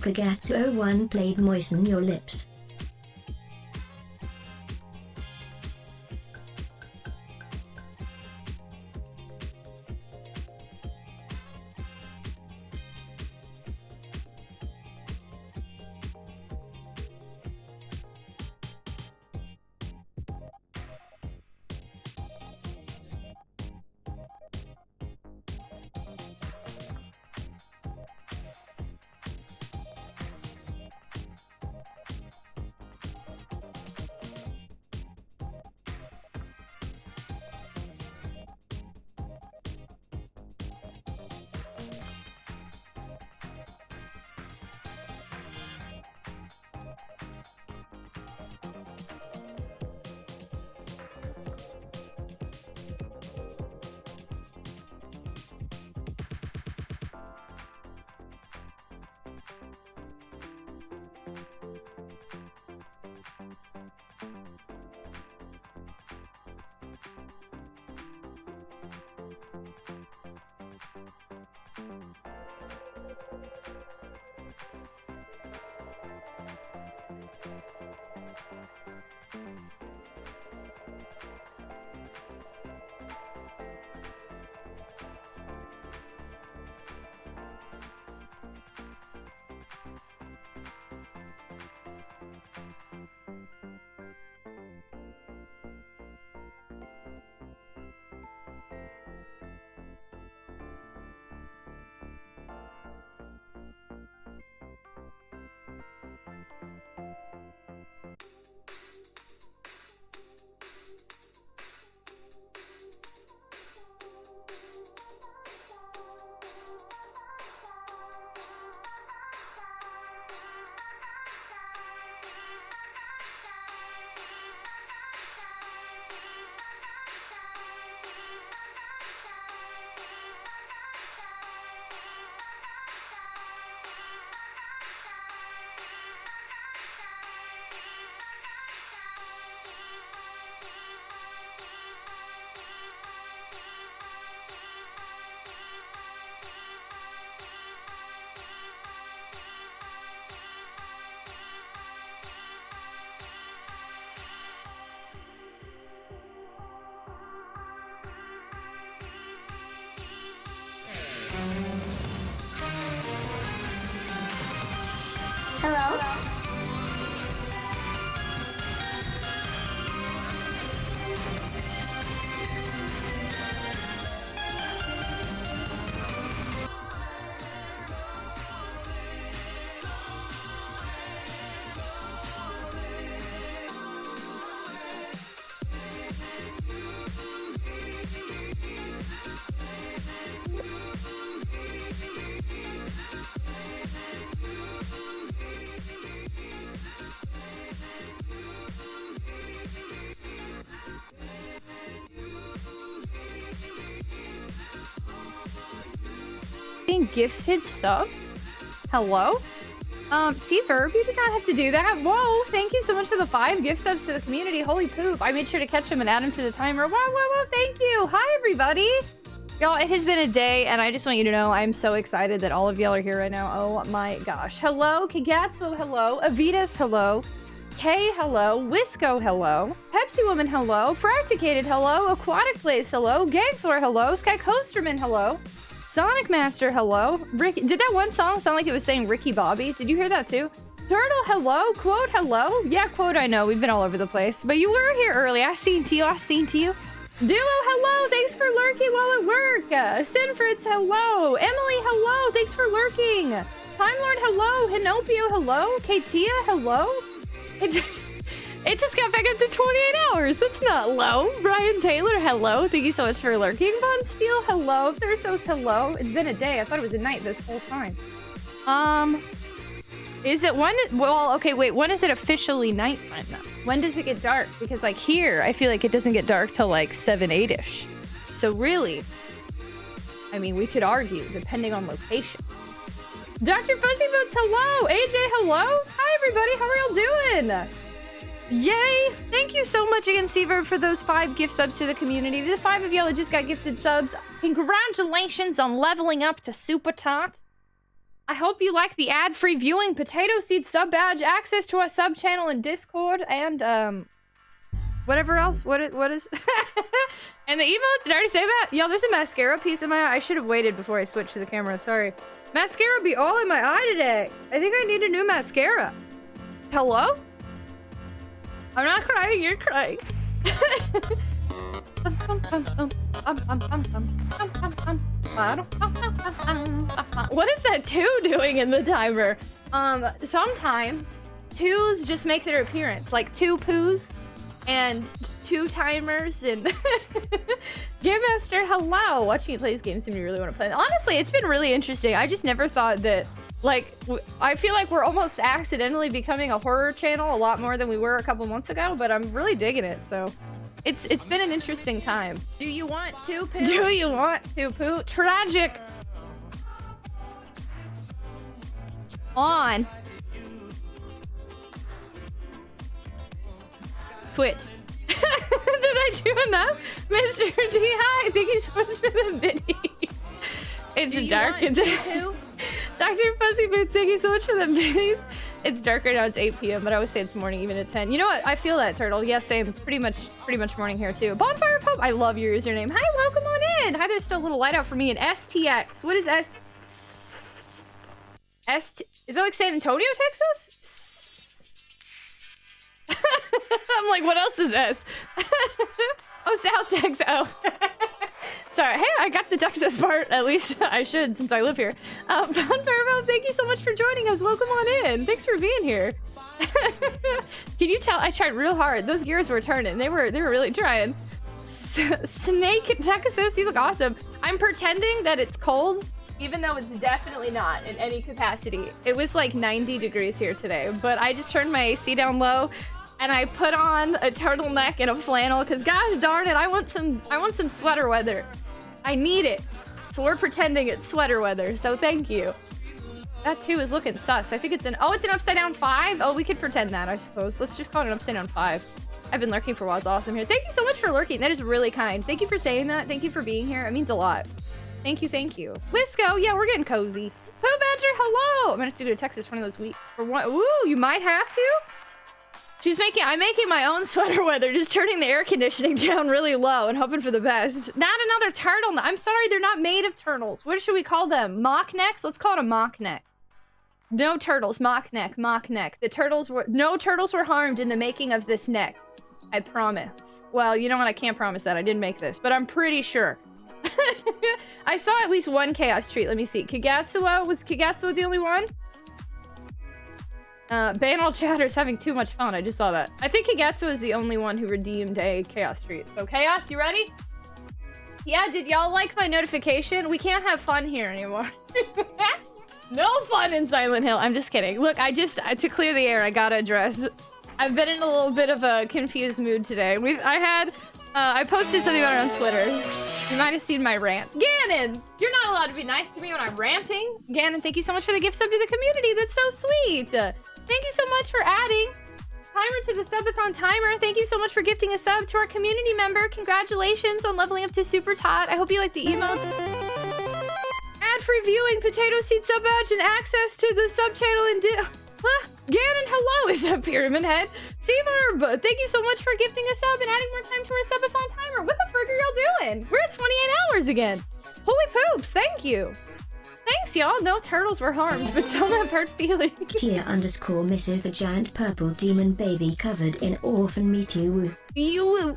Kagatsu01 played Moisten Your Lips. Hello? Gifted subs? Hello? C-Verb, you did not have to do that. Whoa, thank you so much for the 5 gift subs to the community. Holy poop. I made sure to catch them and add them to the timer. Wow, thank you. Hi, everybody. Y'all, it has been a day, and I just want you to know I'm so excited that all of y'all are here right now. Oh my gosh. Hello, Kagatsu, hello. Avitas, hello. Kay, hello. Wisco, hello. Pepsi Woman, hello. Fracticated, hello. Aquatic Place, hello. Gangthor, hello. Sky Coasterman, hello. Sonic Master, hello. Did that one song sound like it was saying Ricky Bobby? Did you hear that too? Turtle, hello. Quote, hello. Yeah, Quote, I know. We've been all over the place. But you were here early. I seen to you. Duo, hello. Thanks for lurking while at work. Sinfritz, hello. Emily, hello. Thanks for lurking. Time Lord, hello. Hinopio, hello. Katia, hello. It just got back up to 28 hours. That's not low. Brian Taylor, hello. Thank you so much for lurking. Von Steel, hello. Thursos, hello. It's been a day. I thought it was a night this whole time. Is it when? Well, okay, wait. When is it officially nighttime now? When does it get dark? Because like here, I feel like it doesn't get dark till like 7, 8-ish. So really, I mean, we could argue depending on location. Dr. Fuzzyboats, hello. AJ, hello. Hi, everybody. How are y'all doing? Yay! Thank you so much again, Seaver, for those 5 gift subs to the community. The 5 of y'all that just got gifted subs, congratulations on leveling up to Super Tot. I hope you like the ad-free viewing, Potato Seed sub badge, access to our sub channel in Discord, and whatever else. What is? And the emote, did I already say that? Yo, there's a mascara piece in my eye. I should have waited before I switched to the camera, sorry. Mascara be all in my eye today. I think I need a new mascara. Hello? I'm not crying, you're crying. What is that 2 doing in the timer? Sometimes 2s just make their appearance, like 2 poos and 2 timers and Game Master, hello! Watching you play this game seems to really want to play it. Honestly, it's been really interesting. I just never thought that, like, I feel like we're almost accidentally becoming a horror channel a lot more than we were a couple months ago, but I'm really digging it, so. It's been an interesting time. Do you want to poo? Do you want to poo? Tragic! On. Twitch. Did I do enough? Mr. D, hi! Thank you so much for the biddies. It's dark. Dr. Pussyfoot, thank you so much for the biddies. It's dark right now, it's 8 p.m., but I always say it's morning even at 10. You know what? I feel that, Turtle. Yeah, same. It's pretty much morning here, too. Bonfire Pope, I love your username. Hi, welcome on in. Hi, there's still a little light out for me in STX. What is S? Is that like San Antonio, Texas? I'm like, what else is S? Oh, South Texas. Oh. Sorry. Hey, I got the Texas part. At least I should, since I live here. Bonfire Pope, thank you so much for joining us. Welcome on in. Thanks for being here. Can you tell? I tried real hard. Those gears were turning. They were really trying. Snake Texas, you look awesome. I'm pretending that it's cold, even though it's definitely not in any capacity. It was like 90 degrees here today, but I just turned my AC down low and I put on a turtleneck and a flannel because gosh darn it, I want some sweater weather. I need it. So we're pretending it's sweater weather, so thank you. That too is looking sus. I think it's an upside down 5? Oh, we could pretend that, I suppose. Let's just call it an upside down 5. I've been lurking for a while. It's awesome here. Thank you so much for lurking. That is really kind. Thank you for saying that. Thank you for being here. It means a lot. Thank you, thank you. Wisco, yeah, we're getting cozy. Pooh Badger, hello! I'm gonna have to go to Texas one of those weeks. For one, ooh, you might have to? I'm making my own sweater weather, just turning the air conditioning down really low and hoping for the best. Not another turtle. I'm sorry, they're not made of turtles. What should we call them? Mock necks? Let's call it a mock neck. No turtles, mock neck, mock neck. No turtles were harmed in the making of this neck. I promise. Well, you know what? I can't promise that. I didn't make this, but I'm pretty sure. I saw at least one chaos treat. Let me see. Was Kagatsuwa the only one? Banal Chatter's having too much fun. I just saw that. I think Kagatsuwa is the only one who redeemed a chaos treat. So Chaos, you ready? Yeah, did y'all like my notification? We can't have fun here anymore. No fun in Silent Hill. I'm just kidding. Look, to clear the air, I gotta address. I've been in a little bit of a confused mood today. I posted something about it on Twitter. You might have seen my rant. Ganon! You're not allowed to be nice to me when I'm ranting. Ganon, thank you so much for the gift sub to the community. That's so sweet. Thank you so much for adding timer to the subathon timer. Thank you so much for gifting a sub to our community member. Congratulations on leveling up to Super Tot. I hope you like the emotes. Ad-free viewing, Potato Seed sub badge, and access to the sub channel and Ganon, hello, is that Pyramid Head? Seaverb, thank you so much for gifting a sub and adding more time to our subathon timer. What the frick are y'all doing? We're at 28 hours again. Holy poops, thank you. Thanks, y'all. No turtles were harmed, but don't have hurt feelings. Tia_ misses the giant purple demon baby covered in orphan meat. You.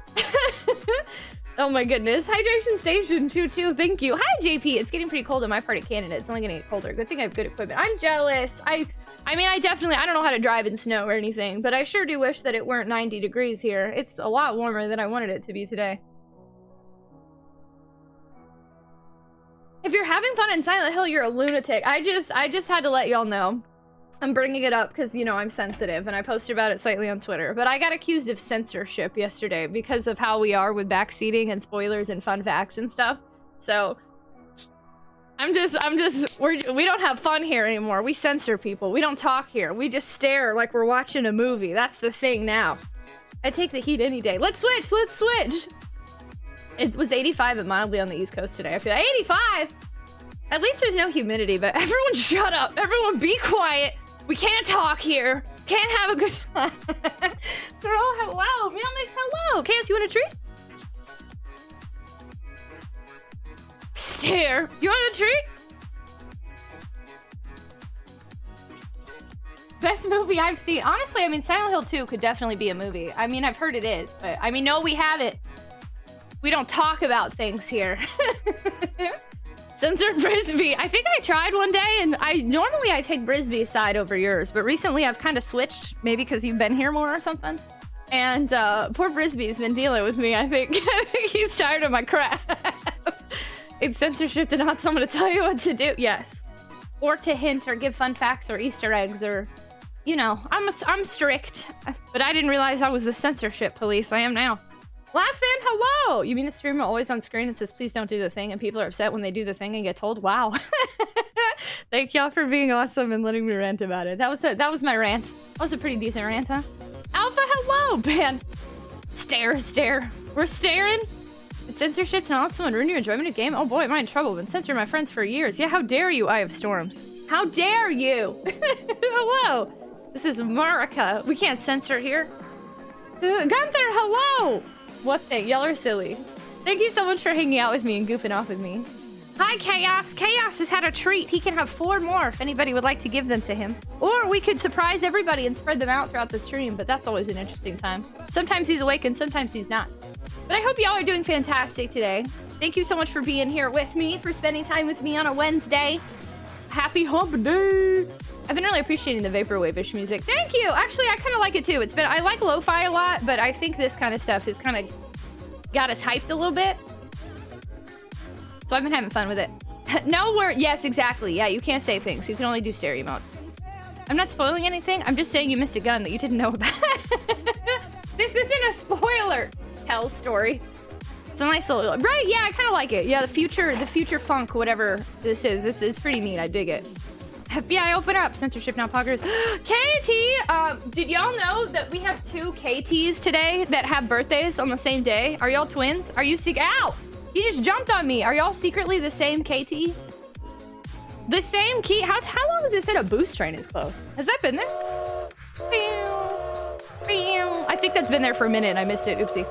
Oh my goodness. Hydration Station 22, thank you. Hi, JP. It's getting pretty cold in my part of Canada. It's only gonna get colder. Good thing I have good equipment. I'm jealous. I mean, I don't know how to drive in snow or anything, but I sure do wish that it weren't 90 degrees here. It's a lot warmer than I wanted it to be today. If you're having fun in Silent Hill, you're a lunatic. I just had to let y'all know. I'm bringing it up because, you know, I'm sensitive, and I posted about it slightly on Twitter. But I got accused of censorship yesterday because of how we are with backseating and spoilers and fun facts and stuff. So, we don't have fun here anymore. We censor people. We don't talk here. We just stare like we're watching a movie. That's the thing now. I take the heat any day. Let's switch! It was 85 and mildly on the East Coast today. I feel 85! At least there's no humidity, but everyone shut up. Everyone be quiet. We can't talk here. Can't have a good time. They're all hello. Meow makes hello. Chaos, you want a treat? Stare. You want a treat? Best movie I've seen. Honestly, I mean, Silent Hill 2 could definitely be a movie. I mean, I've heard it is, but I mean, no, we haven't. We don't talk about things here. Censored Frisbee. I think I tried one day, and normally I take Frisbee's side over yours, but recently I've kind of switched, maybe because you've been here more or something. And poor Frisbee's been dealing with me, I think. I think he's tired of my crap. It's censorship to not someone to tell you what to do. Yes. Or to hint or give fun facts or Easter eggs or, you know, I'm strict. But I didn't realize I was the censorship police. I am now. Black fan, hello! You mean the streamer always on screen and says, please don't do the thing, and people are upset when they do the thing and get told? Wow. Thank y'all for being awesome and letting me rant about it. That was my rant. That was a pretty decent rant, huh? Alpha, hello, man. Stare. We're staring. It's censorship to not let someone ruin your enjoyment of game. Oh boy, am I in trouble. Been censoring my friends for years. Yeah, how dare you, Eye of Storms. How dare you? Hello. This is America. We can't censor here. Gunther, hello. What thing? Y'all are silly. Thank you so much for hanging out with me and goofing off with me. Hi, Chaos. Chaos has had a treat. He can have 4 more if anybody would like to give them to him. Or we could surprise everybody and spread them out throughout the stream, but that's always an interesting time. Sometimes he's awake and sometimes he's not. But I hope y'all are doing fantastic today. Thank you so much for being here with me, for spending time with me on a Wednesday. Happy hump day. I've been really appreciating the vaporwave-ish music. Thank you. Actually, I kind of like it too. I like lo-fi a lot, but I think this kind of stuff has kind of got us hyped a little bit. So I've been having fun with it. No word. Yes, exactly. Yeah, you can't say things. You can only do stereo modes. I'm not spoiling anything. I'm just saying you missed a gun that you didn't know about. This isn't a spoiler. Tell story. It's a nice little, right? Yeah, I kind of like it. Yeah, the future funk, whatever this is. This is pretty neat. I dig it. FBI, open up. Censorship now, poggers. KT, did y'all know that we have 2 KTs today that have birthdays on the same day? Are y'all twins? Are you sick? Ow! He just jumped on me. Are y'all secretly the same KT? The same key? How long has it said a boost train is close? Has that been there? I think that's been there for a minute and I missed it. Oopsie.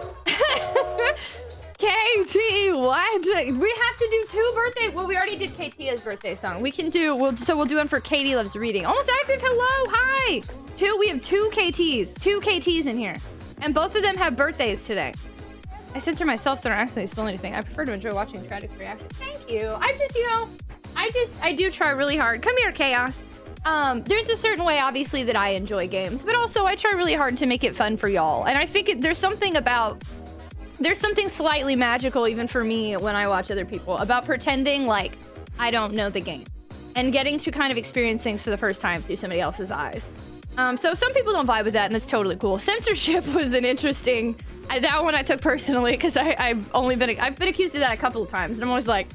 KT, what? We have to do 2 birthday. Well, we already did KT's birthday song. We can do, we'll do one for Katie Loves Reading. Almost active, hello, hi. We have 2 KTs in here. And both of them have birthdays today. I censor myself so I don't accidentally spill anything. I prefer to enjoy watching tragic reactions. Thank you. I do try really hard. Come here, Chaos. There's a certain way, obviously, that I enjoy games, but also I try really hard to make it fun for y'all. And I think there's something slightly magical, even for me, when I watch other people, about pretending like I don't know the game and getting to kind of experience things for the first time through somebody else's eyes. So some people don't vibe with that, and it's totally cool. Censorship was an interesting, that one I took personally, because I've been accused of that a couple of times, and I'm always like,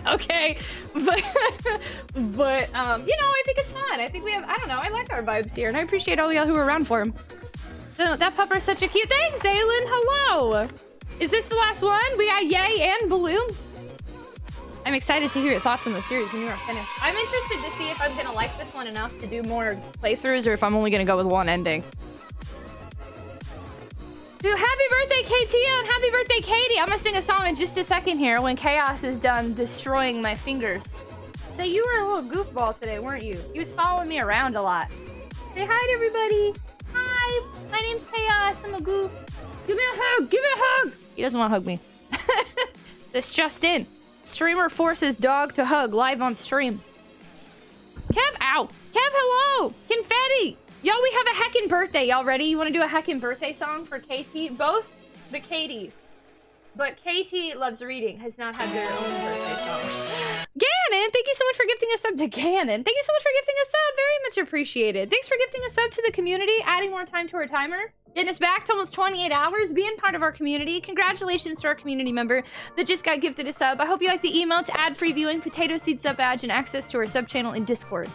okay, but you know, I think it's fun. I think we have, I don't know, I like our vibes here, and I appreciate all y'all who were around for him. So that pupper's such a cute, thanks, Aylin, hello. Is this the last one? We got yay and balloons. I'm excited to hear your thoughts on the series when you are finished. I'm interested to see if I'm gonna like this one enough to do more playthroughs or if I'm only gonna go with one ending. Dude, happy birthday, KT, and happy birthday, Katie. I'm gonna sing a song in just a second here when Chaos is done destroying my fingers. So you were a little goofball today, weren't you? He was following me around a lot. Say hi to everybody. Hi, my name's Chaos, I'm a goof. Give me a hug, give me a hug. He doesn't want to hug me. This just in. Streamer forces dog to hug live on stream. Kev, ow. Kev, hello. Confetti. Y'all, we have a heckin' birthday. Y'all ready? You want to do a heckin' birthday song for KT? Both the Katies. But KT Loves Reading has not had their own birthday song. Gannon, thank you so much for gifting a sub to Gannon. Thank you so much for gifting a sub. Very much appreciated. Thanks for gifting a sub to the community, adding more time to our timer. Getting us back to almost 28 hours, being part of our community. Congratulations to our community member that just got gifted a sub. I hope you like the emotes, ad-free viewing, potato seed sub badge, and access to our sub channel in Discord.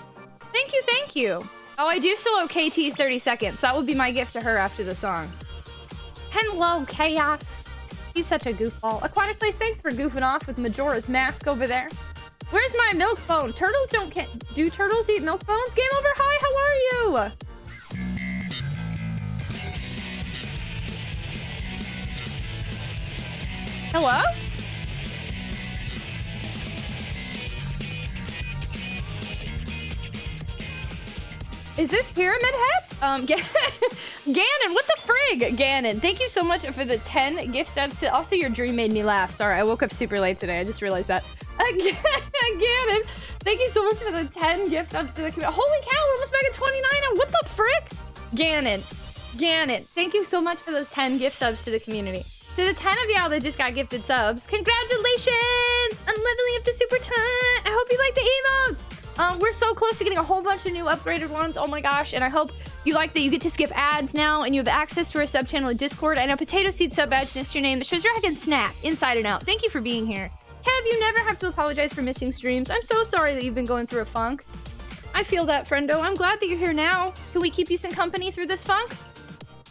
Thank you, thank you. Oh, I do still owe KT 30 seconds. That would be my gift to her after the song. Hello, Chaos. He's such a goofball. Aquatic Place, thanks for goofing off with Majora's Mask over there. Where's my milk bone? Turtles don't do turtles eat milk bones? Game over. Hi, how are you? Hello? Is this Pyramid Head? Ganon, what the frig? Ganon, thank you so much for the 10 gift subs. Also, your dream made me laugh. Sorry, I woke up super late today. I just realized that. Ganon, thank you so much for the 10 gift subs to the community. Holy cow, we're almost back at 29 now. What the frick? Ganon, thank you so much for those 10 gift subs to the community. To the 10 of y'all that just got gifted subs, congratulations on leveling up to Super Ton. I hope you like the emotes. We're so close to getting a whole bunch of new upgraded ones. Oh my gosh. And I hope you like that you get to skip ads now and you have access to our sub channel at Discord. I know Potato Seed sub badge next to your name that shows your heckin' snap inside and out. Thank you for being here. Kev, you never have to apologize for missing streams. I'm so sorry that you've been going through a funk. I feel that, friendo. I'm glad that you're here now. Can we keep you some company through this funk?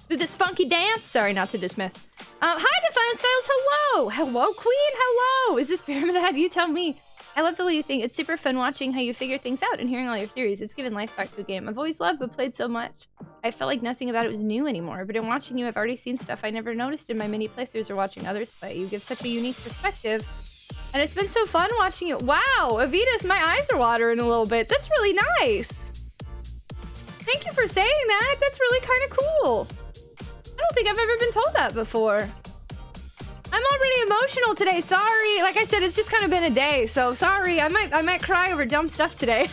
Through this funky dance? Sorry, not to dismiss. Hi, Defiant Styles. Hello. Hello, Queen. Hello. Is this Pyramid Head? You tell me. I love the way you think. It's super fun watching how you figure things out and hearing all your theories. It's given life back to a game I've always loved but played so much. I felt like nothing about it was new anymore, but in watching you, I've already seen stuff I never noticed in my mini playthroughs or watching others play. You give such a unique perspective, and it's been so fun watching you. Wow, Avitas, my eyes are watering a little bit. That's really nice. Thank you for saying that. That's really kind of cool. I don't think I've ever been told that before. I'm already emotional today. Sorry. Like I said, it's just kind of been a day, so sorry. I might cry over dumb stuff today.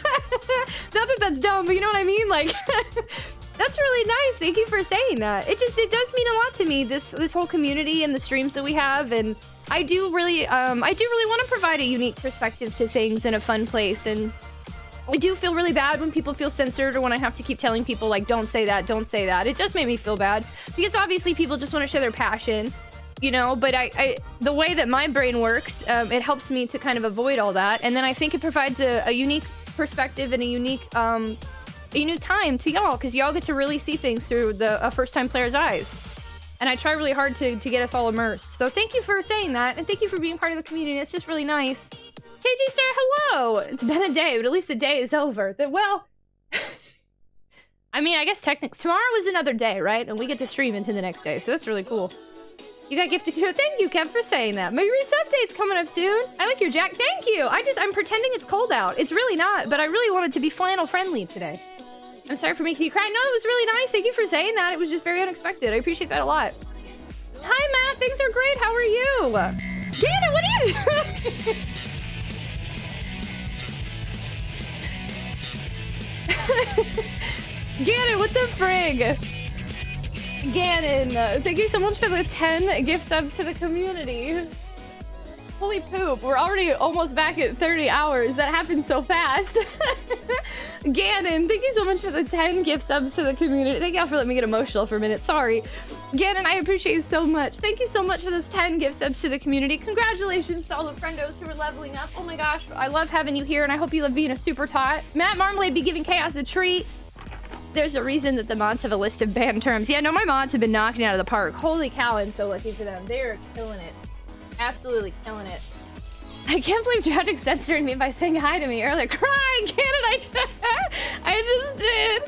Not that that's dumb, but you know what I mean? Like, that's really nice. Thank you for saying that. It does mean a lot to me, this whole community and the streams that we have, and I do really want to provide a unique perspective to things in a fun place, and I do feel really bad when people feel censored or when I have to keep telling people, like, don't say that, don't say that. It does make me feel bad because obviously people just want to share their passion. You know, but the way that my brain works, it helps me to kind of avoid all that. And then I think it provides a unique perspective and a unique time to y'all, because y'all get to really see things through a first-time player's eyes. And I try really hard to get us all immersed. So thank you for saying that, and thank you for being part of the community. It's just really nice. KG Star, hello! It's been a day, but at least the day is over. Well, I mean, I guess technically, tomorrow is another day, right? And we get to stream into the next day, so that's really cool. You got gifted to it. Thank you, Kev, for saying that. My resub date's coming up soon. I like your jack. Thank you. I'm pretending it's cold out. It's really not, but I really wanted to be flannel friendly today. I'm sorry for making you cry. No, it was really nice. Thank you for saying that. It was just very unexpected. I appreciate that a lot. Hi, Matt. Things are great. How are you? Dana, what are you Ganon, what the frig? Ganon, thank you so much for the 10 gift subs to the community. Holy poop, we're already almost back at 30 hours. That happened so fast. Ganon, thank you so much for the 10 gift subs to the community. Thank y'all for letting me get emotional for a minute. Sorry. Ganon, I appreciate you so much. Thank you so much for those 10 gift subs to the community. Congratulations to all the friendos who are leveling up. Oh my gosh, I love having you here, and I hope you love being a super tot. Matt Marmalade be giving Chaos a treat. There's a reason that the mods have a list of banned terms. Yeah, no, my mods have been knocking it out of the park. Holy cow, I'm so lucky for them. They're killing it. Absolutely killing it. I can't believe Tragic censored me by saying hi to me earlier. Crying, Canada! I just did.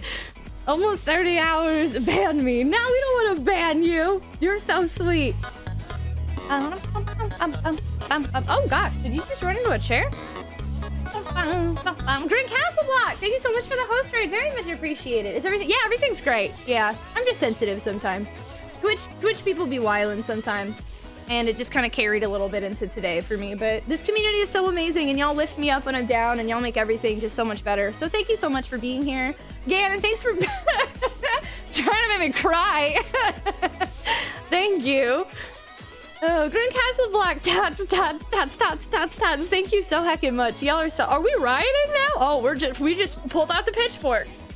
Almost 30 hours. Banned me. Now we don't want to ban you. You're so sweet. Oh gosh, did you just run into a chair? Green Castle Block, thank you so much for the host raid. Very much appreciated. Is everything? Yeah, everything's great. Yeah, I'm just sensitive sometimes. Twitch people be wildin' sometimes, and it just kind of carried a little bit into today for me. But this community is so amazing, and y'all lift me up when I'm down, and y'all make everything just so much better. So thank you so much for being here, Ganon. Thanks for trying to make me cry. Thank you. Oh, Green Castle Block, tots. Thank you so heckin' much. Y'all are so. Are we rioting now? Oh, we just pulled out the pitchforks.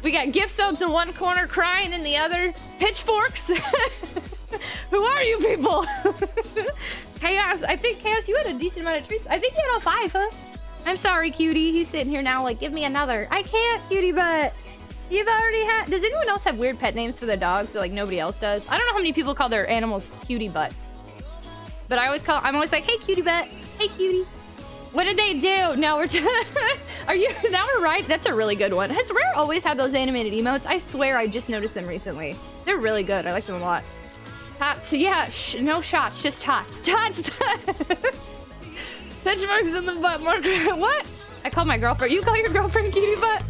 We got gift subs in one corner, crying in the other. Pitchforks. Who are you people? Chaos. I think Chaos, you had a decent amount of treats. I think you had all 5, huh? I'm sorry, Cutie. He's sitting here now, like, give me another. I can't, Cutie butt. You've already had. Does anyone else have weird pet names for their dogs that like nobody else does? I don't know how many people call their animals Cutie butt. But I'm always like, hey, cutie butt. Hey, cutie. What did they do? No, we're are you now we're right? That's a really good one. Has Rare always had those animated emotes? I swear I just noticed them recently. They're really good. I like them a lot. Tots, yeah, no shots, just tots. Tots. Touch marks in the butt marker. What? I call my girlfriend. You call your girlfriend cutie butt?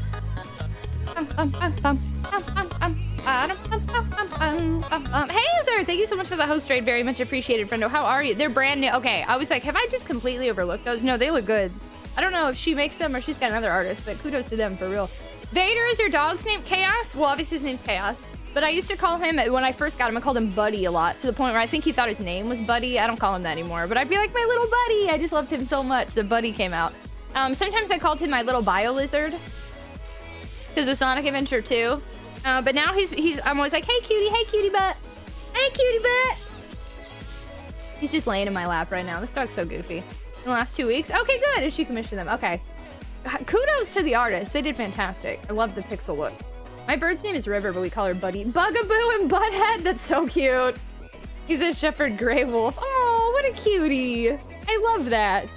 Hey, Azar, thank you so much for the host raid. Very much appreciated, friendo. How are you? They're brand new. Okay, I was like, have I just completely overlooked those? No, they look good. I don't know if she makes them or she's got another artist, but kudos to them for real. Vader is your dog's name? Chaos? Well, obviously his name's Chaos. But I used to call him, when I first got him, I called him Buddy a lot, to the point where I think he thought his name was Buddy. I don't call him that anymore, but I'd be like, my little buddy. I just loved him so much that Buddy came out. Sometimes I called him my little bio lizard, because of Sonic Adventure 2. But now I'm always like, hey cutie butt. Hey cutie butt. He's just laying in my lap right now. This dog's so goofy. In the last 2 weeks. Okay, good. And she commissioned them. Okay. Kudos to the artist. They did fantastic. I love the pixel look. My bird's name is River, but we call her Buddy. Bugaboo and Butthead. That's so cute. He's a shepherd gray wolf. Oh, what a cutie. I love that.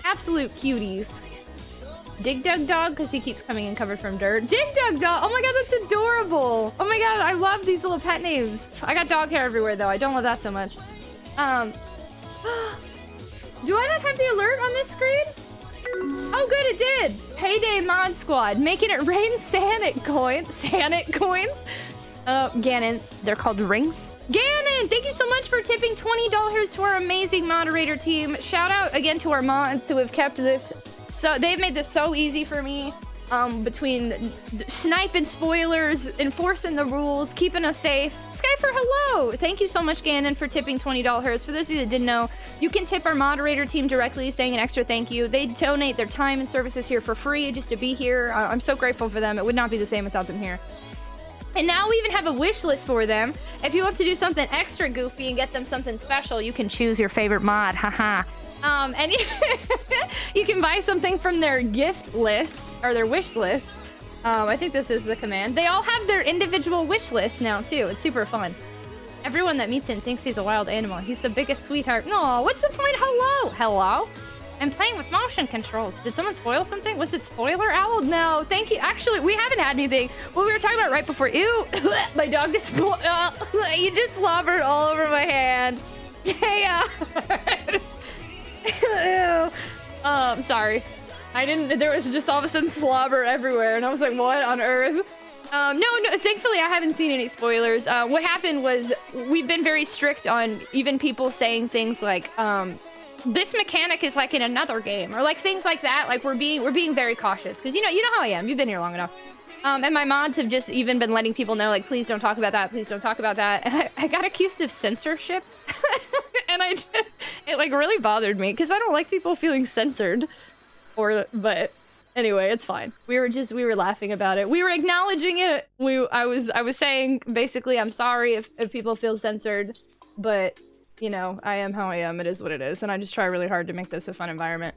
Absolute cuties. Dig Dug Dog, because he keeps coming in covered from dirt. Dig Dug Dog! Oh my god, that's adorable! Oh my god, I love these little pet names. I got dog hair everywhere, though. I don't love that so much. Do I not have the alert on this screen? Oh good, it did! Payday Mod Squad, making it rain Sanic coins. Sanic coins? Ganon, they're called rings. Ganon, thank you so much for tipping $20 to our amazing moderator team. Shout out again to our mods who have kept this so they've made this so easy for me. Between sniping spoilers, enforcing the rules, keeping us safe. Skyfer, hello! Thank you so much, Ganon, for tipping $20. For those of you that didn't know, you can tip our moderator team directly, saying an extra thank you. They donate their time and services here for free just to be here. I'm so grateful for them. It would not be the same without them here. And now we even have a wish list for them. If you want to do something extra goofy and get them something special, you can choose your favorite mod. Haha. And you can buy something from their gift list or their wish list. I think this is the command. They all have their individual wish list now too. It's super fun. Everyone that meets him thinks he's a wild animal. He's the biggest sweetheart. No, what's the point? Hello, hello. I'm playing with motion controls. Did someone spoil something? Was it spoiler owl? No, thank you. Actually, we haven't had anything. What we were talking about right before. Ew, my dog just you just slobbered all over my hand. Yeah. Ew. Sorry. I didn't, there was just all of a sudden slobber everywhere, and I was like, what on earth? No, thankfully I haven't seen any spoilers. What happened was, we've been very strict on even people saying things like, this mechanic is like in another game, or like things like that. Like we're being very cautious, because you know how I am. You've been here long enough. And my mods have just even been letting people know, like, please don't talk about that, please don't talk about that. And I got accused of censorship. And it like really bothered me, because I don't like people feeling censored. But anyway, it's fine. We were laughing about it. We were acknowledging it. I was saying, basically, I'm sorry if people feel censored, but, you know, I am how I am. It is what it is. And I just try really hard to make this a fun environment.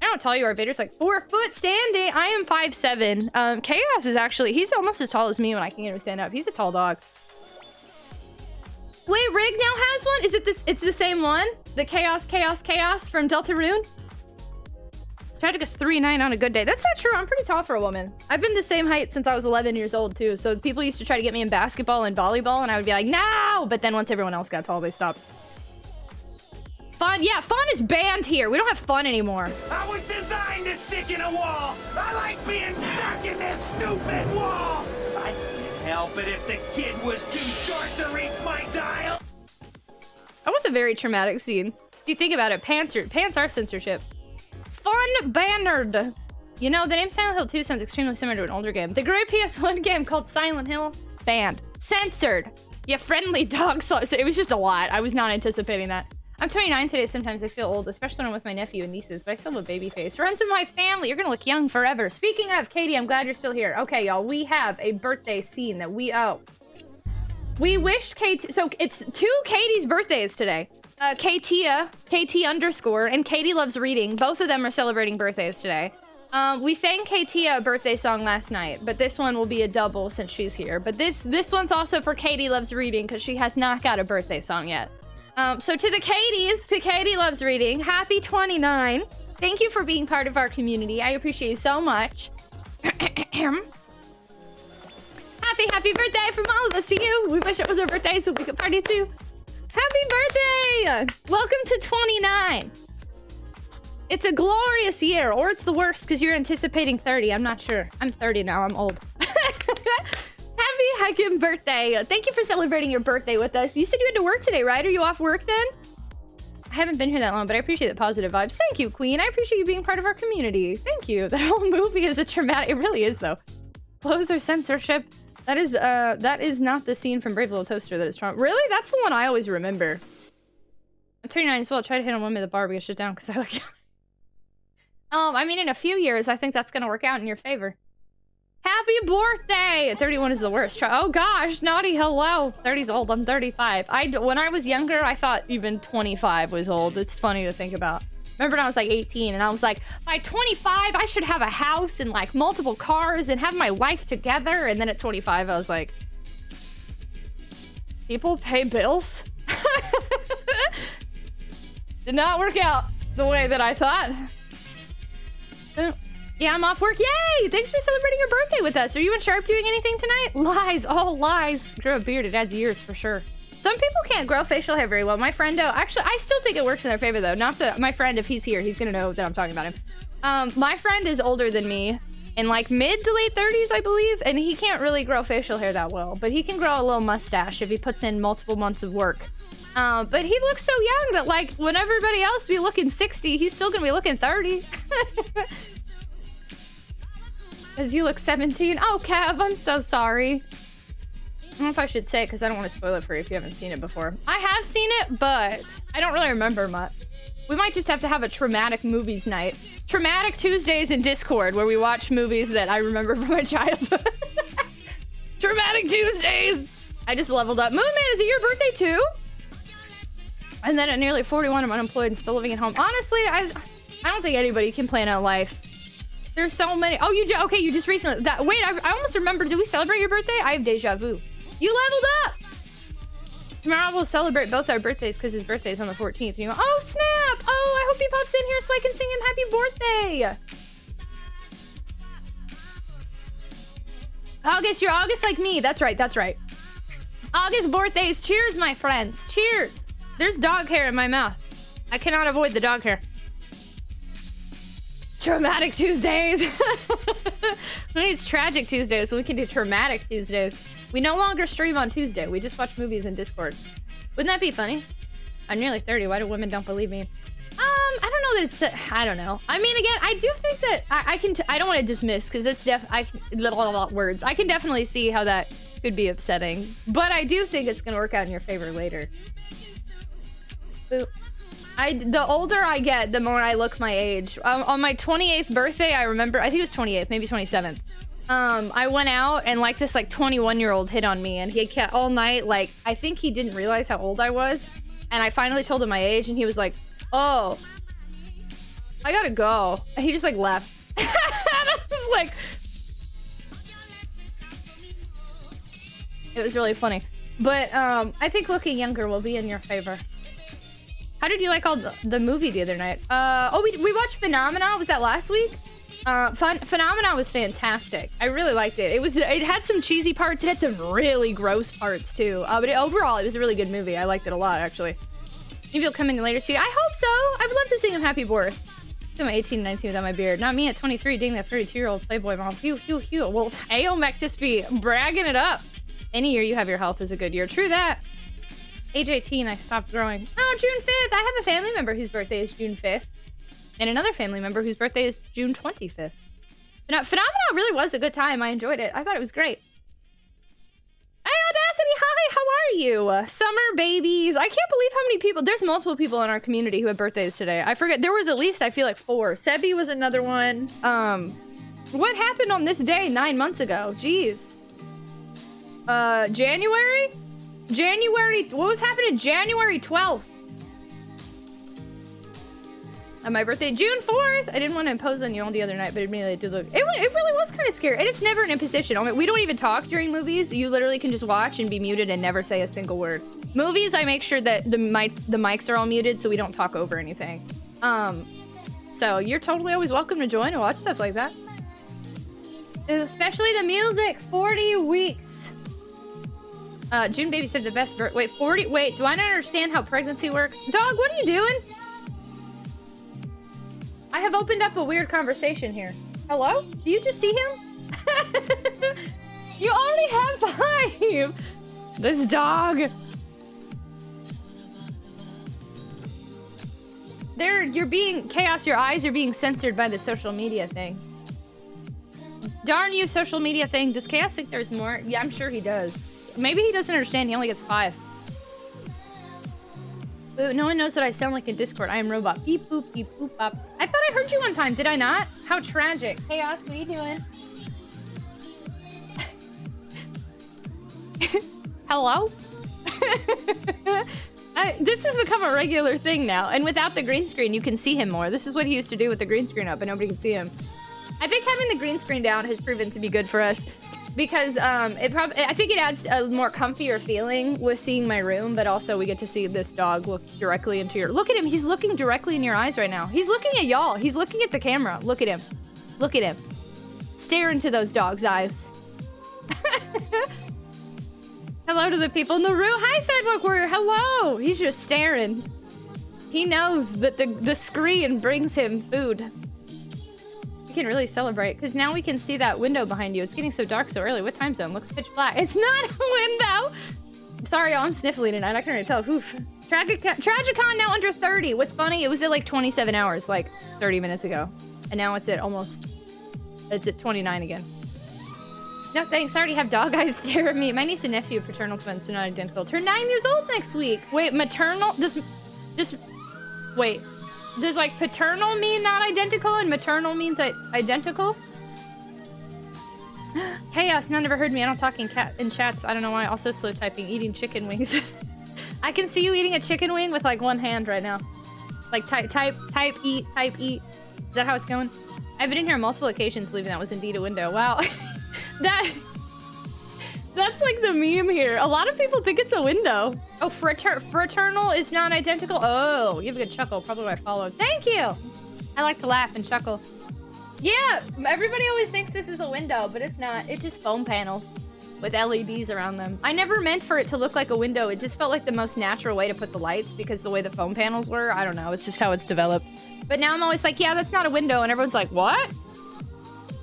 I don't tell you, our Vader's like 4 foot standing. I am 5'7". Chaos is actually, he's almost as tall as me when I can get him to stand up. He's a tall dog. Wait, Rig now has one? Is it this? It's the same one? The Chaos from Deltarune? Tragic is 3'9" on a good day. That's not true. I'm pretty tall for a woman. I've been the same height since I was 11 years old, too. So people used to try to get me in basketball and volleyball, and I would be like, no! But then once everyone else got tall, they stopped. Fun? Yeah, fun is banned here. We don't have fun anymore. I was designed to stick in a wall. I like being stuck in this stupid wall. I can't help it if the kid was too short to reach my dial. That was a very traumatic scene. If you think about it, pants are censorship. Fun bannered. You know, the name Silent Hill 2 sounds extremely similar to an older game. The great PS1 game called Silent Hill, banned. Censored. Yeah, friendly dog saw. So it was just a lot. I was not anticipating that. I'm 29 today. Sometimes I feel old, especially when I'm with my nephew and nieces, but I still have a baby face. Runs in my family. You're gonna look young forever. Speaking of, Katie, I'm glad you're still here. Okay, y'all, we have a birthday scene that we owe. We wished Katie, so it's 2 Katie's birthdays today. Katia, KT underscore, and Katie Loves Reading. Both of them are celebrating birthdays today. We sang Katia a birthday song last night, but this one will be a double since she's here. But this one's also for Katie Loves Reading, because she has not got a birthday song yet. So to the Katies, to Katie Loves Reading, happy 29. Thank you for being part of our community. I appreciate you so much. Happy birthday from all of us to you. We wish it was our birthday so we could party too. Happy birthday! Welcome to 29. It's a glorious year, or it's the worst because you're anticipating 30. I'm not sure. I'm 30 now. I'm old. Happy heckin' birthday. Thank you for celebrating your birthday with us. You said you had to work today, right? Are you off work then? I haven't been here that long, but I appreciate the positive vibes. Thank you, Queen. I appreciate you being part of our community. Thank you. That whole movie is a traumatic... It really is, though. Clothes or censorship. That is not the scene from Brave Little Toaster that is strong. Really? That's the one I always remember. I'm 39 as well. Try to hit on women at the bar. We get shut down because I like... I mean, in a few years, I think that's going to work out in your favor. Happy birthday! 31 is the worst. Oh gosh, naughty hello. 30's old. I'm 35. When I was younger, I thought even 25 was old. It's funny to think about. Remember when I was like 18 and I was like, by 25, I should have a house and like multiple cars and have my life together. And then at 25, I was like, people pay bills? Did not work out the way that I thought. Yeah, I'm off work. Yay! Thanks for celebrating your birthday with us. Are you and Sharp doing anything tonight? Lies. All lies. Grow a beard. It adds years for sure. Some people can't grow facial hair very well. My friend, actually, I still think it works in their favor, though. Not to my friend, if he's here, he's going to know that I'm talking about him. My friend is older than me, in like mid to late 30s, I believe, and he can't really grow facial hair that well, but he can grow a little mustache if he puts in multiple months of work. But he looks so young that, like, when everybody else be looking 60, he's still going to be looking 30. Because you look 17. Oh, Kev, I'm so sorry. I don't know if I should say it because I don't want to spoil it for you if you haven't seen it before. I have seen it, but I don't really remember much. We might just have to have a traumatic movies night. Traumatic Tuesdays in Discord where we watch movies that I remember from my childhood. Traumatic Tuesdays! I just leveled up. Moonman, is it your birthday too? And then at nearly 41, I'm unemployed and still living at home. Honestly, I don't think anybody can plan out life. There's so many. Oh, okay, you just recently... Wait, I almost remember. Did we celebrate your birthday? I have deja vu. You leveled up! Tomorrow we'll celebrate both our birthdays because his birthday is on the 14th. And you go, oh, snap! Oh, I hope he pops in here so I can sing him happy birthday! August, you're August like me. That's right, that's right. August birthdays. Cheers, my friends. Cheers. There's dog hair in my mouth. I cannot avoid the dog hair. Traumatic Tuesdays. It's Tragic Tuesdays, so we can do Traumatic Tuesdays. We no longer stream on Tuesday. We just watch movies in Discord. Wouldn't that be funny? I'm nearly 30. Why do women don't believe me? I don't know that it's... I don't know. I mean, again, I do think that I can... I don't want to dismiss, because it's words. I can definitely see how that could be upsetting. But I do think it's going to work out in your favor later. Ooh. The older I get, the more I look my age. On my 28th birthday, I remember, I think it was 28th, maybe 27th. I went out and like this like 21-year-old hit on me and he kept all night, like, I think he didn't realize how old I was. And I finally told him my age and he was like, oh, I gotta go. And he just like left. And I was like, it was really funny. But I think looking younger will be in your favor. How did you like all the movie the other night? Oh, we watched Phenomena. Was that last week? Phenomena was fantastic. I really liked it. It had some cheesy parts. It had some really gross parts too. But overall, it was a really good movie. I liked it a lot, actually. Maybe you'll come in later too. I hope so. I would love to sing him Happy Birthday. I'm 18, 19 without my beard. Not me at 23 dating that 32-year-old Playboy mom. Phew. Well, Aomec just be bragging it up. Any year you have your health is a good year. True that. Age 18, I stopped growing. Oh, June 5th. I have a family member whose birthday is June 5th. And another family member whose birthday is June 25th. Phenomena really was a good time. I enjoyed it. I thought it was great. Hey, Audacity. Hi, how are you? Summer babies. I can't believe how many people. There's multiple people in our community who have birthdays today. I forget. There was at least, I feel like, 4. Sebi was another one. What happened on this day 9 months ago? Jeez. January, what was happening January 12th? My birthday, June 4th. I didn't want to impose on you all the other night, but admittedly it did look... It really was kind of scary. And it's never an imposition. I mean, we don't even talk during movies. You literally can just watch and be muted and never say a single word. Movies, I make sure that the mics are all muted so we don't talk over anything. So you're totally always welcome to join and watch stuff like that. Especially the music. 40 weeks. June Baby said the best wait, 40. Wait, do I not understand how pregnancy works? Dog, what are you doing? I have opened up a weird conversation here. Hello? Do you just see him? You already have 5. This dog. You're being Chaos. Your eyes are being censored by the social media thing. Darn you, social media thing. Does Chaos think there's more? Yeah, I'm sure he does. Maybe he doesn't understand. He only gets 5. Ooh, no one knows what I sound like in Discord. I am robot. Beep boop beep boop bop. I thought I heard you one time. Did I not? How tragic. Chaos, what are you doing? Hello? This has become a regular thing now. And without the green screen, you can see him more. This is what he used to do with the green screen up, but nobody can see him. I think having the green screen down has proven to be good for us. Because I think it adds a more comfier feeling with seeing my room, but also we get to see this dog look directly into your... Look at him. He's looking directly in your eyes right now. He's looking at y'all. He's looking at the camera. Look at him. Look at him. Stare into those dog's eyes. Hello to the people in the room. Hi, Sidewalk Warrior. Hello. He's just staring. He knows that the screen brings him food. We can really celebrate because now we can see that window behind you. It's getting so dark so early. What time zone? Looks pitch black. It's not a window. Sorry, y'all. I'm sniffly tonight. I can already tell. Oof. TragicOn now under 30. What's funny? It was at like 27 hours, like 30 minutes ago, and now it's at almost. It's at 29 again. No thanks. I already have dog eyes stare at me. My niece and nephew, paternal twins, so not identical. Turn 9 years old next week. Wait, maternal? Wait. Does like paternal mean not identical and maternal means identical? Chaos, none ever heard me. I don't talk in chats. I don't know why. Also slow typing, eating chicken wings. I can see you eating a chicken wing with like one hand right now. Like type, eat. Is that how it's going? I've been in here on multiple occasions believing that was indeed a window. Wow. That's like the meme here. A lot of people think it's a window. Oh, fraternal is not identical. Oh, you have a good chuckle. Probably why I followed. Thank you. I like to laugh and chuckle. Yeah, everybody always thinks this is a window, but it's not. It's just foam panels with LEDs around them. I never meant for it to look like a window. It just felt like the most natural way to put the lights because the way the foam panels were, I don't know. It's just how it's developed. But now I'm always like, yeah, that's not a window. And everyone's like, what?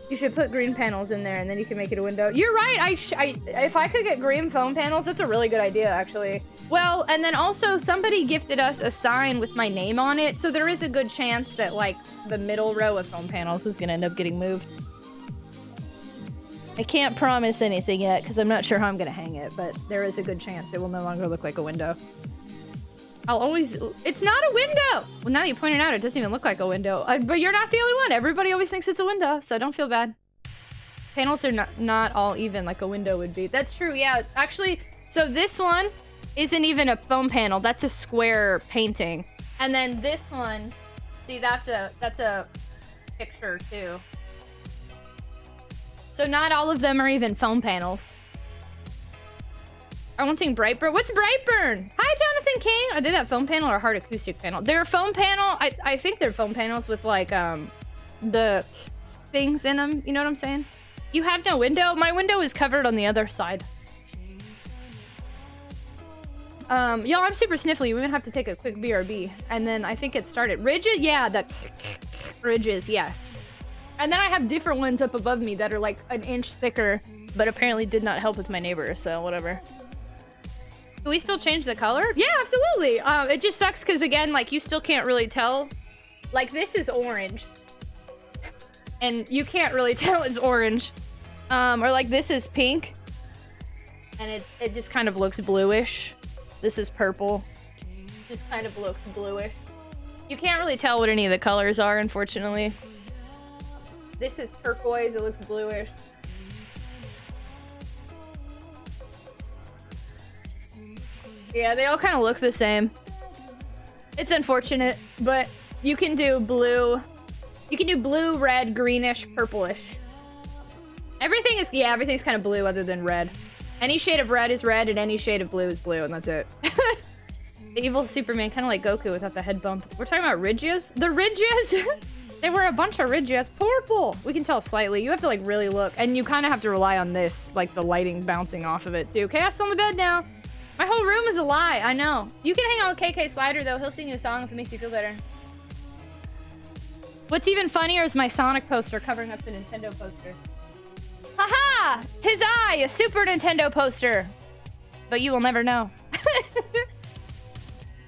You should put green panels in there and then you can make it a window. You're right. If I could get green foam panels, that's a really good idea, actually. Well, and then also somebody gifted us a sign with my name on it. So there is a good chance that like the middle row of foam panels is going to end up getting moved. I can't promise anything yet because I'm not sure how I'm going to hang it, but there is a good chance it will no longer look like a window. It's not a window! Well, now that you point it out, it doesn't even look like a window. But you're not the only one. Everybody always thinks it's a window, so don't feel bad. Panels are not all even like a window would be. That's true, yeah. Actually, so this one isn't even a foam panel. That's a square painting. And then this one, see, that's a picture too. So not all of them are even foam panels. I'm wanting Brightburn. What's Brightburn? Hi, Jonathan King. Are they that foam panel or hard acoustic panel? They're a foam panel. I think they're foam panels with like the things in them. You know what I'm saying? You have no window. My window is covered on the other side. Y'all, I'm super sniffly. We're gonna have to take a quick BRB. And then I think it started. Ridges? Yeah, the ridges, yes. And then I have different ones up above me that are like an inch thicker, but apparently did not help with my neighbor, so whatever. Can we still change the color? Yeah, absolutely. It just sucks because, again, like, you still can't really tell. Like, this is orange. And you can't really tell it's orange. Or, like, this is pink. And it just kind of looks bluish. This is purple. Just kind of looks bluish. You can't really tell what any of the colors are, unfortunately. This is turquoise. It looks bluish. Yeah, they all kind of look the same. It's unfortunate, but you can do blue. You can do blue, red, greenish, purplish. Everything's kind of blue other than red. Any shade of red is red, and any shade of blue is blue, and that's it. The evil Superman, kind of like Goku without the head bump. We're talking about ridges? The ridges? They were a bunch of ridges. Purple! We can tell slightly. You have to, like, really look. And you kind of have to rely on this, like, the lighting bouncing off of it, too. Chaos on the bed now. My whole room is a lie. I know. You can hang out with KK Slider, though. He'll sing you a song if it makes you feel better. What's even funnier is my Sonic poster covering up the Nintendo poster. Haha! Tis I, a Super Nintendo poster. But you will never know.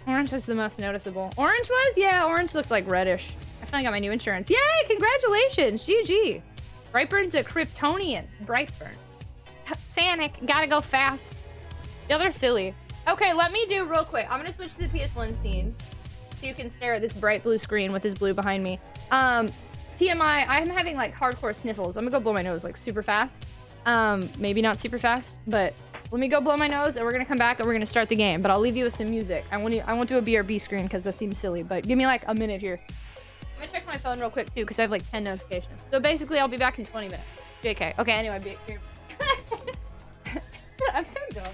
Orange was the most noticeable. Orange was? Yeah, orange looked like reddish. I finally got my new insurance. Yay! Congratulations! GG. Brightburn's a Kryptonian. Brightburn. Sonic, gotta go fast. Yeah, they're silly. Okay, let me do real quick. I'm gonna switch to the PS1 scene so you can stare at this bright blue screen with this blue behind me. TMI, I'm having like hardcore sniffles. I'm gonna go blow my nose like super fast. Maybe not super fast, but let me go blow my nose and we're gonna come back and we're gonna start the game. But I'll leave you with some music. I won't do a BRB screen because that seems silly, but give me like a minute here. I'm gonna check my phone real quick too because I have like 10 notifications. So basically I'll be back in 20 minutes. JK. Okay, anyway, I'm so dumb.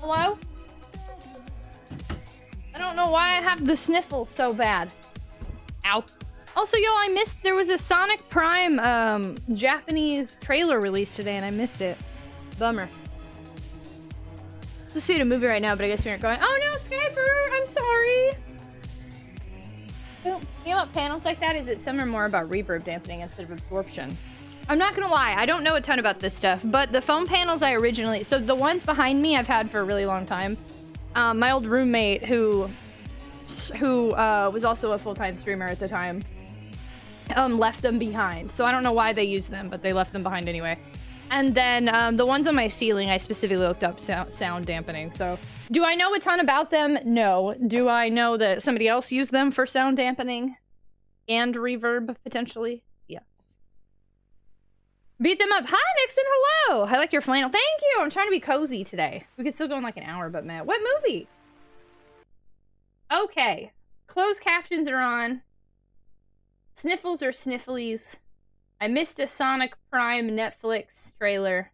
Hello? I don't know why I have the sniffles so bad. Ow. Also, yo, I missed, there was a Sonic Prime Japanese trailer released today and I missed it. Bummer. Supposed to be a movie right now, but I guess we aren't going. Oh no, Skyper, I'm sorry. You know what panels like that is? That some are more about reverb dampening instead of absorption. I'm not gonna lie, I don't know a ton about this stuff, but the foam panels I originally, so the ones behind me I've had for a really long time. My old roommate who was also a full-time streamer at the time, left them behind. So I don't know why they used them, but they left them behind anyway. And then the ones on my ceiling, I specifically looked up sound dampening. So do I know a ton about them? No. Do I know that somebody else used them for sound dampening and reverb potentially? Yes. Beat them up. Hi, Nixon. Hello. I like your flannel. Thank you. I'm trying to be cozy today. We could still go in like an hour, but man, what movie? Okay. Closed captions are on. Sniffles or snifflies. I missed a Sonic Prime Netflix trailer.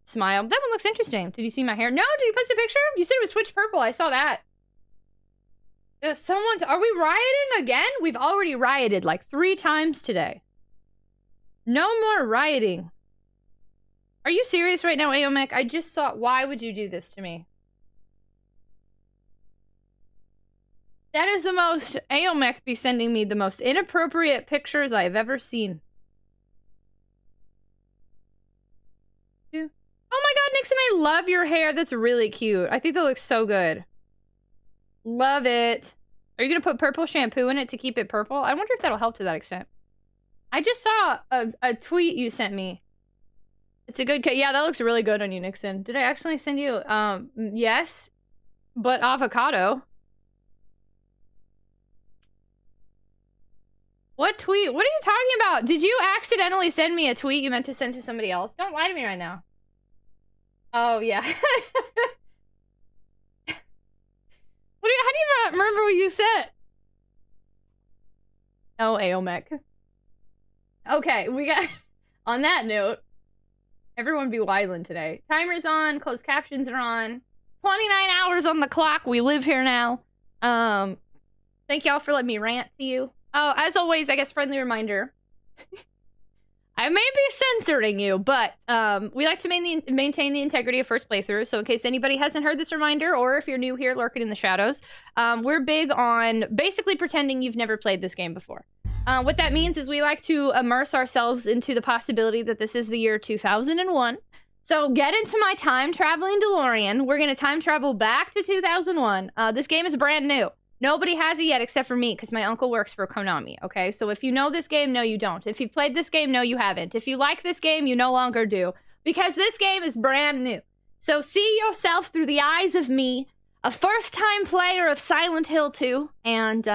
Smile. That one looks interesting. Did you see my hair? No, did you post a picture? You said it was Twitch purple. I saw that. Are we rioting again? We've already rioted like 3 times today. No more rioting. Are you serious right now, Aomek? I just saw, why would you do this to me? That is the most, Aomek be sending me the most inappropriate pictures I've ever seen. Oh my god, Nixon, I love your hair. That's really cute. I think that looks so good. Love it. Are you gonna put purple shampoo in it to keep it purple? I wonder if that'll help to that extent. I just saw a tweet you sent me. It's a good cut. Yeah, that looks really good on you, Nixon. Did I accidentally send you? Yes, but avocado. What tweet? What are you talking about? Did you accidentally send me a tweet you meant to send to somebody else? Don't lie to me right now. Oh, yeah. How do you remember what you said? Oh, Aomek. Okay, we got... On that note, everyone be wildin' today. Timer's on, closed captions are on. 29 hours on the clock, we live here now. Thank y'all for letting me rant to you. Oh, as always, I guess friendly reminder. I may be censoring you, but we like to maintain the integrity of first playthrough. So in case anybody hasn't heard this reminder, or if you're new here lurking in the shadows, we're big on basically pretending you've never played this game before. What that means is we like to immerse ourselves into the possibility that this is the year 2001. So get into my time traveling DeLorean. We're going to time travel back to 2001. This game is brand new. Nobody has it yet except for me because my uncle works for Konami, okay? So if you know this game, no, you don't. If you played this game, no, you haven't. If you like this game, you no longer do because this game is brand new. So see yourself through the eyes of me, a first-time player of Silent Hill 2, and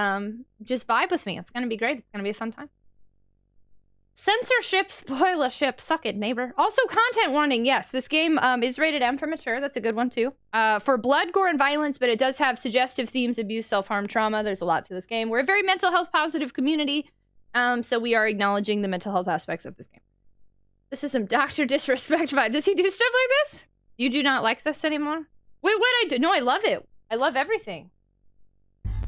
just vibe with me. It's going to be great. It's going to be a fun time. Censorship, spoilership, suck it, neighbor. Also, content warning, yes, this game is rated M for mature. That's a good one, too. For blood, gore, and violence, but it does have suggestive themes, abuse, self-harm, trauma. There's a lot to this game. We're a very mental health positive community, so we are acknowledging the mental health aspects of this game. This is some Dr. Disrespect vibe. Does he do stuff like this? You do not like this anymore? Wait, what I do? No, I love it. I love everything.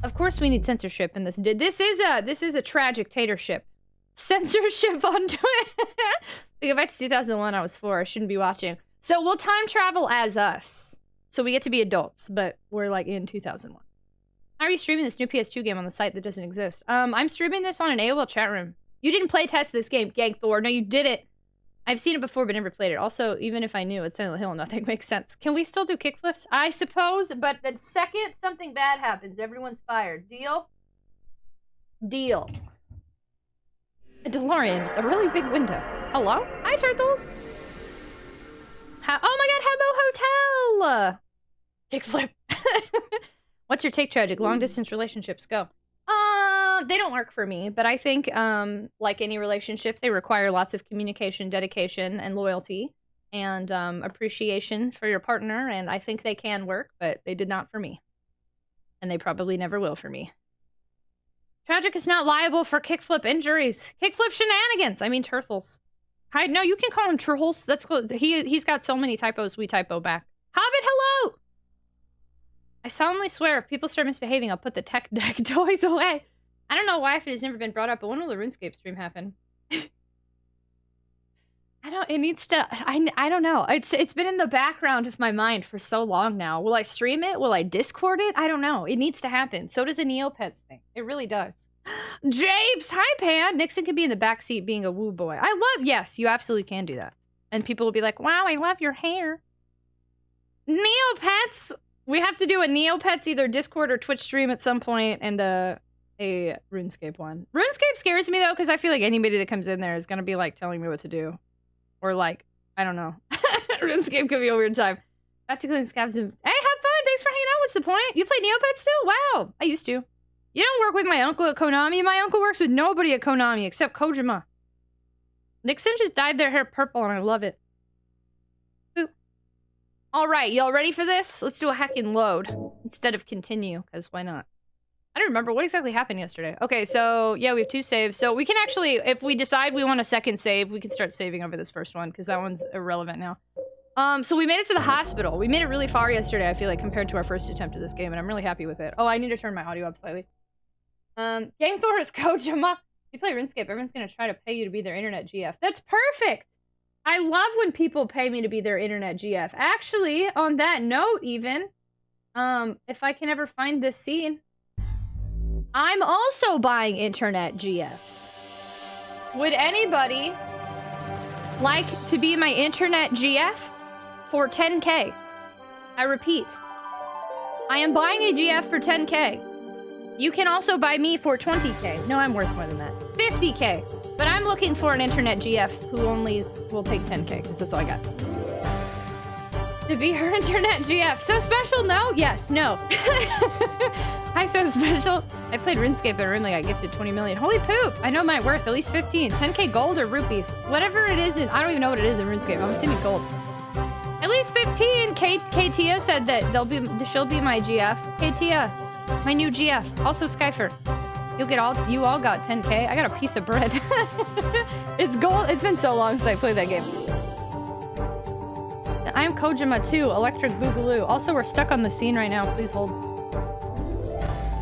Of course we need censorship in this. This is a tragic tatership. Censorship on Twitch. We go back to 2001. I was 4. I shouldn't be watching. So we'll time travel as us. So we get to be adults, but we're like in 2001. How are you streaming this new PS2 game on the site that doesn't exist? I'm streaming this on an AOL chat room. You didn't play test this game, Gang Thor. No, you did it. I've seen it before, but never played it. Also, even if I knew it's Silent Hill, nothing makes sense. Can we still do kickflips? I suppose, but the second something bad happens, everyone's fired. Deal? Deal. A DeLorean with a really big window. Hello? Hi, turtles. Oh my god, Habbo Hotel! Kickflip. What's your take, Tragic? Long distance relationships, go. They don't work for me, but I think, like any relationship, they require lots of communication, dedication, and loyalty, and appreciation for your partner, and I think they can work, but they did not for me. And they probably never will for me. Tragic is not liable for kickflip injuries. Kickflip shenanigans. I mean, turtles. Hi, no, you can call him turtles. That's cool. He's got so many typos, we typo back. Hobbit, hello! I solemnly swear, if people start misbehaving, I'll put the tech deck toys away. I don't know why if it has never been brought up, but when will the RuneScape stream happen? It needs to, I don't know. It's been in the background of my mind for so long now. Will I stream it? Will I Discord it? I don't know. It needs to happen. So does a Neopets thing. It really does. Japes! Hi, Pan! Nixon could be in the backseat being a woo boy. Yes, you absolutely can do that. And people will be like, wow, I love your hair. Neopets! We have to do a Neopets either Discord or Twitch stream at some point, and a RuneScape one. RuneScape scares me, though, because I feel like anybody that comes in there is going to be, like, telling me what to do. Or, like, I don't know. RuneScape could be a weird time. Practically scabs him. Hey, have fun! Thanks for hanging out. What's the point? You play Neopets too? Wow! I used to. You don't work with my uncle at Konami. My uncle works with nobody at Konami except Kojima. Nixon just dyed their hair purple, and I love it. Boop. All right, y'all ready for this? Let's do a hacking load instead of continue, because why not? I don't remember what exactly happened yesterday. Okay, so yeah, we have 2 saves. So we can actually, if we decide we want a second save, we can start saving over this first one, because that one's irrelevant now. So we made it to the hospital. We made it really far yesterday, I feel like, compared to our first attempt at this game, and I'm really happy with it. Oh, I need to turn my audio up slightly. Game Thor is Kojima. You play RuneScape, everyone's gonna try to pay you to be their internet GF. That's perfect! I love when people pay me to be their internet GF. Actually, on that note even, if I can ever find this scene, I'm also buying internet GFs. Would anybody like to be my internet GF for 10K? I repeat, I am buying a GF for 10K. You can also buy me for 20K. No, I'm worth more than that. 50K. But I'm looking for an internet GF who only will take 10K, because that's all I got. To be her internet GF. So special, no? Yes, no. Hi, so special. I played RuneScape and originally got gifted 20 million. Holy poop! I know my worth, at least 15. 10K gold or rupees. Whatever it is, I don't even know what it is in RuneScape. I'm assuming gold. At least 15! Katia said that she'll be my GF. Katia, my new GF. Also Skyfer. You all got 10K. I got a piece of bread. It's gold. It's been so long since I played that game. I'm Kojima too. Electric Boogaloo. Also, we're stuck on the scene right now. Please hold.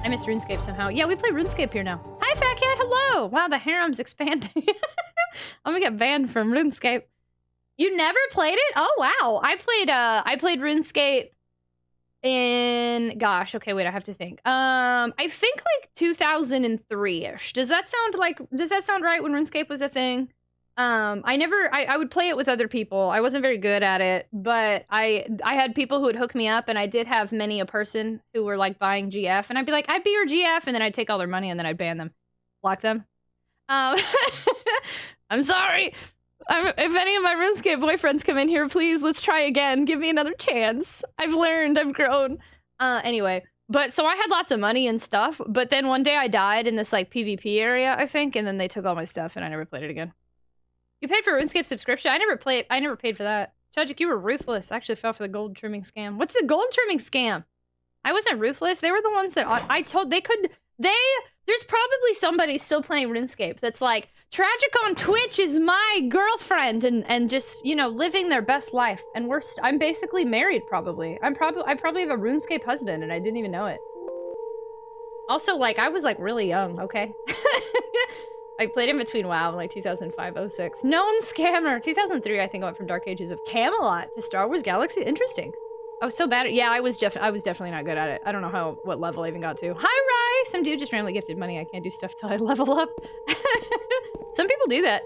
I miss RuneScape somehow. Yeah, we play RuneScape here now. Hi, Fat Cat. Hello. Wow, the harem's expanding. I'm gonna get banned from RuneScape. You never played it? Oh wow. I played RuneScape in, gosh, okay, wait, I have to think. I think like 2003-ish. Does that sound right when RuneScape was a thing? I would play it with other people. I wasn't very good at it, but I had people who would hook me up, and I did have many a person who were like buying GF, and I'd be like, I'd be your GF, and then I'd take all their money, and then I'd ban them, block them. I'm sorry. If any of my RuneScape boyfriends come in here, please, let's try again. Give me another chance. I've learned, I've grown. Anyway, but so I had lots of money and stuff, but then one day I died in this like PvP area, I think, and then they took all my stuff, and I never played it again. You paid for RuneScape subscription? I never paid for that. Tragic, you were ruthless. I actually fell for the gold trimming scam. What's the gold trimming scam? I wasn't ruthless. They were the ones that I told they could. There's probably somebody still playing RuneScape that's like, TragicOnTwitch is my girlfriend and just, you know, living their best life. And I'm basically married probably. I probably have a RuneScape husband and I didn't even know it. Also, like, I was like really young, okay? I played in between WoW in like 2005-06. Known scammer. 2003, I think I went from Dark Ages of Camelot to Star Wars Galaxy. Interesting. I was so bad at, yeah, I was definitely not good at it. I don't know what level I even got to. Hi, Rye! Some dude just randomly gifted money. I can't do stuff till I level up. Some people do that.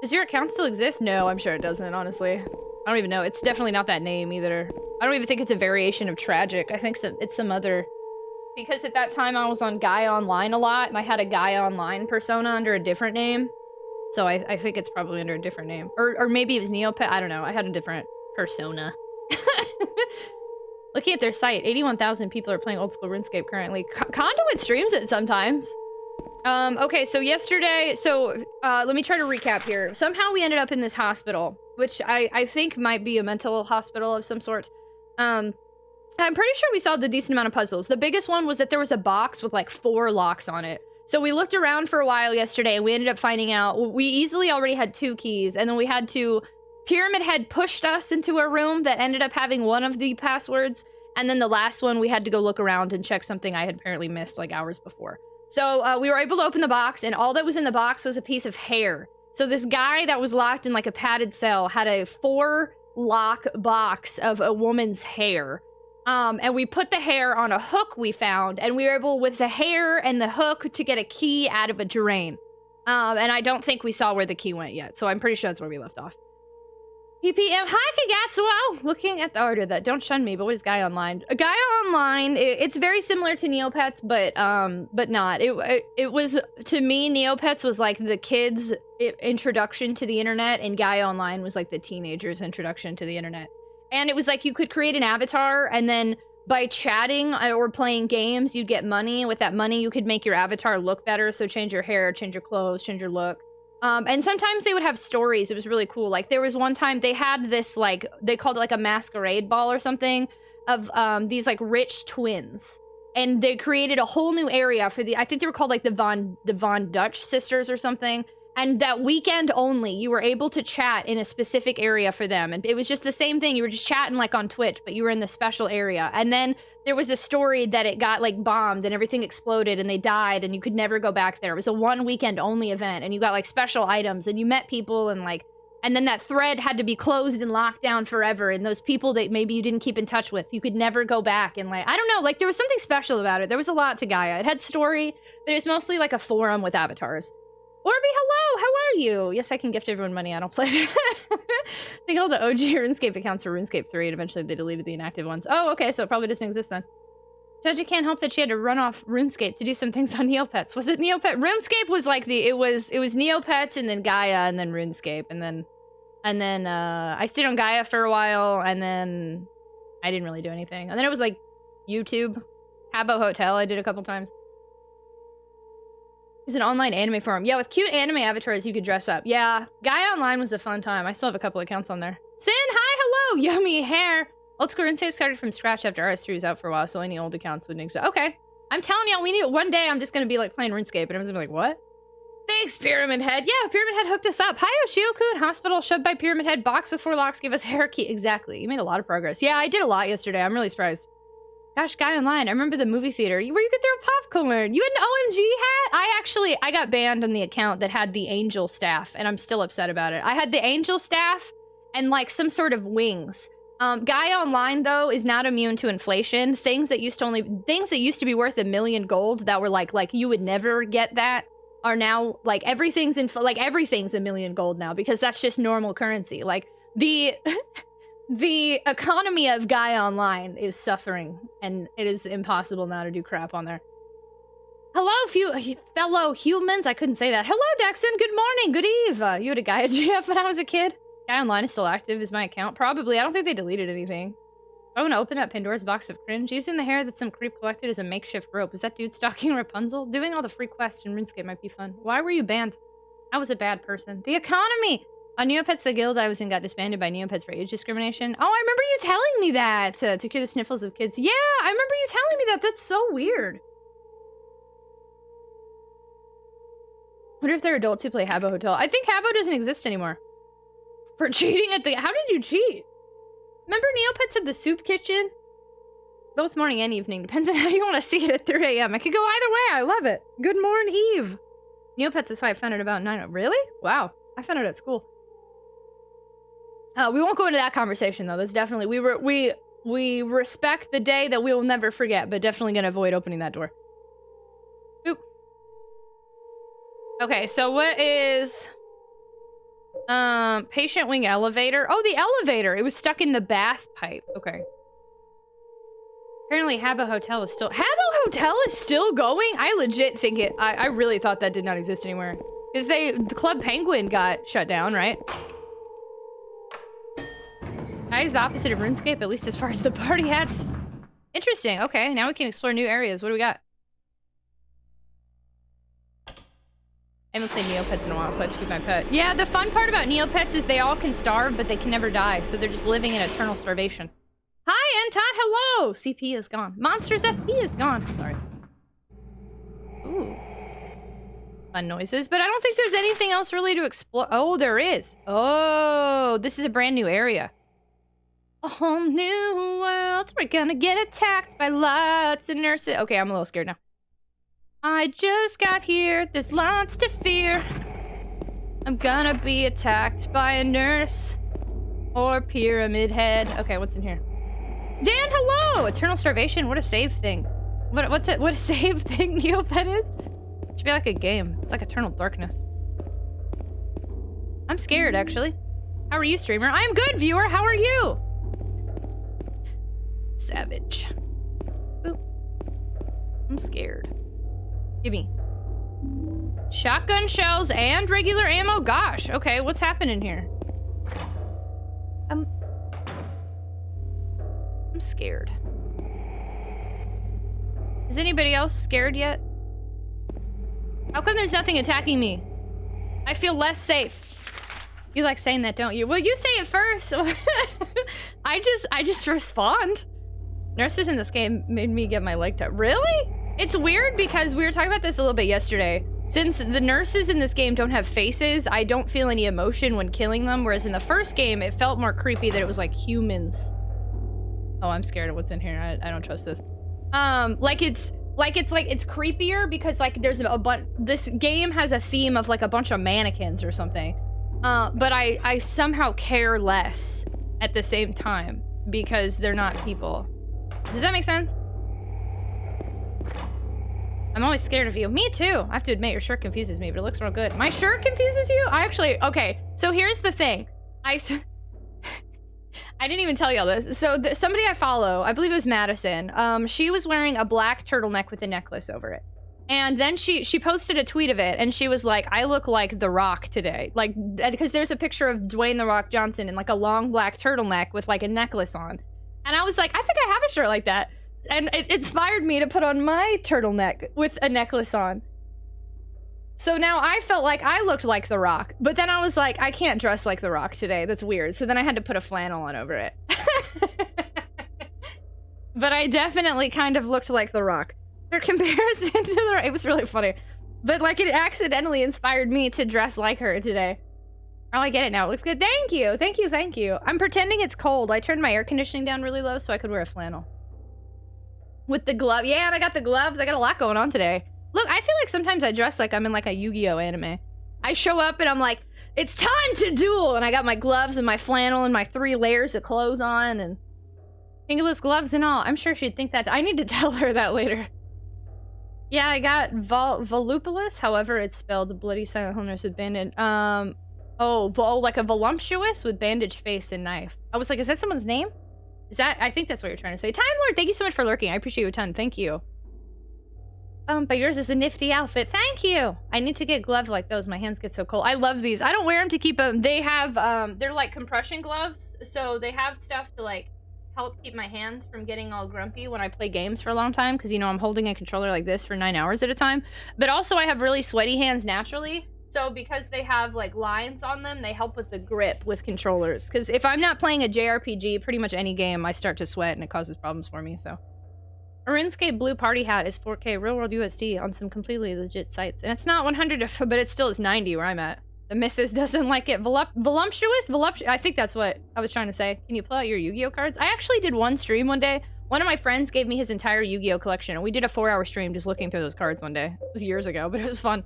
Does your account still exist? No, I'm sure it doesn't, honestly. I don't even know. It's definitely not that name either. I don't even think it's a variation of Tragic. I think it's some other... Because at that time I was on Gaia Online a lot, and I had a Gaia Online persona under a different name. So I think it's probably under a different name. Or maybe it was Neopet, I don't know. I had a different persona. Looking at their site, 81,000 people are playing old school RuneScape currently. Conduit streams it sometimes. Okay, so yesterday, let me try to recap here. Somehow we ended up in this hospital, which I think might be a mental hospital of some sort. I'm pretty sure we solved a decent amount of puzzles. The biggest one was that there was a box with like 4 locks on it. So we looked around for a while yesterday and we ended up finding out we easily already had 2 keys, and then we had to... Pyramid Head pushed us into a room that ended up having one of the passwords, and then the last one we had to go look around and check something I had apparently missed like hours before. So we were able to open the box, and all that was in the box was a piece of hair. So this guy that was locked in like a padded cell had a 4-lock box of a woman's hair. And we put the hair on a hook we found, and we were able, with the hair and the hook, to get a key out of a drain. And I don't think we saw where the key went yet, so I'm pretty sure that's where we left off. PPM, hi Kagatsuo! Looking at the order that, don't shun me, but what is Gaia Online? Gaia Online, it's very similar to Neopets, but not. It was, to me, Neopets was like the kids' introduction to the internet, and Gaia Online was like the teenagers' introduction to the internet. And it was like you could create an avatar, and then by chatting or playing games, you'd get money. With that money, you could make your avatar look better, so change your hair, change your clothes, change your look. And sometimes they would have stories. It was really cool. Like, there was one time they had this, like, they called it like a masquerade ball or something of these like rich twins. And they created a whole new area for I think they were called like the Von Dutch sisters or something. And that weekend only, you were able to chat in a specific area for them. And it was just the same thing. You were just chatting like on Twitch, but you were in the special area. And then there was a story that it got like bombed and everything exploded and they died and you could never go back there. It was a 1 weekend only event and you got like special items and you met people and like, and then that thread had to be closed and locked down forever. And those people that maybe you didn't keep in touch with, you could never go back. And like, I don't know, like there was something special about it. There was a lot to Gaia. It had story, but it's mostly like a forum with avatars. Orby, hello! How are you? Yes, I can gift everyone money. I don't play. I think all the OG RuneScape accounts were RuneScape 3, and eventually they deleted the inactive ones. Oh, okay, so it probably doesn't exist then. Judgy can't help that she had to run off RuneScape to do some things on Neopets. Was it Neopet? RuneScape was like it was Neopets and then Gaia and then RuneScape and then I stayed on Gaia for a while and then I didn't really do anything. And then it was like YouTube, Habbo Hotel I did a couple times. It's an online anime forum. Yeah, with cute anime avatars you could dress up. Yeah, Gaia Online was a fun time. I still have a couple accounts on there. Sin, hi, hello, yummy hair. Old school RuneScape started from scratch after RS3 was out for a while, so any old accounts wouldn't exist. Okay, I'm telling y'all, we need it. One day I'm just gonna be like playing RuneScape and everyone's gonna be like, what? Thanks, Pyramid Head. Yeah, Pyramid Head hooked us up. Hi, Yoshioku. Hospital shoved by Pyramid Head. Box with 4 locks. Give us hair key. Exactly. You made a lot of progress. Yeah, I did a lot yesterday. I'm really surprised. Gosh, Guy Online. I remember the movie theater where you could throw popcorn. You had an OMG hat? I got banned on the account that had the angel staff, and I'm still upset about it. I had the angel staff and like some sort of wings. Guy Online though is not immune to inflation. Things that used to be worth $1 million gold that were like you would never get that are now like everything's a million gold now because that's just normal currency. Like the the economy of Gaia Online is suffering, and it is impossible now to do crap on there. Hello, fellow humans. I couldn't say that. Hello, Dexon. Good morning. Good eve. You had a Gaia GF when I was a kid. Gaia Online is still active. Is my account? Probably. I don't think they deleted anything. I want to open up Pandora's box of cringe. Using the hair that some creep collected as a makeshift rope. Is that dude stalking Rapunzel? Doing all the free quests in RuneScape might be fun. Why were you banned? I was a bad person. The economy! On Neopets, the guild I was in got disbanded by Neopets for age discrimination. Oh, I remember you telling me that! To cure the sniffles of kids. Yeah, I remember you telling me that. That's so weird. Wonder if they're adults who play Habbo Hotel. I think Habbo doesn't exist anymore. For cheating at the... How did you cheat? Remember Neopets had the soup kitchen? Both morning and evening. Depends on how you want to see it at 3 a.m. I could go either way. I love it. Good morning, Eve. Neopets is how I found it about 9. Really? Wow. I found it at school. We won't go into that conversation, though. That's definitely... We respect the day that we will never forget, but definitely going to avoid opening that door. Oop. Okay, so what is... patient wing elevator. Oh, the elevator. It was stuck in the bath pipe. Okay. Apparently Habbo Hotel is still... Habbo Hotel is still going? I legit think it... I really thought that did not exist anywhere. Because the Club Penguin got shut down, right? That is the opposite of RuneScape, at least as far as the party hats. Interesting. Okay, now we can explore new areas. What do we got? I haven't played Neopets in a while, so I just feed my pet. Yeah, the fun part about Neopets is they all can starve, but they can never die, so they're just living in eternal starvation. Hi, Antot, hello! CP is gone. Monsters FP is gone. Sorry. Ooh. Fun noises, but I don't think there's anything else really to explore. Oh, there is. Oh, this is a brand new area. A whole new world. We're gonna get attacked by lots of nurses. Okay, I'm a little scared now. I just got here. There's lots to fear. I'm gonna be attacked by a nurse or pyramid head. Okay, what's in here? Dan, hello! Eternal starvation. What a save thing. What a save thing Neopet is? It should be like a game. It's like Eternal Darkness. I'm scared, actually. How are you, streamer? I am good, viewer. How are you? Savage. Boop. I'm scared. Gimme. Shotgun shells and regular ammo? Gosh, okay, what's happening here? I'm scared. Is anybody else scared yet? How come there's nothing attacking me? I feel less safe. You like saying that, don't you? Well, you say it first. I just respond. Nurses in this game made me get my leg tucked. Really? It's weird because we were talking about this a little bit yesterday. Since the nurses in this game don't have faces, I don't feel any emotion when killing them, whereas in the first game, it felt more creepy that it was like humans. Oh, I'm scared of what's in here. I don't trust this. It's creepier because like there's a bunch. This game has a theme of like a bunch of mannequins or something. But I somehow care less at the same time because they're not people. Does that make sense? I'm always scared of you. Me too. I have to admit, your shirt confuses me, but it looks real good. My shirt confuses you? Okay, so here's the thing. I didn't even tell y'all this. So somebody I follow, I believe it was Madison, she was wearing a black turtleneck with a necklace over it. And then she posted a tweet of it, and she was like, I look like The Rock today. Like, because there's a picture of Dwayne The Rock Johnson in like a long black turtleneck with like a necklace on. And I was like, I think I have a shirt like that. And it inspired me to put on my turtleneck with a necklace on. So now I felt like I looked like The Rock. But then I was like, I can't dress like The Rock today. That's weird. So then I had to put a flannel on over it. But I definitely kind of looked like The Rock. For comparison to The Rock, it was really funny. But like it accidentally inspired me to dress like her today. Oh, I get it now. It looks good. Thank you. Thank you. Thank you. I'm pretending it's cold. I turned my air conditioning down really low so I could wear a flannel. With the glove. Yeah, and I got the gloves. I got a lot going on today. Look, I feel like sometimes I dress like I'm in like a Yu-Gi-Oh anime. I show up and I'm like, it's time to duel! And I got my gloves and my flannel and my 3 layers of clothes on and fingerless gloves and all. I'm sure she'd think that. I need to tell her that later. Yeah, I got voluptuous, however it's spelled bloody silent wholeness with bandage. Like a voluptuous with bandaged face and knife. I was like, is that someone's name? Is that, I think that's what you're trying to say. Time Lord, thank you so much for lurking. I appreciate you a ton. Thank you. But yours is a nifty outfit. Thank you. I need to get gloves like those. My hands get so cold. I love these. I don't wear them to keep them. They have, they're like compression gloves. So they have stuff to like help keep my hands from getting all grumpy when I play games for a long time. Cause you know, I'm holding a controller like this for 9 hours at a time. But also I have really sweaty hands naturally. So because they have like lines on them, they help with the grip with controllers. Cause if I'm not playing a JRPG, pretty much any game, I start to sweat and it causes problems for me, so. A RuneScape blue party hat is 4K real world USD on some completely legit sites. And it's not 100, but it still is 90 where I'm at. The missus doesn't like it. Voluptuous? I think that's what I was trying to say. Can you pull out your Yu-Gi-Oh cards? I actually did one stream one day. One of my friends gave me his entire Yu-Gi-Oh collection. And we did a 4-hour stream just looking through those cards one day. It was years ago, but it was fun.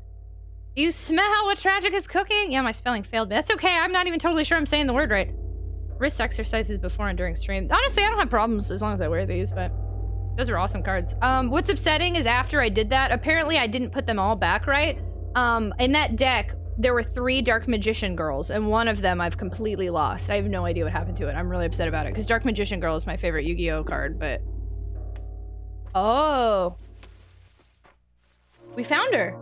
Do you smell what Tragic is cooking? Yeah, my spelling failed me. That's okay. I'm not even totally sure I'm saying the word right. Wrist exercises before and during stream. Honestly, I don't have problems as long as I wear these, but those are awesome cards. What's upsetting is after I did that, apparently I didn't put them all back right. In that deck, there were 3 Dark Magician girls, and one of them I've completely lost. I have no idea what happened to it. I'm really upset about it, because Dark Magician Girl is my favorite Yu-Gi-Oh card, but... Oh. We found her.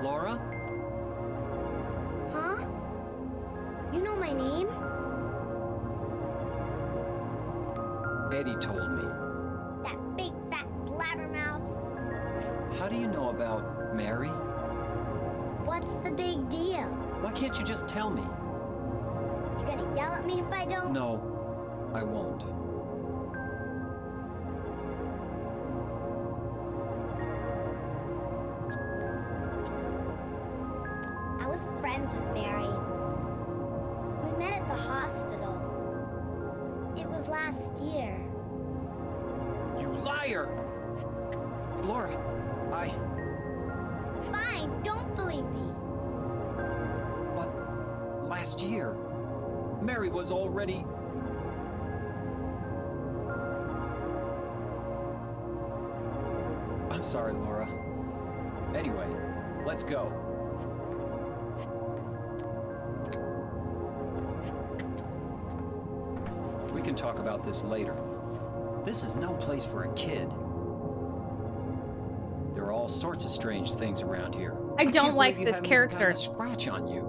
Laura? Huh? You know my name? Eddie told me. That big fat blabbermouth. How do you know about Mary? What's the big deal? Why can't you just tell me? You gonna yell at me if I don't? No, I won't. I was friends with Mary. We met at the hospital. It was last year. You liar! Laura, Fine, don't believe me. But last year, Mary was already... I'm sorry, Laura. Anyway, let's go. We can talk about this later. This is no place for a kid. There are all sorts of strange things around here. I don't can't like believe you this haven't even gotten character. a scratch on you.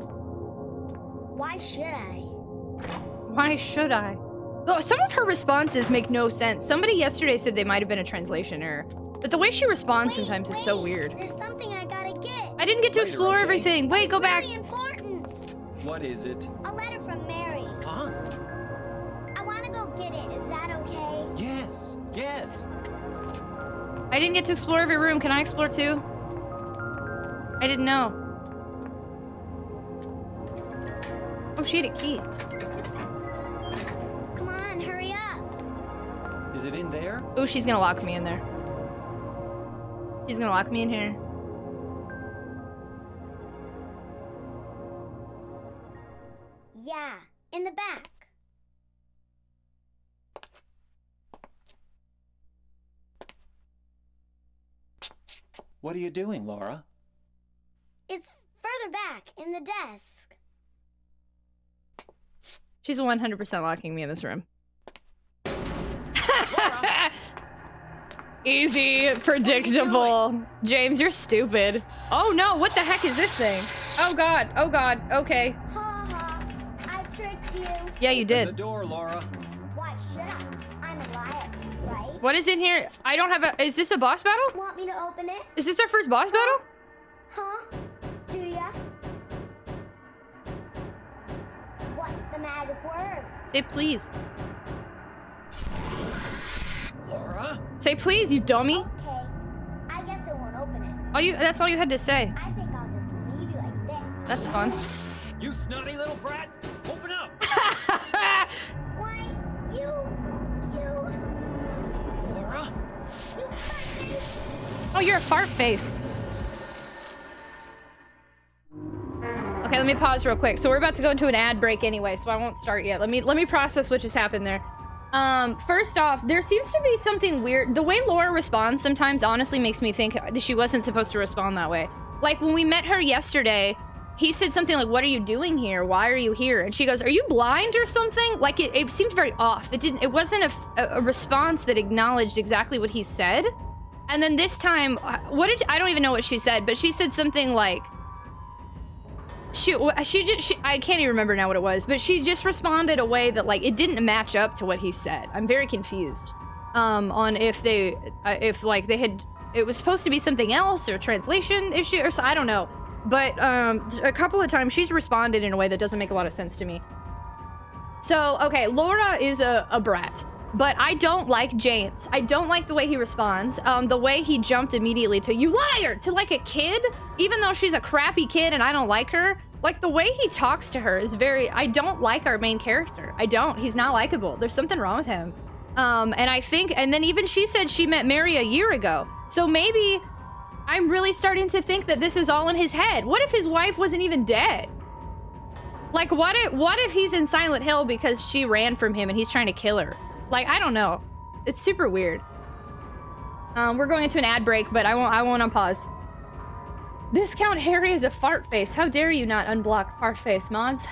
Why should I? Why should I? Oh, some of her responses make no sense. Somebody yesterday said they might have been a translation error. But the way she responds sometimes is so weird. There's something I gotta get. I didn't get to Later, explore okay? everything. Wait, go back. Really important. What is it? A letter from Mary. Huh? I wanna go get it. Is that okay? Yes, yes. I didn't get to explore every room. Can I explore too? I didn't know. Oh, she had a key. Come on, hurry up. Is it in there? Oh, she's gonna lock me in there. She's gonna lock me in here. Yeah, in the back. What are you doing, Laura? It's further back in the desk. She's 100% locking me in this room. Easy, predictable. James, you're stupid. Oh no, what the heck is this thing? Oh god, okay. Ha ha, I tricked you. Yeah, you Open the did. door, Laura. Why should I? I'm a liar, right? What is in here? I don't have a... Is this a boss battle? Want me to open it? Is this our first boss battle? Huh? Do ya? What's the magic word? Say please. Laura? Say please, you dummy. Okay, I guess it won't open it. That's all you had to say. I think I'll just leave you like this. That's fun. You snotty little brat! Open up! Why, you... Laura? You fucking... Oh, you're a fart face. me pause real quick. So we're about to go into an ad break anyway, so I won't start yet. Let me process what just happened there. First off, there seems to be something weird. The way Laura responds sometimes honestly makes me think that she wasn't supposed to respond that way. Like when we met her yesterday, he said something like, "What are you doing here? Why are you here?" And she goes, "Are you blind or something?" Like it seemed very off. It wasn't a response that acknowledged exactly what he said. And then this time, I don't even know what she said, but she said something like, I can't even remember now what it was, but she just responded a way that like it didn't match up to what he said. I'm very confused on if it was supposed to be something else or a translation issue or so, I don't know. But a couple of times she's responded in a way that doesn't make a lot of sense to me. So, okay, Laura is a brat, but I don't like James. I don't like the way he responds. The way he jumped immediately to, "You liar!" to like a kid, even though she's a crappy kid and I don't like her. Like the way he talks to her is I don't like our main character. I don't. He's not likable. There's something wrong with him. And I think, and then even she said she met Mary a year ago. So maybe I'm really starting to think that this is all in his head. What if his wife wasn't even dead? Like what if he's in Silent Hill because she ran from him and he's trying to kill her? Like, I don't know. It's super weird. We're going into an ad break, but I won't unpause. Discount Harry is a fart face. How dare you not unblock fart face, mods?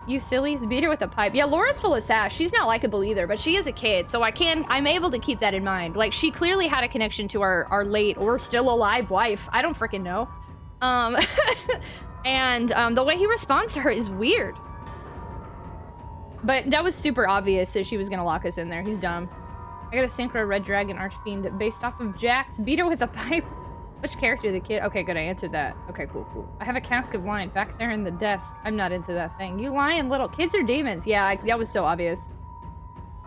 You sillies. Beat her with a pipe. Yeah, Laura's full of sass. She's not likable either, but she is a kid, so I'm able to keep that in mind. Like, she clearly had a connection to our late or still alive wife. I don't freaking know. And the way he responds to her is weird. But that was super obvious that she was gonna lock us in there. He's dumb. I got a Synchro Red Dragon Archfiend based off of Jack's. Beat her with a pipe. Which character, the kid? Okay, good, I answered that. Okay, cool. I have a cask of wine back there in the desk. I'm not into that thing. You lying little kids are demons. Yeah, that was so obvious.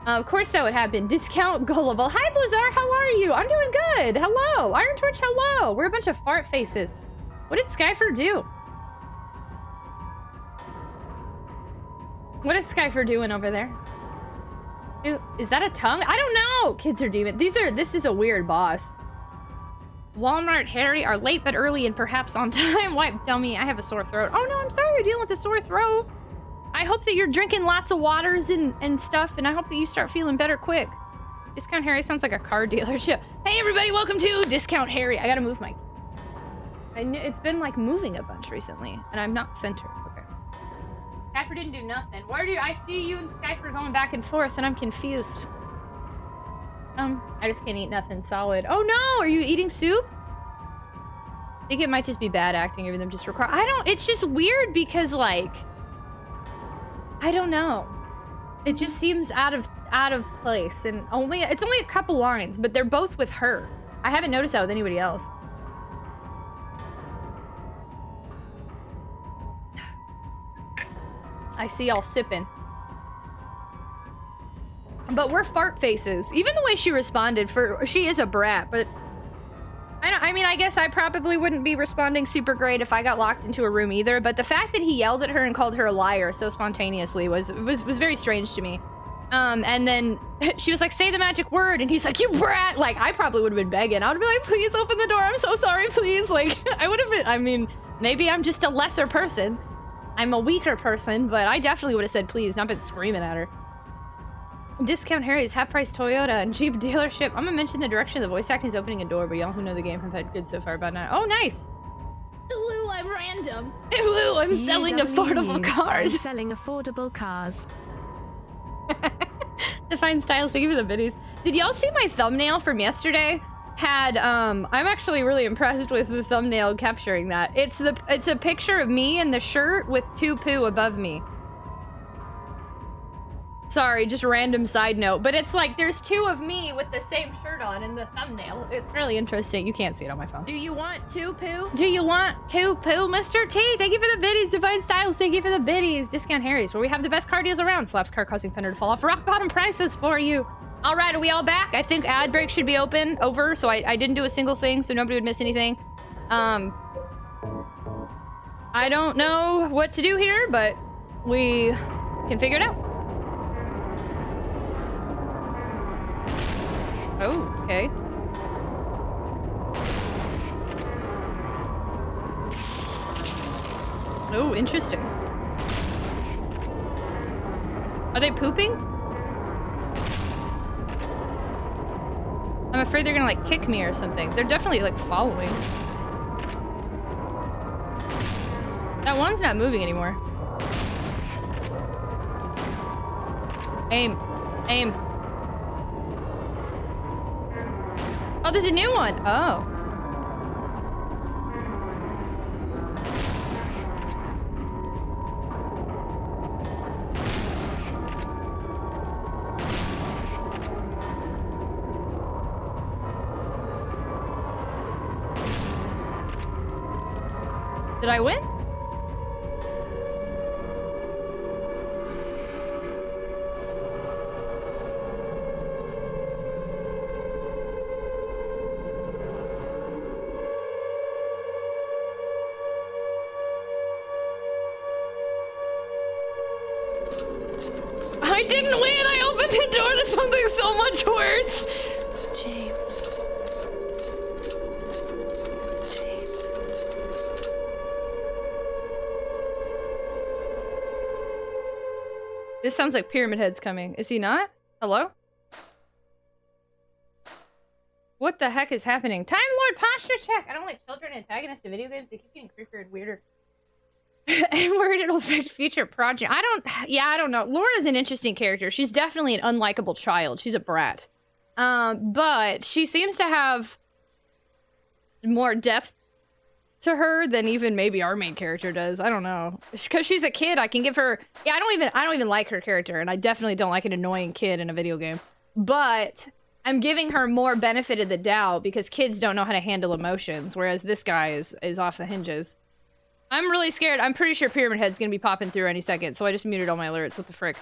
Of course that would happen. Discount Gullible. Hi, Blizzard, how are you? I'm doing good. Hello. Iron Twitch, hello. We're a bunch of fart faces. What did Skyfer do? What is Skyfer doing over there? Dude, is that a tongue? I don't know. Kids are demons. This is a weird boss. Walmart Harry are late but early and perhaps on time. Why, dummy, I have a sore throat. Oh no, I'm sorry you're dealing with a sore throat. I hope that you're drinking lots of waters and stuff, and I hope that you start feeling better quick. Discount Harry sounds like a car dealership. Hey everybody, welcome to Discount Harry. I gotta move my... It's been like moving a bunch recently, and I'm not centered. Okay. Skyfer didn't do nothing. Where do I see you and Skyfer going back and forth, and I'm confused. I just can't eat nothing solid. Oh no, are you eating soup? I think it might just be bad acting, even though I'm just it's just weird because like, I don't know. It just seems out of place, and it's only a couple lines, but they're both with her. I haven't noticed that with anybody else. I see y'all sipping. But we're fart faces. Even the way she responded, she is a brat, but I mean, I guess I probably wouldn't be responding super great if I got locked into a room either, but the fact that he yelled at her and called her a liar so spontaneously was very strange to me. And then she was like, "Say the magic word," and he's like, "You brat!" Like, I probably would have been begging. I would be like, "Please open the door. I'm so sorry, please." Like, I would have been, I mean, maybe I'm just a lesser person. I'm a weaker person, but I definitely would have said please, not been screaming at her. Discount Harry's half-price Toyota and Jeep dealership. I'm gonna mention the direction the voice acting is opening a door, but y'all who know the game have had good so far about now. Oh, nice! Hello, I'm random. Hello, I'm selling affordable cars. I'm selling affordable cars. Define style, thank you for the biddies. Did y'all see my thumbnail from yesterday? I'm actually really impressed with the thumbnail capturing that. It's a picture of me in the shirt with 2 poo above me. Sorry, just random side note, but it's like there's 2 of me with the same shirt on in the thumbnail. It's really interesting. You can't see it on my phone. Do you want 2 poo? Do you want 2 poo, Mr. T? Thank you for the biddies. Divine Styles, thank you for the biddies. Discount Harry's, where we have the best car deals around. Slaps car causing fender to fall off. Rock bottom prices for you. All right, are we all back? I think ad break should be over, so I didn't do a single thing, so nobody would miss anything. I don't know what to do here, but we can figure it out. Oh, okay. Oh, interesting. Are they pooping? I'm afraid they're gonna like kick me or something. They're definitely like following. That one's not moving anymore. Aim. Aim. Oh, there's a new one. Oh. Did I win? I didn't win! I opened the door to something so much worse! James. This sounds like Pyramid Head's coming. Is he not? Hello? What the heck is happening? Time Lord posture check! I don't like children antagonists in video games. They keep getting creepier and weirder. And worried it'll affect future project. I don't know. Laura's an interesting character. She's definitely an unlikable child. She's a brat. But she seems to have more depth to her than even maybe our main character does. I don't know. Because she's a kid, I can give her... Yeah, I don't even like her character, and I definitely don't like an annoying kid in a video game. But I'm giving her more benefit of the doubt because kids don't know how to handle emotions, whereas this guy is off the hinges. I'm really scared. I'm pretty sure Pyramid Head's gonna be popping through any second, so I just muted all my alerts. What the frick?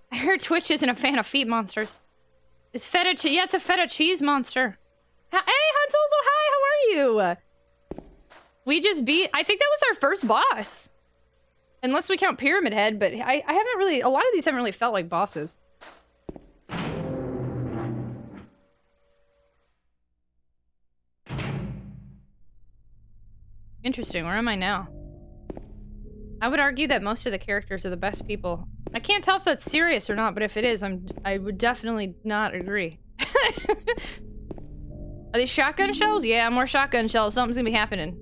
I heard Twitch isn't a fan of feet monsters. Is feta cheese? Yeah, it's a feta cheese monster. Hey, Hansolzo, hi, how are you? We just beat... I think that was our first boss. Unless we count Pyramid Head, but I haven't really... A lot of these haven't really felt like bosses. Interesting, where am I now? I would argue that most of the characters are the best people. I can't tell if that's serious or not, but if it is, I would definitely not agree. Are these shotgun shells? Yeah, more shotgun shells. Something's gonna be happening.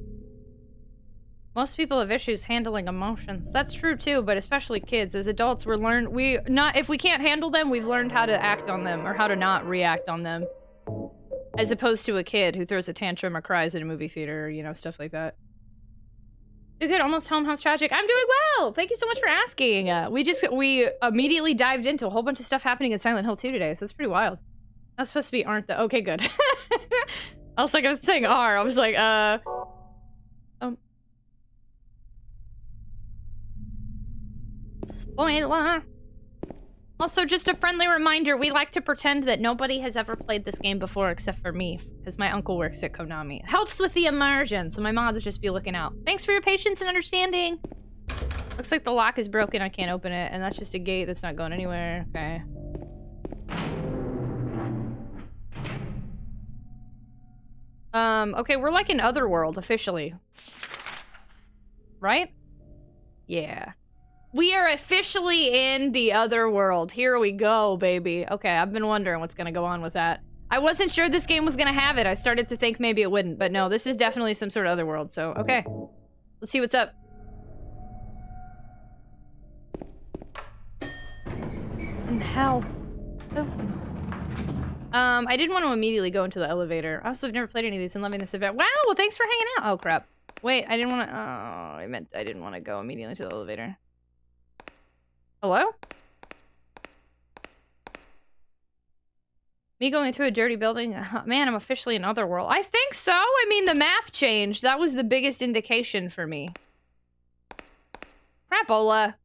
Most people have issues handling emotions. That's true too, but especially kids. As adults, if we can't handle them, we've learned how to act on them or how to not react on them. As opposed to a kid who throws a tantrum or cries in a movie theater, you know, stuff like that. You're good, almost home. How's Tragic? I'm doing well! Thank you so much for asking. We immediately dived into a whole bunch of stuff happening in Silent Hill 2 today, so it's pretty wild. That's supposed to be aren't the... Okay, good. I was like, I was saying R. I was like, Spoiler! Also, just a friendly reminder, we like to pretend that nobody has ever played this game before except for me, because my uncle works at Konami. It helps with the immersion, so my mods just be looking out. Thanks for your patience and understanding! Looks like the lock is broken, I can't open it, and that's just a gate that's not going anywhere. Okay. Okay, we're like in Otherworld, officially. Right? Yeah. We are officially in the other world. Here we go, baby. Okay, I've been wondering what's gonna go on with that. I wasn't sure this game was gonna have it. I started to think maybe it wouldn't, but no, this is definitely some sort of other world, so okay. Let's see what's up. In the hell? Oh. I didn't want to immediately go into the elevator. I also have never played any of these and loving this event. Wow, well, thanks for hanging out. Oh, crap. Wait, I didn't want to... Oh, I meant I didn't want to go immediately to the elevator. Hello? Me going into a dirty building? Man, I'm officially in Otherworld. I think so! I mean, the map changed. That was the biggest indication for me. Crapola.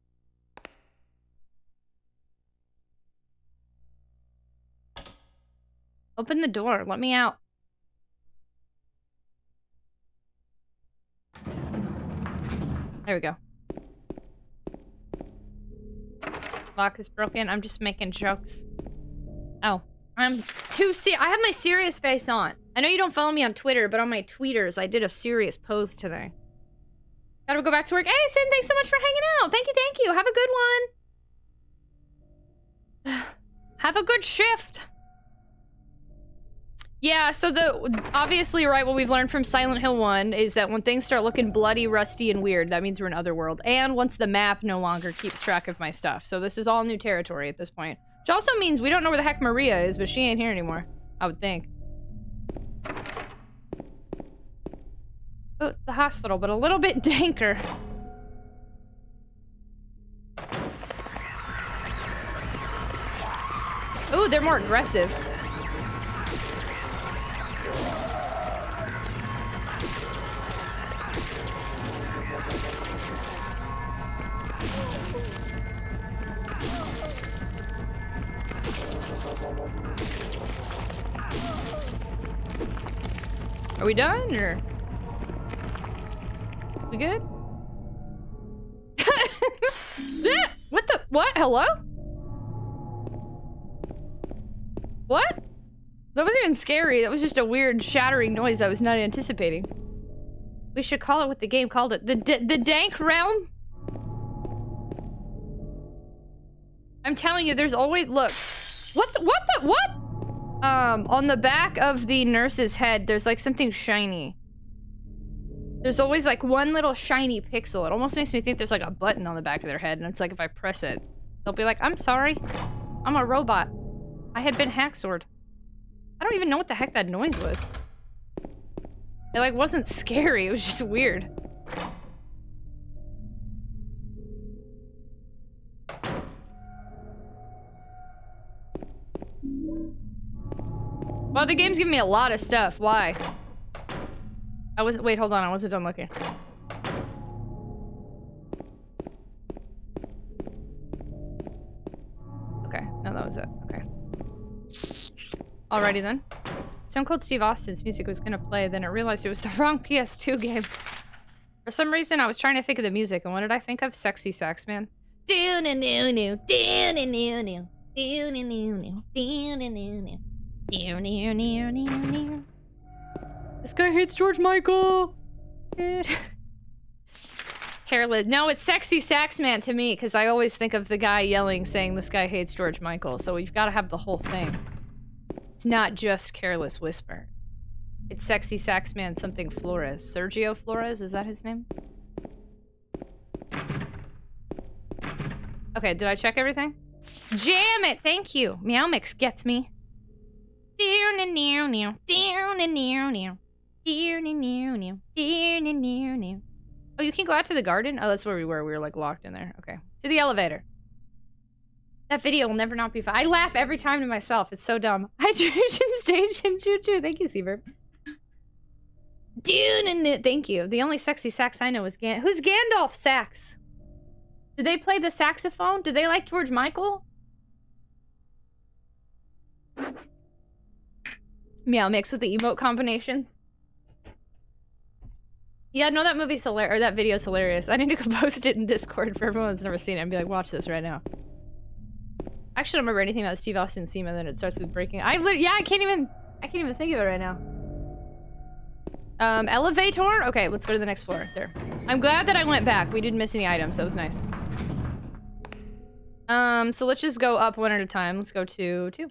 Open the door. Let me out. There we go. Lock is broken. I'm just making jokes. Oh. I'm too I have my serious face on. I know you don't follow me on Twitter, but on my tweeters, I did a serious post today. Gotta go back to work. Hey, Sin, thanks so much for hanging out. Thank you, thank you. Have a good one. Have a good shift. Yeah, so obviously, right, what we've learned from Silent Hill 1 is that when things start looking bloody, rusty, and weird, that means we're in Otherworld. And once the map no longer keeps track of my stuff. So this is all new territory at this point. Which also means we don't know where the heck Maria is, but she ain't here anymore. I would think. Oh, it's the hospital, but a little bit danker. Ooh, they're more aggressive. Are we done, or? We good? What the? What? Hello? What? That wasn't even scary. That was just a weird shattering noise I was not anticipating. We should call it what the game called it. The dank realm? I'm telling you, there's always- look. What? On the back of the nurse's head, there's like something shiny. There's always like one little shiny pixel. It almost makes me think there's like a button on the back of their head, and it's like if I press it, they'll be like, I'm sorry. I'm a robot. I had been hacksaw. I don't even know what the heck that noise was. It like wasn't scary, it was just weird. Well, the game's giving me a lot of stuff. Why? Wait, hold on, I wasn't done looking. Okay, no, that was it. Okay. Alrighty then. Stone Cold Steve Austin's music was gonna play, then I realized it was the wrong PS2 game. For some reason, I was trying to think of the music, and what did I think of? Sexy Sax Man. This guy hates George Michael. Careless. No, it's Sexy Sax Man to me, because I always think of the guy yelling, saying this guy hates George Michael. So you've got to have the whole thing. It's not just Careless Whisper. It's Sexy Sax Man something Flores. Sergio Flores, is that his name? Okay, did I check everything? Jam it! Thank you! Meow Mix gets me. Oh, you can go out to the garden? Oh, that's where we were. We were like locked in there. Okay. To the elevator. That video will never not be fun. I laugh every time to myself. It's so dumb. Hydration Station Choo Choo. Thank you, Seaver. Thank you. The only sexy sax I know is who's Gandalf sax? Do they play the saxophone? Do they like George Michael? Meow Mix with the emote combinations. Yeah, no, that movie's hilarious, or that video's hilarious. I need to go post it in Discord for everyone that's never seen it and be like, watch this right now. I actually don't remember anything about Steve Austin's theme, and then it starts with breaking. Yeah, I can't even think of it right now. Elevator? Okay, let's go to the next floor. There. I'm glad that I went back. We didn't miss any items. That was nice. So let's just go up one at a time. Let's go to 2.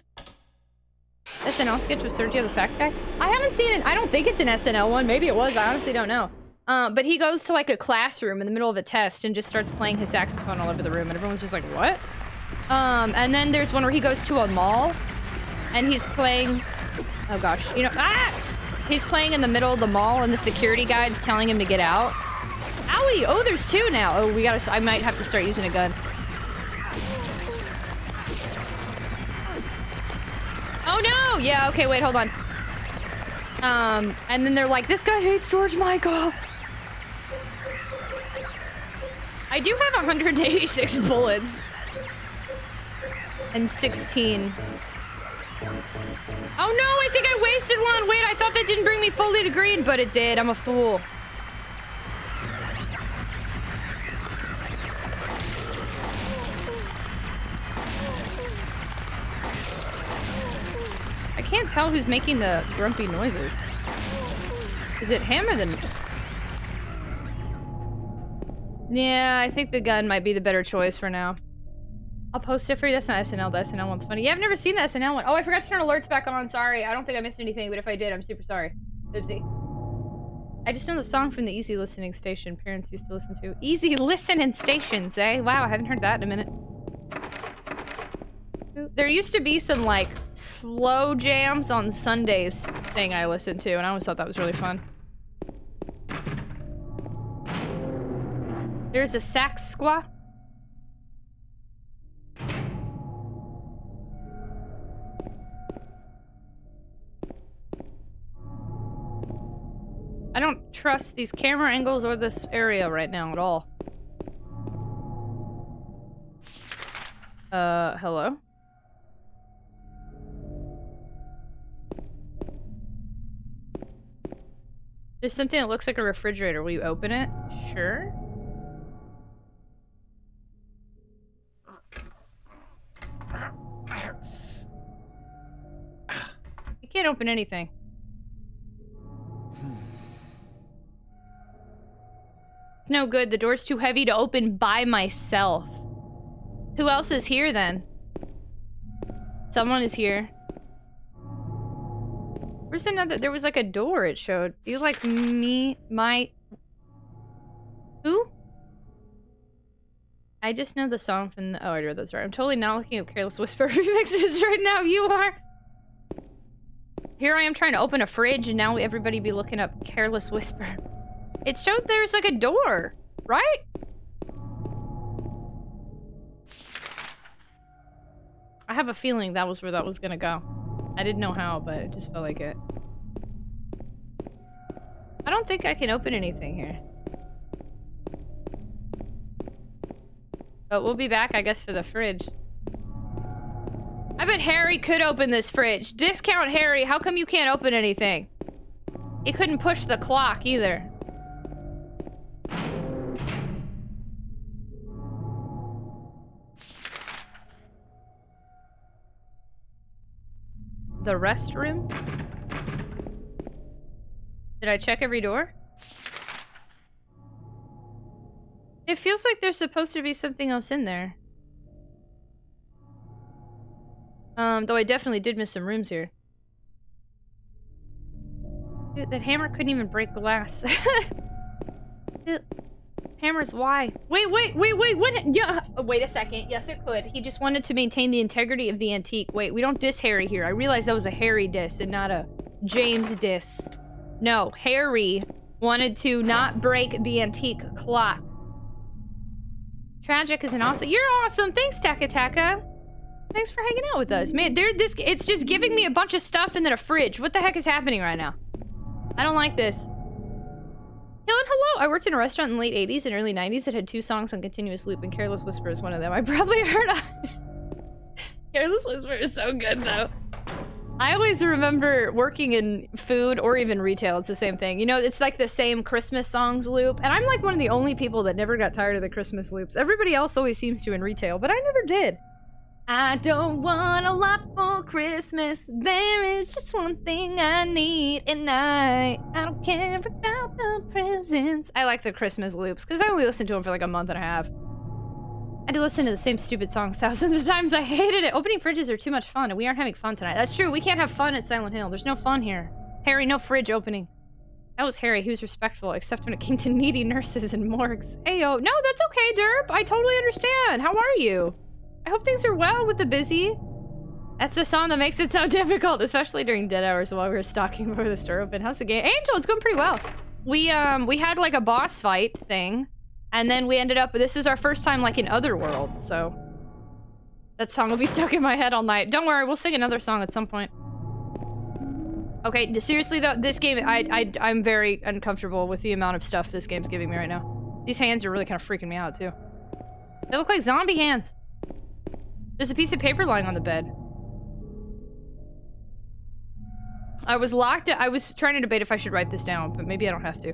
SNL sketch with Sergio the sax guy? I haven't seen it. I don't think it's an SNL one. Maybe it was. I honestly don't know. But he goes to like a classroom in the middle of a test and just starts playing his saxophone all over the room, and everyone's just like, what? And then there's one where he goes to a mall and he's playing, oh gosh, you know, he's playing in the middle of the mall and the security guide's telling him to get out. Owie! Oh, there's 2 now. Oh, I might have to start using a gun. Oh no! Yeah, okay, wait, hold on. And then they're like, this guy hates George Michael. I do have 186 bullets. And 16. Oh no, I think I wasted one! Wait, I thought that didn't bring me fully to green, but it did. I'm a fool. I can't tell who's making the grumpy noises. Is it him or the... Yeah, I think the gun might be the better choice for now. I'll post it for you. That's not SNL. The SNL one's funny. Yeah, I've never seen the SNL one. Oh, I forgot to turn alerts back on. Sorry. I don't think I missed anything, but if I did, I'm super sorry. Oopsie. I just know the song from the Easy Listening Station parents used to listen to. Easy Listening Stations, eh? Wow, I haven't heard that in a minute. There used to be some, like, slow jams on Sundays thing I listened to, and I always thought that was really fun. There's a sax squaw. I don't trust these camera angles or this area right now at all. Hello? There's something that looks like a refrigerator. Will you open it? Sure. You can't open anything. It's no good. The door's too heavy to open by myself. Who else is here then? Someone is here. Where's another? There was like a door it showed. You like me, my... Who? I just know the song from the... Oh, I read that's right. I'm totally not looking at Careless Whisper remixes right now. You are. Here I am trying to open a fridge and now everybody be looking up Careless Whisper. It showed there's like a door, right? I have a feeling that was where that was gonna go. I didn't know how, but it just felt like it. I don't think I can open anything here. But we'll be back, I guess, for the fridge. I bet Harry could open this fridge. Discount Harry, how come you can't open anything? He couldn't push the clock either. The restroom? Did I check every door? It feels like there's supposed to be something else in there. Though I definitely did miss some rooms here. Dude, that hammer couldn't even break glass. Dude, hammers, why? Wait, what? Yeah, wait a second. Yes, it could. He just wanted to maintain the integrity of the antique. Wait, we don't diss Harry here. I realized that was a Harry diss and not a James diss. No, Harry wanted to not break the antique clock. Tragic is an awesome. You're awesome. Thanks, Taka Taka. Thanks for hanging out with us. Man, it's just giving me a bunch of stuff and then a fridge. What the heck is happening right now? I don't like this. Hello. I worked in a restaurant in the late 80s and early 90s that had 2 songs on continuous loop, and Careless Whisper is one of them. I probably heard of Careless Whisper is so good, though. I always remember working in food or even retail. It's the same thing. You know, it's like the same Christmas songs loop. And I'm like one of the only people that never got tired of the Christmas loops. Everybody else always seems to in retail, but I never did. I don't want a lot for Christmas. There is just one thing I need, and I don't care about the presents. I like the Christmas loops because I only listened to them for like a month and a half. I did listen to the same stupid songs thousands of times. I hated it. Opening fridges are too much fun, and we aren't having fun tonight. That's true. We can't have fun at Silent Hill. There's no fun here. Harry, no fridge opening. That was Harry. He was respectful, except when it came to needy nurses and morgues. Ayo. No, that's okay, Derp. I totally understand. How are you? I hope things are well with the busy. That's the song that makes it so difficult, especially during dead hours while we were stalking before the store open. How's the game? Angel, it's going pretty well. We had like a boss fight thing, and then we ended up, this is our first time like in Otherworld, so that song will be stuck in my head all night. Don't worry, we'll sing another song at some point. Okay, seriously though, this game, I'm very uncomfortable with the amount of stuff this game's giving me right now. These hands are really kind of freaking me out too. They look like zombie hands. There's a piece of paper lying on the bed. I was locked. I was trying to debate if I should write this down, but maybe I don't have to.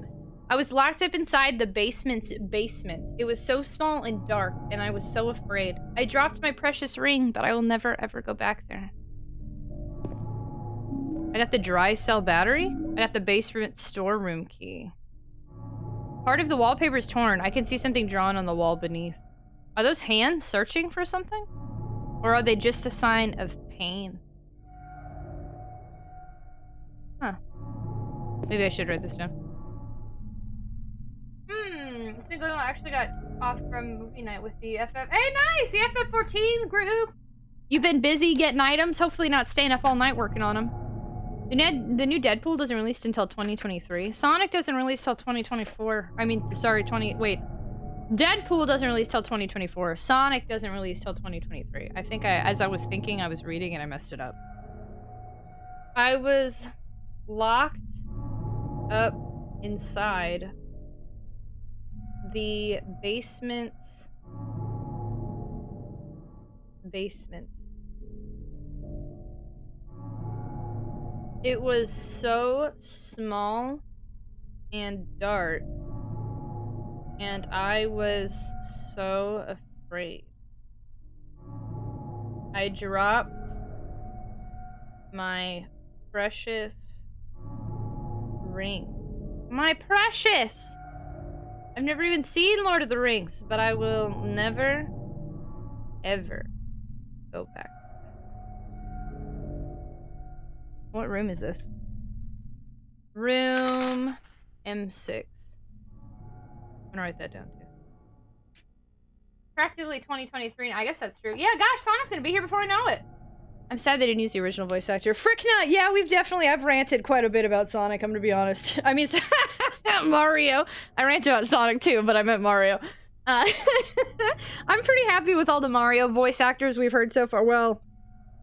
I was locked up inside the basement's basement. It was so small and dark, and I was so afraid. I dropped my precious ring, but I will never ever go back there. I got the dry cell battery. I got the basement storeroom key. Part of the wallpaper is torn. I can see something drawn on the wall beneath. Are those hands searching for something? Or are they just a sign of pain? Huh. Maybe I should write this down. It's been going on. I actually got off from movie night with the FF. Hey, nice! The FF14 group! You've been busy getting items, hopefully not staying up all night working on them. The new Deadpool doesn't release until 2023. Sonic doesn't release till 2024. I mean, sorry, wait. Deadpool doesn't release till 2024. Sonic doesn't release till 2023. I think as I was thinking, I was reading and I messed it up. I was locked up inside the basement's basement. It was so small and dark, and I was so afraid. I dropped my precious ring. My precious! I've never even seen Lord of the Rings, but I will never, ever go back. What room is this? Room M6. I'm gonna write that down too. Practically 2023. I guess that's true. Yeah, gosh, Sonic's gonna be here before I know it. I'm sad they didn't use the original voice actor. Frickna! Yeah, I've ranted quite a bit about Sonic, I'm gonna be honest. I mean, Mario. I ranted about Sonic too, but I meant Mario. I'm pretty happy with all the Mario voice actors we've heard so far. Well,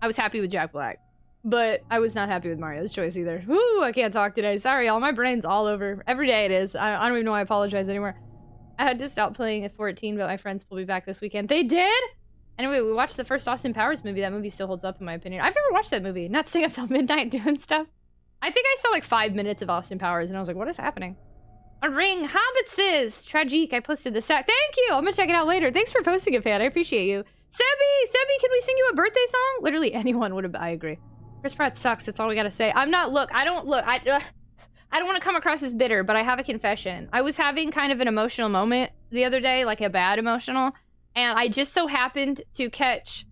I was happy with Jack Black, but I was not happy with Mario's choice either. Woo, I can't talk today. Sorry, y'all. My brain's all over. Every day it is. I don't even know why I apologize anymore. I had to stop playing at 14, but my friends will be back this weekend. They did? Anyway, we watched the first Austin Powers movie. That movie still holds up in my opinion. I've never watched that movie. Not staying up till midnight doing stuff. I think I saw like 5 minutes of Austin Powers and I was like, what is happening? A ring. Hobbitses. Tragic. I posted the sack. Thank you. I'm gonna check it out later. Thanks for posting it, fan. I appreciate you. Sebi, can we sing you a birthday song? Literally anyone would have. I agree. Chris Pratt sucks. That's all we gotta say. I don't want to come across as bitter, but I have a confession. I was having kind of an emotional moment the other day, like a bad emotional, and I just so happened to catch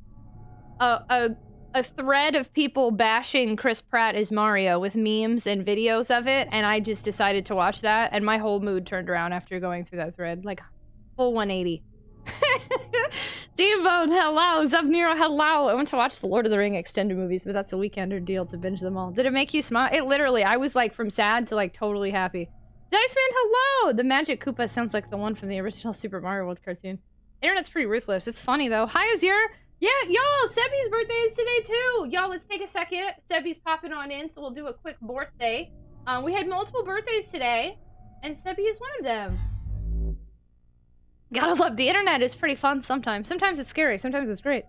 a thread of people bashing Chris Pratt as Mario with memes and videos of it, and I just decided to watch that, and my whole mood turned around after going through that thread. Like, full 180. D-Bone, hello. Zub-Nero, hello. I went to watch the Lord of the Ring extended movies, but that's a weekender deal to binge them all. Did it make you smile? It literally, I was like from sad to like totally happy. Dice Man, hello. The Magic Koopa sounds like the one from the original Super Mario World cartoon. Internet's pretty ruthless. It's funny though. Hi, Azir. Yeah, y'all, Sebi's birthday is today too. Y'all, let's take a second. Sebi's popping on in, so we'll do a quick birthday. We had multiple birthdays today, and Sebi is one of them. Gotta love the internet. Is pretty fun sometimes. Sometimes it's scary. Sometimes it's great.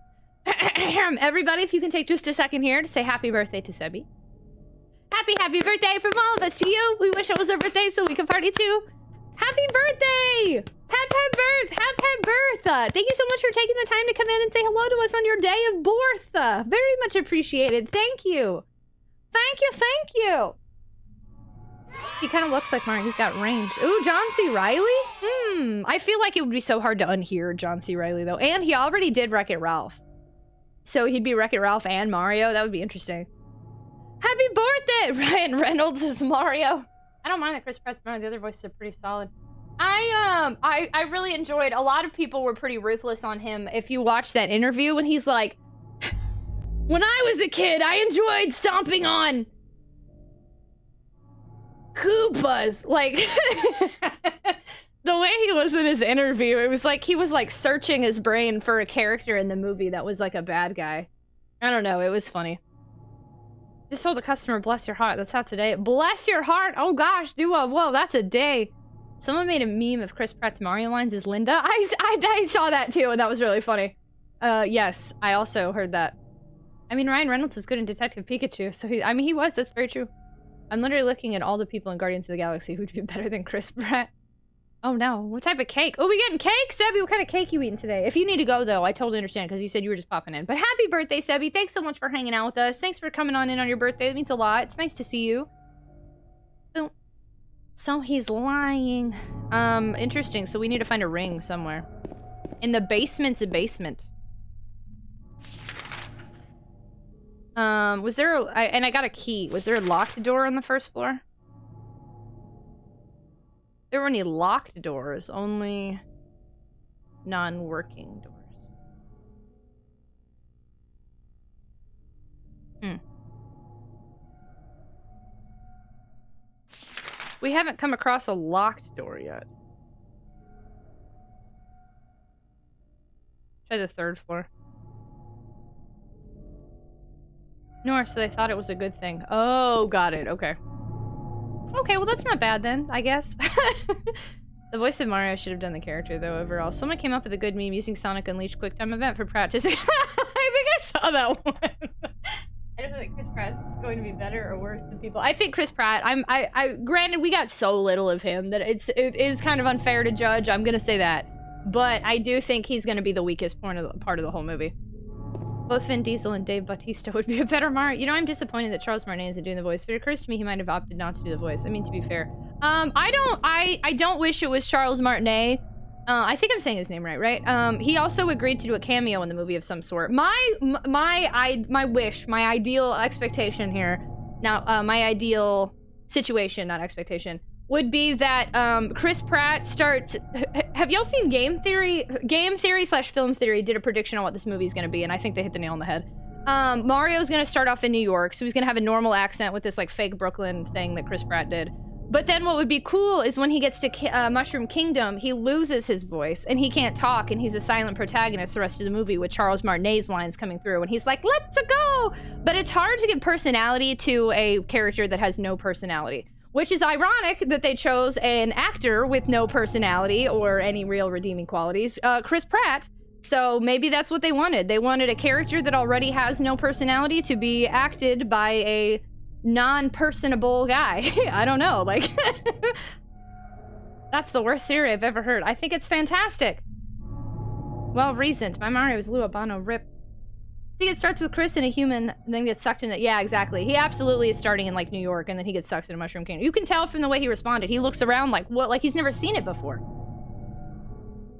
Everybody, if you can take just a second here to say happy birthday to Sebi. Happy birthday from all of us to you. We wish it was our birthday so we could party too. Happy birthday! Happy birth! Thank you so much for taking the time to come in and say hello to us on your day of birth. Very much appreciated. Thank you. Thank you. He kind of looks like Mario. He's got range. Ooh, John C. Reilly? I feel like it would be so hard to unhear John C. Reilly, though. And he already did Wreck-It Ralph. So he'd be Wreck-It Ralph and Mario. That would be interesting. Happy birthday! Ryan Reynolds is Mario. I don't mind that Chris Pratt's Mario. The other voices are pretty solid. I really enjoyed. A lot of people were pretty ruthless on him. If you watch that interview when he's like, when I was a kid, I enjoyed stomping on Koopas. Like, the way he was in his interview, it was like he was like searching his brain for a character in the movie that was like a bad guy. I don't know, it was funny. Just told the customer, bless your heart. That's how today. Bless your heart. Oh gosh, well, that's a day. Someone made a meme of Chris Pratt's Mario lines as Linda. I saw that too, and that was really funny. Yes, I also heard that. I mean, Ryan Reynolds was good in Detective Pikachu, so he was. That's very true. I'm literally looking at all the people in Guardians of the Galaxy who'd be better than Chris Pratt. Oh no, what type of cake? Oh, we getting cake? Sebi, what kind of cake you eating today? If you need to go though, I totally understand because you said you were just popping in. But happy birthday, Sebi. Thanks so much for hanging out with us. Thanks for coming on in on your birthday. It means a lot. It's nice to see you. So he's lying. Interesting. So we need to find a ring somewhere. In the basement's a basement. Was there and I got a key. Was there a locked door on the first floor? There were any locked doors, only non-working doors. We haven't come across a locked door yet. Try the third floor. Nor, so they thought it was a good thing. Oh, got it. Okay. Okay, well that's not bad then, I guess. The voice of Mario should have done the character, though, overall. Someone came up with a good meme using Sonic Unleashed QuickTime event for practice. I think I saw that one. I don't think Chris Pratt's going to be better or worse than people. I think Chris Pratt, granted, we got so little of him that it is kind of unfair to judge. I'm gonna say that. But I do think he's gonna be the weakest part of the whole movie. Both Vin Diesel and Dave Bautista would be a better Mario. You know, I'm disappointed that Charles Martinet isn't doing the voice, but it occurs to me he might have opted not to do the voice. I mean, to be fair. I don't wish it was Charles Martinet. I think I'm saying his name right? He also agreed to do a cameo in the movie of some sort. My wish, my ideal expectation here, now, my ideal situation, not expectation, would be that, Chris Pratt starts... Have y'all seen Game Theory? Game Theory / Film Theory did a prediction on what this movie's gonna be, and I think they hit the nail on the head. Mario's gonna start off in New York, so he's gonna have a normal accent with this, like, fake Brooklyn thing that Chris Pratt did. But then what would be cool is when he gets to Mushroom Kingdom, he loses his voice, and he can't talk, and he's a silent protagonist the rest of the movie with Charles Martinet's lines coming through, and he's like, let's go! But it's hard to give personality to a character that has no personality. Which is ironic that they chose an actor with no personality or any real redeeming qualities, Chris Pratt. So maybe that's what they wanted. They wanted a character that already has no personality to be acted by a non-personable guy. I don't know, like... That's the worst theory I've ever heard. I think it's fantastic. Well reasoned. My Mario is Lou Albano, rip. I think it starts with Chris and a human, and then gets sucked into... Yeah, exactly. He absolutely is starting in, like, New York, and then he gets sucked into Mushroom Kingdom. You can tell from the way he responded. He looks around like, what? Like he's never seen it before.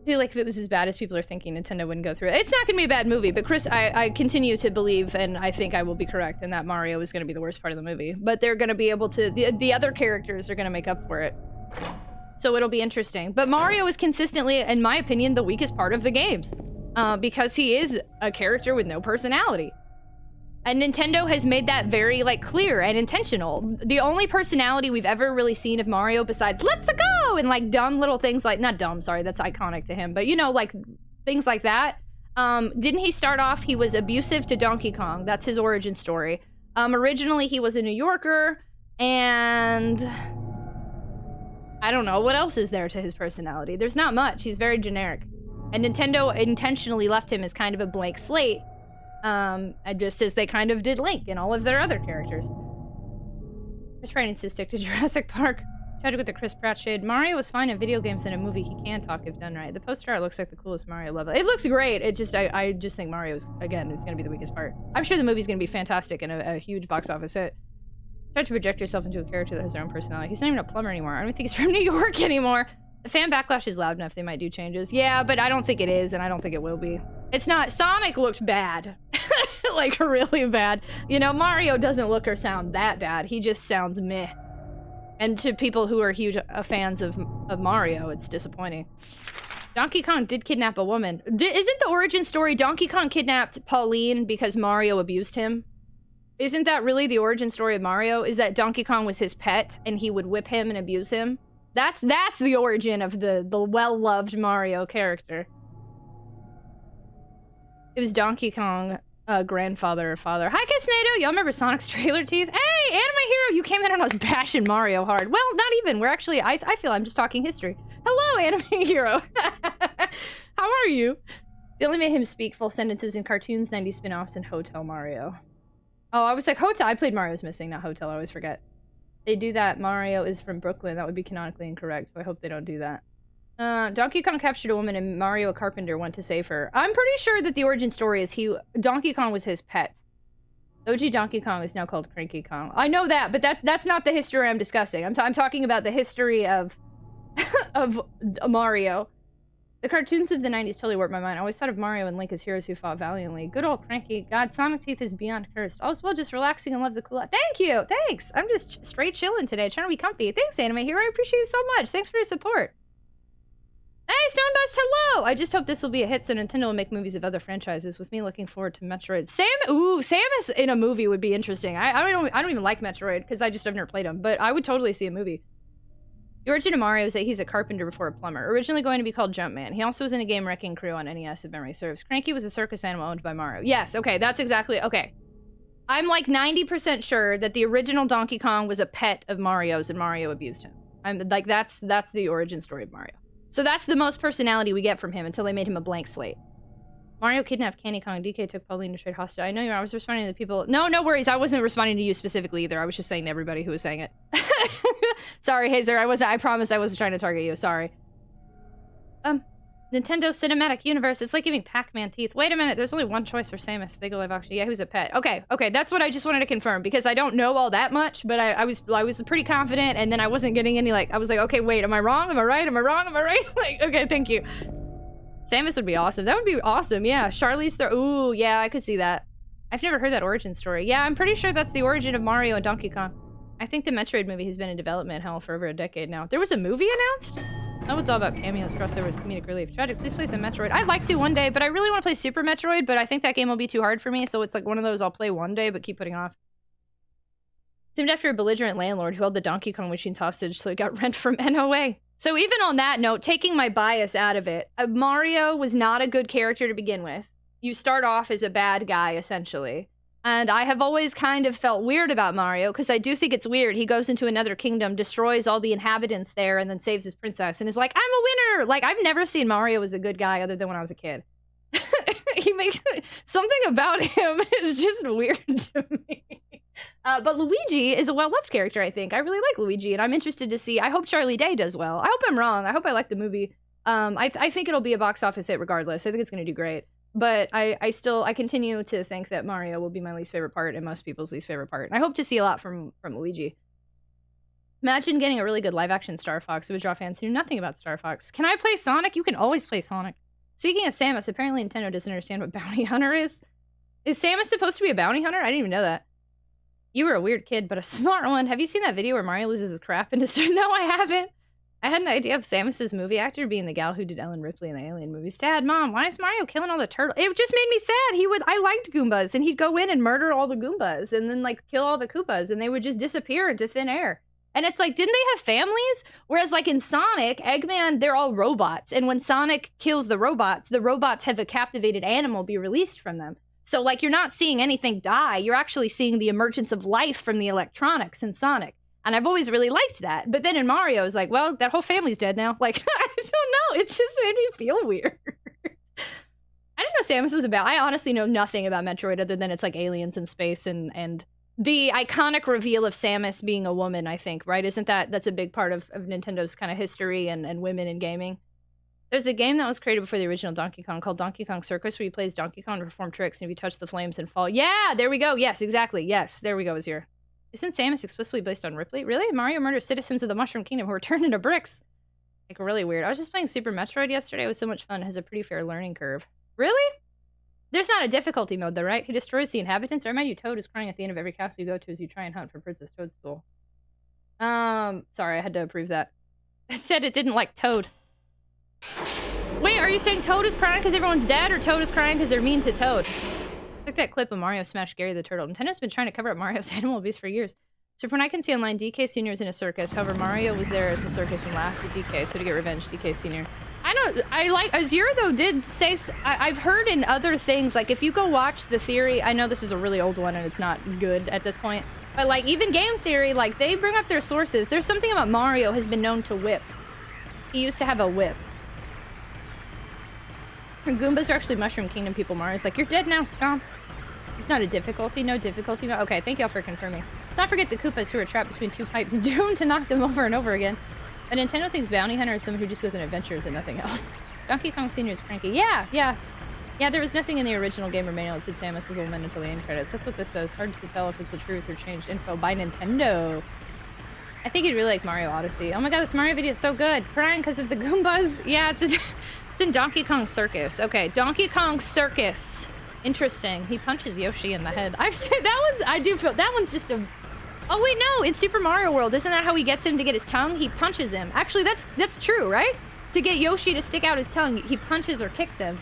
I feel like if it was as bad as people are thinking, Nintendo wouldn't go through it. It's not gonna be a bad movie, but Chris, I continue to believe, and I think I will be correct, in that Mario is gonna be the worst part of the movie. But they're gonna be able to... The other characters are gonna make up for it. So it'll be interesting. But Mario is consistently, in my opinion, the weakest part of the games. Because he is a character with no personality. And Nintendo has made that very, like, clear and intentional. The only personality we've ever really seen of Mario besides, let's go! And, like, dumb little things like, not dumb, sorry, that's iconic to him, but, you know, like, things like that. Didn't he start off, he was abusive to Donkey Kong. That's his origin story. Originally, he was a New Yorker, and... I don't know, what else is there to his personality? There's not much, he's very generic. And Nintendo intentionally left him as kind of a blank slate, just as they kind of did Link and all of their other characters. Chris Pratt needs to stick to Jurassic Park. Tried to get the Chris Pratt shade. Mario was fine in video games and a movie. He can talk if done right. The poster art looks like the coolest Mario level. It looks great. It just, I just think Mario's, again, is going to be the weakest part. I'm sure the movie's going to be fantastic and a huge box office hit. Try to project yourself into a character that has their own personality. He's not even a plumber anymore. I don't think he's from New York anymore. The fan backlash is loud enough, they might do changes. Yeah, but I don't think it is, and I don't think it will be. It's not... Sonic looked bad. Like, really bad. You know, Mario doesn't look or sound that bad. He just sounds meh. And to people who are huge fans of Mario, it's disappointing. Donkey Kong did kidnap a woman. Isn't the origin story Donkey Kong kidnapped Pauline because Mario abused him? Isn't that really the origin story of Mario? Is that Donkey Kong was his pet, and he would whip him and abuse him? That's the origin of the well-loved Mario character. It was Donkey Kong, grandfather or father. Hi, Kisnado! Y'all remember Sonic's trailer teeth? Hey, Anime Hero! You came in on us bashing Mario hard. Well, not even. We're actually... I feel I'm just talking history. Hello, Anime Hero! How are you? They only made him speak full sentences in cartoons, 90s spin-offs, and Hotel Mario. Oh, I was like, Hotel... I played Mario's Missing, not Hotel. I always forget. They do that. Mario is from Brooklyn. That would be canonically incorrect, so I hope they don't do that. Donkey Kong captured a woman and Mario, a carpenter, went to save her. I'm pretty sure that the origin story is Donkey Kong was his pet. OG Donkey Kong is now called Cranky Kong. I know that, but that's not the history I'm discussing. I'm talking about the history of of Mario. The cartoons of the 90s totally warped my mind. I always thought of Mario and Link as heroes who fought valiantly. Good old Cranky. God, Sonic Teeth is beyond cursed. All's well, just relaxing and love the cool out. Thank you! Thanks! I'm just straight chilling today, trying to be comfy. Thanks, Anime Hero. I appreciate you so much. Thanks for your support. Hey, Stonebust, hello! I just hope this will be a hit so Nintendo will make movies of other franchises, with me looking forward to Metroid. Samus in a movie would be interesting. I don't even like Metroid, because I've never played them, but I would totally see a movie. The origin of Mario is that he's a carpenter before a plumber, originally going to be called Jumpman. He also was in a game Wrecking Crew on NES, if memory serves. Cranky was a circus animal owned by Mario. Yes, okay, that's exactly, okay. I'm like 90% sure that the original Donkey Kong was a pet of Mario's and Mario abused him. I'm like, that's the origin story of Mario. So that's the most personality we get from him until they made him a blank slate. Mario kidnapped Candy Kong. DK took Pauline to trade hostage. I know I was responding to the people. No worries. I wasn't responding to you specifically either. I was just saying to everybody who was saying it. Sorry, Hazer. I promise I wasn't trying to target you. Sorry. Nintendo Cinematic Universe. It's like giving Pac-Man teeth. Wait a minute. There's only one choice for Samus. Big live action. Yeah, who's a pet? Okay. That's what I just wanted to confirm because I don't know all that much, but I was pretty confident, and then I wasn't getting any I was like, okay, wait, am I wrong? Am I right? Am I wrong? Am I right? Like, okay, thank you. Samus would be awesome. That would be awesome. Yeah, Charlize Theron. Ooh, yeah, I could see that. I've never heard that origin story. Yeah, I'm pretty sure that's the origin of Mario and Donkey Kong. I think the Metroid movie has been in development hell for over a decade now. There was a movie announced? Oh, it's all about cameos, crossovers, comedic relief. Tragic, please play some Metroid. I'd like to one day, but I really want to play Super Metroid, but I think that game will be too hard for me, so it's like one of those I'll play one day, but keep putting off. Seemed after a belligerent landlord who held the Donkey Kong machines hostage, so he got rent from NOA. So even on that note, taking my bias out of it, Mario was not a good character to begin with. You start off as a bad guy, essentially. And I have always kind of felt weird about Mario, because I do think it's weird. He goes into another kingdom, destroys all the inhabitants there, and then saves his princess, and is like, I'm a winner! Like, I've never seen Mario as a good guy other than when I was a kid. He makes... Something about him is just weird to me. But Luigi is a well-loved character, I think. I really like Luigi, and I'm interested to see... I hope Charlie Day does well. I hope I'm wrong. I hope I like the movie. I think it'll be a box office hit regardless. I think it's going to do great. But I continue to think that Mario will be my least favorite part and most people's least favorite part. And I hope to see a lot from Luigi. Imagine getting a really good live-action Star Fox. It would draw fans who knew nothing about Star Fox. Can I play Sonic? You can always play Sonic. Speaking of Samus, apparently Nintendo doesn't understand what bounty hunter is. Is Samus supposed to be a bounty hunter? I didn't even know that. You were a weird kid, but a smart one. Have you seen that video where Mario loses his crap and No, I haven't. I had an idea of Samus's movie actor being the gal who did Ellen Ripley in the Alien movies. Dad, Mom, why is Mario killing all the turtles? It just made me sad. I liked Goombas, and he'd go in and murder all the Goombas, and then, like, kill all the Koopas, and they would just disappear into thin air. And it's like, didn't they have families? Whereas, like, in Sonic, Eggman, they're all robots, and when Sonic kills the robots have a captivated animal be released from them. So, like, you're not seeing anything die. You're actually seeing the emergence of life from the electronics in Sonic. And I've always really liked that. But then in Mario, it's like, well, that whole family's dead now. Like, I don't know. It just made me feel weird. I didn't know Samus was about... I honestly know nothing about Metroid other than it's like aliens in space and the iconic reveal of Samus being a woman, I think, right? Isn't that's a big part of Nintendo's kind of history and women in gaming? There's a game that was created before the original Donkey Kong called Donkey Kong Circus, where you play as Donkey Kong to perform tricks, and if you touch the flames and fall... Yeah, there we go. Yes, exactly. Yes, there we go, Azir. Isn't Samus explicitly based on Ripley? Really? Mario murders citizens of the Mushroom Kingdom who were turned into bricks. Like, really weird. I was just playing Super Metroid yesterday. It was so much fun. It has a pretty fair learning curve. Really? There's not a difficulty mode, though, right? He destroys the inhabitants? I remind you, Toad is crying at the end of every castle you go to as you try and hunt for Princess Toadstool. Sorry, I had to approve that. It said it didn't like Toad. Wait, are you saying Toad is crying because everyone's dead, or Toad is crying because they're mean to Toad? Like that clip of Mario smashed Gary the Turtle. Nintendo's been trying to cover up Mario's animal abuse for years. So from what I can see online, DK Sr. is in a circus. However, Mario was there at the circus and laughed at DK, so to get revenge, DK Sr. I like... Azir, though, did say... I've heard in other things, like, if you go watch The Theory... I know this is a really old one and it's not good at this point. But, like, even Game Theory, like, they bring up their sources. There's something about Mario has been known to whip. He used to have a whip. And Goombas are actually Mushroom Kingdom people. Mario's like, you're dead now, stomp. It's not a difficulty. No difficulty. No. Okay, thank y'all for confirming. Let's not forget the Koopas who are trapped between two pipes, doomed to knock them over and over again. But Nintendo thinks Bounty Hunter is someone who just goes on adventures and nothing else. Donkey Kong Sr. is cranky. Yeah, there was nothing in the original gamer manual that said Samus was a woman until the end credits. That's what this says. Hard to tell if it's the truth or changed info by Nintendo. I think you'd really like Mario Odyssey. Oh my god, this Mario video is so good. Crying because of the Goombas. Yeah, it's a in Donkey Kong Circus. Okay, Donkey Kong Circus. Interesting. He punches Yoshi in the head. I've seen that one's. I do feel that one's just a. Oh wait, no, in Super Mario World, isn't that how he gets him to get his tongue? He punches him. Actually, that's true, right? To get Yoshi to stick out his tongue, he punches or kicks him.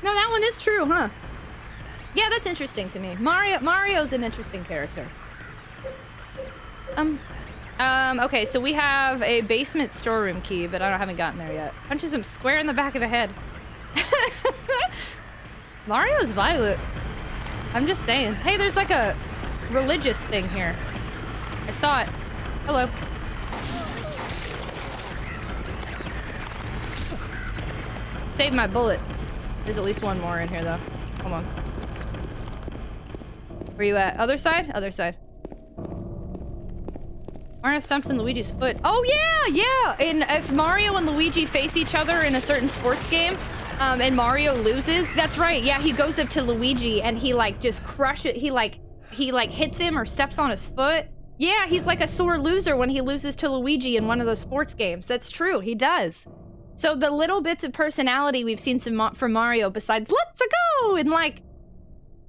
No, that one is true, huh? Yeah, that's interesting to me. Mario's an interesting character. Okay, so we have a basement storeroom key, but I haven't gotten there yet. Punches him square in the back of the head. Mario's violent. I'm just saying. Hey, there's like a religious thing here. I saw it. Hello. Save my bullets. There's at least one more in here, though. Hold on. Where you at? Other side? Other side. Mario stomps in Luigi's foot. Oh, yeah! If Mario and Luigi face each other in a certain sports game, and Mario loses, that's right. Yeah, he goes up to Luigi and he, like, just crushes... He hits him or steps on his foot. Yeah, he's like a sore loser when he loses to Luigi in one of those sports games. That's true. He does. So the little bits of personality we've seen from Mario besides "let's go" and like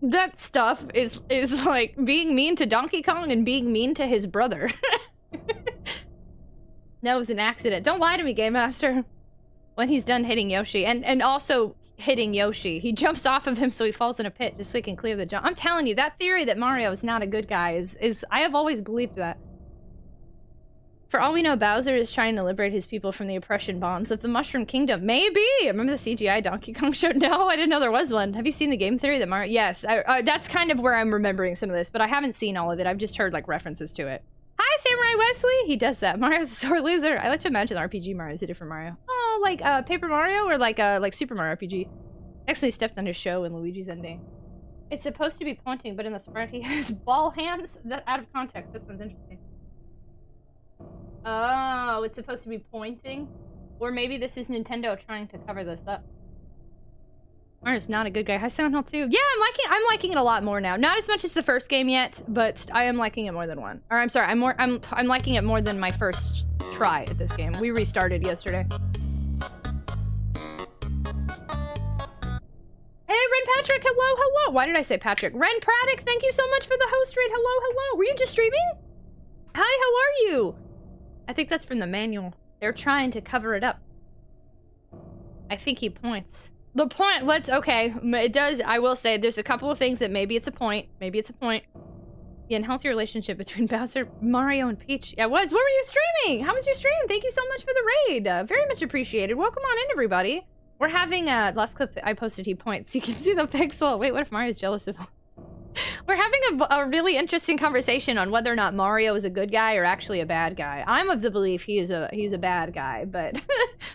that stuff is like being mean to Donkey Kong and being mean to his brother. That was an accident. Don't lie to me, Game Master. When he's done hitting Yoshi and also hitting Yoshi, he jumps off of him so he falls in a pit just so he can clear the jump. I'm telling you, that theory that Mario is not a good guy is I have always believed that. For all we know, Bowser is trying to liberate his people from the oppression bonds of the Mushroom Kingdom. Maybe! Remember the CGI Donkey Kong show? No, I didn't know there was one. Have you seen the game theory that Mario... Yes, that's kind of where I'm remembering some of this, but I haven't seen all of it. I've just heard, like, references to it. Hi, Samurai Wesley! He does that. Mario's a sore loser. I like to imagine RPG Mario is a different Mario. Oh, like, Paper Mario or like Super Mario RPG? Actually stepped on his show in Luigi's ending. It's supposed to be pointing, but in the sprite he has ball hands? That out of context. That sounds interesting. Oh, it's supposed to be pointing? Or maybe this is Nintendo trying to cover this up. Mario's not a good guy. Hi, Silent Hill 2. Yeah, I'm liking it a lot more now. Not as much as the first game yet, but I am liking it more than one. Or I'm sorry, I'm liking it more than my first try at this game. We restarted yesterday. Hey, Ren Patrick, hello. Why did I say Patrick? Ren Praddock, thank you so much for the host raid. Hello. Were you just streaming? Hi, how are you? I think that's from the manual. They're trying to cover it up. I think he points. The point, okay, it does, I will say, there's a couple of things that maybe it's a point. The unhealthy relationship between Bowser, Mario, and Peach. Yeah, it was. What were you streaming? How was your stream? Thank you so much for the raid. Very much appreciated. Welcome on in, everybody. We're having last clip I posted, he points. You can see the pixel. Wait, what if Mario's jealous of him? We're having a really interesting conversation on whether or not Mario is a good guy or actually a bad guy. I'm of the belief he's a bad guy, but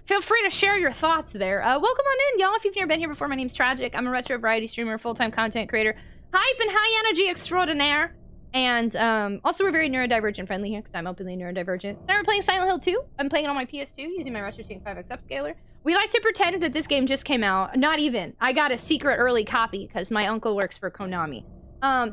feel free to share your thoughts there. Welcome on in, y'all. If you've never been here before, my name's Tragic. I'm a retro variety streamer, full-time content creator, hype and high energy extraordinaire. And also we're very neurodivergent friendly here because I'm openly neurodivergent. I'm playing Silent Hill 2. I'm playing it on my PS2 using my RetroTINK 5X Upscaler. We like to pretend that this game just came out. Not even. I got a secret early copy because my uncle works for Konami.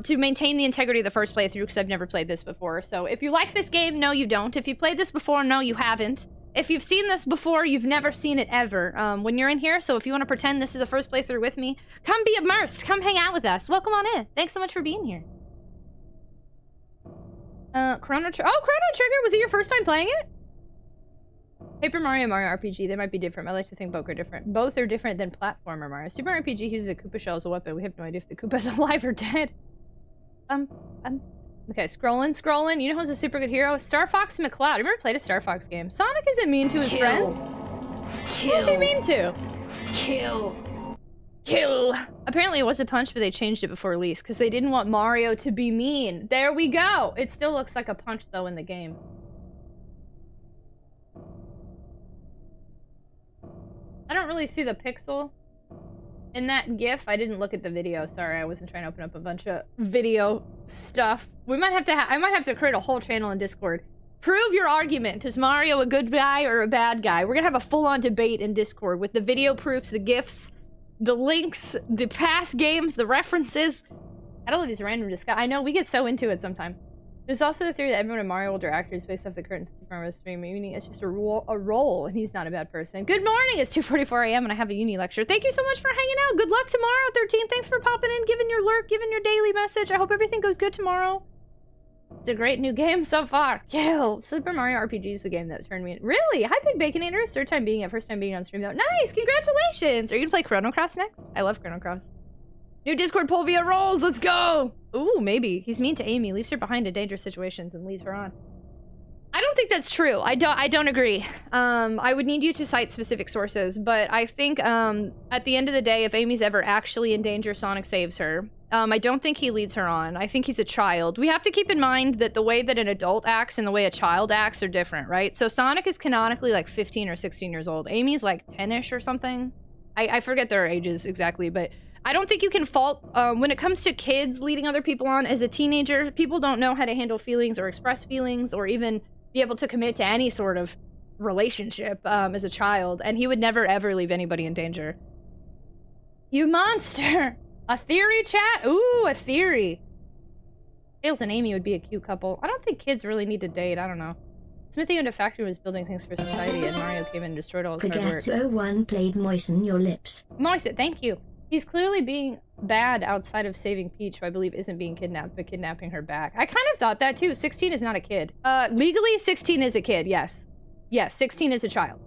To maintain the integrity of the first playthrough because I've never played this before. So if you like this game, no you don't. If you played this before, no you haven't. If you've seen this before, you've never seen it ever when you're in here. So if you want to pretend this is a first playthrough with me, come be immersed. Come hang out with us. Welcome on in. Thanks so much for being here. Chrono Trigger. Was it your first time playing it? Paper Mario, Mario RPG, they might be different. I like to think both are different. Both are different than platformer Mario. Super Mario RPG uses a Koopa shell as a weapon. We have no idea if the Koopa's alive or dead. Okay, scrolling. You know who's a super good hero? Star Fox McCloud. I remember played a Star Fox game. Sonic isn't mean to his friends. Who is he mean to? Kill. Apparently it was a punch, but they changed it before release because they didn't want Mario to be mean. There we go. It still looks like a punch though in the game. I don't really see the pixel in that GIF. I didn't look at the video. Sorry, I wasn't trying to open up a bunch of video stuff. We might have to. I might have to create a whole channel in Discord. Prove your argument. Is Mario a good guy or a bad guy? We're gonna have a full-on debate in Discord with the video proofs, the GIFs, the links, the past games, the references. I don't know these random discuss. I know we get so into it sometimes. There's also the theory that everyone in Mario World are actors based off the current Super Mario stream, meaning it's just a role, and he's not a bad person. Good morning! It's 2:44 a.m. and I have a uni lecture. Thank you so much for hanging out. Good luck tomorrow, 13. Thanks for popping in, giving your lurk, giving your daily message. I hope everything goes good tomorrow. It's a great new game so far. Kill. Super Mario RPG is the game that turned me in. Really? Hi, Big Baconator. Third time being it, first time being on stream though. Nice! Congratulations! Are you gonna play Chrono Cross next? I love Chrono Cross. New Discord poll via rolls. Let's go. Ooh, maybe. He's mean to Amy, leaves her behind in dangerous situations and leads her on. I don't think that's true. I don't agree. I would need you to cite specific sources, but I think at the end of the day, if Amy's ever actually in danger, Sonic saves her. I don't think he leads her on. I think he's a child. We have to keep in mind that the way that an adult acts and the way a child acts are different, right? So Sonic is canonically like 15 or 16 years old. Amy's like 10-ish or something. I forget their ages exactly, but I don't think you can fault, when it comes to kids leading other people on as a teenager, people don't know how to handle feelings or express feelings or even be able to commit to any sort of relationship as a child, and he would never ever leave anybody in danger. You monster! A theory, chat? Ooh, a theory. Tails and Amy would be a cute couple. I don't think kids really need to date, I don't know. Smithy owned a factory, was building things for society, and Mario came in and destroyed all his hard work. Forget01 played Moisten Your Lips. Moisten, thank you. He's clearly being bad outside of saving Peach, who I believe isn't being kidnapped, but kidnapping her back. I kind of thought that too. 16 is not a kid. Legally, 16 is a kid, yes. Yes, 16 is a child.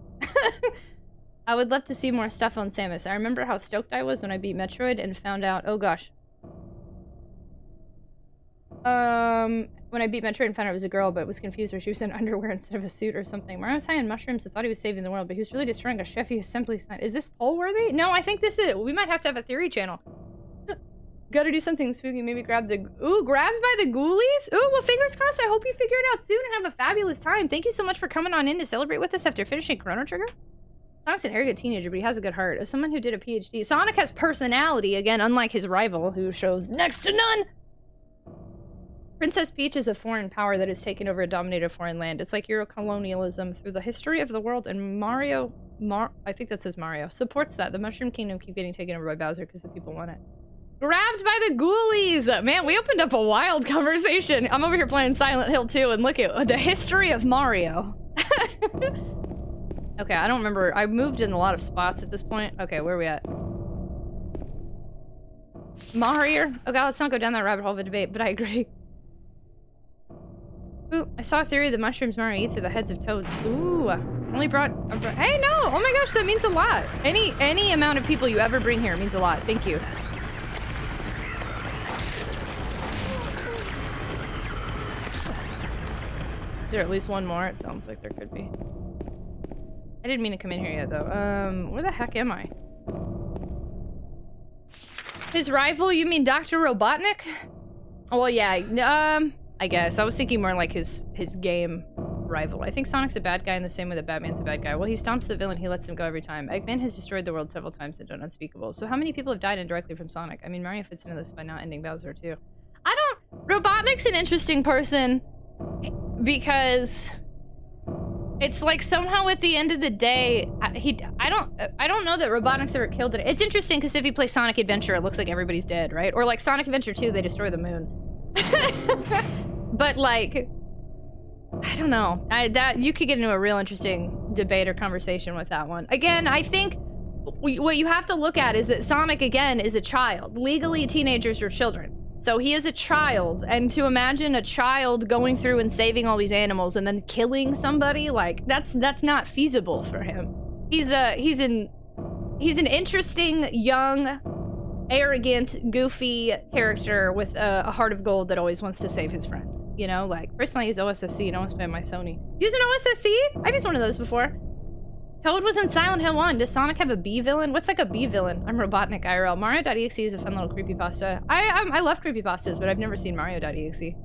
I would love to see more stuff on Samus. I remember how stoked I was when I beat Metroid and found out... Oh gosh. When I beat Metroid and found out it was a girl, but was confused or she was in underwear instead of a suit or something. Mario was high on mushrooms and thought he was saving the world, but he was really destroying a Chevy assembly sign. Is this poll worthy? No, I think this is... We might have to have a theory channel. Gotta do something spooky. Maybe grab the... Ooh, grabbed by the ghoulies? Ooh, well, fingers crossed. I hope you figure it out soon and have a fabulous time. Thank you so much for coming on in to celebrate with us after finishing Chrono Trigger. Sonic's an arrogant teenager, but he has a good heart. As someone who did a PhD, Sonic has personality, again, unlike his rival, who shows next to none. Princess Peach is a foreign power that has taken over a dominated foreign land. It's like Euro-colonialism through the history of the world, and Mario... I think that says Mario. Supports that. The Mushroom Kingdom keep getting taken over by Bowser because the people want it. Grabbed by the ghoulies! Man, we opened up a wild conversation. I'm over here playing Silent Hill 2, and look at the history of Mario. Okay, I don't remember. I moved in a lot of spots at this point. Okay, where are we at? Mario? Oh god, let's not go down that rabbit hole of a debate, but I agree. Ooh, I saw a theory that mushrooms Mario eats are the heads of toads. Ooh, only brought... Hey, no! Oh my gosh, that means a lot. Any amount of people you ever bring here means a lot. Thank you. Is there at least one more? It sounds like there could be. I didn't mean to come in here yet, though. Where the heck am I? His rival? You mean Dr. Robotnik? Oh, well, yeah. I guess. I was thinking more like his game rival. I think Sonic's a bad guy in the same way that Batman's a bad guy. Well, he stomps the villain, he lets him go every time. Eggman has destroyed the world several times and done unspeakable. So how many people have died indirectly from Sonic? I mean, Mario fits into this by not ending Bowser, too. Robotnik's an interesting person because... It's like somehow at the end of the day, I don't know that Robotnik's ever killed it. It's interesting because if you play Sonic Adventure, it looks like everybody's dead, right? Or like Sonic Adventure 2, they destroy the moon. But like, I don't know. That you could get into a real interesting debate or conversation with that one. Again, I think what you have to look at is that Sonic, again, is a child. Legally, teenagers are children. So he is a child, and to imagine a child going through and saving all these animals and then killing somebody, like, that's not feasible for him. He's an interesting, young, arrogant, goofy character with a heart of gold that always wants to save his friends. You know, like, personally I use OSSC, don't spam my Sony. Use an OSSC? I've used one of those before. Toad was in Silent Hill 1. Does Sonic have a B villain? What's like a B villain? I'm Robotnik IRL. Mario.exe is a fun little creepypasta. I love creepypastas, but I've never seen Mario.exe.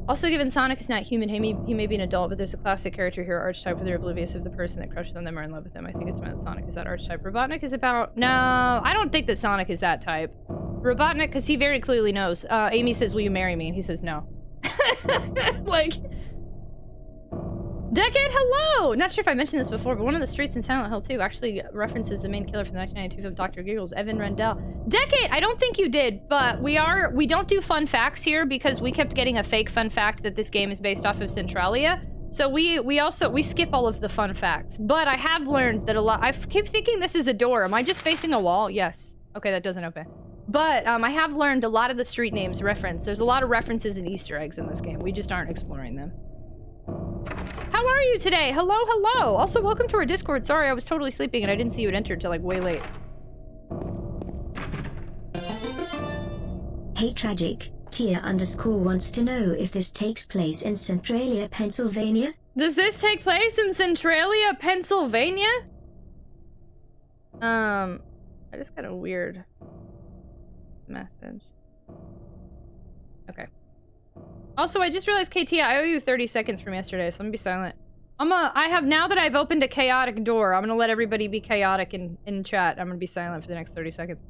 Also, given Sonic is not human, he may be an adult, but there's a classic character here, archetype, where they're oblivious of the person that crushes on them or in love with them. I think it's meant Sonic is that archetype. Robotnik is about... No, I don't think that Sonic is that type. Robotnik, because he very clearly knows. Amy says, will you marry me? And he says no. Like... Decade, hello! Not sure if I mentioned this before, but one of the streets in Silent Hill 2 actually references the main killer from the 1992 film Dr. Giggles, Evan Rendell. Decade, I don't think you did, but we don't do fun facts here because we kept getting a fake fun fact that this game is based off of Centralia. So we skip all of the fun facts. But I have learned that a lot, I keep thinking this is a door. Am I just facing a wall? Yes. Okay, that doesn't open. But I have learned a lot of the street names reference. There's a lot of references and Easter eggs in this game. We just aren't exploring them. How are you today? Hello, hello. Also, welcome to our Discord. Sorry, I was totally sleeping and I didn't see you had entered till like way late. Hey Tragic, Tia_ wants to know if this takes place in Centralia, Pennsylvania? Does this take place in Centralia, Pennsylvania? I just got a weird message. Okay. Also, I just realized, KT, I owe you 30 seconds from yesterday, so I'm gonna be silent. Now that I've opened a chaotic door, I'm gonna let everybody be chaotic in chat. I'm gonna be silent for the next 30 seconds.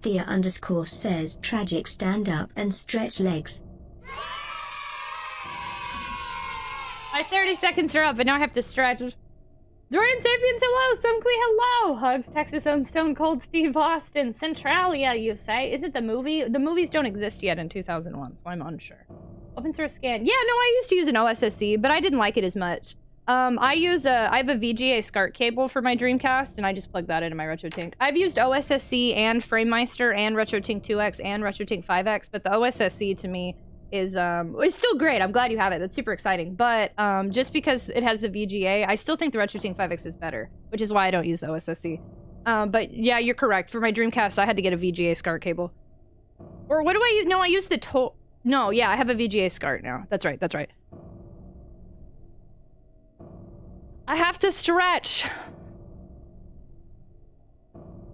Tia_ says Tragic stand up and stretch legs. My 30 seconds are up, but now I have to stretch. Dorian Sapiens, hello! Sumqui, hello! Hugs, Texas own Stone Cold Steve Austin. Centralia, you say? Is it the movie? The movies don't exist yet in 2001, so I'm unsure. Open source scan. Yeah, no, I used to use an OSSC, but I didn't like it as much. I have a VGA SCART cable for my Dreamcast, and I just plug that into my RetroTINK. I've used OSSC and FrameMeister and RetroTINK 2X and RetroTINK 5X, but the OSSC to me is, it's still great. I'm glad you have it. That's super exciting. But, just because it has the VGA, I still think the RetroTINK 5X is better, which is why I don't use the OSSC. But yeah, you're correct. For my Dreamcast, I had to get a VGA SCART cable. Or what do I use? No, I use the no, yeah, I have a VGA SCART now. That's right, that's right. I have to stretch.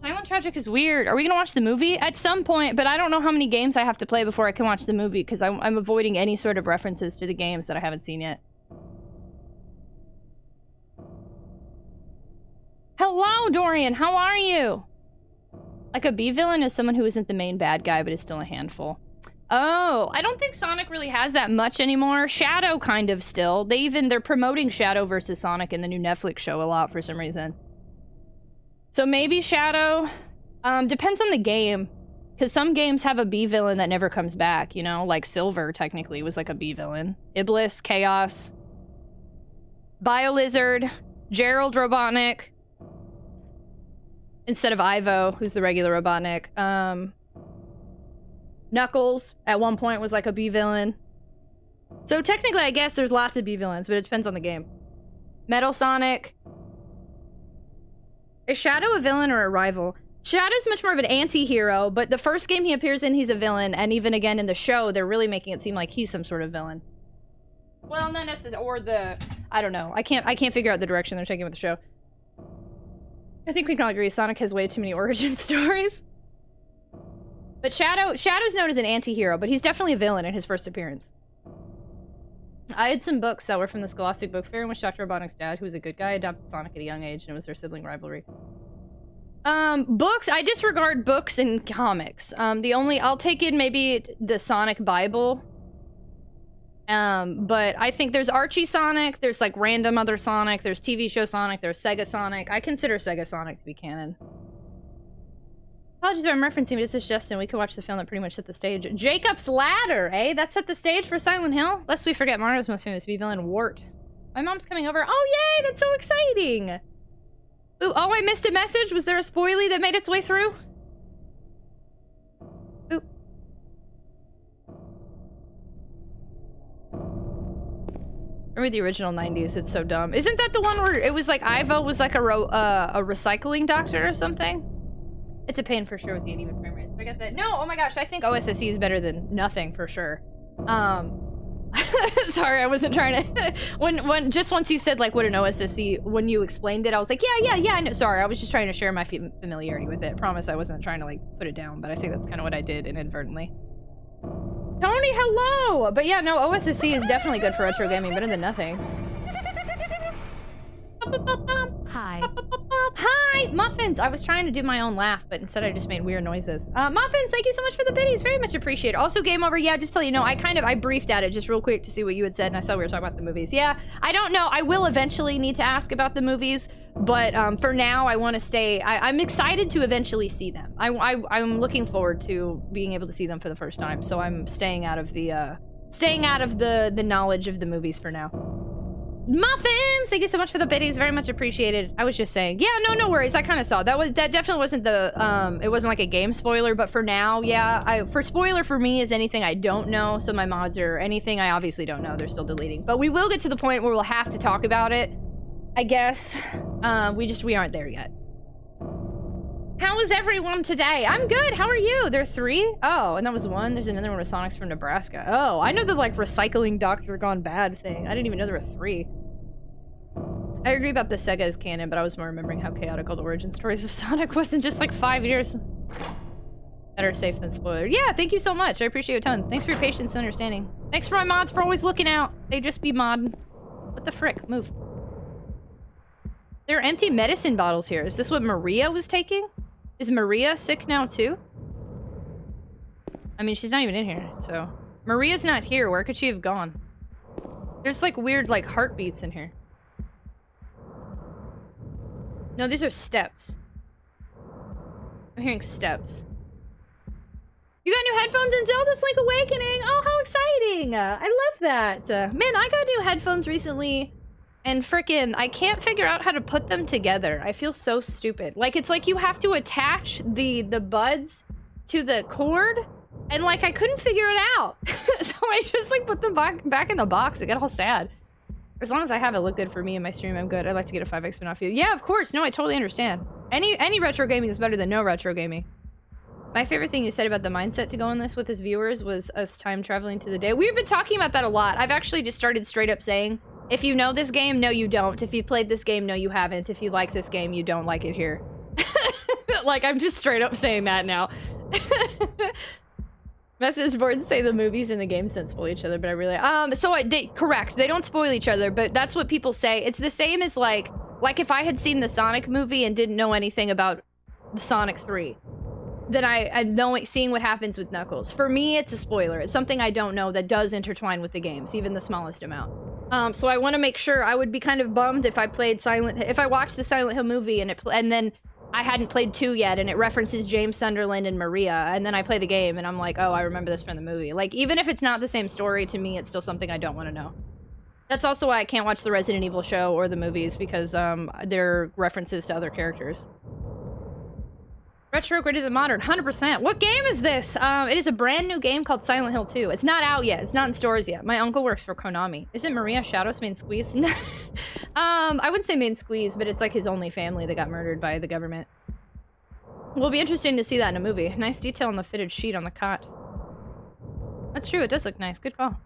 Silent Tragic is weird. Are we gonna watch the movie? At some point, but I don't know how many games I have to play before I can watch the movie, because I'm avoiding any sort of references to the games that I haven't seen yet. Hello, Dorian. How are you? Like a B-villain is someone who isn't the main bad guy, but is still a handful. Oh, I don't think Sonic really has that much anymore. Shadow kind of still. They're promoting Shadow versus Sonic in the new Netflix show a lot for some reason. So maybe Shadow. Depends on the game. Because some games have a B-villain that never comes back, you know? Like Silver, technically, was like a B-villain. Iblis, Chaos. BioLizard. Gerald Robotnik. Instead of Ivo, who's the regular Robotnik. Knuckles, at one point, was like a B-villain. So technically, I guess there's lots of B-villains, but it depends on the game. Metal Sonic. Is Shadow a villain or a rival? Shadow's much more of an anti-hero, but the first game he appears in, he's a villain, and even again in the show, they're really making it seem like he's some sort of villain. Well, not necessarily, or I don't know. I can't figure out the direction they're taking with the show. I think we can all agree Sonic has way too many origin stories. But Shadow's known as an anti-hero, but he's definitely a villain in his first appearance. I had some books that were from the Scholastic Book Fair in which Dr. Robotnik's dad, who was a good guy, adopted Sonic at a young age, and it was their sibling rivalry. Books, I disregard books and comics. I'll take in maybe the Sonic Bible. But I think there's Archie Sonic, there's like random other Sonic, there's TV show Sonic, there's Sega Sonic. I consider Sega Sonic to be canon. Apologies if I'm referencing, but it's just Justin. We could watch the film that pretty much set the stage. Jacob's Ladder, eh? That set the stage for Silent Hill? Lest we forget Mario's most famous B-villain, Wart. My mom's coming over. Oh, yay! That's so exciting! Ooh, oh, I missed a message? Was there a spoilie that made its way through? Ooh. Remember the original 90s, it's so dumb. Isn't that the one where it was like Ivo was like a recycling doctor or something? It's a pain for sure with the uneven frame rates. But I got that. No, oh my gosh, I think OSSC is better than nothing for sure. Sorry, I wasn't trying to. when just once you said like what an OSSC, when you explained it, I was like, yeah, I know. Sorry, I was just trying to share my familiarity with it. I promise I wasn't trying to like put it down, but I think that's kind of what I did inadvertently. Tony, hello! But yeah, no, OSSC is definitely good for retro gaming, better than nothing. Hi. Hi, Muffins! I was trying to do my own laugh, but instead I just made weird noises. Muffins, thank you so much for the biddies. Very much appreciate it. Also, Game Over, yeah, just to let you know, I briefed at it just real quick to see what you had said, and I saw we were talking about the movies. Yeah, I don't know. I will eventually need to ask about the movies, but for now, I want to stay. I'm excited to eventually see them. I'm looking forward to being able to see them for the first time, so I'm staying out of the knowledge of the movies for now. Muffins! Thank you so much for the biddies. Very much appreciated. I was just saying. Yeah, no worries. I kind of saw. That definitely wasn't the, it wasn't like a game spoiler, but for now, yeah. For spoiler for me is anything I don't know, so my mods are anything I obviously don't know, they're still deleting. But we will get to the point where we'll have to talk about it, I guess. We aren't there yet. How is everyone today? I'm good. How are you? There are 3? Oh, and that was 1. There's another one with Sonic's from Nebraska. Oh, I know the like recycling Doctor Gone Bad thing. I didn't even know there were 3. I agree about the Sega as canon, but I was more remembering how chaotic all the origin stories of Sonic was in just like 5 years. Better safe than spoiler. Yeah, thank you so much. I appreciate it a ton. Thanks for your patience and understanding. Thanks for my mods for always looking out. They just be modding. What the frick? Move. There are empty medicine bottles here. Is this what Maria was taking? Is Maria sick now too? I mean, she's not even in here, so. Maria's not here. Where could she have gone? There's like weird like heartbeats in here. No, these are steps. I'm hearing steps. You got new headphones in Zelda's Link Awakening? Oh, how exciting! I love that. Man, I got new headphones recently, and frickin' I can't figure out how to put them together. I feel so stupid. Like, it's like you have to attach the buds to the cord, and like I couldn't figure it out. So I just like put them back in the box. I got all sad. As long as I have it look good for me in my stream, I'm good. I'd like to get a 5x spin off you. Yeah, of course. No, I totally understand. Any retro gaming is better than no retro gaming. My favorite thing you said about the mindset to go on this with his viewers was us time traveling to the day. We've been talking about that a lot. I've actually just started straight up saying, if you know this game, no you don't. If you've played this game, no you haven't. If you like this game, you don't like it here. Like, I'm just straight up saying that now. Message boards say the movies and the games don't spoil each other, but I really... correct. They don't spoil each other, but that's what people say. It's the same as, like if I had seen the Sonic movie and didn't know anything about the Sonic 3, then seeing what happens with Knuckles. For me, it's a spoiler. It's something I don't know that does intertwine with the games, even the smallest amount. So I want to make sure. I would be kind of bummed if I played if I watched the Silent Hill movie and then I hadn't played 2 yet, and it references James Sunderland and Maria, and then I play the game, and I'm like, oh, I remember this from the movie. Like, even if it's not the same story, to me, it's still something I don't want to know. That's also why I can't watch the Resident Evil show or the movies, because they're references to other characters. Retro graded to modern, 100%. What game is this? It is a brand new game called Silent Hill 2. It's not out yet. It's not in stores yet. My uncle works for Konami. Isn't Maria Shadow's main squeeze? I wouldn't say main squeeze, but it's like his only family that got murdered by the government. Will be interesting to see that in a movie. Nice detail on the fitted sheet on the cot. That's true. It does look nice. Good call.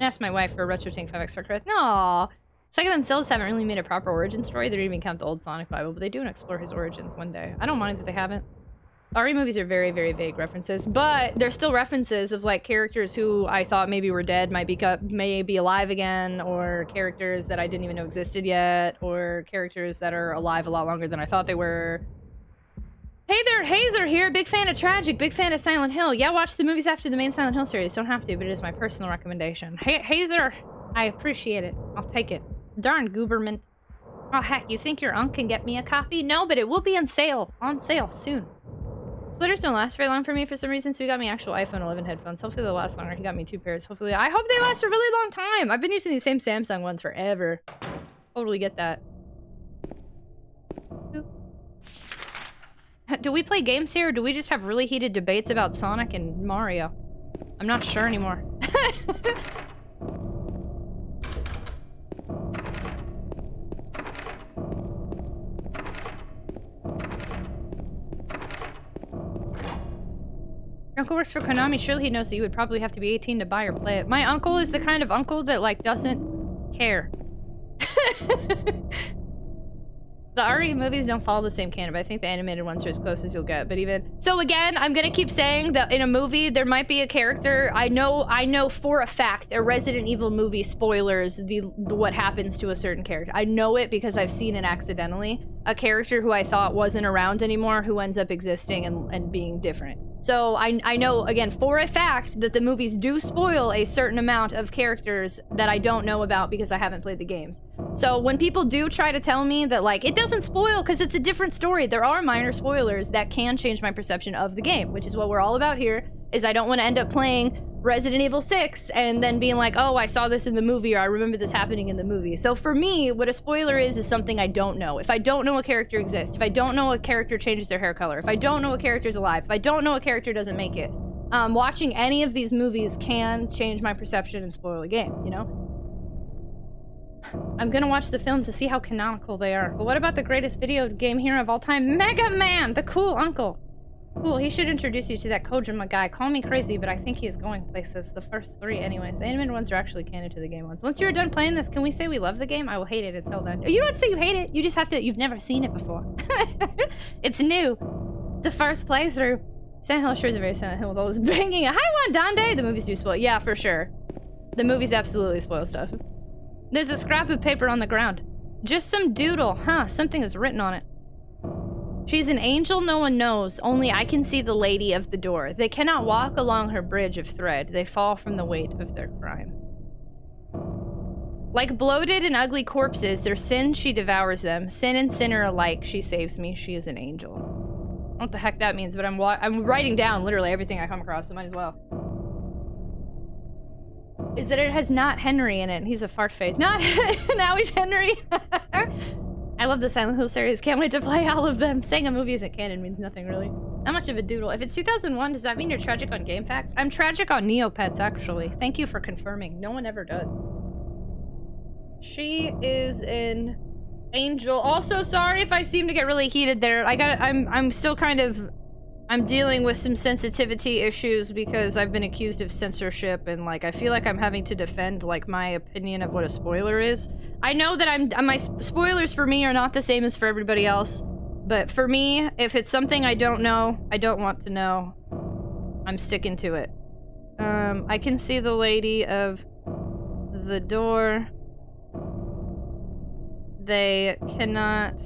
I asked my wife for a RetroTINK 5X for Chris. No. Sega themselves haven't really made a proper origin story. They don't even count the old Sonic Bible, but they do explore his origins one day. I don't mind if they haven't. RE movies are very, very vague references, but they're still references of like characters who I thought maybe were dead, may be alive again, or characters that I didn't even know existed yet, or characters that are alive a lot longer than I thought they were. Hey there, Hazer here. Big fan of Tragic, big fan of Silent Hill. Yeah, watch the movies after the main Silent Hill series. Don't have to, but it is my personal recommendation. Hey, Hazer, I appreciate it. I'll take it. Darn gooberment. Oh heck, you think your unc can get me a copy? No, but it will be on sale soon. Splitters don't last very long for me for some reason, so he got me actual iPhone 11 headphones. Hopefully they'll last longer. He got me 2 pairs. Hopefully, I hope they last a really long time. I've been using these same Samsung ones forever. Totally get that. Do we play games here, or do we just have really heated debates about Sonic and Mario? I'm not sure anymore. Your uncle works for Konami. Surely he knows that you would probably have to be 18 to buy or play it. My uncle is the kind of uncle that, like, doesn't care. The RE movies don't follow the same canon, but I think the animated ones are as close as you'll get. But even so, again, I'm gonna keep saying that in a movie there might be a character. I know for a fact a Resident Evil movie spoilers the what happens to a certain character. I know it because I've seen it accidentally. A character who I thought wasn't around anymore who ends up existing and being different. So I know, again, for a fact that the movies do spoil a certain amount of characters that I don't know about because I haven't played the games. So when people do try to tell me that, like, it doesn't spoil because it's a different story, there are minor spoilers that can change my perception of the game, which is what we're all about here, is I don't want to end up playing Resident Evil 6 and then being like, oh, I saw this in the movie, or I remember this happening in the movie. So for me, what a spoiler is something I don't know. If I don't know a character exists, if I don't know a character changes their hair color, if I don't know a character's alive, if I don't know a character doesn't make it, watching any of these movies can change my perception and spoil a game, you know? I'm gonna watch the film to see how canonical they are. But what about the greatest video game hero of all time, Mega Man, the cool uncle? Cool, he should introduce you to that Kojima guy. Call me crazy, but I think he is going places. The first 3 anyways. The animated ones are actually canon to the game ones. Once you're done playing this, can we say we love the game? I will hate it until then. You don't have to say you hate it. You just have to, you've never seen it before. It's new. It's the first playthrough. Silent Hill sure is a very Silent Hill with all this banging. Hi, Wandande! The movies do spoil. Yeah, for sure. The movies absolutely spoil stuff. There's a scrap of paper on the ground. Just some doodle. Huh, something is written on it. She's an angel no one knows, only I can see the lady of the door. They cannot walk along her bridge of thread. They fall from the weight of their crime. Like bloated and ugly corpses, their sin, she devours them. Sin and sinner alike, she saves me. She is an angel. I don't know what the heck that means, but I'm writing down literally everything I come across, so might as well. Is that it has not Henry in it. He's a fart face. Not now he's Henry. I love the Silent Hill series. Can't wait to play all of them. Saying a movie isn't canon means nothing, really. Not much of a doodle. If it's 2001, does that mean you're tragic on GameFAQs? I'm tragic on Neopets, actually. Thank you for confirming. No one ever does. She is an angel. Also, sorry if I seem to get really heated there. I'm still kind of... I'm dealing with some sensitivity issues because I've been accused of censorship, and like I feel like I'm having to defend like my opinion of what a spoiler is. I know that my spoilers for me are not the same as for everybody else, but for me, if it's something I don't know, I don't want to know, I'm sticking to it. I can see the lady of the door. They cannot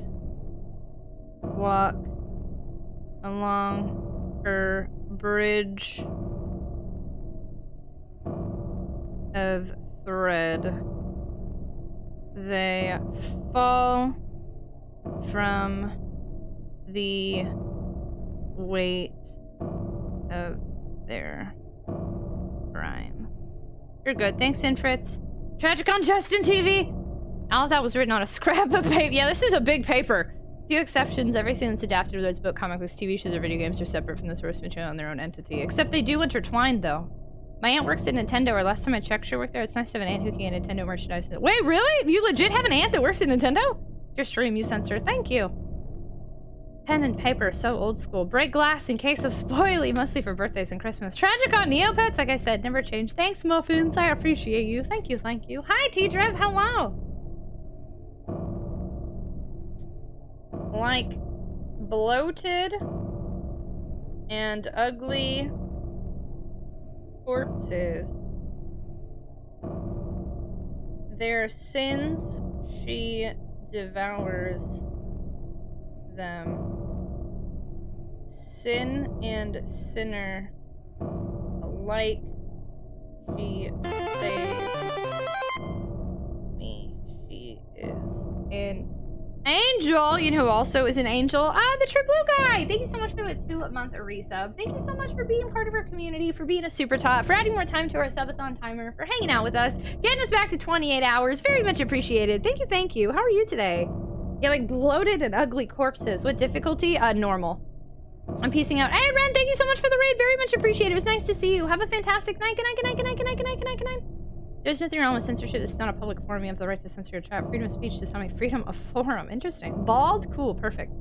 walk along her bridge of thread. They fall from the weight of their crime. You're good. Thanks, Infritz. Tragic on Justin TV. All of that was written on a scrap of paper. Yeah, this is a big paper. Few exceptions, everything that's adapted, whether it's book, comic books, TV shows, or video games, are separate from the source material on their own entity. Except they do intertwine, though. My aunt works at Nintendo, or last time I checked, she worked there. It's nice to have an aunt who can get Nintendo merchandise. Wait, really? You legit have an aunt that works at Nintendo? Your stream, you censor. Thank you. Pen and paper, so old school. Break glass in case of spoily, mostly for birthdays and Christmas. Tragic on Neopets, like I said, never changed. Thanks, Muffins. I appreciate you. Thank you, thank you. Hi, T-Drev. Hello. Like bloated and ugly corpses. Their sins, she devours them. Sin and sinner alike, she saves me. She is an angel, you know who also is an angel? Ah, the True Blue Guy! Thank you so much for the 2-month resub. Thank you so much for being part of our community, for being a super tot, for adding more time to our subathon timer, for hanging out with us, getting us back to 28 hours. Very much appreciated. Thank you, thank you. How are you today? Yeah, like bloated and ugly corpses. What difficulty? Normal. I'm peacing out. Hey, Ren, thank you so much for the raid. Very much appreciated. It was nice to see you. Have a fantastic night. Good night, good night, good night, good night, good night, good night, good night. There's nothing wrong with censorship. This is not a public forum. You have the right to censor your chat. Freedom of speech is not my freedom of forum. Interesting. Bald? Cool. Perfect.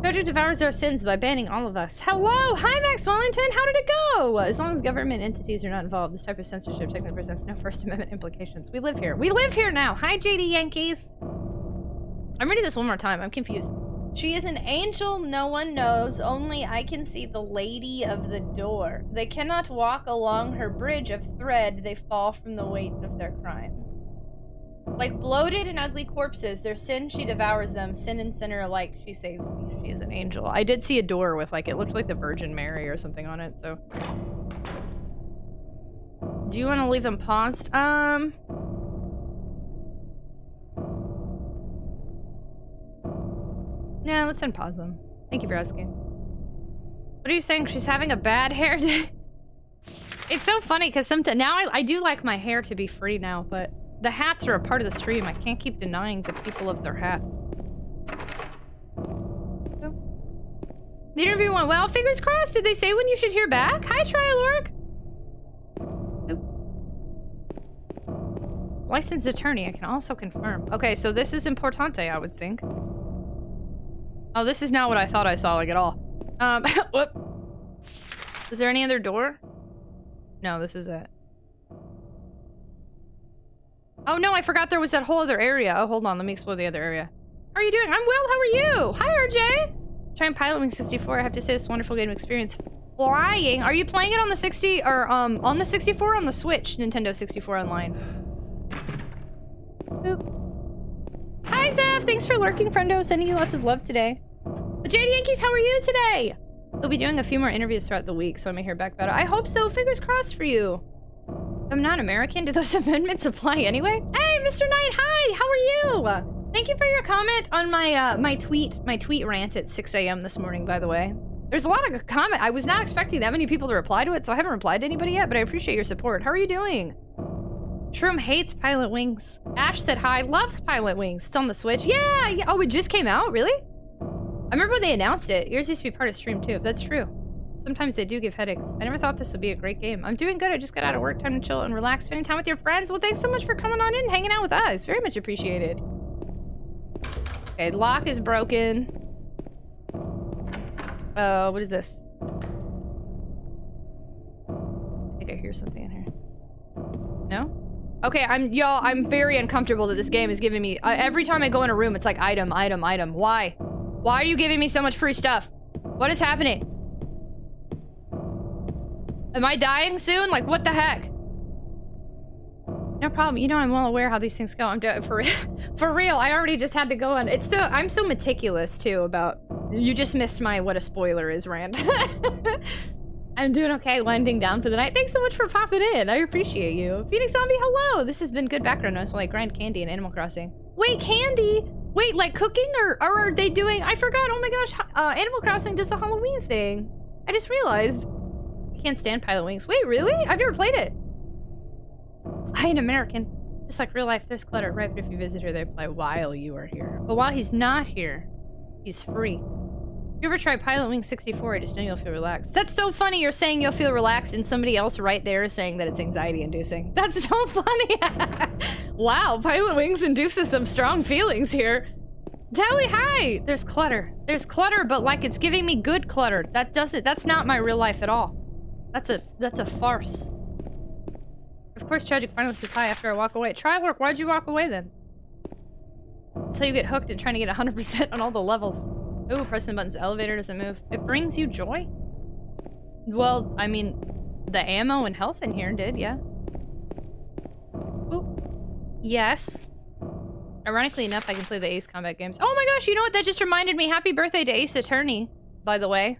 Tragic devours our sins by banning all of us. Hello! Hi, Max Wellington! How did it go? As long as government entities are not involved, this type of censorship technically presents no First Amendment implications. We live here. We live here now! Hi, JD Yankees! I'm reading this one more time. I'm confused. She is an angel no one knows. Only I can see the lady of the door. They cannot walk along her bridge of thread. They fall from the weight of their crimes. Like bloated and ugly corpses, their sin, she devours them. Sin and sinner alike, she saves me. She is an angel. I did see a door with, like, it looked like the Virgin Mary or something on it, so. Do you want to leave them paused? No, let's unpause them. Thank you for asking. What are you saying? She's having a bad hair day? It's so funny, because sometimes now I do like my hair to be free now, but the hats are a part of the stream. I can't keep denying the people of their hats. The interview went well. Fingers crossed. Did they say when you should hear back? Hi, Trilorg. Licensed attorney. I can also confirm. Okay, so this is importante, I would think. Oh, this is not what I thought I saw, like, at all. Whoop. Is there any other door? No, this is it. Oh no, I forgot there was that whole other area. Oh, hold on, let me explore the other area. How are you doing? I'm well, how are you? Hi, RJ! Trying Pilot Wing 64, I have to say this wonderful game experience. Flying? Are you playing it on the 60, or, on the 64 or on the Switch? Nintendo 64 Online. Boop. Hi, Zeph! Thanks for lurking, friendo. Sending you lots of love today. But JD Yankees, how are you today? We'll be doing a few more interviews throughout the week, so I may hear back about it. I hope so. Fingers crossed for you. I'm not American. Do those amendments apply anyway? Hey, Mr. Knight, hi! How are you? Thank you for your comment on my my tweet rant at 6 a.m. this morning, by the way. There's a lot of comment. I was not expecting that many people to reply to it, so I haven't replied to anybody yet, but I appreciate your support. How are you doing? Shroom hates Pilot Wings. Ash said hi, loves Pilot Wings. It's on the Switch. Yeah. Oh, it just came out? Really? I remember when they announced it. Yours used to be part of stream too, if that's true. Sometimes they do give headaches. I never thought this would be a great game. I'm doing good. I just got out of work. Time to chill and relax. Spending time with your friends. Well, thanks so much for coming on in and hanging out with us. Very much appreciated. Okay, lock is broken. What is this? I think I hear something in here. No? Okay, I'm very uncomfortable that this game is giving me, every time I go in a room, it's like item, item, item. Why? Why are you giving me so much free stuff? What is happening? Am I dying soon? Like, what the heck? No problem. You know, I'm well aware how these things go. I'm doing for real. I already just had to go on. It's so, I'm so meticulous too about, you just missed my what a spoiler is rant. I'm doing okay, winding down for the night. Thanks so much for popping in. I appreciate you. Phoenix Zombie, hello. This has been good background noise while I grind candy in Animal Crossing. Wait, candy? Wait, like cooking or are they doing, I forgot, oh my gosh, Animal Crossing does the Halloween thing. I just realized. I can't stand Pilot Wings. Wait, really? I've never played it. I ain't American. Just like real life, there's clutter, right? But if you visit her, they apply while you are here. But while he's not here, he's free. If you ever try Pilot Wing 64, I just know you'll feel relaxed. That's so funny you're saying you'll feel relaxed and somebody else right there is saying that it's anxiety-inducing. That's so funny. Wow, Pilot Wings induces some strong feelings here. Tally, hi! There's clutter. There's clutter, but like it's giving me good clutter. That's not my real life at all. That's a farce. Of course, Tragic finally says hi after I walk away. Try work, why'd you walk away then? Until you get hooked and trying to get 100% on all the levels. Ooh, pressing the buttons, the elevator doesn't move. It brings you joy? Well, I mean, the ammo and health in here did, yeah. Ooh. Yes. Ironically enough, I can play the Ace Combat games. Oh my gosh, you know what? That just reminded me. Happy birthday to Ace Attorney, by the way.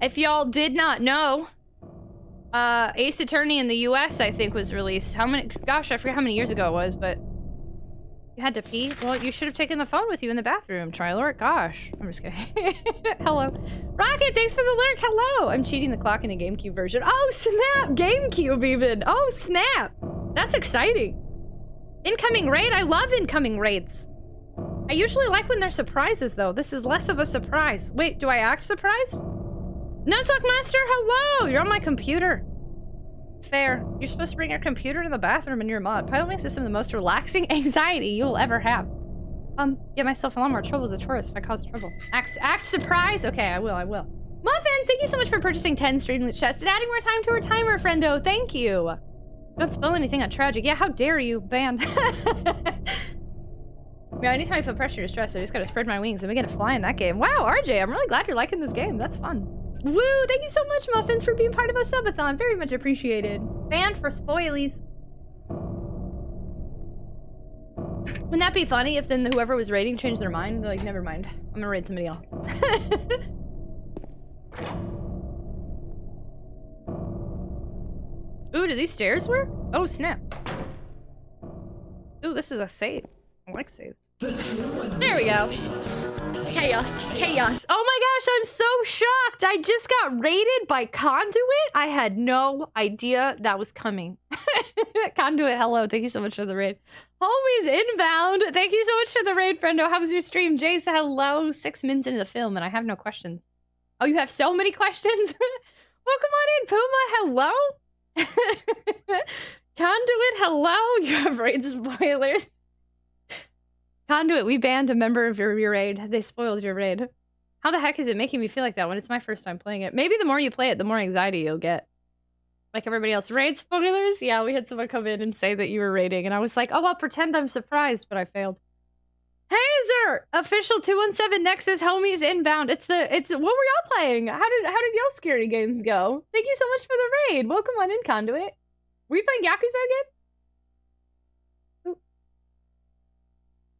If y'all did not know, Ace Attorney in the US, I think, was released. How many? Gosh, I forget how many years ago it was, but... You had to pee? Well, you should have taken the phone with you in the bathroom, Trilord. Gosh. I'm just kidding. Hello. Rocket, thanks for the lurk. Hello. I'm cheating the clock in the GameCube version. Oh, snap. GameCube even. Oh, snap. That's exciting. Incoming raid? I love incoming raids. I usually like when they're surprises, though. This is less of a surprise. Wait, do I act surprised? Nuzlocke Master, hello. You're on my computer. Fair. You're supposed to bring your computer to the bathroom in your mod. Pilot Wings is some of the most relaxing anxiety you will ever have. Get myself a lot more trouble as a tourist if I cause trouble. Act surprised? Okay, I will. Muffins, thank you so much for purchasing 10 stream chests and adding more time to our timer, friendo. Thank you. Don't spill anything on Tragic. Yeah, how dare you, banned. Yeah, anytime I feel pressure or stress, I just gotta spread my wings and we get to fly in that game. Wow, RJ, I'm really glad you're liking this game. That's fun. Woo, thank you so much, Muffins, for being part of a subathon. Very much appreciated. Banned for spoilies. Wouldn't that be funny if then whoever was raiding changed their mind? They're like, never mind. I'm gonna raid somebody else. Ooh, do these stairs work? Oh, snap. Ooh, this is a save. I like saves. There we go. Chaos. Chaos. Oh my gosh, I'm so shocked. I just got raided by Conduit. I had no idea that was coming. Conduit, hello. Thank you so much for the raid. Homies inbound. Thank you so much for the raid, friendo. How was your stream? Jace, hello. 6 minutes into the film and I have no questions. Oh, you have so many questions? Well, come on in, Puma. Hello. Conduit, hello. You have raid spoilers. Conduit, we banned a member of your raid. They spoiled your raid. How the heck is it making me feel like that when it's my first time playing it? Maybe the more you play it, the more anxiety you'll get. Like everybody else. Raid spoilers? Yeah, we had someone come in and say that you were raiding, and I was like, oh, I'll pretend I'm surprised, but I failed. Hazer! Official 217 Nexus homies inbound. It's what were y'all playing? How did y'all scary games go? Thank you so much for the raid. Welcome on in, Conduit. Were you playing Yakuza again?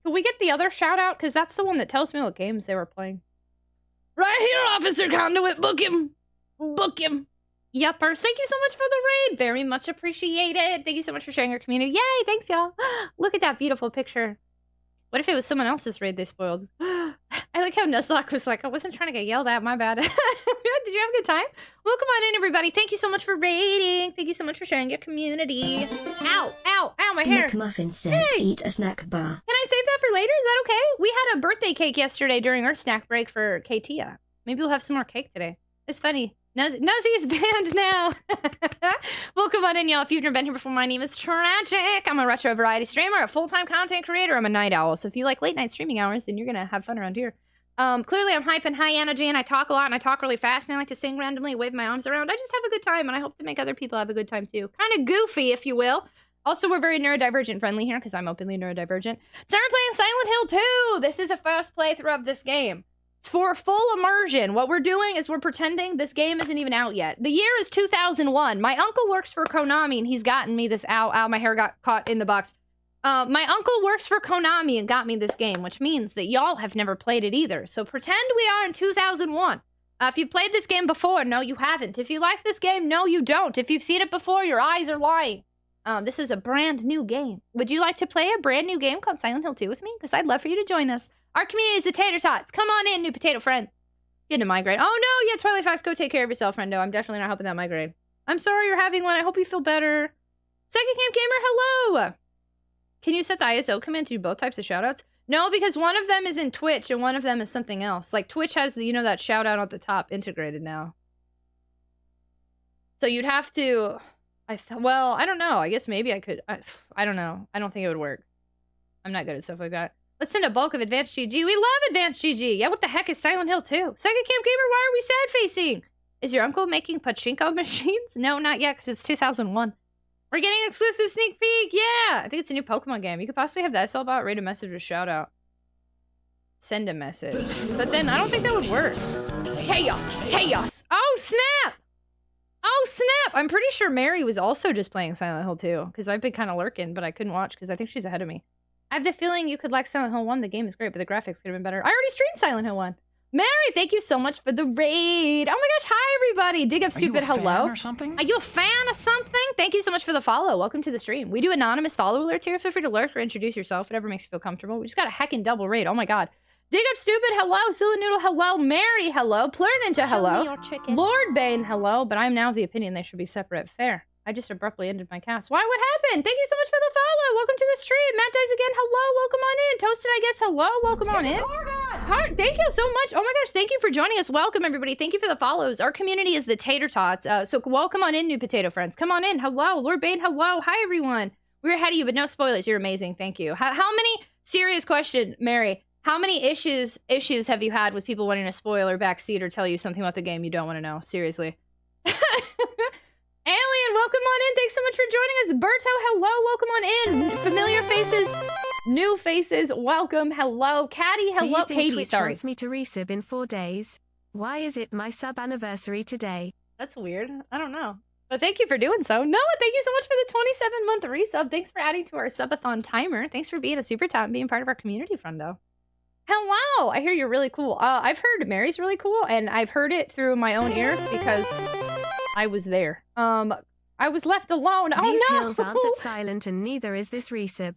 Can we get the other shout out? Because that's the one that tells me what games they were playing. Right here, Officer Conduit. Book him. Book him. Yuppers. Thank you so much for the raid. Very much appreciated. Thank you so much for sharing your community. Yay. Thanks, y'all. Look at that beautiful picture. What if it was someone else's raid they spoiled? I like how Nuzlocke was like, I wasn't trying to get yelled at. My bad. Did you have a good time? Welcome on in, everybody. Thank you so much for raiding. Thank you so much for sharing your community. Ow, ow, ow, my hair. McMuffin says, Hey. eat a snack bar. Can I save that for later? Is that okay? We had a birthday cake yesterday during our snack break for Katia. Maybe we'll have some more cake today. It's funny. Nuzzy is banned now. Welcome on in, y'all. If you've never been here before, my name is Tragic. I'm a retro variety streamer, a full-time content creator. I'm a night owl. So if you like late night streaming hours, then you're going to have fun around here. Clearly, I'm hype and high energy, and I talk a lot, and I talk really fast, and I like to sing randomly, wave my arms around. I just have a good time, and I hope to make other people have a good time, too. Kind of goofy, if you will. Also, we're very neurodivergent friendly here, because I'm openly neurodivergent. So we're playing Silent Hill 2! This is a first playthrough of this game. For full immersion, what we're doing is we're pretending this game isn't even out yet. The year is 2001. My uncle works for Konami, and he's gotten me this... Ow, my hair got caught in the box. My uncle works for Konami and got me this game, which means that y'all have never played it either. So pretend we are in 2001. If you've played this game before, no, you haven't. If you like this game, no, you don't. If you've seen it before, your eyes are lying. This is a brand new game. Would you like to play a brand new game called Silent Hill 2 with me? Because I'd love for you to join us. Our community is the Tater Tots. Come on in, new potato friend. Get a migraine. Oh no, yeah, Twilight Fox, go take care of yourself, friendo. I'm definitely not helping that migraine. I'm sorry you're having one. I hope you feel better. Second Camp Gamer, hello! Can you set the ISO command to do both types of shoutouts? No, because one of them is in Twitch and one of them is something else. Like Twitch has the, you know, that shout out at the top integrated now. So you'd have to, well, I don't know. I guess maybe I could, I don't know. I don't think it would work. I'm not good at stuff like that. Let's send a bulk of Advanced GG. We love Advanced GG. Yeah, what the heck is Silent Hill 2? Second Camp Gamer, why are we sad-facing? Is your uncle making pachinko machines? No, not yet, because it's 2001. We're getting an exclusive sneak peek. Yeah, I think it's a new Pokemon game. You could possibly have that all about rate a message or shout out. Send a message. But then I don't think that would work. Chaos. Chaos. Oh, snap. Oh, snap. I'm pretty sure Mary was also just playing Silent Hill 2, because I've been kind of lurking, but I couldn't watch because I think she's ahead of me. I have the feeling you could like Silent Hill 1. The game is great, but the graphics could have been better. I already streamed Silent Hill 1. Mary, thank you so much for the raid. Oh my gosh, hi everybody. Dig Up Stupid, hello. Or something? Are you a fan of something? Thank you so much for the follow. Welcome to the stream. We do anonymous follow alerts here. Feel free to lurk or introduce yourself, whatever makes you feel comfortable. We just got a heckin' double raid. Oh my god. Dig Up Stupid, hello. Silly Noodle, hello. Mary, hello. Plur Ninja, hello. Lord Bane, hello. But I'm now of the opinion they should be separate. Fair. I just abruptly ended my cast. Why? What happened? Thank you so much for the follow. Welcome to the stream. Matt Dies again. Hello. Welcome on in. Toasted, I guess. Hello. Welcome on in. Thank you so much. Oh my gosh. Thank you for joining us. Welcome, everybody. Thank you for the follows. Our community is the Tater Tots. So welcome on in, new potato friends. Come on in. Hello. Lord Bane, hello. Hi, everyone. We're ahead of you, but no spoilers. You're amazing. Thank you. How many Serious question, Mary. How many issues have you had with people wanting to spoil or backseat or tell you something about the game you don't want to know? Seriously. Alien, welcome on in. Thanks so much for joining us. Berto, hello. Welcome on in. Familiar faces, new faces. Welcome. Hello. Caddy, hello. Katie, Twitch sorry. wants me to resub in 4 days. Why is it my sub anniversary today? That's weird. I don't know. But thank you for doing so. Noah, thank you so much for the 27-month resub. Thanks for adding to our subathon timer. Thanks for being a super top and being part of our community, friendo. Hello! I hear you're really cool. I've heard Mary's really cool, and I've heard it through my own ears because I was there. I was left alone. Oh, These no! hills aren't that silent, and neither is this resub.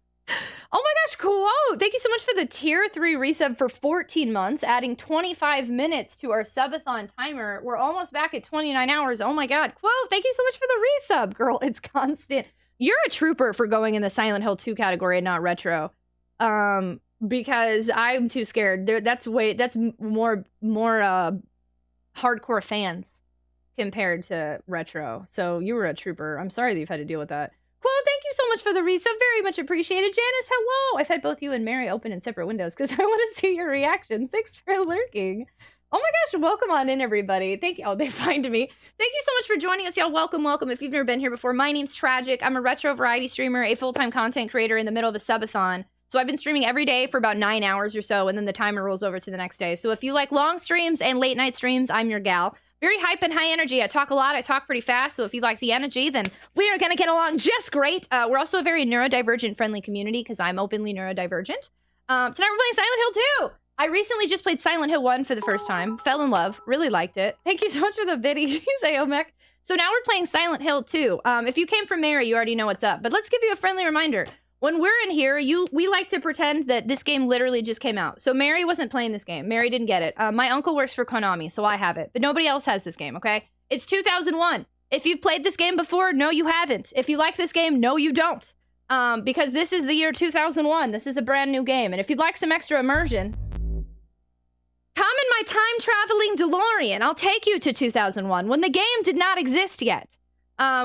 Oh my gosh, cool! Thank you so much for the tier 3 resub for 14 months, adding 25 minutes to our subathon timer. We're almost back at 29 hours. Oh my god. Quo, thank you so much for the resub, girl. It's constant. You're a trooper for going in the Silent Hill 2 category and not retro. Because I'm too scared. That's more hardcore fans compared to retro. So you were a trooper. I'm sorry that you've had to deal with that. Well, thank you so much for the resub. Very much appreciated. Janice, hello. I've had both you and Mary open in separate windows because I want to see your reactions. Thanks for lurking. Oh my gosh, welcome on in, everybody. Thank you. Oh, they find me. Thank you so much for joining us, y'all. Welcome, welcome. If you've never been here before, my name's Tragic. I'm a retro variety streamer, a full-time content creator in the middle of a subathon. So I've been streaming every day for about 9 hours or so, and then the timer rolls over to the next day. So if you like long streams and late night streams, I'm your gal. Very hype and high energy. I talk a lot. I talk pretty fast. So if you like the energy, then we are going to get along just great. We're also a very neurodivergent friendly community because I'm openly neurodivergent. Tonight we're playing Silent Hill 2. I recently just played Silent Hill 1 for the first time. Fell in love. Really liked it. Thank you so much for the biddies, Aomek. So now we're playing Silent Hill 2. If you came from Mary, you already know what's up. But let's give you a friendly reminder. When we're in here, we like to pretend that this game literally just came out. So Mary wasn't playing this game. Mary didn't get it. My uncle works for Konami, so I have it. But nobody else has this game, okay? It's 2001. If you've played this game before, no, you haven't. If you like this game, no, you don't. Because this is the year 2001. This is a brand new game. And if you'd like some extra immersion, come in my time-traveling DeLorean. I'll take you to 2001, when the game did not exist yet.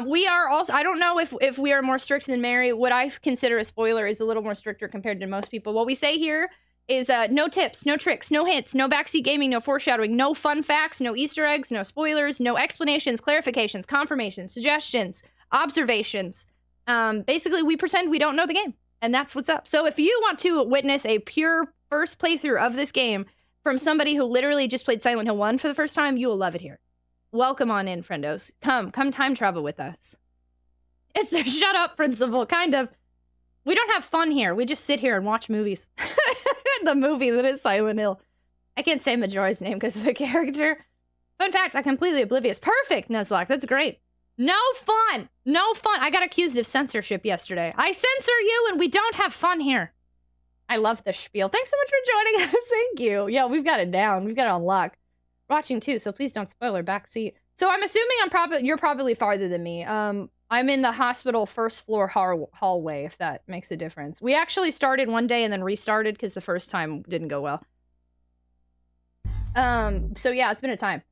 We are also, I don't know if we are more strict than Mary. What I consider a spoiler is a little more stricter compared to most people. What we say here is no tips, no tricks, no hints, no backseat gaming, no foreshadowing, no fun facts, no Easter eggs, no spoilers, no explanations, clarifications, confirmations, suggestions, observations. Basically, we pretend we don't know the game, and that's what's up. So if you want to witness a pure first playthrough of this game from somebody who literally just played Silent Hill 1 for the first time, you will love it here. Welcome on in, friendos. Come time travel with us. It's the shut up principle, kind of. We don't have fun here. We just sit here and watch movies. The movie that is Silent Hill. I can't say Majora's name because of the character. Fun fact, I'm completely oblivious. Perfect, Nuzlocke. That's great. No fun. No fun. I got accused of censorship yesterday. I censor you and we don't have fun here. I love the spiel. Thanks so much for joining us. Thank you. Yeah, we've got it down. We've got it on lock. Watching too, so please don't spoil our backseat. So I'm assuming you're probably farther than me. I'm in the hospital first floor hallway, if that makes a difference. We actually started one day and then restarted because the first time didn't go well. So yeah, it's been a time.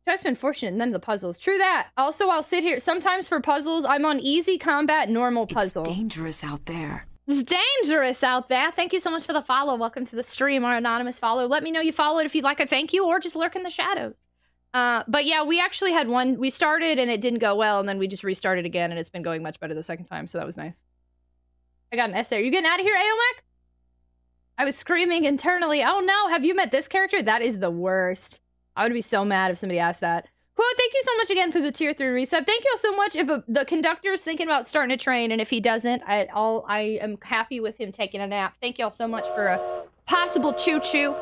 Just been fortunate in none of the puzzles. True that. Also, I'll sit here. Sometimes for puzzles, I'm on easy combat, normal puzzle. It's dangerous out there. It's dangerous out there. Thank you so much for the follow. Welcome to the stream, our anonymous follow. Let me know you followed if you'd like a thank you or just lurk in the shadows. But yeah, we actually had one. We started and it didn't go well, and then we just restarted again, and it's been going much better the second time, so that was nice. I got an essay. Are you getting out of here, Aomek? I was screaming internally. Oh no, have you met this character? That is the worst. I would be so mad if somebody asked that. Cool, thank you so much again for the tier 3 resub. Thank you all so much. If the conductor is thinking about starting a train, and if he doesn't, I am happy with him taking a nap. Thank you all so much for a possible choo-choo.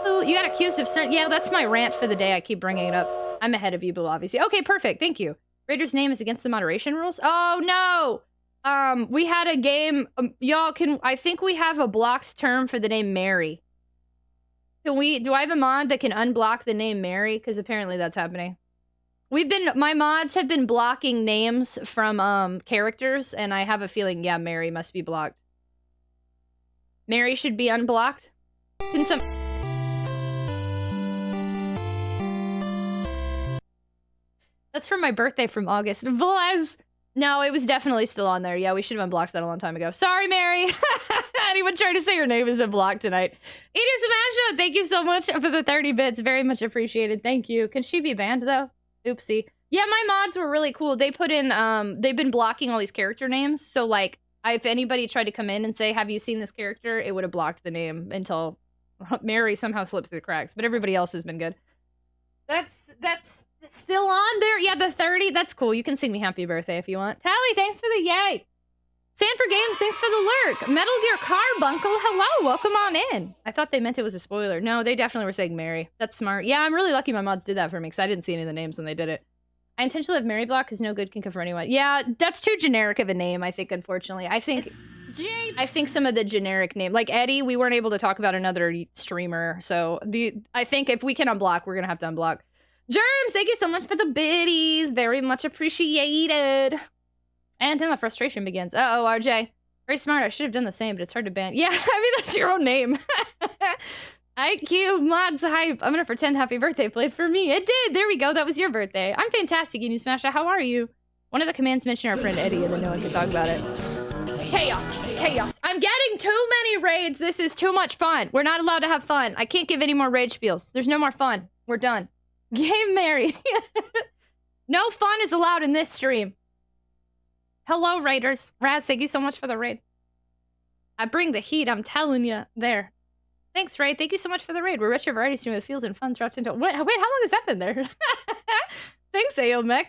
Oh, you got accused of yeah, that's my rant for the day. I keep bringing it up. I'm ahead of you, Boo, obviously. Okay, perfect. Thank you. Raider's name is against the moderation rules. Oh, no. We had a game. Y'all, I think we have a blocked term for the name Mary. Do I have a mod that can unblock the name Mary? Because apparently that's happening. My mods have been blocking names from characters, and I have a feeling, yeah, Mary must be blocked. Mary should be unblocked. Can some... That's for my birthday from August. Bless! No, it was definitely still on there. Yeah, we should have unblocked that a long time ago. Sorry, Mary. Anyone trying to say your name has been blocked tonight. Edith Smasha, thank you so much for the 30 bits. Very much appreciated. Thank you. Can she be banned, though? Oopsie. Yeah, my mods were really cool. They put in, they've been blocking all these character names. So, like, if anybody tried to come in and say, have you seen this character? It would have blocked the name until Mary somehow slipped through the cracks. But everybody else has been good. That's still on there? Yeah, the 30. That's cool. You can sing me happy birthday if you want. Tally, thanks for the yay. Sanford Games, thanks for the lurk. Metal Gear Carbuncle, hello. Welcome on in. I thought they meant it was a spoiler. No, they definitely were saying Mary. That's smart. Yeah, I'm really lucky my mods did that for me because I didn't see any of the names when they did it. I intentionally have Mary block because no good can come for anyone. Yeah, that's too generic of a name, I think, unfortunately. I think some of the generic name, like Eddie, we weren't able to talk about another streamer. So I think if we can unblock, we're going to have to unblock. Germs, thank you so much for the biddies. Very much appreciated. And then the frustration begins. Uh-oh, RJ. Very smart. I should have done the same, but it's hard to ban. Yeah, I mean, that's your own name. IQ mods hype. I'm gonna pretend happy birthday played for me. It did. There we go. That was your birthday. I'm fantastic, you Smasha. How are you? One of the commands mentioned our friend Eddie, and then no one could talk about it. Chaos. Chaos. I'm getting too many raids. This is too much fun. We're not allowed to have fun. I can't give any more rage spiels. There's no more fun. We're done. Game Mary. No fun is allowed in this stream. Hello, raiders. Raz, thank you so much for the raid. I bring the heat, I'm telling you. There. Thanks, Raid. Thank you so much for the raid. We're retro variety stream with feels and fun dropped into... Wait, how long has that been there? Thanks, Aomech.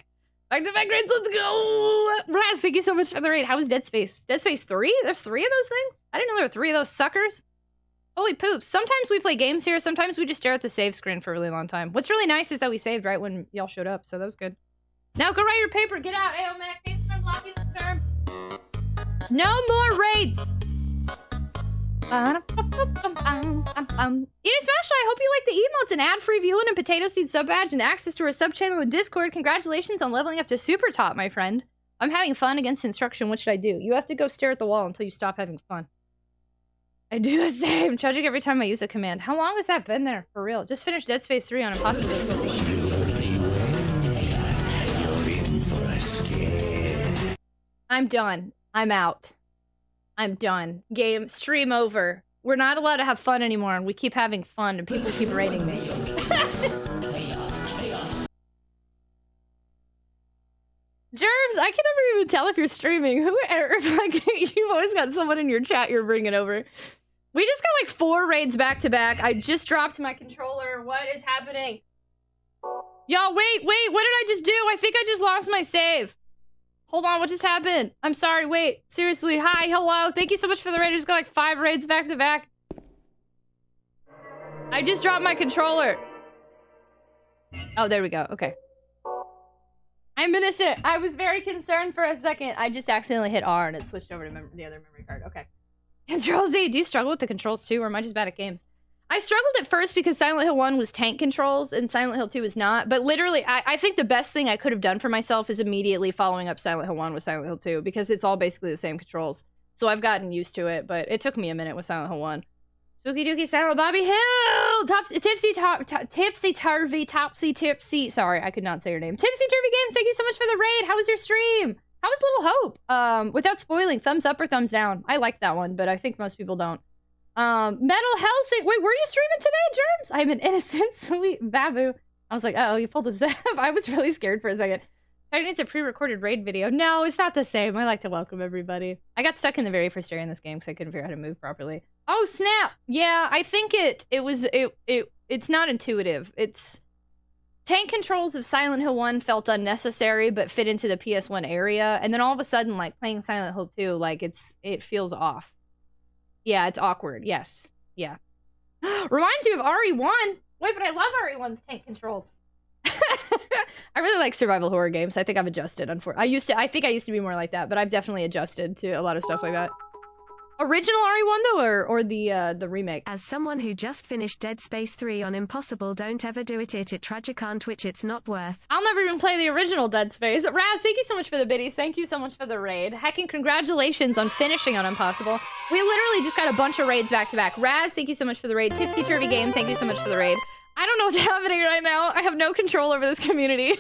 Back to back raids, let's go! Raz, thank you so much for the raid. How was Dead Space? Dead Space 3? There's 3 of those things? I didn't know there were 3 of those suckers. Holy poops. Sometimes we play games here. Sometimes we just stare at the save screen for a really long time. What's really nice is that we saved right when y'all showed up, so that was good. Now go write your paper. Get out, Aomech. Thanks for unblocking the term. No more raids. Smash, I hope you like the emotes and ad-free viewing and potato seed sub badge and access to our sub channel in Discord. Congratulations on leveling up to super top, my friend. I'm having fun against instruction. What should I do? You have to go stare at the wall until you stop having fun. I do the same. Tragic every time I use a command. How long has that been there? For real. Just finished Dead Space 3 on impossible difficulty. I'm done. I'm out. I'm done. Game, stream over. We're not allowed to have fun anymore, and we keep having fun, and people keep rating me. Jervs, I can never even tell if you're streaming. Like, you've always got someone in your chat you're bringing over. We just got like 4 raids back to back. I just dropped my controller. What is happening? Y'all, wait, what did I just do? I think I just lost my save. Hold on, what just happened? I'm sorry, wait. Seriously, hi, hello. Thank you so much for the raid. I just got like 5 raids back to back. I just dropped my controller. Oh, there we go, okay. I'm innocent. I was very concerned for a second. I just accidentally hit R and it switched over to the other memory card. Okay. Control Z, do you struggle with the controls too, or am I just bad at games? I struggled at first because Silent Hill 1 was tank controls and Silent Hill 2 is not. But literally, I think the best thing I could have done for myself is immediately following up Silent Hill 1 with Silent Hill 2 because it's all basically the same controls. So I've gotten used to it, but it took me a minute with Silent Hill 1. Spooky Dookie, Silent Bobby Hill! Topsy Tipsy. Sorry, I could not say your name. Tipsy Turvy Games, thank you so much for the raid. How was your stream? How was Little Hope? Without spoiling, thumbs up or thumbs down? I liked that one, but I think most people don't. Metal Helsing. Wait, were you streaming today, Germs? I'm an innocent, sweet babu. I was like, uh oh, you pulled a zap. I was really scared for a second. I think it's a pre-recorded raid video. No, it's not the same. I like to welcome everybody. I got stuck in the very first area in this game because I couldn't figure out how to move properly. Oh, snap. Yeah, I think it's not intuitive. It's... Tank controls of Silent Hill 1 felt unnecessary, but fit into the PS1 area. And then all of a sudden, like, playing Silent Hill 2, like, it feels off. Yeah, it's awkward. Yes. Yeah. Reminds you of RE1. Wait, but I love RE1's tank controls. I really like survival horror games. I think I've adjusted. I think I used to be more like that, but I've definitely adjusted to a lot of stuff like that. Original RE1 though, or the remake? As someone who just finished Dead Space 3 on Impossible, don't ever do it at TragicOnTwitch, it's not worth. I'll never even play the original Dead Space. Raz, thank you so much for the biddies. Thank you so much for the raid. Heckin' congratulations on finishing on Impossible. We literally just got a bunch of raids back to back. Raz, thank you so much for the raid. Tipsy Turvy Game, thank you so much for the raid. I don't know what's happening right now. I have no control over this community.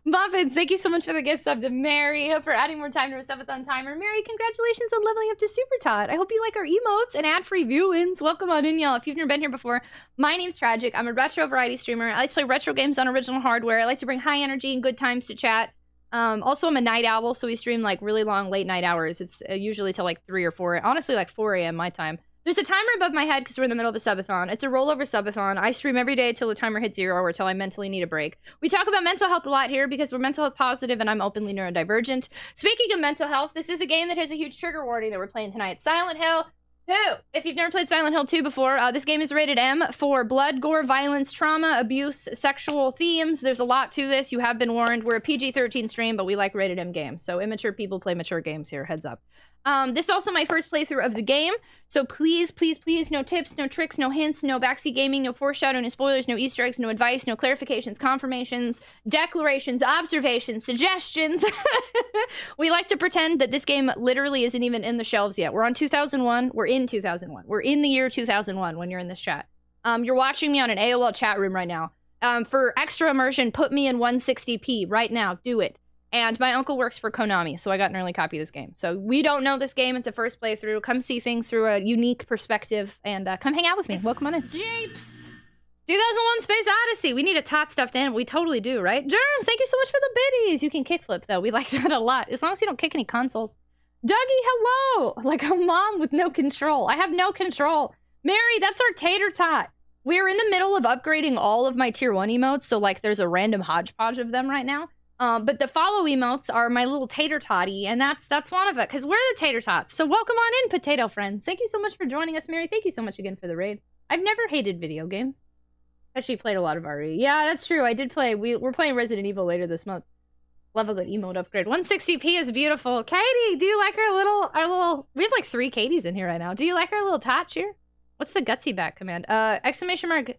Muffins, thank you so much for the gift sub to Mary for adding more time to a subathon timer. Mary, congratulations on leveling up to Super Tot. I hope you like our emotes and ad-free view-ins. Welcome on in, y'all. If you've never been here before, my name's Tragic. I'm a retro variety streamer. I like to play retro games on original hardware. I like to bring high energy and good times to chat. Also, I'm a night owl, so we stream like really long late night hours. It's usually till like 3 or 4, honestly like 4 a.m. my time. There's a timer above my head because we're in the middle of a subathon. It's a rollover subathon. I stream every day till the timer hits 0 or till I mentally need a break. We talk about mental health a lot here because we're mental health positive and I'm openly neurodivergent. Speaking of mental health, this is a game that has a huge trigger warning that we're playing tonight. Silent Hill 2. If you've never played Silent Hill 2 before, this game is rated M for blood, gore, violence, trauma, abuse, sexual themes. There's a lot to this. You have been warned. We're a PG-13 stream, but we like rated M games. So immature people play mature games here. Heads up. This is also my first playthrough of the game, so please, please, please, no tips, no tricks, no hints, no backseat gaming, no foreshadowing, no spoilers, no Easter eggs, no advice, no clarifications, confirmations, declarations, observations, suggestions. We like to pretend that this game literally isn't even in the shelves yet. We're on 2001. We're in 2001. We're in the year 2001 when you're in this chat. You're watching me on an AOL chat room right now. For extra immersion, put me in 160p right now. Do it. And my uncle works for Konami, so I got an early copy of this game. So we don't know this game. It's a first playthrough. Come see things through a unique perspective, and come hang out with me. Welcome on in. Japes! 2001 Space Odyssey. We need a tot stuffed in. We totally do, right? Germs, thank you so much for the biddies. You can kickflip, though. We like that a lot. As long as you don't kick any consoles. Dougie, hello! Like a mom with no control. I have no control. Mary, that's our tater tot. We're in the middle of upgrading all of my tier 1 emotes, so like there's a random hodgepodge of them right now. But the follow emotes are my little tater totty, and that's one of it, because we're the tater tots. So welcome on in, potato friends. Thank you so much for joining us, Mary. Thank you so much again for the raid. I've never hated video games. Actually played a lot of RE. Yeah, that's true. I did play. We're playing Resident Evil later this month. Love a good emote upgrade. 160p is beautiful. Katie, do you like our little... We have like 3 Katies in here right now. Do you like our little tot cheer? What's the gutsy bat command? Exclamation mark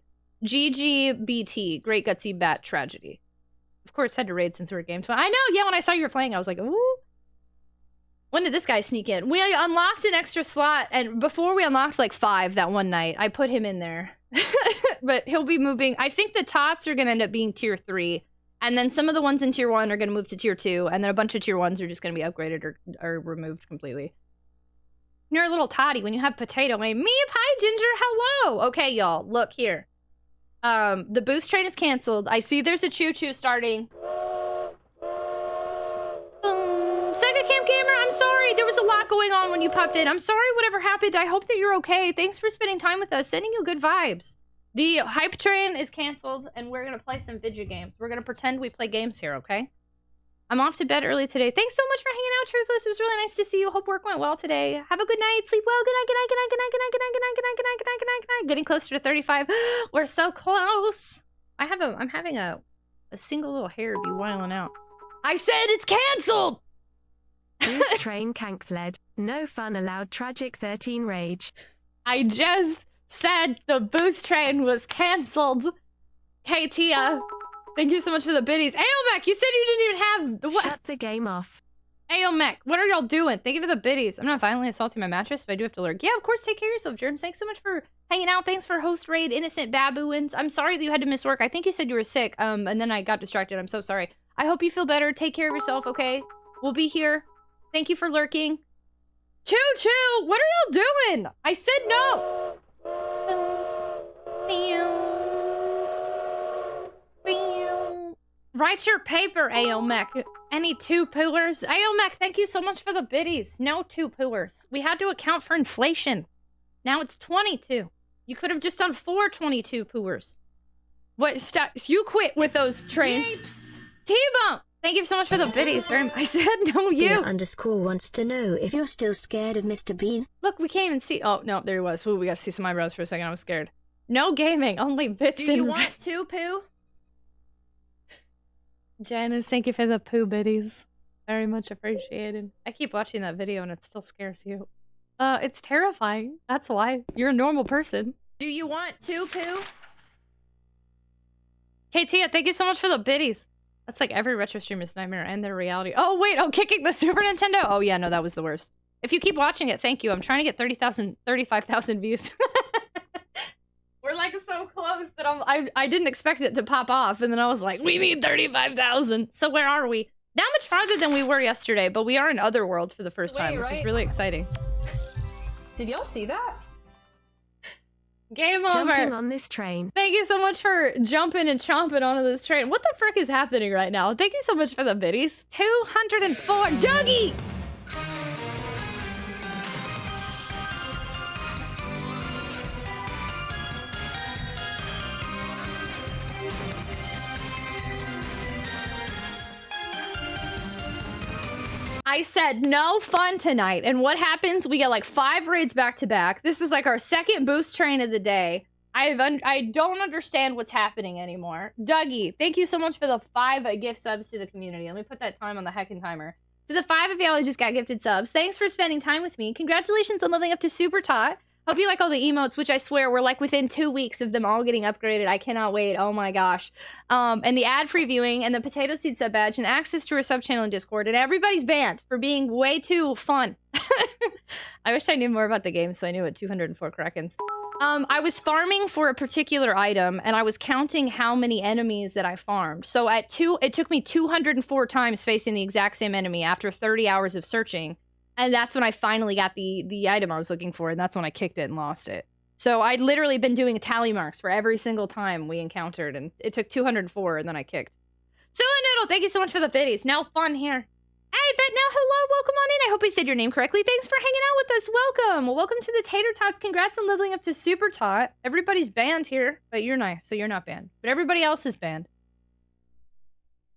GGBT. Great gutsy bat tragedy. Of course, had to raid since we were game 20. I know, yeah, when I saw you were playing, I was like, ooh. When did this guy sneak in? We unlocked an extra slot, and before we unlocked like 5 that one night, I put him in there. But he'll be moving. I think the tots are going to end up being tier 3, and then some of the ones in tier 1 are going to move to tier 2, and then a bunch of tier 1s are just going to be upgraded or removed completely. You're a little toddy when you have potato. Hey, Meep, hi, Ginger, hello. Okay, y'all, look here. The boost train is canceled. I see there's a choo-choo starting. Sega Camp Gamer, I'm sorry. There was a lot going on when you popped in. I'm sorry whatever happened. I hope that you're okay. Thanks for spending time with us. Sending you good vibes. The hype train is canceled, and we're going to play some video games. We're going to pretend we play games here, okay? I'm off to bed early today. Thanks so much for hanging out, Truthless. It was really nice to see you. Hope work went well today. Have a good night. Sleep well. Good night, good night, good night, good night, good night, good night, good night, good night, good night, good night, good night, good night. Getting closer to 35. We're so close. I'm having a single little hair be whiling out. I said it's canceled! Boost train cancelled. No fun allowed. Tragic 13 rage. I just said the boost train was canceled. Hey, Tia. Thank you so much for the biddies. Aomek, you said you didn't even have the what? Shut the game off. Aomek, what are y'all doing? Thank you for the biddies. I'm not violently assaulting my mattress, but I do have to lurk. Yeah, of course, take care of yourself, Germs. Thanks so much for hanging out. Thanks for host raid, innocent baboons. I'm sorry that you had to miss work. I think you said you were sick, and then I got distracted. I'm so sorry. I hope you feel better. Take care of yourself, okay? We'll be here. Thank you for lurking. Choo-choo! What are y'all doing? I said no! Write your paper, Aomek. Any 2 pooers? Aomek, thank you so much for the biddies. No 2 pooers. We had to account for inflation. Now it's 22. You could have just done 4 22 pooers. What? Stop. You quit with those trains. Japes. T-Bone, thank you so much for the biddies. I said no, you. Dear underscore wants to know if you're still scared of Mr. Bean. Look, we can't even see. Oh, no, there he was. Ooh, we got to see some eyebrows for a second. I was scared. No gaming, only bits and... Do you want 2 poo? Janice, thank you for the poo biddies. Very much appreciated. I keep watching that video and it still scares you. It's terrifying. That's why. You're a normal person. Do you want 2 poo? Katia, thank you so much for the biddies. That's like every retro streamer's nightmare and their reality. Oh, wait. Oh, kicking the Super Nintendo? Oh, yeah, no, that was the worst. If you keep watching it, thank you. I'm trying to get 35,000 views. We're like so so close that I didn't expect it to pop off, and then I was like, we need 35,000. So where are we? Not much farther than we were yesterday, but we are in Otherworld for the first time, which is really exciting. Did y'all see that? Game over. Jumping on this train. Thank you so much for jumping and chomping onto this train. What the frick is happening right now? Thank you so much for the biddies. 204. Dougie! I said no fun tonight, and what happens? We get like 5 raids back to back. This is like our second boost train of the day. I don't understand what's happening anymore. Dougie, thank you so much for the 5 gift subs to the community. Let me put that time on the heckin' timer. To the 5 of y'all who just got gifted subs, thanks for spending time with me. Congratulations on leveling up to Super Tot. Hope you like all the emotes, which I swear we're like within 2 weeks of them all getting upgraded. I cannot wait. Oh my gosh. And the ad-free viewing and the Potato Seed sub badge and access to our sub channel in Discord. And everybody's banned for being way too fun. I wish I knew more about the game so I knew what 204 Krakens. I was farming for a particular item and I was counting how many enemies that I farmed. So it took me 204 times facing the exact same enemy after 30 hours of searching. And that's when I finally got the item I was looking for, and that's when I kicked it and lost it. So I'd literally been doing tally marks for every single time we encountered, and it took 204, and then I kicked. Silly Noodle, thank you so much for the biddies. Now fun here. Hey, but now hello, welcome on in. I hope I said your name correctly. Thanks for hanging out with us. Welcome. Welcome to the Tater Tots. Congrats on leveling up to Super Tot. Everybody's banned here, but you're nice, so you're not banned. But everybody else is banned.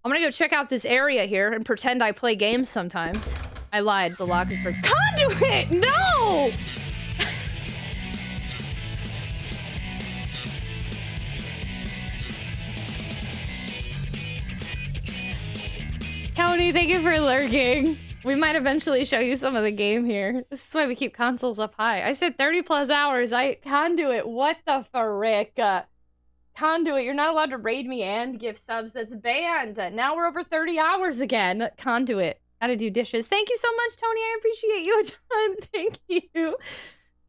I'm gonna go check out this area here and pretend I play games sometimes. I lied. The lock is broken. Conduit! No! Tony, thank you for lurking. We might eventually show you some of the game here. This is why we keep consoles up high. I said 30 plus hours. Conduit. What the frick? Conduit, you're not allowed to raid me and give subs. That's banned. Now we're over 30 hours again. Conduit. How to do dishes. Thank you so much, Tony. I appreciate you a ton. Thank you.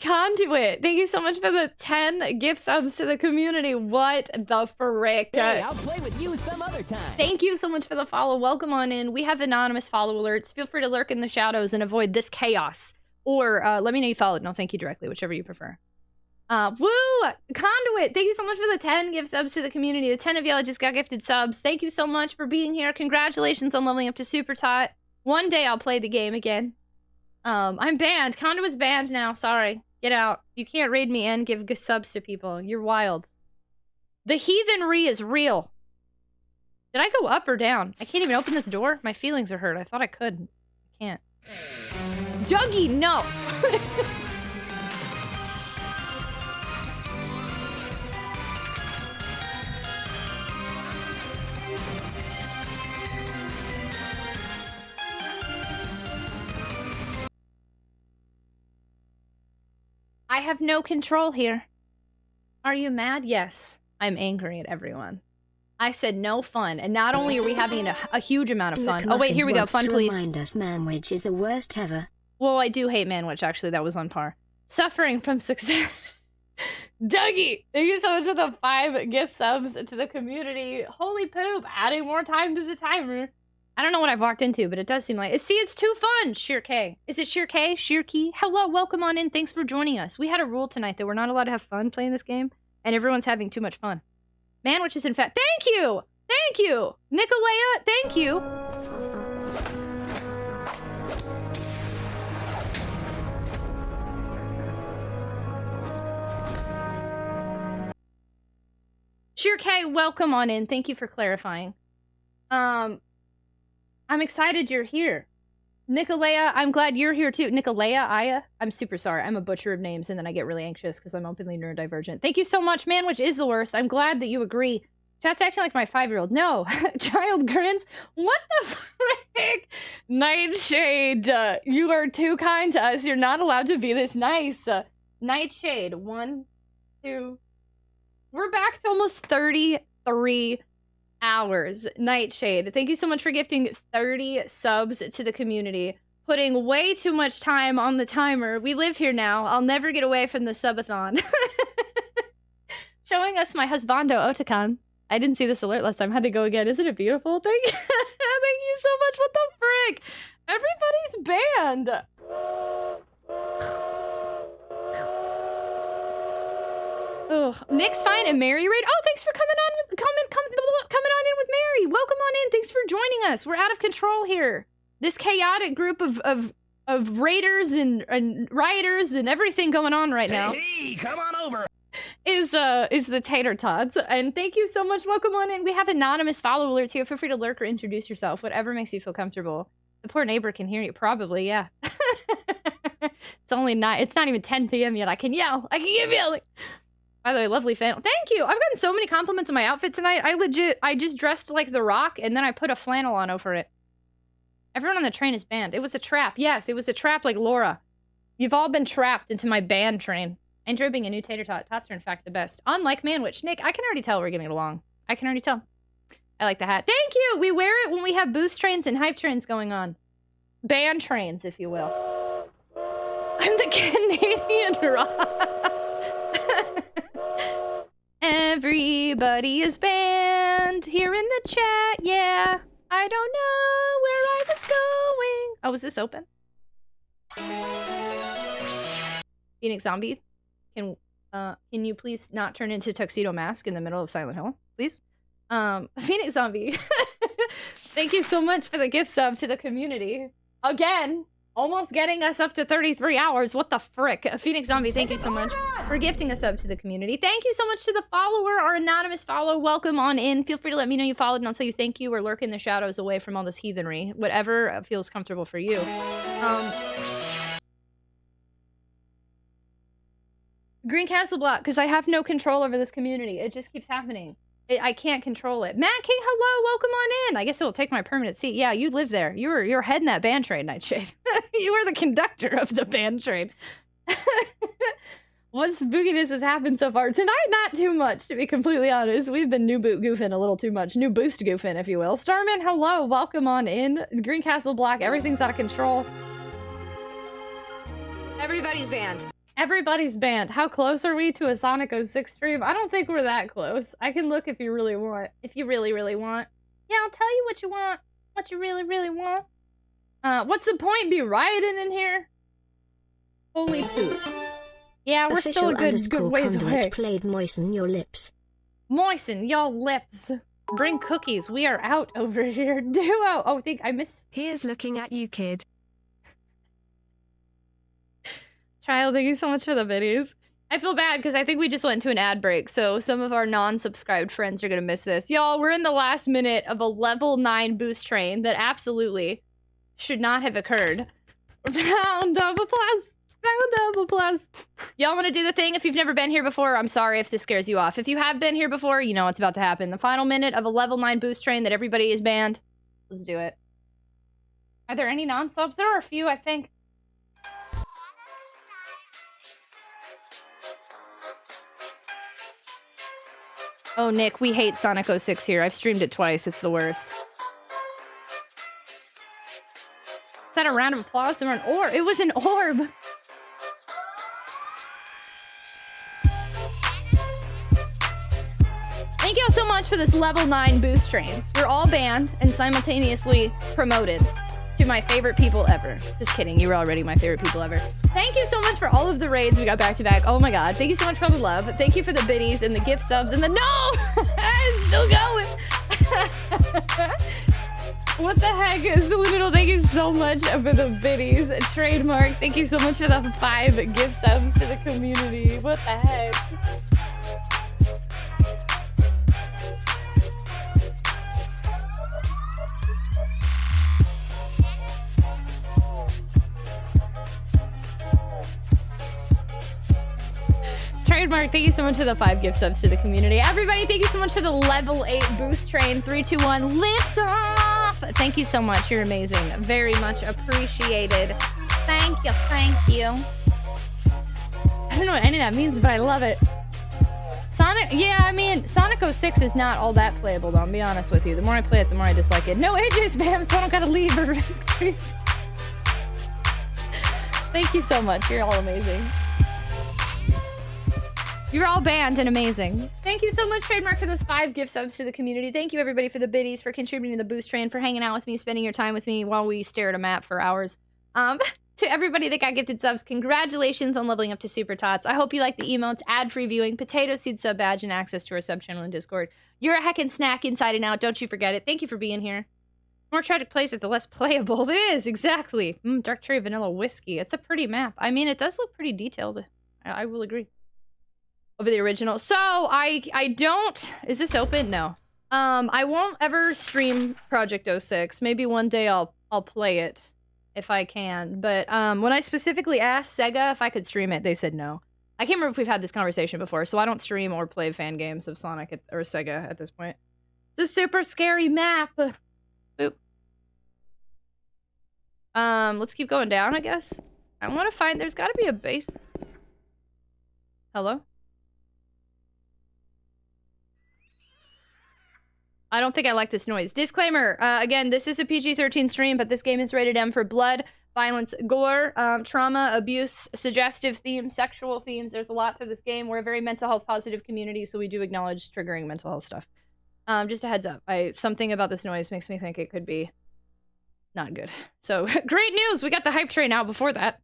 Conduit. Thank you so much for the 10 gift subs to the community. What the frick? Hey, I'll play with you some other time. Thank you so much for the follow. Welcome on in. We have anonymous follow alerts. Feel free to lurk in the shadows and avoid this chaos. Or let me know you followed and I'll thank you directly, whichever you prefer. Woo! Conduit, thank you so much for the 10 gift subs to the community. The 10 of y'all just got gifted subs. Thank you so much for being here. Congratulations on leveling up to Super Tot. One day I'll play the game again. I'm banned. Conduit's banned now. Sorry. Get out. You can't raid me and give subs to people. You're wild. The heathenry is real. Did I go up or down? I can't even open this door. My feelings are hurt. I thought I could. I can't. Dougie, no! I have no control here. Are you mad? Yes. I'm angry at everyone. I said no fun, and not only are we having a huge amount of fun. Oh wait, here we go. Fun, please. Remind us Manwich is the worst ever. Well, I do hate Manwich, actually. That was on par. Suffering from success. Dougie, thank you so much for the 5 gift subs to the community. Holy poop, adding more time to the timer. I don't know what I've walked into, but it does seem like... See, it's too fun! Sheer K. Is it Sheer K? Sheer Key? Hello, welcome on in. Thanks for joining us. We had a rule tonight that we're not allowed to have fun playing this game, and everyone's having too much fun. Manwich is in fact... Thank you! Thank you! Nicolea, thank you! Sheer K, welcome on in. Thank you for clarifying. I'm excited you're here. Nicolea, I'm glad you're here too. Nicolea, Aya, I'm super sorry. I'm a butcher of names and then I get really anxious because I'm openly neurodivergent. Thank you so much, Manwich is the worst. I'm glad that you agree. Chat's acting like my 5-year-old. No, child grins. What the frick? Nightshade, you are too kind to us. You're not allowed to be this nice. Nightshade, 1, 2. We're back to almost 33 hours. Nightshade, thank you so much for gifting 30 subs to the community. Putting way too much time on the timer. We live here now. I'll never get away from the subathon. Showing showing us my husbando Otakan. I didn't see this alert last time. Had to go again. Isn't it beautiful? Thank you. Thank you so much. What the frick? Everybody's banned. Oh, Nick's fine and Mary raid. Oh, thanks for coming on in with Mary. Welcome on in. Thanks for joining us. We're out of control here. This chaotic group of raiders and rioters and everything going on right now. Hey, come on over. Is the Tater Tots. And thank you so much. Welcome on in. We have anonymous follow alerts here. Feel free to lurk or introduce yourself. Whatever makes you feel comfortable. The poor neighbor can hear you. Probably, yeah. It's not even 10 p.m. yet. I can yell. I can keep yelling. By the way, lovely fan. Thank you. I've gotten so many compliments on my outfit tonight. I just dressed like The Rock and then I put a flannel on over it. Everyone on the train is banned. It was a trap. Yes, it was a trap like Laura. You've all been trapped into my band train. I enjoy being a new tater tot. Tots are in fact the best. Unlike Manwich. Nick, I can already tell we're getting along. I can already tell. I like the hat. Thank you! We wear it when we have boost trains and hype trains going on. Band trains, if you will. I'm the Canadian rock. Everybody is banned here in the chat, yeah. I don't know where I was going. Oh, is this open? Phoenix Zombie, can you please not turn into Tuxedo Mask in the middle of Silent Hill, please? Phoenix Zombie, thank you so much for the gift sub to the community. Again, almost getting us up to 33 hours. What the frick? Phoenix Zombie, thank you so much for gifting a sub to the community. Thank you so much to the follower, our anonymous follow. Welcome on in. Feel free to let me know you followed and I'll tell you thank you or lurk in the shadows away from all this heathenry. Whatever feels comfortable for you. Green Castle block, because I have no control over this community. It just keeps happening. I can't control it. Matt King, hello, welcome on in. I guess it will take my permanent seat. Yeah, you live there. You're heading that band train, Nightshade. You are the conductor of the band train. What spookiness has happened so far? Tonight, not too much, to be completely honest. We've been new boot goofing a little too much. New boost goofing, if you will. Starman, hello, welcome on in. Green Castle block, everything's out of control. Everybody's banned. Everybody's banned. How close are we to a Sonic 06 stream? I don't think we're that close. I can look if you really want. If you really, really want. Yeah, I'll tell you what you want. What you really, really want. What's the point? Be rioting in here? Holy poop. Yeah, we're still a good ways away. Played moisten your lips. Moisten your lips. Bring cookies. We are out over here. Duo. Oh, think I miss. Here's looking at you, kid. Child, thank you so much for the biddies. I feel bad because I think we just went into an ad break, so some of our non-subscribed friends are going to miss this. Y'all, we're in the last minute of a level 9 boost train that absolutely should not have occurred. Round of applause. Round of applause. Y'all want to do the thing? If you've never been here before, I'm sorry if this scares you off. If you have been here before, you know what's about to happen. The final minute of a level 9 boost train that everybody is banned. Let's do it. Are there any non-subs? There are a few, I think. Oh, Nick, we hate Sonic 06 here. I've streamed it twice. It's the worst. Is that a round of applause or an orb? It was an orb. Thank you all so much for this level 9 boost train. You're all banned and simultaneously promoted to my favorite people ever. Just kidding. You were already my favorite people ever. Thank you so much for all of the raids we got back to back. Oh my god. Thank you so much for the love. Thank you for the biddies and the gift subs and the no! It's still going. What the heck? Subliminal, thank you so much for the biddies. Trademark, thank you so much for the 5 gift subs to the community. What the heck? Trademark, thank you so much for the 5 gift subs to the community. Everybody, thank you so much for the level 8 boost train. 3, 2, 1, lift off! Thank you so much. You're amazing. Very much appreciated. Thank you. Thank you. I don't know what any of that means, but I love it. Sonic, yeah, I mean, Sonic 06 is not all that playable, though, I'll be honest with you. The more I play it, the more I dislike it. No AJ spam, so I don't gotta leave or risk. Thank you so much. You're all amazing. You're all banned and amazing. Thank you so much, Trademark, for those 5 gift subs to the community. Thank you, everybody, for the biddies, for contributing to the boost train, for hanging out with me, spending your time with me while we stare at a map for hours. To everybody that got gifted subs, congratulations on leveling up to Super Tots. I hope you like the emotes, ad-free viewing, potato seed sub badge, and access to our sub channel in Discord. You're a heckin' snack inside and out. Don't you forget it. Thank you for being here. The more tragic plays it, the less playable. It is, exactly. Dark cherry vanilla whiskey. It's a pretty map. I mean, it does look pretty detailed. I will agree. Over the original. So, I don't... Is this open? No. I won't ever stream Project 06. Maybe one day I'll play it. If I can, but when I specifically asked Sega if I could stream it, they said no. I can't remember if we've had this conversation before, so I don't stream or play fan games of Sonic or Sega at this point. It's a super scary map. Boop. Let's keep going down, I guess. I want to find, there's got to be a base. Hello? I don't think I like this noise. Disclaimer, again, this is a PG-13 stream, but this game is rated M for blood, violence, gore, trauma, abuse, suggestive themes, sexual themes. There's a lot to this game. We're a very mental health positive community, so we do acknowledge triggering mental health stuff. Just a heads up. Something about this noise makes me think it could be not good. So, great news! We got the hype train out before that.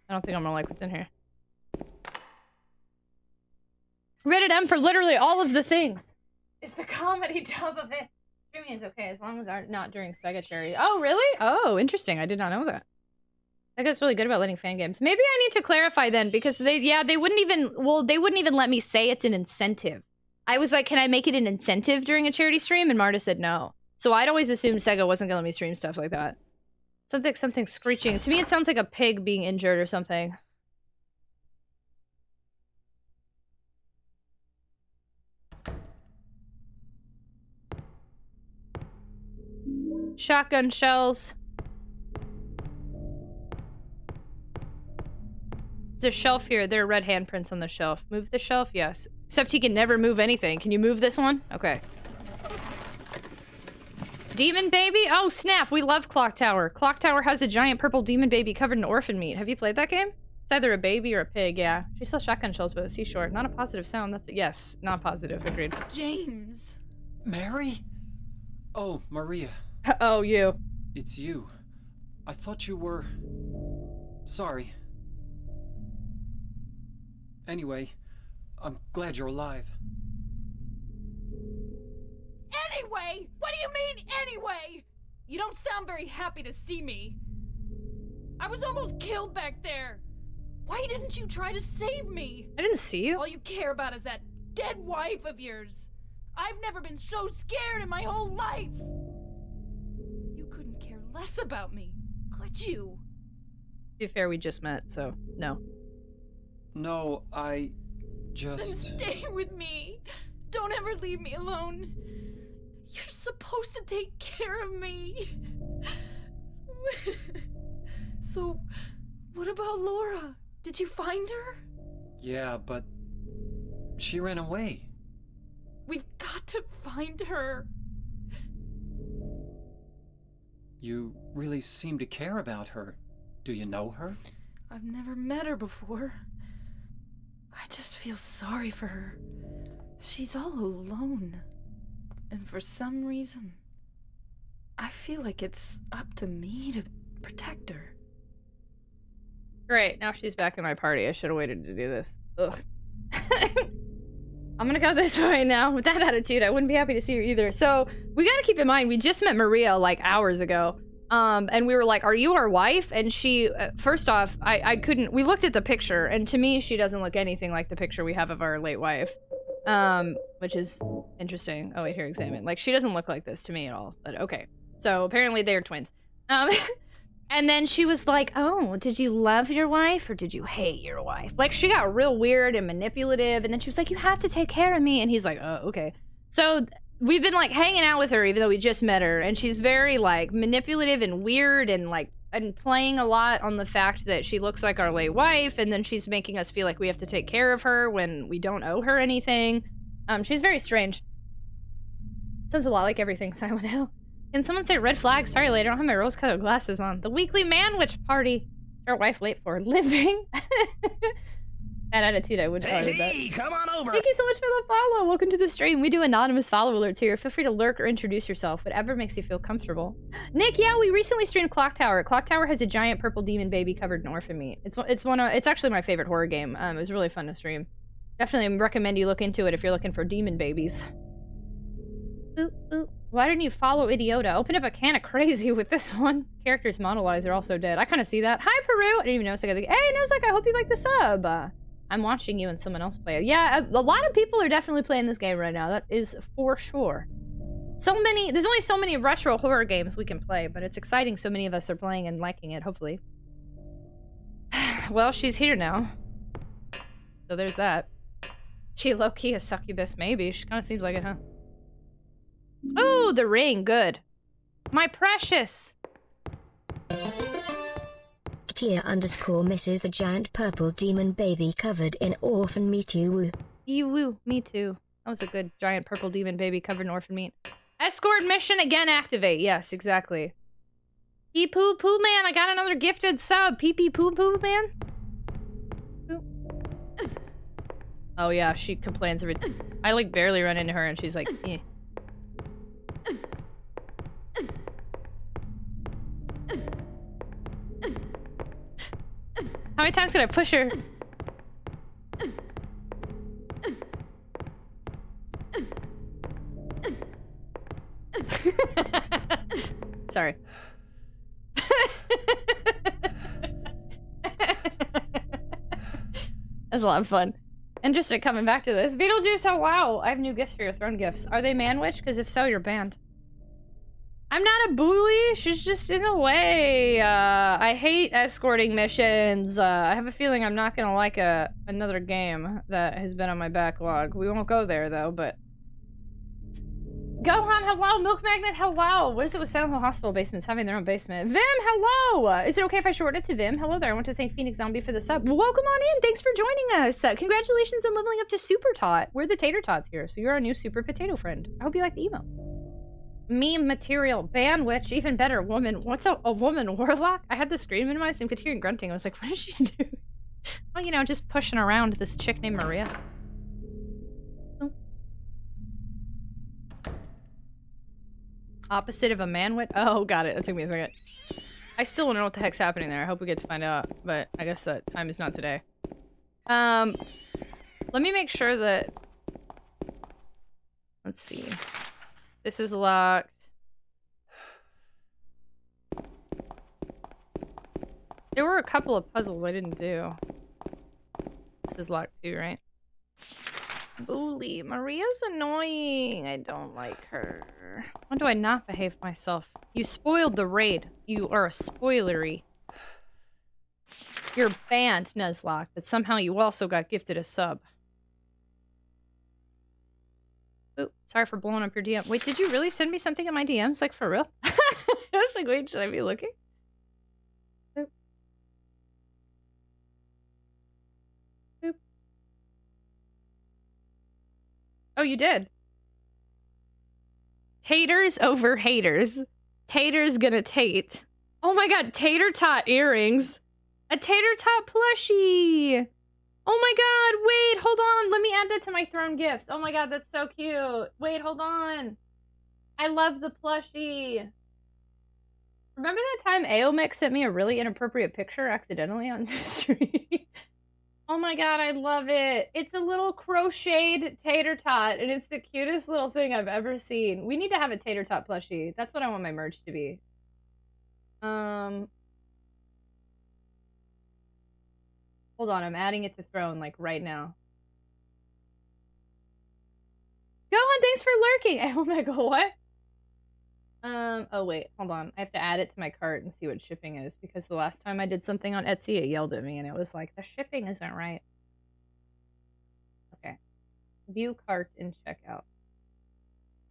I don't think I'm gonna like what's in here. Rated M for literally all of the things. It's the comedy dub of it. Streaming is okay as long as not during Sega Cherry. Oh, really? Oh, interesting. I did not know that. Sega's really good about letting fan games. Maybe I need to clarify then, because they wouldn't even let me say it's an incentive. I was like, can I make it an incentive during a charity stream? And Marta said no. So I'd always assumed Sega wasn't gonna let me stream stuff like that. Sounds like something screeching. To me, it sounds like a pig being injured or something. Shotgun shells. There's a shelf here. There are red handprints on the shelf. Move the shelf? Yes. Except he can never move anything. Can you move this one? Okay. Demon baby? Oh, snap. We love Clock Tower. Clock Tower has a giant purple demon baby covered in orphan meat. Have you played that game? It's either a baby or a pig, yeah. She sells shotgun shells by the seashore. Not a positive sound. That's yes, not positive. Agreed. James. Mary? Oh, Maria. Oh, you. It's you. I thought you were... Sorry. Anyway, I'm glad you're alive. Anyway? What do you mean, anyway? You don't sound very happy to see me. I was almost killed back there. Why didn't you try to save me? I didn't see you. All you care about is that dead wife of yours. I've never been so scared in my whole life. You couldn't care less about me, could you? To be fair, we just met, so no. No, I just... Then stay with me. Don't ever leave me alone. You're supposed to take care of me. So, what about Laura? Did you find her? Yeah, but... she ran away. We've got to find her. You really seem to care about her. Do you know her? I've never met her before. I just feel sorry for her. She's all alone. And for some reason, I feel like it's up to me to protect her. Great, now she's back in my party. I should have waited to do this. Ugh. I'm gonna go this way now. With that attitude, I wouldn't be happy to see her either. So, we gotta keep in mind, we just met Maria like hours ago. And we were like, are you our wife? And she, first off, I couldn't, we looked at the picture, and to me, she doesn't look anything like the picture we have of our late wife. Which is interesting. Oh wait, here, examine. Like, she doesn't look like this to me at all, but okay. So, apparently they're twins. And then she was like, oh, did you love your wife or did you hate your wife? Like, she got real weird and manipulative, and then she was like, you have to take care of me. And he's like, oh, okay. So, we've been, like, hanging out with her even though we just met her, and she's very, like, manipulative and weird and, like, and playing a lot on the fact that she looks like our late wife, and then she's making us feel like we have to take care of her when we don't owe her anything. She's very strange. Sounds a lot like everything Silent Hill. Can someone say red flag? Sorry, lady, I don't have my rose-colored glasses on. The weekly man-witch party. Our wife late for living. That attitude, I wouldn't argue that. Hey, come on over. Thank you so much for the follow. Welcome to the stream. We do anonymous follow alerts here. Feel free to lurk or introduce yourself. Whatever makes you feel comfortable. Nick, yeah, we recently streamed Clock Tower. Clock Tower has a giant purple demon baby covered in orphan meat. It's actually my favorite horror game. It was really fun to stream. Definitely recommend you look into it if you're looking for demon babies. Ooh, ooh. Why didn't you follow Idiota? Open up a can of crazy with this one. Characters monologues are also dead. I kind of see that. Hi, Peru. I didn't even notice. Hey, Nozak, I hope you like the sub. I'm watching you and someone else play it. Yeah, a lot of people are definitely playing this game right now. That is for sure. There's only so many retro horror games we can play, but it's exciting so many of us are playing and liking it, hopefully. Well, she's here now. So there's that. She low-key a succubus, maybe. She kind of seems like it, huh? Oh, the ring, good. My precious! Tia _ misses the giant purple demon baby covered in orphan meat. Woo. Woo, me too. That was a good giant purple demon baby covered in orphan meat. Escort mission again activate. Yes, exactly. Pee poo poo man, I got another gifted sub. Pee pee poo poo man. Poo. Oh yeah, she complains every. I like barely run into her and she's like, eh. How many times can I push her? Sorry. That's a lot of fun. Interested coming back to this. Beetlejuice, oh wow! I have new gifts for your throne gifts. Are they man-witch? Because if so, you're banned. I'm not a bully. She's just in a way. I hate escorting missions. I have a feeling I'm not gonna like another game that has been on my backlog. We won't go there though, but. Gohan, hello! Milk Magnet, hello! What is it with Silent Hill Hospital basements having their own basement? Vim, hello! Is it okay if I shorten it to Vim? Hello there, I want to thank Phoenix Zombie for the sub. Welcome on in, thanks for joining us! Congratulations on leveling up to Super Tot. We're the Tater Tots here, so you're our new Super Potato friend. I hope you like the emo. Meme material, ban witch, even better, woman. What's a woman warlock? I had the screen minimized and could hear grunting. I was like, what is she doing? Well, you know, just pushing around this chick named Maria. Opposite of a man-witch? Oh, got it. That took me a second. I still don't know what the heck's happening there. I hope we get to find out, but I guess that time is not today. Let me make sure that... Let's see. This is locked. There were a couple of puzzles I didn't do. This is locked too, right? Bully. Maria's annoying. I don't like her. When do I not behave myself? You spoiled the raid. You are a spoilery. You're banned, Nuzlocke, but somehow you also got gifted a sub. Ooh, sorry for blowing up your DM. Wait, did you really send me something in my DMs? Like, for real? I was like, wait, should I be looking? Oop. Oop. Oh, you did. Taters over haters. Tater's gonna tate. Oh my god, tater tot earrings. A tater tot plushie. Oh my god, wait, hold on. Let me add that to my throne gifts. Oh my god, that's so cute. Wait, hold on. I love the plushie. Remember that time Aomix sent me a really inappropriate picture accidentally on the stream? Oh my god, I love it. It's a little crocheted tater tot, and it's the cutest little thing I've ever seen. We need to have a tater tot plushie. That's what I want my merch to be. Hold on, I'm adding it to Throne, like, right now. Gohan, thanks for lurking! Oh my god, what? Oh wait, hold on. I have to add it to my cart and see what shipping is, because the last time I did something on Etsy, it yelled at me, and it was like, the shipping isn't right. Okay. View cart and checkout.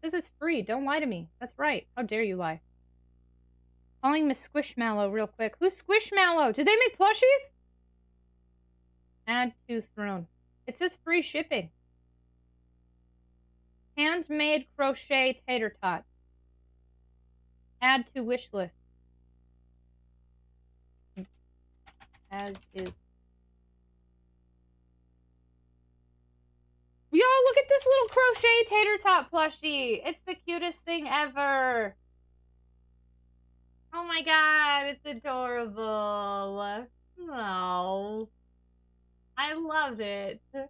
This is free. Don't lie to me. That's right. How dare you lie? Calling Miss Squishmallow real quick. Who's Squishmallow? Did they make plushies? Add to Throne. It says free shipping. Handmade crochet tater tot. Add to wish list. As is. Yo, look at this little crochet tater tot plushie. It's the cutest thing ever. Oh my god, it's adorable. Oh. I love it. 10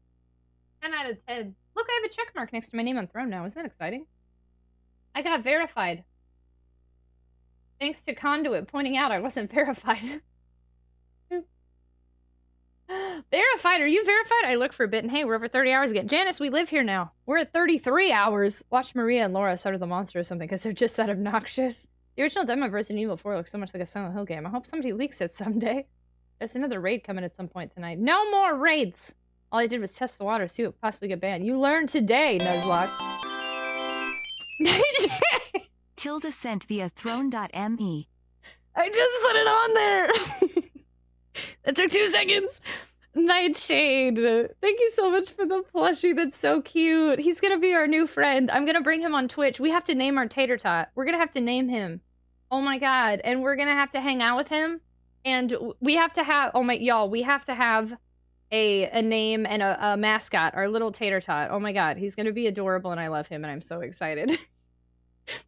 out of 10. Look, I have a check mark next to my name on throne now. Isn't that exciting? I got verified. Thanks to Conduit pointing out I wasn't verified. Verified? Are you verified? I looked for a bit and hey, we're over 30 hours again. Janice, we live here now. We're at 33 hours. Watch Maria and Laura start the monster or something because they're just that obnoxious. The original demo of Resident Evil 4 looks so much like a Silent Hill game. I hope somebody leaks it someday. There's another raid coming at some point tonight. No more raids! All I did was test the water, see what possibly get banned. You learned today, Nuzlocke. Tilda sent via throne.me. I just put it on there! That took 2 seconds. Nightshade. Thank you so much for the plushie. That's so cute. He's gonna be our new friend. I'm gonna bring him on Twitch. We have to name our tater tot. We're gonna have to name him. Oh my god. And we're gonna have to hang out with him. And we have to have, oh my, y'all, we have to have a name and a mascot. Our little tater tot. Oh my god. He's gonna be adorable and I love him and I'm so excited.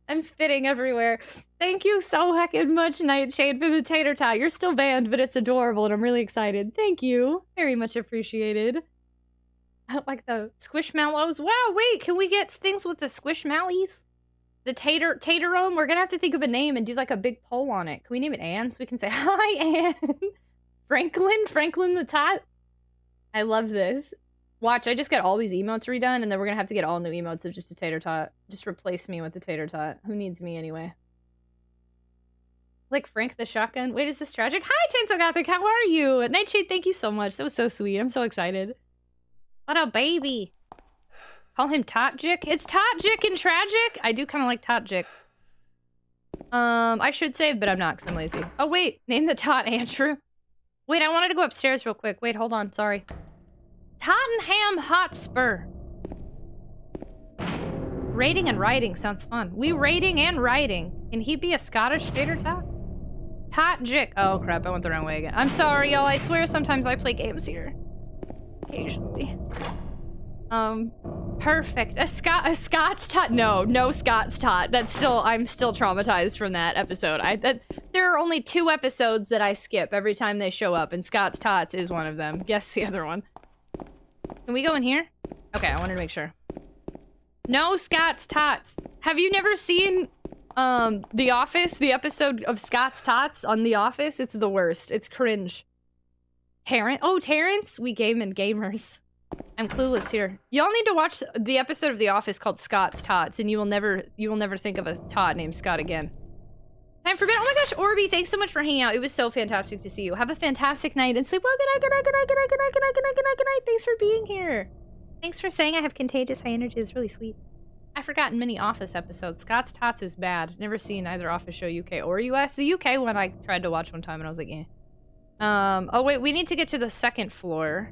I'm spitting everywhere. Thank you so heckin' much, Nightshade, for the tater tot. You're still banned, but it's adorable, and I'm really excited. Thank you. Very much appreciated. I like the squishmallows. Wow, wait, can we get things with the squishmallies? The tater-ome? We're gonna have to think of a name and do like a big poll on it. Can we name it Anne so we can say, hi, Anne? Franklin the tot? I love this. Watch, I just got all these emotes redone, and then we're gonna have to get all new emotes of just a tater tot. Just replace me with the tater tot. Who needs me anyway? Like Frank the shotgun? Wait, is this tragic? Hi, Chainsaw Gothic, how are you? Nightshade, thank you so much. That was so sweet. I'm so excited. What a baby. Call him Totjik? It's Totjik and Tragic? I do kind of like Totjik. I should say, but I'm not because I'm lazy. Oh, wait. Name the tot Andrew. Wait, I wanted to go upstairs real quick. Wait, hold on. Sorry. Tottenham Hotspur. Raiding and riding sounds fun. We raiding and riding. Can he be a Scottish tater tot? Totjik. Oh crap, I went the wrong way again. I'm sorry, y'all. I swear sometimes I play games here. Occasionally. Perfect. A Scots tot? No Scots tot. That's still, I'm still traumatized from that episode. There are only 2 episodes that I skip every time they show up, and Scots tots is one of them. Guess the other one. Can we go in here? Okay, I wanted to make sure. No Scots tots. Have you never seen, The Office? The episode of Scots tots on The Office? It's the worst. It's cringe. Terrence? We gamers. I'm clueless here. Y'all need to watch the episode of The Office called Scott's Tots, and you will never think of a tot named Scott again. Time for bed. Oh my gosh, Orby, thanks so much for hanging out. It was so fantastic to see you. Have a fantastic night and sleep well. Good night, good night, good night, good night, good night, good night, good night, good night, good night. Thanks for being here. Thanks for saying I have contagious high energy. It's really sweet. I've forgotten many Office episodes. Scott's Tots is bad. Never seen either Office show UK or US. The UK one I tried to watch one time and I was like, eh. Oh wait, we need to get to the 2nd floor.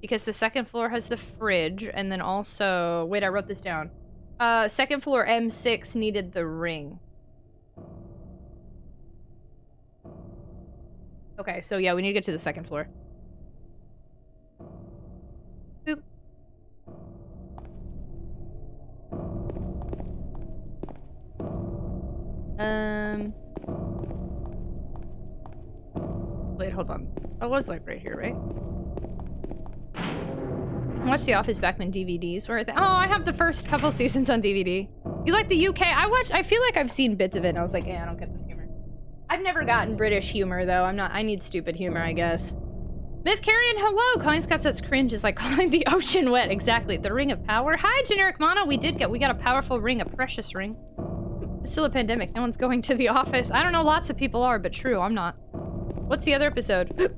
Because the 2nd floor has the fridge, and then also... Wait, I wrote this down. 2nd floor M6 needed the ring. Okay, so yeah, we need to get to the 2nd floor. Boop. Wait, hold on. I was like right here, right? Watch The Office back when DVDs were a thing. Oh, I have the first couple seasons on DVD. You like the UK? I feel like I've seen bits of it and I was like, I don't get this humor. I've never gotten British humor though. I need stupid humor, I guess. Myth Carrion, hello! Calling Scots that's cringe is like calling the ocean wet. Exactly. The Ring of Power. Hi, Generic Mono. We got a powerful ring, a precious ring. It's still a pandemic. No one's going to the office. I don't know, lots of people are, but true, I'm not. What's the other episode?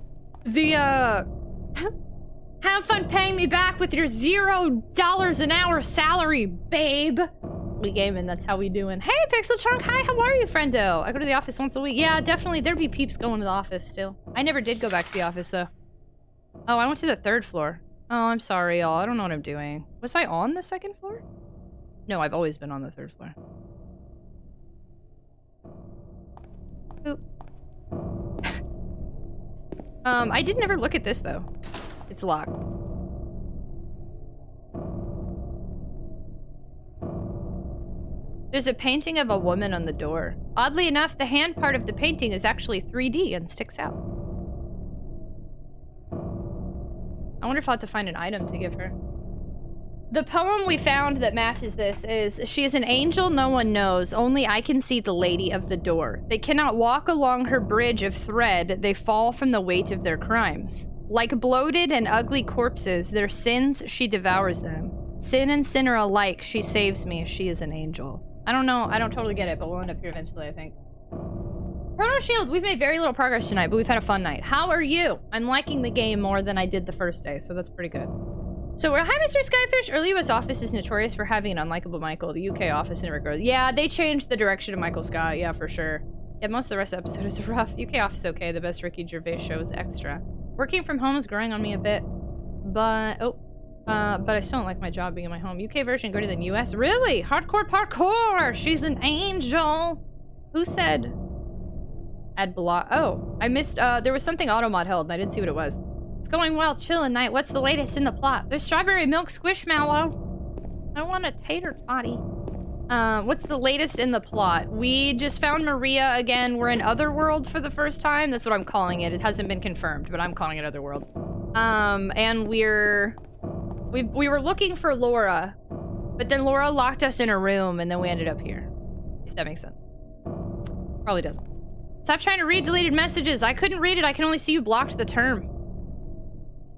Have fun paying me back with your $0 an hour salary, babe. We gaming, that's how we doing. Hey, Pixel Chunk, hi, how are you, friendo? I go to the office once a week. Yeah, definitely, there'd be peeps going to the office still. I never did go back to the office, though. Oh, I went to the 3rd floor. Oh, I'm sorry, y'all. I don't know what I'm doing. Was I on the 2nd floor? No, I've always been on the 3rd floor. Oop. I did never look at this though. It's locked. There's a painting of a woman on the door. Oddly enough, the hand part of the painting is actually 3D and sticks out. I wonder if I'll have to find an item to give her. The poem we found that matches this is, she is an angel no one knows, only I can see the lady of the door. They cannot walk along her bridge of thread, they fall from the weight of their crimes. Like bloated and ugly corpses, their sins, she devours them. Sin and sinner alike, she saves me, she is an angel. I don't know, I don't totally get it, but we'll end up here eventually, I think. Proto Shield, we've made very little progress tonight, but we've had a fun night. How are you? I'm liking the game more than I did the first day, so that's pretty good. So, hi, Mr. Skyfish. Early US office is notorious for having an unlikable Michael. The UK office never grows. Yeah, they changed the direction of Michael Scott. Yeah, for sure. Yeah, most of the rest of the episode is rough. UK office is okay. The best Ricky Gervais show is extra. Working from home is growing on me a bit. But I still don't like my job being in my home. UK version greater than US? Really? Hardcore parkour! She's an angel! Who said? Add block. Oh, I missed, there was something Automod held and I didn't see what it was. It's going well, chillin' night. What's the latest in the plot? There's strawberry milk squishmallow. I want a tater toddy. What's the latest in the plot? We just found Maria again. We're in Otherworld for the first time. That's what I'm calling it. It hasn't been confirmed, but I'm calling it Otherworld. And we were looking for Laura, but then Laura locked us in a room and then we ended up here. If that makes sense. Probably doesn't. Stop trying to read deleted messages. I couldn't read it. I can only see you blocked the term.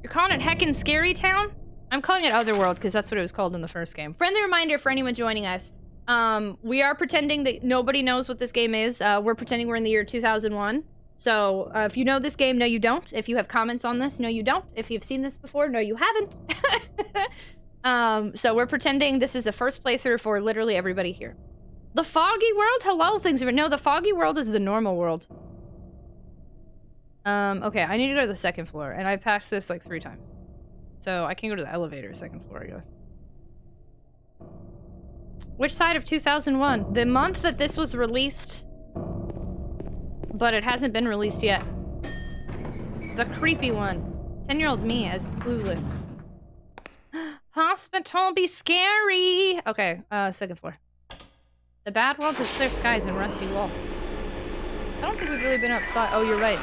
You're calling it Heckin' Scary Town? I'm calling it Otherworld because that's what it was called in the first game. Friendly reminder for anyone joining us. We are pretending that nobody knows what this game is. We're pretending we're in the year 2001. So if you know this game, no you don't. If you have comments on this, no you don't. If you've seen this before, no you haven't. So we're pretending this is a first playthrough for literally everybody here. The Foggy World? Hello, things are... No, the Foggy World is the normal world. Okay, I need to go to the second floor, and I've passed this like 3 times. So I can go to the elevator, second floor, I guess. Which side of 2001? The month that this was released, but it hasn't been released yet. The creepy one. 10-year-old me as clueless. Hospital be scary! Okay, second floor. The bad world has clear skies and rusty walls. I don't think we've really been outside. Oh, you're right.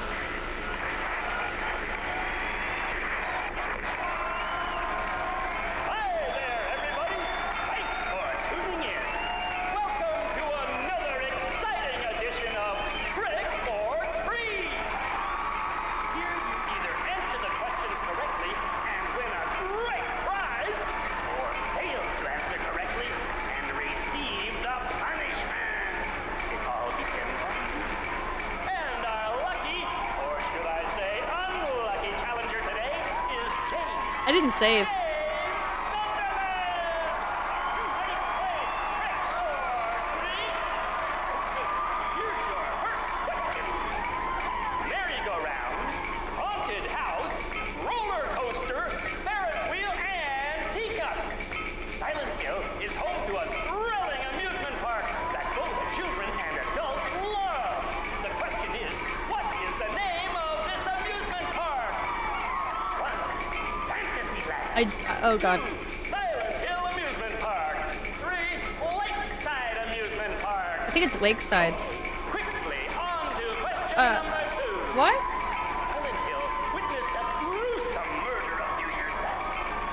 I didn't save. Merry-go-round, haunted house, roller coaster, Ferris wheel, and teacup. Silent Hill is home to a thrilling amusement park that both children and adults love. The question is, what is the name of this amusement park? 1. Fantasyland. Oh god. 2. Silent Hill Amusement Park. 3. Lakeside Amusement Park. I think it's Lakeside. Quickly on to question number 2. What? Silent Hill witnessed a gruesome murder a few years back.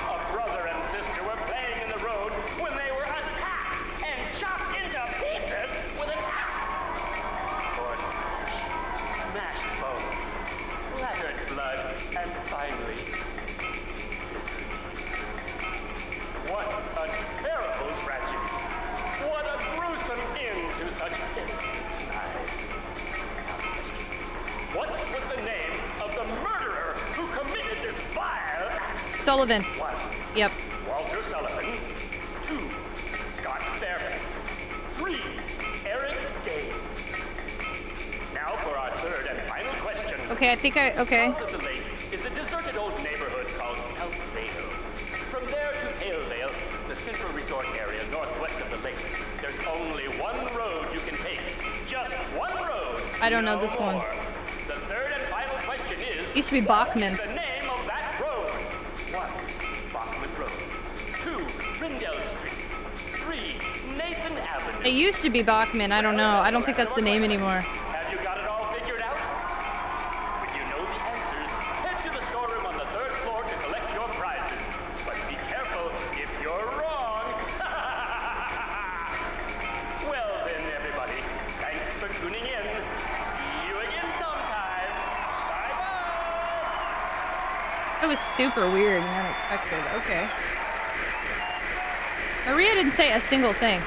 A brother and sister were playing in the road when they were attacked and chopped into pieces with an axe. Torn flesh, smashed bones, splattered blood, and finally... What a terrible tragedy. What a gruesome end to such innocent lives. What was the name of the murderer who committed this vile act? Sullivan. 1. Yep. Walter Sullivan. 2. Scott Fairbanks. 3. Eric Day. Now for our third and final question. Okay, I think okay. South of the lake is a deserted old neighborhood called South Vale. From there to Halevale, the central resort area northwest of the lake, there's only one road you can take. Just one road I don't know this one. The third and final question is... Used to be Bachman. What's the name of that road? 1. Bachman Road. 2. Rindell Street. 3. Nathan Avenue. It used to be Bachman. I don't know. I don't think that's the name anymore. Have you got it all figured out? When you know the answers, head to the storeroom on the 3rd floor to collect your prizes. But be careful if you're wrong. Well then, everybody, thanks for tuning in. See you again sometime. Bye-bye. That was super weird and unexpected. Okay. Maria didn't say a single thing.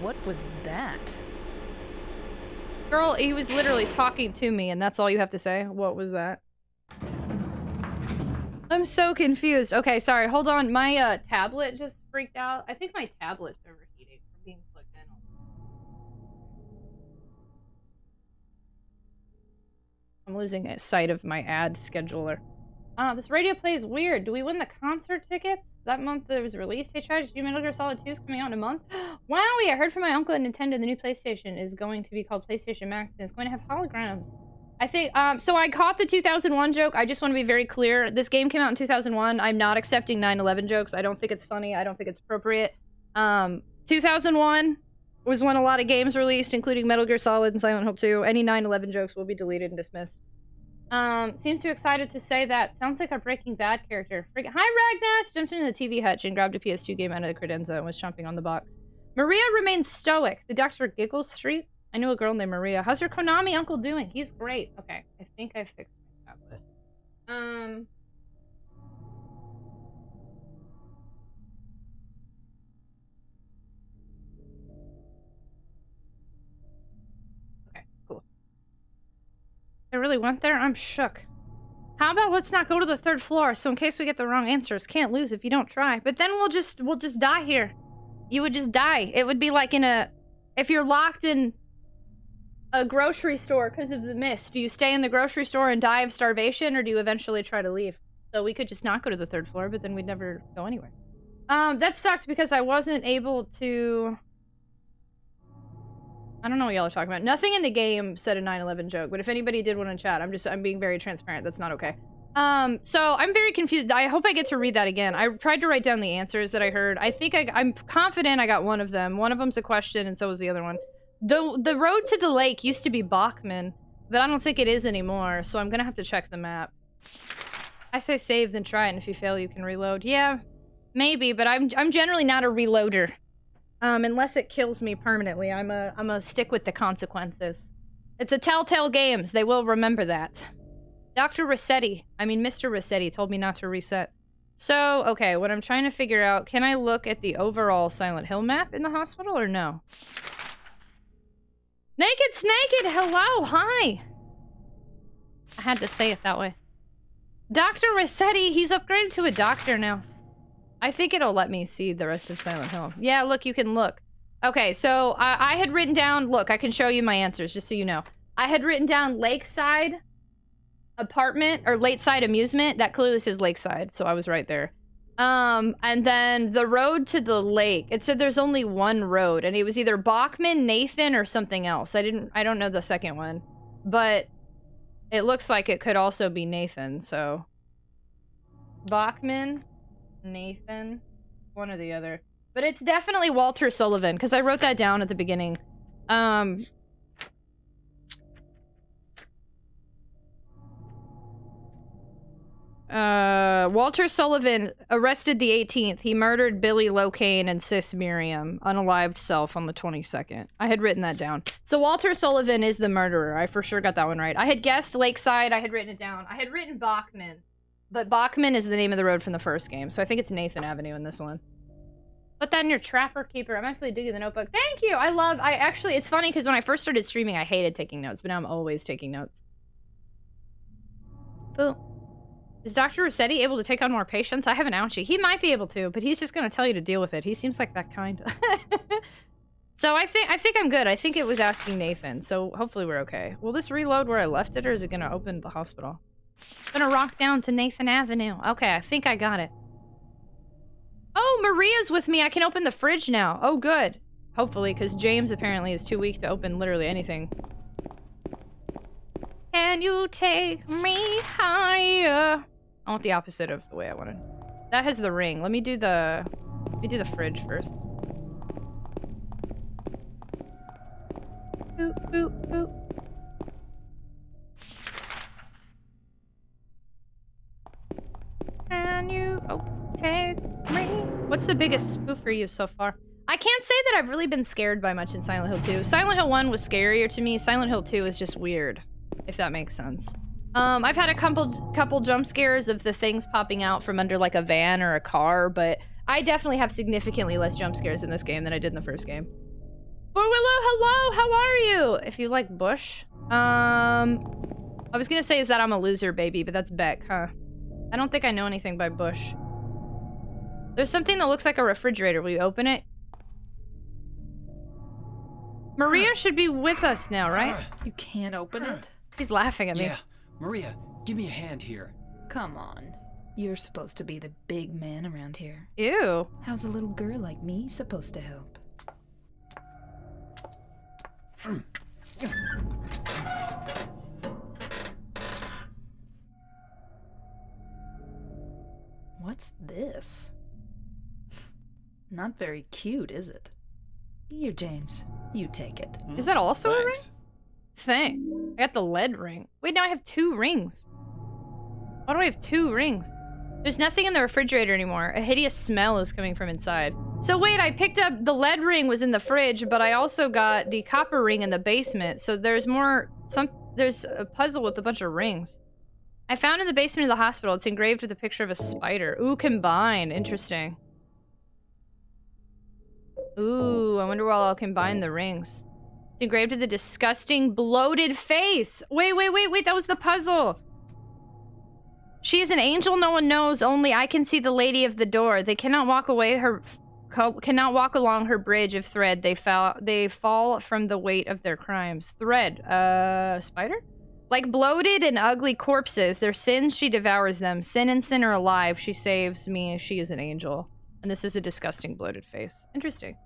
What was that? Girl, he was literally talking to me, and that's all you have to say? What was that? I'm so confused. Okay, sorry. Hold on. My tablet just freaked out. I think my tablet's overheating from being plugged in. I'm losing sight of my ad scheduler. This radio play is weird. Do we win the concert tickets? That month that it was released? Hey, Tragedy, did you Metal Gear Solid 2 is coming out in a month? Wowie! I heard from my uncle at Nintendo the new PlayStation is going to be called PlayStation Max and it's going to have holograms. I think, so I caught the 2001 joke. I just want to be very clear. This game came out in 2001. I'm not accepting 9/11 jokes. I don't think it's funny. I don't think it's appropriate. 2001 was when a lot of games released, including Metal Gear Solid and Silent Hill 2. Any 9/11 jokes will be deleted and dismissed. Seems too excited to say that. Sounds like a Breaking Bad character. Hi, Ragnas! Jumped into the TV hutch and grabbed a PS2 game out of the credenza and was chomping on the box. Maria remains stoic. The Dr. Giggles Street? I knew a girl named Maria. How's your Konami uncle doing? He's great. Okay, I think I fixed my tablet. Okay, cool. I really went there? I'm shook. How about let's not go to the 3rd floor, so in case we get the wrong answers, can't lose if you don't try. But then we'll just die here. You would just die. It would be like if you're locked in a grocery store because of the mist, do you stay in the grocery store and die of starvation, or do you eventually try to leave? So we could just not go to the 3rd floor, but then we'd never go anywhere. That sucked because I wasn't able to... I don't know what y'all are talking about. Nothing in the game said a 9/11 joke, but if anybody did one in chat, I'm being very transparent. That's not okay. So I'm very confused. I hope I get to read that again. I tried to write down the answers that I heard. I think I'm confident I got one of them. One of them's a question, and so was the other one. The road to the lake used to be Bachman, but I don't think it is anymore, so I'm gonna have to check the map. I say save, then try it, and if you fail, you can reload. Yeah, maybe, but I'm generally not a reloader. Unless it kills me permanently, I'm a stick with the consequences. It's a Telltale Games. They will remember that. Mr. Rossetti told me not to reset. So, okay, what I'm trying to figure out, can I look at the overall Silent Hill map in the hospital or no? Naked Snaked, hello, hi! I had to say it that way. Dr. Rossetti, he's upgraded to a doctor now. I think it'll let me see the rest of Silent Hill. Yeah, look, you can look. Okay, so I had written down... Look, I can show you my answers, just so you know. I had written down Lakeside Apartment, or Lakeside Amusement. That clearly says Lakeside, so I was right there. And then the road to the lake. It said there's only one road, and it was either Bachman, Nathan, or something else. I don't know the second one. But it looks like it could also be Nathan, so... Bachman... Nathan, one or the other. But it's definitely Walter Sullivan, because I wrote that down at the beginning. Walter Sullivan arrested the 18th. He murdered Billy Locane and Sis Miriam, unalived self on the 22nd. I had written that down. So Walter Sullivan is the murderer. I for sure got that one right. I had guessed Lakeside. I had written it down. I had written Bachman. But Bachman is the name of the road from the first game, so I think it's Nathan Avenue in this one. Put that in your Trapper Keeper. I'm actually digging the notebook. Thank you! Actually, it's funny because when I first started streaming, I hated taking notes, but now I'm always taking notes. Boo. Is Dr. Rossetti able to take on more patients? I have an ouchie. He might be able to, but he's just gonna tell you to deal with it. He seems like that kind. So I think I'm good. I think it was asking Nathan, so hopefully we're okay. Will this reload where I left it, or is it gonna open the hospital? I'm gonna rock down to Nathan Avenue. Okay, I think I got it. Oh, Maria's with me. I can open the fridge now. Oh, good. Hopefully, because James apparently is too weak to open literally anything. Can you take me higher? I want the opposite of the way I wanted. That has the ring. Let me do the fridge first. Boop, boop, boop. Can you take me? What's the biggest spoof for you so far? I can't say that I've really been scared by much in Silent Hill 2. Silent Hill 1 was scarier to me. Silent Hill 2 is just weird, if that makes sense. I've had a couple jump scares of the things popping out from under like a van or a car, but I definitely have significantly less jump scares in this game than I did in the first game. Oh, hello, how are you? If you like Bush. I was gonna say is that I'm a loser, baby, but that's Beck, huh? I don't think I know anything by Bush. There's something that looks like a refrigerator. Will you open it? Maria should be with us now, right? You can't open it? He's laughing at me. Yeah, Maria, give me a hand here. Come on. You're supposed to be the big man around here. Ew. How's a little girl like me supposed to help? What's this? Not very cute, is it? Here, James. You take it. Is that also a ring? Thanks. Thing. I got the lead ring. Wait, now I have 2 rings. Why do I have 2 rings? There's nothing in the refrigerator anymore. A hideous smell is coming from inside. So wait, I picked up the lead ring was in the fridge, but I also got the copper ring in the basement. So there's there's a puzzle with a bunch of rings. I found in the basement of the hospital. It's engraved with a picture of a spider. Ooh, combine. Interesting. Ooh, I wonder where I'll combine the rings. It's engraved with a disgusting, bloated face. Wait, that was the puzzle. She is an angel no one knows, only I can see the lady of the door. They cannot walk along her bridge of thread. They fall from the weight of their crimes. Thread, spider? Like bloated and ugly corpses, their sins she devours them. Sin and sin are alive. She saves me. She is an angel. And this is a disgusting bloated face. Interesting.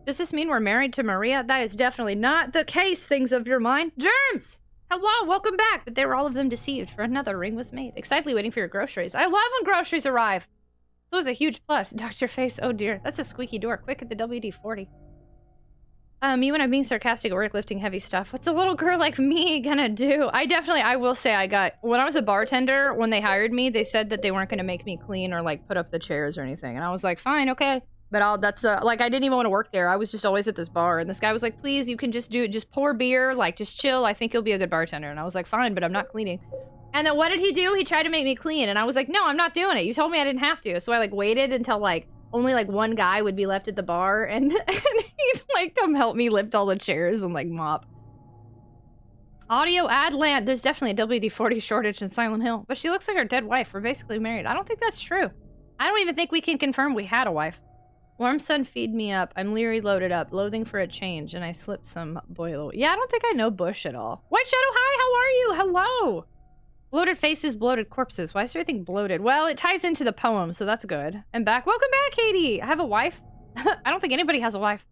Does this mean we're married to Maria? That is definitely not the case, things of your mind. Germs! Hello, welcome back. But they were all of them deceived, for another ring was made. Excitedly waiting for your groceries. I love when groceries arrive. It was a huge plus. Dr. Face, oh dear. That's a squeaky door. Quick at the WD-40. You and I'm being sarcastic at work lifting heavy stuff. What's a little girl like me gonna do? I will say when I was a bartender, when they hired me, they said that they weren't gonna make me clean or like put up the chairs or anything. And I was like, fine, okay. But I didn't even want to work there. I was just always at this bar. And this guy was like, please, you can just pour beer, like just chill. I think you'll be a good bartender. And I was like, fine, but I'm not cleaning. And then what did he do? He tried to make me clean. And I was like, no, I'm not doing it. You told me I didn't have to. So I like waited until like only like one guy would be left at the bar and he'd like come help me lift all the chairs and like mop. Audio ad land. There's definitely a WD-40 shortage in Silent Hill, but she looks like our dead wife. We're basically married. I don't think that's true. I don't even think we can confirm we had a wife. Warm sun, feed me up. I'm leery, loaded up, loathing for a change, and I slipped some boil. Yeah, I don't think I know Bush at all. White Shadow, hi, how are you? Hello. Bloated faces, bloated corpses. Why is everything bloated? Well, it ties into the poem, so that's good. I'm back. Welcome back, Katie. I have a wife. I don't think anybody has a wife.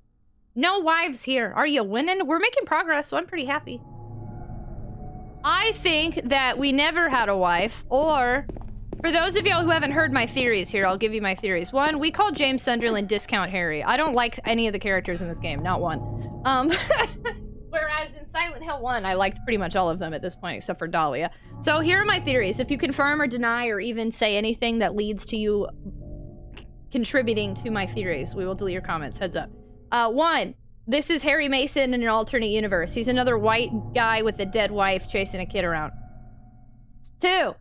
No wives here. Are you winning? We're making progress, so I'm pretty happy. I think that we never had a wife, or for those of y'all who haven't heard my theories here, I'll give you my theories. One, we call James Sunderland Discount Harry. I don't like any of the characters in this game, not one. Whereas in Silent Hill 1, I liked pretty much all of them at this point, except for Dahlia. So here are my theories. If you confirm or deny or even say anything that leads to you contributing to my theories, we will delete your comments, heads up. 1, this is Harry Mason in an alternate universe. He's another white guy with a dead wife chasing a kid around. 2,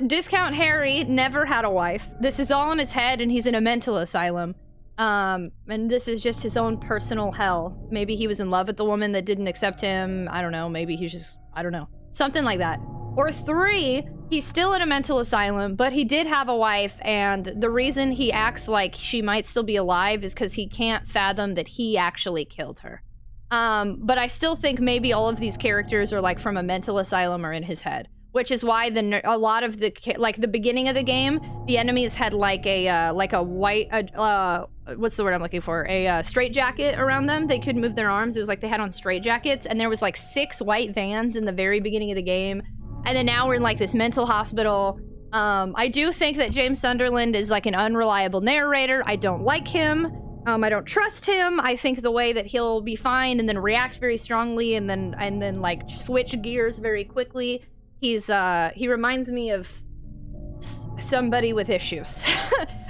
Discount Harry never had a wife. This is all in his head and he's in a mental asylum. And this is just his own personal hell. Maybe he was in love with the woman that didn't accept him. I don't know. Maybe he's just, I don't know. Something like that. Or 3, he's still in a mental asylum, but he did have a wife, and the reason he acts like she might still be alive is because he can't fathom that he actually killed her. But I still think maybe all of these characters are like from a mental asylum or in his head, which is why a lot of the, like the beginning of the game, the enemies had like a white, what's the word I'm looking for? A straight jacket around them. They couldn't move their arms. It was like they had on straight jackets, and there was like 6 white vans in the very beginning of the game. And then now we're in like this mental hospital. I do think that James Sunderland is like an unreliable narrator. I don't like him. I don't trust him. I think the way that he'll be fine and then react very strongly and then like switch gears very quickly. He reminds me of somebody with issues.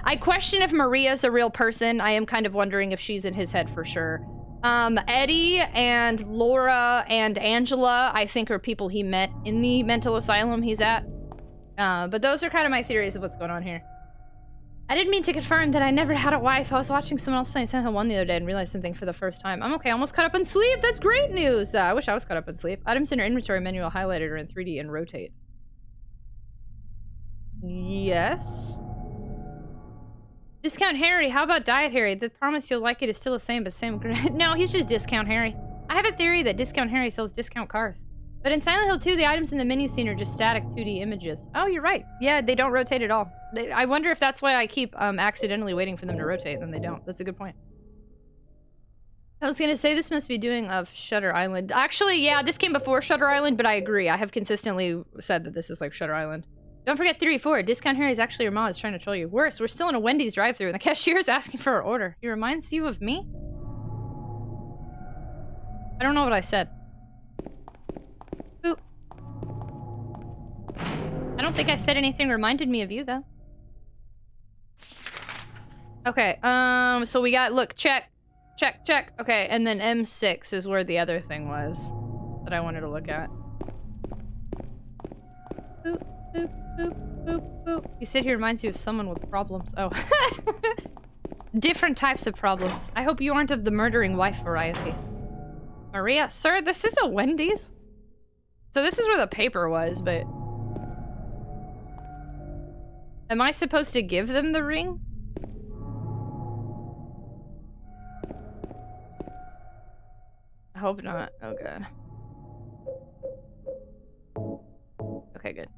I question if Maria's a real person. I am kind of wondering if she's in his head for sure. Eddie and Laura and Angela, I think are people he met in the mental asylum he's at. But those are kind of my theories of what's going on here. I didn't mean to confirm that I never had a wife. I was watching someone else playing Silent Hill 1 the other day and realized something for the first time. I'm okay, almost caught up on sleep. That's great news. I wish I was caught up on sleep. Items in your inventory menu are highlighted or in 3D and rotate. Yes. Discount Harry. How about Diet Harry? The promise you'll like it is still the same, but same. No, he's just Discount Harry. I have a theory that Discount Harry sells discount cars. But in Silent Hill 2, the items in the menu scene are just static 2D images. Oh, you're right. Yeah, they don't rotate at all. I wonder if that's why I keep accidentally waiting for them to rotate, and then they don't. That's a good point. I was gonna say this must be doing of Shutter Island. Actually, yeah, this came before Shutter Island, but I agree. I have consistently said that this is like Shutter Island. Don't forget Theory 4. Discount Harry is actually your mom is trying to troll you. Worse, we're still in a Wendy's drive-thru and the cashier is asking for our order. He reminds you of me? I don't know what I said. Boop. I don't think I said anything reminded me of you, though. Okay, so we got, look, check. Check, check. Okay, and then M6 is where the other thing was that I wanted to look at. Boop, boop, boop, boop, boop. You said he reminds you of someone with problems. Oh. Different types of problems. I hope you aren't of the murdering wife variety. Maria, sir, this is a Wendy's? So this is where the paper was, but... Am I supposed to give them the ring? I hope not. Oh, God. Okay, good.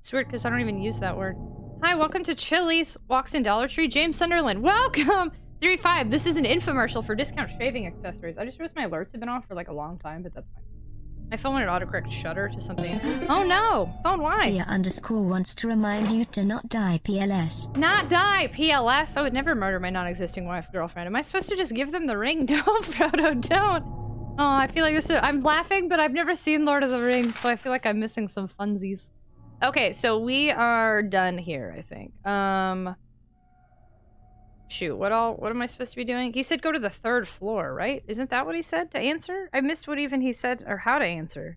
It's weird because I don't even use that word. Hi, welcome to Chili's. Walks in Dollar Tree. James Sunderland. Welcome! 3-5. This is an infomercial for discount shaving accessories. I just noticed my alerts have been off for like a long time, but that's fine. My phone wanted autocorrect Shutter to something. Oh no! Phone, why? Dia_ wants to remind you to not die, PLS. Not die, PLS? I would never murder my non-existing wife, girlfriend. Am I supposed to just give them the ring? No, Frodo, don't. Oh, I feel like this is... I'm laughing, but I've never seen Lord of the Rings, so I feel like I'm missing some funsies. Okay, so we are done here, I think. Shoot, what am I supposed to be doing? He said go to the 3rd floor, right? Isn't that what he said to answer? I missed what even he said, or how to answer.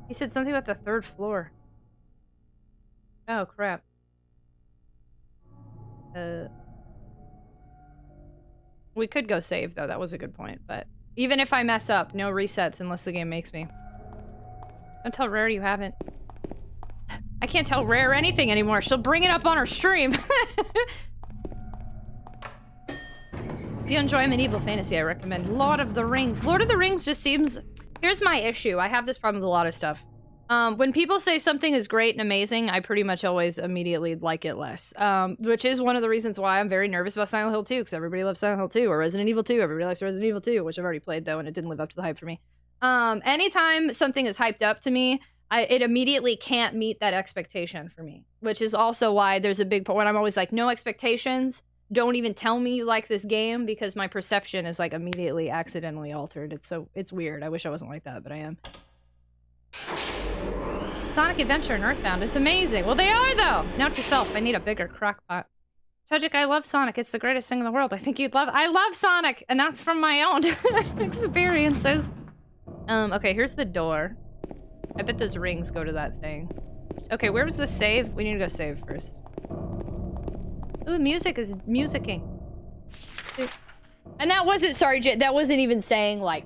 He said something about the 3rd floor. Oh, crap. We could go save, though. That was a good point, but... Even if I mess up, no resets unless the game makes me. Don't tell Rare you haven't. I can't tell Rare anything anymore. She'll bring it up on her stream. If you enjoy medieval fantasy, I recommend Lord of the Rings. Lord of the Rings just seems... Here's my issue. I have this problem with a lot of stuff. When people say something is great and amazing, I pretty much always immediately like it less. Which is one of the reasons why I'm very nervous about Silent Hill 2, because everybody loves Silent Hill 2, or Resident Evil 2. Everybody likes Resident Evil 2, which I've already played, though, and it didn't live up to the hype for me. Anytime something is hyped up to me, it immediately can't meet that expectation for me. Which is also why there's a big point when I'm always like, no expectations. Don't even tell me you like this game, because my perception is like immediately accidentally altered. It's weird. I wish I wasn't like that, but I am. Sonic Adventure and Earthbound is amazing. Well, they are, though. Note to self, I need a bigger crockpot. Tragic, I love Sonic. It's the greatest thing in the world. I think you'd love it. I love Sonic, and that's from my own experiences. Okay, here's the door. I bet those rings go to that thing. Okay, where was the save? We need to go save first. Ooh, music is musicking. And that wasn't, sorry, that wasn't even saying, like,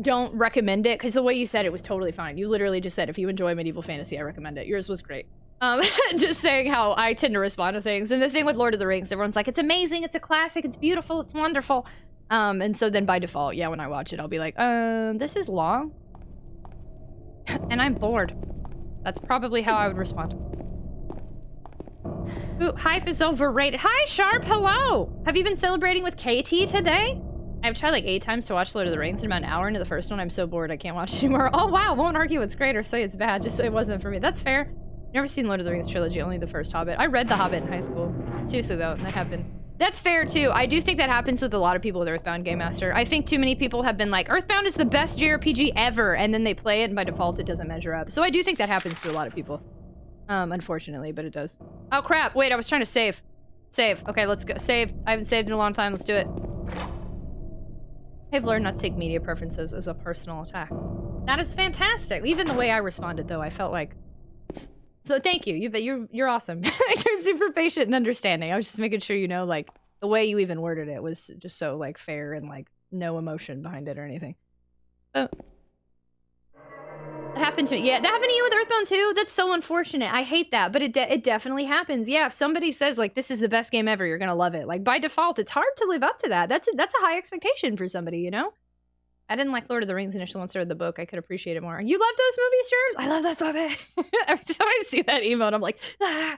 don't recommend it, because the way you said it was totally fine. You literally just said, if you enjoy medieval fantasy, I recommend it. Yours was great. Just saying how I tend to respond to things. And the thing with Lord of the Rings, everyone's like, it's amazing, it's a classic, it's beautiful, it's wonderful. And so then by default, yeah, when I watch it, I'll be like, this is long. And I'm bored. That's probably how I would respond. Ooh, hype is overrated. Hi, Sharp. Hello. Have you been celebrating with KT today? I've tried like 8 times to watch Lord of the Rings, and about an hour into the first one, I'm so bored I can't watch anymore. Oh, wow. Won't argue it's great or say it's bad. Just it wasn't for me. That's fair. Never seen Lord of the Rings trilogy, only the first Hobbit. I read The Hobbit in high school. Seriously, though, that happened. That's fair, too. I do think that happens with a lot of people with Earthbound Game Master. I think too many people have been like, Earthbound is the best JRPG ever, and then they play it, and by default, it doesn't measure up. So I do think that happens to a lot of people. Unfortunately, but it does. Oh, crap. Wait, I was trying to save. Save. Okay, let's go. Save. I haven't saved in a long time. Let's do it. I've learned not to take media preferences as a personal attack. That is fantastic. Even the way I responded, though, I felt like... So thank you. You're awesome. You're super patient and understanding. I was just making sure you know, like, the way you even worded it was just so, like, fair and, like, no emotion behind it or anything. Oh. That happened to me. Yeah, that happened to you with Earthbound too? That's so unfortunate. I hate that, but it definitely happens. Yeah, if somebody says, like, this is the best game ever, you're gonna love it. Like, by default, it's hard to live up to that. That's a high expectation for somebody, you know? I didn't like Lord of the Rings initially once I read the book. I could appreciate it more. You love those movies, Germs? I love that movie. Every time I see that emote, I'm like, ah.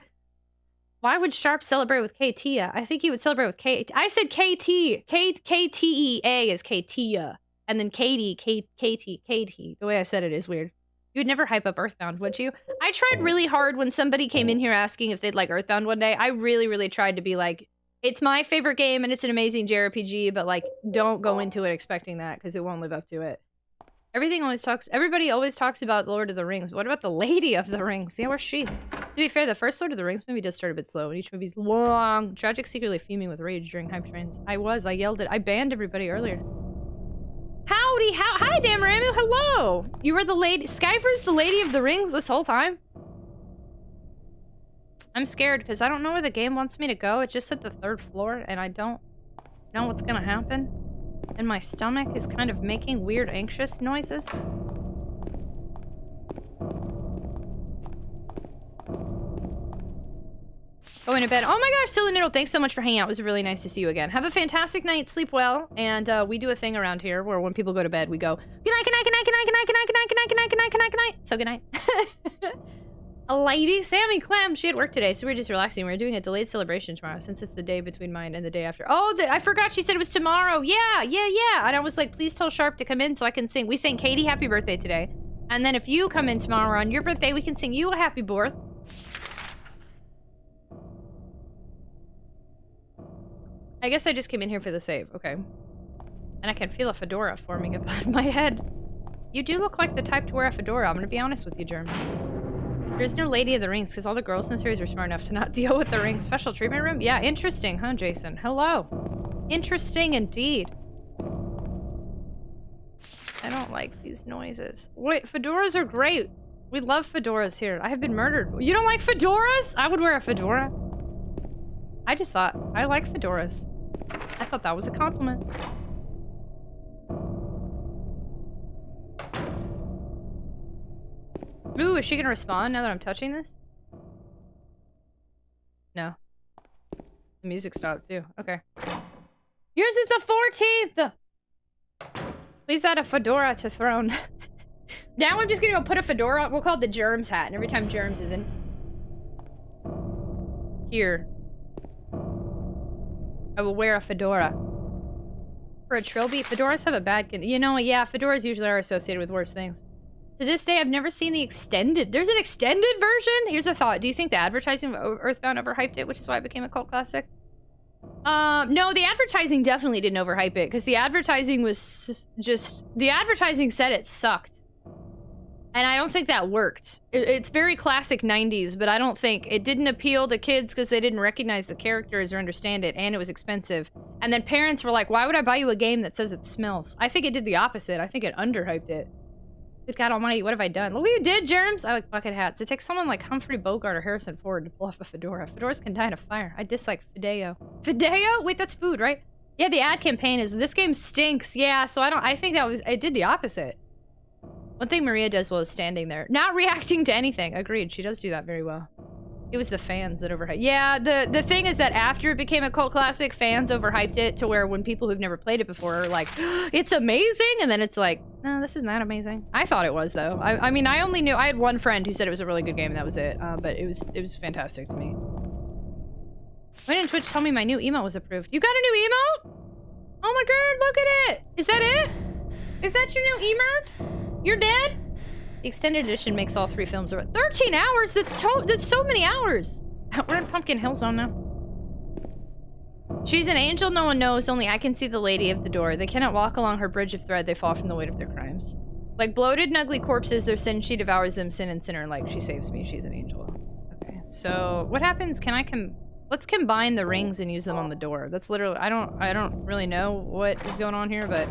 Why would Sharp celebrate with Katia? I think he would celebrate with Kate. I said KT. K-T-E-A is Katia. And then Katie. The way I said it is weird. You would never hype up Earthbound, would you? I tried really hard when somebody came in here asking if they'd like Earthbound one day. I really, really tried to be like, it's my favorite game and it's an amazing JRPG, but like, don't go into it expecting that because it won't live up to it. Everybody always talks about Lord of the Rings. What about the Lady of the Rings? Yeah, where's she? To be fair, the first Lord of the Rings movie does start a bit slow, and each movie's long. Tragic secretly fuming with rage during hype trains. I yelled it. I banned everybody earlier. Howdy, hi, Damaramu, hello! You were the lady- Skyfer's the Lady of the Rings this whole time? I'm scared, because I don't know where the game wants me to go. It just said the 3rd floor, and I don't know what's gonna happen. And my stomach is kind of making weird, anxious noises. Going to bed. Oh my gosh, Silly Noodle, thanks so much for hanging out. It was really nice to see you again. Have a fantastic night, sleep well, and we do a thing around here where when people go to bed, we go, good night, good night, good night, good night, good night, good night, good night, good night, good night, good night, good night, good night. So good night. A lady, Sammy Clem, she had work today, so we were just relaxing. We were doing a delayed celebration tomorrow since it's the day between mine and the day after. Oh, I forgot she said it was tomorrow. Yeah. And I was like, please tell Sharp to come in so I can sing. We sang Katie happy birthday today. And then if you come in tomorrow on your birthday, we can sing you a happy birth. I guess I just came in here for the save. Okay. And I can feel a fedora forming upon my head. You do look like the type to wear a fedora. I'm gonna be honest with you, Germ. There's no Lady of the Rings because all the girls in the series are smart enough to not deal with the ring. Special treatment room? Yeah, interesting, huh, Jason? Hello. Interesting indeed. I don't like these noises. Wait, fedoras are great. We love fedoras here. I have been murdered. You don't like fedoras? I would wear a fedora. I just thought, I like fedoras. I thought that was a compliment. Ooh, is she gonna respond now that I'm touching this? No. The music stopped too. Okay. Yours is the 14th! Please add a fedora to throne. Now I'm just gonna go put a fedora. We'll call it the Germs hat, and every time Germs is in here, I will wear a fedora. For a trilby, fedoras have a bad you know, yeah, fedoras usually are associated with worse things. To this day, I've never seen the extended. There's an extended version? Here's a thought. Do you think the advertising of Earthbound overhyped it, which is why it became a cult classic? No, the advertising definitely didn't overhype it, because the advertising was just... The advertising said it sucked. And I don't think that worked. It's very classic 90s, but I don't think... It didn't appeal to kids because they didn't recognize the characters or understand it, and it was expensive. And then parents were like, why would I buy you a game that says it smells? I think it did the opposite. I think it underhyped it. Good God almighty, what have I done? Look what you did, Germs! I like bucket hats. It takes someone like Humphrey Bogart or Harrison Ford to pull off a fedora. Fedoras can die in a fire. I dislike Fideo. Fideo? Wait, that's food, right? Yeah, the ad campaign is, this game stinks. Yeah, so I think that was, it did the opposite. One thing Maria does well is standing there. Not reacting to anything. Agreed, she does do that very well. It was the fans that overhyped. Yeah, the thing is that after it became a cult classic, fans overhyped it to where when people who've never played it before are like, it's amazing, and then it's like, no, this isn't that amazing. I thought it was, though. I mean, I only knew, I had one friend who said it was a really good game, and that was it. But it was fantastic to me. Why didn't Twitch tell me my new emote was approved? You got a new emote? Oh my god, look at it! Is that it? Is that your new emote? You're dead? The extended edition makes all 3 films over 13 hours? That's so many hours! We're in Pumpkin Hill Zone now. She's an angel no one knows, only I can see the lady of the door. They cannot walk along her bridge of thread, they fall from the weight of their crimes. Like bloated and ugly corpses, their sin, she devours them, sin and sinner, like she saves me, she's an angel. Okay, so what happens, let's combine the rings and use them on the door. That's literally, I don't really know what is going on here, but...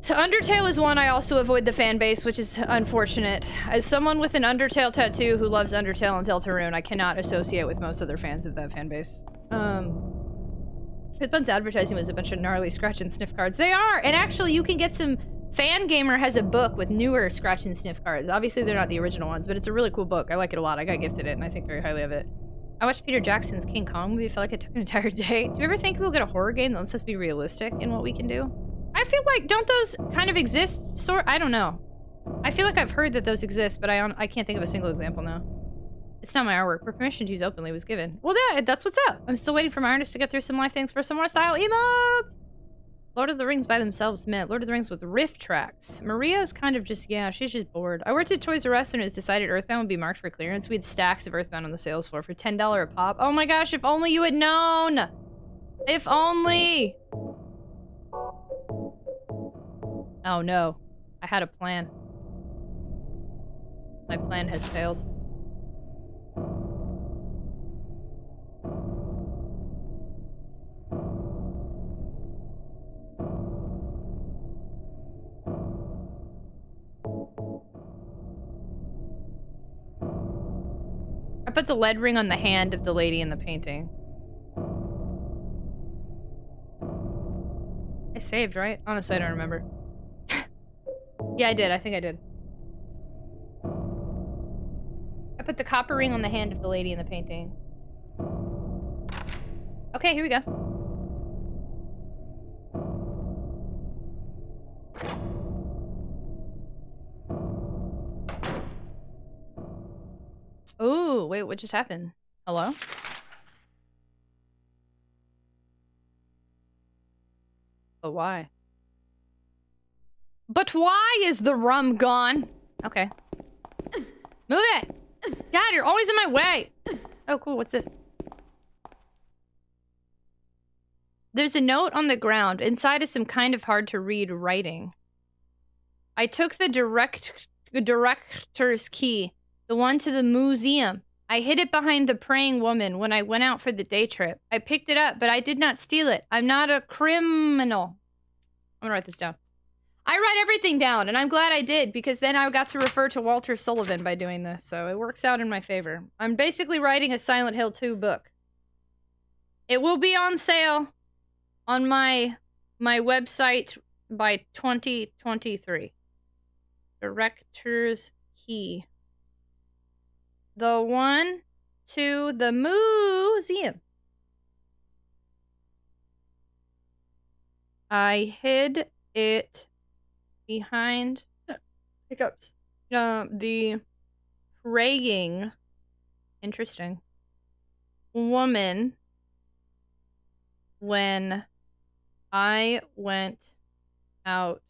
So Undertale is one I also avoid the fan base, which is unfortunate. As someone with an Undertale tattoo who loves Undertale and Deltarune, I cannot associate with most other fans of that fan base. Fifthbun's advertising was a bunch of gnarly scratch and sniff cards. They are! And actually, you can get some... Fangamer has a book with newer scratch and sniff cards. Obviously, they're not the original ones, but it's a really cool book. I like it a lot. I got gifted it, and I think very highly of it. I watched Peter Jackson's King Kong movie. I felt like it took an entire day. Do you ever think we'll get a horror game that lets us be realistic in what we can do? I feel like, don't those kind of exist? I don't know. I feel like I've heard that those exist, but I can't think of a single example now. It's not my artwork, but permission to use openly was given. Well, that's what's up. I'm still waiting for my artist to get through some live things for some more style emotes. Lord of the Rings by themselves meant Lord of the Rings with riff tracks. Maria's kind of just, yeah, she's just bored. I worked at Toys R Us when it was decided Earthbound would be marked for clearance. We had stacks of Earthbound on the sales floor for $10 a pop. Oh my gosh, if only you had known! If only! Oh no. I had a plan. My plan has failed. I put the lead ring on the hand of the lady in the painting. I saved, right? Honestly, I don't remember. Yeah, I did. I think I did. I put the copper ring on the hand of the lady in the painting. Okay, here we go. Ooh, wait, what just happened? Hello? But why? But why is the rum gone? Okay. Move it! God, you're always in my way! Oh, cool, what's this? There's a note on the ground. Inside is some kind of hard-to-read writing. I took the director's key. The one to the museum. I hid it behind the praying woman when I went out for the day trip. I picked it up, but I did not steal it. I'm not a criminal. I'm gonna write this down. I write everything down, and I'm glad I did, because then I got to refer to Walter Sullivan by doing this, so it works out in my favor. I'm basically writing a Silent Hill 2 book. It will be on sale on my website by 2023. Director's key. The one to the museum. I hid it behind hiccups. The praying, interesting, woman when I went out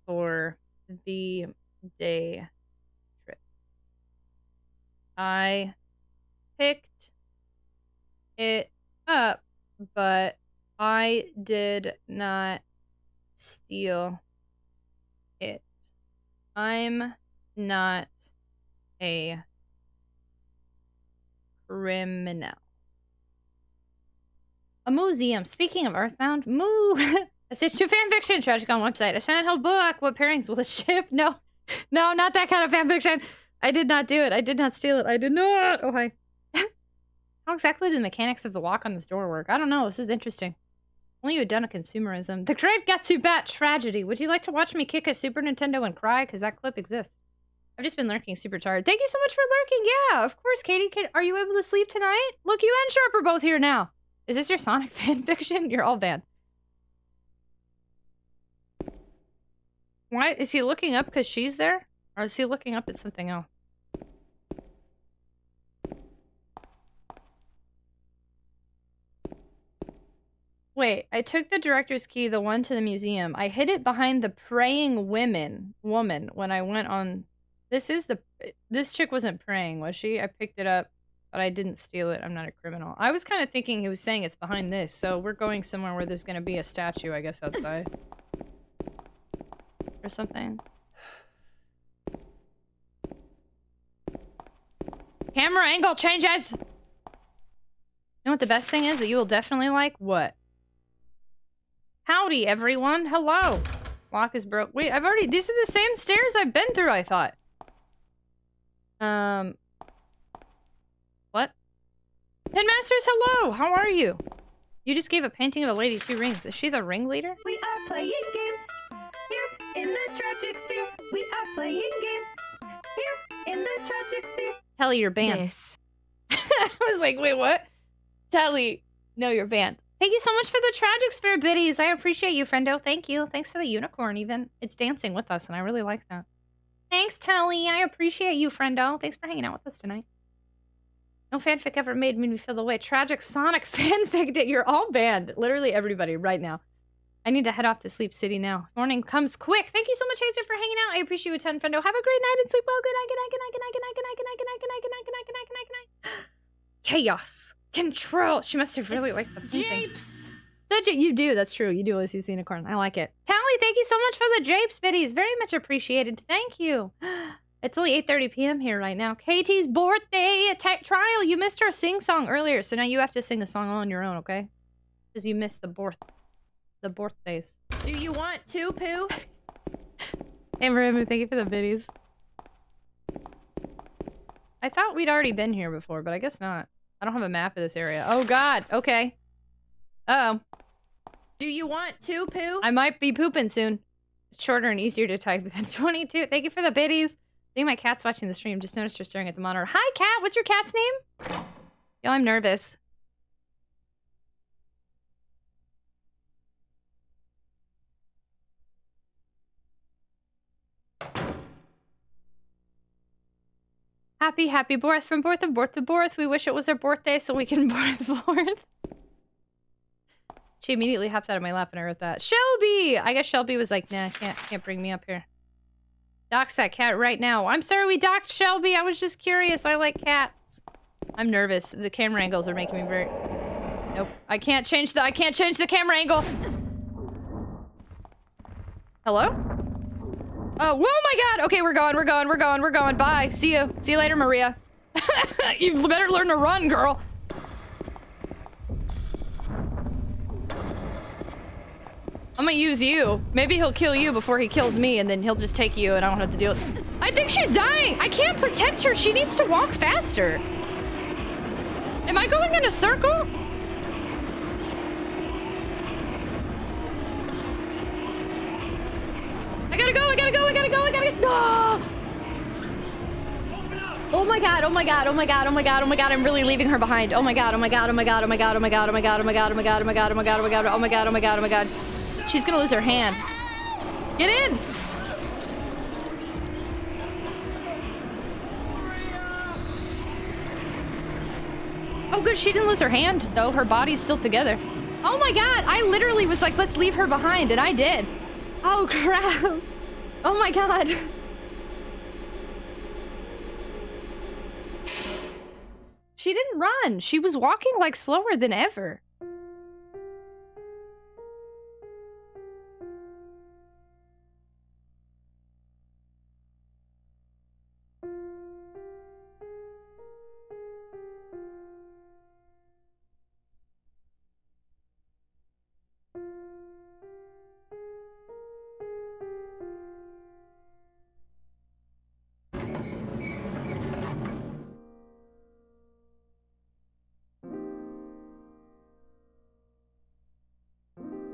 for the day trip. I picked it up, but I did not steal it. I'm not a criminal. A museum. Speaking of Earthbound, a Stitch 2 fanfiction, TragicOn website. A Silent Hill book. What pairings will it ship? No, not that kind of fanfiction. I did not do it. I did not steal it. I did not. Oh, hi. How exactly do the mechanics of the lock on this door work? I don't know. This is interesting. Only you had done a consumerism. The Great Gatsby Bat Tragedy. Would you like to watch me kick a Super Nintendo and cry? Because that clip exists. I've just been lurking super tired. Thank you so much for lurking. Yeah, of course, Katie. Are you able to sleep tonight? Look, you and Sharp are both here now. Is this your Sonic fanfiction? You're all banned. Why? Is he looking up because she's there? Or is he looking up at something else? Wait, I took the director's key, the one to the museum. I hid it behind the praying woman when I went on... This chick wasn't praying, was she? I picked it up, but I didn't steal it. I'm not a criminal. I was kind of thinking he was saying it's behind this, so we're going somewhere where there's gonna be a statue, I guess, outside. Or something. Camera angle changes! You know what the best thing is that you will definitely like? What? Howdy, everyone. Hello. Lock is broke. Wait, I've already... These are the same stairs I've been through, I thought. What? Pinmasters, hello! How are you? You just gave a painting of a lady 2 rings. Is she the ringleader? We are playing games here in the tragic sphere. We are playing games here in the tragic sphere. Telly, you're banned. I was like, wait, what? Telly, no, you're banned. Thank you so much for the tragic sphere biddies. I appreciate you, friendo. Thank you. Thanks for the unicorn, even. It's dancing with us, and I really like that. Thanks, Telly. I appreciate you, friendo. Thanks for hanging out with us tonight. No fanfic ever made me feel the way Tragic Sonic fanfic did. You're all banned. Literally everybody right now. I need to head off to Sleep City now. Morning comes quick. Thank you so much, Hazer, for hanging out. I appreciate you a ton, friendo. Have a great night and sleep well. Good night, good night, good night, good night, good night, good night, good night, good night, good night, good night, good night, good night, good night, good night. Chaos. Control. She must have really liked the painting. Japes. You do. That's true. You do always use the unicorn. I like it. Tally, thank you so much for the Japes biddies. Very much appreciated. Thank you. It's only 8:30 p.m. here right now. Katie's birthday trial. You missed our sing song earlier, so now you have to sing the song on your own, okay? Because you missed the birthdays. Do you want to, Pooh? Hey, Marimu, thank you for the biddies. I thought we'd already been here before, but I guess not. I don't have a map of this area. Oh, God. Okay. Uh-oh. Do you want to, Pooh? I might be pooping soon. It's shorter and easier to type than 22. Thank you for the biddies. I think my cat's watching the stream. Just noticed her staring at the monitor. Hi, cat. What's your cat's name? Yo, I'm nervous. Happy birth from birth of birth to birth. We wish it was her birthday so we can birth forth. She immediately hopped out of my lap and I wrote that. Shelby! I guess Shelby was like, nah, can't bring me up here. Dox that cat right now. I'm sorry we docked Shelby. I was just curious. I like cats. I'm nervous. The camera angles are making me very... Nope. I can't change the camera angle. Hello? Oh my God. Okay, we're going. Bye. See you later, Maria. You better learn to run, girl. I'm gonna use you. Maybe he'll kill you before he kills me, and then he'll just take you, and I don't have to deal with it. I think she's dying! I can't protect her! She needs to walk faster! Am I going in a circle? I gotta go! Ah! Oh my God, I'm really leaving her behind. Oh my God. She's gonna lose her hand. Get in! Oh good, she didn't lose her hand, though. Her body's still together. Oh my God, I literally was like, let's leave her behind, and I did. Oh crap. Oh my God. She didn't run. She was walking like slower than ever.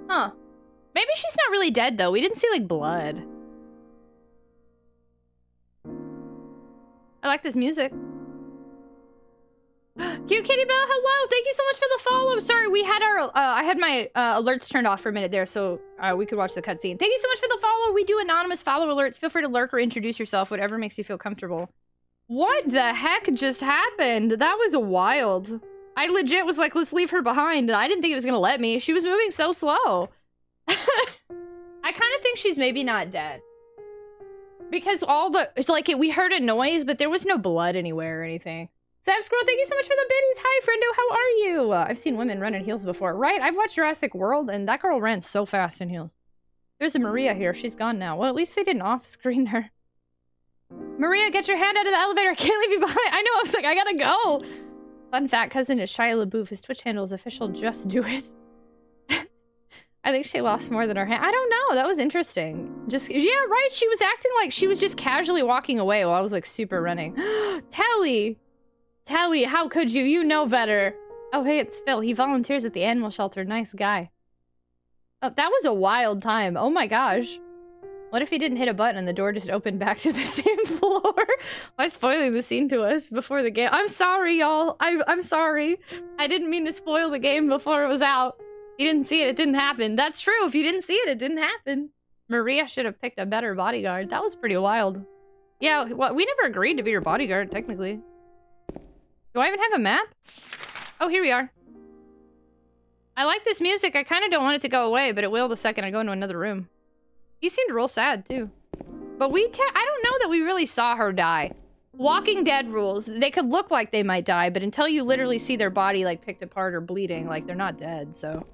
Huh. Maybe she's not really dead, though. We didn't see, like, blood. I like this music. Cute Kitty Bell, hello! Thank you so much for the follow! Sorry, we had our, I had my, alerts turned off for a minute there, so, we could watch the cutscene. Thank you so much for the follow! We do anonymous follow alerts. Feel free to lurk or introduce yourself, whatever makes you feel comfortable. What the heck just happened? That was wild. I legit was like, let's leave her behind, and I didn't think it was gonna let me. She was moving so slow. I kind of think she's maybe not dead. Because it's like, we heard a noise, but there was no blood anywhere or anything. Zap Squirrel, thank you so much for the biddies. Hi, friendo, how are you? I've seen women run in heels before, right? I've watched Jurassic World, and that girl ran so fast in heels. There's a Maria here. She's gone now. Well, at least they didn't off-screen her. Maria, get your hand out of the elevator. I can't leave you behind. I know, I was like, I gotta go. Fun fact, cousin is Shia LaBeouf. His Twitch handle is official Just Do It. I think she lost more than her hand. I don't know. That was interesting. Just, yeah, right. She was acting like she was just casually walking away while I was like super running. Tally! Tally, how could you? You know better. Oh, hey, it's Phil. He volunteers at the animal shelter. Nice guy. Oh, that was a wild time. Oh my gosh. What if he didn't hit a button and the door just opened back to the same floor? Why spoiling the scene to us before the game? I'm sorry, y'all. I'm sorry. I didn't mean to spoil the game before it was out. You didn't see it, it didn't happen. That's true. If you didn't see it, it didn't happen. Maria should have picked a better bodyguard. That was pretty wild. Yeah, well, we never agreed to be your bodyguard, technically. Do I even have a map? Oh, here we are. I like this music. I kind of don't want it to go away, but it will the second I go into another room. He seemed real sad, too. But I don't know that we really saw her die. Walking Dead rules, they could look like they might die, but until you literally see their body, like, picked apart or bleeding, like, they're not dead, so...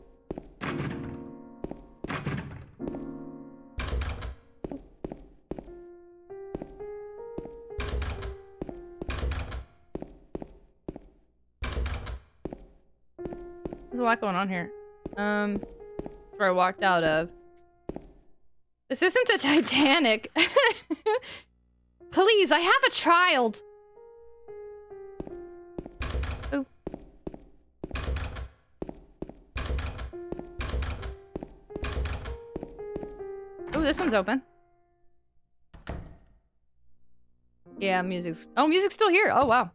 There's a lot going on here. Where I walked out of. This isn't the Titanic. Please, I have a child. Oh. Oh, this one's open. Yeah, music's still here. Oh, wow.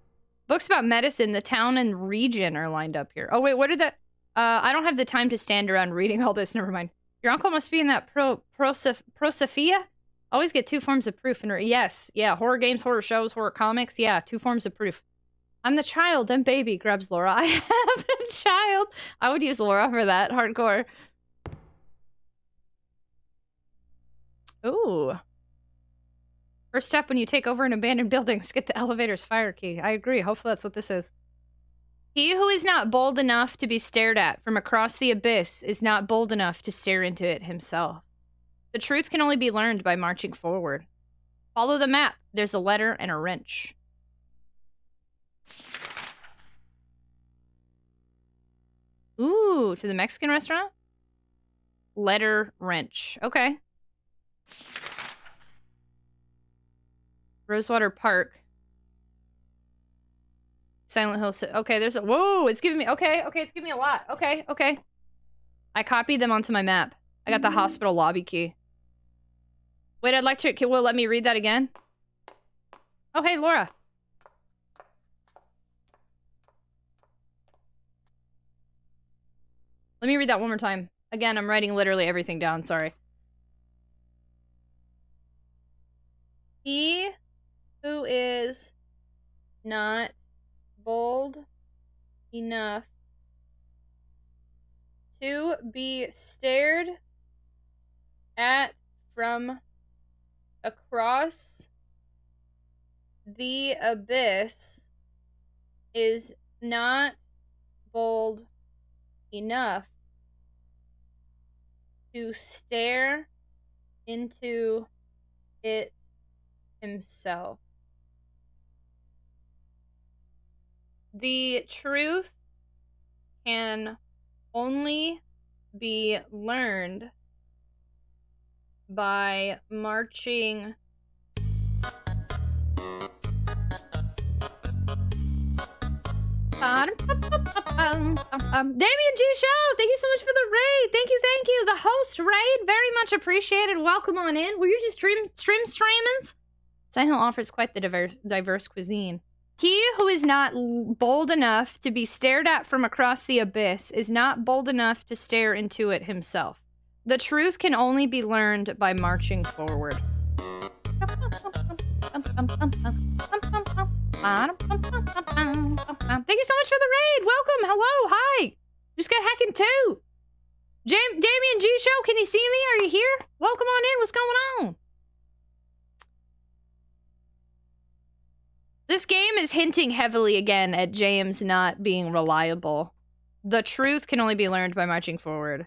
Books about medicine, the town and region are lined up here. Oh, wait, what are the... I don't have the time to stand around reading all this. Never mind. Your uncle must be in that Prosophia? Always get 2 forms of proof. Yes, yeah, horror games, horror shows, horror comics. Yeah, 2 forms of proof. I'm the child, I'm baby, grabs Laura. I have a child. I would use Laura for that, hardcore. Ooh. First step when you take over an abandoned building is get the elevator's fire key. I agree. Hopefully that's what this is. He who is not bold enough to be stared at from across the abyss is not bold enough to stare into it himself. The truth can only be learned by marching forward. Follow the map. There's a letter and a wrench. Ooh, to the Mexican restaurant? Letter, wrench. Okay. Rosewater Park. Silent Hill. Okay, there's a... Whoa, it's giving me... Okay, it's giving me a lot. Okay. I copied them onto my map. I got the hospital lobby key. Wait, I'd like to... Will it let me read that again? Oh, hey, Laura. Let me read that one more time. Again, I'm writing literally everything down. Sorry. He who is not bold enough to be stared at from across the abyss is not bold enough to stare into it himself. The truth can only be learned by marching Damien G. Show, thank you so much for the raid. Thank you. The host raid, very much appreciated. Welcome on in. Were you just streaming? Silent Hill offers quite the diverse cuisine. He who is not bold enough to be stared at from across the abyss is not bold enough to stare into it himself. The truth can only be learned by marching forward. Thank you so much for the raid. Welcome. Hello. Hi. Just got hacking too. Damien G Show, can you see me? Are you here? Welcome on in. What's going on? This game is hinting heavily again at James not being reliable. The truth can only be learned by marching forward.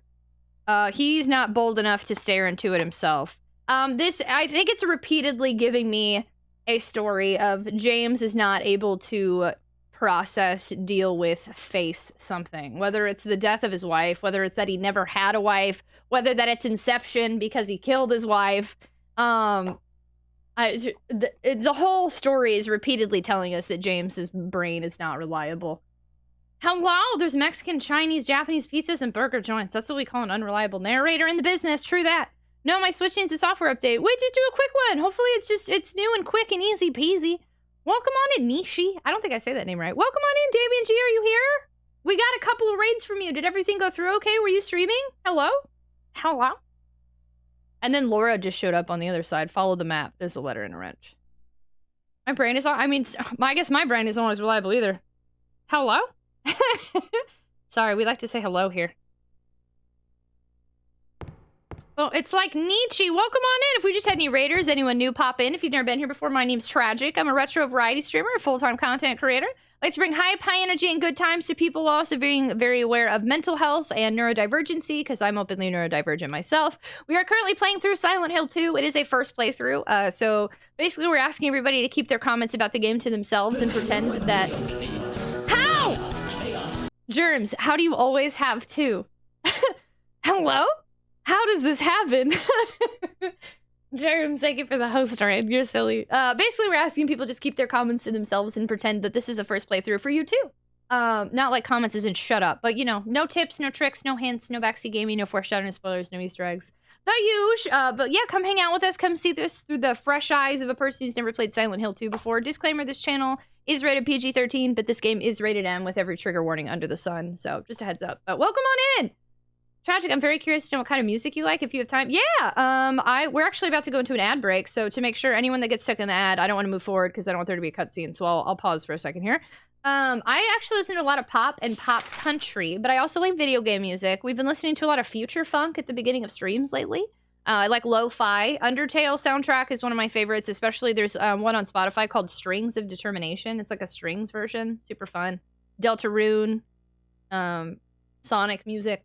He's not bold enough to stare into it himself. I think it's repeatedly giving me a story of James is not able to process, deal with, face something. Whether it's the death of his wife, whether it's that he never had a wife, whether that it's Inception because he killed his wife. The whole story is repeatedly telling us that James's brain is not reliable. Hello, there's Mexican, Chinese, Japanese pizzas and burger joints. That's what we call an unreliable narrator in the business. True that. No, my Switch needs a software update. Wait, just do a quick one. Hopefully it's new and quick and easy peasy. Welcome on in, Nishi. I don't think I say that name right. Welcome on in, Damien G. Are you here? We got a couple of raids from you. Did everything go through okay? Were you streaming? Hello? Hello? And then Laura just showed up on the other side. Follow the map. There's a letter and a wrench. My brain is... I guess my brain isn't always reliable either. Hello? Sorry, we like to say hello here. Well, it's like Nietzsche. Welcome on in. If we just had any raiders, anyone new, pop in. If you've never been here before, my name's Tragic. I'm a retro variety streamer, a full-time content creator. I like to bring hype, high energy, and good times to people while also being very aware of mental health and neurodivergency, because I'm openly neurodivergent myself. We are currently playing through Silent Hill 2. It is a first playthrough. So basically, we're asking everybody to keep their comments about the game to themselves and pretend that... How? Germs, how do you always have two? Hello? How does this happen? Germs, thank you for the host raid. You're silly. Basically, we're asking people just keep their comments to themselves and pretend that this is a first playthrough for you too. Not like comments isn't shut up, but you know, no tips, no tricks, no hints, no backseat gaming, no foreshadowing, no spoilers, no Easter eggs. The huge. But yeah, come hang out with us. Come see this through the fresh eyes of a person who's never played Silent Hill 2 before. Disclaimer, this channel is rated PG-13, but this game is rated M with every trigger warning under the sun. So just a heads up. But welcome on in. Tragic, I'm very curious to know what kind of music you like if you have time. Yeah, we're actually about to go into an ad break, so to make sure anyone that gets stuck in the ad, I don't want to move forward because I don't want there to be a cutscene, so I'll pause for a second here. I actually listen to a lot of pop and pop country, but I also like video game music. We've been listening to a lot of future funk at the beginning of streams lately. I like lo-fi. Undertale soundtrack is one of my favorites, especially there's one on Spotify called Strings of Determination. It's like a strings version, super fun. Deltarune, Sonic music.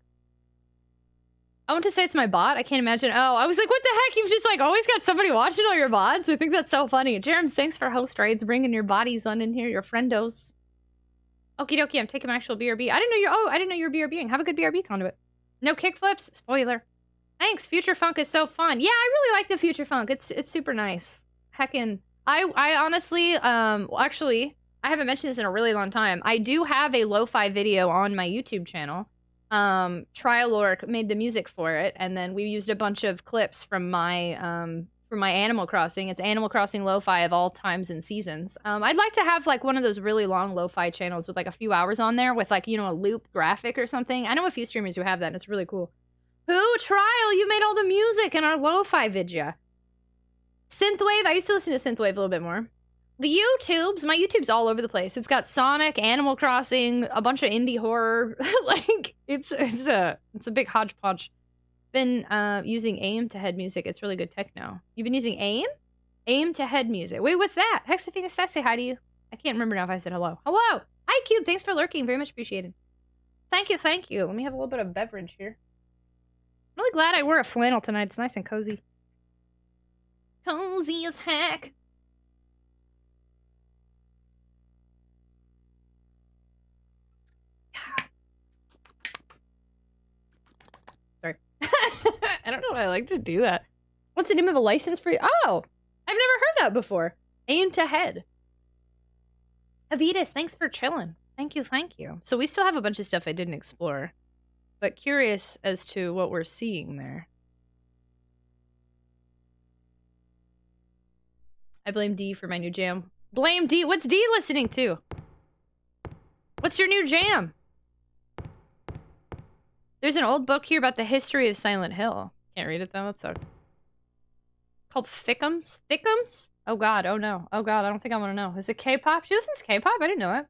I want to say it's my bot. I can't imagine. Oh, I was like, what the heck? You've just like always got somebody watching all your bots. I think that's so funny. Jerem's, thanks for host raids, bringing your bodies on in here, your friendos. Okie dokie, I'm taking my actual BRB. I didn't know you were BRBing. Have a good BRB conduit. No kickflips. Spoiler. Thanks. Future funk is so fun. Yeah, I really like the future funk. It's super nice. Heckin'. I honestly, actually, I haven't mentioned this in a really long time. I do have a lo-fi video on my YouTube channel. Trialork made the music for it, and then we used a bunch of clips from my Animal Crossing. It's Animal Crossing lo-fi of all times and seasons. I'd like to have like one of those really long lo-fi channels with like a few hours on there with like, you know, a loop graphic or something. I know a few streamers who have that, and it's really cool. Who? Trial, you made all the music in our lo-fi vidya. Synthwave, I used to listen to Synthwave a little bit more. The YouTubes, my YouTube's all over the place. It's got Sonic, Animal Crossing, a bunch of indie horror. Like, it's a big hodgepodge. Been using AIM to head music. It's really good techno. You've been using AIM? AIM to head music. Wait, what's that? Hexaphina Stack, say hi to you. I can't remember now if I said hello. Hello! Hi, Cube. Thanks for lurking. Very much appreciated. Thank you, thank you. Let me have a little bit of beverage here. I'm really glad I wore a flannel tonight. It's nice and cozy. Cozy as heck. Sorry. I don't know why I like to do that. What's the name of a license for you? Oh! I've never heard that before. Aim to head. Avitas, thanks for chilling. Thank you, thank you. So we still have a bunch of stuff I didn't explore. But curious as to what we're seeing there. I blame D for my new jam. Blame D. What's D listening to? What's your new jam? There's an old book here about the history of Silent Hill. Can't read it though. That sucks. Called Thickums? Thickums? Oh god. Oh no. Oh god. I don't think I want to know. Is it K-pop? She listens to K-pop? I didn't know that.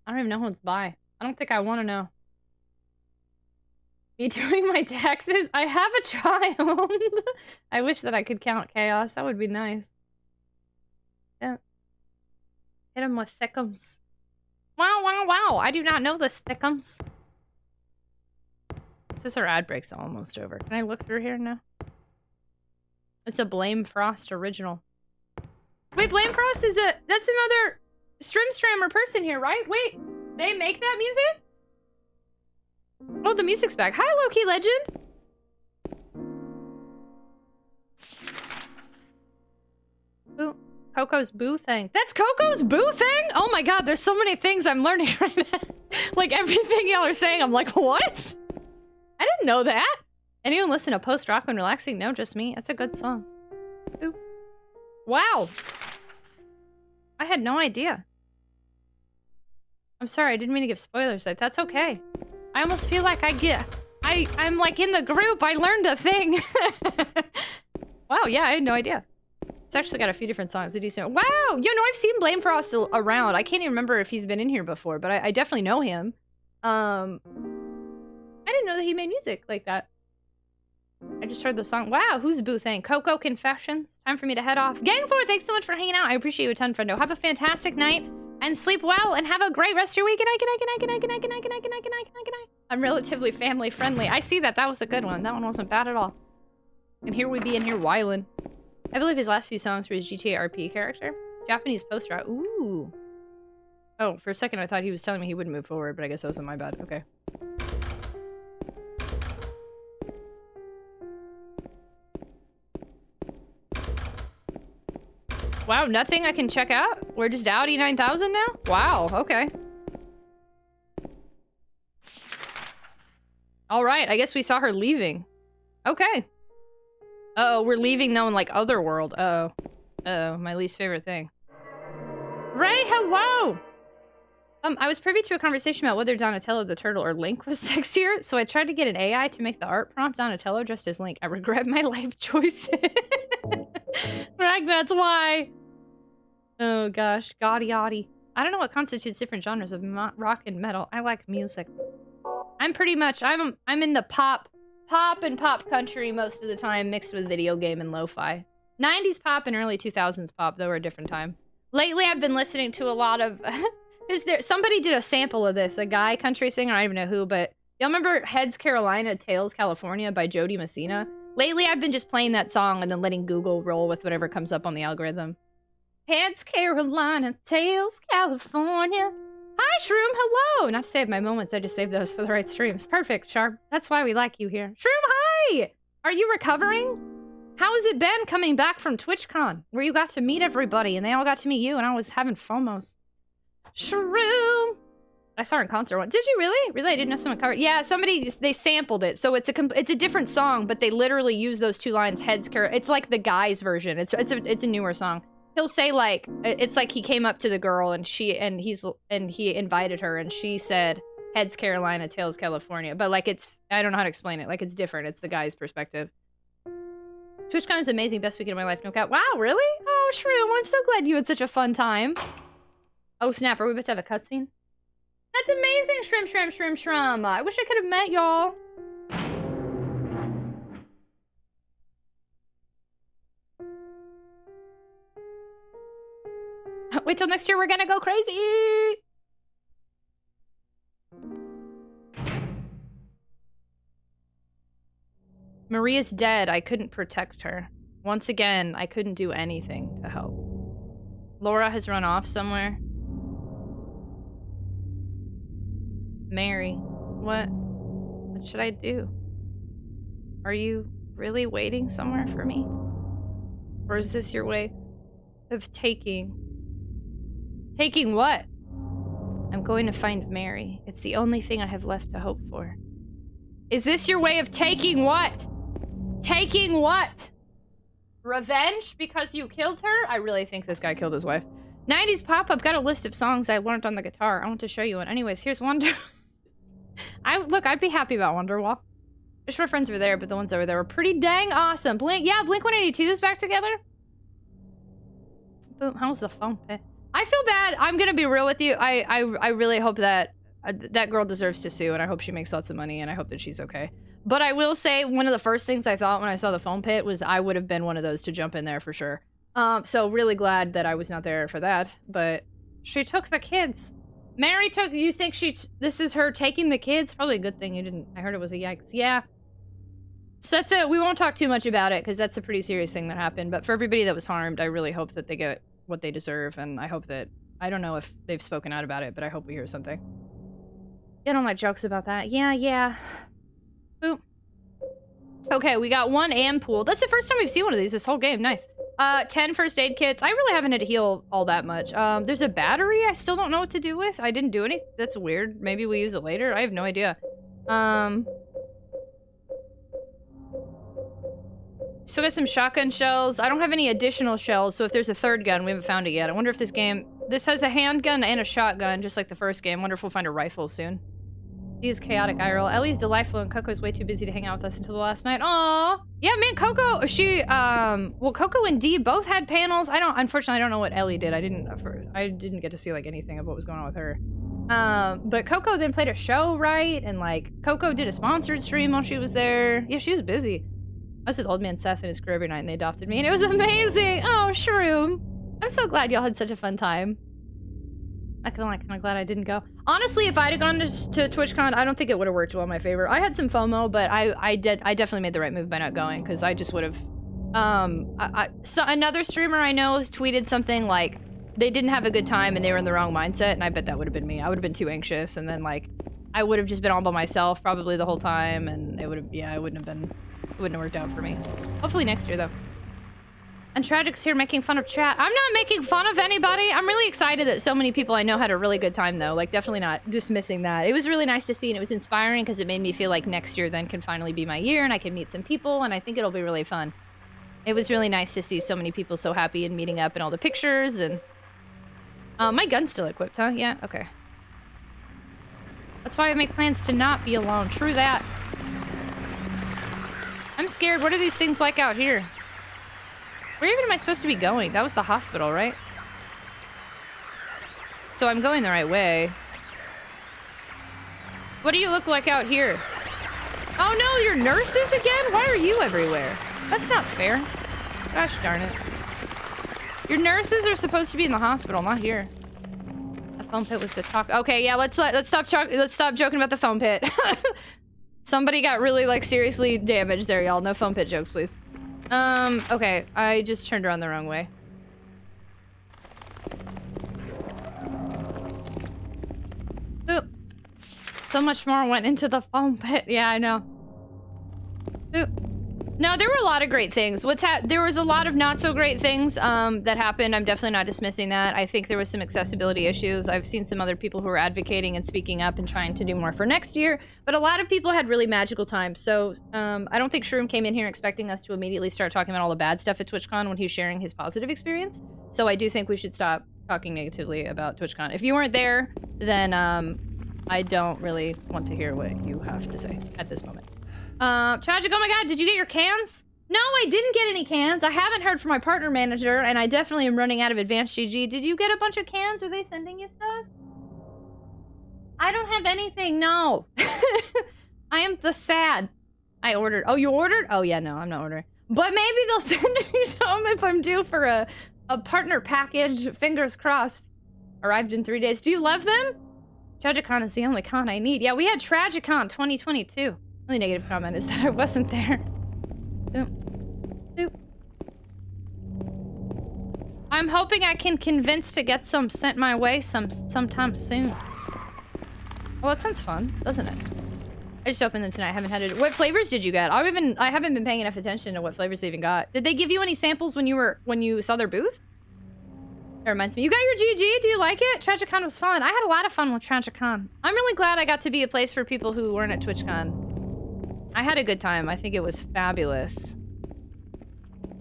I don't even know who it's by. I don't think I want to know. Me doing my taxes? I have a child. I wish that I could count chaos. That would be nice. Yeah. Hit him with thickums. Wow, wow, wow. I do not know this thickums. This our ad break's almost over. Can I look through here now? It's a Blame Frost original. Wait, Blame Frost is a... That's another Strimmer person here, right? Wait, they make that music? Oh, the music's back. Hi, Loki Legend! Ooh, Coco's Boo thing. That's Coco's Boo thing? Oh my god, there's so many things I'm learning right now. Like, everything y'all are saying, I'm like, what? I didn't know that. Anyone listen to post-rock when relaxing? No, just me. That's a good song. Ooh. Wow. I had no idea. I'm sorry, I didn't mean to give spoilers. That's okay. I almost feel like I'm like in the group. I learned a thing. Wow, yeah, I had no idea. It's actually got a few different songs. Wow, you know, I've seen Blame Frost around. I can't even remember if he's been in here before, but I definitely know him. I didn't know that he made music like that. I just heard the song. Wow, who's Boo thing? Coco Confessions. Time for me to head off. Gang Forward, thanks so much for hanging out. I appreciate you a ton, friendo. Have a fantastic night and sleep well and have a great rest of your week. Good night, good night, good night, good night, good night, good night, good night, good night, good night, good night, good night. I'm relatively family friendly. I see that. That was a good one. That one wasn't bad at all. And here we be in here wildin'. I believe his last few songs were his GTA RP character. Japanese post-rock. Ooh. Oh, for a second I thought he was telling me he wouldn't move forward, but I guess that wasn't my bad. Okay. Wow, nothing I can check out? We're just Audi 9000 now? Wow, okay. Alright, I guess we saw her leaving. Okay. Uh-oh, we're leaving though in like Otherworld. Uh-oh. Uh-oh, my least favorite thing. Ray, hello! I was privy to a conversation about whether Donatello the Turtle or Link was sexier, so I tried to get an AI to make the art prompt Donatello dressed as Link. I regret my life choices. Right, that's why. Oh gosh, gaudy yaddy. I don't know what constitutes different genres of rock and metal. I like music. I'm pretty much, I'm in the pop and pop country most of the time, mixed with video game and lo-fi. 90s pop and early 2000s pop, though, are a different time. Lately, I've been listening to a lot of... somebody did a sample of this, a guy country singer, I don't even know who, but y'all remember Heads Carolina, Tails California by Jody Messina? Lately, I've been just playing that song and then letting Google roll with whatever comes up on the algorithm. Heads Carolina, Tails California. Hi, Shroom, hello! Not to save my moments, I just saved those for the right streams. Perfect, Sharp. That's why we like you here. Shroom, hi! Are you recovering? How has it been coming back from TwitchCon, where you got to meet everybody and they all got to meet you and I was having FOMOs? Shroom! I saw her in concert once. Did you really? Really? I didn't know someone covered. Yeah, they sampled it. So it's a different song, but they literally use those two lines, Heads Carolina. It's like the guy's version. It's a newer song. He'll say like, it's like he came up to the girl and he invited her and she said, Heads Carolina, Tails California. But like I don't know how to explain it. Like it's different. It's the guy's perspective. TwitchCon is amazing. Best weekend of my life. No cap. Wow, really? Oh, Shroom, I'm so glad you had such a fun time. Oh, snap. Are we about to have a cutscene? That's amazing, Shroom. I wish I could have met y'all. Wait till next year, we're gonna go crazy! Maria's dead. I couldn't protect her. Once again, I couldn't do anything to help. Laura has run off somewhere. Mary, what should I do? Are you really waiting somewhere for me? Or is this your way of taking what? I'm going to find Mary. It's the only thing I have left to hope for. Is this your way of taking what? Taking what? Revenge because you killed her? I really think this guy killed his wife. 90s pop, I've got a list of songs I learned on the guitar. I want to show you one. Anyways, here's Wonder. Look, I'd be happy about Wonderwall. Wish my friends were there, but the ones that were there were pretty dang awesome. Blink 182 is back together. Boom, how's the phone? I feel bad. I'm gonna be real with you. I really hope that that girl deserves to sue, and I hope she makes lots of money, and I hope that she's okay. But I will say, one of the first things I thought when I saw the foam pit was I would have been one of those to jump in there for sure. So really glad that I was not there for that. But she took the kids. Mary took. You think this is her taking the kids? Probably a good thing you didn't. I heard it was a yikes. Yeah. So that's it. We won't talk too much about it because that's a pretty serious thing that happened. But for everybody that was harmed, I really hope that they get what they deserve, and I hope that I don't know if they've spoken out about it, but I hope we hear something. I don't like jokes about that. Yeah. Boop. Okay, we got 1 AM pool. That's the first time we've seen one of these this whole game. Nice. 10 first aid kits. I really haven't had to heal all that much. There's a battery I still don't know what to do with. I didn't do anything. That's weird. Maybe we use it later. I have no idea. Still got some shotgun shells. I don't have any additional shells, so if there's a third gun, we haven't found it yet. I wonder if this has a handgun and a shotgun, just like the first game. Wonder if we'll find a rifle soon. He's chaotic IRL. Ellie's delightful, and Coco's way too busy to hang out with us until the last night. Aww. Yeah, man, Coco, well, Coco and Dee both had panels. Unfortunately, I don't know what Ellie did. I didn't get to see, like, anything of what was going on with her. But Coco then played a show, right? And, like, Coco did a sponsored stream while she was there. Yeah, she was busy. I was with old man Seth in his crew every night, and they adopted me, and it was amazing. Oh, Shroom. I'm so glad y'all had such a fun time. I'm kind of glad I didn't go. Honestly, if I'd have gone to TwitchCon, I don't think it would have worked well in my favor. I had some FOMO, but I definitely made the right move by not going, because I just would have... So another streamer I know tweeted something like, they didn't have a good time and they were in the wrong mindset, and I bet that would have been me. I would have been too anxious, and then, like, I would have just been all by myself probably the whole time, and it would have... Yeah, it wouldn't have worked out for me. Hopefully next year, though. And Tragic's here making fun of chat. I'm not making fun of anybody. I'm really excited that so many people I know had a really good time, though. Like, definitely not dismissing that. It was really nice to see, and it was inspiring because it made me feel like next year then can finally be my year, and I can meet some people, and I think it'll be really fun. It was really nice to see so many people so happy and meeting up and all the pictures, and... my gun's still equipped, huh? Yeah, okay. That's why I make plans to not be alone. True that. I'm scared. What are these things like out here? Where even am I supposed to be going? That was the hospital, right? So I'm going the right way. What do you look like out here? Oh no, you're nurses again? Why are you everywhere? That's not fair. Gosh darn it. Your nurses are supposed to be in the hospital, not here. The foam pit was the talk. Okay, yeah, let's stop joking about the foam pit. Somebody got really, like, seriously damaged there, y'all. No foam pit jokes, please. Okay. I just turned around the wrong way. Oop. So much more went into the foam pit. Yeah, I know. Oop. No, there were a lot of great things. There was a lot of not so great things that happened. I'm definitely not dismissing that. I think there was some accessibility issues. I've seen some other people who are advocating and speaking up and trying to do more for next year. But a lot of people had really magical times. So I don't think Shroom came in here expecting us to immediately start talking about all the bad stuff at TwitchCon when he's sharing his positive experience. So I do think we should stop talking negatively about TwitchCon. If you weren't there, then I don't really want to hear what you have to say at this moment. Tragic, oh my god, did you get your cans? No, I didn't get any cans. I haven't heard from my partner manager, and I definitely am running out of advanced GG. Did you get a bunch of cans? Are they sending you stuff? I don't have anything, no. I am the sad. I ordered. Oh, you ordered? Oh, yeah, no, I'm not ordering. But maybe they'll send me some if I'm due for a partner package. Fingers crossed. Arrived in 3 days. Do you love them? TragicCon is the only con I need. Yeah, we had TragicCon 2022. Only negative comment is that I wasn't there. Boop. Boop. I'm hoping I can convince to get some sent my way sometime soon. Well, that sounds fun, doesn't it? I just opened them tonight. I haven't had it. What flavors did you get? I haven't been paying enough attention to what flavors they even got. Did they give you any samples when you saw their booth? That reminds me. You got your GG? Do you like it? TragicCon was fun. I had a lot of fun with TragicCon. I'm really glad I got to be a place for people who weren't at TwitchCon. I had a good time. I think it was fabulous.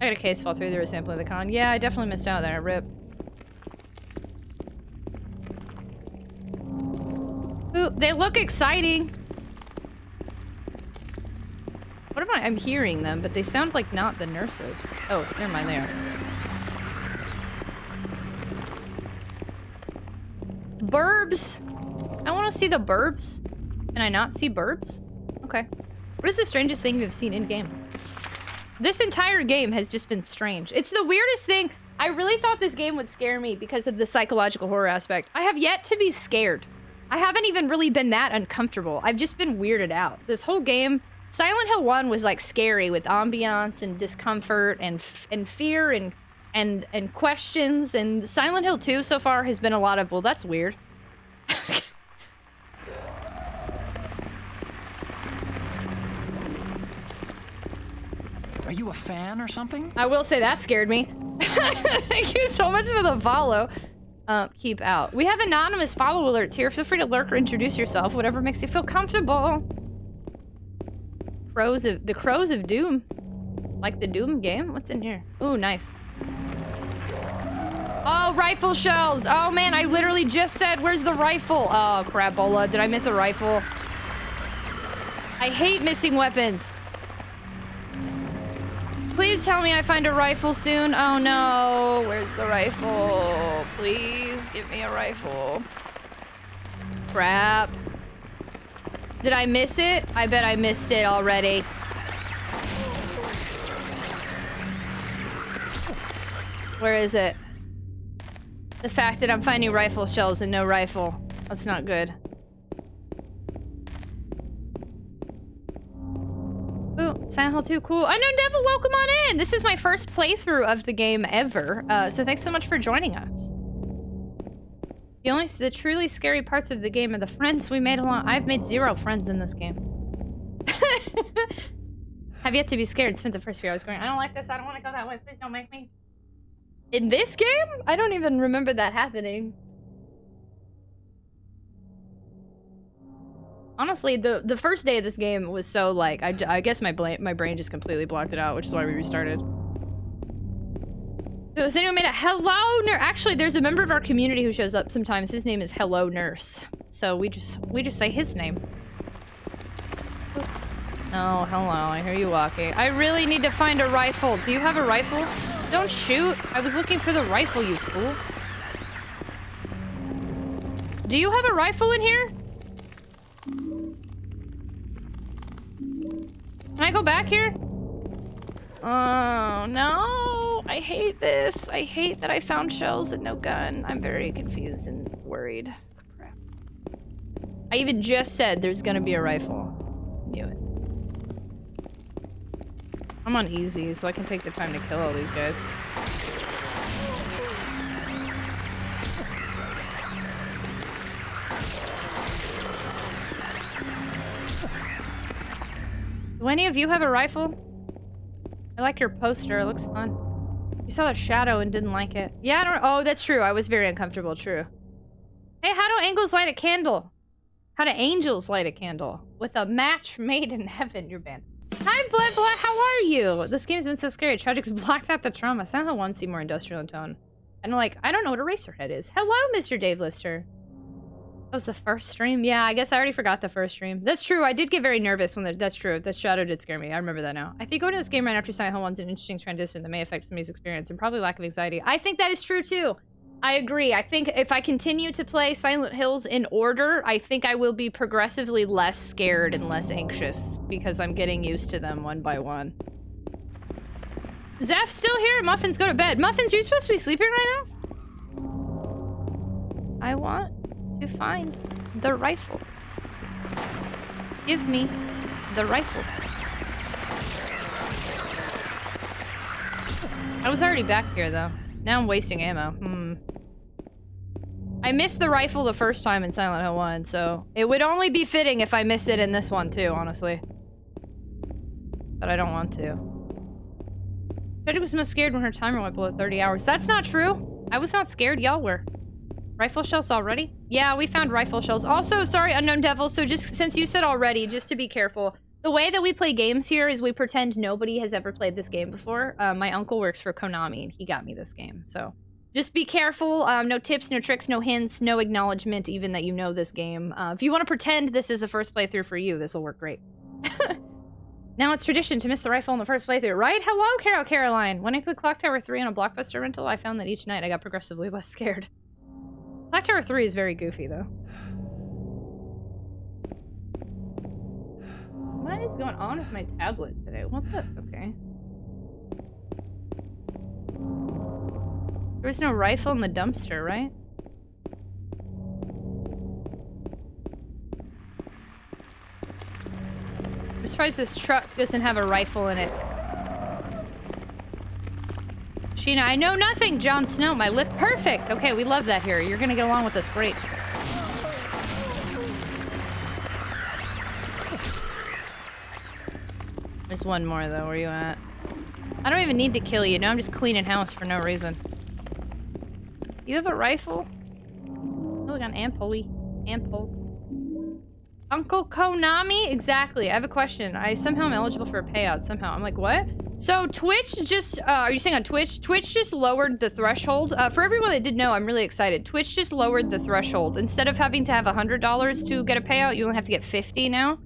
I got a case fall through. There was sampling of the con. Yeah, I definitely missed out there. Rip. Ooh, they look exciting. What am I? I'm hearing them, but they sound like not the nurses. Oh, never mind, they are. burbs. I want to see the burbs. Can I not see burbs? Okay. What is the strangest thing you've seen in-game? This entire game has just been strange. It's the weirdest thing. I really thought this game would scare me because of the psychological horror aspect. I have yet to be scared. I haven't even really been that uncomfortable. I've just been weirded out. This whole game, Silent Hill 1 was like scary with ambiance and discomfort and fear and questions. And Silent Hill 2 so far has been a lot of, well, that's weird. Are you a fan or something? I will say that scared me. Thank you so much for the follow. Keep out. We have anonymous follow alerts here. Feel free to lurk or introduce yourself. Whatever makes you feel comfortable. The Crows of Doom. Like the Doom game? What's in here? Ooh, nice. Oh, rifle shells. Oh, man, I literally just said, where's the rifle? Oh, crapola. Did I miss a rifle? I hate missing weapons. Please tell me I find a rifle soon. Oh no, where's the rifle? Please give me a rifle. Crap. Did I miss it? I bet I missed it already. Where is it? The fact that I'm finding rifle shells and no rifle. That's not good. Ooh, Silent Hill 2, cool. Unknown Devil, welcome on in! This is my first playthrough of the game ever, so thanks so much for joining us. The truly scary parts of the game are the friends we made along. I've made 0 friends in this game. Have yet to be scared. Spent the first few hours going, I don't like this, I don't want to go that way, please don't make me. In this game? I don't even remember that happening. Honestly, the first day of this game was so like, I guess my brain just completely blocked it out, which is why we restarted. So has anyone made a hello nurse? Actually, there's a member of our community who shows up sometimes. His name is Hello Nurse. So we just say his name. Oh, hello, I hear you walking. I really need to find a rifle. Do you have a rifle? Don't shoot. I was looking for the rifle, you fool. Do you have a rifle in here? Can I go back here? Oh, no. I hate this. I hate that I found shells and no gun. I'm very confused and worried. Crap. I even just said there's gonna be a rifle. Knew it. I'm on easy, so I can take the time to kill all these guys. Do any of you have a rifle? I like your poster, it looks fun. You saw that shadow and didn't like it. Yeah, I don't- oh, that's true. I was very uncomfortable, true. Hey, how do angels light a candle? How do angels light a candle? With a match made in heaven, you're banned. Hi, Blood Black, how are you? This game's been so scary. Tragic's blocked out the trauma. Silent Hill 1 seemed more industrial in tone. And like, I don't know what Eraserhead is. Hello, Mr. Dave Lister. That was the first stream? Yeah, I guess I already forgot the first stream. That's true, I did get very nervous when that's true. The shadow did scare me, I remember that now. I think going to this game right after Silent Hill 1's an interesting transition that may affect somebody's experience and probably lack of anxiety. I think that is true too. I agree. I think if I continue to play Silent Hills in order, I think I will be progressively less scared and less anxious because I'm getting used to them one by one. Zaph's still here? Muffins, go to bed. Muffins, you're supposed to be sleeping right now? I want to find the rifle. Give me the rifle. I was already back here though. Now I'm wasting ammo. I missed the rifle the first time in Silent Hill 1, so it would only be fitting if I miss it in this one too, honestly. But I don't want to. Tragic was most scared when her timer went below 30 hours. That's not true. I was not scared, y'all were. Rifle shells already? Yeah, we found rifle shells. Also, sorry, Unknown Devil, so just since you said already, just to be careful, the way that we play games here is we pretend nobody has ever played this game before. My uncle works for Konami, and he got me this game, so just be careful. No tips, no tricks, no hints, no acknowledgement even that you know this game. If you want to pretend this is a first playthrough for you, this will work great. Now it's tradition to miss the rifle in the first playthrough, right? Hello, Caroline. When I played Clock Tower 3 on a Blockbuster rental, I found that each night I got progressively less scared. Clock Tower 3 is very goofy, though. What is going on with my tablet today? What the? Okay. There was no rifle in the dumpster, right? I'm surprised this truck doesn't have a rifle in it. Sheena, I know nothing, Jon Snow. My lip perfect. Okay, we love that here. You're gonna get along with us great. There's one more, though. Where are you at? I don't even need to kill you. Now I'm just cleaning house for no reason. You have a rifle? Oh, we got an ample. Uncle Konami? Exactly. I have a question. I somehow am eligible for a payout somehow. I'm like, what? So Twitch just, are you saying on Twitch? Twitch just lowered the threshold. For everyone that didn't know, I'm really excited. Twitch just lowered the threshold. Instead of having to have $100 to get a payout, you only have to get 50 now.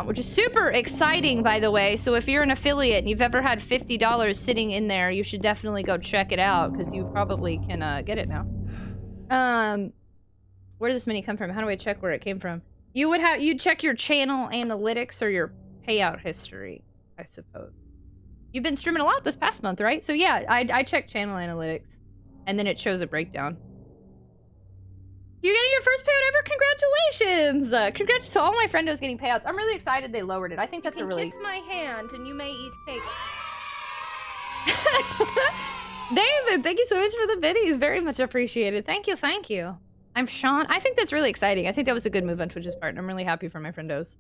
Which is super exciting, by the way. So if you're an affiliate and you've ever had $50 sitting in there, you should definitely go check it out, because you probably can get it now. Where did this mini come from? How do I check where it came from? You'd check your channel analytics or your payout history, I suppose. You've been streaming a lot this past month, right? So yeah, I checked channel analytics, and then it shows a breakdown. You're getting your first payout ever? Congratulations! Congrats to all my friendos getting payouts. I'm really excited they lowered it. I think that's a really... Kiss my hand and you may eat cake. David, thank you so much for the biddies. Very much appreciated. Thank you, thank you. I'm Sean. I think that's really exciting. I think that was a good move on Twitch's part. I'm really happy for my friendos.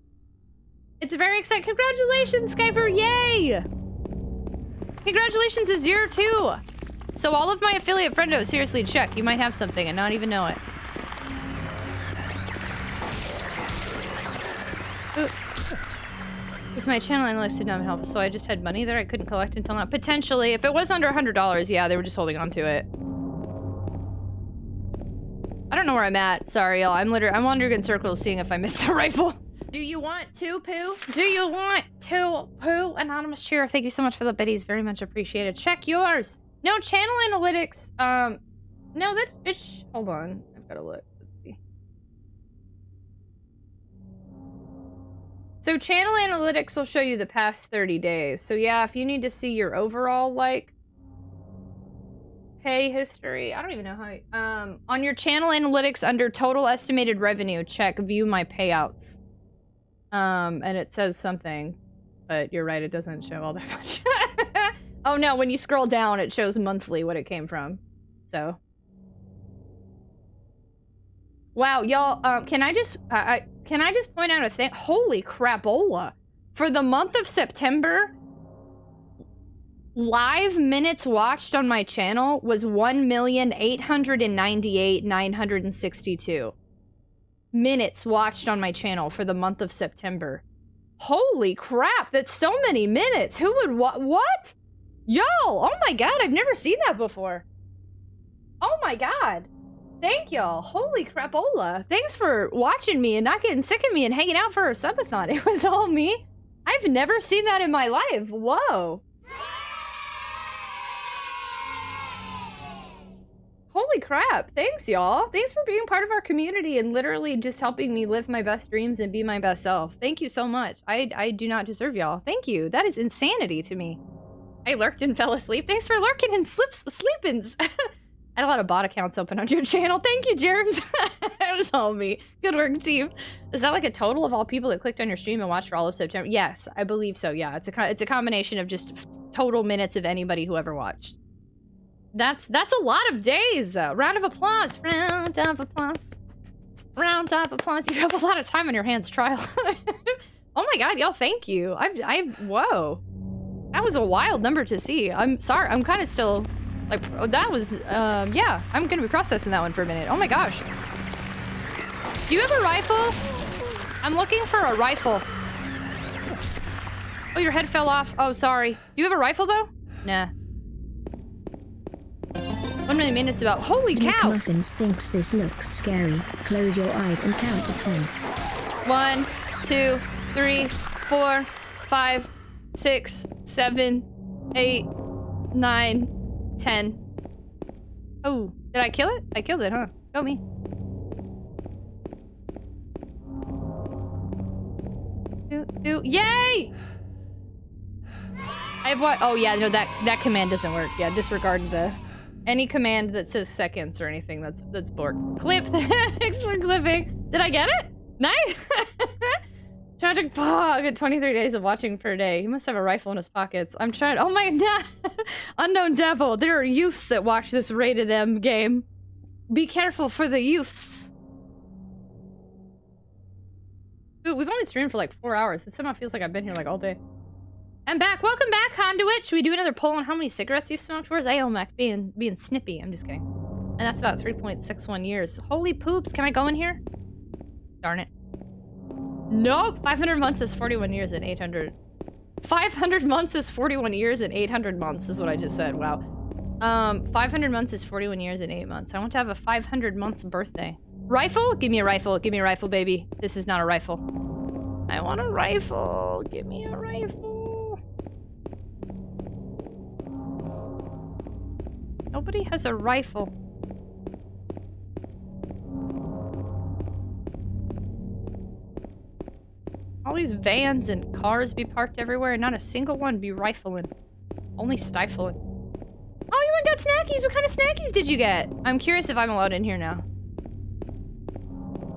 It's very exciting. Congratulations, Skyper. Yay! Congratulations is year 2. So all of my affiliate friendos, seriously, check. You might have something and not even know it. Because my channel analyst did not help, so I just had money there I couldn't collect until now. Potentially, if it was under $100, yeah, they were just holding on to it. I don't know where I'm at. Sorry, y'all. I'm wandering in circles seeing if I missed the rifle. Do you want to, Pooh? Do you want to, Pooh? Anonymous cheer, thank you so much for the biddies. Very much appreciated. Check yours. No, channel analytics. No, it's... Hold on. I've got to look. Let's see. So channel analytics will show you the past 30 days. So yeah, if you need to see your overall, like, pay history. I don't even know how... on your channel analytics under total estimated revenue, check view my payouts. And it says something, but you're right, it doesn't show all that much. Oh no, when you scroll down, it shows monthly what it came from. So. Wow, y'all, can I just point out a thing? Holy crapola. For the month of September, live minutes watched on my channel was 1,898,962. Minutes watched on my channel for the month of September. Holy crap, that's so many minutes. Who would what? Yo, oh my god, I've never seen that before. Oh my god. Thank y'all. Holy crapola. Thanks for watching me and not getting sick of me and hanging out for a subathon. It was all me. I've never seen that in my life. Whoa. Holy crap. Thanks, y'all. Thanks for being part of our community and literally just helping me live my best dreams and be my best self. Thank you so much. I do not deserve y'all. Thank you. That is insanity to me. I lurked and fell asleep. Thanks for lurking and sleepins. I had a lot of bot accounts open on your channel. Thank you, Germs. It was all me. Good work, team. Is that like a total of all people that clicked on your stream and watched for all of September? Yes, I believe so. Yeah, it's a combination of just total minutes of anybody who ever watched. That's a lot of days. Round of applause. Round of applause. Round of applause. You have a lot of time on your hands, Trial. Oh my god, y'all, thank you. Whoa. That was a wild number to see. I'm sorry. I'm kind of still, like, that was, yeah. I'm gonna be processing that one for a minute. Oh my gosh. Do you have a rifle? I'm looking for a rifle. Oh, your head fell off. Oh, sorry. Do you have a rifle, though? Nah. 1 million minutes about. Holy cow! Muffins thinks this looks scary. Close your eyes and count to 10. 1, 2, 3, 4, 5, 6, 7, 8, 9, 10. Oh, did I kill it? I killed it, huh? Go me. Yay! I have what? Oh yeah, no, that command doesn't work. Yeah, disregard any command that says seconds or anything. That's bork. Clip. Thanks for clipping. Did I get it? Nice. Tragic. I got 23 days of watching per day. He must have a rifle in his pockets. I'm trying. Oh my god. Unknown devil. There are youths that watch this rated M game. Be careful for the youths. Dude, we've only streamed for like 4 hours. It somehow feels like I've been here like all day. I'm back. Welcome back, Conduit. Should we do another poll on how many cigarettes you've smoked? Where's Aomac being snippy? I'm just kidding. And that's about 3.61 years. Holy poops. Can I go in here? Darn it. Nope. 500 months is 41 years and 800. 500 months is 41 years and 800 months is what I just said. Wow. 500 months is 41 years and 8 months. I want to have a 500 months birthday. Rifle? Give me a rifle. Give me a rifle, baby. This is not a rifle. I want a rifle. Give me a rifle. Nobody has a rifle. All these vans and cars be parked everywhere and not a single one be rifling. Only stifling. Oh, you went got snackies. What kind of snackies did you get? I'm curious if I'm allowed in here now.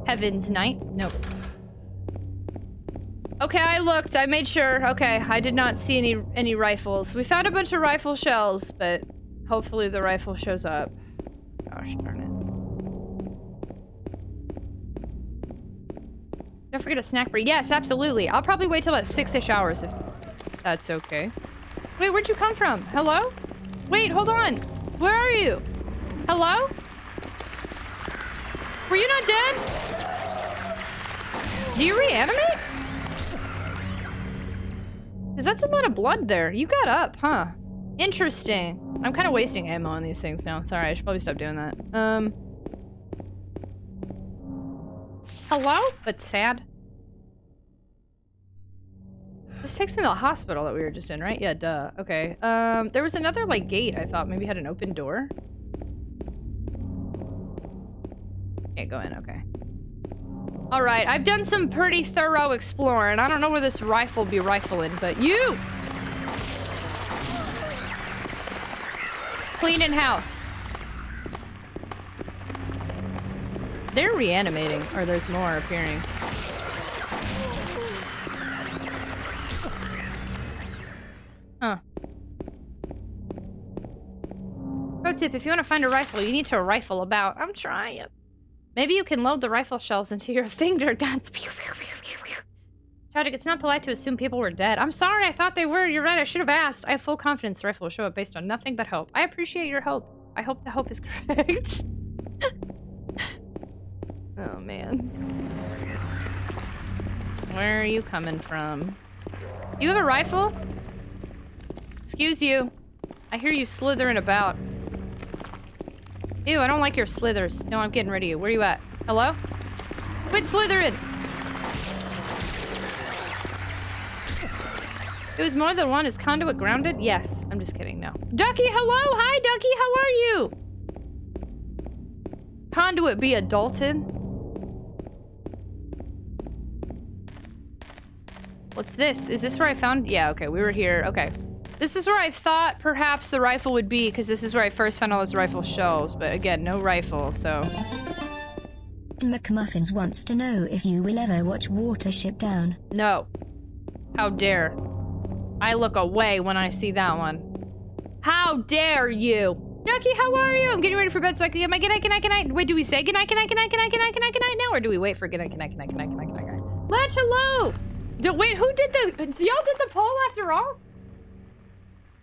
Heaven's Night? Nope. Okay, I looked. I made sure. Okay, I did not see any rifles. We found a bunch of rifle shells, but hopefully the rifle shows up. Gosh darn it. Don't forget a snack break. Yes, absolutely. I'll probably wait till about 6-ish hours if that's okay. Wait, where'd you come from? Hello? Wait, hold on. Where are you? Hello? Were you not dead? Do you reanimate? Because that's a lot of blood there. You got up, huh? Interesting. I'm kind of wasting ammo on these things now. Sorry, I should probably stop doing that. Hello? But sad. This takes me to the hospital that we were just in, right? Yeah, duh. Okay. There was another, like, gate I thought maybe had an open door. Can't go in, okay. Alright, I've done some pretty thorough exploring. I don't know where this rifle be rifling, but you! Cleaning house. They're reanimating, or there's more appearing. Huh. Pro tip, if you want to find a rifle, you need to rifle about. I'm trying. Maybe you can load the rifle shells into your finger guns. Tragic, it's not polite to assume people were dead. I'm sorry, I thought they were. You're right, I should have asked. I have full confidence the rifle will show up based on nothing but hope. I appreciate your hope. I hope the hope is correct. Oh, man. Where are you coming from? You have a rifle? Excuse you. I hear you slithering about. Ew, I don't like your slithers. No, I'm getting rid of you. Where are you at? Hello? Quit slithering! It was more than one. Is Conduit grounded? Yes. I'm just kidding. No. Ducky, hello! Hi, Ducky! How are you? Conduit be a Dalton? What's this? Is this where I found? Yeah, okay. We were here. Okay. This is where I thought perhaps the rifle would be, because this is where I first found all those rifle shells. But again, no rifle, so... McMuffins wants to know if you will ever watch Watership Down. No. How dare. I look away when I see that one. How dare you? Ducky, how are you? I'm getting ready for bed so I can get my good night, good night, good night. Wait, do we say good night, good night, good night, good night, good night, good night, good night now? Or do we wait for good night, good night, good night, good night, good night, good night, good night? Latch, hello! Wait, who did the... Y'all did the poll after all?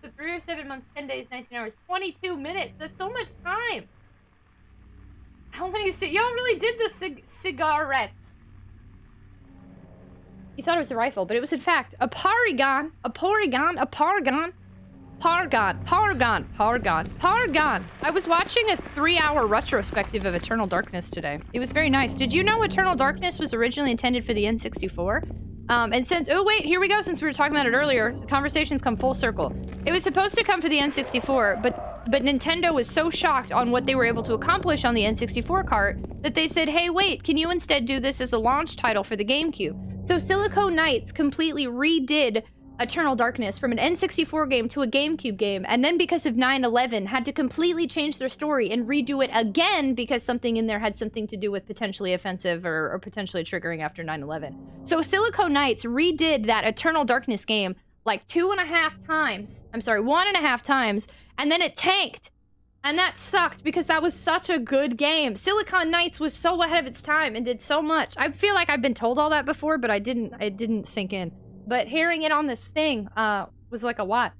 So 307 months, 10 days, 19 hours, 22 minutes. That's so much time. How many... Y'all really did the cigarettes. You thought it was a rifle, but it was in fact a Paragon. A Paragon. A Paragon. Paragon. Paragon. Paragon. Paragon. I was watching a 3-hour retrospective of Eternal Darkness today. It was very nice. Did you know Eternal Darkness was originally intended for the N64? And since... Oh, wait. Here we go. Since we were talking about it earlier, conversations come full circle. It was supposed to come for the N64, but But Nintendo was so shocked on what they were able to accomplish on the N64 cart that they said, hey, wait, can you instead do this as a launch title for the GameCube? So Silicon Knights completely redid Eternal Darkness from an N64 game to a GameCube game, and then because of 9/11 had to completely change their story and redo it again because something in there had something to do with potentially offensive or potentially triggering after 9/11. So Silicon Knights redid that Eternal Darkness game like 1.5 times, and then it tanked. And that sucked because that was such a good game. Silicon Knights was so ahead of its time and did so much. I feel like I've been told all that before, but it didn't sink in. But hearing it on this thing was like a lot.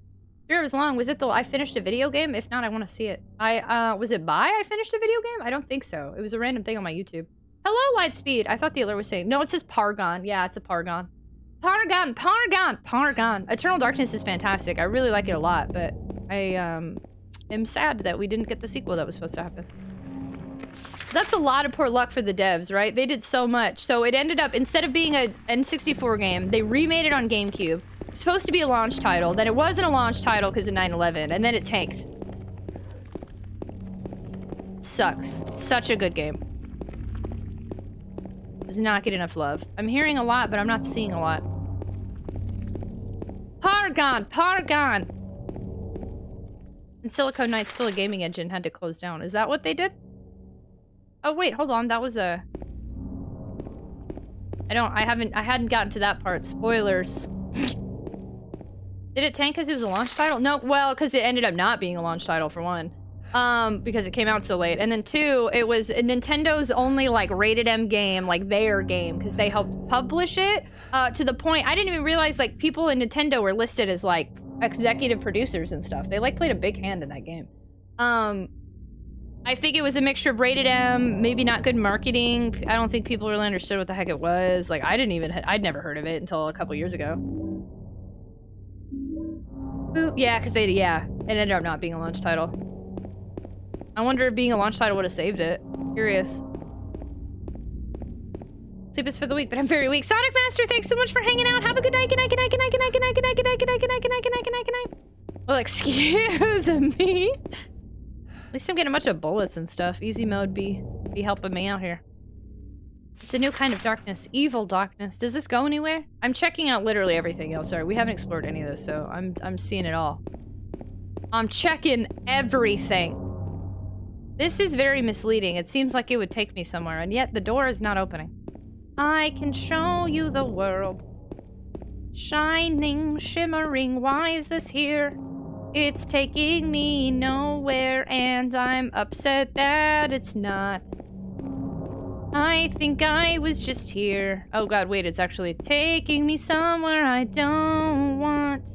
Sure, it was long. Was it the I finished a video game? If not, I want to see it. Was it I finished a video game? I don't think so. It was a random thing on my YouTube. Hello, Lightspeed. I thought the alert was saying no. It says Pargon. Yeah, it's a Pargon. Pargon. Eternal Darkness is fantastic. I really like it a lot, but I am sad that we didn't get the sequel that was supposed to happen. That's a lot of poor luck for the devs, right? They did so much. So it ended up, instead of being an N64 game, they remade it on GameCube. It was supposed to be a launch title. Then it wasn't a launch title because of 9/11, and then it tanked. Sucks. Such a good game. Does not get enough love. I'm hearing a lot, but I'm not seeing a lot. Pargon! And Silicon Knights, still a gaming engine, had to close down. Is that what they did? Oh wait, hold on. That was a... I hadn't gotten to that part. Spoilers. Did it tank because it was a launch title? No, well, because it ended up not being a launch title for one. Because it came out so late. And then two, it was Nintendo's only like rated M game, like their game, because they helped publish it. To the point, I didn't even realize like people in Nintendo were listed as like executive producers and stuff. They like played a big hand in that game. I think it was a mixture of rated M, maybe not good marketing. I don't think people really understood what the heck it was. Like, I'd never heard of it until a couple years ago. Yeah, because it ended up not being a launch title. I wonder if being a launch title would have saved it. Curious. Sleep is for the weak, but I'm very weak. Sonic Master, thanks so much for hanging out. Have a good night, good night, good night, good night, good night, good night, good night, good night, good night, good night, good night, good night, good night, good night. Well, excuse me. At least I'm getting a bunch of bullets and stuff. Easy mode be helping me out here. It's a new kind of darkness. Evil darkness. Does this go anywhere? I'm checking out literally everything else. Sorry, we haven't explored any of this, so I'm seeing it all. I'm checking everything. This is very misleading. It seems like it would take me somewhere, and yet the door is not opening. I can show you the world. Shining, shimmering, why is this here? It's taking me nowhere, and I'm upset that it's not. I think I was just here. Oh god, wait, it's actually taking me somewhere I don't want.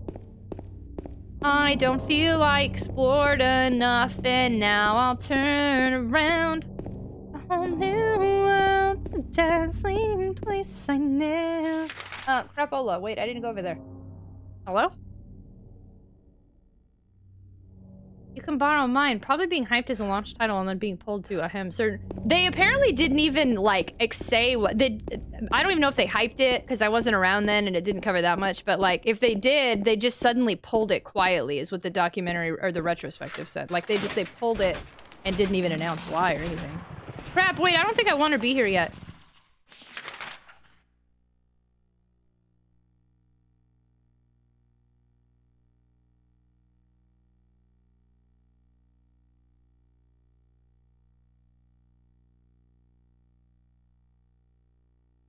I don't feel I explored enough, and now I'll turn around. A whole new world, a dazzling place I know. Crapola, wait, I didn't go over there. Hello? You can borrow mine. Probably being hyped as a launch title and then being pulled to a certain... They apparently didn't even, like, say what... I don't even know if they hyped it, because I wasn't around then and it didn't cover that much, but, like, if they did, they just suddenly pulled it quietly, is what the documentary, or the retrospective said. Like, they pulled it and didn't even announce why or anything. Crap, wait, I don't think I want to be here yet.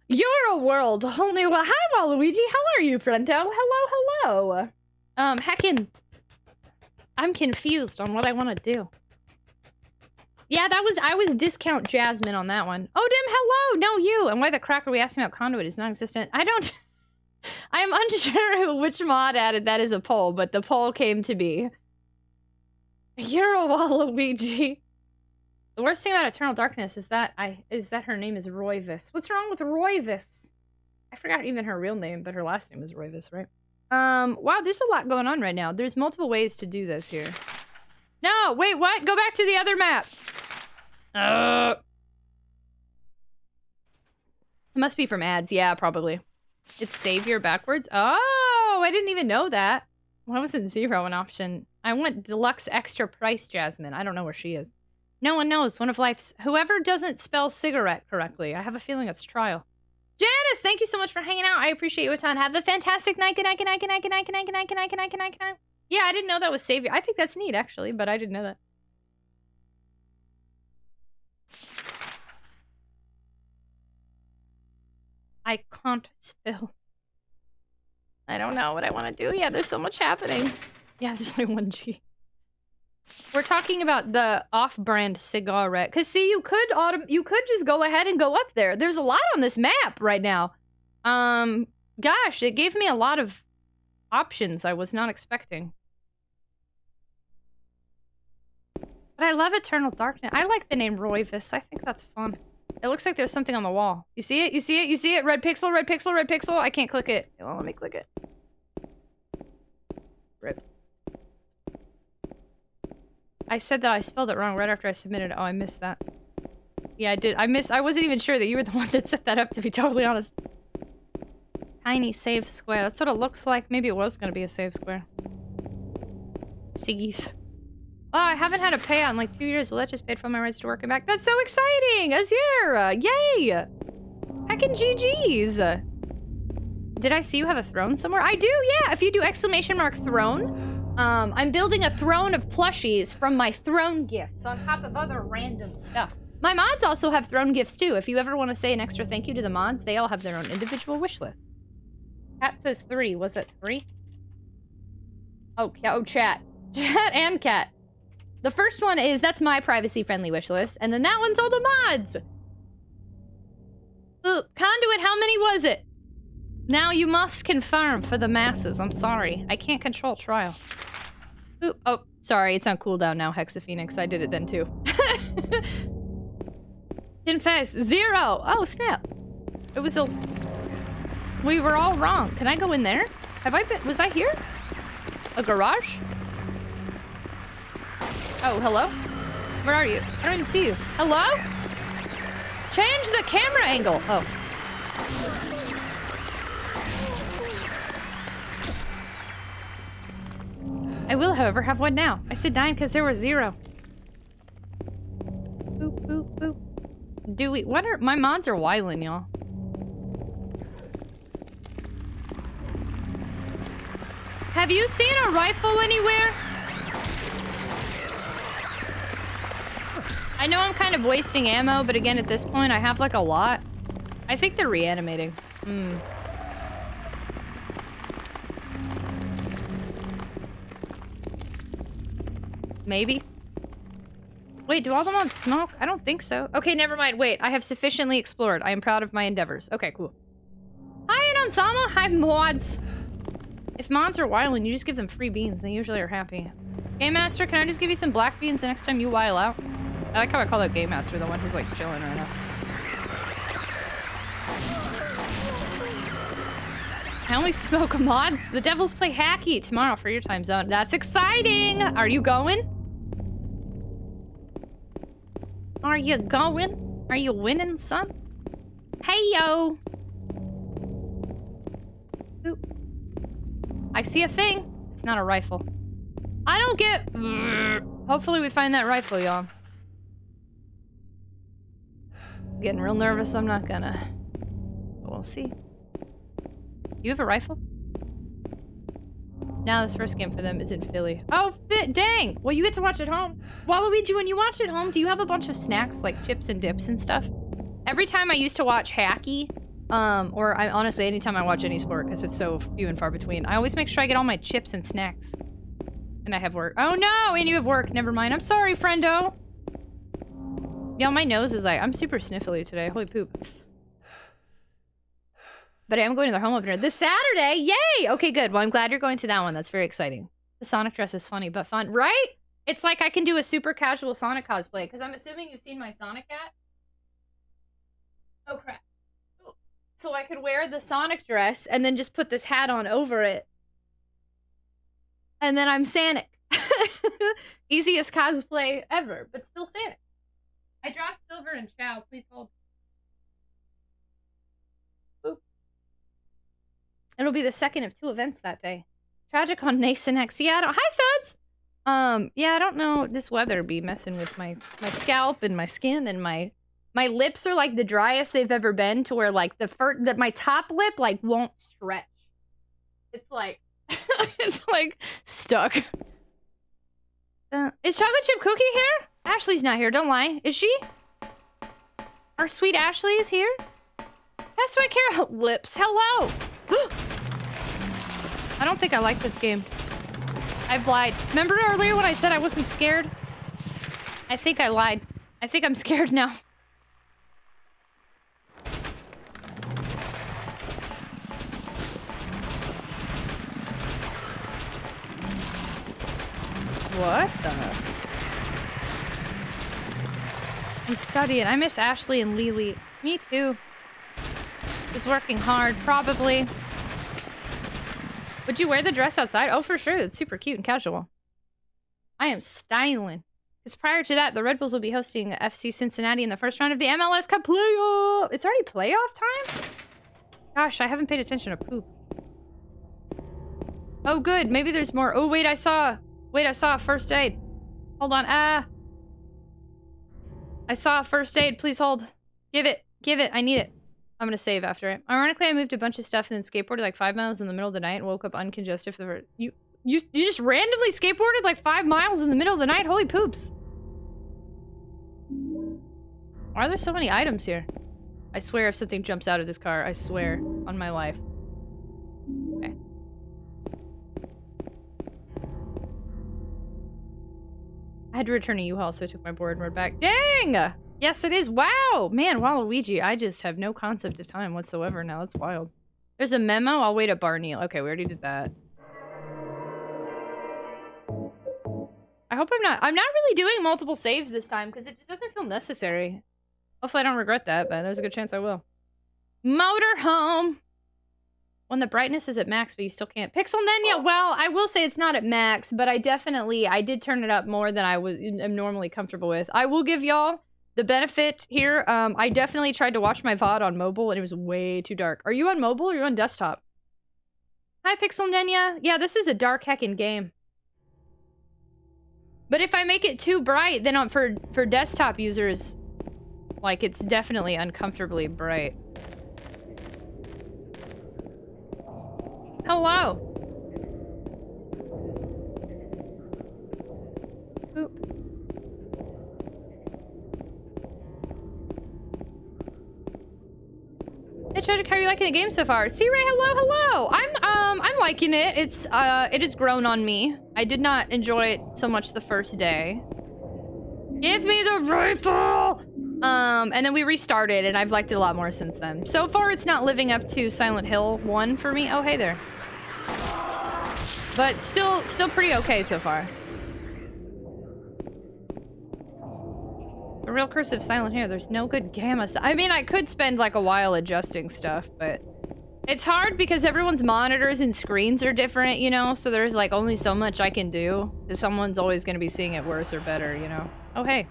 You're a world, a whole new... Hi, Waluigi. How are you, friendo? Hello. Heckin'. I'm confused on what I want to do. Yeah, I was discount Jasmine on that one. Oh, Dim, hello. No, you. And why the crack are we asking about Conduit is non-existent? I am unsure which mod added that as a poll, but the poll came to be. You're a Waluigi. The worst thing about Eternal Darkness is that her name is Royvis. What's wrong with Royvis? I forgot even her real name, but her last name is Royvis, right? Wow, there's a lot going on right now. There's multiple ways to do this here. No, wait, what? Go back to the other map. It must be from ads. Yeah, probably. It's Savior backwards. Oh, I didn't even know that. Why wasn't 0 an option? I want deluxe extra price Jasmine. I don't know where she is. No one knows. One of life's... Whoever doesn't spell cigarette correctly. I have a feeling it's trial. Janice, thank you so much for hanging out. I appreciate you a ton. Have a fantastic night. Good night, good night, good night, good night, good night, good night, good night, good night, good night, good night. Yeah, I didn't know that was Savior. I think that's neat, actually, but I didn't know that. I can't spell. I don't know what I want to do. Yeah, there's so much happening. Yeah, there's only 1G. We're talking about the off-brand cigarette. Because, see, you could just go ahead and go up there. There's a lot on this map right now. Gosh, it gave me a lot of options I was not expecting. But I love Eternal Darkness. I like the name Royvis. I think that's fun. It looks like there's something on the wall. You see it? You see it? You see it? Red pixel, red pixel, red pixel. I can't click it. Oh, let me click it. Rip. I said that I spelled it wrong right after I submitted it. Oh, I missed that. Yeah, I did. I wasn't even sure that you were the one that set that up, to be totally honest. Tiny save square. That's what it looks like. Maybe it was going to be a save square. Siggies. Oh, I haven't had a payout in like 2 years. Well, that just paid for my rights to work and back. That's so exciting! Azir! Yay! Heckin' GG's! Did I see you have a throne somewhere? I do, yeah! If you do ! Throne, I'm building a throne of plushies from my throne gifts on top of other random stuff. My mods also have throne gifts too. If you ever want to say an extra thank you to the mods, they all have their own individual wish lists. Cat says 3. Was it 3? Oh, chat. Chat and cat. The first one is, that's my privacy-friendly wish list, and then that one's all the mods! Ooh, Conduit, how many was it? Now you must confirm for the masses. I'm sorry. I can't control trial. Ooh, oh, sorry, it's on cooldown now, Hexaphoenix. I did it then too. Confess, 0! Oh, snap. It was a... We were all wrong. Can I go in there? Have I been... Was I here? A garage? Oh, hello? Where are you? I don't even see you. Hello? Change the camera angle. Oh. I will, however, have one now. I said 9 because there was 0. Boop, boop, boop. Do we... What are... My mods are wildin', y'all. Have you seen a rifle anywhere? I know I'm kind of wasting ammo, but again, at this point, I have like a lot. I think they're reanimating. Maybe. Wait, do all the mods smoke? I don't think so. Okay, never mind. Wait, I have sufficiently explored. I am proud of my endeavors. Okay, cool. Hi, Anonsama. Hi, mods. If mods are wilding, you just give them free beans. They usually are happy. Game Master, can I just give you some black beans the next time you while out? I like how I call that Game Master, the one who's like chilling right now. I only smoke mods. The Devils play Hacky tomorrow for your time zone. That's exciting! Are you going? Are you going? Are you winning, son? Hey, yo! Oop. I see a thing. It's not a rifle. I don't get... Hopefully we find that rifle, y'all. Getting real nervous. I'm not gonna... We'll see. You have a rifle? Now this first game for them is in Philly. Oh, dang! Well, you get to watch at home. Waluigi, when you watch at home, do you have a bunch of snacks like chips and dips and stuff? Every time I used to watch Hacky, or honestly, anytime I watch any sport, because it's so few and far between, I always make sure I get all my chips and snacks. And I have work. Oh no! And you have work. Never mind. I'm sorry, friendo. Y'all, my nose is like, I'm super sniffly today. Holy poop. But I am going to the home opener this Saturday. Yay! Okay, good. Well, I'm glad you're going to that one. That's very exciting. The Sonic dress is funny, but fun. Right? It's like I can do a super casual Sonic cosplay, because I'm assuming you've seen my Sonic hat. Oh, crap. So I could wear the Sonic dress and then just put this hat on over it. And then I'm Sonic. Easiest cosplay ever, but still Sonic. I dropped silver and chow. Please hold. It'll be the second of 2 events that day. Tragic on Nasonex. Yeah, hi, Suds! Yeah, I don't know. This weather be messing with my scalp and my skin, and my lips are like the driest they've ever been, to where like my top lip like won't stretch. It's like it's like stuck. Is Chocolate Chip Cookie here? Ashley's not here, don't lie. Is she? Our sweet Ashley is here? That's why I care. Lips, hello! I don't think I like this game. I've lied. Remember earlier when I said I wasn't scared? I think I lied. I think I'm scared now. What the? I'm studying. I miss Ashley and Lily. Me too. Is working hard, probably. Would you wear the dress outside? Oh, for sure. It's super cute and casual. I am styling. Because prior to that, the Red Bulls will be hosting FC Cincinnati in the first round of the MLS Cup playoff. It's already playoff time? Gosh, I haven't paid attention to poop. Oh, good. Maybe there's more. Oh, wait, I saw a first aid. Hold on. I saw a first aid. Please hold. Give it. I need it. I'm gonna save after it. Ironically, I moved a bunch of stuff and then skateboarded like 5 miles in the middle of the night and woke up uncongested for the... You just randomly skateboarded like 5 miles in the middle of the night? Holy poops. Why are there so many items here? I swear if something jumps out of this car, I swear on my life. Okay. I had to return a U-Haul, so I took my board and rode back. Dang! Yes, it is. Wow! Man, Waluigi, I just have no concept of time whatsoever now. That's wild. There's a memo. I'll wait at Barney. Okay, we already did that. I hope I'm not really doing multiple saves this time, because it just doesn't feel necessary. Hopefully I don't regret that, but there's a good chance I will. Motorhome! When the brightness is at max, but you still can't. Pixel Nenya, well, I will say it's not at max, but I did turn it up more than I am normally comfortable with. I will give y'all the benefit here. I definitely tried to watch my VOD on mobile, and it was way too dark. Are you on mobile or are you on desktop? Hi, Pixel Nenya. Yeah, this is a dark heckin' game. But if I make it too bright, then for desktop users, like, it's definitely uncomfortably bright. Hello. Boop. Hey Tragic, how are you liking the game so far? C-Ray, hello. I'm liking it. It has grown on me. I did not enjoy it so much the first day. Give me the rifle! And then we restarted, and I've liked it a lot more since then. So far, it's not living up to Silent Hill 1 for me. Oh, hey there. But still pretty okay so far. The real curse of Silent Hill, there's no good gamma. I mean, I could spend like a while adjusting stuff, but it's hard because everyone's monitors and screens are different, you know? So there's like only so much I can do, because someone's always going to be seeing it worse or better, you know? Oh, hey.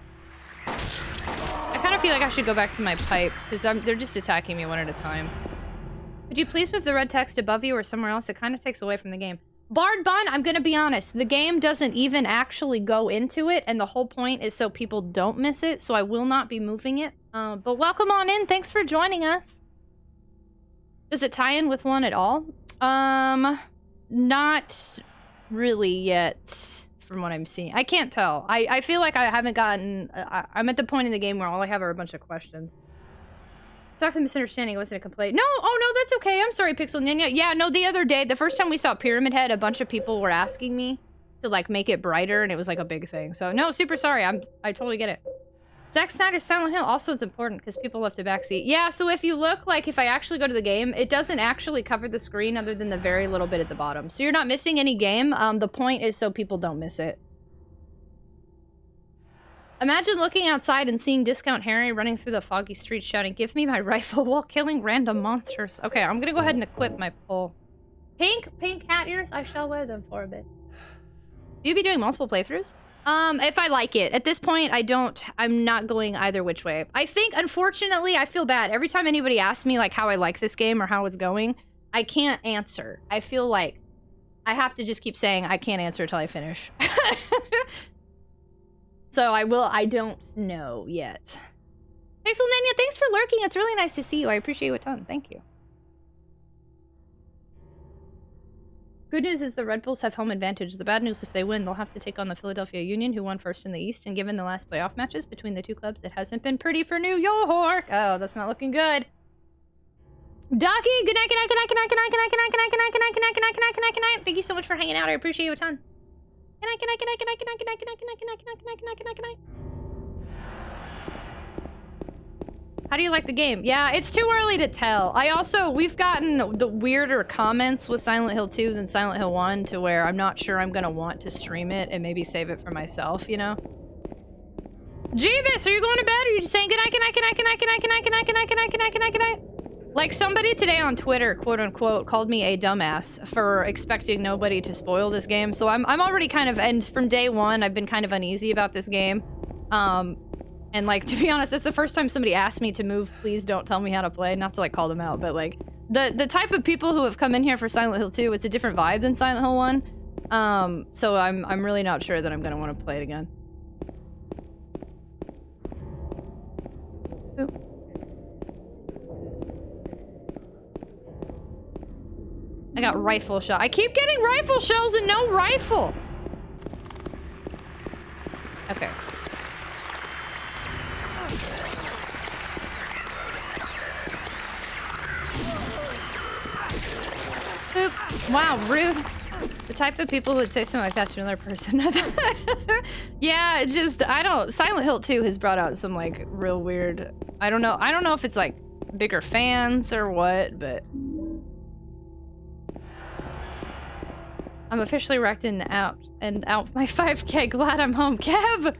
I kind of feel like I should go back to my pipe, because they're just attacking me one at a time. Could you please move the red text above you or somewhere else? It kind of takes away from the game. Bard Bun, I'm gonna be honest. The game doesn't even actually go into it, and the whole point is so people don't miss it, so I will not be moving it. But welcome on in. Thanks for joining us. Does it tie in with one at all? Not really yet, from what I'm seeing. I can't tell. I feel like I haven't gotten... I'm at the point in the game where all I have are a bunch of questions. Sorry for the misunderstanding. It wasn't a complaint. No, oh no, that's okay. I'm sorry, Pixel Ninja. Yeah, no, the other day, the first time we saw Pyramid Head, a bunch of people were asking me to, like, make it brighter, and it was, like, a big thing. So, no, super sorry. I totally get it. Zack Snyder's Silent Hill. Also, it's important, because people left a backseat. Yeah, so if you look, like, if I actually go to the game, it doesn't actually cover the screen other than the very little bit at the bottom. So you're not missing any game. The point is so people don't miss it. Imagine looking outside and seeing Discount Harry running through the foggy streets shouting, "Give me my rifle," while killing random monsters. Okay, I'm gonna go ahead and equip my pole. Pink cat ears? I shall wear them for a bit. Do you be doing multiple playthroughs? If I like it. At this point, I'm not going either which way. I think, unfortunately, I feel bad. Every time anybody asks me, like, how I like this game or how it's going, I can't answer. I feel like I have to just keep saying I can't answer until I finish. So I don't know yet. Pixel Nanya, thanks for lurking. It's really nice to see you. I appreciate you a ton. Thank you. Good news is the Red Bulls have home advantage. The bad news, if they win, they'll have to take on the Philadelphia Union, who won first in the East. And given the last playoff matches between the two clubs, it hasn't been pretty for New York. Oh, that's not looking good. Docky, good night, good night, good night, good night, good night, good night, good night, good night, good night, good night, good night, good night, good night, good night, good night. Thank you so much for hanging out. I appreciate you a ton. Good night, good night, good night, good night, good night, good night, good night, good night, good night, good night, good night, good night, good night, good night. How do you like the game? Yeah, it's too early to tell. We've gotten the weirder comments with Silent Hill 2 than Silent Hill 1 to where I'm not sure I'm gonna want to stream it and maybe save it for myself, you know? Jeebus, are you going to bed or are you just saying good night, good night, good night, good night, good night, good night, good night, good night, good night, good night, good night, good night? Like somebody today on Twitter, quote unquote, called me a dumbass for expecting nobody to spoil this game. So I'm already kind of, and from day one, I've been kind of uneasy about this game. And like, to be honest, that's the first time somebody asked me to move, please don't tell me how to play. Not to like call them out, but like the type of people who have come in here for Silent Hill 2, it's a different vibe than Silent Hill 1. So I'm really not sure that I'm gonna want to play it again. Oop. I got rifle shot. I keep getting rifle shells and no rifle. Okay. Oop. Wow, rude. The type of people who would say something like that to another person. Yeah, it's just, Silent Hill 2 has brought out some like real weird, I don't know if it's like bigger fans or what, but I'm officially wrecked and out my 5K. Glad I'm home. Kev!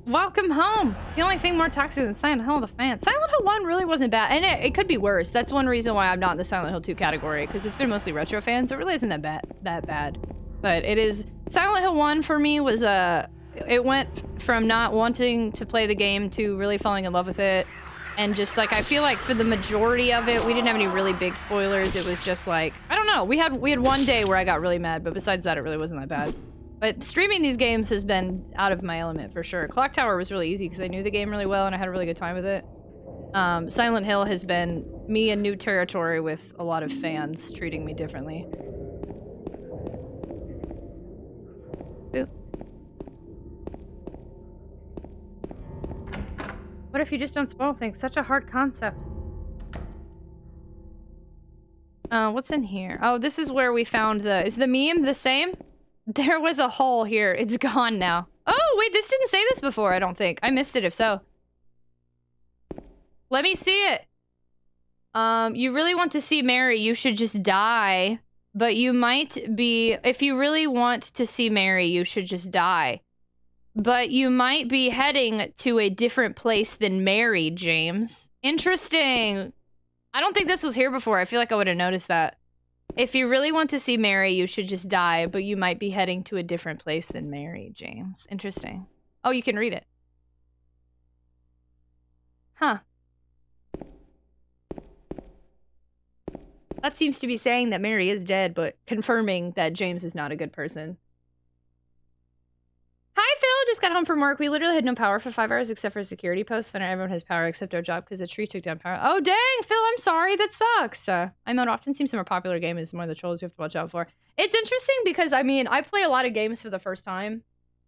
Welcome home! The only thing more toxic than Silent Hill, the fans. Silent Hill 1 really wasn't bad, and it could be worse. That's one reason why I'm not in the Silent Hill 2 category, because it's been mostly retro fans, so it really isn't that bad. But it is... Silent Hill 1 for me was it went from not wanting to play the game to really falling in love with it. And just like, I feel like for the majority of it, we didn't have any really big spoilers. It was just like, I don't know. We had one day where I got really mad, but besides that, it really wasn't that bad. But streaming these games has been out of my element for sure. Clock Tower was really easy because I knew the game really well and I had a really good time with it. Silent Hill has been me in new territory with a lot of fans treating me differently. Ooh. What if you just don't spoil things? Such a hard concept. What's in here? Oh, this is where we found is the meme the same? There was a hole here. It's gone now. Oh, wait, this didn't say this before, I don't think. I missed it if so. Let me see it. You really want to see Mary, you should just die. But you might be... If you really want to see Mary, you should just die. But you might be heading to a different place than Mary, James. Interesting. I don't think this was here before. I feel like I would have noticed that. If you really want to see Mary, you should just die, but you might be heading to a different place than Mary, James. Interesting. Oh, you can read it. Huh. That seems to be saying that Mary is dead, but confirming that James is not a good person. Hi, Phil. Just got home from work. We literally had no power for 5 hours except for a security post. Finally, everyone has power except our job because a tree took down power. Oh, dang, Phil. I'm sorry. That sucks. I know it often seems a more popular game is more the trolls you have to watch out for. It's interesting because, I mean, I play a lot of games for the first time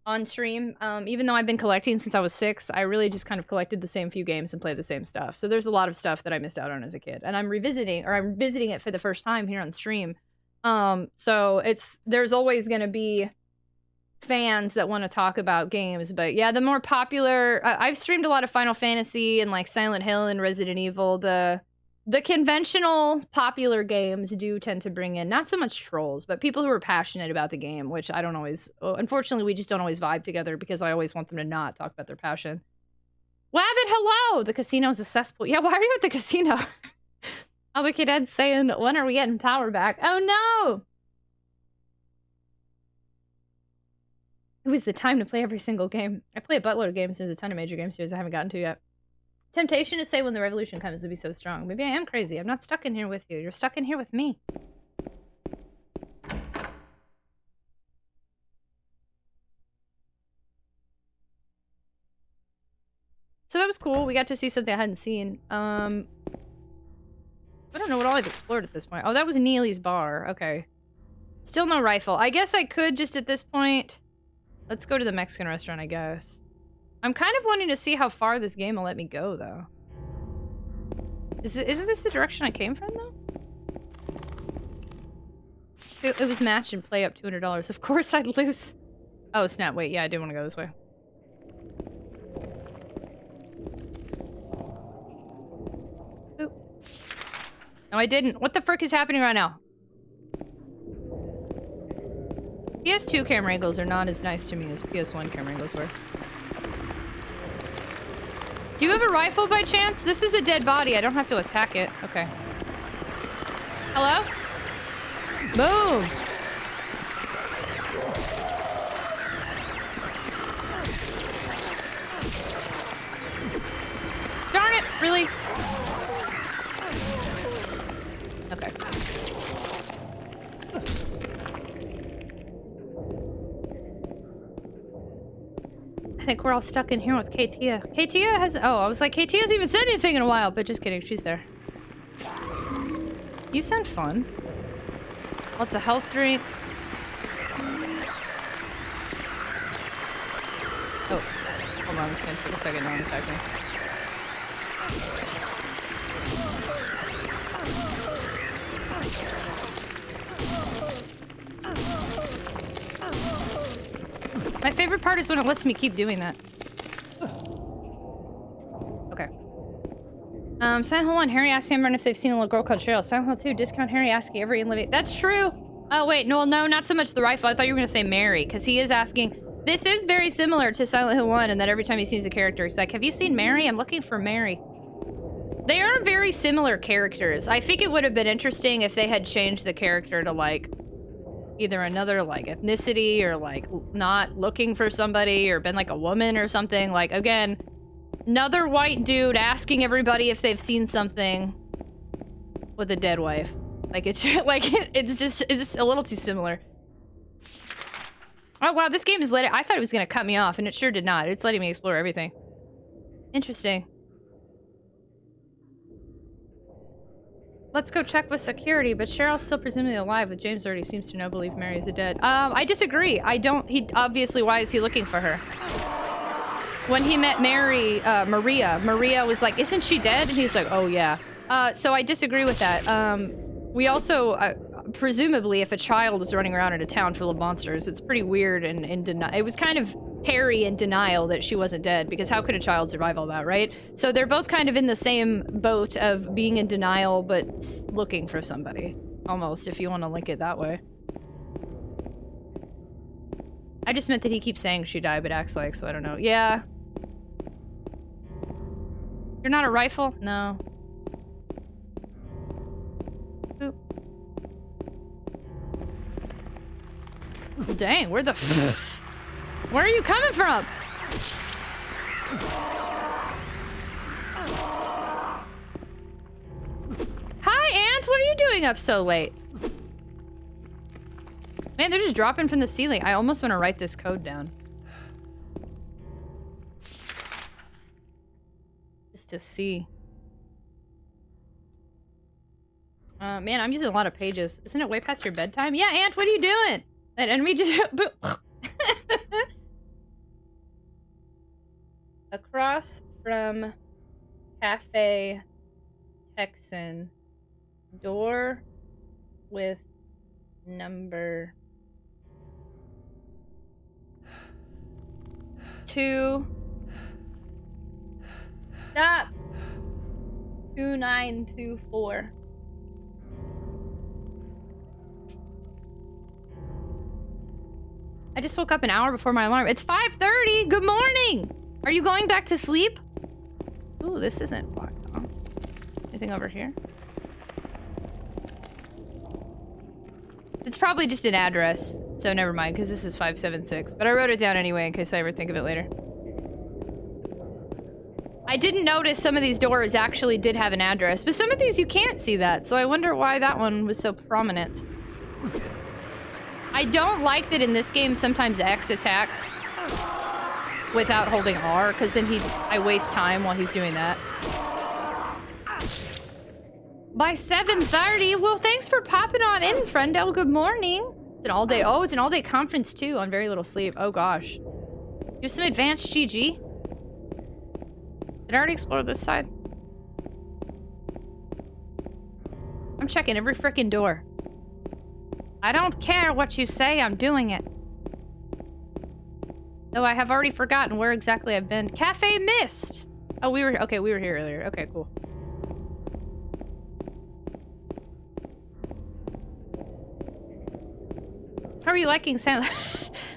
on stream. Even though I've been collecting since I was 6, I really just kind of collected the same few games and played the same stuff. So there's a lot of stuff that I missed out on as a kid. And I'm visiting it for the first time here on stream. So there's always going to be fans that want to talk about games, but yeah, the more popular I've streamed a lot of Final Fantasy and like Silent Hill and Resident Evil. The conventional popular games do tend to bring in not so much trolls, but people who are passionate about the game, which I don't always, unfortunately we just don't always vibe together because I always want them to not talk about their passion. Wabbit, hello! The casino's a cesspool. Yeah, why are you at the casino? Albert Ed's saying, when are we getting power back? Oh no! It was the time to play every single game. I play a buttload of games. There's a ton of major game series I haven't gotten to yet. Temptation to say when the revolution comes would be so strong. Maybe I am crazy. I'm not stuck in here with you. You're stuck in here with me. So that was cool. We got to see something I hadn't seen. I don't know what all I've explored at this point. Oh, that was Neely's bar. Okay. Still no rifle. I guess I could just at this point... Let's go to the Mexican restaurant, I guess. I'm kind of wanting to see how far this game will let me go, though. Isn't this the direction I came from, though? It was match and play up $200. Of course I'd lose. Oh, snap. Wait, yeah, I did want to go this way. Oop. No, I didn't. What the frick is happening right now? PS2 camera angles are not as nice to me as PS1 camera angles were. Do you have a rifle by chance? This is a dead body. I don't have to attack it. Okay. Hello? Boom! Darn it! Really? Okay. I think we're all stuck in here with Katia. Katia has... Oh, I was like, Katia hasn't even said anything in a while, but just kidding. She's there. You sound fun. Lots of health drinks. Oh. Hold on. It's gonna take a second to attack me. My favorite part is when it lets me keep doing that. Okay. Silent Hill 1, Harry asked Samburn if they've seen a little girl called Cheryl. Silent Hill 2, discount Harry asking every living. That's true! Oh, wait, no, not so much the rifle. I thought you were gonna say Mary, because he is asking... This is very similar to Silent Hill 1, and that every time he sees a character, he's like, have you seen Mary? I'm looking for Mary. They are very similar characters. I think it would have been interesting if they had changed the character to, like... either another, like, ethnicity, or, like, not looking for somebody, or been, like, a woman or something. Like, again, another white dude asking everybody if they've seen something with a dead wife. Like, it's just a little too similar. Oh, wow, this game is letting... I thought it was gonna cut me off, and it sure did not. It's letting me explore everything. Interesting. Let's go check with security, but Cheryl's still presumably alive, but James already seems to believe Mary is dead. I disagree. Obviously, why is he looking for her? When he met Maria was like, isn't she dead? And he's like, oh yeah. So I disagree with that. We also, presumably, if a child is running around in a town full of monsters, it's pretty weird and it was kind of Harry in denial that she wasn't dead, because how could a child survive all that, right? So they're both kind of in the same boat of being in denial, but looking for somebody. Almost, if you want to link it that way. I just meant that he keeps saying she died, but acts like, so I don't know. Yeah. You're not a rifle? No. Oop. Dang, where the f- Where are you coming from? Hi, Ant! What are you doing up so late? Man, they're just dropping from the ceiling. I almost want to write this code down. Just to see. Man, I'm using a lot of pages. Isn't it way past your bedtime? Yeah, Ant, what are you doing? And we just... Across from Cafe Texan. Door with number 2. Stop. 2924. I just woke up an hour before my alarm. It's 5:30. Good morning. Are you going back to sleep? Ooh, this isn't blocked off. Anything over here? It's probably just an address, so never mind, because this is 576. But I wrote it down anyway in case I ever think of it later. I didn't notice some of these doors actually did have an address, but some of these you can't see that, so I wonder why that one was so prominent. I don't like that in this game sometimes X attacks without holding R, because then I waste time while he's doing that. By 7:30. Well, thanks for popping on in, friendo. Good morning. It's an all-day. Oh, it's an all-day conference too on very little sleep. Oh gosh. Do some advanced GG. Did I already explore this side? I'm checking every frickin' door. I don't care what you say, I'm doing it. Though I have already forgotten where exactly I've been. Cafe Mist! Oh, we were here earlier. Okay, cool. How are you liking sound?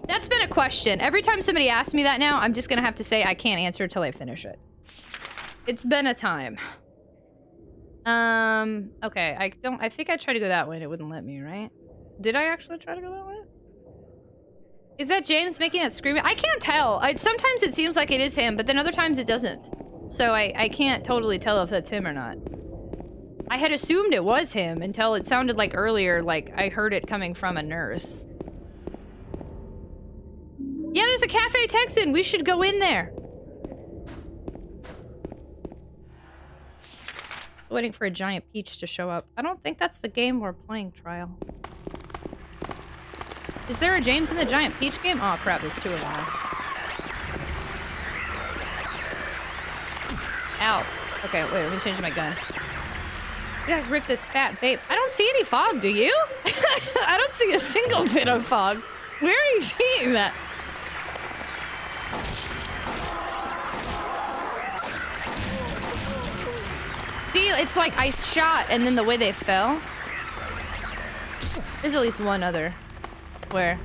That's been a question. Every time somebody asks me that now, I'm just gonna have to say I can't answer until I finish it. It's been a time. Okay, I think I tried to go that way and it wouldn't let me, right? Did I actually try to go that way? Is that James making that screaming? I can't tell. Sometimes it seems like it is him, but then other times it doesn't. So I can't totally tell if that's him or not. I had assumed it was him until it sounded like earlier, like I heard it coming from a nurse. Yeah, there's a Cafe Texan. We should go in there. Waiting for a giant peach to show up. I don't think that's the game we're playing, Trial. Is there a James and the Giant Peach game? Oh crap, there's two of them. Ow. Okay, wait, let me change my gun. I gotta rip this fat vape. I don't see any fog, do you? I don't see a single bit of fog. Where are you seeing that? See, it's like I shot and then the way they fell. There's at least one other. Where?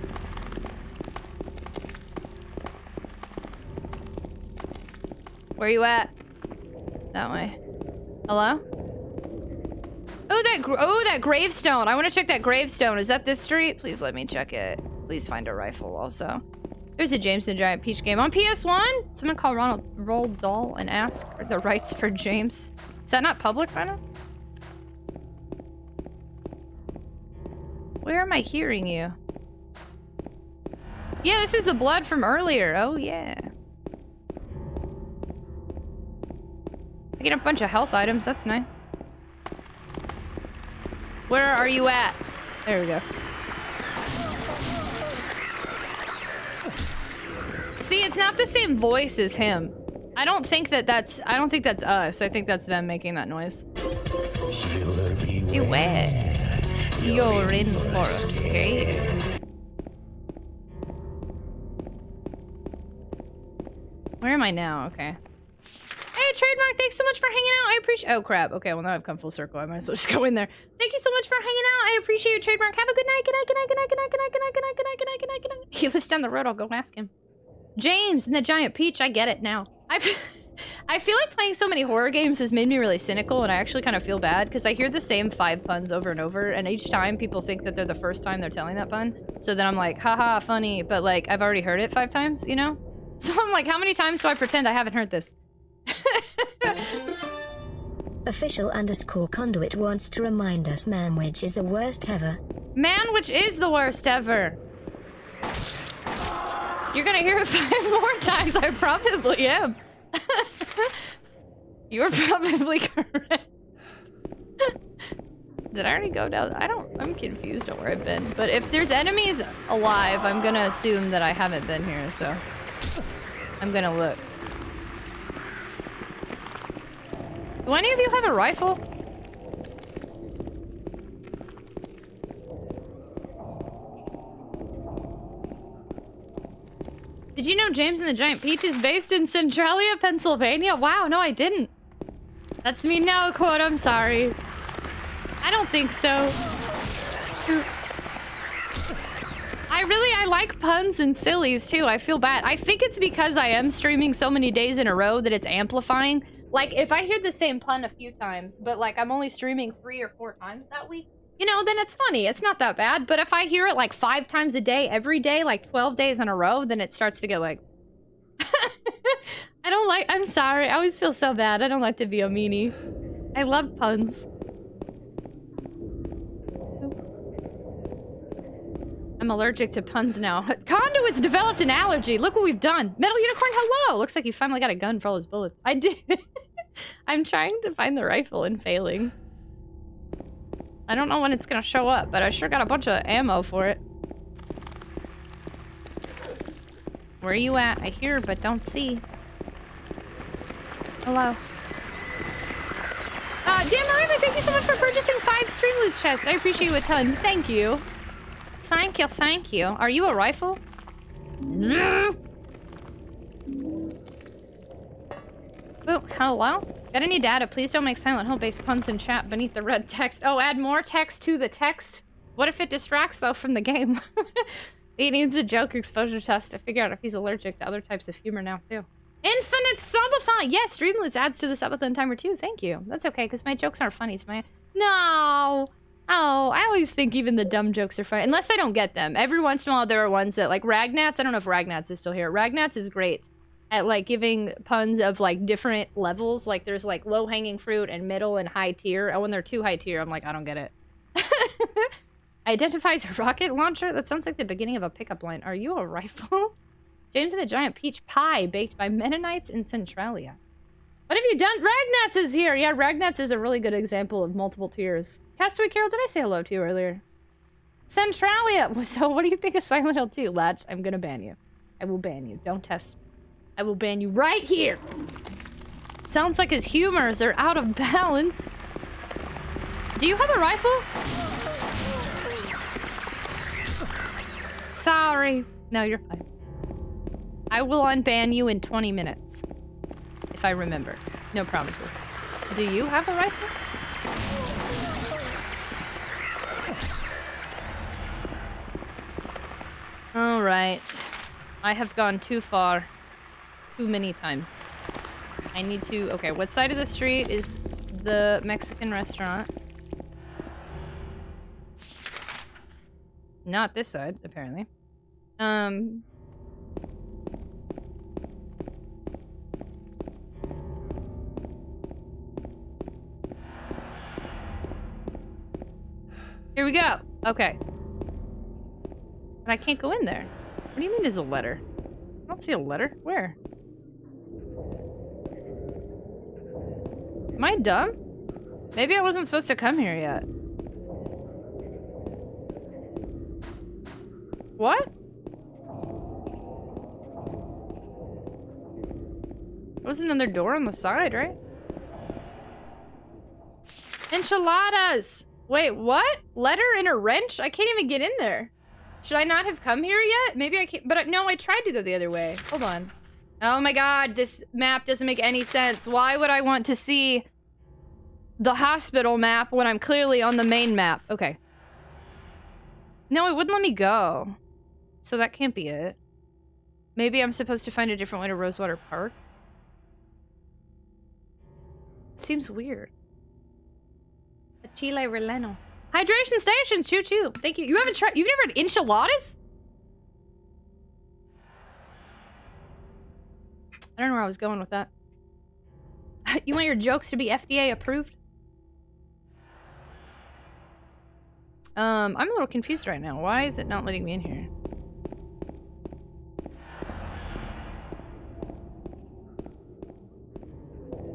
Where you at? That way. Hello? Oh, that gravestone. I want to check that gravestone. Is that this street? Please let me check it. Please find a rifle also. There's a James and the Giant Peach game on PS1. Someone call Roald Dahl and ask for the rights for James. Is that not public right now? Where am I hearing you? Yeah, this is the blood from earlier. Oh, yeah. I get a bunch of health items. That's nice. Where are you at? There we go. See, it's not the same voice as him. I don't think that's us. I think that's them making that noise. Beware. You're in for a scare. Where am I now? Okay. Hey, Trademark, thanks so much for hanging out. I appreciate— oh, crap. Okay, well, now I've come full circle. I might as well just go in there. Thank you so much for hanging out. I appreciate you, Trademark. Have a good night. Good night, good night, good night, good night, good night, good night, good night, good night, good night, good night, good night. He lives down the road. I'll go ask him. James and the Giant Peach. I get it now. I feel like playing so many horror games has made me really cynical, and I actually kind of feel bad because I hear the same 5 puns over and over, and each time people think that they're the first time they're telling that pun. So then I'm like, haha, funny, but like, I've already heard it 5 times, you know? So I'm like, how many times do I pretend I haven't heard this? Official_conduit wants to remind us Manwich is the worst ever. Manwich is the worst ever. You're gonna hear it 5 more times. I probably am. You're probably correct. Did I already go down? I'm confused on where I've been. But if there's enemies alive, I'm gonna assume that I haven't been here, so I'm gonna look. Do any of you have a rifle? Did you know James and the Giant Peach is based in Centralia, Pennsylvania? Wow, no, I didn't. That's me no quote, I'm sorry. I don't think so. I like puns and sillies too. I feel bad. I think it's because I am streaming so many days in a row that it's amplifying. Like, if I hear the same pun a few times, but like I'm only streaming 3 or 4 times that week, you know, then it's funny. It's not that bad. But if I hear it like 5 times a day, every day, like 12 days in a row, then it starts to get like... I'm sorry. I always feel so bad. I don't like to be a meanie. I love puns. I'm allergic to puns now. Conduit's developed an allergy. Look what we've done. Metal Unicorn, hello! Looks like you finally got a gun for all his bullets. I did. I'm trying to find the rifle and failing. I don't know when it's gonna show up, but I sure got a bunch of ammo for it. Where are you at? I hear but don't see. Hello. Dan Marino, thank you so much for purchasing 5 Streamloots chests. I appreciate you telling. Thank you. Thank you, thank you. Are you a rifle? No. Oh, hello? Got any data? Please don't make Silent Hill-based puns in chat beneath the red text. Oh, add more text to the text? What if it distracts, though, from the game? He needs a joke exposure test to figure out if he's allergic to other types of humor now, too. Infinite subathon! Yes, Streamloots adds to the subathon timer, too. Thank you. That's okay, because my jokes aren't funny to my... No! Oh, I always think even the dumb jokes are funny. Unless I don't get them. Every once in a while, there are ones that, like, Ragnats. I don't know if Ragnats is still here. Ragnats is great at, like, giving puns of, like, different levels. Like, there's, like, low-hanging fruit and middle and high tier. Oh, when they're too high tier, I'm like, I don't get it. Identifies a rocket launcher? That sounds like the beginning of a pickup line. Are you a rifle? James and the Giant Peach Pie baked by Mennonites in Centralia. What have you done? Ragnats is here! Yeah, Ragnats is a really good example of multiple tiers. Castaway Carol, did I say hello to you earlier? Centralia! So what do you think of Silent Hill 2, Latch? I'm gonna ban you. I will ban you. Don't test me. I will ban you right here! Sounds like his humors are out of balance. Do you have a rifle? Sorry. No, you're fine. I will unban you in 20 minutes. If I remember. No promises. Do you have a rifle? Alright. I have gone too far. Too many times. I need to... Okay, what side of the street is the Mexican restaurant? Not this side, apparently. Here we go. Okay. But I can't go in there. What do you mean there's a letter? I don't see a letter. Where? Am I dumb? Maybe I wasn't supposed to come here yet. What? There was another door on the side, right? Enchiladas! Wait, what? Letter and a wrench? I can't even get in there. Should I not have come here yet? Maybe I can't, but no, I tried to go the other way. Hold on. Oh my god, this map doesn't make any sense. Why would I want to see the hospital map when I'm clearly on the main map? Okay. No, it wouldn't let me go. So that can't be it. Maybe I'm supposed to find a different way to Rosewater Park? It seems weird. Chile Releno. Hydration station, choo-choo. Thank you. You haven't tried, you've never had enchiladas? I don't know where I was going with that. You want your jokes to be FDA approved? I'm a little confused right now. Why is it not letting me in here?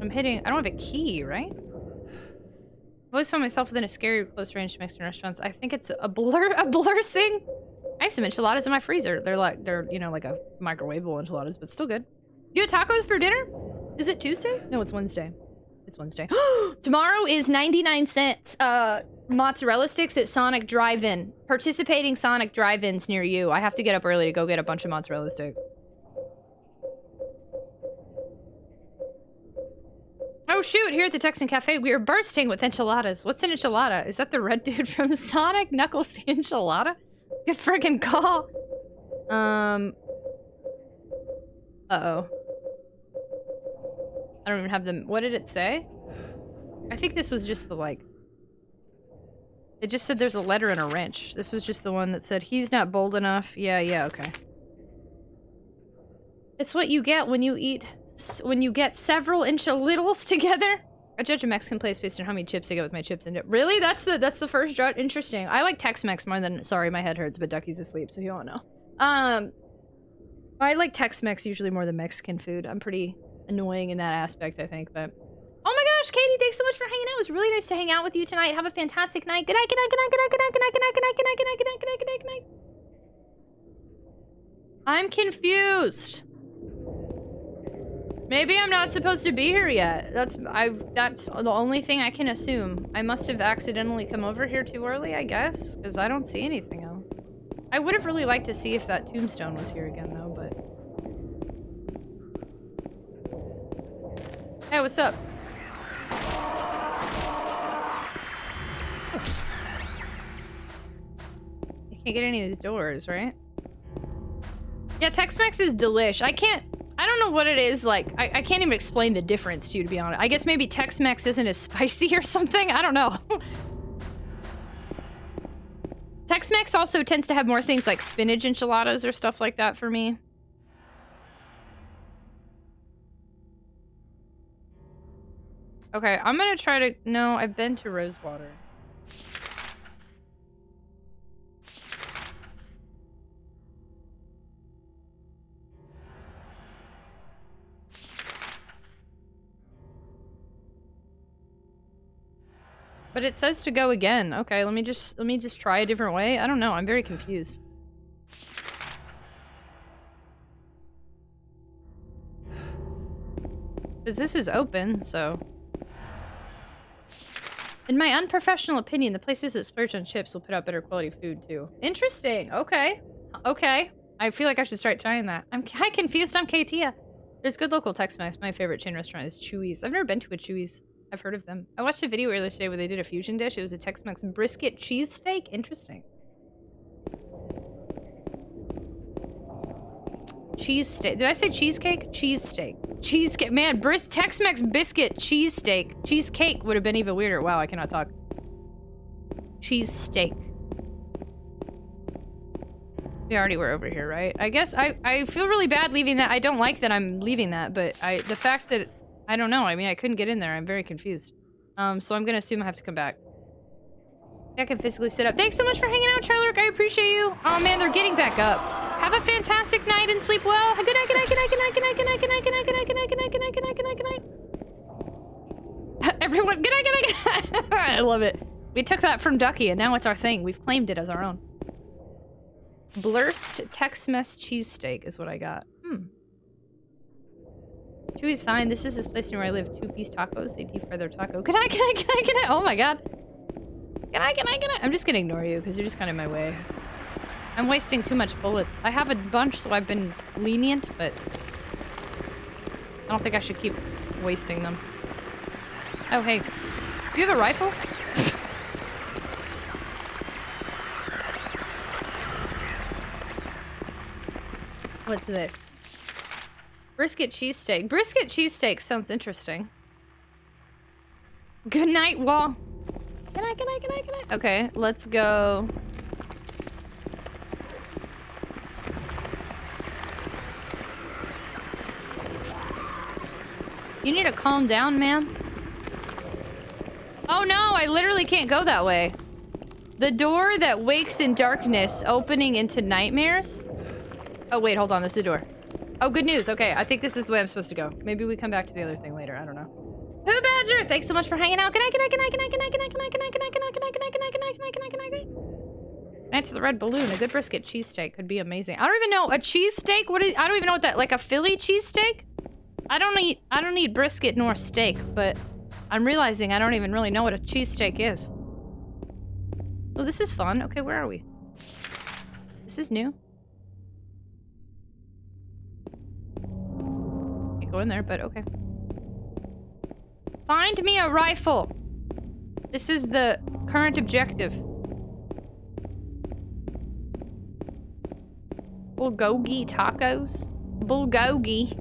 I'm hitting, I don't have a key, right? I've always found myself within a scary close range to Mexican restaurants. I think it's a blursing. I have some enchiladas in my freezer. They're, you know, like a microwavable enchiladas, but still good. Do you have tacos for dinner? Is it Tuesday? No, it's Wednesday. It's Wednesday. Tomorrow is 99 cents mozzarella sticks at Sonic Drive-In. Participating Sonic Drive-Ins near you. I have to get up early to go get a bunch of mozzarella sticks. Oh shoot, here at the Texan Cafe, we are bursting with enchiladas. What's an enchilada? Is that the red dude from Sonic? Knuckles the enchilada? Good friggin' call. Uh-oh. I don't even have them. What did it say? I think this was just the, like... It just said there's a letter and a wrench. This was just the one that said, he's not bold enough. Yeah, okay. It's what you get when you eat... When you get several enchiladas together. I judge a Mexican place based on how many chips I get with my chips and dip. Really? That's the first judge? Interesting. I like Tex-Mex more than... Sorry, my head hurts, but Ducky's asleep, so he won't know. I like Tex-Mex usually more than Mexican food. I'm pretty annoying in that aspect, I think, but... Oh my gosh, Katie, thanks so much for hanging out. It was really nice to hang out with you tonight. Have a fantastic night. Good night, good night, good night, good night, good night, good night, good night, good night, good night, good night, good night, good night, good night, good night, good night. I'm confused. Maybe I'm not supposed to be here yet. That's the only thing I can assume. I must have accidentally come over here too early, I guess, because I don't see anything else. I would have really liked to see if that tombstone was here again, though, but... Hey, what's up? You can't get any of these doors, right? Yeah, Tex-Mex is delish. I don't know what it is, like, I can't even explain the difference to you, to be honest. I guess maybe Tex-Mex isn't as spicy or something? I don't know. Tex-Mex also tends to have more things like spinach enchiladas or stuff like that for me. Okay, I'm gonna try to... No, I've been to Rosewater. But it says to go again. Okay, let me just try a different way. I don't know. I'm very confused. Because this is open, so... In my unprofessional opinion, the places that splurge on chips will put out better quality food, too. Interesting. Okay. Okay. I feel like I should start trying that. I'm confused. I'm Katia. There's good local Tex-Mex. My favorite chain restaurant is Chewy's. I've never been to a Chewy's. I've heard of them. I watched a video earlier today where they did a fusion dish. It was a Tex-Mex brisket cheesesteak. Interesting. Cheesesteak. Did I say cheesecake? Cheesesteak. Cheesecake. Man, Tex-Mex biscuit cheesesteak. Cheesecake would have been even weirder. Wow, I cannot talk. Cheesesteak. We already were over here, right? I guess I feel really bad leaving that. I don't like that I'm leaving that, but the fact that... I don't know. I mean, I couldn't get in there. I'm very confused. So I'm gonna assume I have to come back. I can physically sit up. Thanks so much for hanging out, Charlotte. I appreciate you. Oh man, they're getting back up. Have a fantastic night and sleep well. Good night, good night, good night, good night, good night, good night, good night, good night, good night, good night, good night, good night, good night, good night, good night. Everyone, good night, good night, good night. I love it. We took that from Ducky and now it's our thing. We've claimed it as our own. Blurst Tex-Mex cheesesteak is what I got. Chewy's fine. This is this place near where I live. 2-piece tacos. They deep fry their taco. Can I? Oh my god. Can I? I'm just gonna ignore you because you're just kind of in my way. I'm wasting too much bullets. I have a bunch, so I've been lenient, but I don't think I should keep wasting them. Oh, hey. Do you have a rifle? What's this? Brisket cheesesteak. Brisket cheesesteak sounds interesting. Good night, Wall. Good night, good night, good night, good night. Okay, let's go. You need to calm down, man. Oh no, I literally can't go that way. The door that wakes in darkness, opening into nightmares. Oh wait, hold on, this is the door. Oh, good news. Okay, I think this is the way I'm supposed to go. Maybe we come back to the other thing later. I don't know. Pooh Badger, thanks so much for hanging out. Good night, good night, good night, good night, good night, good night, good night, good night, good night, good night, good night, good night, good night, good night, good night, good night, good night, good night. Good night to the red balloon. A good brisket cheesesteak could be amazing. I don't even know a cheesesteak. I don't even know what that, like a Philly cheesesteak? I don't need brisket nor steak, but I'm realizing I don't even really know what a cheesesteak is. Oh, this is fun. Okay, where are we? This is new. Can't go in there, but okay. Find me a rifle. This is the current objective. Bulgogi tacos. Bulgogi.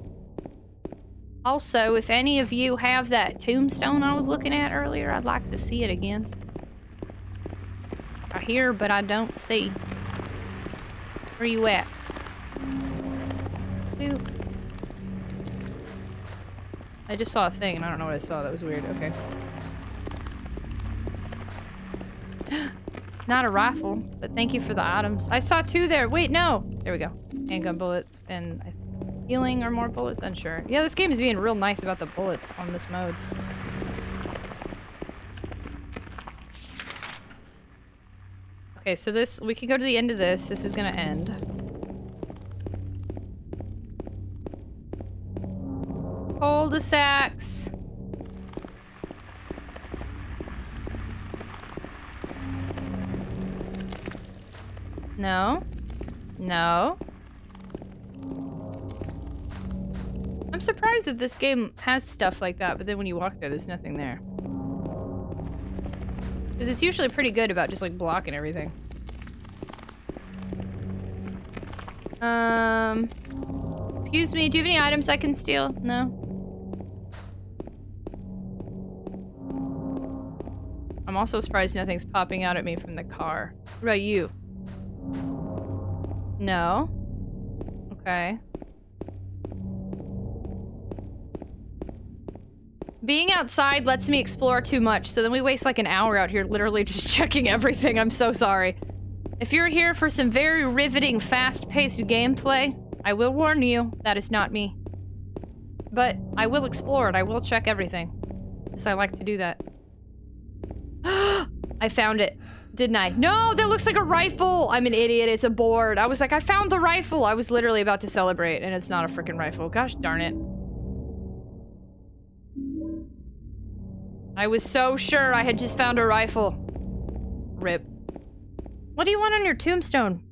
Also, if any of you have that tombstone I was looking at earlier, I'd like to see it again. I hear, but I don't see. Where you at? Ooh. I just saw a thing and I don't know what I saw. That was weird. Okay. Not a rifle, but thank you for the items. I saw 2 there. Wait, no. There we go. Handgun bullets and healing or more bullets. Unsure. Yeah, this game is being real nice about the bullets on this mode. Okay, so this, we can go to the end of this. This is gonna end. Cul-de-sacs. No. No. I'm surprised that this game has stuff like that, but then when you walk there, there's nothing there. Because it's usually pretty good about just, like, blocking everything. Excuse me, do you have any items I can steal? No? I'm also surprised nothing's popping out at me from the car. What about you? No? Okay. Being outside lets me explore too much, so then we waste like an hour out here literally just checking everything. I'm so sorry. If you're here for some very riveting, fast-paced gameplay, I will warn you, that is not me. But I will explore it. I will check everything. Because I like to do that. I found it. Didn't I? No, that looks like a rifle! I'm an idiot. It's a board. I was like, I found the rifle! I was literally about to celebrate, and it's not a freaking rifle. Gosh darn it. I was so sure I had just found a rifle. Rip. What do you want on your tombstone?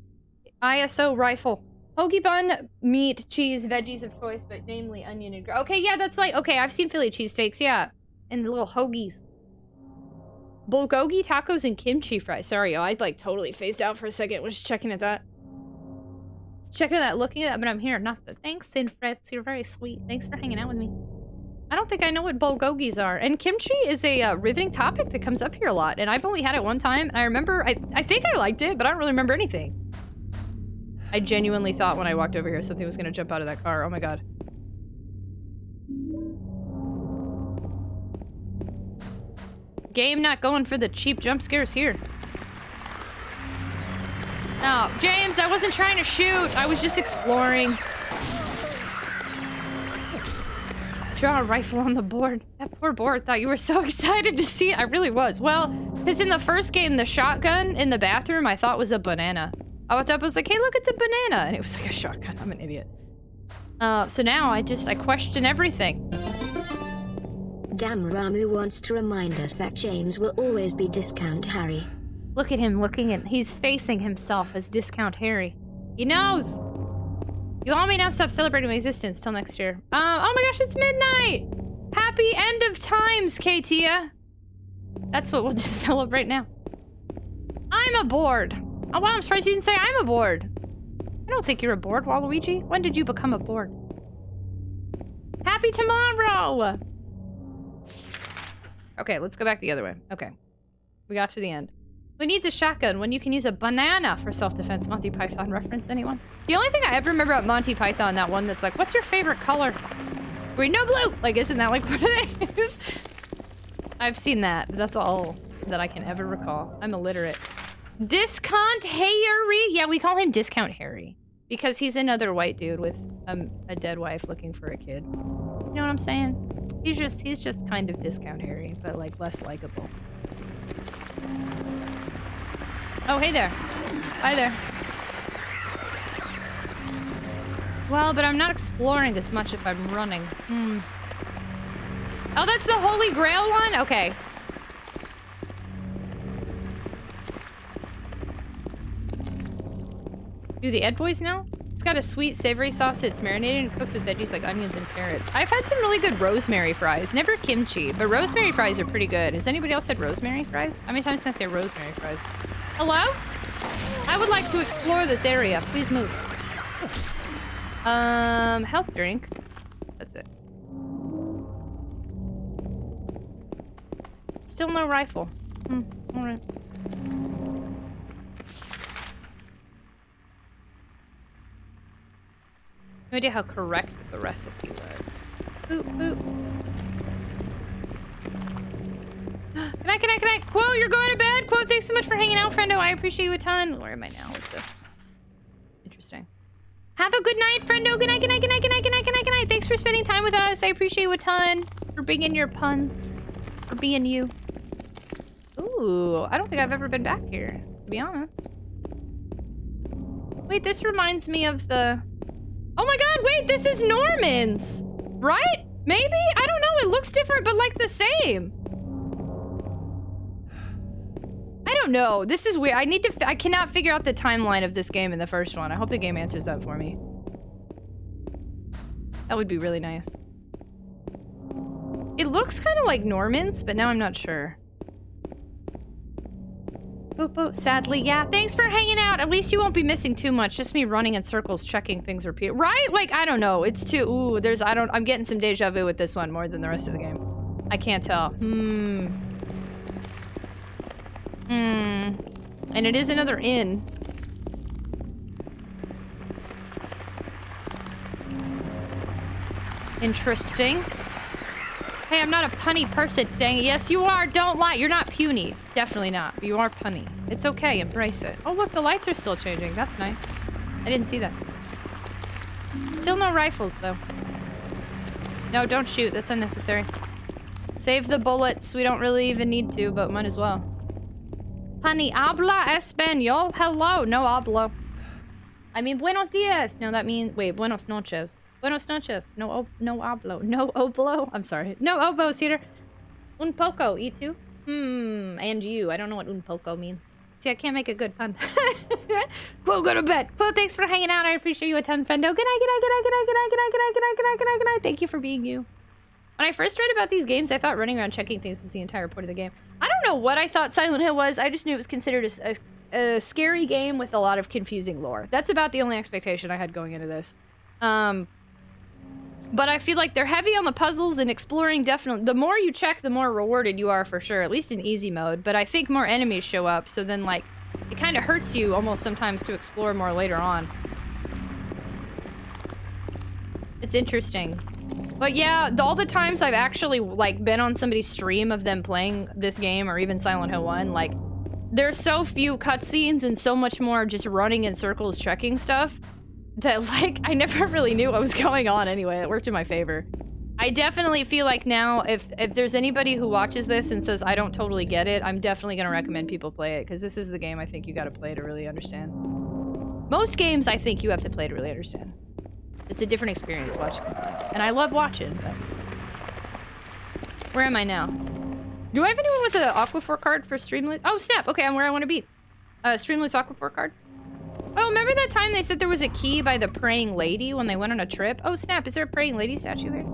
ISO rifle. Hoagie bun, meat, cheese, veggies of choice, but namely onion and okay, yeah, that's like, okay, I've seen Philly cheesesteaks, yeah. And little hoagies. Bulgogi tacos and kimchi fries. Sorry, yo, I like totally phased out for a second. Was checking at that. Checking at that, looking at that, but I'm here. Not the thanks, Sinfreds. You're very sweet. Thanks for hanging out with me. I don't think I know what bulgogis are. And kimchi is a riveting topic that comes up here a lot. And I've only had it one time. And I remember, I think I liked it, but I don't really remember anything. I genuinely thought when I walked over here something was gonna jump out of that car. Oh my god. Game not going for the cheap jump scares here. No, James, I wasn't trying to shoot. I was just exploring. Draw a rifle on the board. That poor board thought you were so excited to see it. I really was. Well, because in the first game, the shotgun in the bathroom I thought was a banana. I walked up, I was like, hey, look, it's a banana. And it was like a shotgun. I'm an idiot. So now I question everything. Damn, Ramu wants to remind us that James will always be Discount Harry. Look at him he's facing himself as Discount Harry. He knows! You all may now stop celebrating my existence till next year. Oh my gosh, it's midnight! Happy end of times, Katia! That's what we'll just celebrate now. I'm aboard! Oh wow, I'm surprised you didn't say I'm aboard! I don't think you're aboard, Waluigi. When did you become aboard? Happy tomorrow! Okay, let's go back the other way. Okay. We got to the end. Who needs a shotgun when you can use a banana for self-defense? Monty Python reference, anyone? The only thing I ever remember about Monty Python, that one that's like, what's your favorite color? Green, no blue! Like, isn't that like what it is? I've seen that, but that's all that I can ever recall. I'm illiterate. Discount Harry? Yeah, we call him Discount Harry. Because he's another white dude with a dead wife looking for a kid. You know what I'm saying? He's just kind of Discount Harry, but like less likable. Oh, hey there. Hi there. Well, but I'm not exploring as much if I'm running. Oh, that's the Holy Grail one? Okay. Do the Ed Boys know? It's got a sweet, savory sauce that's marinated and cooked with veggies like onions and carrots. I've had some really good rosemary fries. Never kimchi, but rosemary fries are pretty good. Has anybody else had rosemary fries? How many times can I say rosemary fries? Hello? I would like to explore this area. Please move. Health drink. That's it. Still no rifle. Alright. No idea how correct the recipe was. Boop, boop. Quo, you're going to bed? Quo, thanks so much for hanging out, friendo. I appreciate you a ton. Where am I now with this? Interesting. Have a good night, friendo. Good night, good night, good night, good night, good night, good night, good night. Thanks for spending time with us. I appreciate you a ton. For bringing your puns. For being you. Ooh, I don't think I've ever been back here, to be honest. Wait, this reminds me of the... Oh my god, wait, this is Norman's! Right? Maybe? I don't know, it looks different, but like the same. I don't know, this is weird. I cannot figure out the timeline of this game in the first one. I hope the game answers that for me. That would be really nice. It looks kind of like Norman's, but now I'm not sure. Boop, boop. Sadly, yeah. Thanks for hanging out. At least you won't be missing too much. Just me running in circles, checking things repeat. Right? Like, I don't know. It's too... Ooh, there's... I'm getting some deja vu with this one more than the rest of the game. I can't tell. And it is another inn. Interesting. Hey, I'm not a punny person. Dang it. Yes, you are. Don't lie. You're not puny. Definitely not. You are punny. It's okay. Embrace it. Oh, look. The lights are still changing. That's nice. I didn't see that. Still no rifles, though. No, don't shoot. That's unnecessary. Save the bullets. We don't really even need to, but might as well. Punny, habla español? Hello. No hablo. I mean, buenos dias. No, that means... Wait, buenos noches. Buenos noches. No hablo. No oblo. I'm sorry. No obos here. Un poco. E2? And you. I don't know what un poco means. See, I can't make a good pun. Quo, go to bed. Quo, thanks for hanging out. I appreciate you a ton, Fendo. Good night, good night, good night, good night, good night, good night, good night, good night, good night, good night, good night. Thank you for being you. When I first read about these games, I thought running around checking things was the entire point of the game. I don't know what I thought Silent Hill was. I just knew it was considered a scary game with a lot of confusing lore. That's about the only expectation I had going into this. But I feel like they're heavy on the puzzles and exploring. Definitely, the more you check, the more rewarded you are for sure, at least in easy mode. But I think more enemies show up, so then like it kind of hurts you almost sometimes to explore more later on. It's interesting. But yeah, all the times I've actually like been on somebody's stream of them playing this game or even Silent Hill 1, like there's so few cutscenes and so much more just running in circles checking stuff that like I never really knew what was going on anyway. It worked in my favor. I definitely feel like now if there's anybody who watches this and says I don't totally get it, I'm definitely gonna recommend people play it because this is the game I think you gotta play to really understand. Most games I think you have to play to really understand. It's a different experience watching. And I love watching, but... Where am I now? Do I have anyone with an Aquaphor card for Streamlit? Oh, snap! Okay, I'm where I want to be. Streamlit's Aquaphor card. Oh, remember that time they said there was a key by the praying lady when they went on a trip? Oh, snap! Is there a praying lady statue here?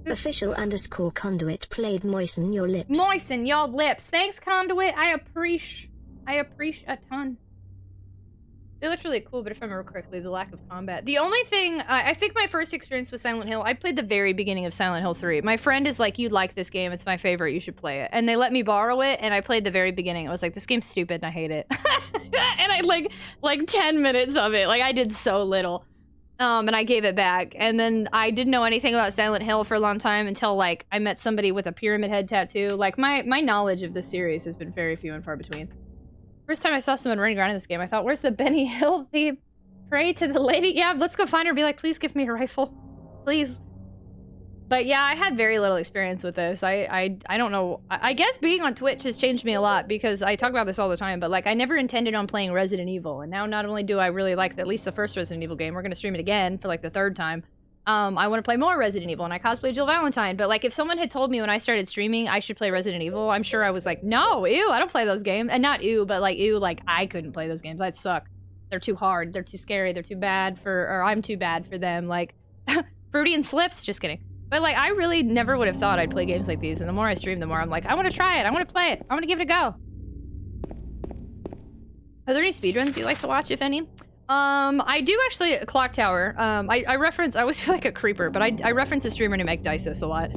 Official_conduit played Moisten Your Lips. Moisten Your Lips. Thanks, Conduit. I appreciate a ton. They looked really cool, but if I remember correctly, the lack of combat. The only thing, I think my first experience with Silent Hill, I played the very beginning of Silent Hill 3. My friend is like, you'd like this game, it's my favorite, you should play it. And they let me borrow it, and I played the very beginning. I was like, this game's stupid, and I hate it. And I like 10 minutes of it. Like, I did so little. And I gave it back. And then I didn't know anything about Silent Hill for a long time until, like, I met somebody with a pyramid head tattoo. Like, my knowledge of this series has been very few and far between. First time I saw someone running around in this game, I thought, where's the Benny Hill theme? Pray to the lady? Yeah, let's go find her and be like, please give me a rifle. Please. But yeah, I had very little experience with this. I don't know. I guess being on Twitch has changed me a lot because I talk about this all the time, but like I never intended on playing Resident Evil. And now not only do I really like at least the first Resident Evil game, we're going to stream it again for like the 3rd time. I want to play more Resident Evil, and I cosplay Jill Valentine, but like if someone had told me when I started streaming I should play Resident Evil, I'm sure I was like, no, ew, I don't play those games. And not ew, but like ew, like I couldn't play those games. I'd suck. They're too hard, they're too scary, they're too bad for, or I'm too bad for them. Like, Fruity and Slips, just kidding. But like, I really never would have thought I'd play games like these, and the more I stream, the more I'm like, I want to try it, I want to play it, I want to give it a go. Are there any speedruns you like to watch, if any? I do actually, Clock Tower. I always feel like a creeper, but I reference a streamer named Ekdysis a lot.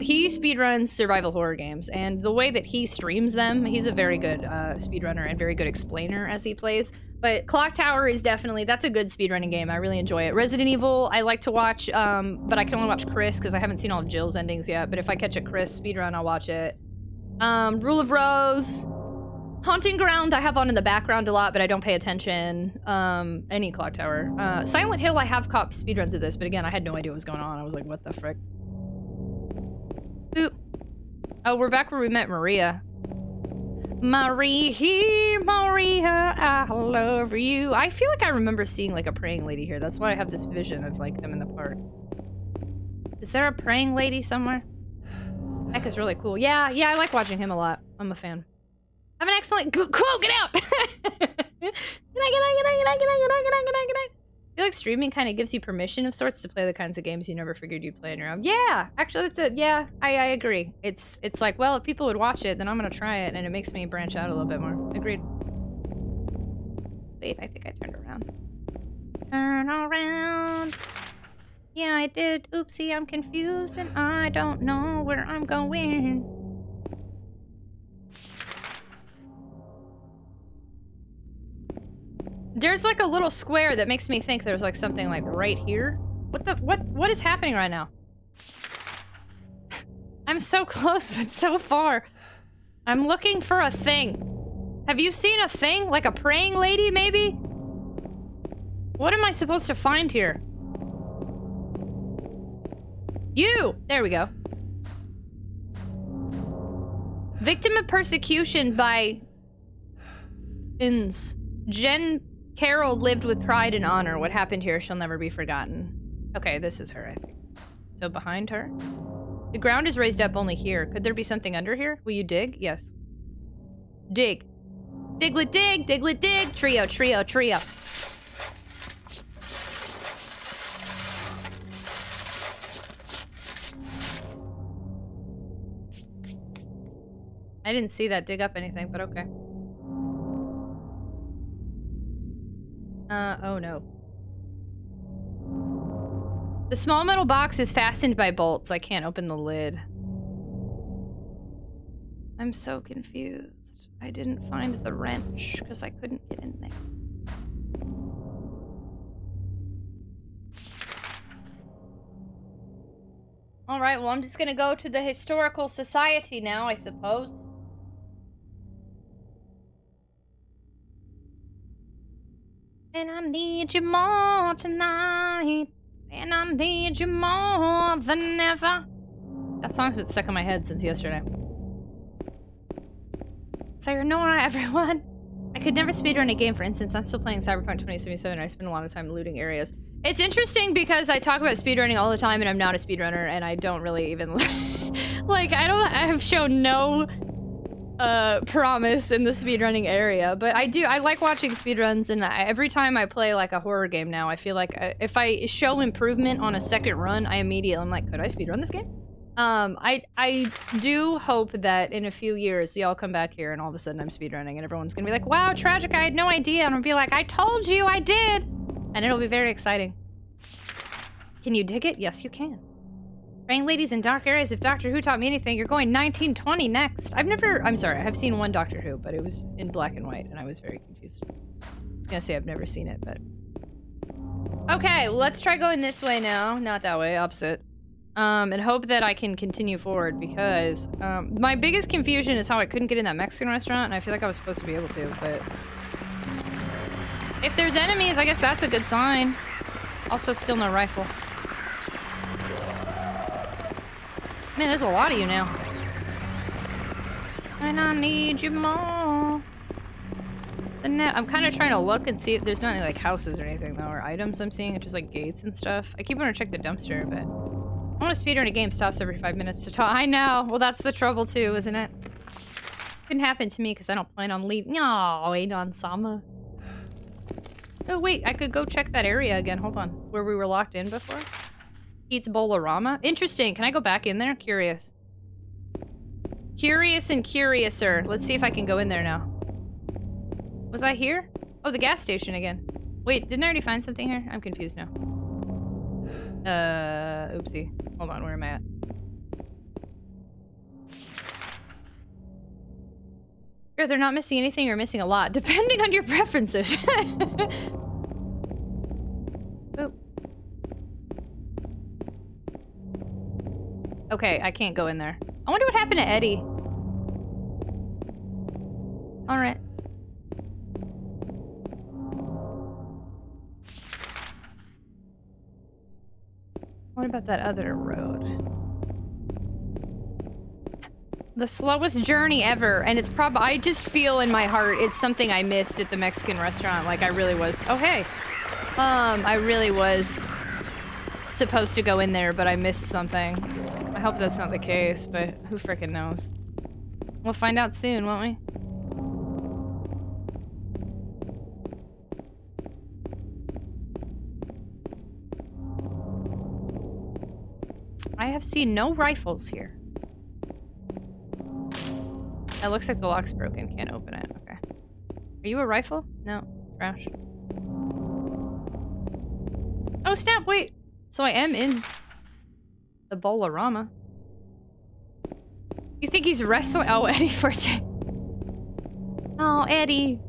He speedruns survival horror games, and the way that he streams them, he's a very good speedrunner and very good explainer as he plays. But Clock Tower is definitely, that's a good speedrunning game. I really enjoy it. Resident Evil, I like to watch, but I can only watch Chris because I haven't seen all of Jill's endings yet. But if I catch a Chris speedrun, I'll watch it. Rule of Rose. Haunting Ground, I have on in the background a lot, but I don't pay attention. Any Clock Tower. Silent Hill, I have caught speedruns of this, but again, I had no idea what was going on. I was like, what the frick? Boop. Oh, we're back where we met Maria. Maria, I love you. I feel like I remember seeing like a praying lady here. That's why I have this vision of like them in the park. Is there a praying lady somewhere? Heck is really cool. Yeah, I like watching him a lot. I'm a fan. Have an excellent quote. Get out. Good night. I feel like streaming kind of gives you permission of sorts to play the kinds of games you never figured you'd play on your own. Yeah, actually, that's it. Yeah, I agree. It's like, well, if people would watch it, then I'm gonna try it, and it makes me branch out a little bit more. Agreed. Wait, I think I turned around. Turn around. Yeah, I did. Oopsie, I'm confused, and I don't know where I'm going. There's like a little square that makes me think there's like something like right here. What is happening right now? I'm so close, but so far. I'm looking for a thing. Have you seen a thing? Like a praying lady, maybe? What am I supposed to find here? You! There we go. Victim of persecution by... Ins. Jen Carroll lived with pride and honor. What happened here shall never be forgotten. Okay, this is her, I think. So behind her? The ground is raised up only here. Could there be something under here? Will you dig? Yes. Dig. Diglet dig, diglet dig. Trio, trio, trio. I didn't see that dig up anything, but okay. Oh no. The small metal box is fastened by bolts. I can't open the lid. I'm so confused. I didn't find the wrench because I couldn't get in there. Alright, well, I'm just gonna go to the Historical Society now, I suppose. And I need you more tonight. And I need you more than ever. That song's been stuck in my head since yesterday. Sayonara, everyone. I could never speedrun a game, for instance. I'm still playing Cyberpunk 2077 and I spend a lot of time looting areas. It's interesting because I talk about speedrunning all the time and I'm not a speedrunner and I don't really even... like, I have shown no... promise in the speedrunning area, but I like watching speedruns, and every time I play like a horror game now, I feel like if I show improvement on a second run, I'm like, could I speedrun this game? I do hope that in a few years y'all come back here and all of a sudden I'm speedrunning and everyone's gonna be like, wow, Tragic, I had no idea, and I'll be like, I told you I did, and it'll be very exciting. Can you dig it? Yes, you can. Praying ladies in dark areas. If Doctor Who taught me anything, you're going 1920 next. I'm sorry, I've seen one Doctor Who, but it was in black and white, and I was very confused. I was gonna say I've never seen it, but... Okay, well, let's try going this way now. Not that way, opposite. And hope that I can continue forward, because, my biggest confusion is how I couldn't get in that Mexican restaurant, and I feel like I was supposed to be able to, but... If there's enemies, I guess that's a good sign. Also, still no rifle. Man, there's a lot of you now. And I need you more. I'm kind of trying to look and see if there's not any like houses or anything though, or items I'm seeing, just like gates and stuff. I keep wanting to check the dumpster, but I want to speedrun a game stops every 5 minutes to talk. I know. Well, that's the trouble too, isn't it? Couldn't happen to me because I don't plan on leaving. No, wait on Sama. Oh wait, I could go check that area again. Hold on, where we were locked in before. Eats Bolarama. Interesting. Can I go back in there? Curious. Curious and curiouser. Let's see if I can go in there now. Was I here? Oh, the gas station again. Wait, didn't I already find something here? I'm confused now. Oopsie. Hold on, where am I at? You're either not missing anything or missing a lot, depending on your preferences. Oop. Okay, I can't go in there. I wonder what happened to Eddie. Alright. What about that other road? The slowest journey ever, and it's probably— I just feel in my heart it's something I missed at the Mexican restaurant. Like, I really was— oh, hey! I really was supposed to go in there, but I missed something. I hope that's not the case, but who frickin' knows? We'll find out soon, won't we? I have seen no rifles here. It looks like the lock's broken. Can't open it. Okay. Are you a rifle? No. Trash. Oh, snap! Wait! So I am in the Bolarama. You think he's wrestling? Oh, Eddie Forte. Oh, Eddie.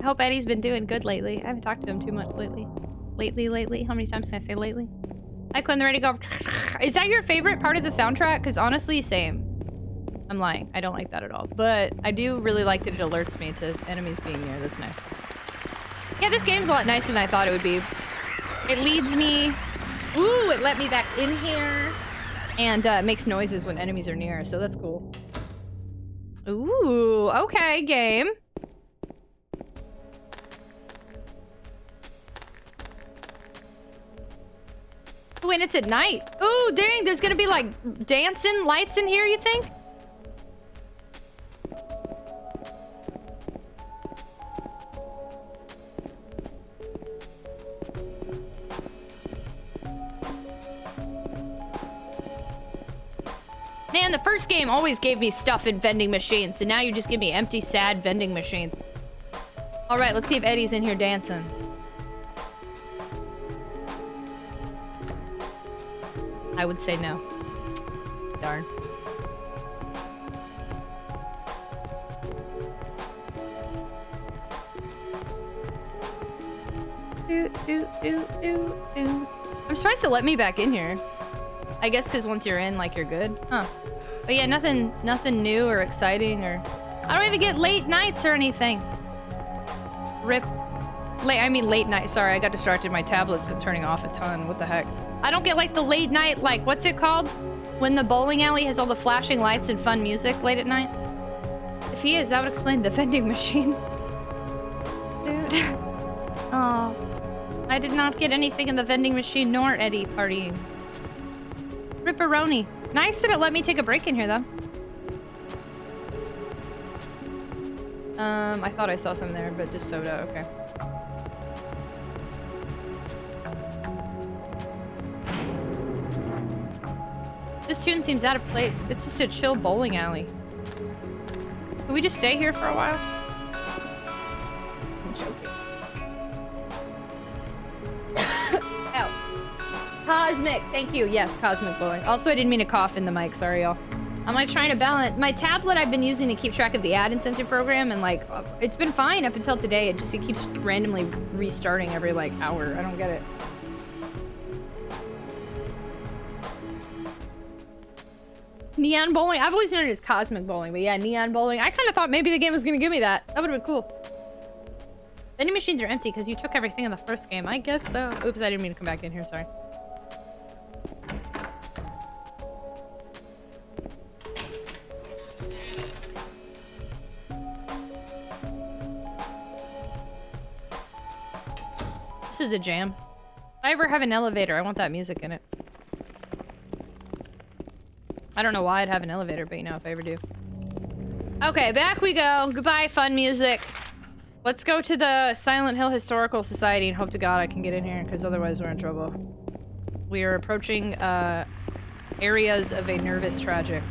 I hope Eddie's been doing good lately. I haven't talked to him too much lately. Lately? How many times can I say lately? Hi, Quinn, ready to go. Is that your favorite part of the soundtrack? Because honestly, same. I'm lying. I don't like that at all. But I do really like that it alerts me to enemies being near. That's nice. Yeah, this game's a lot nicer than I thought it would be. It leads me... Ooh, it let me back in here. And makes noises when enemies are near, so that's cool. Ooh, okay, game. Oh, and it's at night. Ooh, dang, there's gonna be like dancing lights in here, you think? Man, the first game always gave me stuff in vending machines, and now you just give me empty, sad vending machines. All right, let's see if Eddie's in here dancing. I would say no. Darn. I'm surprised to let me back in here. I guess because once you're in, like, you're good. Huh. But yeah, nothing new or exciting or... I don't even get late nights or anything. Rip. Late night. Sorry, I got distracted. My tablet's been turning off a ton. What the heck? I don't get, like, the late night, like, what's it called? When the bowling alley has all the flashing lights and fun music late at night? If he is, that would explain the vending machine. Dude. Oh. I did not get anything in the vending machine nor Eddie partying. Ripperoni. Nice that it let me take a break in here, though. I thought I saw some there, but just soda. Okay. This tune seems out of place. It's just a chill bowling alley. Can we just stay here for a while? I'm choking. Ow. Cosmic, thank you. Yes, Cosmic Bowling. Also, I didn't mean to cough in the mic. Sorry, y'all. I'm like trying to balance. My tablet I've been using to keep track of the ad incentive program, and like, it's been fine up until today. It keeps randomly restarting every like hour. I don't get it. Neon Bowling? I've always known it as Cosmic Bowling, but yeah, Neon Bowling. I kind of thought maybe the game was gonna give me that. That would have been cool. Vending machines are empty because you took everything in the first game. I guess so. Oops, I didn't mean to come back in here. Sorry. This is a jam. If I ever have an elevator, I want that music in it. I don't know why I'd have an elevator, but you know, if I ever do. Okay, back we go. Goodbye, fun music. Let's go to the Silent Hill Historical Society and hope to God I can get in here, because otherwise we're in trouble. We are approaching areas of a nervous tragic,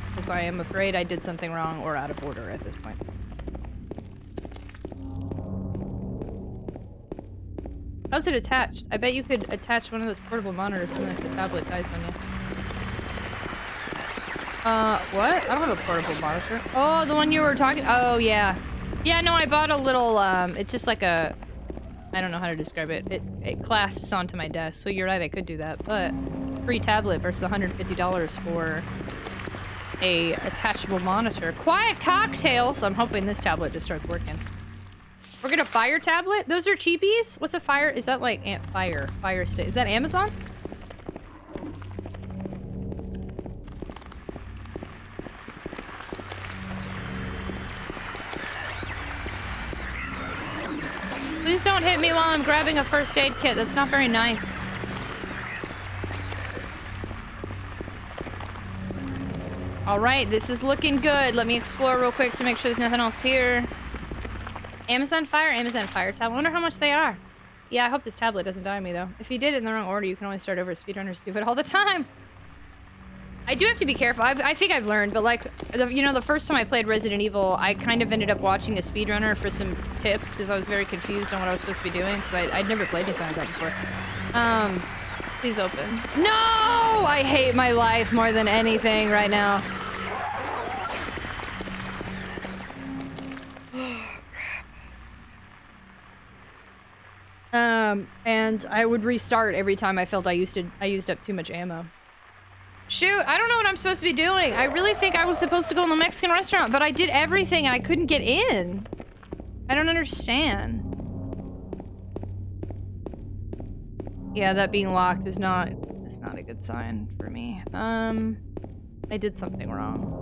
because I am afraid I did something wrong or out of order at this point. How's it attached? I bet you could attach one of those portable monitors similar if the tablet dies on you. What? I don't have a portable monitor. Oh, the one you were talking. Oh, yeah. Yeah, no, I bought a little, it's just like a, I don't know how to describe it. It clasps onto my desk, so you're right, I could do that, but free tablet versus $150 for a attachable monitor. Quiet cocktail, so I'm hoping this tablet just starts working. We're gonna fire tablet? Those are cheapies? What's a fire? Is that like fire stick? Is that Amazon? Please don't hit me while I'm grabbing a first aid kit. That's not very nice. All right, this is looking good. Let me explore real quick to make sure there's nothing else here. Amazon Fire tablet. I wonder how much they are. Yeah, I hope this tablet doesn't die on me, though. If you did it in the wrong order, you can always start over. Speedrunners do it all the time. I do have to be careful. I think I've learned, but like, you know, the first time I played Resident Evil, I kind of ended up watching a speedrunner for some tips because I was very confused on what I was supposed to be doing because I'd never played anything like that before. Please open. No! I hate my life more than anything right now. And I would restart every time I felt I used up too much ammo. Shoot, I don't know what I'm supposed to be doing. I really think I was supposed to go in the Mexican restaurant, but I did everything and I couldn't get in. I don't understand. Yeah, that being locked is not a good sign for me. I did something wrong.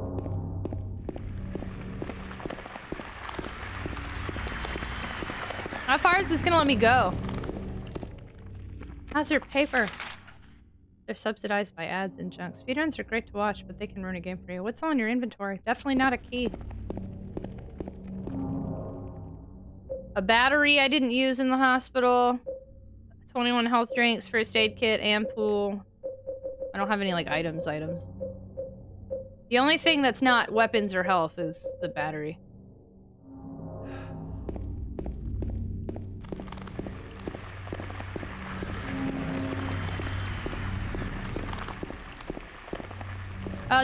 How far is this gonna let me go? How's your paper? They're subsidized by ads and junk. Speedruns are great to watch, but they can ruin a game for you. What's on your inventory? Definitely not a key. A battery I didn't use in the hospital. 21 health drinks, first aid kit, ampoule. I don't have any, like, items. The only thing that's not weapons or health is the battery.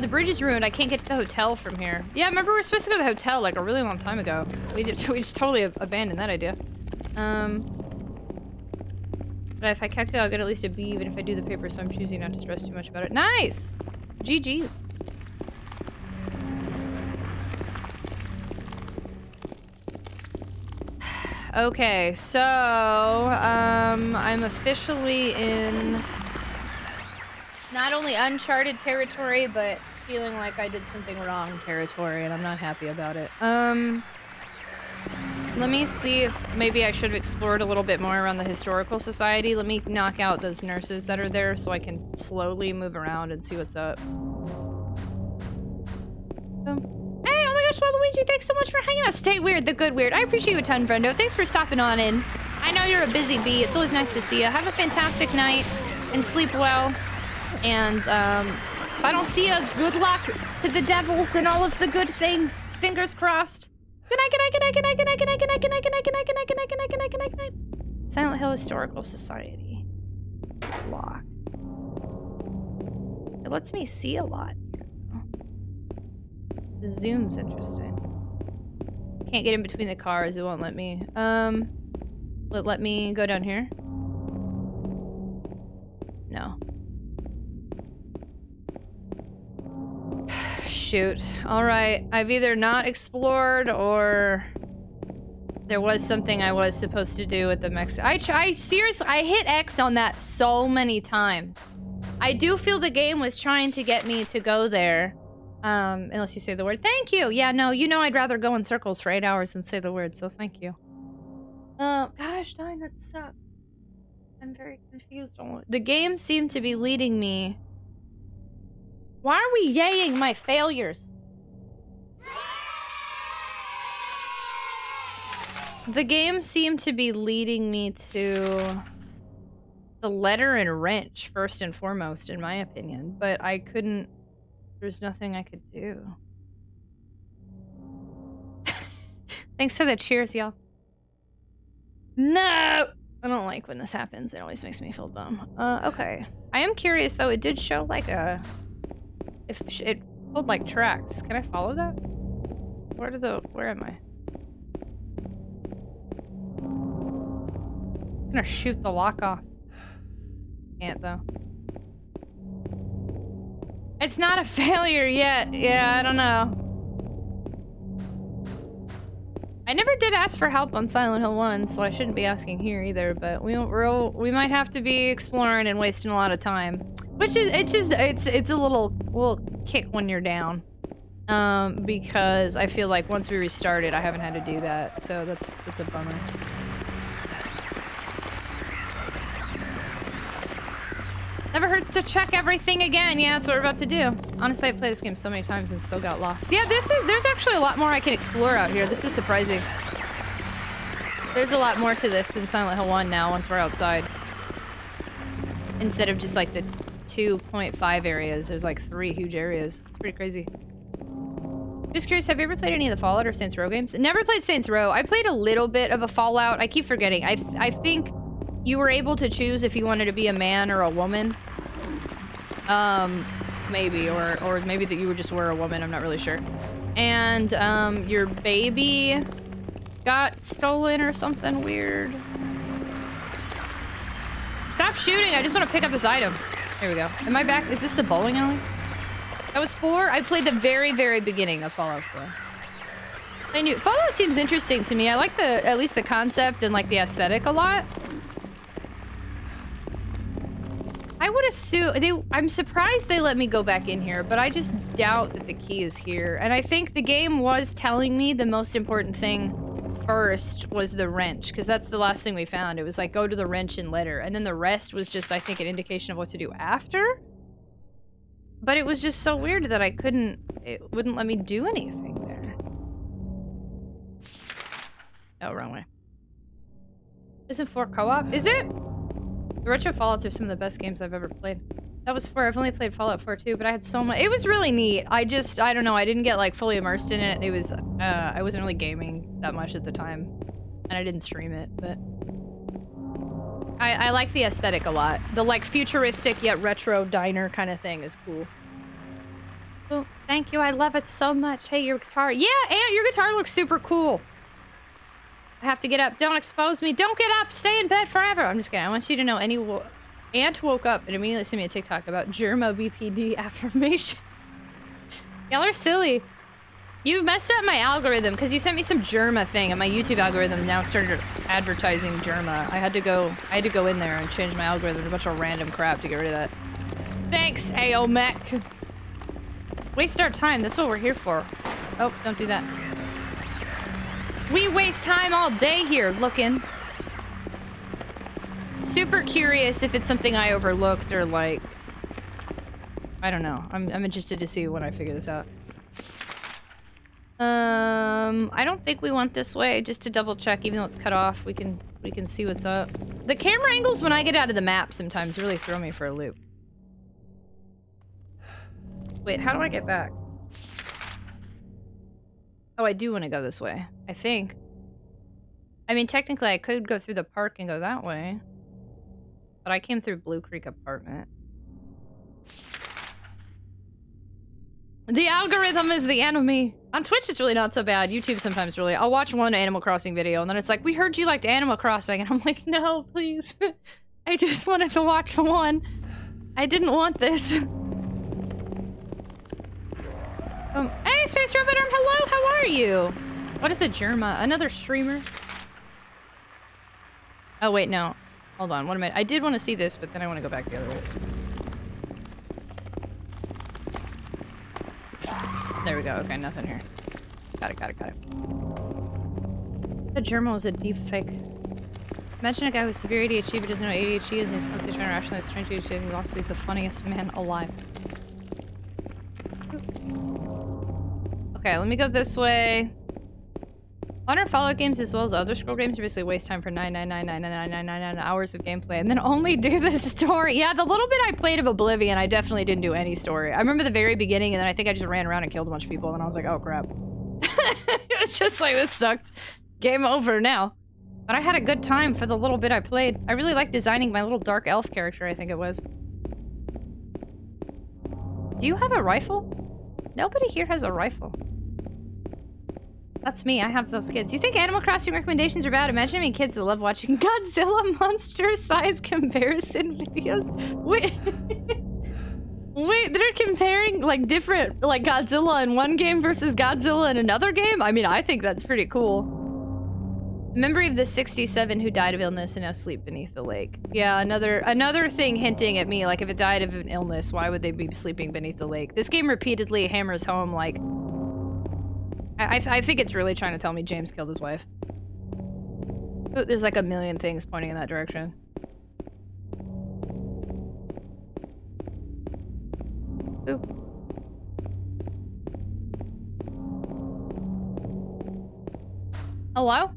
The bridge is ruined. I can't get to the hotel from here. Yeah, remember we were supposed to go to the hotel like a really long time ago. We just totally abandoned that idea. But if I calculate, I'll get at least a B even if I do the paper, so I'm choosing not to stress too much about it. Nice! GG's. Okay, so, I'm officially in not only uncharted territory, but feeling like I did something wrong territory, and I'm not happy about it. Let me see if maybe I should have explored a little bit more around the Historical Society. Let me knock out those nurses that are there so I can slowly move around and see what's up. Hey, oh my gosh, Waluigi, thanks so much for hanging out. Stay weird, the good weird. I appreciate you a ton, friendo. Thanks for stopping on in. I know you're a busy bee. It's always nice to see you. Have a fantastic night and sleep well. And, if I don't see you, good luck to the devils and all of the good things. Fingers crossed. Good night, good night, good night, good night, good night, good night, good night, good night, good night, good night, good night, good night, good night, good night, good night, good night. Silent Hill Historical Society. Locked. It lets me see a lot here. The zoom's interesting. Can't get in between the cars, it won't let me. Let me go down here. No. Shoot. Alright. I've either not explored or there was something I was supposed to do with the I seriously, I hit X on that so many times. I do feel the game was trying to get me to go there. Unless you say the word. Thank you! Yeah, no, you know I'd rather go in circles for 8 hours than say the word, so thank you. Gosh, darn, that sucks. I'm very confused on what... The game seemed to be leading me... Why are we yaying my failures? The game seemed to be leading me to the letter and wrench, first and foremost, in my opinion. But I couldn't... There's nothing I could do. Thanks for the cheers, y'all. No! I don't like when this happens. It always makes me feel dumb. Okay. I am curious, though. It did show, like, a... If it Hold like tracks. Can I follow that? Where am I? I'm gonna shoot the lock off. Can't though. It's not a failure yet. Yeah, I don't know. I never did ask for help on Silent Hill 1, so I shouldn't be asking here either, but we might have to be exploring and wasting a lot of time. Which is, it's a little kick when you're down. Because I feel like once we restarted, I haven't had to do that, so that's a bummer. Never hurts to check everything again. Yeah, that's what we're about to do. Honestly, I've played this game so many times and still got lost. Yeah, there's actually a lot more I can explore out here. This is surprising. There's a lot more to this than Silent Hill 1 now once we're outside. Instead of just like the 2.5 areas, there's like 3 huge areas. It's pretty crazy. Just curious, have you ever played any of the Fallout or Saints Row games? Never played Saints Row. I played a little bit of a Fallout. I keep forgetting. I think you were able to choose if you wanted to be a man or a woman. Maybe, or maybe that you would just were a woman, I'm not really sure. And, your baby got stolen or something weird. Stop shooting, I just want to pick up this item. Here we go. Am I back? Is this the bowling alley? That was 4? I played the very, very beginning of Fallout 4. I knew Fallout seems interesting to me. I like at least the concept and like the aesthetic a lot. I would assume I'm surprised they let me go back in here, but I just doubt that the key is here. And I think the game was telling me the most important thing first was the wrench, because that's the last thing we found. It was like, go to the wrench and letter. And then the rest was just, I think, an indication of what to do after. But it was just so weird that it wouldn't let me do anything there. Oh, wrong way. Isn't 4 co-op? Is it? The retro Fallouts are some of the best games I've ever played. That was 4. I've only played Fallout 4 too, but I had so much. It was really neat. I don't know. I didn't get like fully immersed in it. It was, I wasn't really gaming that much at the time, and I didn't stream it, but I like the aesthetic a lot. The like futuristic yet retro diner kind of thing is cool. Oh, thank you. I love it so much. Hey, your guitar. Yeah, and your guitar looks super cool. I have to get up. Don't expose me. Don't get up. Stay in bed forever. I'm just kidding. I want you to know Aunt woke up and immediately sent me a TikTok about Germa BPD affirmation. Y'all are silly. You messed up my algorithm because you sent me some Germa thing and my YouTube algorithm now started advertising Germa. I had to go in there and change my algorithm to a bunch of random crap to get rid of that. Thanks, AOMEC. Waste our time. That's what we're here for. Oh, don't do that. We waste time all day here looking. Super curious if it's something I overlooked or like... I don't know. I'm interested to see when I figure this out. I don't think we went this way. Just to double check, even though it's cut off, we can see what's up. The camera angles when I get out of the map sometimes really throw me for a loop. Wait, how do I get back? Oh, I do want to go this way. I think. I mean, technically, I could go through the park and go that way. But I came through Blue Creek apartment. The algorithm is the enemy. On Twitch, it's really not so bad. YouTube sometimes really... I'll watch one Animal Crossing video, and then it's like, we heard you liked Animal Crossing. And I'm like, no, please. I just wanted to watch one. I didn't want this. Hey, Space Robot Arm, hello, how are you? What is a Germa? Another streamer? Oh, wait, no. Hold on, what am I did want to see this, but then I want to go back the other way. There we go, okay, nothing here. Got it. The Germa was a deep fake. Imagine a guy with severe ADHD but doesn't know what ADHD is and he's constantly trying to rationalize strange ADHD and he also is the funniest man alive. Okay, let me go this way. Modern Fallout games as well as other scroll games basically waste time for 9999999 hours of gameplay and then only do the story. Yeah, the little bit I played of Oblivion, I definitely didn't do any story. I remember the very beginning and then I think I just ran around and killed a bunch of people and I was like, oh crap. It was just like, this sucked. Game over now. But I had a good time for the little bit I played. I really liked designing my little dark elf character, I think it was. Do you have a rifle? Nobody here has a rifle. That's me. I have those kids. You think Animal Crossing recommendations are bad? Imagine having kids that love watching Godzilla monster size comparison videos. Wait. Wait, they're comparing like different, like Godzilla in one game versus Godzilla in another game? I mean, I think that's pretty cool. Memory of the 67 who died of illness and now sleep beneath the lake. Yeah, another thing hinting at me, like if it died of an illness, why would they be sleeping beneath the lake? This game repeatedly hammers home, like, I think it's really trying to tell me James killed his wife. Ooh, there's like a million things pointing in that direction. Ooh. Hello?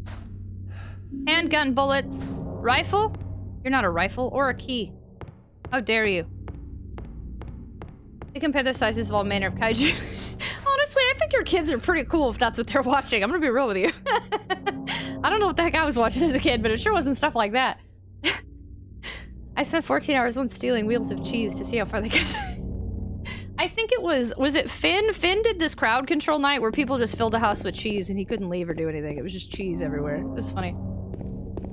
Handgun bullets. Rifle? You're not a rifle or a key. How dare you? They compare the sizes of all manner of kaiju. Honestly, I think your kids are pretty cool if that's what they're watching. I'm gonna be real with you. I don't know what the heck I was watching as a kid, but it sure wasn't stuff like that. I spent 14 hours once stealing wheels of cheese to see how far they get. I think it was it Finn? Finn did this crowd control night where people just filled a house with cheese and he couldn't leave or do anything. It was just cheese everywhere. It was funny.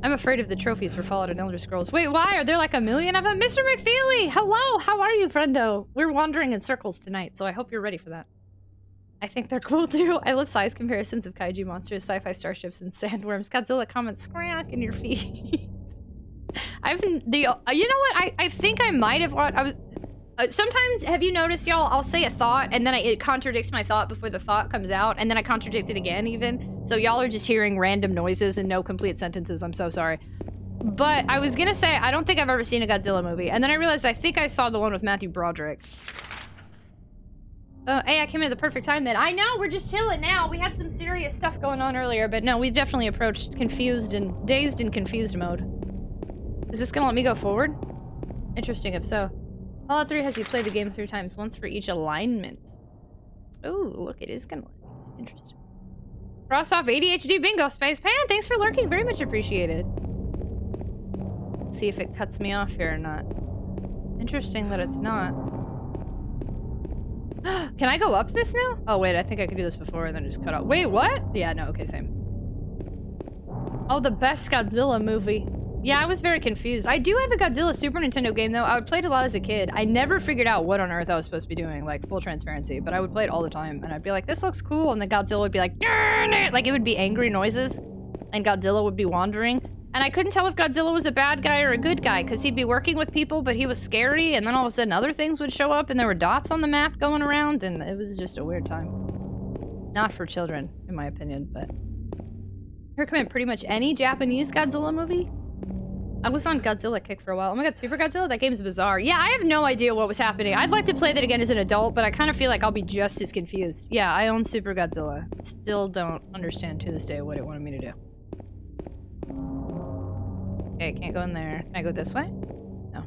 I'm afraid of the trophies for Fallout and Elder Scrolls. Wait, why? Are there like a million of them? Mr. McFeely! Hello! How are you, friendo? We're wandering in circles tonight, so I hope you're ready for that. I think they're cool too. I love size comparisons of kaiju monsters, sci-fi starships, and sandworms. Godzilla comments, scrack in your feet. you know what? I think I might have watched, sometimes, have you noticed, y'all, I'll say a thought, and then it contradicts my thought before the thought comes out, and then I contradict it again, even. So y'all are just hearing random noises and no complete sentences. I'm so sorry. But I was gonna say, I don't think I've ever seen a Godzilla movie, and then I realized I think I saw the one with Matthew Broderick. Hey, I came in at the perfect time then. I know, we're just chilling now. We had some serious stuff going on earlier, but no, we've definitely approached dazed and confused mode. Is this gonna let me go forward? Interesting, if so. Fallout 3 has you play the game 3 times, once for each alignment. Oh, look, it is gonna let me. Interesting. Cross off ADHD bingo, Space Pan. Thanks for lurking, very much appreciated. Let's see if it cuts me off here or not. Interesting that it's not. Can I go up this now? Oh, wait, I think I could do this before and then just cut off. Wait, what? Yeah, no, okay, same. Oh, the best Godzilla movie. Yeah, I was very confused. I do have a Godzilla Super Nintendo game, though. I would play it a lot as a kid. I never figured out what on earth I was supposed to be doing, like, full transparency. But I would play it all the time, and I'd be like, this looks cool, and then Godzilla would be like, darn it! Like, it would be angry noises, and Godzilla would be wandering. And I couldn't tell if Godzilla was a bad guy or a good guy, because he'd be working with people, but he was scary, and then all of a sudden other things would show up, and there were dots on the map going around, and it was just a weird time. Not for children, in my opinion, but... I recommend pretty much any Japanese Godzilla movie. I was on Godzilla kick for a while. Oh my god, Super Godzilla? That game's bizarre. Yeah, I have no idea what was happening. I'd like to play that again as an adult, but I kind of feel like I'll be just as confused. Yeah, I own Super Godzilla. Still don't understand to this day what it wanted me to do. Okay, can't go in there. Can I go this way? No.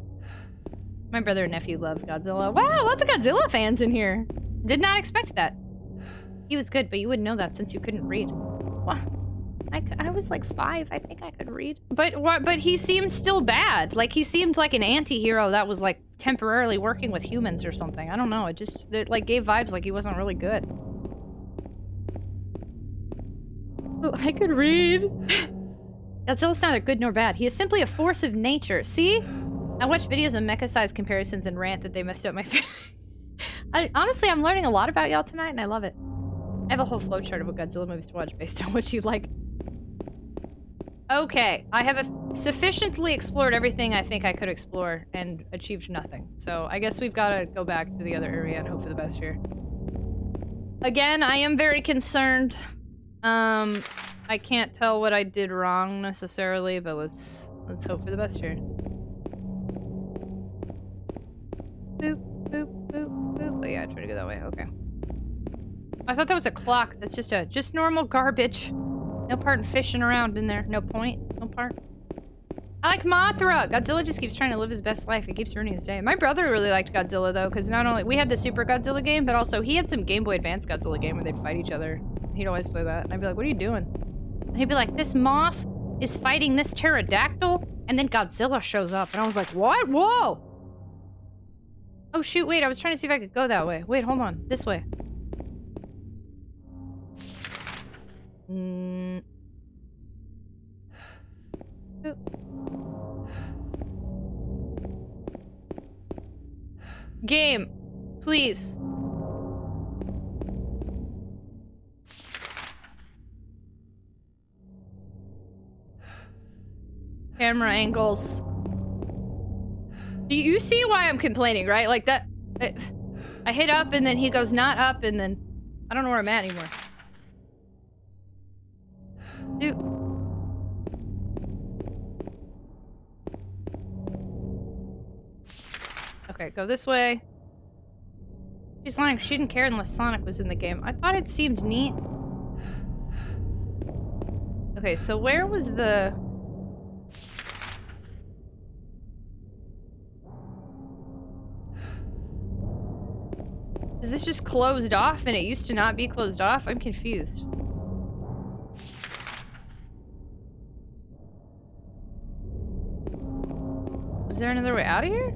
My brother and nephew love Godzilla. Wow, lots of Godzilla fans in here. Did not expect that. He was good, but you wouldn't know that since you couldn't read. What? I was like 5. I think I could read. But he seemed still bad. Like, he seemed like an anti-hero that was, like, temporarily working with humans or something. I don't know. It like, gave vibes like he wasn't really good. Oh, I could read. Godzilla's neither good nor bad. He is simply a force of nature. See? I watch videos of mecha-sized comparisons and rant that they messed up my face. Honestly, I'm learning a lot about y'all tonight, and I love it. I have a whole flowchart of what Godzilla movies to watch based on what you like. Okay, I have sufficiently explored everything I think I could explore and achieved nothing. So I guess we've got to go back to the other area and hope for the best here. Again, I am very concerned. I can't tell what I did wrong necessarily, but let's hope for the best here. Boop, boop, boop, boop. Oh yeah, I tried to go that way. Okay. I thought that was a clock. That's just normal garbage. No part in fishing around in there. No point. No part. I like Mothra! Godzilla just keeps trying to live his best life. He keeps ruining his day. My brother really liked Godzilla, though, because not only... We had the Super Godzilla game, but also he had some Game Boy Advance Godzilla game where they'd fight each other. He'd always play that. And I'd be like, what are you doing? And he'd be like, this moth is fighting this pterodactyl, and then Godzilla shows up. And I was like, what? Whoa! Oh, shoot, wait. I was trying to see if I could go that way. Wait, hold on. This way. Game, please. Camera angles. Do you see why I'm complaining, right? Like that. I hit up and then he goes not up and then I don't know where I'm at anymore. Dude. Okay, go this way. She's lying. She didn't care unless Sonic was in the game. I thought it seemed neat. Okay, so where was the... Is this just closed off and it used to not be closed off? I'm confused. Is there another way out of here?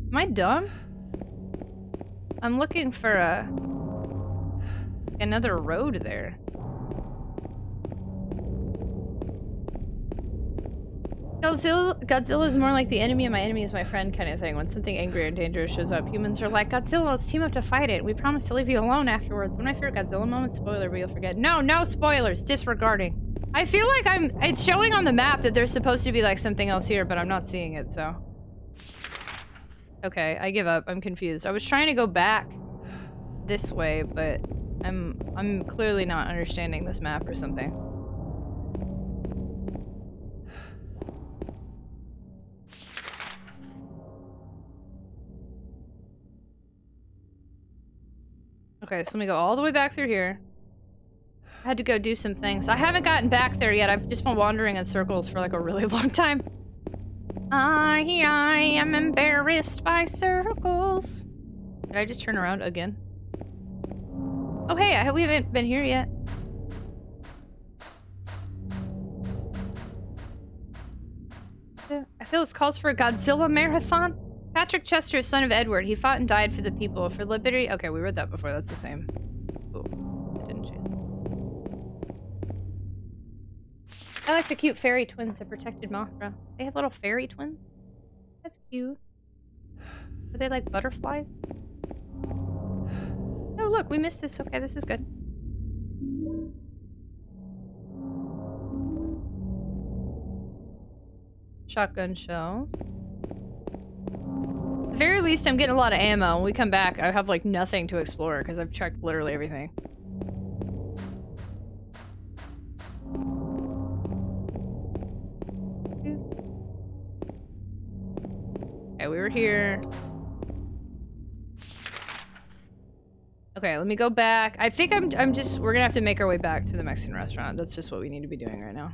Am I dumb? I'm looking for another road there. Godzilla is more like the enemy and my enemy is my friend kind of thing. When something angry or dangerous shows up, humans are like, Godzilla, let's team up to fight it. We promise to leave you alone afterwards. When I fear Godzilla moment, spoiler, but you'll forget. No, no spoilers. Disregarding. I feel like it's showing on the map that there's supposed to be like something else here, but I'm not seeing it, so. Okay, I give up. I'm confused. I was trying to go back this way, but I'm clearly not understanding this map or something. Okay, so let me go all the way back through here. I had to go do some things. I haven't gotten back there yet. I've just been wandering in circles for like a really long time. I am embarrassed by circles. Did I just turn around again? Oh hey, we haven't been here yet. I feel this calls for a Godzilla marathon. Patrick Chester, son of Edward. He fought and died for the people. For liberty. Okay, we read that before. That's the same. Oh, that didn't change. I like the cute fairy twins that protected Mothra. They had little fairy twins. That's cute. Are they like butterflies? Oh look, we missed this. Okay, this is good. Shotgun shells. At the very least, I'm getting a lot of ammo. When we come back, I have like nothing to explore because I've checked literally everything. Okay, we were here. Okay, let me go back. I think we're gonna have to make our way back to the Mexican restaurant. That's just what we need to be doing right now.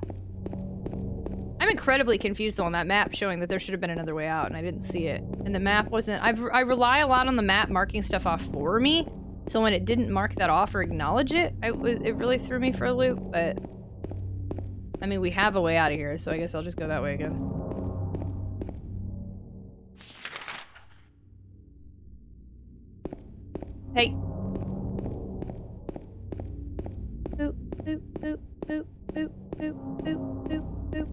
I'm incredibly confused on that map showing that there should have been another way out and I didn't see it. And the map wasn't... I rely a lot on the map marking stuff off for me. So when it didn't mark that off or acknowledge it, it really threw me for a loop, but... I mean, we have a way out of here, so I guess I'll just go that way again. Hey. Boop, boop, boop, boop, boop, boop, boop, boop, boop, boop,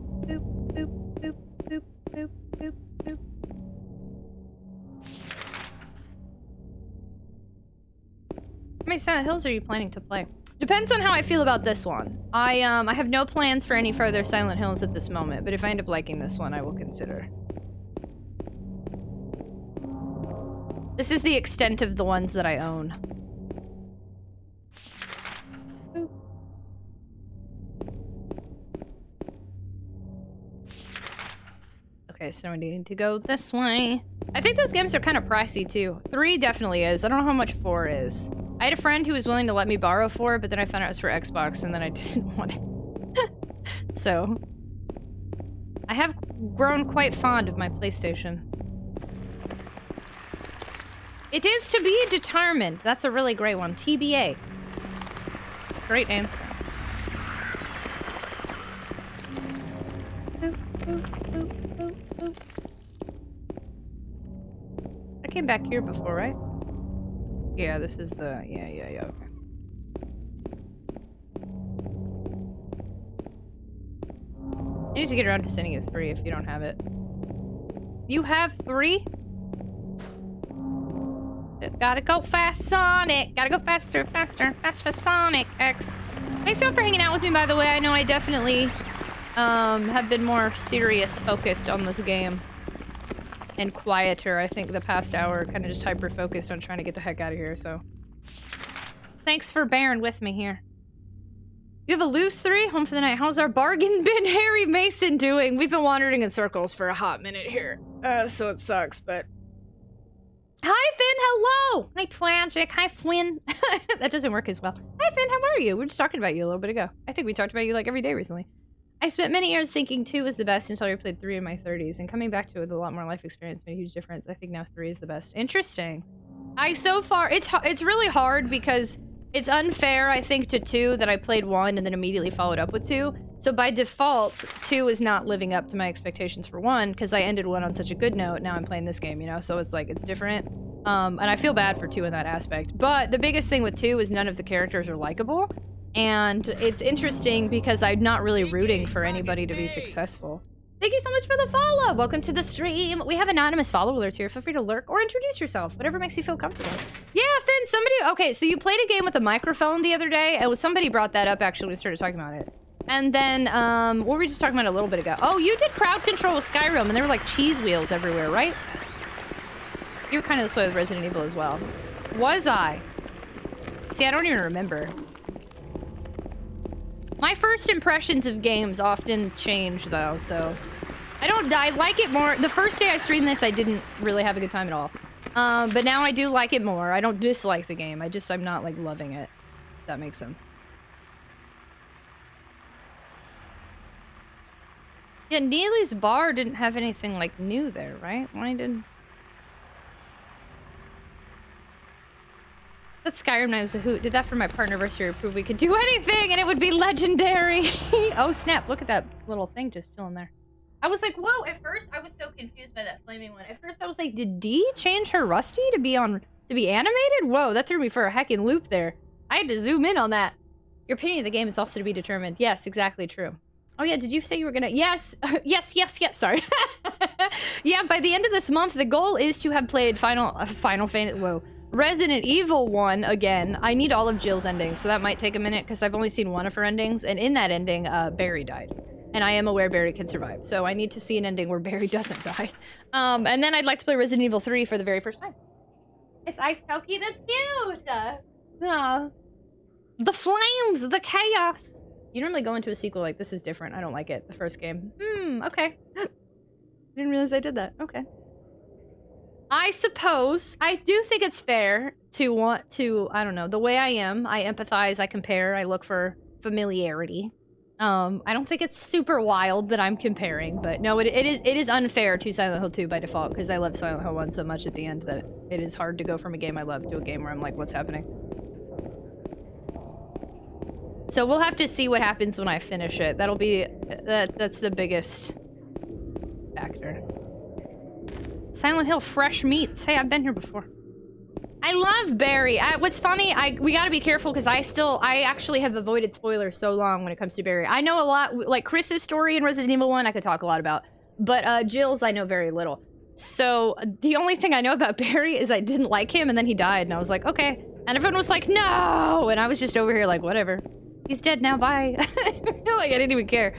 boop, boop, boop, boop, boop, boop. How many Silent Hills are you planning to play? Depends on how I feel about this one. I have no plans for any further Silent Hills at this moment, but if I end up liking this one, I will consider. This is the extent of the ones that I own. Okay, so we need to go this way. I think those games are kind of pricey too. 3 definitely is. I don't know how much 4 is. I had a friend who was willing to let me borrow 4, but then I found out it was for Xbox and then I didn't want it. So, I have grown quite fond of my PlayStation. It is to be determined. That's a really great one. TBA. Great answer. I came back here before, right? Yeah, this is the... Yeah, okay. I need to get around to sending you 3 if you don't have it. You have 3? Gotta go fast, Sonic! Gotta go faster, faster, fast for Sonic X. Thanks so much for hanging out with me, by the way. I know I definitely have been more serious focused on this game. And quieter, I think, the past hour. Kind of just hyper-focused on trying to get the heck out of here, so... Thanks for bearing with me here. You have a loose 3? Home for the night. How's our bargain bin Harry Mason doing? We've been wandering in circles for a hot minute here. So it sucks, but... Hi, Finn! Hello! Hi, Tragic. Hi, Flynn. That doesn't work as well. Hi, Finn. How are you? We were just talking about you a little bit ago. I think we talked about you, like, every day recently. I spent many years thinking 2 was the best until I replayed 3 in my 30s, and coming back to it with a lot more life experience made a huge difference. I think now 3 is the best. Interesting. So far, it's really hard because it's unfair, I think, to 2 that I played 1 and then immediately followed up with 2. So by default, 2 is not living up to my expectations for 1 because I ended 1 on such a good note. Now I'm playing this game, you know? So it's like, it's different. And I feel bad for 2 in that aspect. But the biggest thing with 2 is none of the characters are likable. And it's interesting because I'm not really rooting for anybody to be successful. Thank you so much for the follow! Welcome to the stream! We have anonymous follow alerts here. Feel free to lurk or introduce yourself. Whatever makes you feel comfortable. Yeah, Finn, somebody... Okay, so you played a game with a microphone the other day, and somebody brought that up, actually, when we started talking about it. And then, what were we just talking about a little bit ago? Oh, you did crowd control with Skyrim, and there were, like, cheese wheels everywhere, right? You were kind of this way with Resident Evil as well. Was I? See, I don't even remember. My first impressions of games often change, though, so... I like it more. The first day I streamed this, I didn't really have a good time at all. But now I do like it more. I don't dislike the game. I'm not, like, loving it. If that makes sense. Yeah, Neely's Bar didn't have anything, like, new there, right? Why didn't... That Skyrim night was a hoot. Did that for my partnerversary to prove we could do anything and it would be legendary. Oh snap, look at that little thing just chilling there. I was like, whoa, at first I was so confused by that flaming one. At first I was like, did Dee change her Rusty to be animated? Whoa, that threw me for a heckin' loop there. I had to zoom in on that. Your opinion of the game is also to be determined. Yes, exactly true. Oh yeah, did you say you were gonna... Yes, yes, sorry. Yeah, by the end of this month, the goal is to have played Resident Evil 1 again. I need all of Jill's endings, so that might take a minute because I've only seen one of her endings, and in that ending, Barry died. And I am aware Barry can survive, so I need to see an ending where Barry doesn't die. And then I'd like to play Resident Evil 3 for the very first time. It's Ice Toki, that's cute! The flames, the chaos! You normally go into a sequel like, this is different, I don't like it, the first game. Okay. Didn't realize I did that, okay. I suppose, I do think it's fair to want to, I don't know, the way I am, I empathize, I compare, I look for familiarity. I don't think it's super wild that I'm comparing, but no, it is unfair to Silent Hill 2 by default, because I love Silent Hill 1 so much at the end that it is hard to go from a game I love to a game where I'm like, what's happening? So we'll have to see what happens when I finish it. That'll be, that's the biggest factor. Silent Hill fresh meats. Hey, I've been here before. I love Barry. What's funny, we gotta be careful because I actually have avoided spoilers so long when it comes to Barry. I know a lot, like Chris's story in Resident Evil 1 I could talk a lot about, but Jill's I know very little. So the only thing I know about Barry is I didn't like him and then he died and I was like, okay. And everyone was like, no! And I was just over here like, whatever. He's dead now, bye. Like I didn't even care.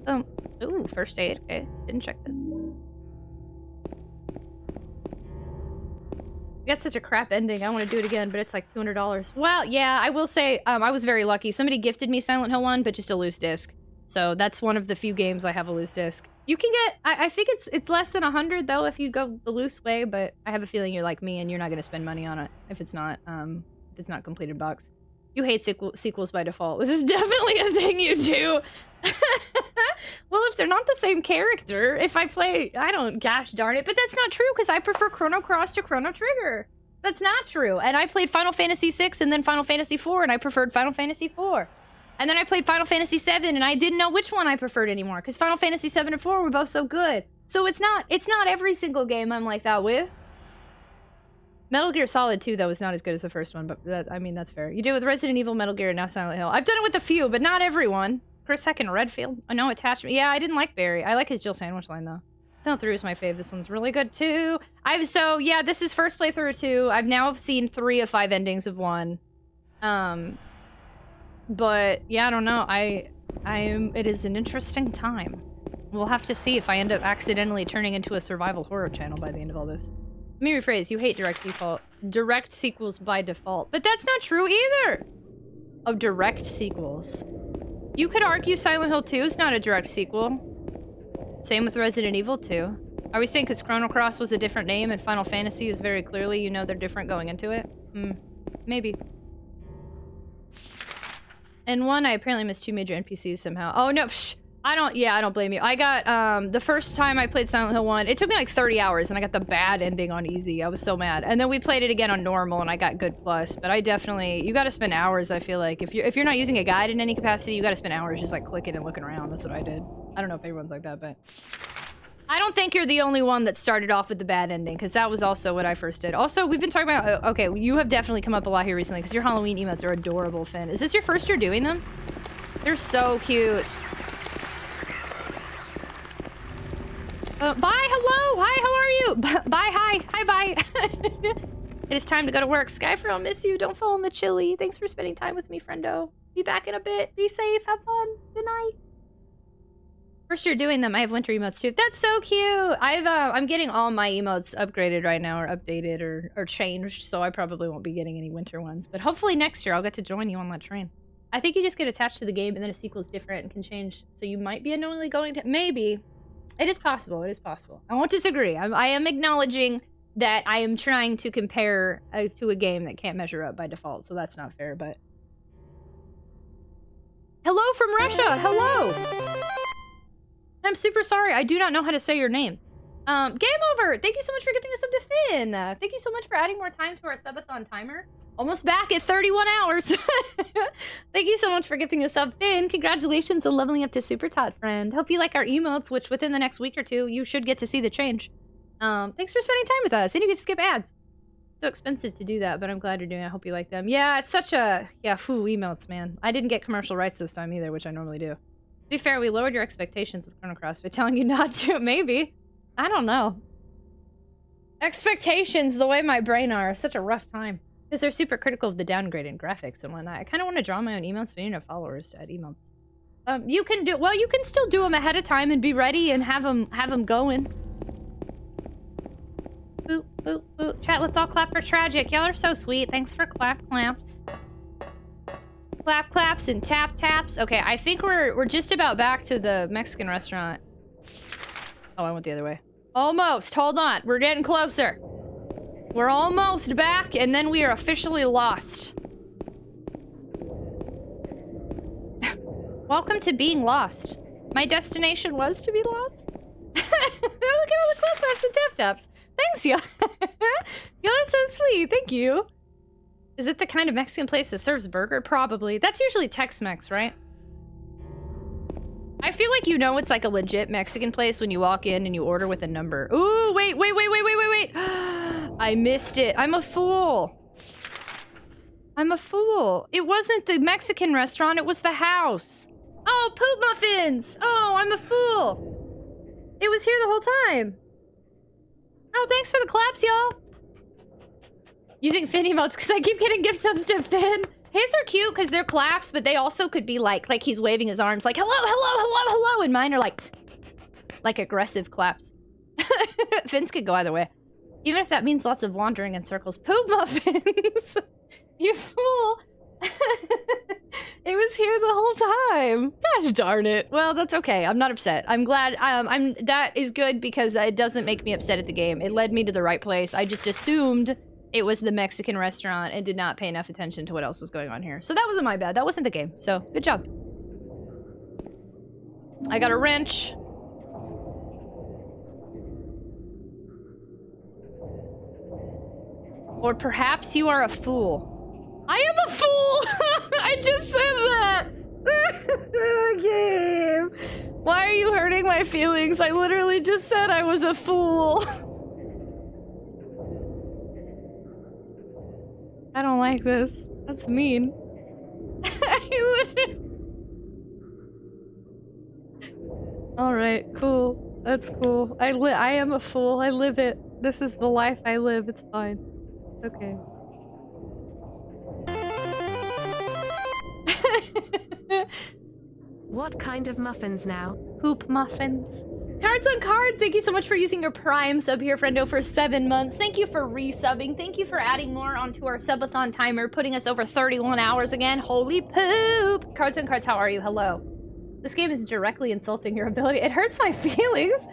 Ooh, first aid, okay. Didn't check this. We got such a crap ending. I want to do it again, but it's like $200. Well, yeah, I will say I was very lucky. Somebody gifted me Silent Hill 1, but just a loose disc. So that's one of the few games I have a loose disc. You can get, I think it's less than 100 though if you go the loose way, but I have a feeling you're like me and you're not going to spend money on it if it's not completed box. You hate sequels by default. This is definitely a thing you do. Well, if they're not the same character, if I play... I don't... Gosh darn it. But that's not true, because I prefer Chrono Cross to Chrono Trigger. That's not true. And I played Final Fantasy VI and then Final Fantasy IV, and I preferred Final Fantasy IV. And then I played Final Fantasy VII, and I didn't know which one I preferred anymore, because Final Fantasy VII and IV were both so good. So it's not every single game I'm like that with. Metal Gear Solid 2, though, is not as good as the first one, but I mean, that's fair. You do it with Resident Evil, Metal Gear, and now Silent Hill. I've done it with a few, but not everyone. Chris Second Redfield. No attachment. Yeah, I didn't like Barry. I like his Jill Sandwich line, though. Silent 3 is my fave. This one's really good, too. So, yeah, this is first playthrough of 2. I've now seen 3 of 5 endings of 1. But, yeah, I don't know. It is an interesting time. We'll have to see if I end up accidentally turning into a survival horror channel by the end of all this. Let me rephrase. You hate direct sequels by default. But that's not true either! Of direct sequels. You could argue Silent Hill 2 is not a direct sequel. Same with Resident Evil 2. Are we saying because Chrono Cross was a different name and Final Fantasy is very clearly, you know, they're different going into it? Maybe. And 1, I apparently missed 2 major NPCs somehow. Oh, no, I don't blame you. I got, the first time I played Silent Hill 1, it took me like 30 hours and I got the bad ending on easy. I was so mad. And then we played it again on normal and I got good plus. But I definitely, you gotta spend hours, I feel like. If you're not using a guide in any capacity, you gotta spend hours just like clicking and looking around. That's what I did. I don't know if everyone's like that, but... I don't think you're the only one that started off with the bad ending, because that was also what I first did. Also, we've been talking about... okay, you have definitely come up a lot here recently, because your Halloween emotes are adorable, Finn. Is this your first year doing them? They're so cute. Bye, hello, hi, how are you? Bye, hi, bye. It is time to go to work. Skyfer, I'll miss you. Don't fall in the chili. Thanks for spending time with me, friendo. Be back in a bit. Be safe, have fun. Good night. First year doing them, I have winter emotes too. That's so cute. I'm getting all my emotes upgraded right now, or updated, or changed, so I probably won't be getting any winter ones. But hopefully next year I'll get to join you on that train. I think you just get attached to the game and then a sequel is different and can change, so you might be unknowingly going to... Maybe. It is possible, it is possible. I won't disagree. I am acknowledging that I am trying to compare to a game that can't measure up by default, so that's not fair, but... Hello from Russia! Hello! I'm super sorry, I do not know how to say your name. Game over! Thank you so much for gifting a sub to Finn! Thank you so much for adding more time to our subathon timer. Almost back at 31 hours. Thank you so much for gifting a sub, Finn. Congratulations on leveling up to Super Tot, friend. Hope you like our emotes, which within the next week or 2, you should get to see the change. Thanks for spending time with us. And you get to skip ads. So expensive to do that, but I'm glad you're doing it. I hope you like them. Yeah, it's such a... yeah, emotes, man. I didn't get commercial rights this time either, which I normally do. To be fair, we lowered your expectations with Chrono Cross by telling you not to. Maybe. I don't know. Expectations, the way my brain are such a rough time. Because they're super critical of the downgrade in graphics and whatnot. I kind of want to draw my own emotes, but you need enough followers to add emotes. You can do... well, you can still do them ahead of time and be ready and have them going. Boop, boop, boop. Chat, let's all clap for Tragic. Y'all are so sweet. Thanks for claps. Clap claps and tap taps. Okay, I think we're just about back to the Mexican restaurant. Oh, I went the other way. Almost. Hold on. We're getting closer. We're almost back, and then we are officially lost. Welcome to being lost. My destination was to be lost. Look at all the clap claps and tap taps. Thanks, y'all. Y'all are so sweet. Thank you. Is it the kind of Mexican place that serves burger? Probably. That's usually Tex-Mex, right? I feel like you know it's like a legit Mexican place when you walk in and you order with a number. Ooh, wait. I missed it. I'm a fool. It wasn't the Mexican restaurant, it was the house. Oh, poop muffins. Oh, I'm a fool. It was here the whole time. Oh, thanks for the claps, y'all. Using Finn emotes because I keep getting gift subs to Finn. His are cute because they're claps, but they also could be like he's waving his arms like, hello, and mine are like aggressive claps. Finn's could go either way. Even if that means lots of wandering in circles. Poop muffins! You fool! It was here the whole time. Gosh darn it. Well, that's okay. I'm not upset. I'm glad. That is good because it doesn't make me upset at the game. It led me to the right place. I just assumed it was the Mexican restaurant and did not pay enough attention to what else was going on here. So that wasn't my bad. That wasn't the game. So, good job. I got a wrench. Or perhaps you are a fool. I am a fool! I just said that! Game! Why are you hurting my feelings? I literally just said I was a fool. I don't like this. That's mean. I literally... Alright, cool. That's cool. I am a fool. I live it. This is the life I live. It's fine. It's okay. What kind of muffins now? Poop muffins. Cards on Cards, thank you so much for using your Prime sub here, friendo, for 7 months. Thank you for resubbing. Thank you for adding more onto our subathon timer, putting us over 31 hours again. Holy poop! Cards on Cards, how are you? Hello. This game is directly insulting your ability. It hurts my feelings.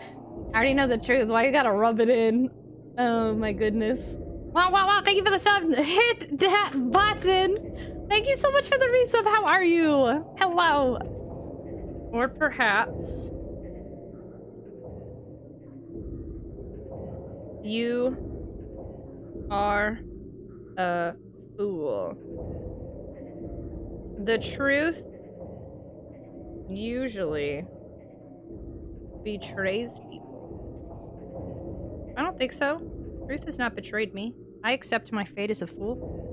I already know the truth. Why you gotta rub it in? Oh my goodness. Wow, wow, wow. Thank you for the sub. Hit that button. Thank you so much for the resub. How are you? Hello. Or perhaps you are a fool. The truth usually betrays people. I don't think so. Truth has not betrayed me. I accept my fate as a fool.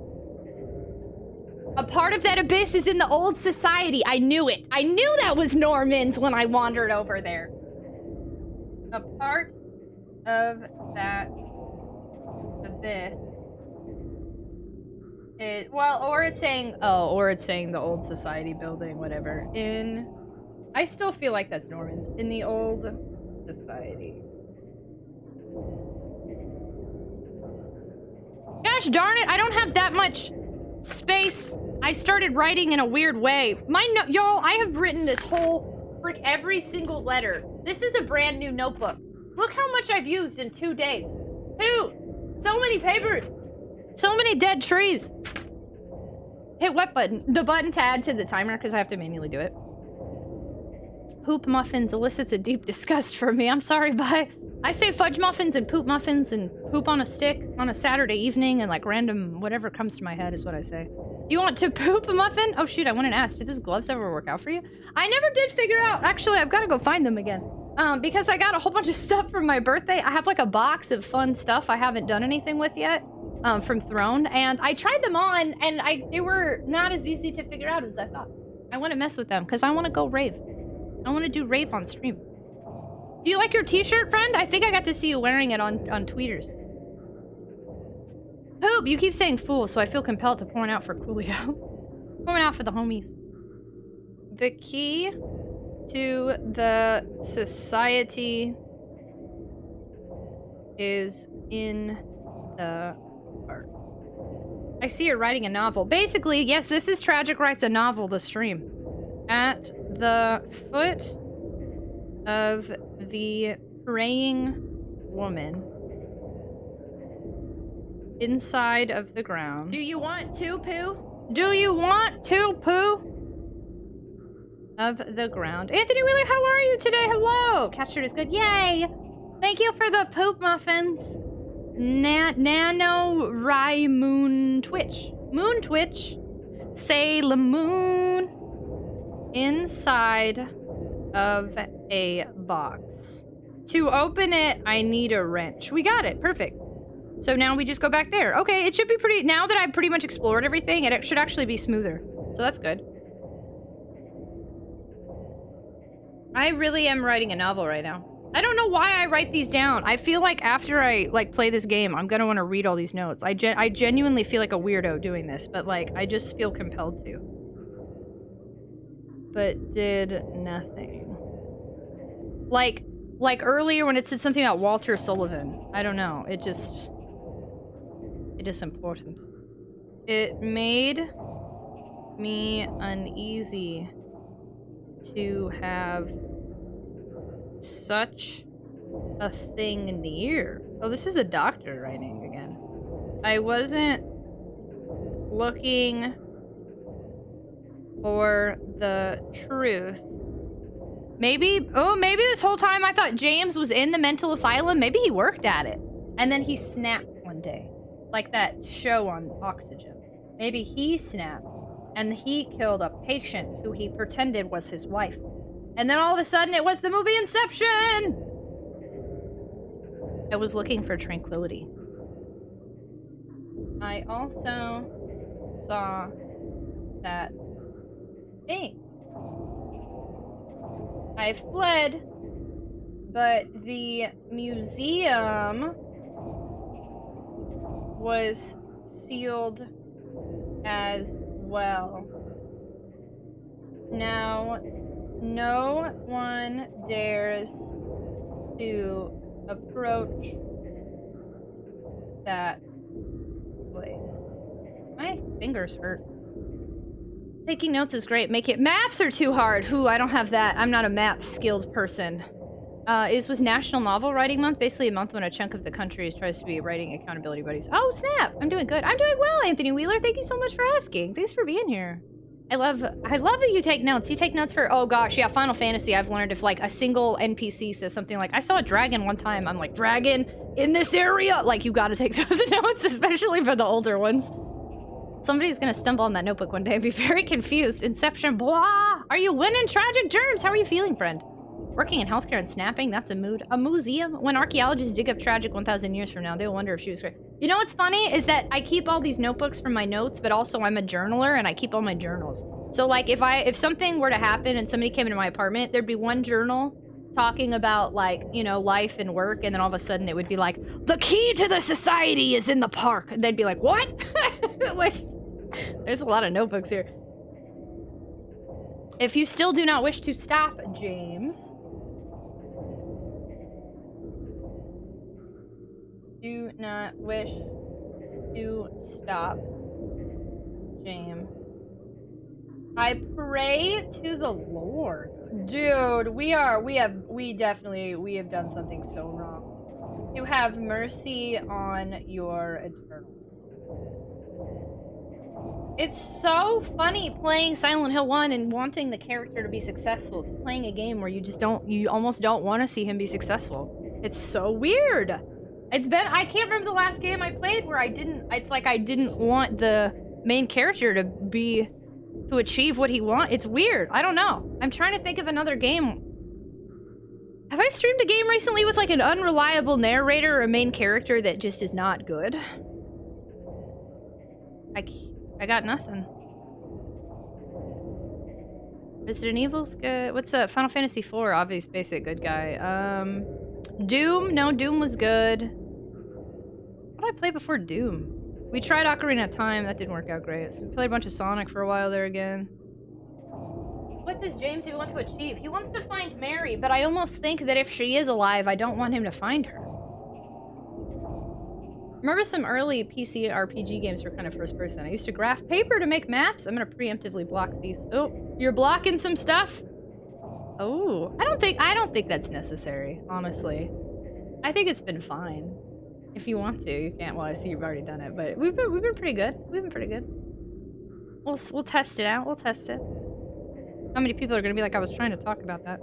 A part of that abyss is in the old society. I knew it. I knew that was Norman's when I wandered over there. A part of that abyss is, well, or it's saying the old society building, whatever. I still feel like that's Norman's. In the old society. Gosh darn it, I don't have that much space. I started writing in a weird way. Y'all, I have written this whole every single letter. This is a brand new notebook. Look how much I've used in 2 days. So many papers. So many dead trees. Hit what button? The button to add to the timer, because I have to manually do it. Poop muffins elicits a deep disgust from me. I'm sorry, bye. I say fudge muffins and poop on a stick on a Saturday evening and like random whatever comes to my head is what I say. You want to poop a muffin? Oh shoot, I went and asked. Did those gloves ever work out for you? I never did figure out. Actually, I've got to go find them again. Because I got a whole bunch of stuff for my birthday. I have like a box of fun stuff I haven't done anything with yet. From Throne, and I tried them on, and they were not as easy to figure out as I thought. I want to mess with them, because I want to go rave. I want to do rave on stream. Do you like your t-shirt, friend? I think I got to see you wearing it on tweeters. Poop, you keep saying fool, so I feel compelled to point out for Coolio. Point out for the homies. The key to the society is in the heart. I see you're writing a novel. Basically, yes, this is Tragic Writes a Novel, the stream. At the foot of the praying woman inside of the ground. Do you want to poo? Do you want to poo? Of the ground. Anthony Wheeler, how are you today? Hello! Cat shirt is good. Yay! Thank you for the poop muffins. Nano Rye Moon Twitch. Moon Twitch. Sailor Moon. Inside of a box. To open it, I need a wrench. We got it. Perfect. So now we just go back there. Okay, it should be pretty... Now that I've pretty much explored everything, it should actually be smoother. So that's good. I really am writing a novel right now. I don't know why I write these down. I feel like after I, play this game, I'm gonna want to read all these notes. I genuinely feel like a weirdo doing this, but, I just feel compelled to. But did nothing. Like earlier when it said something about Walter Sullivan. I don't know. It is important. It made me uneasy to have such a thing near. Oh, this is a doctor writing again. I wasn't looking for the truth Maybe, oh, maybe this whole time I thought James was in the mental asylum. Maybe he worked at it. And then he snapped one day. Like that show on Oxygen. Maybe he snapped. And he killed a patient who he pretended was his wife. And then all of a sudden it was the movie Inception! I was looking for tranquility. I also saw that thing. I fled, but the museum was sealed as well. Now, no one dares to approach that place. My fingers hurt. Taking notes is great. Make it— maps are too hard. Whew, I don't have that. I'm not a map skilled person. Was National Novel Writing Month, basically a month when a chunk of the country tries to be writing accountability buddies. Oh, snap! I'm doing good. I'm doing well, Anthony Wheeler. Thank you so much for asking. Thanks for being here. I love that you take notes. You take notes for— oh gosh, yeah, Final Fantasy. I've learned if like a single NPC says something like, I saw a dragon one time. I'm like, dragon in this area? Like, you gotta take those notes, especially for the older ones. Somebody's gonna stumble on that notebook one day and be very confused. Inception, blah! Are you winning, Tragic Germs? How are you feeling, friend? Working in healthcare and snapping, that's a mood. A museum? When archaeologists dig up Tragic 1,000 years from now, they'll wonder if she was great. You know what's funny? Is that I keep all these notebooks from my notes, but also I'm a journaler and I keep all my journals. So like if something were to happen and somebody came into my apartment, there'd be one journal talking about like, you know, life and work, and then all of a sudden it would be like, the key to the society is in the park. And they'd be like, what? Like, there's a lot of notebooks here. If you still do not wish to stop, James. Do not wish to stop, James. I pray to the Lord. Dude, we have done something so wrong. To have mercy on your eternals. It's so funny playing Silent Hill 1 and wanting the character to be successful. To playing a game where you almost don't want to see him be successful. It's so weird. I can't remember the last game I played where I didn't want the main character to achieve what he wants. It's weird. I don't know. I'm trying to think of another game. Have I streamed a game recently with like an unreliable narrator or a main character that just is not good? I got nothing. Resident Evil's good. What's Final Fantasy IV? Obvious basic good guy. Doom? No, Doom was good. What did I play before Doom? We tried Ocarina of Time. That didn't work out great. So we played a bunch of Sonic for a while there again. What does James even want to achieve? He wants to find Mary, but I almost think that if she is alive, I don't want him to find her. Remember some early PC RPG games were kind of first person. I used to graph paper to make maps. I'm gonna preemptively block these. Oh, you're blocking some stuff? Oh, I don't think that's necessary, honestly. I think it's been fine. If you want to, you can't. Well, I see you've already done it, but we've been pretty good. We've been pretty good. We'll test it out. We'll test it. How many people are gonna be like, I was trying to talk about that?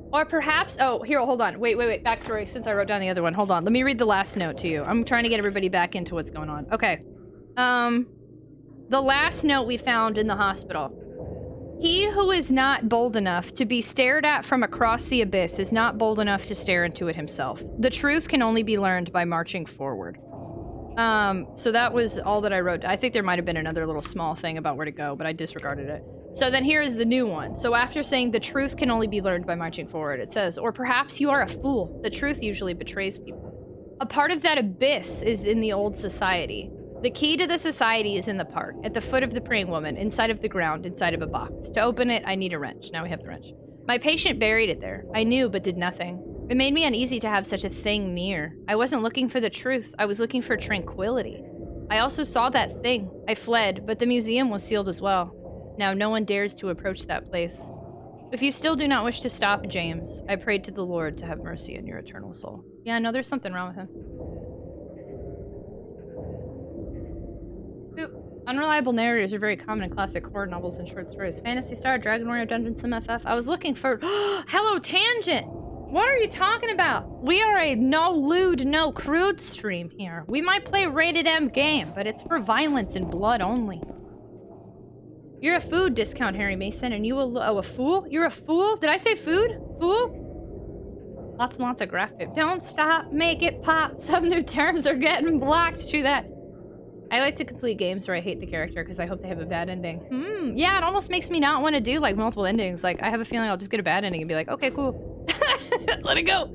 Or perhaps, oh, here, hold on. Wait. Backstory, since I wrote down the other one. Hold on. Let me read the last note to you. I'm trying to get everybody back into what's going on. Okay. The last note we found in the hospital. He who is not bold enough to be stared at from across the abyss is not bold enough to stare into it himself. The truth can only be learned by marching forward. So that was all that I wrote. I think there might have been another little small thing about where to go, but I disregarded it. So then here is the new one. So after saying the truth can only be learned by marching forward, it says, or perhaps you are a fool. The truth usually betrays people. A part of that abyss is in the old society. The key to the society is in the park, at the foot of the praying woman, inside of the ground, inside of a box. To open it, I need a wrench. Now we have the wrench. My patient buried it there. I knew, but did nothing. It made me uneasy to have such a thing near. I wasn't looking for the truth. I was looking for tranquility. I also saw that thing. I fled, but the museum was sealed as well. Now no one dares to approach that place. If you still do not wish to stop, James, I prayed to the Lord to have mercy on your eternal soul. Yeah, no, there's something wrong with him. Unreliable narrators are very common in classic horror novels and short stories. Phantasy Star, Dragon Warrior, Dungeon Sim FF. I was looking for... Hello, Tangent! What are you talking about? We are a no lewd, no crude stream here. We might play a rated M game, but it's for violence and blood only. You're a food discount, Harry Mason, and you a fool? You're a fool? Did I say food? Fool? Lots and lots of graphic. Don't stop, make it pop. Some new terms are getting blocked. True that. I like to complete games where I hate the character because I hope they have a bad ending. Yeah, it almost makes me not want to do like multiple endings. Like, I have a feeling I'll just get a bad ending and be like, okay, cool. Let it go.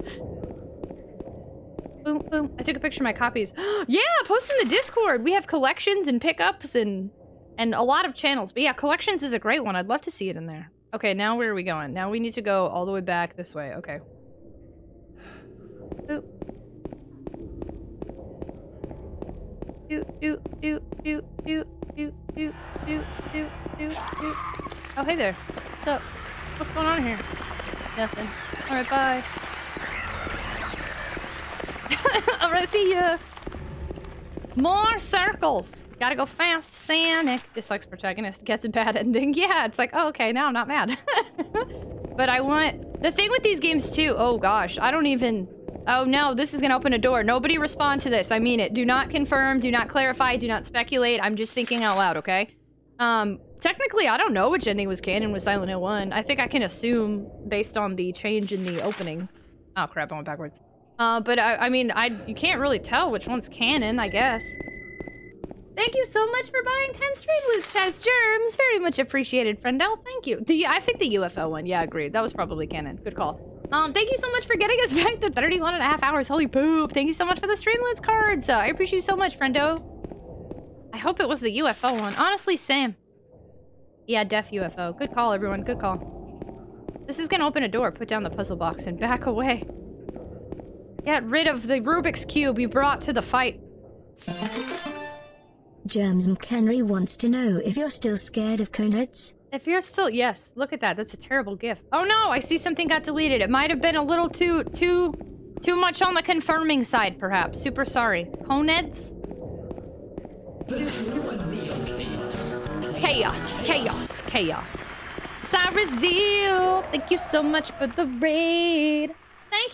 Boom, boom. I took a picture of my copies. Yeah, post in the Discord. We have collections and pickups and a lot of channels. But yeah, collections is a great one. I'd love to see it in there. Okay, now where are we going? Now we need to go all the way back this way. Okay. Boop. Oh, hey there. What's up? What's going on here? Nothing. Alright, bye. Alright, see ya. More circles. Gotta go fast, Sonic. Dislikes protagonist, gets a bad ending. Yeah, it's like, oh, okay, now I'm not mad. But I want... The thing with these games, too... Oh, gosh. I don't even... Oh, no, this is gonna open a door. Nobody respond to this. I mean it. Do not confirm, do not clarify, do not speculate. I'm just thinking out loud, okay? Technically, I don't know which ending was canon with Silent Hill 1. I think I can assume based on the change in the opening. Oh, crap, I went backwards. But I mean, you can't really tell which one's canon, I guess. Thank you so much for buying 10 Streamloots, Chaz Germs. Very much appreciated, friendo. Thank you. I think the UFO one. Yeah, agreed. That was probably canon. Good call. Thank you so much for getting us back to 31.5 hours. Holy poop. Thank you so much for the Streamloots cards. I appreciate you so much, friendo. I hope it was the UFO one. Honestly, same. Yeah, def UFO. Good call, everyone. Good call. This is gonna open a door. Put down the puzzle box and back away. Get rid of the Rubik's Cube you brought to the fight. Germs McHenry wants to know if you're still scared of coneheads. If you're still... Yes, look at that. That's a terrible gift. Oh no, I see something got deleted. It might have been a little too much on the confirming side, perhaps. Super sorry. Coneheads? Chaos, chaos, chaos. Cyrazeel, thank you so much for the raid. Thank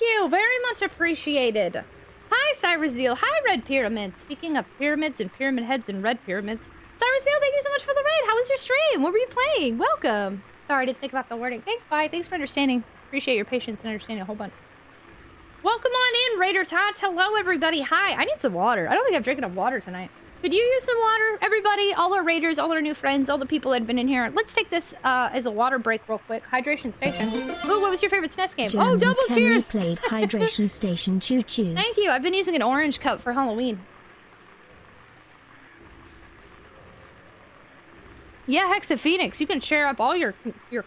you. Very much appreciated. Hi, Cyrazeel. Hi, Red Pyramid. Speaking of pyramids and pyramid heads and red pyramids. Cyrazeel, thank you so much for the raid. How was your stream? What were you playing? Welcome. Sorry, I didn't think about the wording. Thanks, bye. Thanks for understanding. Appreciate your patience and understanding a whole bunch. Welcome on in, Raider Tots. Hello, everybody. Hi. I need some water. I don't think I've drank enough water tonight. Could you use some water, everybody? All our raiders, all our new friends, all the people that have been in here. Let's take this as a water break real quick. Hydration Station. Ooh, what was your favorite SNES game? Germs oh, double cheers! Played Hydration Station. Choo choo. Thank you. I've been using an orange cup for Halloween. Yeah, Hexa Phoenix. You can share up all your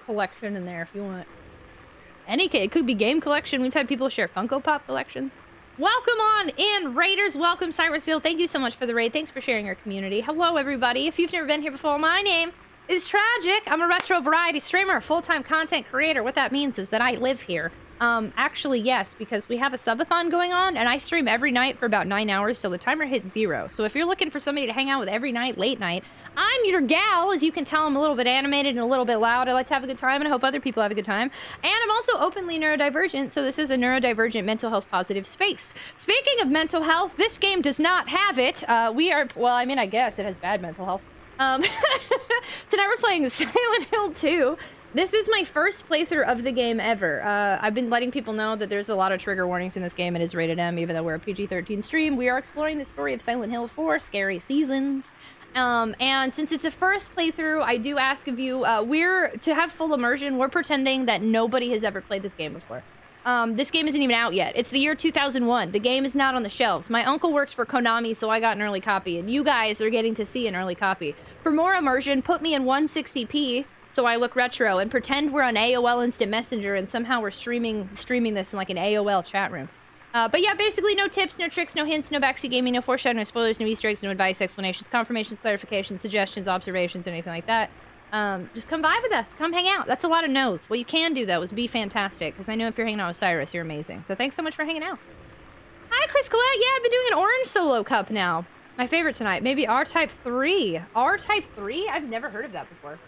collection in there if you want. It could be game collection. We've had people share Funko Pop collections. Welcome on in, Raiders. Welcome, Cyrazeel. Thank you so much for the raid. Thanks for sharing your community. Hello, everybody. If you've never been here before, my name is Tragic. I'm a retro variety streamer, full-time content creator. What that means is that I live here. Actually, yes, because we have a subathon going on, and I stream every night for about 9 hours till the timer hits 0. So if you're looking for somebody to hang out with every night, late night, I'm your gal. As you can tell, I'm a little bit animated and a little bit loud. I like to have a good time, and I hope other people have a good time. And I'm also openly neurodivergent, so this is a neurodivergent mental health positive space. Speaking of mental health, this game does not have it. Well, I mean, I guess it has bad mental health. Tonight we're playing Silent Hill 2. This is my first playthrough of the game ever. I've been letting people know that there's a lot of trigger warnings in this game. It is rated M, even though we're a PG-13 stream. We are exploring the story of Silent Hill 4, Scary Seasons. And since it's a first playthrough, I do ask of you, to have full immersion, we're pretending that nobody has ever played this game before. This game isn't even out yet. It's the year 2001. The game is not on the shelves. My uncle works for Konami, so I got an early copy, and you guys are getting to see an early copy. For more immersion, put me in 160p, so I look retro, and pretend we're on AOL Instant Messenger, and somehow we're streaming this in like an AOL chat room. But yeah, basically no tips, no tricks, no hints, no backseat gaming, no foreshadowing, no spoilers, no Easter eggs, no advice, explanations, confirmations, clarifications, suggestions, observations, anything like that. Just come vibe with us. Come hang out. That's a lot of no's. What you can do, though, is be fantastic, because I know if you're hanging out with Cyrus, you're amazing. So thanks so much for hanging out. Hi, Chris Collette. Yeah, I've been doing an orange solo cup now. My favorite tonight. Maybe R-Type 3. R-Type 3? I've never heard of that before.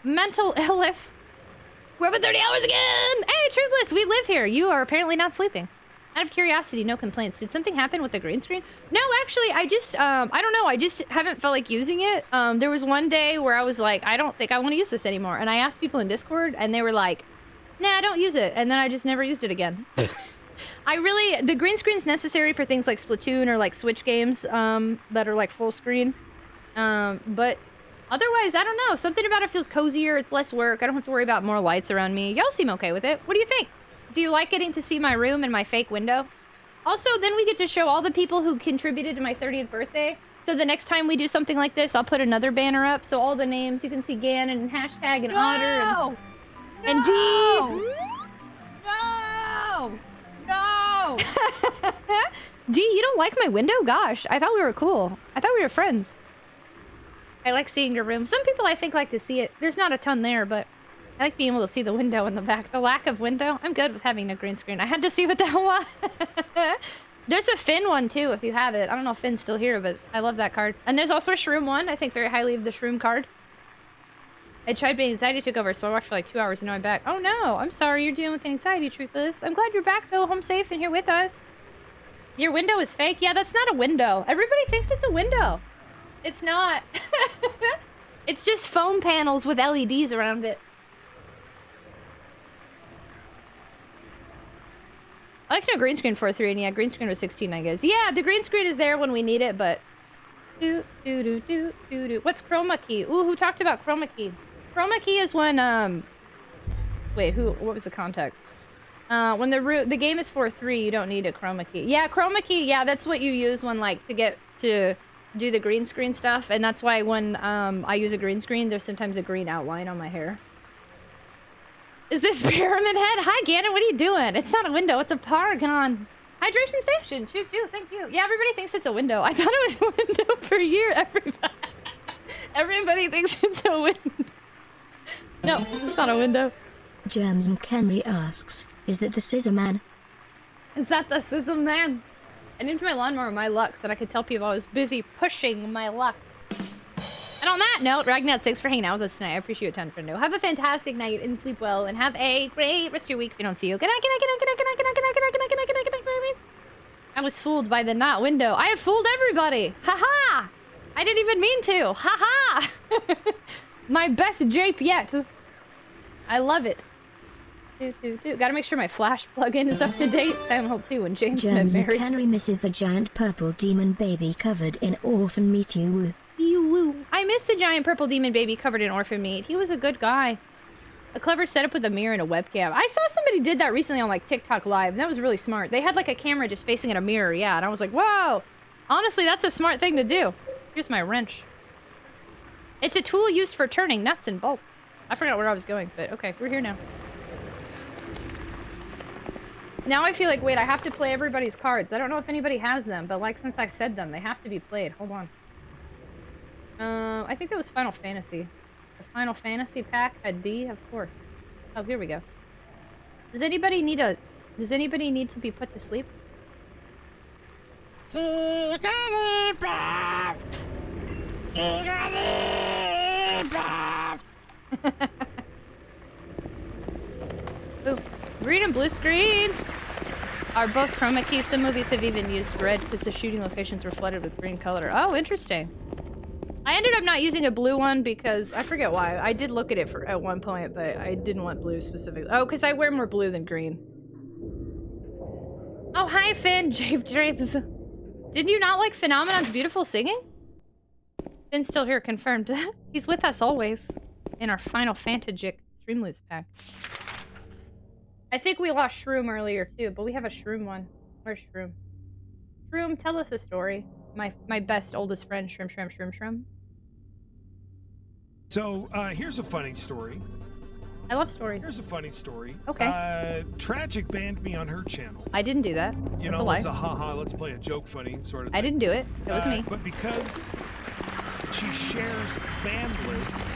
Mental illness. We're up at 30 hours again! Hey, Truthless, we live here. You are apparently not sleeping. Out of curiosity, no complaints. Did something happen with the green screen? No, actually, I just, I don't know. I just haven't felt like using it. There was one day where I was like, I don't think I want to use this anymore. And I asked people in Discord, and they were like, nah, don't use it. And then I just never used it again. The green screen's necessary for things like Splatoon or like Switch games that are like full screen. But otherwise, I don't know. Something about it feels cozier. It's less work. I don't have to worry about more lights around me. Y'all seem okay with it. What do you think? Do you like getting to see my room and my fake window? Also, then we get to show all the people who contributed to my 30th birthday. So the next time we do something like this, I'll put another banner up. So all the names, you can see Gan and hashtag and Otter and D. No! No! D, you don't like my window? Gosh, I thought we were cool. I thought we were friends. I like seeing your room. Some people I think like to see it. There's not a ton there, but I like being able to see the window in the back. The lack of window. I'm good with having a green screen. I had to see what the hell was. There's a Finn one too, if you have it. I don't know if Finn's still here, but I love that card. And there's also a Shroom one. I think very highly of the Shroom card. I tried, but anxiety took over, so I watched for like 2 hours and now I'm back. Oh no, I'm sorry you're dealing with anxiety, Truthless. I'm glad you're back though, home safe and here with us. Your window is fake? Yeah, that's not a window. Everybody thinks it's a window. It's not. It's just foam panels with LEDs around it. I like no green screen 4.3, and yeah, green screen was 16, I guess. Yeah, the green screen is there when we need it, but... What's chroma key? Ooh, who talked about chroma key? Chroma key is when, Wait, what was the context? When the game is 4.3, you don't need a chroma key. Yeah, chroma key, yeah, that's what you use when, like, to do the green screen stuff, and that's why when, I use a green screen, there's sometimes a green outline on my hair. Is this Pyramid Head? Hi, Gannon, what are you doing? It's not a window, it's a Paragon. Hydration station, choo-choo, thank you. Yeah, everybody thinks it's a window. I thought it was a window for a year, everybody thinks it's a window. No, it's not a window. Germs and Henry asks, is that the Scissor Man? Is that the Scissor Man? I named my lawnmower My Luck so that I could tell people I was busy pushing my luck. And on that note, Ragnar, thanks for hanging out with us tonight. I appreciate it a ton, friendo. Have a fantastic night and sleep well, and have a great rest of your week if we don't see you. Good night, good night, good night, good night, good night, good night, good night, good night, good night, good night, good night, good night, good night. I was fooled by the not window. I have fooled everybody. Ha-ha! I didn't even mean to. Ha-ha! My best jape yet. I love it. Gotta make sure my Flash plugin is up to date. I hope too when James Germs met and Mary. Henry misses the giant purple demon baby covered in orphan meat you woo. I missed the giant purple demon baby covered in orphan meat. He was a good guy. A clever setup with a mirror and a webcam. I saw somebody did that recently on like TikTok Live, and that was really smart. They had like a camera just facing at a mirror, yeah, and I was like, whoa! Honestly, that's a smart thing to do. Here's my wrench. It's a tool used for turning nuts and bolts. I forgot where I was going, but okay, we're here now. Now I feel like, wait, I have to play everybody's cards. I don't know if anybody has them, but like since I said them, they have to be played. Hold on. I think that was Final Fantasy. The Final Fantasy pack had D, of course. Oh, here we go. Does anybody need to be put to sleep? Ooh. Green and blue screens are both chroma keys. Some movies have even used red because the shooting locations were flooded with green color. Oh, interesting. I ended up not using a blue one because I forget why. I did look at it at one point, but I didn't want blue specifically. Oh, because I wear more blue than green. Oh, hi, Finn. Drapes. Did you not like Phenomenon's beautiful singing? Finn's still here, confirmed. He's with us always in our Final Fantasy Streamloots pack. I think we lost Shroom earlier too, but we have a Shroom one. Where's Shroom? Shroom, tell us a story. My best, oldest friend, Shroom. So, here's a funny story. I love stories. Here's a funny story. Okay. Tragic banned me on her channel. I didn't do that. You That's know, a lie. it's a haha, let's play a joke funny sort of thing. I didn't do it. It was me. But because she shares ban lists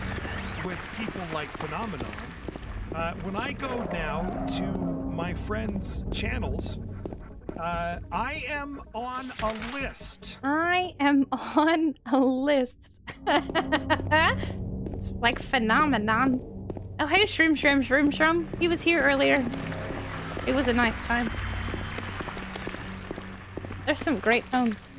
with people like Phenomenon, when I go now to my friends' channels, I am on a list. I am on a list. Like phenomenon. Oh, hey, Shroom. He was here earlier. It was a nice time. There's some great tones.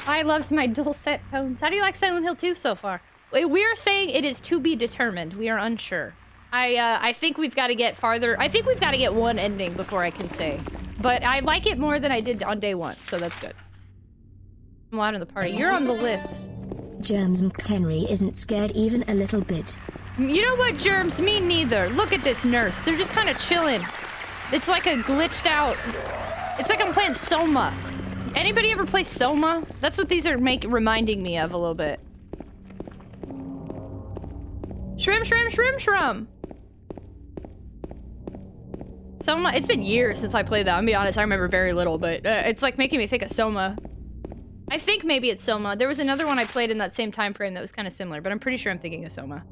I loves my dulcet tones. How do you like Silent Hill 2 so far? We are saying it is to be determined. We are unsure. I think we've got to get farther. I think we've got to get one ending before I can say. But I like it more than I did on day one, so that's good. I'm loud in the party. You're on the list. Germs McHenry isn't scared even a little bit. You know what, Germs? Me neither. Look at this nurse. They're just kind of chilling. It's like a glitched out... It's like I'm playing Soma. Anybody ever play Soma? That's what these are reminding me of a little bit. Shroom. Soma, it's been years since I played that. I'm gonna be honest, I remember very little, but it's like making me think of Soma. I think maybe it's Soma. There was another one I played in that same time frame that was kind of similar, but I'm pretty sure I'm thinking of Soma.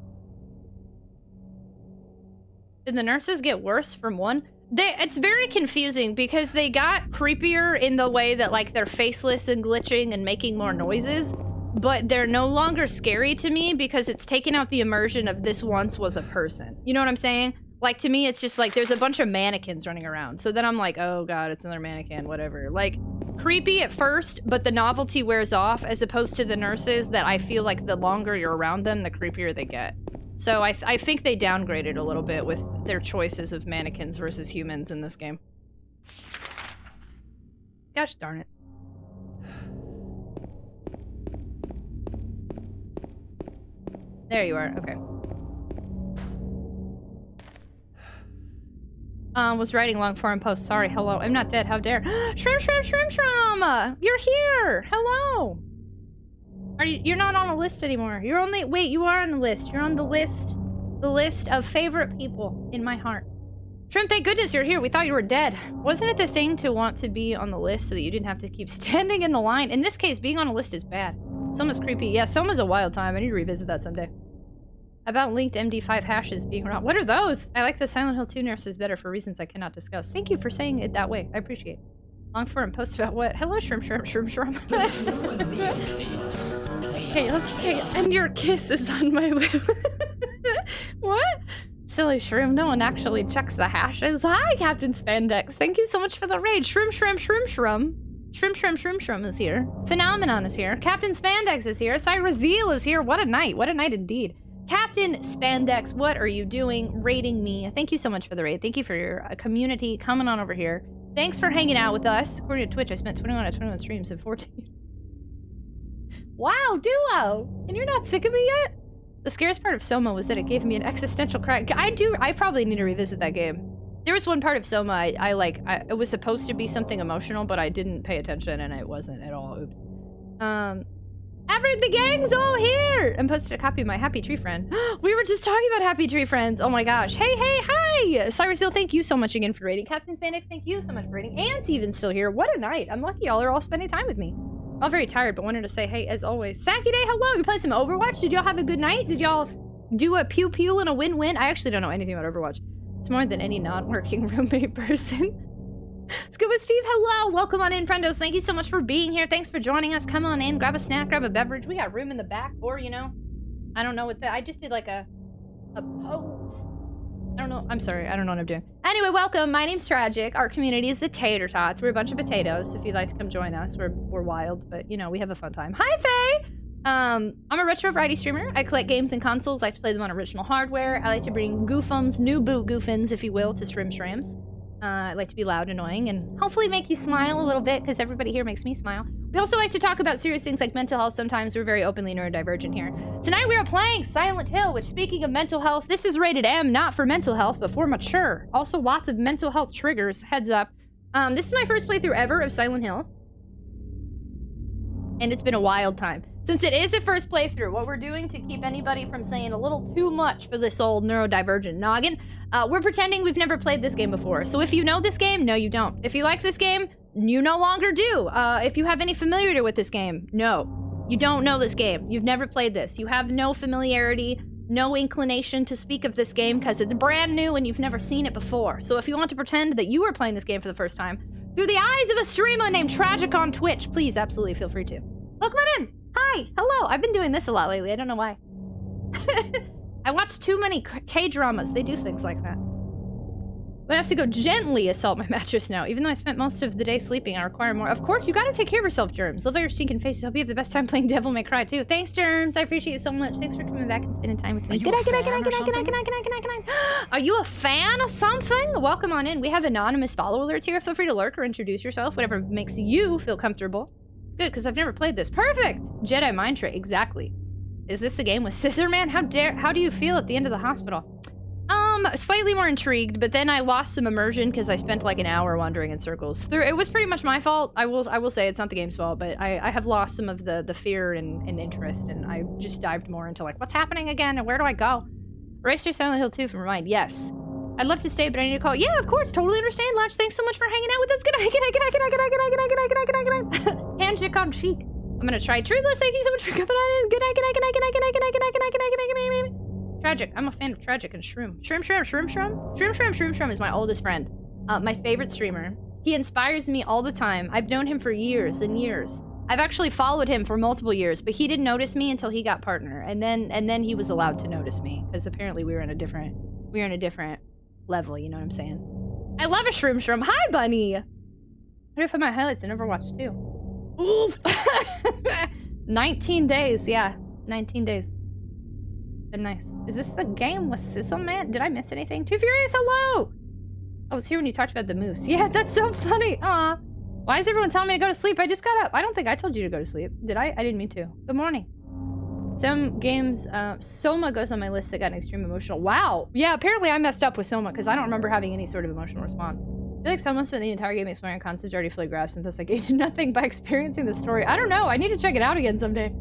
Did the nurses get worse from one? It's very confusing because they got creepier in the way that like they're faceless and glitching and making more noises, but they're no longer scary to me because it's taken out the immersion of this once was a person. You know what I'm saying? Like, to me, it's just like there's a bunch of mannequins running around. So then I'm like, oh god, it's another mannequin, whatever. Like, creepy at first, but the novelty wears off, as opposed to the nurses that I feel like the longer you're around them, the creepier they get. So I think they downgraded a little bit with their choices of mannequins versus humans in this game. Gosh darn it. There you are, okay. Was writing long form post. Sorry, hello. I'm not dead, how dare. Shroom! You're here! Hello! You're not on a list anymore. You're only, wait, you are on the list. You're on the list of favorite people in my heart. Shrimp, thank goodness you're here. We thought you were dead. Wasn't it the thing to want to be on the list so that you didn't have to keep standing in the line? In this case, being on a list is bad. Soma's creepy. Yeah, Soma's a wild time. I need to revisit that someday. About linked MD5 hashes being around. What are those? I like the Silent Hill 2 nurses better for reasons I cannot discuss. Thank you for saying it that way. I appreciate it. Long form post about what? Hello, shrimp. Okay, and your kiss is on my lip. What? Silly shroom, no one actually checks the hashes. Hi, Captain Spandex. Thank you so much for the raid. Shroom is here. Phenomenon is here. Captain Spandex is here. Cyrazeel is here. What a night indeed. Captain Spandex, what are you doing? Raiding me. Thank you so much for the raid. Thank you for your community coming on over here. Thanks for hanging out with us. According to Twitch, I spent 21 out of 21 streams in 14. Wow, Duo! And you're not sick of me yet? The scariest part of Soma was that it gave me an existential crack. I probably need to revisit that game. There was one part of Soma it was supposed to be something emotional, but I didn't pay attention and it wasn't at all. Oops. Everett, the gang's all here! And posted a copy of my Happy Tree Friend. We were just talking about Happy Tree Friends. Oh my gosh. Hey, hi! Cyrusil, thank you so much again for raiding. Captain Spandex, thank you so much for raiding. Ant's even still here. What a night. I'm lucky y'all are all spending time with me. All very tired, but wanted to say hey as always. Saki Day, hello! You playing some Overwatch? Did y'all have a good night? Did y'all do a pew-pew and a win-win? I actually don't know anything about Overwatch. It's more than any non-working roommate person. Scuba Steve, hello! Welcome on in, friendos. Thank you so much for being here. Thanks for joining us. Come on in, grab a snack, grab a beverage. We got room in the back, or, you know, I don't know what I just did like a pose. I don't know. I'm sorry. I don't know what I'm doing. Anyway, welcome. My name's Tragic. Our community is the Tater Tots. We're a bunch of potatoes. So if you'd like to come join us, we're wild, but, you know, we have a fun time. Hi, Faye! I'm a retro variety streamer. I collect games and consoles. I like to play them on original hardware. I like to bring goofums, new boot goofins, if you will, to Shrams. I like to be loud, annoying, and hopefully make you smile a little bit, because everybody here makes me smile. We also like to talk about serious things like mental health sometimes. We're very openly neurodivergent here. Tonight we are playing Silent Hill, which, speaking of mental health, this is rated M, not for mental health, but for mature. Also lots of mental health triggers, heads up. This is my first playthrough ever of Silent Hill. And it's been a wild time. Since it is a first playthrough, what we're doing to keep anybody from saying a little too much for this old neurodivergent noggin, we're pretending we've never played this game before. So if you know this game, no you don't. If you like this game, you no longer do. If you have any familiarity with this game, no. You don't know this game. You've never played this. You have no familiarity, no inclination to speak of this game because it's brand new and you've never seen it before. So if you want to pretend that you are playing this game for the first time, through the eyes of a streamer named TragicOnTwitch. Please, absolutely feel free to. Welcome on in. Hi. Hello. I've been doing this a lot lately. I don't know why. I watch too many K-dramas. They do things like that. I have to go gently assault my mattress now. Even though I spent most of the day sleeping, I require more. Of course, you gotta take care of yourself, Germs. Love all your stinking faces. Hope you have the best time playing Devil May Cry, too. Thanks, Germs. I appreciate you so much. Thanks for coming back and spending time with me. Good night. Are you a fan of something? Welcome on in. We have anonymous follow alerts here. Feel free to lurk or introduce yourself. Whatever makes you feel comfortable. Good, because I've never played this. Perfect! Jedi Mind Trick. Exactly. Is this the game with Scissor Man? How do you feel at the end of the hospital? Slightly more intrigued, but then I lost some immersion because I spent like an hour wandering in circles. It was pretty much my fault. I will say it's not the game's fault, but I have lost some of the fear and interest, and I just dived more into like, what's happening again, and where do I go? Erased your Silent Hill 2 from Remind. Yes. I'd love to stay, but I need to call. Yeah, of course. Totally understand, Latch. Thanks so much for hanging out with us. Good night. Handshake on cheek. I'm gonna try Truthless. Thank you so much for coming on in. Good night. Tragic. I'm a fan of Tragic and Shroom. Shroom is my oldest friend. My favorite streamer. He inspires me all the time. I've known him for years and years. I've actually followed him for multiple years, but he didn't notice me until he got partner, and then he was allowed to notice me because apparently we were in a different level. You know what I'm saying? I love a Shroom. Hi, Bunny. What if I my highlights in Overwatch 2? Oof. 19 days. Yeah, 19 days. Been nice. Is this the game with Sizzle Man? Did I miss anything? Too Furious, hello! I was here when you talked about the moose. Yeah, that's so funny. Aw. Why is everyone telling me to go to sleep? I just got up. I don't think I told you to go to sleep. Did I? I didn't mean to. Good morning. Some games, Soma goes on my list that got an extreme emotional. Wow. Yeah, apparently I messed up with Soma because I don't remember having any sort of emotional response. I feel like Soma spent the entire game exploring concepts already fully grasped, and thus I gained nothing by experiencing the story. I don't know. I need to check it out again someday.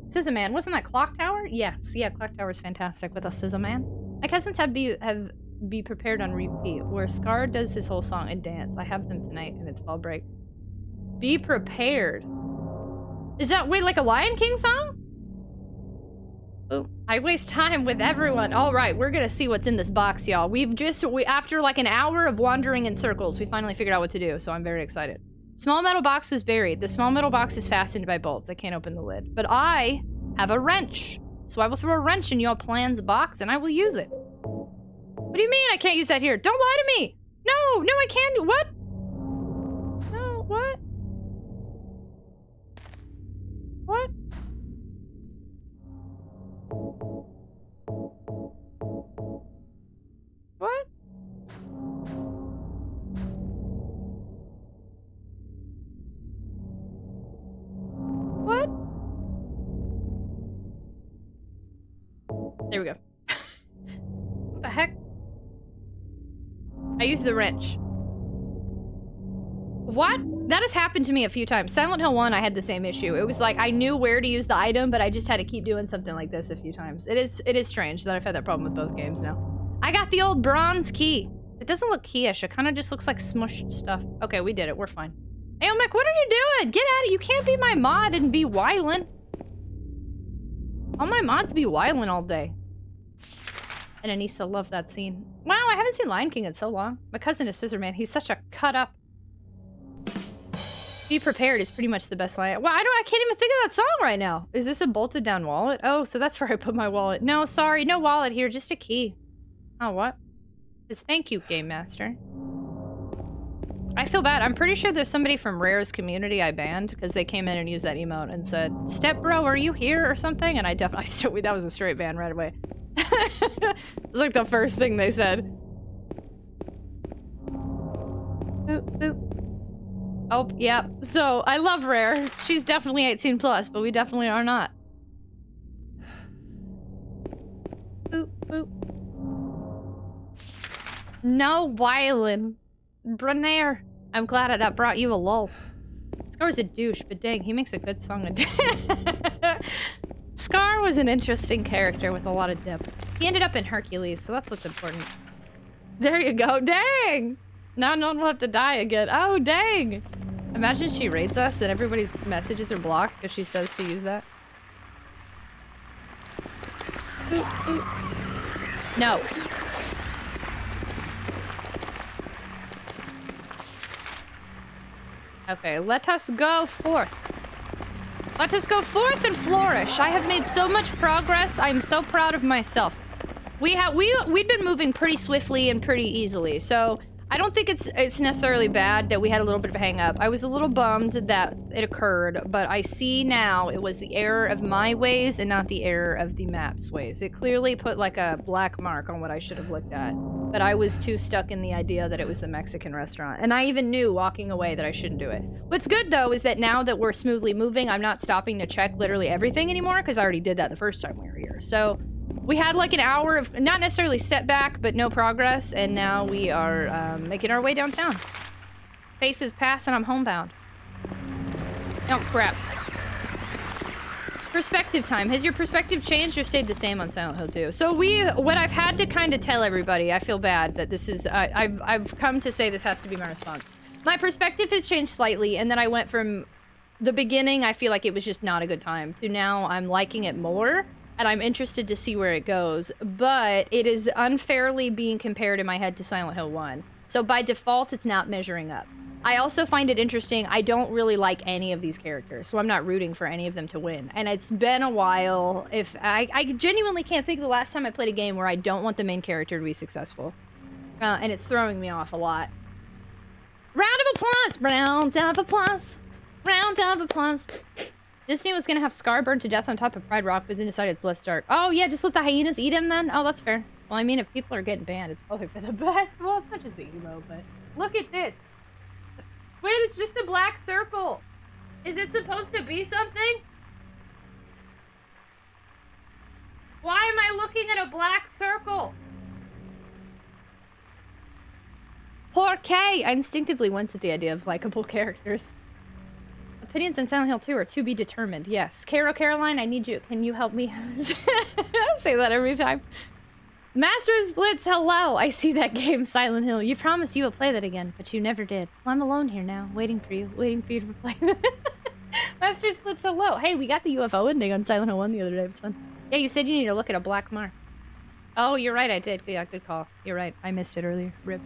Scissor Man, wasn't that Clock Tower? Yes, yeah, Clock Tower is fantastic with a Scissor Man. My cousins have be prepared on repeat, where Scar does his whole song and dance. I have them tonight, and it's fall break. Be prepared. Is that wait like a Lion King song? Oh, I waste time with everyone. All right, we're gonna see what's in this box, y'all. After like an hour of wandering in circles, we finally figured out what to do. So I'm very excited. Small metal box was buried. The small metal box is fastened by bolts. I can't open the lid. But I have a wrench. So I will throw a wrench in your plan's box and I will use it. What do you mean I can't use that here? Don't lie to me! No, I can't. What? No, what? What? What? What? There we go. What the heck? I used the wrench. What? That has happened to me a few times. Silent Hill 1, I had the same issue. It was like I knew where to use the item, but I just had to keep doing something like this a few times. It is strange that I've had that problem with both games now. I got the old bronze key. It doesn't look keyish. It kind of just looks like smushed stuff. Okay, we did it. We're fine. Hey, Omek, what are you doing? Get at it. You can't be my mod and be wildin'. All my mods be wildin' all day. And Anissa loved that scene. Wow, I haven't seen Lion King in so long. My cousin is Scissor Man. He's such a cut up. Be prepared is pretty much the best line. Well, I can't even think of that song right now. Is this a bolted down wallet? Oh, so that's where I put my wallet. No, sorry, no wallet here, just a key. Oh, what? Just thank you, Game Master. I feel bad. I'm pretty sure there's somebody from Rare's community I banned because they came in and used that emote and said, "Step bro, are you here?" or something, and I definitely that was a straight ban right away. It was like the first thing they said. Boop, boop. Oh, yeah. So, I love Rare. She's definitely 18 plus, but we definitely are not. Boop, boop. No, Wylan. Brenaire. I'm glad that brought you a lull. Scar's a douche, but dang, he makes a good song. Scar was an interesting character with a lot of depth. He ended up in Hercules, so that's what's important. There you go. Dang! Now no one will have to die again. Oh, dang! Imagine she rates us and everybody's messages are blocked because she says to use that. Ooh, ooh. No. Okay, let us go forth. Let us go forth and flourish. I have made so much progress. I'm so proud of myself. We'd been moving pretty swiftly and pretty easily, so I don't think it's necessarily bad that we had a little bit of a hang up. I was a little bummed that it occurred, but I see now it was the error of my ways and not the error of the map's ways. It clearly put like a black mark on what I should have looked at, but I was too stuck in the idea that it was the Mexican restaurant, and I even knew walking away that I shouldn't do it. What's good though is that now that we're smoothly moving, I'm not stopping to check literally everything anymore because I already did that the first time we were here. So we had like an hour of, not necessarily setback, but no progress, and now we are making our way downtown. Faces pass and I'm homebound. Oh, crap. Perspective time. Has your perspective changed or stayed the same on Silent Hill 2? So what I've had to kind of tell everybody, I feel bad that this is, I've come to say this has to be my response. My perspective has changed slightly, and then I went from the beginning, I feel like it was just not a good time, to now I'm liking it more. And I'm interested to see where it goes, but it is unfairly being compared in my head to Silent Hill 1. So by default, it's not measuring up. I also find it interesting, I don't really like any of these characters, so I'm not rooting for any of them to win. And it's been a while. If I genuinely can't think of the last time I played a game where I don't want the main character to be successful. And it's throwing me off a lot. Round of applause! Round of applause! Round of applause! Disney was gonna have Scar burned to death on top of Pride Rock, but then decided it's less dark. Oh yeah, just let the hyenas eat him then? Oh, that's fair. Well, I mean, if people are getting banned, it's probably for the best. Well, it's not just the emo, but... Look at this! Wait, it's just a black circle! Is it supposed to be something? Why am I looking at a black circle? Poor Kay! I instinctively wince at the idea of likable characters. Opinions on Silent Hill 2 are to be determined. Yes. Caroline, I need you. Can you help me? I say that every time. Master of Splits, hello! I see that game, Silent Hill. You promised you would play that again, but you never did. Well, I'm alone here now, waiting for you to play that. Master of Splits, hello! Hey, we got the UFO ending on Silent Hill 1 the other day. It was fun. Yeah, you said you need to look at a black mark. Oh, you're right, I did. Yeah, good call. You're right. I missed it earlier. Rip.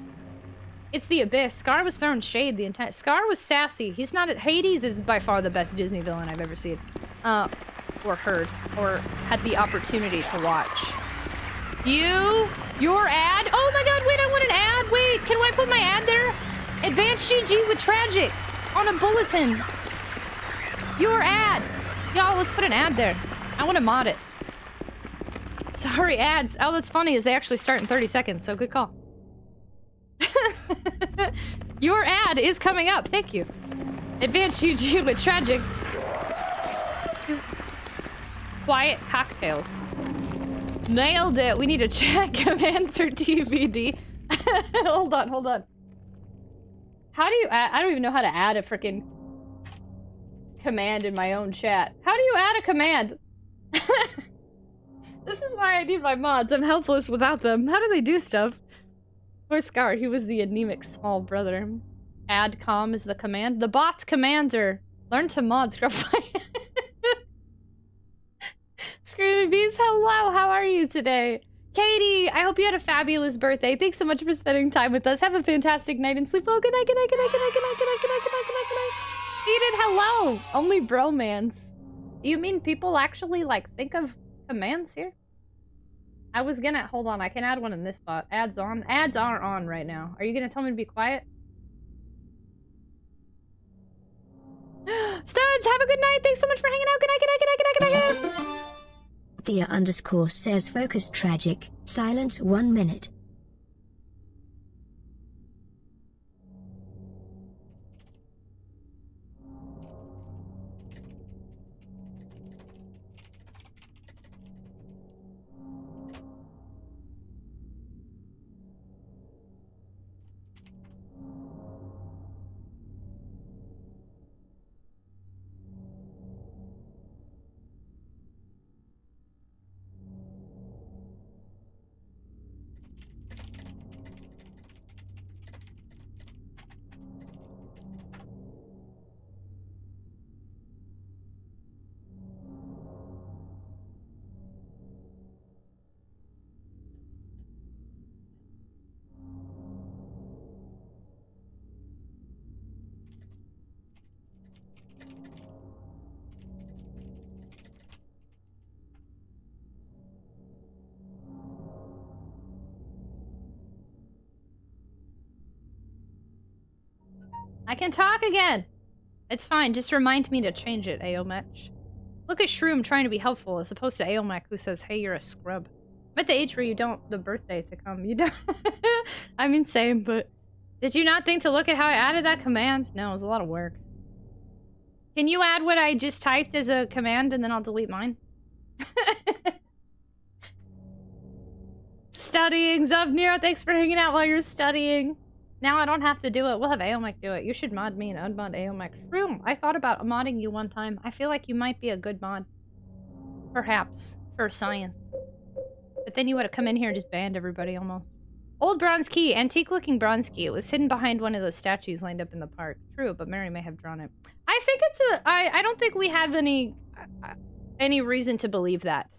It's the Abyss. Scar was throwing shade the entire... Scar was sassy. He's not... Hades is by far the best Disney villain I've ever seen. Or heard. Or had the opportunity to watch. Your ad? Oh my god, wait, I want an ad! Wait, can I put my ad there? Advanced GG with Tragic on a bulletin. Your ad! Y'all, let's put an ad there. I want to mod it. Sorry, ads. Oh, that's funny, is they actually start in 30 seconds, so good call. Your ad is coming up. Thank you. Advanced GG with Tragic. Quiet cocktails. Nailed it. We need a chat command for DVD. Hold on. How do you add? I don't even know how to add a freaking command in my own chat. How do you add a command? This is why I need my mods. I'm helpless without them. How do they do stuff? Poor Scar, he was the anemic small brother. Add com is the command. The bot's commander. Learn to mod Scrubfly. Screaming Bees, hello, how are you today? Katie, I hope you had a fabulous birthday. Thanks so much for spending time with us. Have a fantastic night and sleep well. Good night, good night, good night, good night, good night, good night, good night, good night, good night, good night. Eden, hello. Only bromance. You mean people actually, like, think of commands here? I was gonna, hold on, I can add one in this spot. Ads on. Ads are on right now. Are you gonna tell me to be quiet? Studs, have a good night. Thanks so much for hanging out. Good night, good night, good night, good night, good night, good night. Dia_ says focus Tragic. Silence 1 minute. I can talk again. It's fine. Just remind me to change it, Aomech. Look at Shroom trying to be helpful as opposed to Aomech who says, hey, you're a scrub. I'm at the age where you don't the birthday to come. You don't. I mean, same, but did you not think to look at how I added that command? No, it was a lot of work. Can you add what I just typed as a command and then I'll delete mine? Studying, Zubnir, thanks for hanging out while you're studying. Now I don't have to do it. We'll have Aomech do it. You should mod me and unmod Aomech. Shroom, I thought about modding you one time. I feel like you might be a good mod. Perhaps. For science. But then you would have come in here and just banned everybody almost. Old bronze key. Antique-looking bronze key. It was hidden behind one of those statues lined up in the park. True, but Mary may have drawn it. I think it's a... I don't think we have any reason to believe that.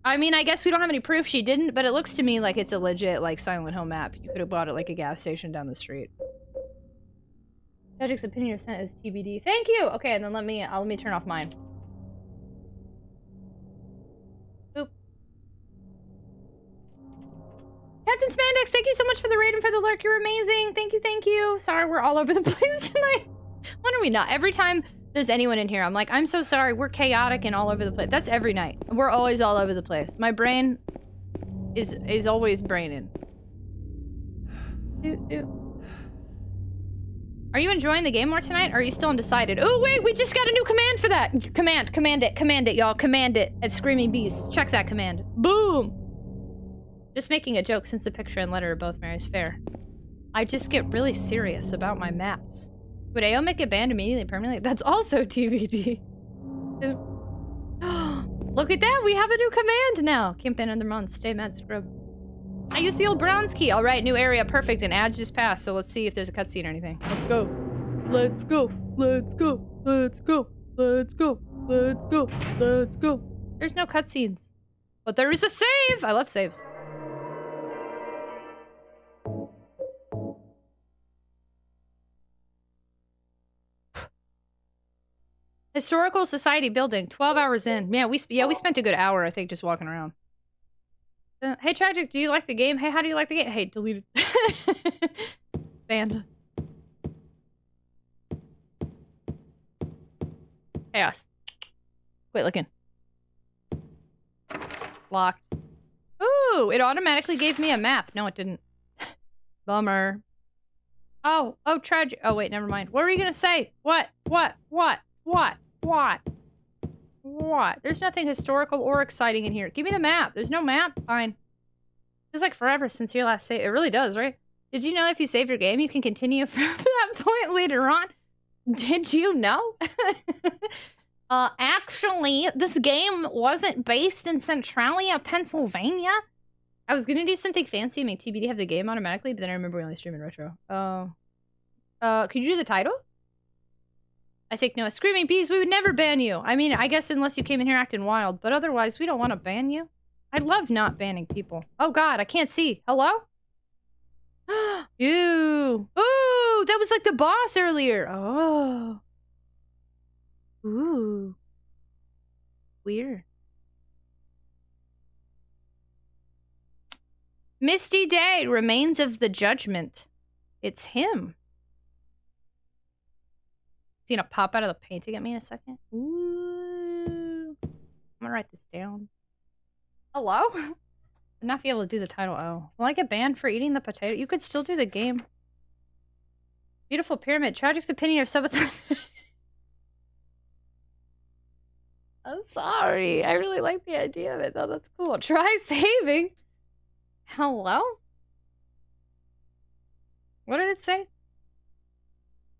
I mean, I guess we don't have any proof she didn't, but it looks to me like it's a legit, like, Silent Hill map. You could have bought it like a gas station down the street. Tragic's opinion of sent is TBD. Thank you! Okay, and then let me turn off mine. Oop. Captain Spandex, thank you so much for the raid and for the lurk. You're amazing. Thank you, thank you. Sorry, we're all over the place tonight. When are we not? Every time there's anyone in here, I'm like, I'm so sorry. We're chaotic and all over the place. That's every night. We're always all over the place. My brain is always braining. Are you enjoying the game more tonight? Or are you still undecided? Oh, wait, we just got a new command for that. Command it, y'all. Command it at Screaming Beast. Check that command. Boom. Just making a joke since the picture and letter are both Mary's fair. I just get really serious about my maps. Would Aomech get banned immediately permanently? That's also TBD. Look at that, we have a new command now. Can't ban another month, stay mad scrub. I used the old bronze key. All right, new area, perfect, and ads just passed, so let's see if there's a cutscene or anything. Let's go. Let's go, let's go, let's go, let's go, let's go, let's go. There's no cutscenes, but there is a save. I love saves. Historical Society building, 12 hours in. Yeah, we spent a good hour, I think, just walking around. Hey, Tragic, do you like the game? Hey, how do you like the game? Hey, deleted. Banned. Chaos. Quit looking. Locked. Ooh, it automatically gave me a map. No, it didn't. Bummer. Oh, Tragic. Oh, wait, never mind. What were you gonna say? What? There's nothing historical or exciting in here. Give me the map. There's no map. Fine. Feels like forever since your last save. It really does, right? Did you know if you save your game, you can continue from that point later on? Did you know? Actually, this game wasn't based in Centralia, Pennsylvania. I was gonna do something fancy and make TBD have the game automatically, but then I remember we only stream in retro. Could you do the title? I take no. Screaming Bees, we would never ban you. I mean, I guess unless you came in here acting wild, but otherwise, we don't want to ban you. I love not banning people. Oh god, I can't see. Hello? Ew. Ooh, that was like the boss earlier. Oh. Ooh. Weird. Misty Day, Remains of the Judgment. It's him. Is he gonna pop out of the painting at me in a second? Ooh. I'm gonna write this down. Hello? I'd not be able to do the title. Oh. Will I get banned for eating the potato? You could still do the game. Beautiful pyramid. Tragic's opinion of subathon. I'm sorry. I really like the idea of it, though. That's cool. Try saving. Hello? What did it say?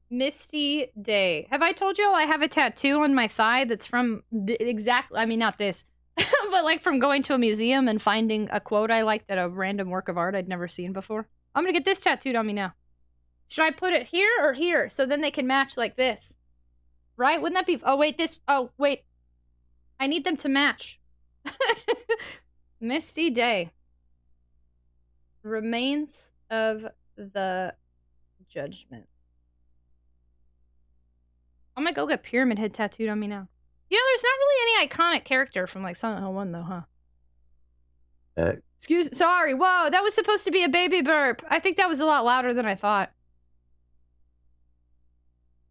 Misty Day. Have I told you I have a tattoo on my thigh that's from exactly, I mean, not this, but like from going to a museum and finding a quote I liked at a random work of art I'd never seen before. I'm gonna get this tattooed on me now. Should I put it here or here? So then they can match like this. Right? Wouldn't that be... Oh, wait, this... Oh, wait. I need them to match. Misty Day. Remains of the Judgment. I'm gonna go get Pyramid Head tattooed on me now. You know, there's not really any iconic character from, like, Silent Hill 1, though, huh? Sorry, whoa, that was supposed to be a baby burp. I think that was a lot louder than I thought.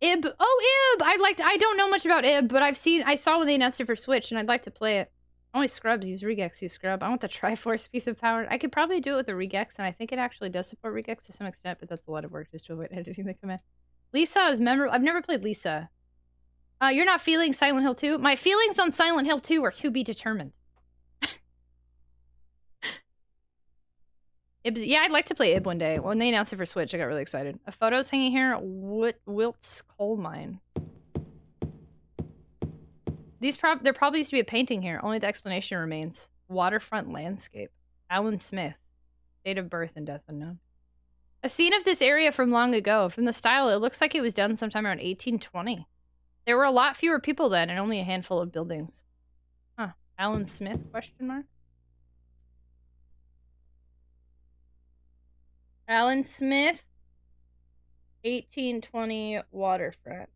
Ib. Oh, Ib! I don't know much about Ib, but I saw when they announced it for Switch, and I'd like to play it. Only scrubs use regex, use scrub. I want the Triforce piece of power. I could probably do it with a regex, and I think it actually does support regex to some extent, but that's a lot of work just to avoid editing the command. Lisa is memorable. I've never played Lisa. You're not feeling Silent Hill 2? My feelings on Silent Hill 2 are to be determined. Yeah, I'd like to play Ib one day. When they announced it for Switch, I got really excited. A photo's hanging here. Wilt's coal mine. There probably used to be a painting here. Only the explanation remains. Waterfront landscape. Alan Smith. Date of birth and death unknown. A scene of this area from long ago. From the style, it looks like it was done sometime around 1820. There were a lot fewer people then, and only a handful of buildings. Huh. Alan Smith, question mark? Alan Smith, 1820 waterfront.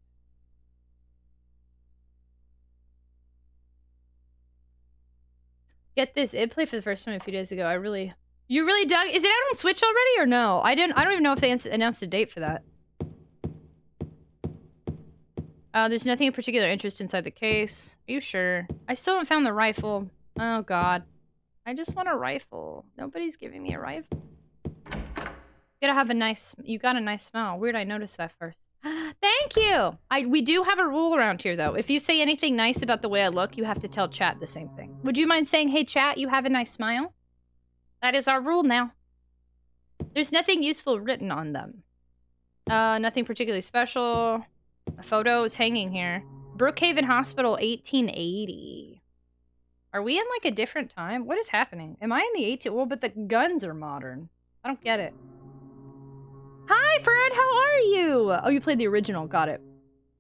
Get this, it played for the first time a few days ago. You really dug. Is it out on Switch already or no? I don't even know if they announced a date for that. There's nothing of particular interest inside the case. Are you sure? I still haven't found the rifle. Oh god. I just want a rifle. Nobody's giving me a rifle. You got a nice smile. Weird, I noticed that first. Thank you! We do have a rule around here, though. If you say anything nice about the way I look, you have to tell chat the same thing. Would you mind saying, hey chat, you have a nice smile? That is our rule now. There's nothing useful written on them. Nothing particularly special. A photo is hanging here. Brookhaven Hospital, 1880. Are we in, like, a different time? What is happening? Am I in the 18... Well, but the guns are modern. I don't get it. Hi, Fred, how are you? Oh, you played the original. Got it.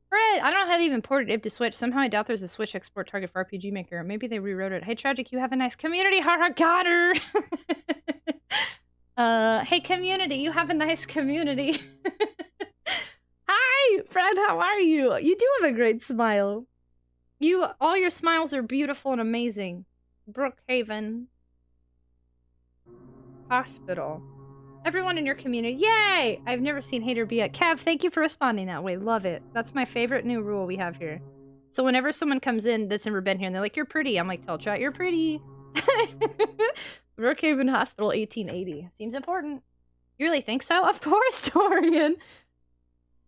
Fred, I don't know how they even ported Ib to Switch. Somehow I doubt there's a Switch export target for RPG Maker. Maybe they rewrote it. Hey, Tragic, you have a nice community. Got her. Hey, community, you have a nice community. Hi, Fred, how are you? You do have a great smile. All your smiles are beautiful and amazing. Brookhaven Hospital. Everyone in your community, yay! I've never seen Hater be at Kev, thank you for responding that way. Love it. That's my favorite new rule we have here. So whenever someone comes in that's never been here and they're like, you're pretty, I'm like, tell chat, you're pretty. Brookhaven Hospital, 1880. Seems important. You really think so? Of course, Dorian.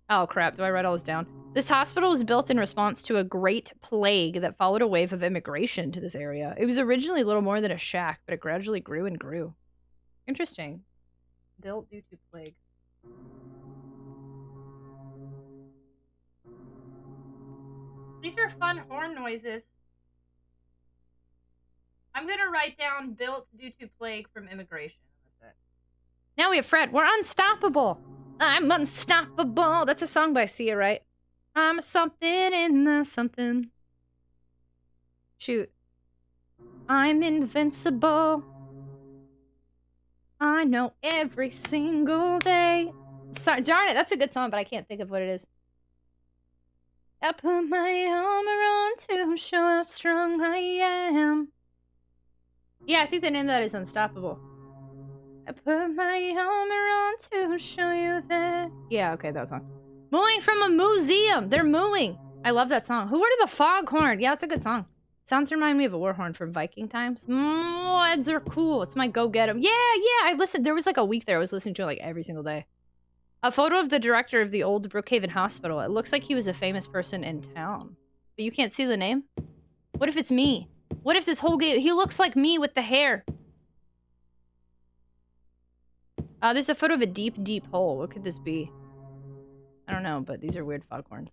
Oh crap, do I write all this down? This hospital was built in response to a great plague that followed a wave of immigration to this area. It was originally little more than a shack, but it gradually grew and grew. Interesting. Built due to plague. These are fun horn noises. I'm gonna write down built due to plague from immigration. That's it. Now we have Fred. We're unstoppable. I'm unstoppable. That's a song by Sia, right? I'm something in the something. Shoot. I'm invincible. I know every single day. Sorry, darn it, that's a good song, but I can't think of what it is. I put my armor on to show how strong I am. Yeah, I think the name of that is Unstoppable. I put my armor on to show you that. Yeah, okay, that song. Mooing from a museum. They're mooing. I love that song. Who ordered the foghorn? Yeah, it's a good song. Sounds remind me of a war horn from Viking times. Mods are cool. It's my go get 'em. Yeah, I listened. There was like a week there I was listening to it like every single day. A photo of the director of the old Brookhaven Hospital. It looks like he was a famous person in town. But you can't see the name? What if it's me? What if this whole game... He looks like me with the hair. There's a photo of a deep, deep hole. What could this be? I don't know, but these are weird foghorns.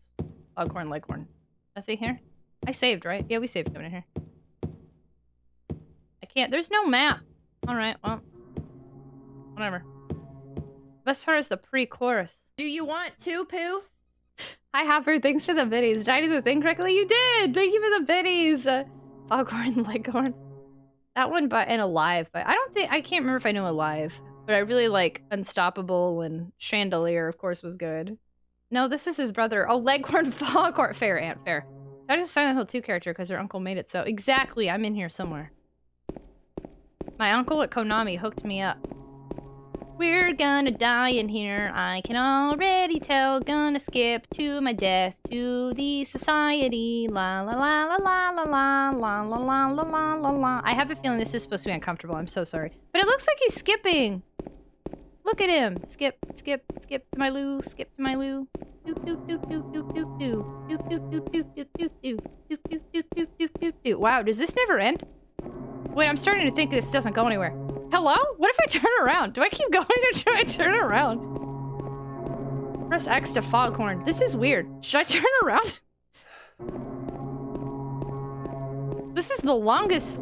Foghorn, leghorn. Nothing here? I saved, right? Yeah, we saved coming in here. I can't... There's no map. Alright, well. Whatever. Best part is the pre-chorus. Do you want to, Pooh? Hi, Hopper. Thanks for the biddies. Did I do the thing correctly? You did! Thank you for the biddies! Foghorn, leghorn. That one, and Alive, but I can't remember if I know Alive. But I really like Unstoppable, and Chandelier, of course, was good. No, this is his brother. Oh, Leghorn, Foghorn. Fair, Ant, fair. I just Silent Hill 2 character because her uncle made it so. Exactly, I'm in here somewhere. My uncle at Konami hooked me up. We're gonna die in here, I can already tell. Gonna skip to my death to the society. La la la la la la la la la la la la la la. I have a feeling this is supposed to be uncomfortable, I'm so sorry. But it looks like he's skipping. Look at him. Skip, skip, skip to my loo, skip to my loo. Do do do do do do do. Do do do do do do do. Do do do do do do do. Wow, does this never end? Wait, I'm starting to think this doesn't go anywhere. Hello? What if I turn around? Do I keep going or do I turn around? Press X to foghorn. This is weird. Should I turn around? This is the longest...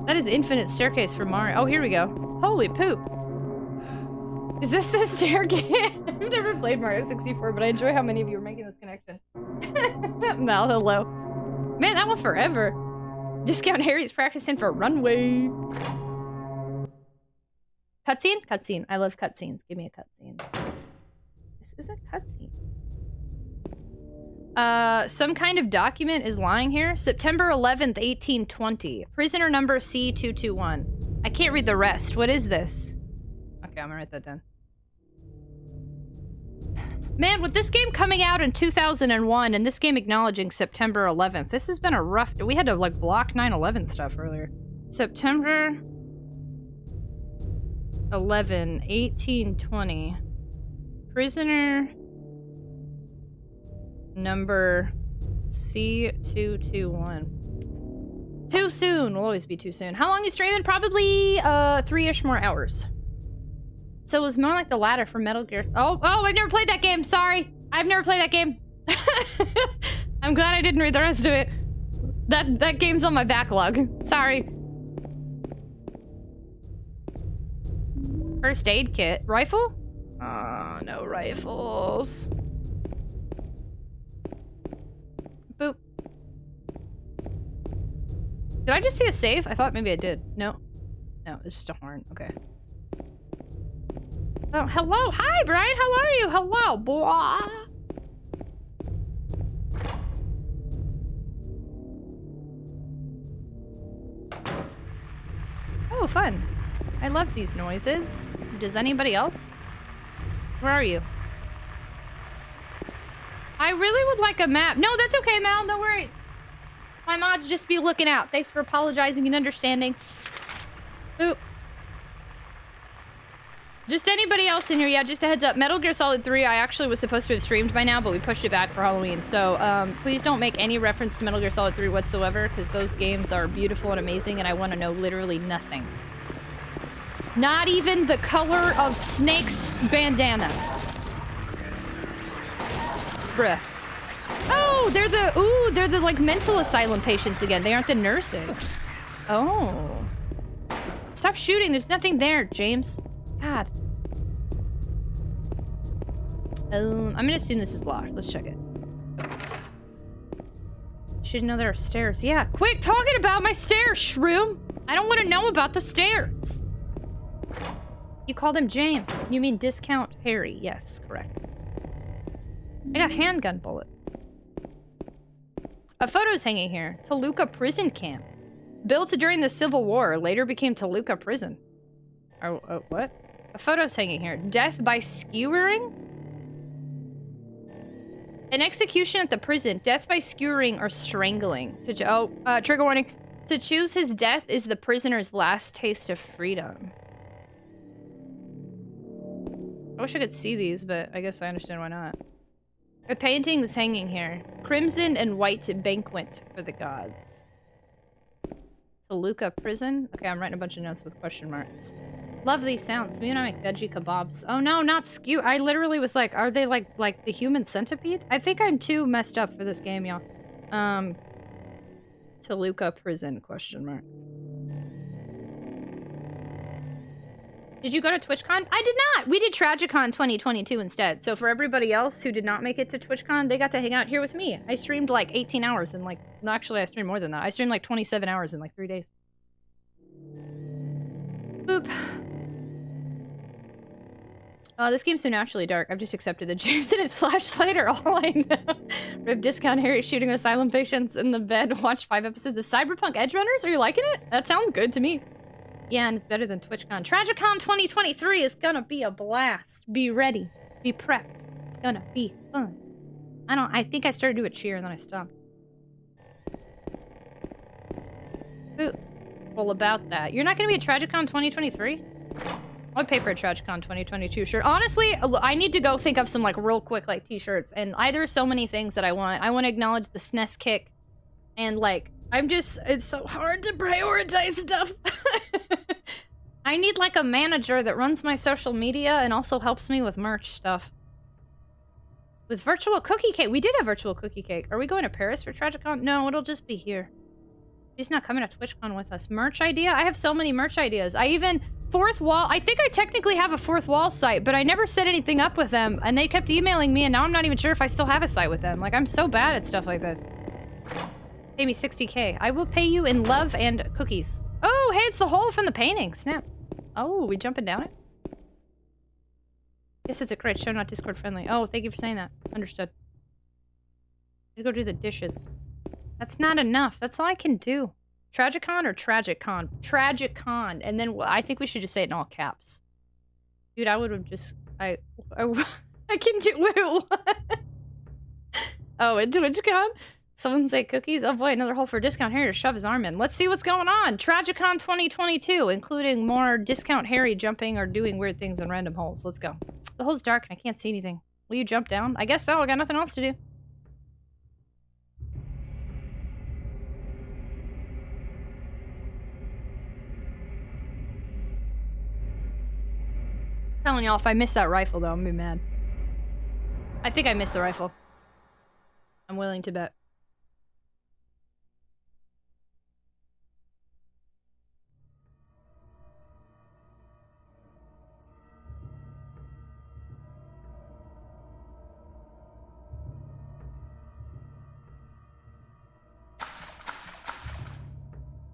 That is infinite staircase for Mario. Oh, here we go. Holy poop. Is this the staircase? I've never played Mario 64, but I enjoy how many of you are making this connection. Mal, hello. Man, that went forever. Discount Harry's practicing for Runway. Cutscene? Cutscene. I love cutscenes. Give me a cutscene. This is a cutscene. Some kind of document is lying here. September 11th, 1820. Prisoner number C221. I can't read the rest. What is this? Okay, I'm gonna write that down. Man, with this game coming out in 2001 and this game acknowledging September 11th, this has been a rough... We had to, like, block 9/11 stuff earlier. September 11, 1820. Prisoner number C221. Too soon. Will always be too soon. How long are you streaming? Probably 3-ish more hours. So it was more like the ladder for Metal Gear. Oh, I've never played that game. Sorry. I've never played that game. I'm glad I didn't read the rest of it. That game's on my backlog. Sorry. First aid kit. Rifle? Oh, no rifles. Boop. Did I just see a save? I thought maybe I did. No. No, it's just a horn. Okay. Oh, hello. Hi, Brian. How are you? Hello, boy. Oh, fun. I love these noises. Does anybody else? Where are you? I really would like a map. No, that's okay, Mal. No worries. My mods just be looking out. Thanks for apologizing and understanding. Oop. Just anybody else in here, yeah, just a heads up. Metal Gear Solid 3, I actually was supposed to have streamed by now, but we pushed it back for Halloween. So, please don't make any reference to Metal Gear Solid 3 whatsoever, because those games are beautiful and amazing, and I want to know literally nothing. Not even the color of Snake's bandana. Bruh. Oh, they're the, like, mental asylum patients again. They aren't the nurses. Oh. Stop shooting. There's nothing there, James. God. I'm gonna assume this is locked. Let's check it. Should know there are stairs. Yeah, quit talking about my stairs, Shroom! I don't want to know about the stairs. You called him James. You mean discount Harry. Yes, correct. I got handgun bullets. A photo's hanging here. Toluca prison camp. Built during the Civil War, later became Toluca prison. Oh, what? A photo's hanging here. Death by skewering? An execution at the prison. Death by skewering or strangling. Trigger warning. To choose his death is the prisoner's last taste of freedom. I wish I could see these, but I guess I understand why not. A painting is hanging here. Crimson and white banquet for the gods. Toluca prison? Okay, I'm writing a bunch of notes with question marks. Lovely sounds. Me and I make veggie kebabs. Oh no, not skew. I literally was like, are they like the human centipede? I think I'm too messed up for this game, y'all. Toluca prison, question mark. Did you go to TwitchCon? I did not! We did TragicCon 2022 instead. So for everybody else who did not make it to TwitchCon, they got to hang out here with me. I streamed like 18 hours in like... No, actually, I streamed more than that. I streamed like 27 hours in like 3 days. Boop. This game's so naturally dark. I've just accepted that James and his flashlight are all I know. Rip discount Harry shooting asylum patients in the bed. Watched 5 episodes of Cyberpunk Edge Runners. Are you liking it? That sounds good to me. Yeah, and it's better than TwitchCon. TragicCon 2023 is gonna be a blast. Be ready. Be prepped. It's gonna be fun. I think I started to do a cheer and then I stopped. Ooh. Well, about that. You're not gonna be at TragicCon 2023? I'd pay for a TragicCon 2022 shirt. Honestly, I need to go think of some, like, real quick, like, t-shirts. And there's so many things that I want. I want to acknowledge the SNES kick. And, like, it's so hard to prioritize stuff. I need, like, a manager that runs my social media and also helps me with merch stuff. With virtual cookie cake. We did have virtual cookie cake. Are we going to Paris for TragicCon? No, it'll just be here. She's not coming to TwitchCon with us. Merch idea? I have so many merch ideas. I even... Fourth Wall... I think I technically have a Fourth Wall site, but I never set anything up with them, and they kept emailing me, and now I'm not even sure if I still have a site with them. Like, I'm so bad at stuff like this. Pay me 60K. I will pay you in love and cookies. Oh, hey, it's the hole from the painting. Snap. Oh, we jumping down it? Guess it's a crit show, not Discord friendly. Oh, thank you for saying that. Understood. I'm gonna go do the dishes. That's not enough. That's all I can do. TragicCon or TragicCon? TragicCon. And then I think we should just say it in all caps. Dude, I would have just... I can do... Wait, what? Oh, at TwitchCon? Someone say cookies? Oh boy, another hole for Discount Harry to shove his arm in. Let's see what's going on. TragicCon 2022, including more Discount Harry jumping or doing weird things in random holes. Let's go. The hole's dark and I can't see anything. Will you jump down? I guess so. I got nothing else to do. Telling y'all, if I miss that rifle, though, I'm gonna be mad. I think I missed the rifle. I'm willing to bet.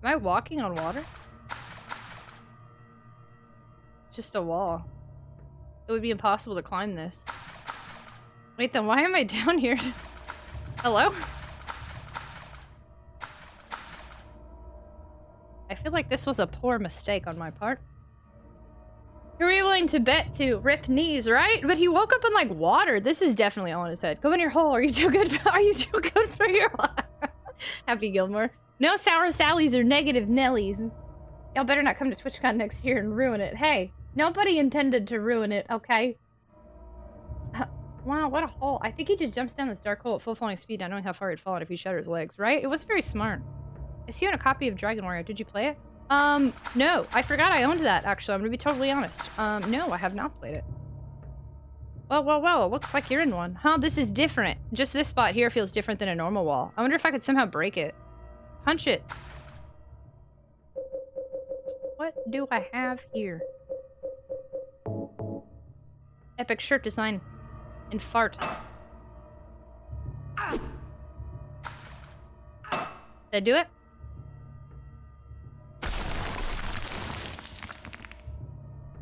Am I walking on water? Just a wall. It would be impossible to climb this. Wait, then why am I down here? Hello? I feel like this was a poor mistake on my part. Who are you willing to bet to? Rip knees, right? But he woke up in, like, water. This is definitely all in his head. Go in your hole. Are you too good for, are you too good for your life? Happy Gilmore. No sour Sallies or negative Nellies. Y'all better not come to TwitchCon next year and ruin it. Hey, nobody intended to ruin it, okay? Wow, what a hole. I think he just jumps down this dark hole at full falling speed, not knowing how far he'd fallen if he shut his legs, right? It was very smart. I see you on a copy of Dragon Warrior. Did you play it? No. I forgot I owned that, actually. I'm gonna be totally honest. No, I have not played it. Well, it looks like you're in one. Huh, this is different. Just this spot here feels different than a normal wall. I wonder if I could somehow break it. Punch it. What do I have here? Epic shirt design. And fart. Did I do it?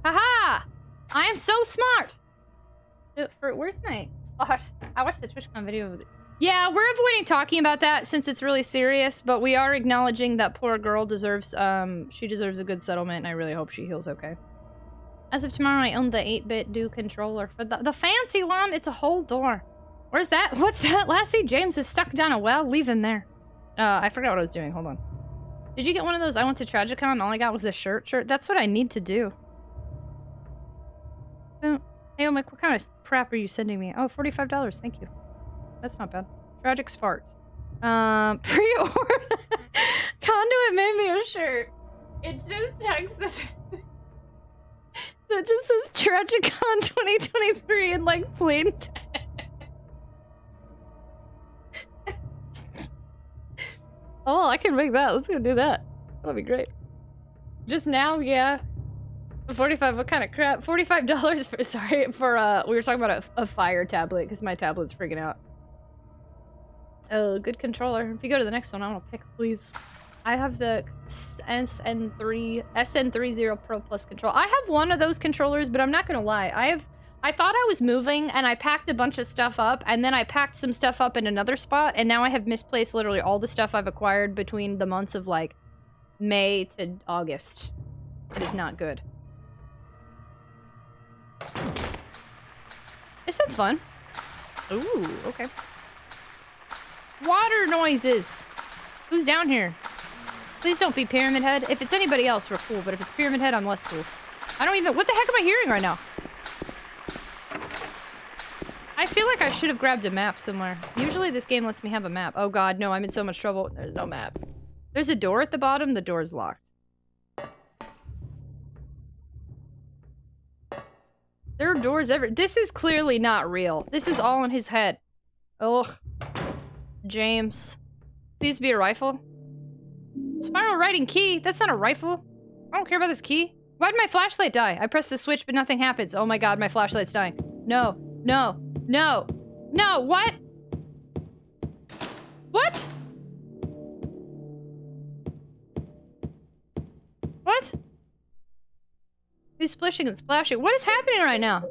Haha! I am so smart! Where's my... I watched the TwitchCon video of it. Yeah, we're avoiding talking about that since it's really serious, but we are acknowledging that poor girl deserves, she deserves a good settlement, and I really hope she heals okay. As of tomorrow, I own the 8-bit Do controller for the fancy one. It's a whole door. Where's that? What's that, Lassie? James is stuck down a well. Leave him there. I forgot what I was doing. Hold on. Did you get one of those? I went to TragicCon. All I got was this shirt. That's what I need to do. Oh, hey, oh, Mike, what kind of crap are you sending me? Oh, $45. Thank you. That's not bad. Tragic's fart. Pre-order. Conduit made me a shirt. It just text this. That just says TragicCon 2023 in, like, plain text. Oh, I can make that. Let's go do that. That'll be great. Just now, yeah. 45, what kind of crap? $45 for, sorry, for, we were talking about a Fire tablet, because my tablet's freaking out. Oh, good controller. If you go to the next one, I want to pick, please. I have the SN30 Pro Plus control. I have one of those controllers, but I'm not gonna lie. I thought I was moving, and I packed a bunch of stuff up, and then I packed some stuff up in another spot, and now I have misplaced literally all the stuff I've acquired between the months of, like, May to August. It is not good. This sounds fun. Ooh, okay. Water noises. Who's down here? Please don't be Pyramid Head. If it's anybody else, we're cool, but if it's Pyramid Head, I'm less cool. I don't even- what the heck am I hearing right now? I feel like I should have grabbed a map somewhere. Usually this game lets me have a map. Oh god, no, I'm in so much trouble. There's no maps. There's a door at the bottom, the door's locked. There are doors everywhere. This is clearly not real. This is all in his head. Ugh. James. Please be a rifle. Spiral writing key? That's not a rifle. I don't care about this key. Why did my flashlight die? I pressed the switch, but nothing happens. Oh my god, my flashlight's dying. No. No. No. No. What? What? What? Who's splishing and splashing? What is happening right now?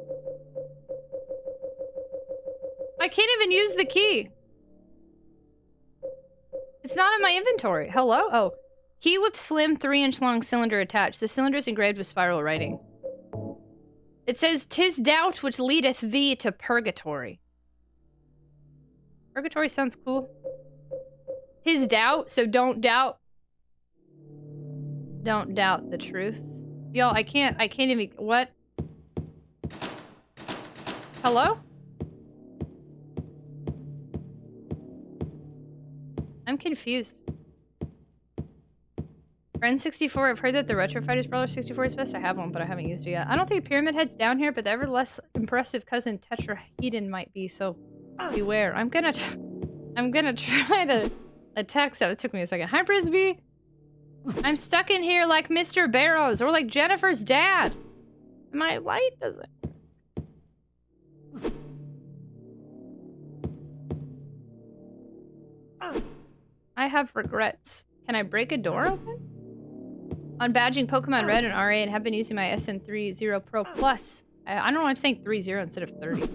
I can't even use the key. It's not in my inventory. Hello? Oh. Key with slim 3-inch long cylinder attached. The cylinder is engraved with spiral writing. It says, "'Tis doubt which leadeth thee to purgatory." Purgatory sounds cool. 'Tis doubt, so don't doubt. Don't doubt the truth. Y'all, I can't even- what? Hello? I'm confused. Friend 64, I've heard that the Retro Fighters Brawler 64 is best. I have one, but I haven't used it yet. I don't think Pyramid Head's down here, but the ever less impressive cousin Tetrahedron might be, so beware. I'm gonna try to attack that. It took me a second. Hi, Brisby! I'm stuck in here like Mr. Barrows, or like Jennifer's dad. My light doesn't. I have regrets. Can I break a door open? On badging Pokemon Red and RA and have been using my SN30 Pro Plus. I don't know why I'm saying 30 instead of 30.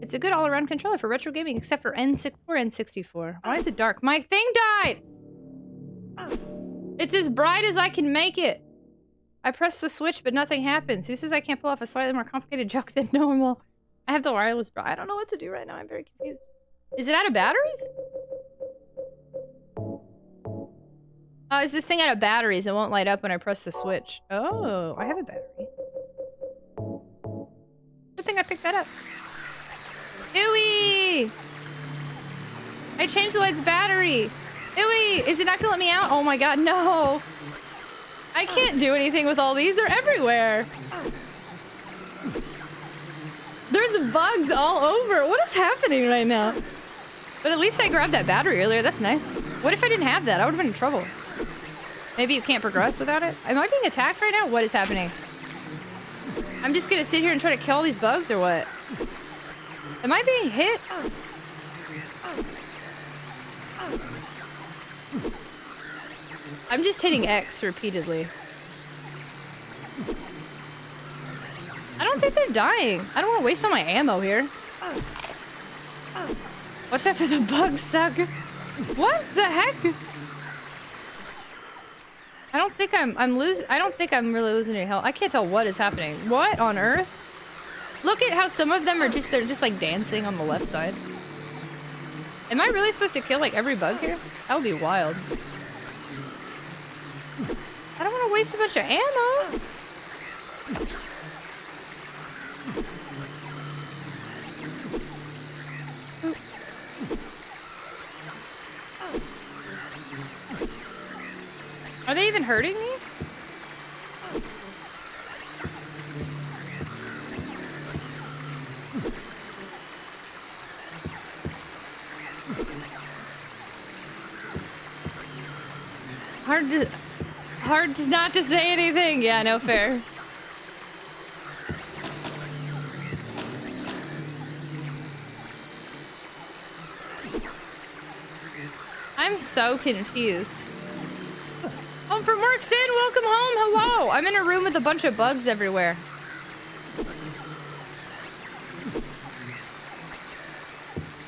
It's a good all-around controller for retro gaming, except for N64. Why is it dark? My thing died! It's as bright as I can make it. I press the switch, but nothing happens. Who says I can't pull off a slightly more complicated joke than normal? I have the wireless bra. I don't know what to do right now. I'm very confused. Is it out of batteries? Oh, is this thing out of batteries? It won't light up when I press the switch. Oh, I have a battery. Good thing I picked that up. Ewy! I changed the light's battery. Ewy! Is it not gonna let me out? Oh my god, no! I can't do anything with all these. They're everywhere. There's bugs all over. What is happening right now? But at least I grabbed that battery earlier. That's nice. What if I didn't have that? I would have been in trouble. Maybe you can't progress without it? Am I being attacked right now? What is happening? I'm just gonna sit here and try to kill all these bugs or what? Am I being hit? I'm just hitting X repeatedly. I don't think they're dying. I don't want to waste all my ammo here. Watch out for the bugs, suck. What the heck? I don't think I'm really losing any health. I can't tell what is happening. What on earth? Look at how some of them are they're just like dancing on the left side. Am I really supposed to kill like every bug here? That would be wild. I don't want to waste a bunch of ammo. Are they even hurting me? Hard not to say anything. Yeah, no fair. I'm so confused. Home from work, Sid. Welcome home. Hello. I'm in a room with a bunch of bugs everywhere.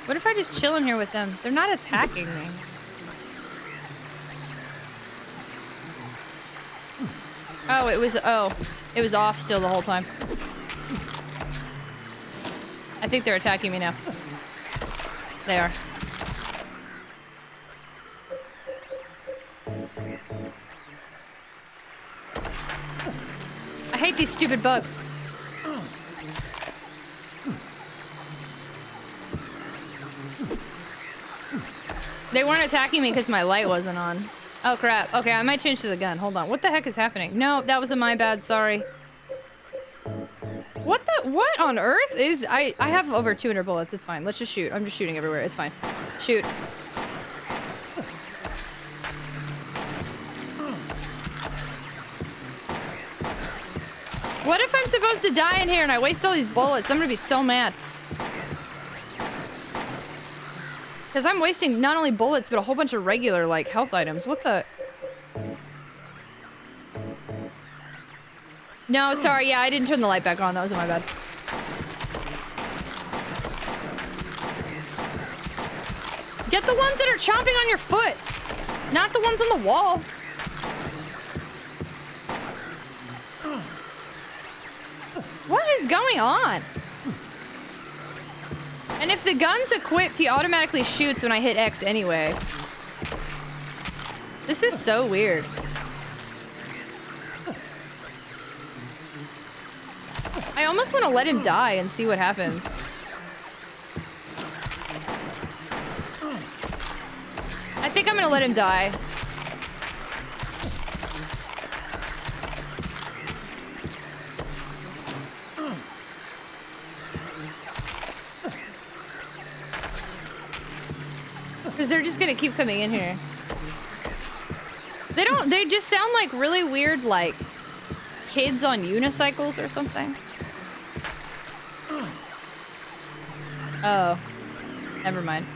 What if I just chill in here with them? They're not attacking me. Oh, it was off still the whole time. I think they're attacking me now. They are. I hate these stupid bugs. They weren't attacking me because my light wasn't on. Oh crap. Okay, I might change to the gun. Hold on. What the heck is happening? No, that was my bad. Sorry. What on earth is... I have over 200 bullets. It's fine. Let's just shoot. I'm just shooting everywhere. It's fine. Shoot. What if I'm supposed to die in here and I waste all these bullets? I'm gonna be so mad. Because I'm wasting not only bullets, but a whole bunch of regular, like, health items. What the... No, sorry, yeah, I didn't turn the light back on. That was my bad. Get the ones that are chomping on your foot! Not the ones on the wall. What is going on? And if the gun's equipped, he automatically shoots when I hit X anyway. This is so weird. I almost want to let him die and see what happens. I think I'm gonna let him die. Because they're just gonna keep coming in here. They just sound like really weird, like, kids on unicycles or something. Oh. Never mind.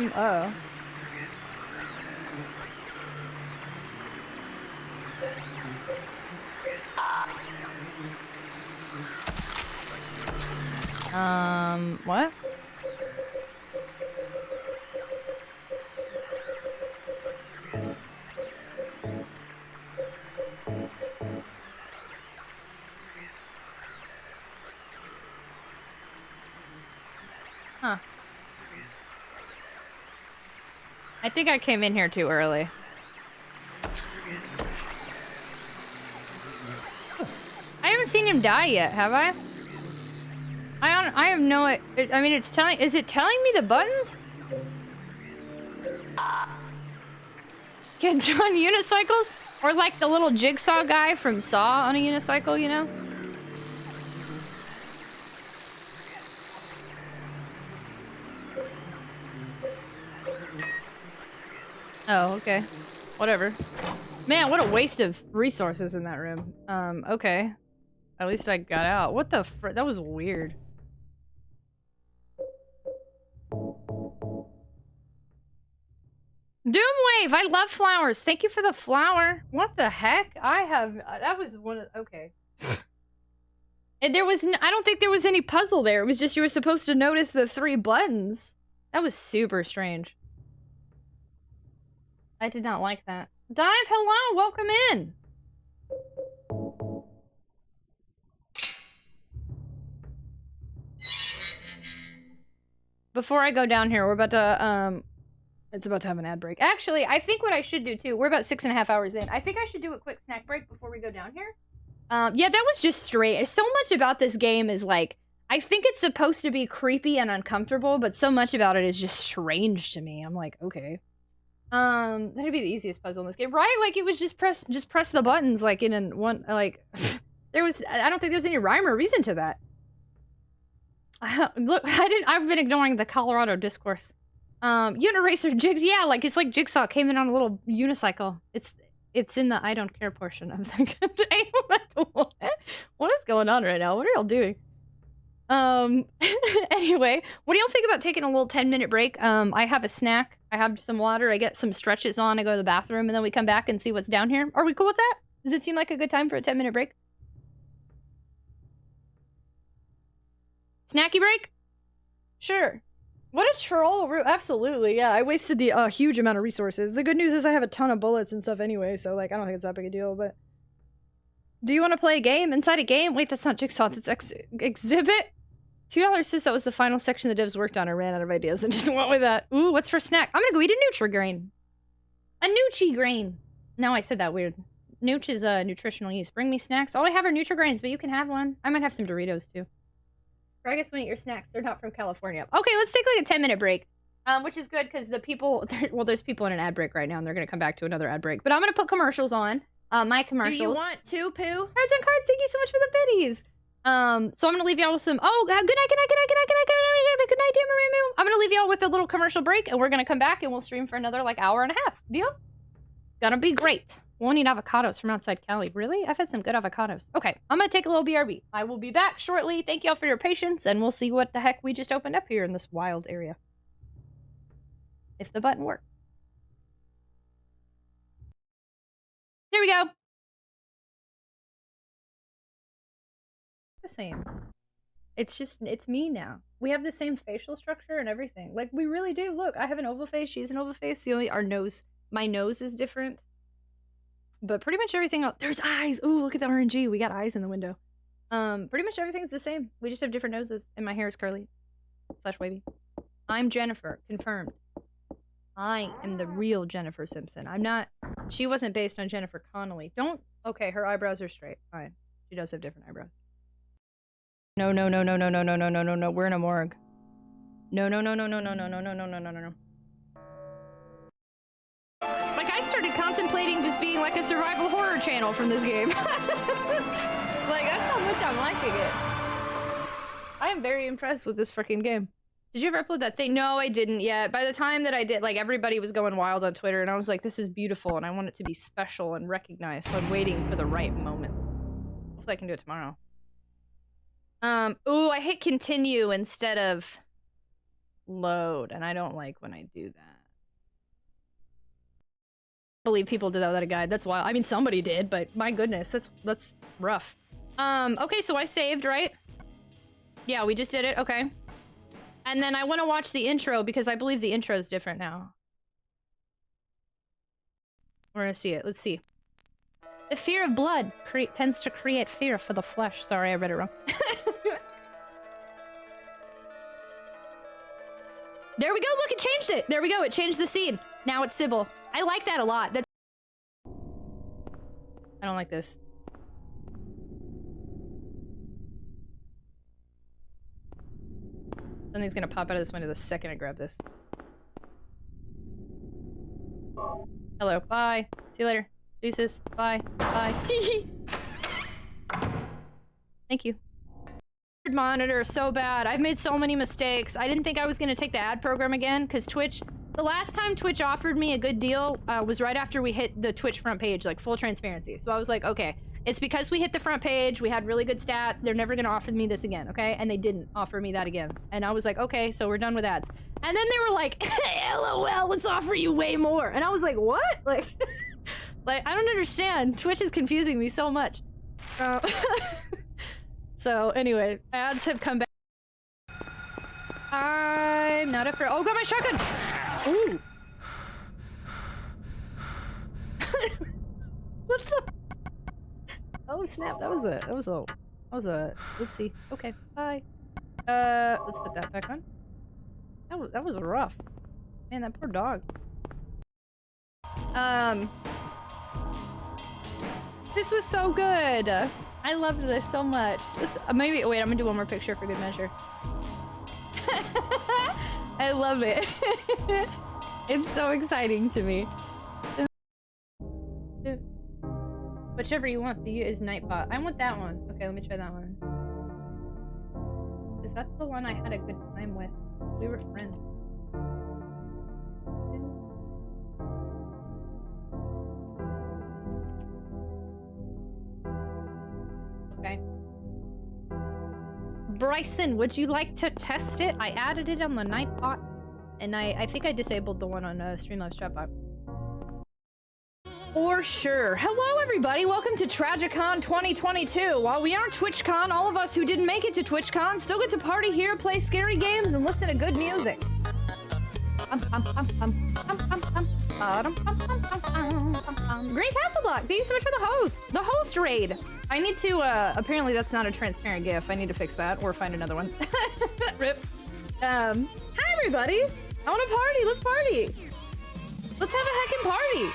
Oh. What? Huh. I think I came in here too early. I haven't seen him die yet, have I? I have no... I mean, it's telling... Is it telling me the buttons? Kids on unicycles? Or like the little jigsaw guy from Saw on a unicycle, you know? Oh, okay. Whatever. Man, what a waste of resources in that room. Okay. At least I got out. What the fr- that was weird. Doomwave! I love flowers! Thank you for the flower! What the heck? I have- that was one of- okay. And there was I don't think there was any puzzle there. It was just you were supposed to notice the 3 buttons. That was super strange. I did not like that. Dive, hello! Welcome in! Before I go down here, we're about to, it's about to have an ad break. Actually, I think what I should do, too, we're about 6.5 hours in. I think I should do a quick snack break before we go down here. Yeah, that was just strange. So much about this game is, like, I think it's supposed to be creepy and uncomfortable, but so much about it is just strange to me. I'm like, okay. That'd be the easiest puzzle in this game. Right? Like, it was just press the buttons, like, in one, like... I don't think there was any rhyme or reason to that. Look, I've been ignoring the Colorado discourse. Uniracer jigs, yeah, like, it's like Jigsaw came in on a little unicycle. It's in the I don't care portion of the game. What is going on right now? What are y'all doing? Anyway, what do y'all think about taking a little 10-minute break? I have a snack, I have some water, I get some stretches on, I go to the bathroom, and then we come back and see what's down here. Are we cool with that? Does it seem like a good time for a 10-minute break? Snacky break? Sure. What a troll! Absolutely, yeah. I wasted the huge amount of resources. The good news is I have a ton of bullets and stuff anyway, so like I don't think it's that big a deal. But do you want to play a game inside a game? Wait, that's not Jigsaw. That's Exhibit. $2 says that was the final section the devs worked on. I ran out of ideas and just went with that. Ooh, what's for snack? I'm gonna go eat a Nutri-Grain. A Nuchi-Grain. No, I said that weird. Nooch is nutritional use. Bring me snacks. All I have are Nutri-Grains, but you can have one. I might have some Doritos too. Or I guess when you eat your snacks, they're not from California. Okay, let's take like a 10-minute break. Which is good because the people, well, there's people in an ad break right now and they're gonna come back to another ad break. But I'm gonna put commercials on. My commercials. Do you want to, Pooh? Cards and cards, thank you so much for the biddies. So I'm gonna leave y'all with some, good night, Damarimu. I'm gonna leave y'all with a little commercial break and we're gonna come back and we'll stream for another like hour and a half. Deal? Gonna be great. Won't eat avocados from outside Cali. Really? I've had some good avocados. Okay, I'm gonna take a little BRB. I will be back shortly. Thank y'all for your patience, and we'll see what the heck we just opened up here in this wild area. If the button works. There we go. The same. It's just, it's me now. We have the same facial structure and everything. Like, we really do. Look, I have an oval face. She's an oval face. My nose is different. But pretty much everything else, there's eyes. Ooh, look at the RNG. We got eyes in the window. Pretty much everything's the same. We just have different noses, and my hair is curly / wavy. I'm Jennifer, confirmed. I am the real Jennifer Simpson. I'm not. She wasn't based on Jennifer Connelly. Don't. Okay, her eyebrows are straight. Fine. She does have different eyebrows. No. We're in a morgue. No. Like, I started contemplating just being like a survival horror channel from this game. Like, that's how much I'm liking it. I am very impressed with this freaking game. Did you ever upload that thing? No, I didn't yet. By the time that I did, like, everybody was going wild on Twitter, and I was like, this is beautiful, and I want it to be special and recognized, so I'm waiting for the right moment. Hopefully I can do it tomorrow. Ooh, I hit continue instead of load, and I don't like when I do that. I believe people did that without a guide. That's wild. I mean, somebody did, but my goodness, that's rough. Okay, so I saved, right? Yeah, we just did it. Okay. And then I want to watch the intro because I believe the intro is different now. We're gonna see it. Let's see. The fear of blood tends to create fear for the flesh. Sorry, I read it wrong. There we go. Look, it changed it. There we go. It changed the scene. Now it's Sybil. I like that a lot. That's... I don't like this. Something's gonna pop out of this window the second I grab this. Hello. Bye. See you later. Deuces. Bye. Bye. Thank you. Monitor so bad. I've made so many mistakes. I didn't think I was gonna take the ad program again because Twitch, the last time Twitch offered me a good deal was right after we hit the Twitch front page, like full transparency. So I was like, okay, it's because we hit the front page, we had really good stats, they're never gonna offer me this again, okay? And they didn't offer me that again. And I was like, okay, so we're done with ads. And then they were like, LOL, let's offer you way more. And I was like, what? Like, like, I don't understand. Twitch is confusing me so much. So anyway, ads have come back. I'm not up for— oh, got my shotgun! Ooh. What the— oh snap, that was a oopsie. Okay, bye. Let's put that back on. That was rough. Man, that poor dog. This was so good. I loved this so much. This, maybe, wait, I'm gonna do one more picture for good measure. I love it. It's so exciting to me. Whichever you want, the U is Nightbot. I want that one. Okay, let me try that one. Because that's the one I had a good time with. We were friends. Okay. Bryson, would you like to test it? I added it on the Nightbot, and I think I disabled the one on Streamlabs Chatbot. For sure. Hello, everybody. Welcome to TragicOn 2022. While we aren't TwitchCon, all of us who didn't make it to TwitchCon still get to party here, play scary games, and listen to good music. Green Castle Block, thank you so much for the host raid. I need to, apparently that's not a transparent GIF. I need to fix that or find another one. Rip. Hi everybody. I want to party. Let's party. Let's have a heckin' party.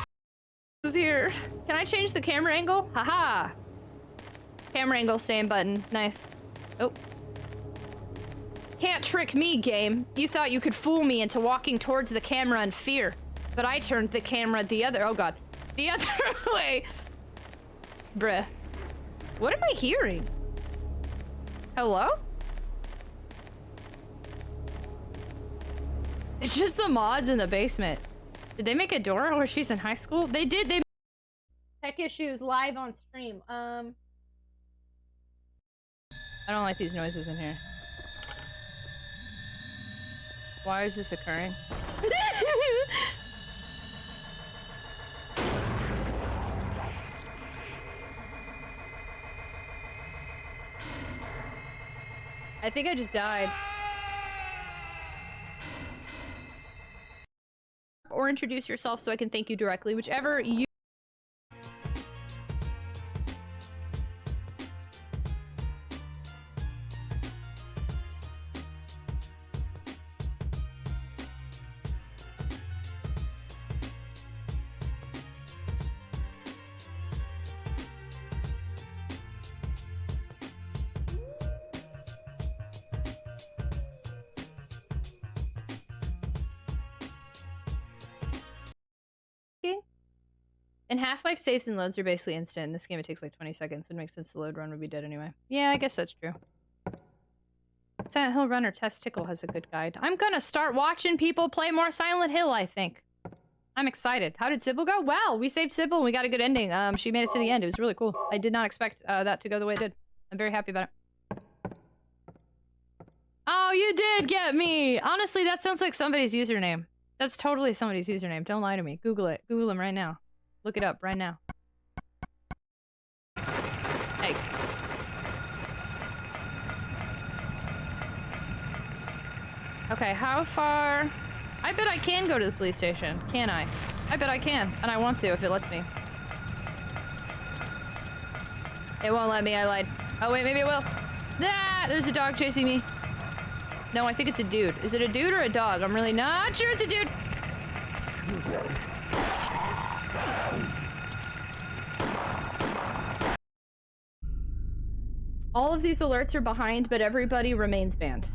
Is here. Can I change the camera angle? Haha. Camera angle, same button. Nice. Oh. Can't trick me, game. You thought you could fool me into walking towards the camera in fear. But I turned the camera the other- oh god. The other way. Bruh. What am I hearing? Hello? It's just the mods in the basement. Did they make a door where she's in high school? They did. They tech issues live on stream. I don't like these noises in here. Why is this occurring? I think I just died. Or introduce yourself so I can thank you directly, whichever you... And Half-Life saves and loads are basically instant. In this game, it takes like 20 seconds. It makes sense the load run would be dead anyway. Yeah, I guess that's true. Silent Hill Runner Testicle has a good guide. I'm gonna start watching people play more Silent Hill, I think. I'm excited. How did Sybil go? Well, we saved Sybil and we got a good ending. She made it to the end. It was really cool. I did not expect that to go the way it did. I'm very happy about it. Oh, you did get me! Honestly, that sounds like somebody's username. That's totally somebody's username. Don't lie to me. Google it. Google him right now. Look it up right now. Hey. Okay, how far? I bet I can go to the police station. Can I? I bet I can. And I want to if it lets me. It won't let me. I lied. Oh, wait. Maybe it will. Ah! There's a dog chasing me. No, I think it's a dude. Is it a dude or a dog? I'm really not sure it's a dude. All of these alerts are behind, but everybody remains banned.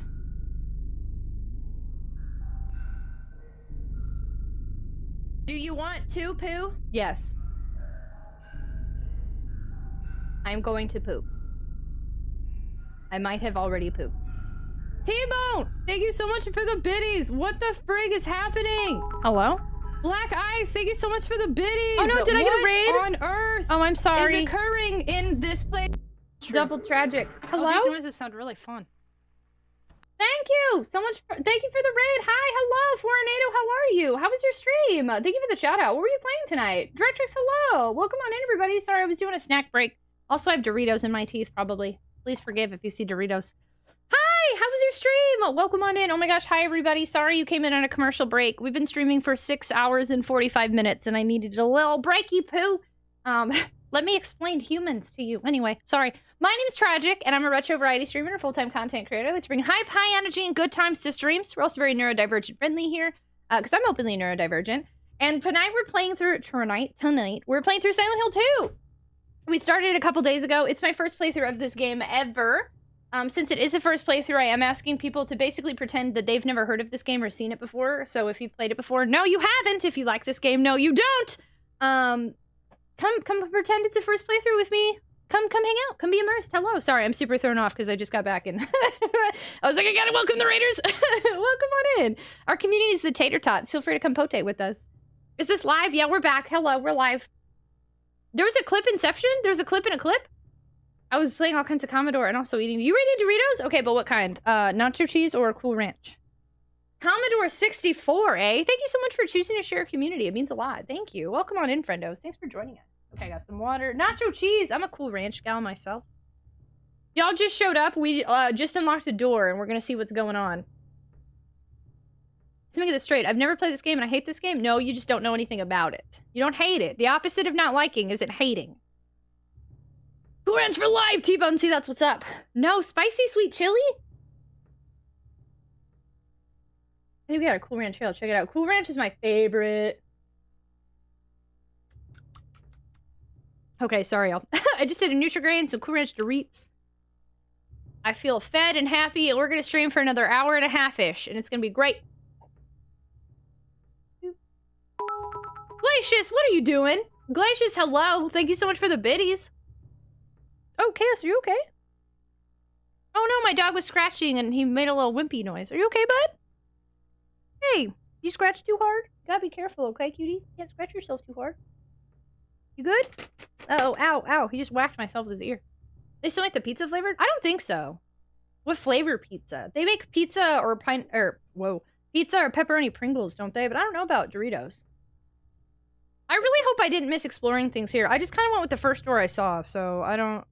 Do you want to poo? Yes. I'm going to poop. I might have already pooped. T-Bone! Thank you so much for the biddies! What the frig is happening? Hello? Black Ice, thank you so much for the biddies! Oh no, did I get a raid? What on earth? Oh, I'm sorry. Is occurring in this place? Double tragic. Hello? Oh, these noises sound really fun. Thank you so much. Thank you for the raid. Hi, hello, Foreignato. How are you? How was your stream? Thank you for the shout out. What were you playing tonight? Directrix, hello. Welcome on in, everybody. Sorry, I was doing a snack break. Also, I have Doritos in my teeth, probably. Please forgive if you see Doritos. Hi, how was your stream? Welcome on in. Oh my gosh, hi, everybody. Sorry you came in on a commercial break. We've been streaming for 6 hours and 45 minutes, and I needed a little breaky poo. Let me explain humans to you. Anyway, sorry. My name is Tragic, and I'm a retro variety streamer and a full-time content creator. I like to bring high energy and good times to streams. We're also very neurodivergent friendly here, because I'm openly neurodivergent. And tonight we're playing through, we're playing through Silent Hill 2. We started a couple days ago. It's my first playthrough of this game ever. Since it is a first playthrough, I am asking people to basically pretend that they've never heard of this game or seen it before. So if you played it before, no, you haven't. If you like this game, no, you don't. Come pretend it's a first playthrough with me. Come hang out. Come be immersed. Hello. Sorry, I'm super thrown off because I just got back and I was like, I gotta welcome the raiders. Welcome on in. Our community is the Tater Tots. Feel free to come potate with us. Is this live? Yeah, we're back. Hello, we're live. There was a clip inception? There was a clip in a clip? I was playing all kinds of Commodore and also eating. You eating Doritos? Okay, but what kind? Nacho cheese or Cool Ranch? Commodore 64, eh? Thank you so much for choosing to share a community. It means a lot. Thank you. Welcome on in, friendos. Thanks for joining us. Okay, I got some water. Nacho cheese. I'm a Cool Ranch gal myself. Y'all just showed up. We just unlocked a door and we're gonna see what's going on. Let me get this straight. I've never played this game and I hate this game. No, you just don't know anything about it. You don't hate it. The opposite of not liking isn't hating. Cool Ranch for life, T-Bone. See, that's what's up. No, spicy sweet chili? I think we got a Cool Ranch trail. Check it out. Cool Ranch is my favorite. Okay, sorry, y'all. I just did a Nutri-Grain, some Cool Ranch Doritos. I feel fed and happy, and we're going to stream for another hour and a half-ish, and it's going to be great. Glacius, what are you doing? Glacius, hello. Thank you so much for the biddies. Oh, Chaos, are you okay? Oh no, my dog was scratching and he made a little wimpy noise. Are you okay, bud? Hey, you scratched too hard? You gotta be careful, okay, cutie? You can't scratch yourself too hard. You good? Uh-oh, ow, ow. He just whacked myself with his ear. They still make the pizza flavored? I don't think so. What flavor pizza? They make pizza or pizza or pepperoni Pringles, don't they? But I don't know about Doritos. I really hope I didn't miss exploring things here. I just kind of went with the first door I saw, so I don't...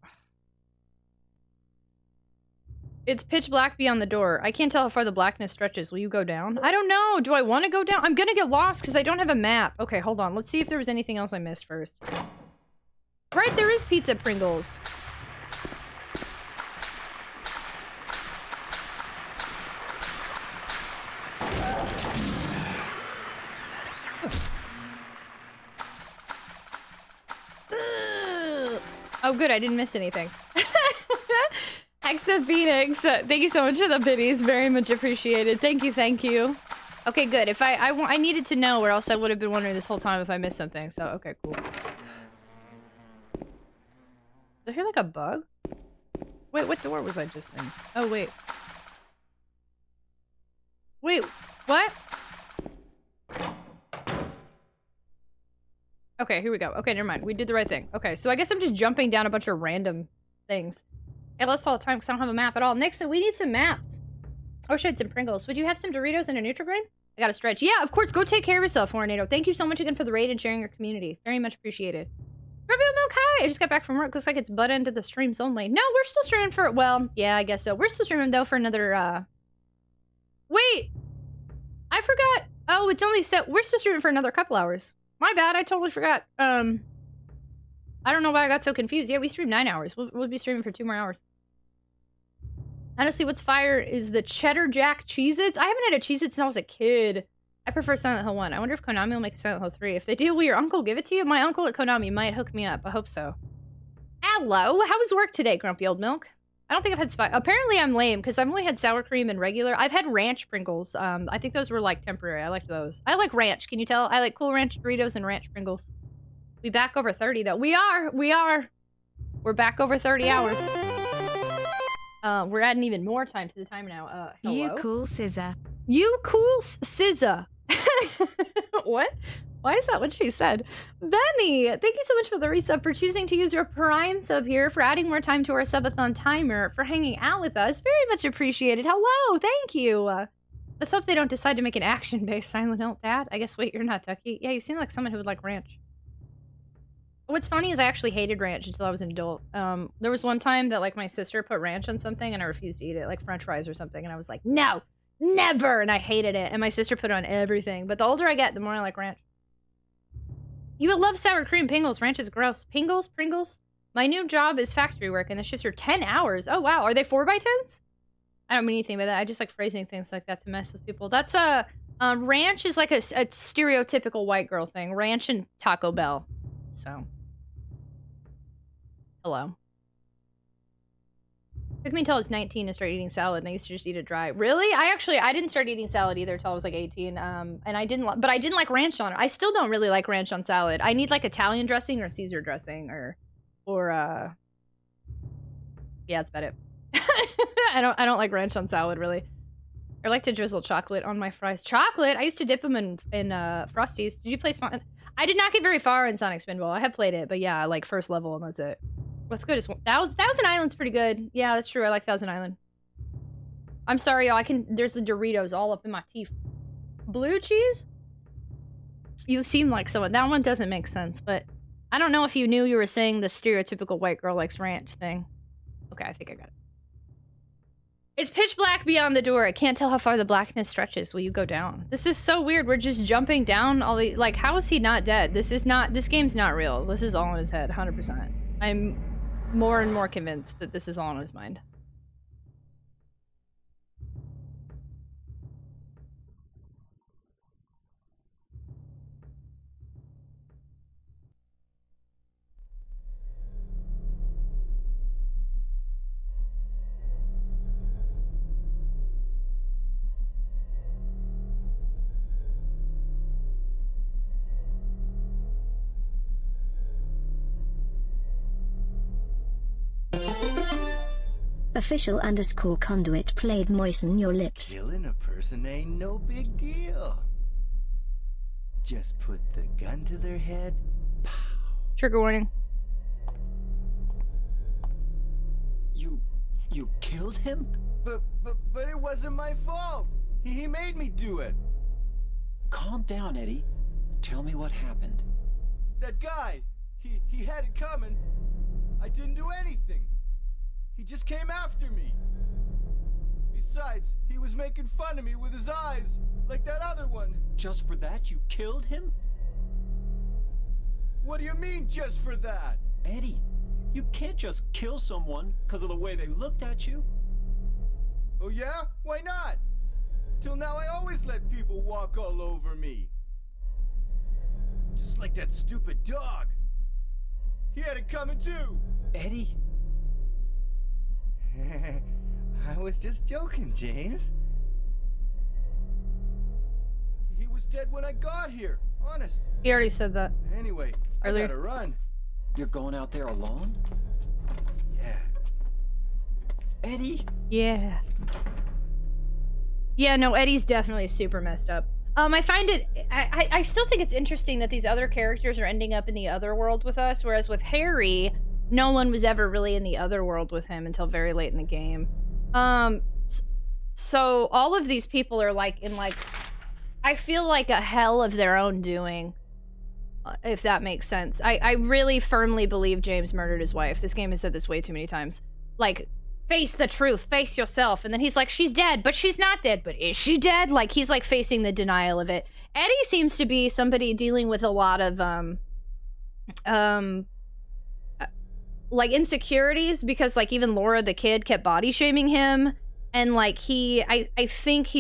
It's pitch black beyond the door. I can't tell how far the blackness stretches. Will you go down? I don't know. Do I want to go down? I'm gonna get lost because I don't have a map. Okay, hold on. Let's see if there was anything else I missed first. Right, there is pizza Pringles. Oh, good. I didn't miss anything. Hexa Phoenix, thank you so much for the biddies. Very much appreciated. Thank you, thank you. Okay, good. If I needed to know, or else I would have been wondering this whole time if I missed something. So, okay, cool. Is there like a bug? Wait, what door was I just in? Oh, wait. Wait, what? Okay, here we go. Okay, never mind. We did the right thing. Okay, so I guess I'm just jumping down a bunch of random things. I lost all the time because I don't have a map at all. Nixon, we need some maps. I wish I had some Pringles. Would you have some Doritos and a Nutri-Grain? I gotta stretch. Yeah, of course. Go take care of yourself, Hornado. Thank you so much again for the raid and sharing your community. Very much appreciated. Review Milk, hi! I just got back from work. Looks like it's butt end to the streams only. No, we're still streaming for... Well, yeah, I guess so. We're still streaming, though, for another, Wait! I forgot. Oh, it's only set... We're still streaming for another couple hours. My bad. I totally forgot. I don't know why I got so confused. Yeah, we streamed 9 hours. We'll be streaming for 2 more hours. Honestly, what's fire is the Cheddar Jack Cheez-Its. I haven't had a Cheez-It since I was a kid. I prefer Silent Hill 1. I wonder if Konami will make a Silent Hill 3. If they do, will your uncle give it to you? My uncle at Konami might hook me up. I hope so. Hello. How was work today, Grumpy Old Milk? I don't think I've had apparently I'm lame because I've only had sour cream and regular. I've had ranch Pringles. I think those were like temporary. I liked those. I like ranch. Can you tell? I like Cool Ranch Doritos and ranch Pringles. We back over 30 though. We are. We're back over 30 hours. We're adding even more time to the time now. Hello? You cool scissor. You cool scissor. What? Why is that what she said? Benny, thank you so much for the resub, for choosing to use your Prime sub here, for adding more time to our subathon timer, for hanging out with us. Very much appreciated. Hello, thank you. Let's hope they don't decide to make an action-based Silent Hill. Dad, I guess, wait, you're not Ducky. Yeah, you seem like someone who would like ranch. What's funny is I actually hated ranch until I was an adult. There was one time that, like, my sister put ranch on something and I refused to eat it, like french fries or something, and I was like, no, never, and I hated it, and my sister put it on everything. But the older I get, the more I like ranch. You would love sour cream Pringles. Ranch is gross. Pringles? My new job is factory work, and the shifts are 10 hours. Oh, wow. Are they 4x10s? I don't mean anything by that. I just like phrasing things like that to mess with people. That's ranch is like a stereotypical white girl thing. Ranch and Taco Bell. So. Hello. Took me until I was 19 to start eating salad, and I used to just eat it dry. Really? I didn't start eating salad either until I was like 18. And I didn't like ranch on it. I still don't really like ranch on salad. I need like Italian dressing or Caesar dressing or yeah, that's about it. I don't like ranch on salad really. I like to drizzle chocolate on my fries. Chocolate? I used to dip them in Frosties. Did you play I did not get very far in Sonic Spinball. I have played it, but yeah, like first level and that's it. What's good is Thousand Island's pretty good. Yeah, that's true. I like Thousand Island. I'm sorry, y'all. There's the Doritos all up in my teeth. Blue cheese? You seem like someone. That one doesn't make sense, but I don't know if you knew you were saying the stereotypical white girl likes ranch thing. Okay, I think I got it. It's pitch black beyond the door. I can't tell how far the blackness stretches. Will you go down? This is so weird. We're just jumping down all the... Like, how is he not dead? This game's not real. This is all in his head, 100%. I'm more and more convinced that this is all in his mind. Official_conduit played moisten your lips. Killing a person ain't no big deal. Just put the gun to their head. Pow. Trigger warning. You killed him? But it wasn't my fault. He made me do it. Calm down, Eddie. Tell me what happened. That guy, he had it coming. I didn't do anything. He just came after me. Besides, he was making fun of me with his eyes, like that other one. Just for that, you killed him? What do you mean, just for that? Eddie, you can't just kill someone because of the way they looked at you. Oh yeah? Why not? Till now I always let people walk all over me. Just like that stupid dog. He had it coming too. Eddie? I was just joking, James. He was dead when I got here, honest. He already said that. Anyway, earlier. I gotta run. You're going out there alone? Yeah. Eddie? Yeah. Yeah, no, Eddie's definitely super messed up. I find it... I still think it's interesting that these other characters are ending up in the other world with us, whereas with Harry... No one was ever really in the other world with him until very late in the game. So all of these people are like in like, I feel like a hell of their own doing, if that makes sense. I really firmly believe James murdered his wife. This game has said this way too many times. Like, face the truth, face yourself. And then he's like, she's dead, but she's not dead. But is she dead? Like, he's like facing the denial of it. Eddie seems to be somebody dealing with a lot of, like insecurities, because like even Laura the kid kept body shaming him, and like I think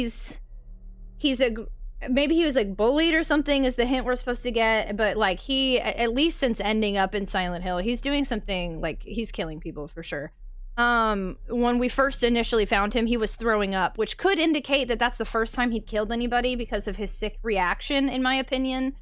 maybe he was like bullied or something is the hint we're supposed to get, but like he, at least since ending up in Silent Hill, he's doing something, like he's killing people for sure. When we first initially found him, he was throwing up, which could indicate that that's the first time he'd killed anybody because of his sick reaction, in my opinion.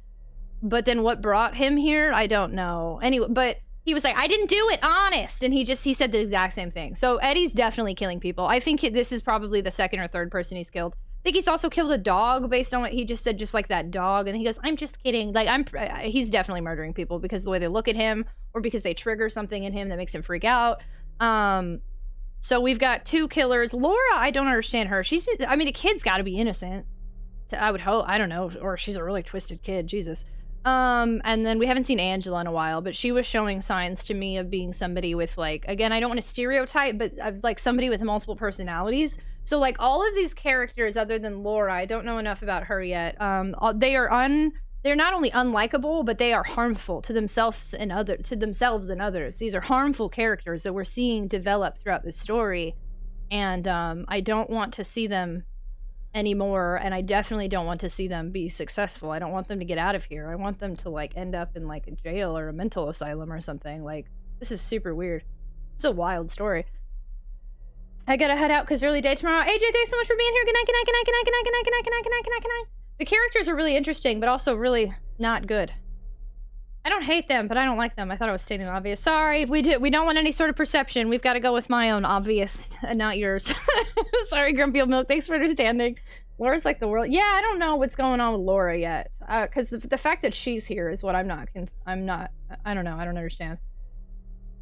But then what brought him here, I don't know. Anyway, but he was like, I didn't do it, honest. And he said the exact same thing. So Eddie's definitely killing people. I think this is probably the second or third person he's killed. I think he's also killed a dog based on what he just said, just like that dog. And he goes, I'm just kidding. Like, he's definitely murdering people because of the way they look at him, or because they trigger something in him that makes him freak out. So we've got two killers. Laura, I don't understand her. I mean, a kid's got to be innocent. I would hope. I don't know. Or she's a really twisted kid. Jesus. And then we haven't seen Angela in a while, but she was showing signs to me of being somebody with, like, again, I don't want to stereotype, but of like somebody with multiple personalities. So like all of these characters other than Laura, I don't know enough about her yet. They're not only unlikable, but they are harmful to themselves and others. These are harmful characters that we're seeing develop throughout the story. And I don't want to see them anymore, and I definitely don't want to see them be successful. I don't want them to get out of here. I want them to like end up in like a jail or a mental asylum or something. Like, this is super weird. It's a wild story. I gotta head out because early day tomorrow. AJ, thanks so much for being here. Good night, good night, good night, good night, good night, good night, good night, good night, good night, good night, good night. The characters are really interesting, but also really not good. I don't hate them, but I don't like them. I thought I was stating the obvious. Sorry, we don't want any sort of perception. We've got to go with my own obvious, and not yours. Sorry, Grumpy Old Milk. Thanks for understanding. Laura's like the world. Yeah, I don't know what's going on with Laura yet. Because the fact that she's here is what I don't know. I don't understand.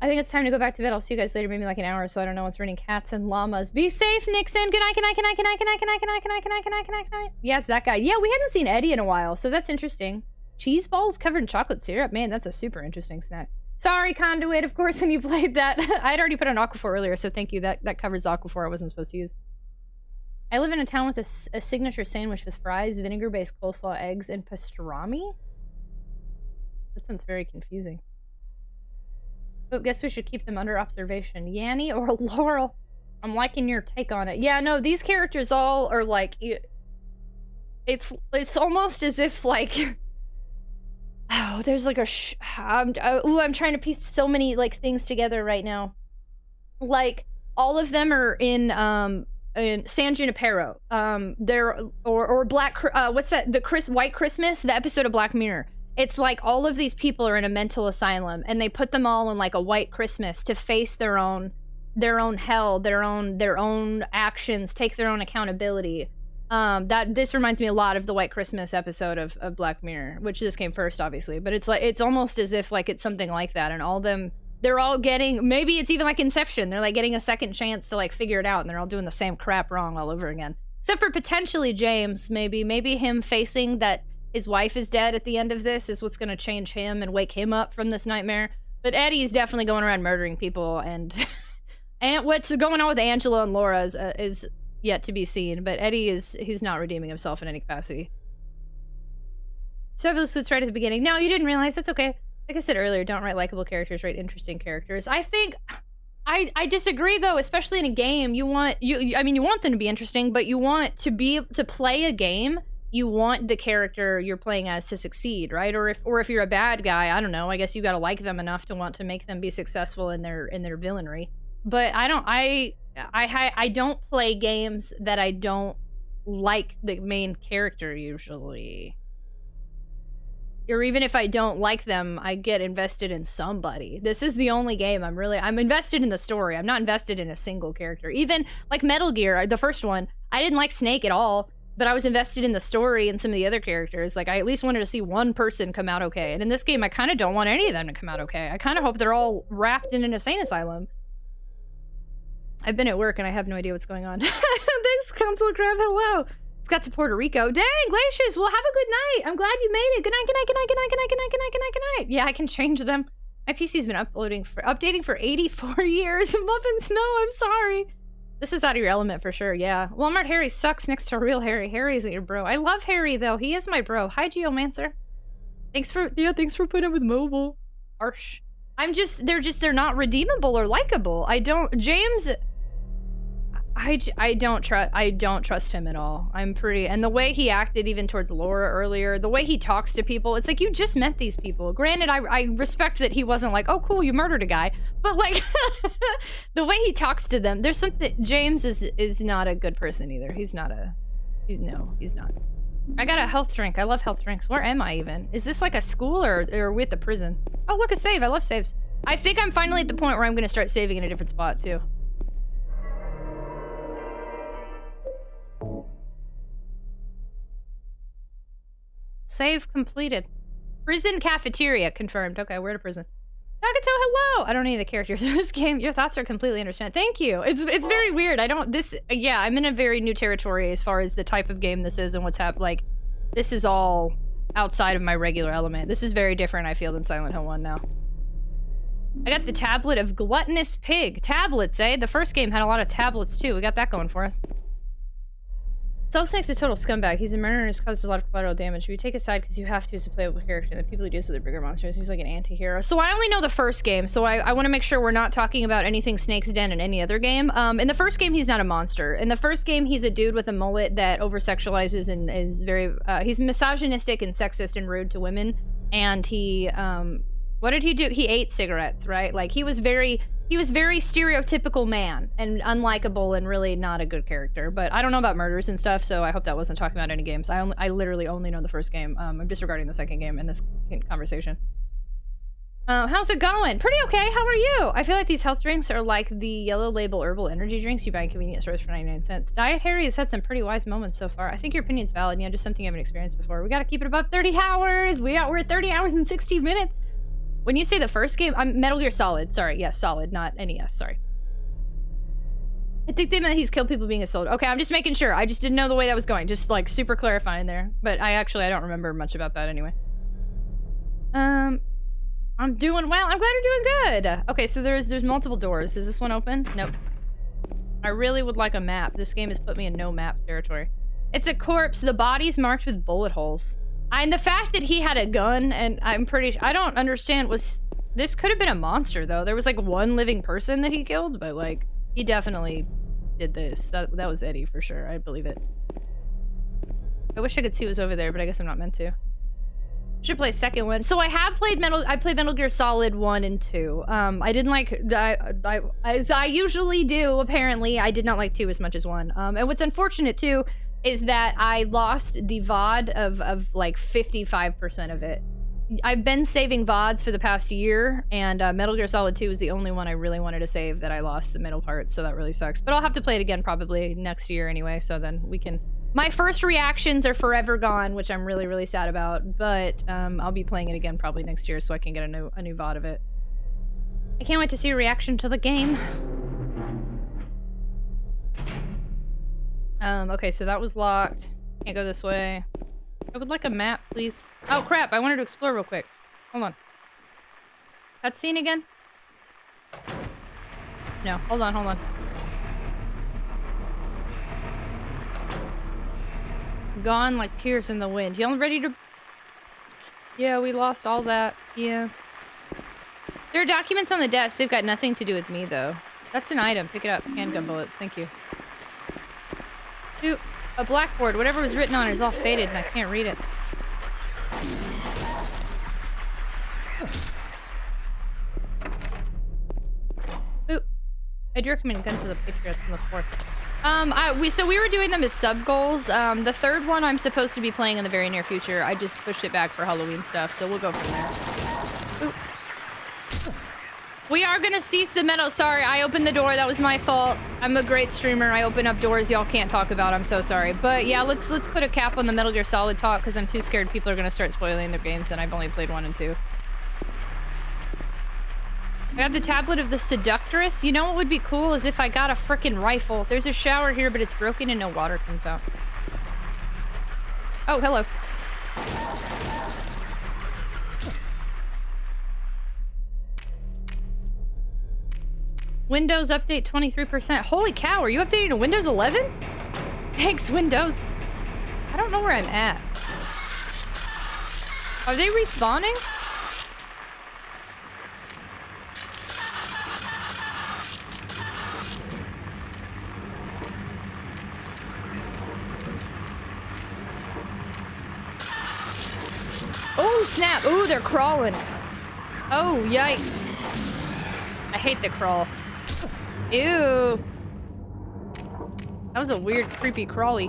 I think it's time to go back to bed. I'll see you guys later, maybe like an hour or so. I don't know what's raining cats and llamas. Be safe, Nixon. Good night, good night, good night, good night, good night, good night, good night, good night, good night, good night, good night, good night. Yeah, it's that guy. Yeah, we hadn't seen Eddie in a while, so that's interesting. Cheese balls covered in chocolate syrup? Man, that's a super interesting snack. Sorry, Conduit, of course, when you played that. I'd already put on Aquaphor earlier, so thank you. That covers the Aquaphor I wasn't supposed to use. I live in a town with a signature sandwich with fries, vinegar-based coleslaw, eggs, and pastrami? That sounds very confusing. But guess we should keep them under observation. Yanni or Laurel? I'm liking your take on it. Yeah, no, these characters all are like... It's almost as if, like... Oh, there's like a I'm trying to piece so many like things together right now. Like all of them are in San Junipero. They're or Black what's that? The White Christmas, the episode of Black Mirror. It's like all of these people are in a mental asylum and they put them all in like a White Christmas to face their own hell, their own actions, take their own accountability. This reminds me a lot of the White Christmas episode of Black Mirror, which this came first, obviously. But it's like it's almost as if like it's something like that, and they're all getting, maybe it's even like Inception. They're like getting a second chance to like figure it out, and they're all doing the same crap wrong all over again. Except for potentially James, maybe him facing that his wife is dead at the end of this is what's gonna change him and wake him up from this nightmare. But Eddie's definitely going around murdering people, and and what's going on with Angela and Laura is yet to be seen, but Eddie he's not redeeming himself in any capacity. So let's right at the beginning. No, you didn't realize. That's okay. Like I said earlier, don't write likable characters, write interesting characters. I think I disagree though, especially in a game. You want them to be interesting, but you want to play a game, you want the character you're playing as to succeed, right? Or if you're a bad guy, I don't know, I guess you got to like them enough to want to make them be successful in their villainy. But I don't play games that I don't like the main character usually. Or even if I don't like them, I get invested in somebody. This is the only game I'm invested in the story. I'm not invested in a single character. Even like Metal Gear, the first one, I didn't like Snake at all, but I was invested in the story and some of the other characters. Like I at least wanted to see one person come out okay. And in this game, I kind of don't want any of them to come out okay. I kind of hope they're all wrapped in an insane asylum. I've been at work and I have no idea what's going on. Thanks, Console Crab. Hello. It's got to Puerto Rico. Dang, Glacius. Well, have a good night. I'm glad you made it. Good night, good night, good night, good night, good night, good night, good night, good night, good night. Yeah, I can change them. My PC's been updating for 84 years. Muffins, no, I'm sorry. This is out of your element for sure, yeah. Walmart Harry sucks next to real Harry. Harry isn't your bro. I love Harry, though. He is my bro. Hi, Geomancer. Thanks for putting up with mobile. Harsh. They're not redeemable or likable. James... I don't trust him at all. And the way he acted even towards Laura earlier, the way he talks to people, it's like you just met these people. Granted, I respect that he wasn't like, oh cool, you murdered a guy, but like the way he talks to them, there's something. James is not a good person either. He's not. I got a health drink. I love health drinks. Where am I even? Is this like a school or are we at the prison? Oh look, a save. I love saves. I think I'm finally at the point where I'm gonna start saving in a different spot too. Save completed. Prison cafeteria confirmed. Okay, we're at a prison. Nagato, hello! I don't know any of the characters in this game. Your thoughts are completely understand. Thank you. It's very weird. I'm in a very new territory as far as the type of game this is and what's happening. Like, this is all outside of my regular element. This is very different, I feel, than Silent Hill 1 now. I got the tablet of Gluttonous Pig. Tablets, eh? The first game had a lot of tablets, too. We got that going for us. Stealth Snake's a total scumbag. He's a murderer and has caused a lot of collateral damage. You take a side because you have to as a playable character, and the people who do so, they're bigger monsters. He's like an anti-hero. So I only know the first game, so I want to make sure we're not talking about anything Snake's Den in any other game. In the first game, he's not a monster. In the first game, he's a dude with a mullet that over-sexualizes and is very... he's misogynistic and sexist and rude to women. And he... what did he do? He ate cigarettes, right? Like, he was very stereotypical man and unlikable and really not a good character. But I don't know about murders and stuff, so I hope that wasn't talking about any games. I literally only know the first game. I'm disregarding the second game in this conversation. How's it going? Pretty okay. How are you? I feel like these health drinks are like the yellow label herbal energy drinks you buy in convenience stores for 99 cents. Diet Harry has had some pretty wise moments so far. I think your opinion's valid. Yeah, just something you haven't experienced before. We gotta keep it above 30 hours. We're at 30 hours and 16 minutes. When you say the first game, I'm Metal Gear Solid. Sorry, yes, Solid, not NES, sorry. I think they meant he's killed people being a soldier. Okay, I'm just making sure. I just didn't know the way that was going. Just, like, super clarifying there. But I don't remember much about that anyway. I'm doing well. I'm glad you're doing good. Okay, so there's multiple doors. Is this one open? Nope. I really would like a map. This game has put me in no map territory. It's a corpse. The body's marked with bullet holes. And the fact that he had a gun, and I don't understand, this could have been a monster, though. There was, like, one living person that he killed, but, like, he definitely did this. That was Eddie, for sure. I believe it. I wish I could see what was over there, but I guess I'm not meant to. Should play a second one. So I have played I played Metal Gear Solid 1 and 2. I didn't like, as I usually do, apparently, I did not like 2 as much as 1. And what's unfortunate, too, is that I lost the VOD of like 55% of it. I've been saving VODs for the past year, and Metal Gear Solid 2 is the only one I really wanted to save that I lost the middle part, so that really sucks. But I'll have to play it again probably next year anyway, so then we can... My first reactions are forever gone, which I'm really, really sad about, but I'll be playing it again probably next year so I can get a new VOD of it. I can't wait to see a reaction to the game. Okay, so that was locked. Can't go this way. I would like a map, please. Oh, crap, I wanted to explore real quick. Hold on. Cutscene again? No, hold on. Gone like tears in the wind. Y'all ready to... Yeah, we lost all that. Yeah. There are documents on the desk. They've got nothing to do with me, though. That's an item. Pick it up. Handgun bullets. Thank you. Ooh, a blackboard. Whatever was written on it is all faded, and I can't read it. Ooh. I'd recommend Guns of the Patriots in the 4th. So we were doing them as sub-goals. The 3rd one I'm supposed to be playing in the very near future. I just pushed it back for Halloween stuff, so we'll go from there. Ooh. We are gonna cease the metal. Sorry, I opened the door. That was my fault. I'm a great streamer. I open up doors y'all can't talk about. I'm so sorry. But yeah, let's put a cap on the Metal Gear Solid talk, because I'm too scared people are gonna start spoiling their games, and I've only played 1 and 2. I got the tablet of the Seductress. You know what would be cool is if I got a frickin' rifle. There's a shower here, but it's broken and no water comes out. Oh, hello. Windows update 23%. Holy cow, are you updating to Windows 11? Thanks, Windows. I don't know where I'm at. Are they respawning? Oh, snap. Ooh, they're crawling. Oh, yikes. I hate the crawl. Ew. That was a weird, creepy crawly.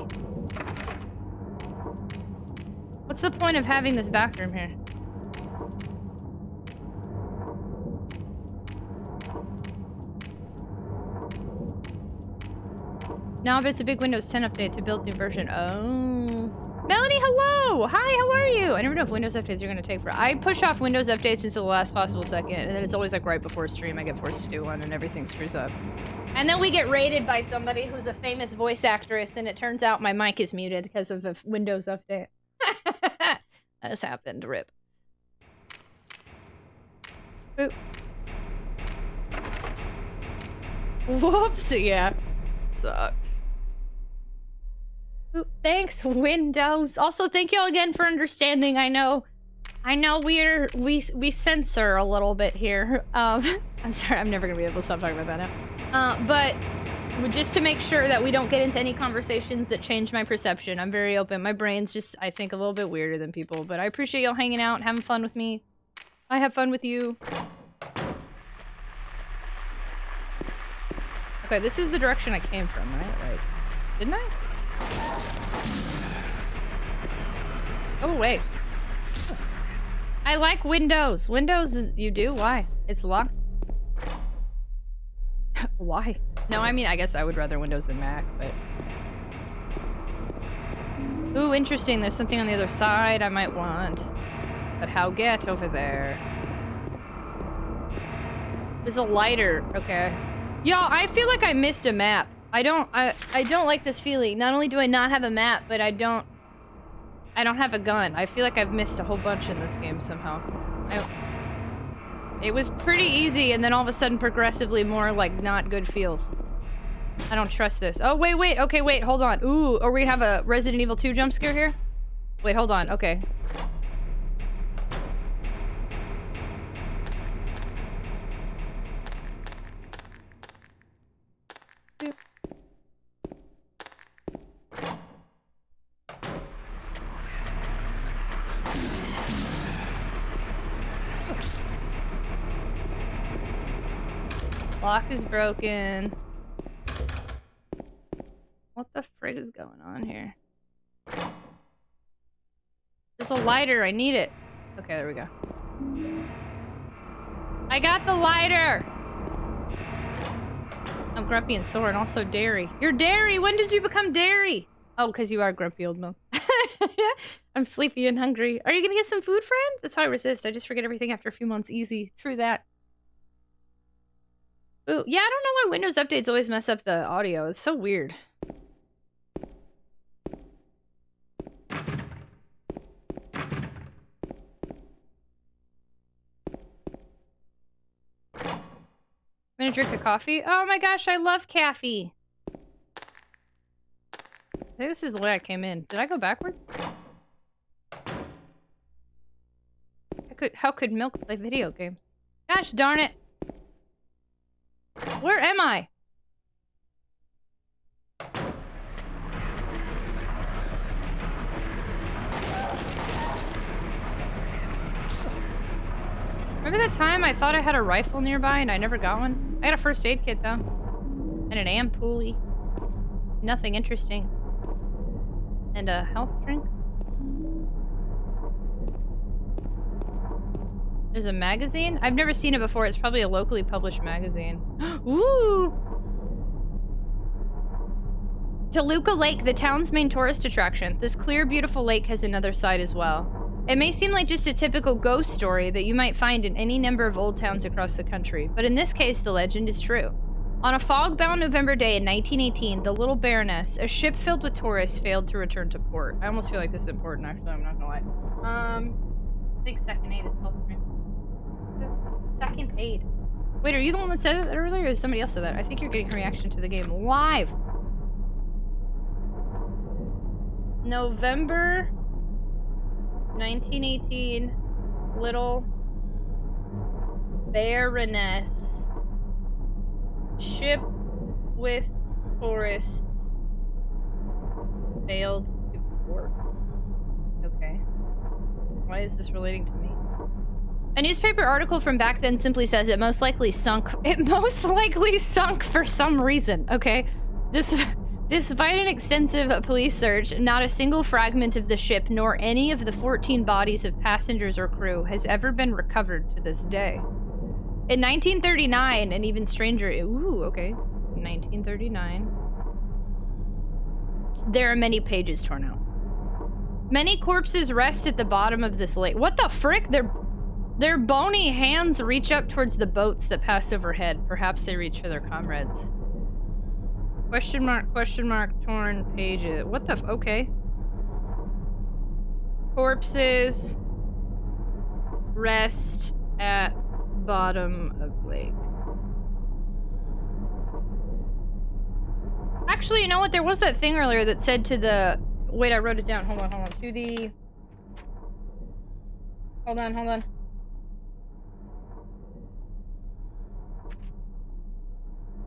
What's the point of having this bathroom here? No, but it's a big Windows 10 update to build new version. Oh. Melanie, hello! Hi, how are you? I never know if Windows updates are going to take for... I push off Windows updates until the last possible second, and then it's always like right before stream I get forced to do one, and everything screws up. And then we get raided by somebody who's a famous voice actress, and it turns out my mic is muted because of the Windows update. That's happened, rip. Ooh. Whoops, yeah. Sucks. Ooh, thanks, Windows. Also, thank y'all again for understanding. I know we censor a little bit here. I'm sorry, I'm never gonna be able to stop talking about that now. But just to make sure that we don't get into any conversations that change my perception, I'm very open. My brain's just, I think, a little bit weirder than people, but I appreciate y'all hanging out and having fun with me. I have fun with you. Okay, this is the direction I came from, right? Like, didn't I? Oh, wait. I like Windows. Windows, you do? Why? It's locked. Why? No, I mean, I guess I would rather Windows than Mac, but... Ooh, interesting. There's something on the other side I might want. But how get over there? There's a lighter. Okay. Y'all, I feel like I missed a map. I don't like this feeling. Not only do I not have a map, but I don't have a gun. I feel like I've missed a whole bunch in this game somehow. It was pretty easy, and then all of a sudden progressively more, like, not good feels. I don't trust this. Oh, wait. Okay, wait, hold on. Ooh, are we gonna have a Resident Evil 2 jump scare here? Wait, hold on. Okay. Lock is broken. What the frig is going on here? There's a lighter. I need it. Okay, there we go. I got the lighter! I'm grumpy and sore and also dairy. You're dairy! When did you become dairy? Oh, because you are grumpy old milk. I'm sleepy and hungry. Are you gonna get some food, friend? That's how I resist. I just forget everything after a few months. Easy. True that. Ooh, yeah, I don't know why Windows updates always mess up the audio. It's so weird. I'm gonna drink a coffee. Oh my gosh, I love coffee. I think this is the way I came in. Did I go backwards? How could milk play video games? Gosh darn it. Where am I? Remember that time I thought I had a rifle nearby and I never got one? I got a first aid kit though. And an ampoulee. Nothing interesting. And a health drink. There's a magazine? I've never seen it before. It's probably a locally published magazine. Ooh! Toluca Lake, the town's main tourist attraction. This clear, beautiful lake has another side as well. It may seem like just a typical ghost story that you might find in any number of old towns across the country, but in this case, the legend is true. On a fog-bound November day in 1918, the Little Baroness, a ship filled with tourists, failed to return to port. I almost feel like this is important, actually. I'm not gonna lie. I think second aid is health drink. Second aid. Wait, are you the one that said that earlier, or is somebody else said that? I think you're getting a reaction to the game live. November 1918, Little Baroness. Ship with tourists failed to port. Okay. Why is this relating to me? A newspaper article from back then simply says it most likely sunk. It most likely sunk for some reason. Okay. Despite an extensive police search, not a single fragment of the ship nor any of the 14 bodies of passengers or crew has ever been recovered to this day. In 1939, an even stranger, ooh, okay, 1939, there are many pages torn out. Many corpses rest at the bottom of this lake. What the frick? Their bony hands reach up towards the boats that pass overhead. Perhaps they reach for their comrades. Question mark, torn pages. What the okay. Corpses rest at bottom of lake. Actually, you know what? There was that thing earlier that said to the... Wait, I wrote it down. Hold on. To the... Hold on.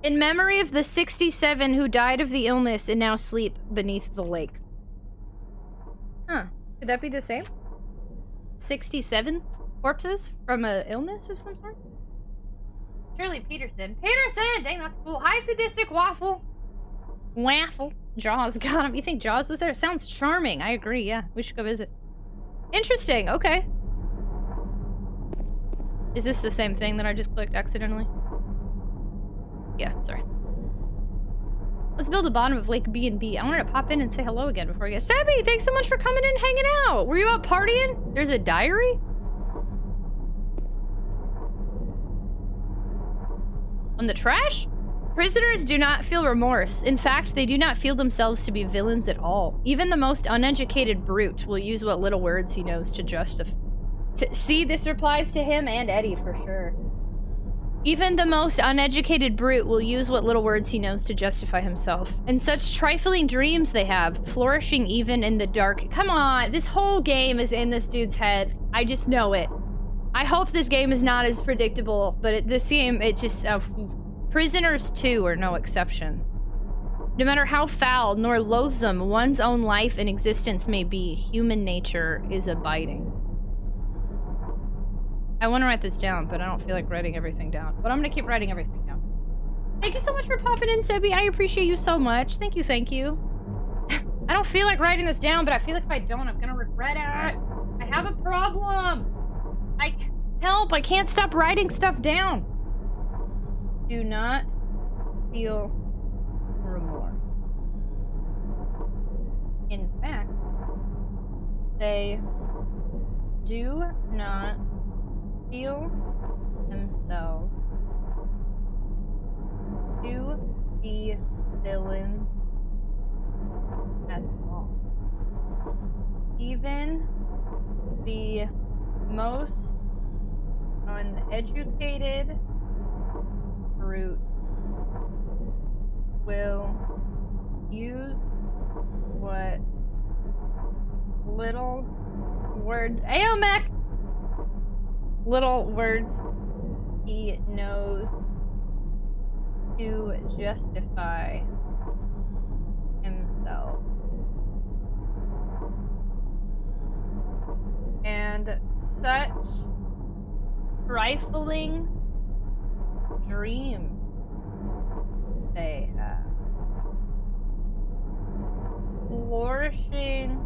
In memory of the 67 who died of the illness and now sleep beneath the lake. Huh. Could that be the same? 67 corpses from an illness of some sort? Shirley Peterson. Dang, that's cool. Hi, Sadistic Waffle. Jaws got him. You think Jaws was there? Sounds charming. I agree, yeah. We should go visit. Interesting, okay. Is this the same thing that I just clicked accidentally? Yeah, sorry. Let's build the bottom of Lake B&B. I wanted to pop in and say hello again before I get... Sabby, thanks so much for coming in and hanging out. Were you out partying? There's a diary? On the trash? Prisoners do not feel remorse. In fact, they do not feel themselves to be villains at all. Even the most uneducated brute will use what little words he knows to See, this replies to him and Eddie for sure. Even the most uneducated brute will use what little words he knows to justify himself. And such trifling dreams they have, flourishing even in the dark. Come on, this whole game is in this dude's head. I just know it. I hope this game is not as predictable, but this game, it just... Prisoners 2 are no exception. No matter how foul nor loathsome one's own life and existence may be, human nature is abiding. I want to write this down, but I don't feel like writing everything down. But I'm going to keep writing everything down. Thank you so much for popping in, Sebi. I appreciate you so much. Thank you, thank you. I don't feel like writing this down, but I feel like if I don't, I'm going to regret it. I have a problem. Help, I can't stop writing stuff down. Do not feel remorse. In fact, they do not feel themselves to be villains at all. Even the most uneducated brute will use what little word Aomek little words he knows to justify himself. And such trifling dreams they have. Flourishing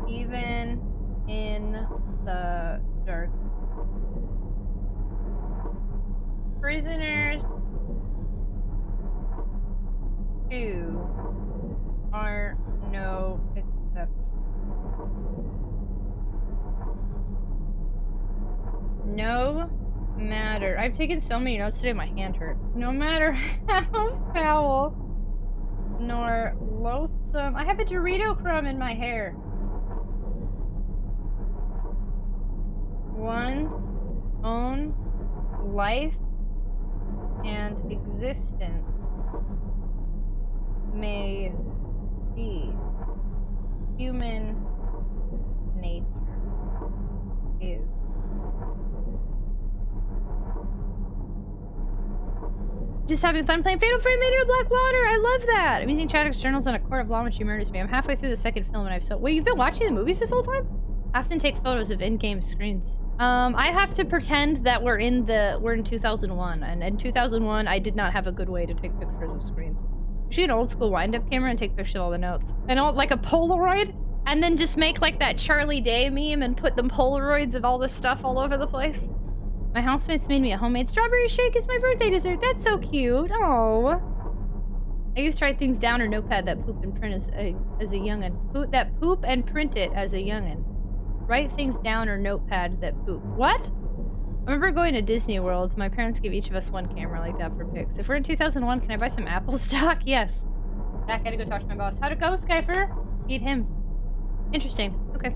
even in the dark. Prisoners 2 are no exception. No matter, I've taken so many notes today, my hand hurt. No matter how foul nor loathsome, I have a Dorito crumb in my hair. One's own life and existence may be, human nature is. Just having fun playing Fatal Frame Made of Black Water. I love that. I'm using Chadwick's journals in a court of law when she murders me. I'm halfway through the second film and I've so... Wait, you've been watching the movies this whole time? I often take photos of in-game screens. I have to pretend that we're in 2001, and in 2001, I did not have a good way to take pictures of screens. You should get an old school wind-up camera and take pictures of all the notes. And like a Polaroid, and then just make like that Charlie Day meme and put them Polaroids of all this stuff all over the place. My housemates made me a homemade strawberry shake as my birthday dessert. That's so cute. Oh. I used to write things down or notepad that poop and print as a youngin'. That poop and print it as a youngin'. Write things down or notepad that poop. What? I remember going to Disney World. My parents gave each of us one camera like that for pics. If we're in 2001, can I buy some Apple stock? Yes. Back, I gotta go talk to my boss. How'd it go, Skyfer? Eat him. Interesting. Okay.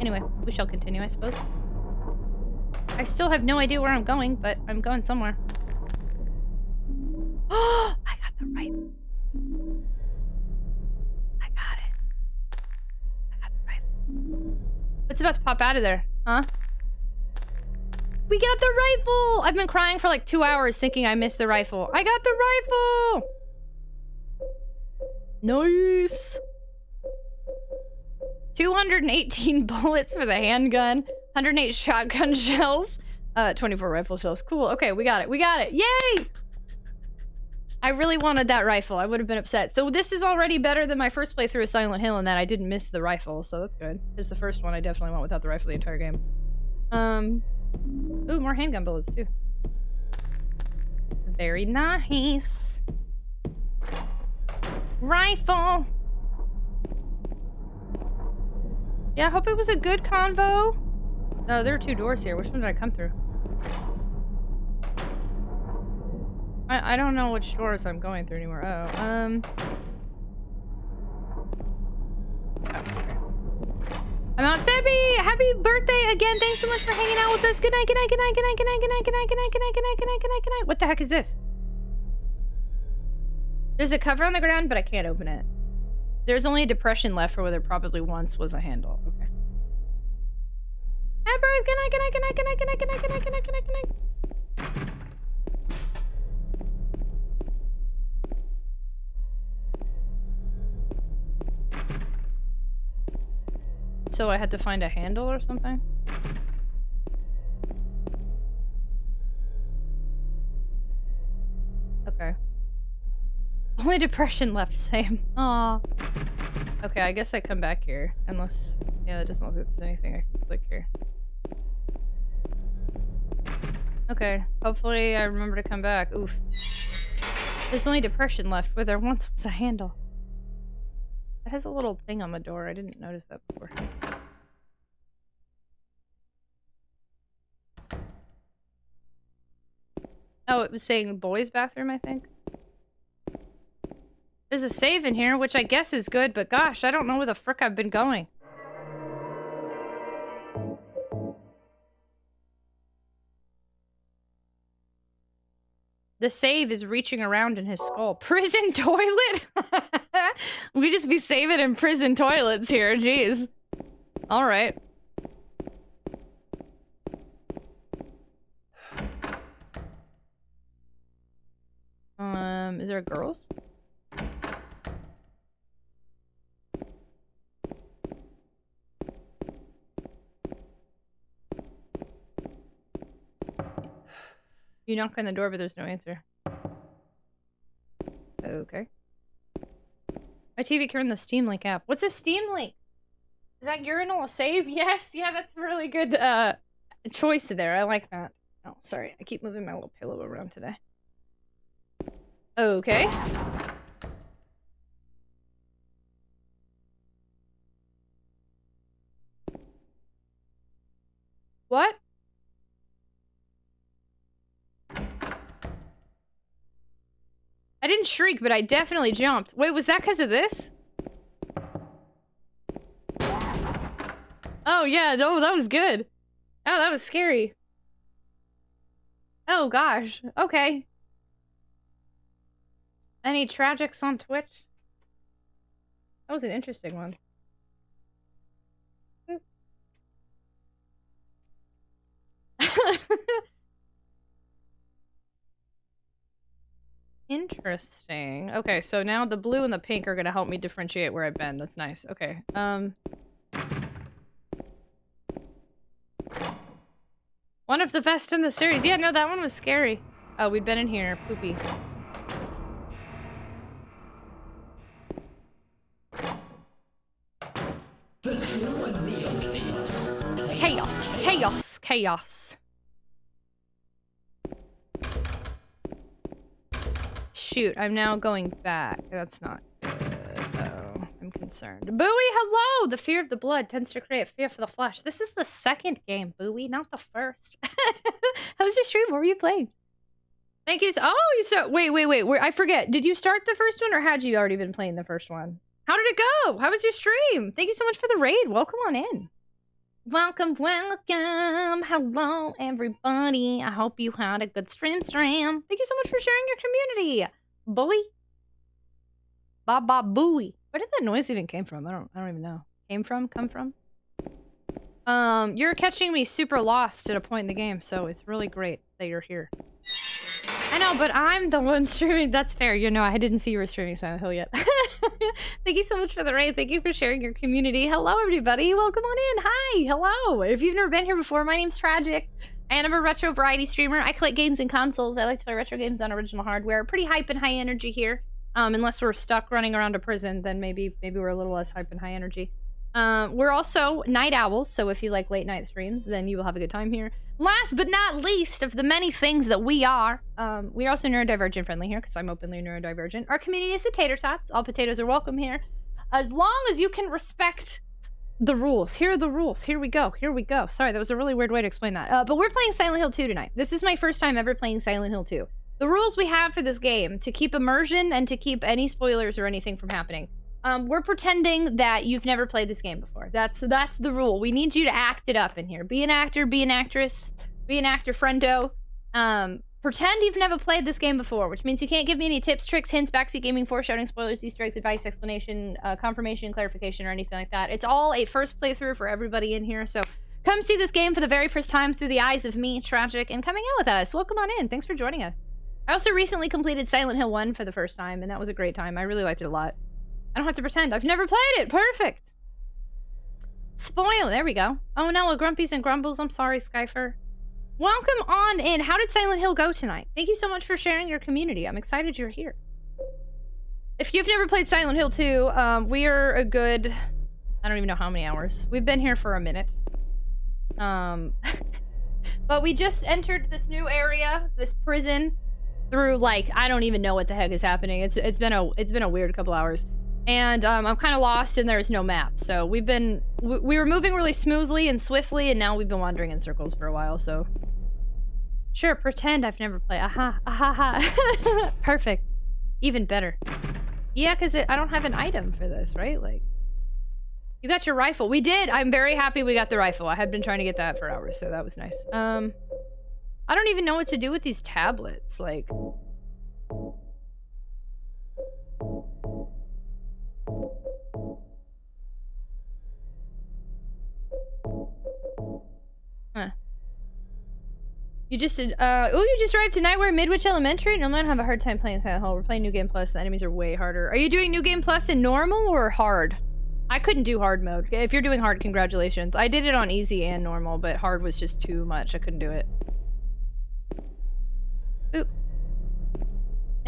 Anyway, we shall continue, I suppose. I still have no idea where I'm going, but I'm going somewhere. Oh, I got the rifle. I got it. I got the rifle. What's about to pop out of there? Huh? We got the rifle! I've been crying for like 2 hours thinking I missed the rifle. I got the rifle! Nice! 218 bullets for the handgun. 108 shotgun shells. 24 rifle shells. Cool. Okay, we got it. We got it. Yay! I really wanted that rifle. I would have been upset. So this is already better than my first playthrough of Silent Hill in that I didn't miss the rifle, so that's good. Because the first one I definitely went without the rifle the entire game. Ooh, more handgun bullets too. Very nice. Rifle! Yeah, I hope it was a good convo. Oh, there are 2 doors here. Which one did I come through? I don't know which doors I'm going through anymore. Oh, I'm out. Sebby, happy birthday again. Thanks so much for hanging out with us. Good night, good night, good night, good night, good night, good night, good night, good night, good night, good night, good night, good night, good night. What the heck is this? There's a cover on the ground, but I can't open it. There's only a depression left for where there probably once was a handle. Okay. Happy birthday. Good night, good night, good night, good night, good night, good night, good night, good night, good night, good night. So I had to find a handle or something? Okay. Only depression left, same. Aw. Okay, I guess I come back here. Unless... Yeah, it doesn't look like there's anything I can click here. Okay, hopefully I remember to come back. Oof. There's only depression left where there once was a handle. It has a little thing on the door. I didn't notice that before. Oh, it was saying boys' bathroom, I think. There's a save in here, which I guess is good, but gosh, I don't know where the frick I've been going. The save is reaching around in his skull. Prison toilet? We just be saving in prison toilets here, jeez. Alright. Is there girls? You knock on the door, but there's no answer. Okay. My TV can run the Steam Link app. What's a Steam Link? Is that urinal a save? Yes, yeah, that's a really good choice there. I like that. Oh, sorry. I keep moving my little pillow around today. Okay. What? I didn't shriek, but I definitely jumped. Wait, was that because of this? Oh, yeah. No, that was good. Oh, that was scary. Oh, gosh. Okay. Any tragics on Twitch? That was an interesting one. Interesting. Okay, so now the blue and the pink are gonna help me differentiate where I've been. That's nice. Okay. One of the best in the series. Yeah, no, that one was scary. Oh, we've been in here. Poopy. Chaos. Chaos. Chaos. Shoot, I'm now going back. That's not good, though. I'm concerned. Bowie, hello! The fear of the blood tends to create fear for the flesh. This is the second game, Bowie, not the first. How was your stream? What were you playing? Thank you. Oh, you start. Wait. I forget. Did you start the first one, or had you already been playing the first one? How did it go? How was your stream? Thank you so much for the raid. Welcome on in. Welcome. Hello, everybody. I hope you had a good stream. Thank you so much for sharing your community. Bowie? Bowie. Where did that noise even came from? I don't even know. Come from? You're catching me super lost at a point in the game, so it's really great that you're here. I know, but I'm the one streaming. That's fair. You know, I didn't see you were streaming Silent Hill yet. Thank you so much for the raid. Thank you for sharing your community. Hello, everybody. Welcome on in. Hi. Hello. If you've never been here before, my name's Tragic, and I'm a retro variety streamer. I collect games and consoles. I like to play retro games on original hardware. Pretty hype and high energy here. Unless we're stuck running around a prison, then maybe we're a little less hype and high energy. We're also night owls, so if you like late night streams, then you will have a good time here. Last but not least of the many things that we are also neurodivergent friendly here, because I'm openly neurodivergent. Our community is the tater tots. All potatoes are welcome here. As long as you can respect the rules. Here are the rules. Here we go. Sorry, that was a really weird way to explain that. But we're playing Silent Hill 2 tonight. This is my first time ever playing Silent Hill 2. The rules we have for this game, to keep immersion and to keep any spoilers or anything from happening. We're pretending that you've never played this game before. That's the rule. We need you to act it up in here. Be an actor, be an actress, be an actor friendo. Pretend you've never played this game before, which means you can't give me any tips, tricks, hints, backseat gaming, foreshadowing, spoilers, Easter eggs, advice, explanation, confirmation, clarification, or anything like that. It's all a first playthrough for everybody in here, so come see this game for the very first time through the eyes of me, Tragic, and coming out with us. Welcome on in. Thanks for joining us. I also recently completed Silent Hill 1 for the first time, and that was a great time. I really liked it a lot. I don't have to pretend. I've never played it. Perfect. Spoil. There we go. Oh no, Grumpies and Grumbles. I'm sorry, Skyfer. Welcome on in. How did Silent Hill go tonight? Thank you so much for sharing your community. I'm excited you're here. If you've never played Silent Hill 2, we are a good... I don't even know how many hours. We've been here for a minute. But we just entered this new area, this prison, through, like, I don't even know what the heck is happening. It's been a weird couple hours. And I'm kind of lost and there's no map. So we were moving really smoothly and swiftly, and now we've been wandering in circles for a while, so. Sure, pretend I've never played. Aha, aha, ha. Perfect. Even better. Yeah, because I don't have an item for this, right? Like, you got your rifle. We did. I'm very happy we got the rifle. I had been trying to get that for hours, so that was nice. I don't even know what to do with these tablets. Like... Huh. You just did, you just arrived tonight. We're at Midwich Elementary, and I'm gonna have a hard time playing Silent Hill. We're playing New Game Plus. The enemies are way harder. Are you doing New Game Plus in normal or hard? I couldn't do hard mode. If you're doing hard, congratulations. I did it on easy and normal, but hard was just too much. I couldn't do it. Oop.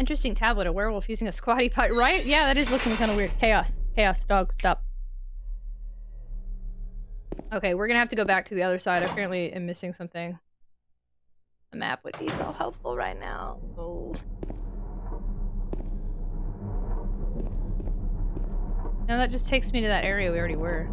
Interesting tablet. A werewolf using a squatty potty, right? Yeah, that is looking kind of weird. Chaos. Chaos. Dog, stop. Okay, we're gonna have to go back to the other side. Apparently, I'm missing something. The map would be so helpful right now. Oh. Now that just takes me to that area we already were.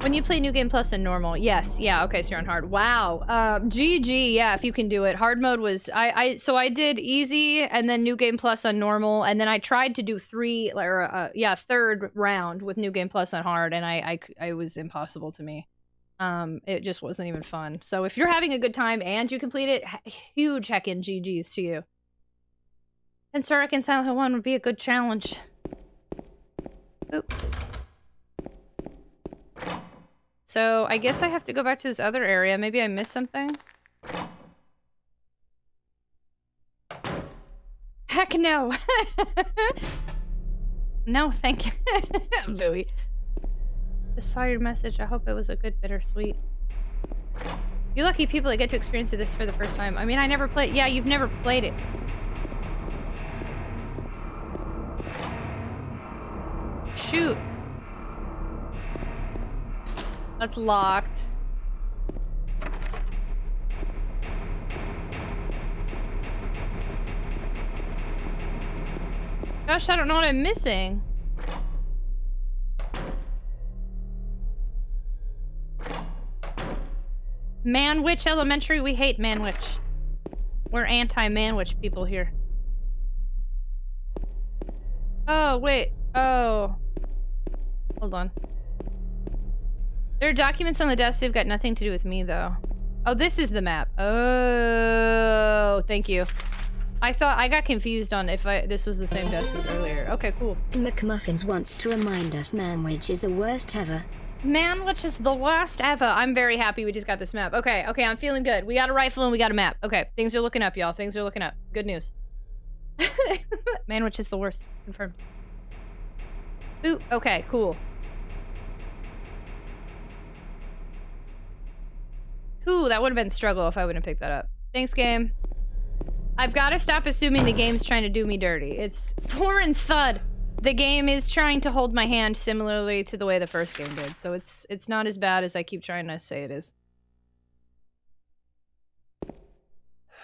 When you play New Game Plus and normal, yes, yeah, okay, so you're on hard. Wow, GG, yeah, if you can do it. Hard mode was, so I did easy, and then New Game Plus on normal, and then I tried to do third round with New Game Plus on hard, and it was impossible to me. It just wasn't even fun. So if you're having a good time and you complete it, huge heckin' GGs to you. And Sarek and Silent Hill 1 would be a good challenge. Oop. So, I guess I have to go back to this other area. Maybe I missed something? Heck no! No, thank you. Booey. Just saw your message. I hope it was a good bittersweet. You lucky people that get to experience this for the first time. I mean, I never played- yeah, you've never played it. Shoot. That's locked. Gosh, I don't know what I'm missing. Manwich Elementary? We hate Manwich. We're anti-Manwich people here. Oh, wait. Oh. Hold on. There are documents on the desk. They've got nothing to do with me, though. Oh, this is the map. Oh, thank you. I thought I got confused on if this was the same desk as earlier. Okay, cool. McMuffins wants to remind us Manwich is the worst ever. Manwich is the worst ever. I'm very happy we just got this map. Okay, okay, I'm feeling good. We got a rifle and we got a map. Okay, things are looking up, y'all. Things are looking up. Good news. Manwich is the worst. Confirmed. Ooh, okay, cool. Ooh, that would have been struggle if I wouldn't have picked that up. Thanks, game. I've got to stop assuming the game's trying to do me dirty. It's foreign thud. The game is trying to hold my hand similarly to the way the first game did, so it's not as bad as I keep trying to say it is.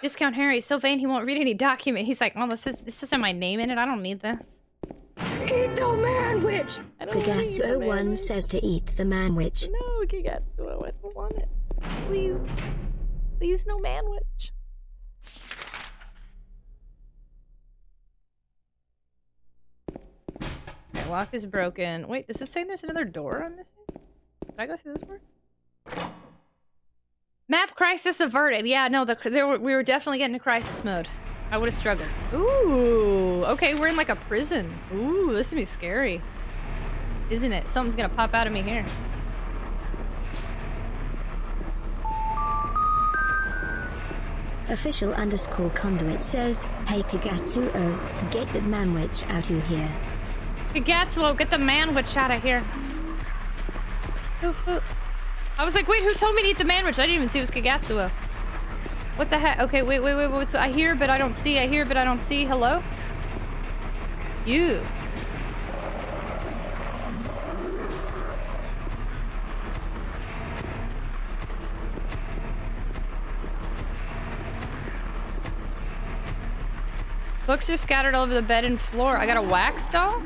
Discount Harry is so vain he won't read any document. He's like, oh, this isn't my name in it. I don't need this. Eat the Manwich! Kagatsu01 says to eat the Manwich. No, Kagatsu01, I don't want it. Please. Please, no Manwich. Okay, lock is broken. Wait, does it say there's another door I'm missing? Did I go through this door? Map crisis averted. Yeah, no, we were definitely getting to crisis mode. I would have struggled. Ooh, okay, we're in like a prison. Ooh, this would be scary. Isn't it? Something's gonna pop out of me here. Official_conduit says, hey Kagatsuo, get the manwich out of here. Kagatsuo, get the manwich out of here. Ooh. I was like, wait, who told me to eat the manwich? I didn't even see it was Kagatsuo. What the heck? Okay, wait. What's, I hear, but I don't see. I hear, but I don't see. Hello? You. Books are scattered all over the bed and floor. I got a wax doll?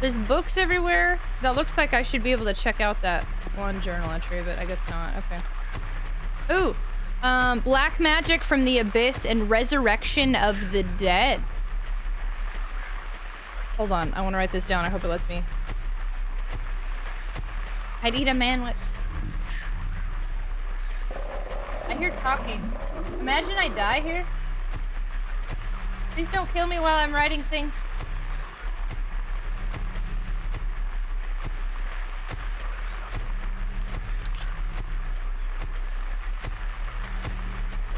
There's books everywhere. That looks like I should be able to check out that one journal entry, but I guess not. Okay. Ooh. Black magic from the abyss and resurrection of the dead. Hold on. I want to write this down. I hope it lets me. I'd eat a manwich. I hear talking. Imagine I die here. Please don't kill me while I'm writing things.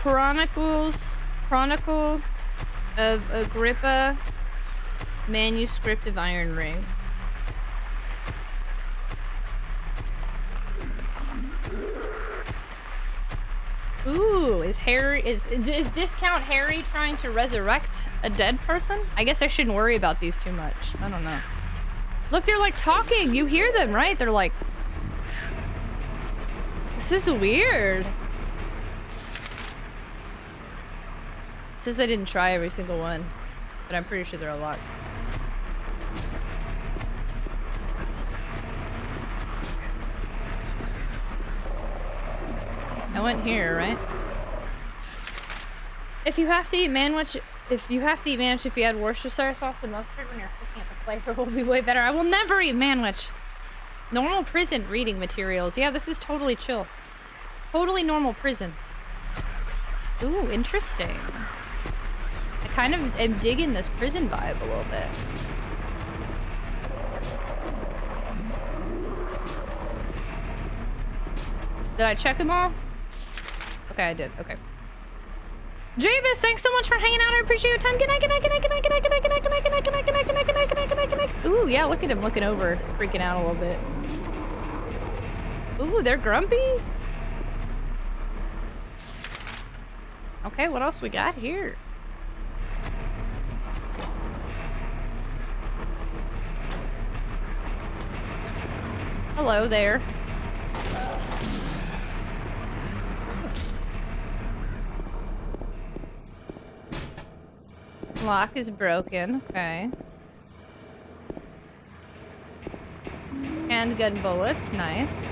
Chronicle of Agrippa, manuscript of Iron Ring. Ooh, is Discount Harry trying to resurrect a dead person? I guess I shouldn't worry about these too much. I don't know. Look, they're like talking. You hear them, right? They're like... This is weird. It says I didn't try every single one, but I'm pretty sure there are a lot. I went here, right? If you have to eat manwich, if you add Worcestershire sauce and mustard when you're cooking it, the flavor will be way better. I will never eat manwich. Normal prison reading materials. Yeah, this is totally chill. Totally normal prison. Ooh, interesting. I kind of am digging this prison vibe a little bit. Did I check them all? Okay, I did. Okay. Javis, thanks so much for hanging out. I appreciate your time. Good night, good night, good night, good night, good night, good night, good night, good night, good night, good night, good night, good night, good night, good night, good night, good night. Ooh, yeah, look at him looking over, freaking out a little bit. Ooh, they're grumpy. Okay, what else we got here? Hello there. Lock is broken. Okay. Handgun bullets. Nice.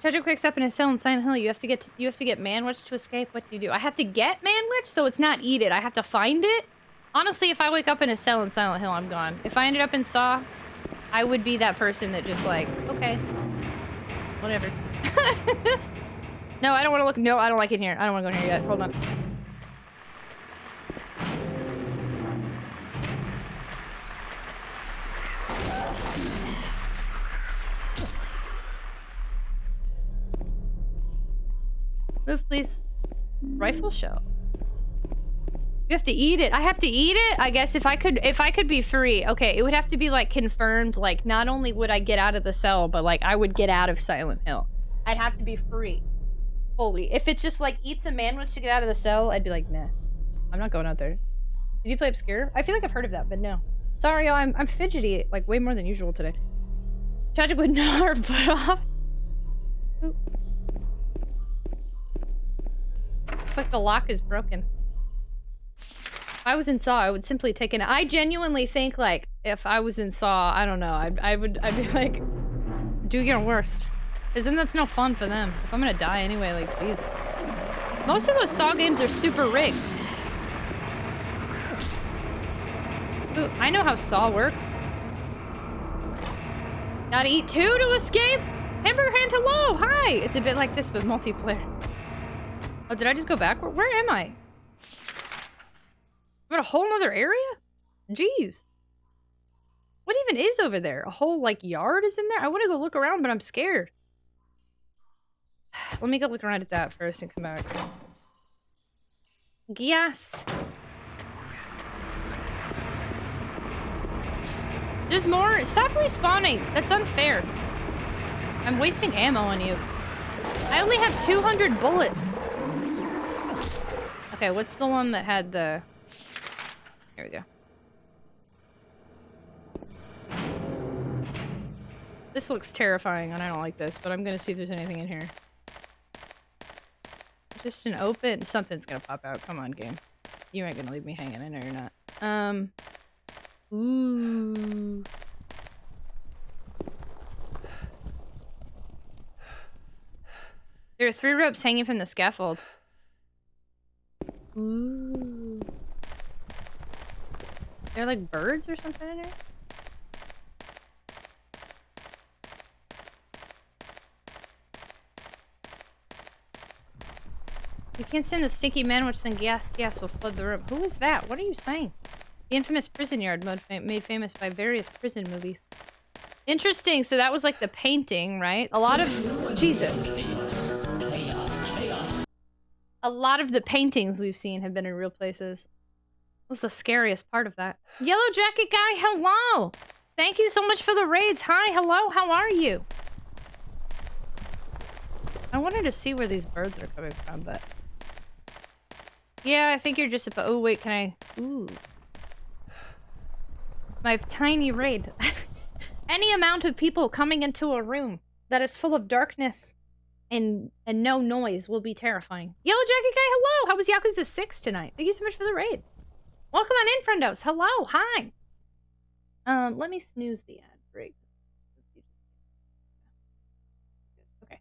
Treasure quakes up in a cell in Silent Hill. You have to get manwich to escape. What do you do? I have to get manwich, so it's not eat it. I have to find it. Honestly, if I wake up in a cell in Silent Hill, I'm gone. If I ended up in Saw, I would be that person that just like, okay, whatever. No, I don't want to look. No, I don't like it here. I don't want to go in here yet. Hold on. Move, please. Rifle shells. You have to eat it. I have to eat it? I guess if I could be free. Okay, it would have to be like confirmed, like not only would I get out of the cell, but like I would get out of Silent Hill. I'd have to be free. Fully. If it's just like eat some manwich to get out of the cell, I'd be like, nah. I'm not going out there. Did you play Obscure? I feel like I've heard of that, but no. Sorry, y'all, I'm fidgety like way more than usual today. Tragic would gnaw her foot off. Ooh. Looks like the lock is broken. If I was in Saw, I would simply take an... I genuinely think, like, if I was in Saw, I don't know, I'd be like, do your worst. Because then that's no fun for them. If I'm gonna die anyway, like, please. Most of those Saw games are super rigged. Ooh, I know how Saw works. Gotta eat 2 to escape? Hamburger Hand, hello! Hi! It's a bit like this, but multiplayer. Oh, did I just go backward? Where am I? I'm in a whole other area? Jeez. What even is over there? A whole, like, yard is in there? I want to go look around, but I'm scared. Let me go look around at that first and come back. Yes. There's more. Stop respawning. That's unfair. I'm wasting ammo on you. I only have 200 bullets. Okay, what's the one that had the... Here we go. This looks terrifying, and I don't like this, but I'm gonna see if there's anything in here. Just an open... Something's gonna pop out. Come on, game. You ain't gonna leave me hanging. I know you're not. Ooh. There are 3 ropes hanging from the scaffold. Ooh. They're like birds or something in here? You can't send a stinky man, which then gas will flood the room. Who is that? What are you saying? The infamous prison yard made famous by various prison movies. Interesting. So that was like the painting, right? A lot of... Jesus. A lot of the paintings we've seen have been in real places. What was the scariest part of that? Yellow Jacket Guy, hello! Thank you so much for the raids. Hi, hello, how are you? I wanted to see where these birds are coming from, but... Yeah, I think you're just a... Oh, wait, can I... Ooh. My tiny raid. Any amount of people coming into a room that is full of darkness and no noise will be terrifying. Yellow Jacket Guy, hello! How was Yakuza 6 tonight? Thank you so much for the raid. Welcome on in, friendos. Hello, hi. Let me snooze the ad break. Okay.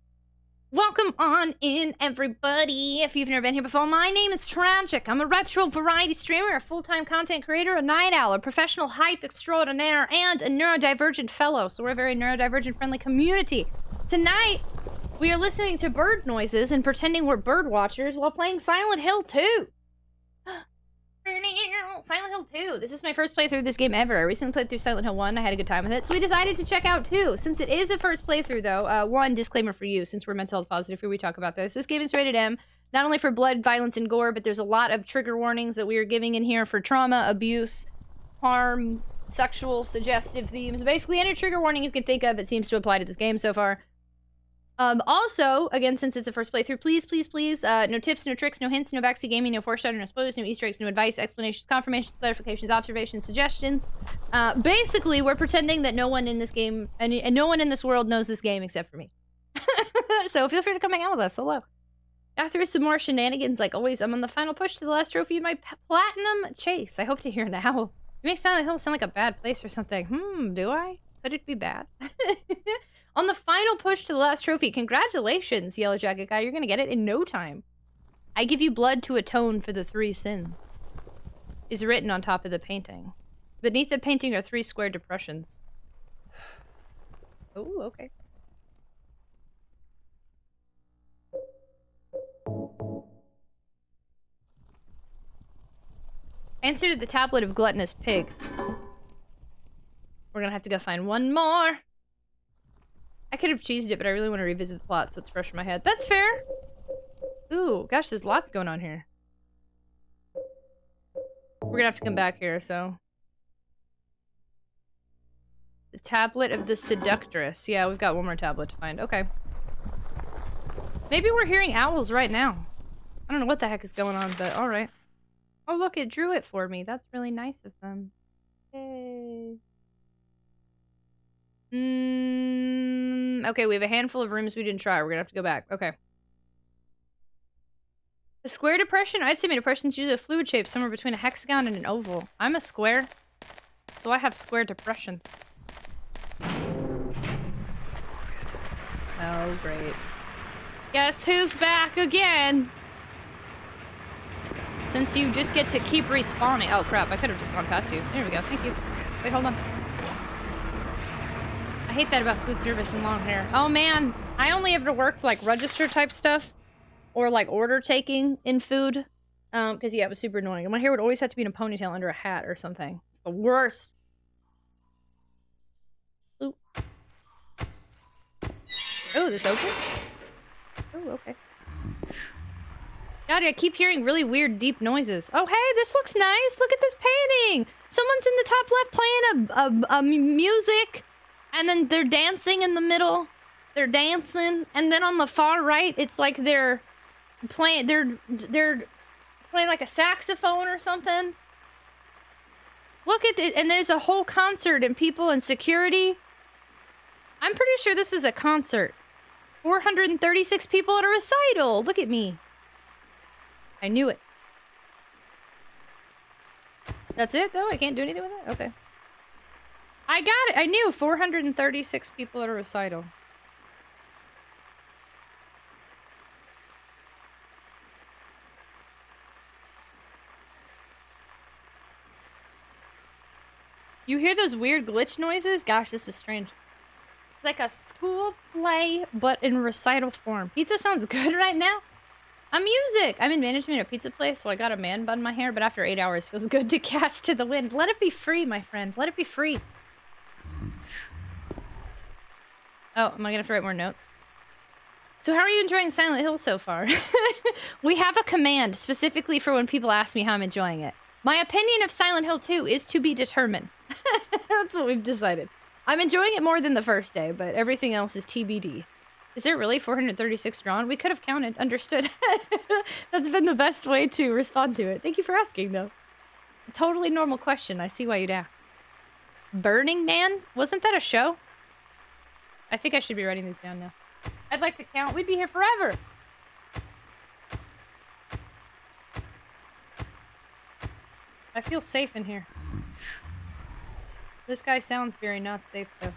Welcome on in, everybody. If you've never been here before, my name is Tragic. I'm a retro variety streamer, a full-time content creator, a night owl, a professional hype extraordinaire, and a neurodivergent fellow. So we're a very neurodivergent-friendly community. Tonight, we are listening to bird noises and pretending we're bird watchers while playing Silent Hill 2. Silent Hill 2. This is my first playthrough of this game ever. I recently played through Silent Hill 1. I had a good time with it. So we decided to check out 2. Since it is a first playthrough, though, one disclaimer for you, since we're mental health positive here, we talk about this. This game is rated M, not only for blood, violence, and gore, but there's a lot of trigger warnings that we are giving in here for trauma, abuse, harm, sexual, suggestive themes. Basically, any trigger warning you can think of, it seems to apply to this game so far. Also, again, since it's a first playthrough, please, no tips, no tricks, no hints, no backseat gaming, no foreshadowing, no spoilers, no Easter eggs, no advice, explanations, confirmations, clarifications, observations, suggestions. Basically, we're pretending that no one in this game, and no one in this world knows this game except for me. So feel free to come hang out with us. Hello. After some more shenanigans, like always, I'm on the final push to the last trophy of my platinum chase. I hope to hear now. You make Silent Hill sound like a bad place or something. Do I? Could it be bad? On the final push to the last trophy, congratulations, Yellow Jacket Guy. You're gonna get it in no time. I give you blood to atone for the 3 sins. Is written on top of the painting. Beneath the painting are 3 square depressions. Oh, okay. Answer to the tablet of gluttonous pig. We're gonna have to go find one more. I could have cheesed it, but I really want to revisit the plot so it's fresh in my head. That's fair! Ooh, gosh, there's lots going on here. We're gonna have to come back here, so... The tablet of the seductress. Yeah, we've got one more tablet to find. Okay. Maybe we're hearing owls right now. I don't know what the heck is going on, but alright. Oh, look, it drew it for me. That's really nice of them. Yay. Okay, we have a handful of rooms we didn't try. We're gonna have to go back. Okay. A square depression? I'd say my depression's usually a fluid shape somewhere between a hexagon and an oval. I'm a square, so I have square depressions. Oh, great. Guess who's back again? since you just get to keep respawning. Oh crap, I could have just gone past you. There we go, thank you. Wait, hold on. I hate that about food service and long hair. Oh man, I only ever worked like register type stuff or like order taking in food. Because yeah, it was super annoying. And my hair would always have to be in a ponytail under a hat or something. It's the worst. Ooh. Oh, this open? Oh, okay. God, I keep hearing really weird, deep noises. Oh, hey, this looks nice. Look at this painting. Someone's in the top left playing a music, and then they're dancing in the middle. They're dancing, and then on the far right, it's like they're playing. They're playing like a saxophone or something. Look at it, and there's a whole concert and people and security. I'm pretty sure this is a concert. 436 people at a recital. Look at me. I knew it. That's it, though? I can't do anything with it? Okay. I got it. I knew 436 people at a recital. You hear those weird glitch noises? Gosh, this is strange. It's like a school play, but in recital form. Pizza sounds good right now. Music! I'm in management at a pizza place, so I got a man bun in my hair, but after 8 hours, feels good to cast to the wind. Let it be free, my friend. Let it be free. Oh, am I gonna have to write more notes? So how are you enjoying Silent Hill so far? We have a command specifically for when people ask me how I'm enjoying it. My opinion of Silent Hill 2 is to be determined. That's what we've decided. I'm enjoying it more than the first day, but everything else is TBD. Is there really 436 drawn? We could have counted. Understood. That's been the best way to respond to it. Thank you for asking, though. Totally normal question. I see why you'd ask. Burning Man? Wasn't that a show? I think I should be writing these down now. I'd like to count. We'd be here forever. I feel safe in here. This guy sounds very not safe, though.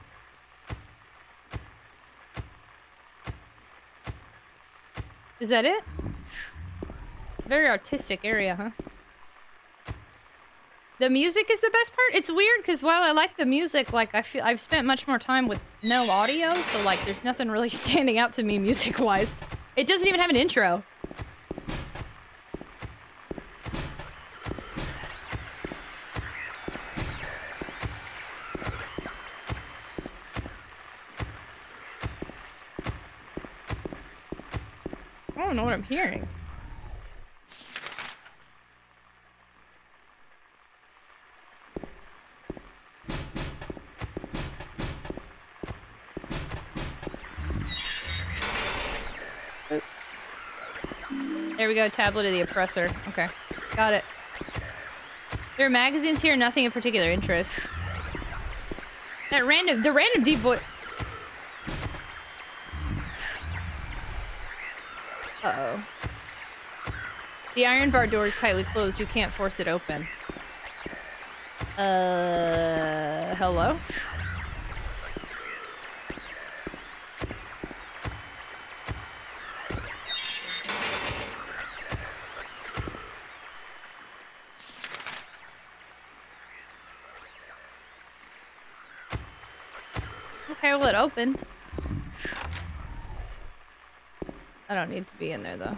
Is that it? Very artistic area, huh? The music is the best part? It's weird, because while I like the music, like, I feel I've spent much more time with no audio, so, like, there's nothing really standing out to me music-wise. It doesn't even have an intro. I don't know what I'm hearing. Oops. There we go, tablet of the oppressor. Okay, got it. There are magazines here, nothing of particular interest. The random deep voice. Uh-oh. The iron bar door is tightly closed. You can't force it open. Hello? Okay, well, it opened. I don't need to be in there, though.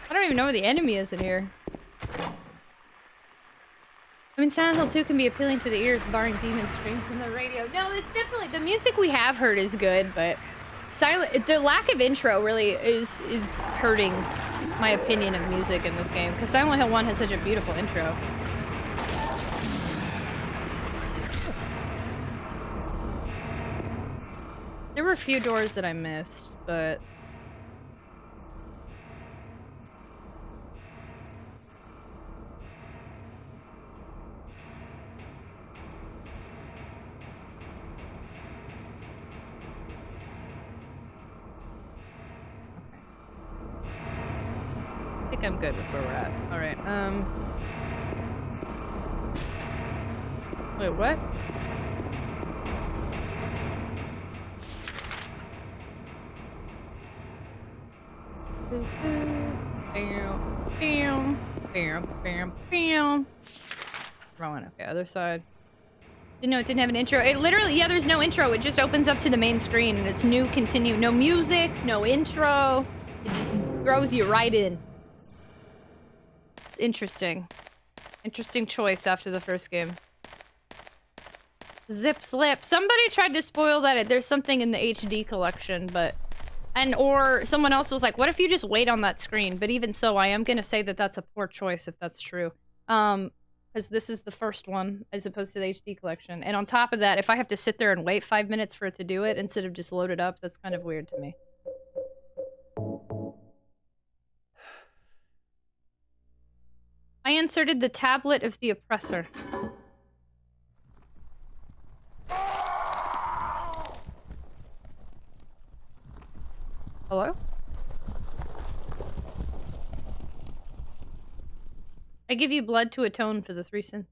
I don't even know where the enemy is in here. I mean, Silent Hill 2 can be appealing to the ears, barring demon screams in the radio. No, it's definitely... The music we have heard is good, but... The lack of intro really is hurting my opinion of music in this game, because Silent Hill 1 has such a beautiful intro. There were a few doors that I missed, but... I think I'm good with where we're at. Alright, wait, what? Bam, bam, bam, bam, bam. Wrong. Okay, other side. Didn't know it didn't have an intro. It literally, yeah, there's no intro. It just opens up to the main screen and it's new, continue. No music, no intro. It just throws you right in. It's interesting. Interesting choice after the first game. Zip slip. Somebody tried to spoil that there's something in the HD collection, but... or someone else was like, what if you just wait on that screen? But even so, I am gonna say that that's a poor choice if that's true. Because this is the first one, as opposed to the HD collection. And on top of that, if I have to sit there and wait 5 minutes for it to do it, instead of just load it up, that's kind of weird to me. I inserted the tablet of the oppressor. Hello? I give you blood to atone for the 3 sins.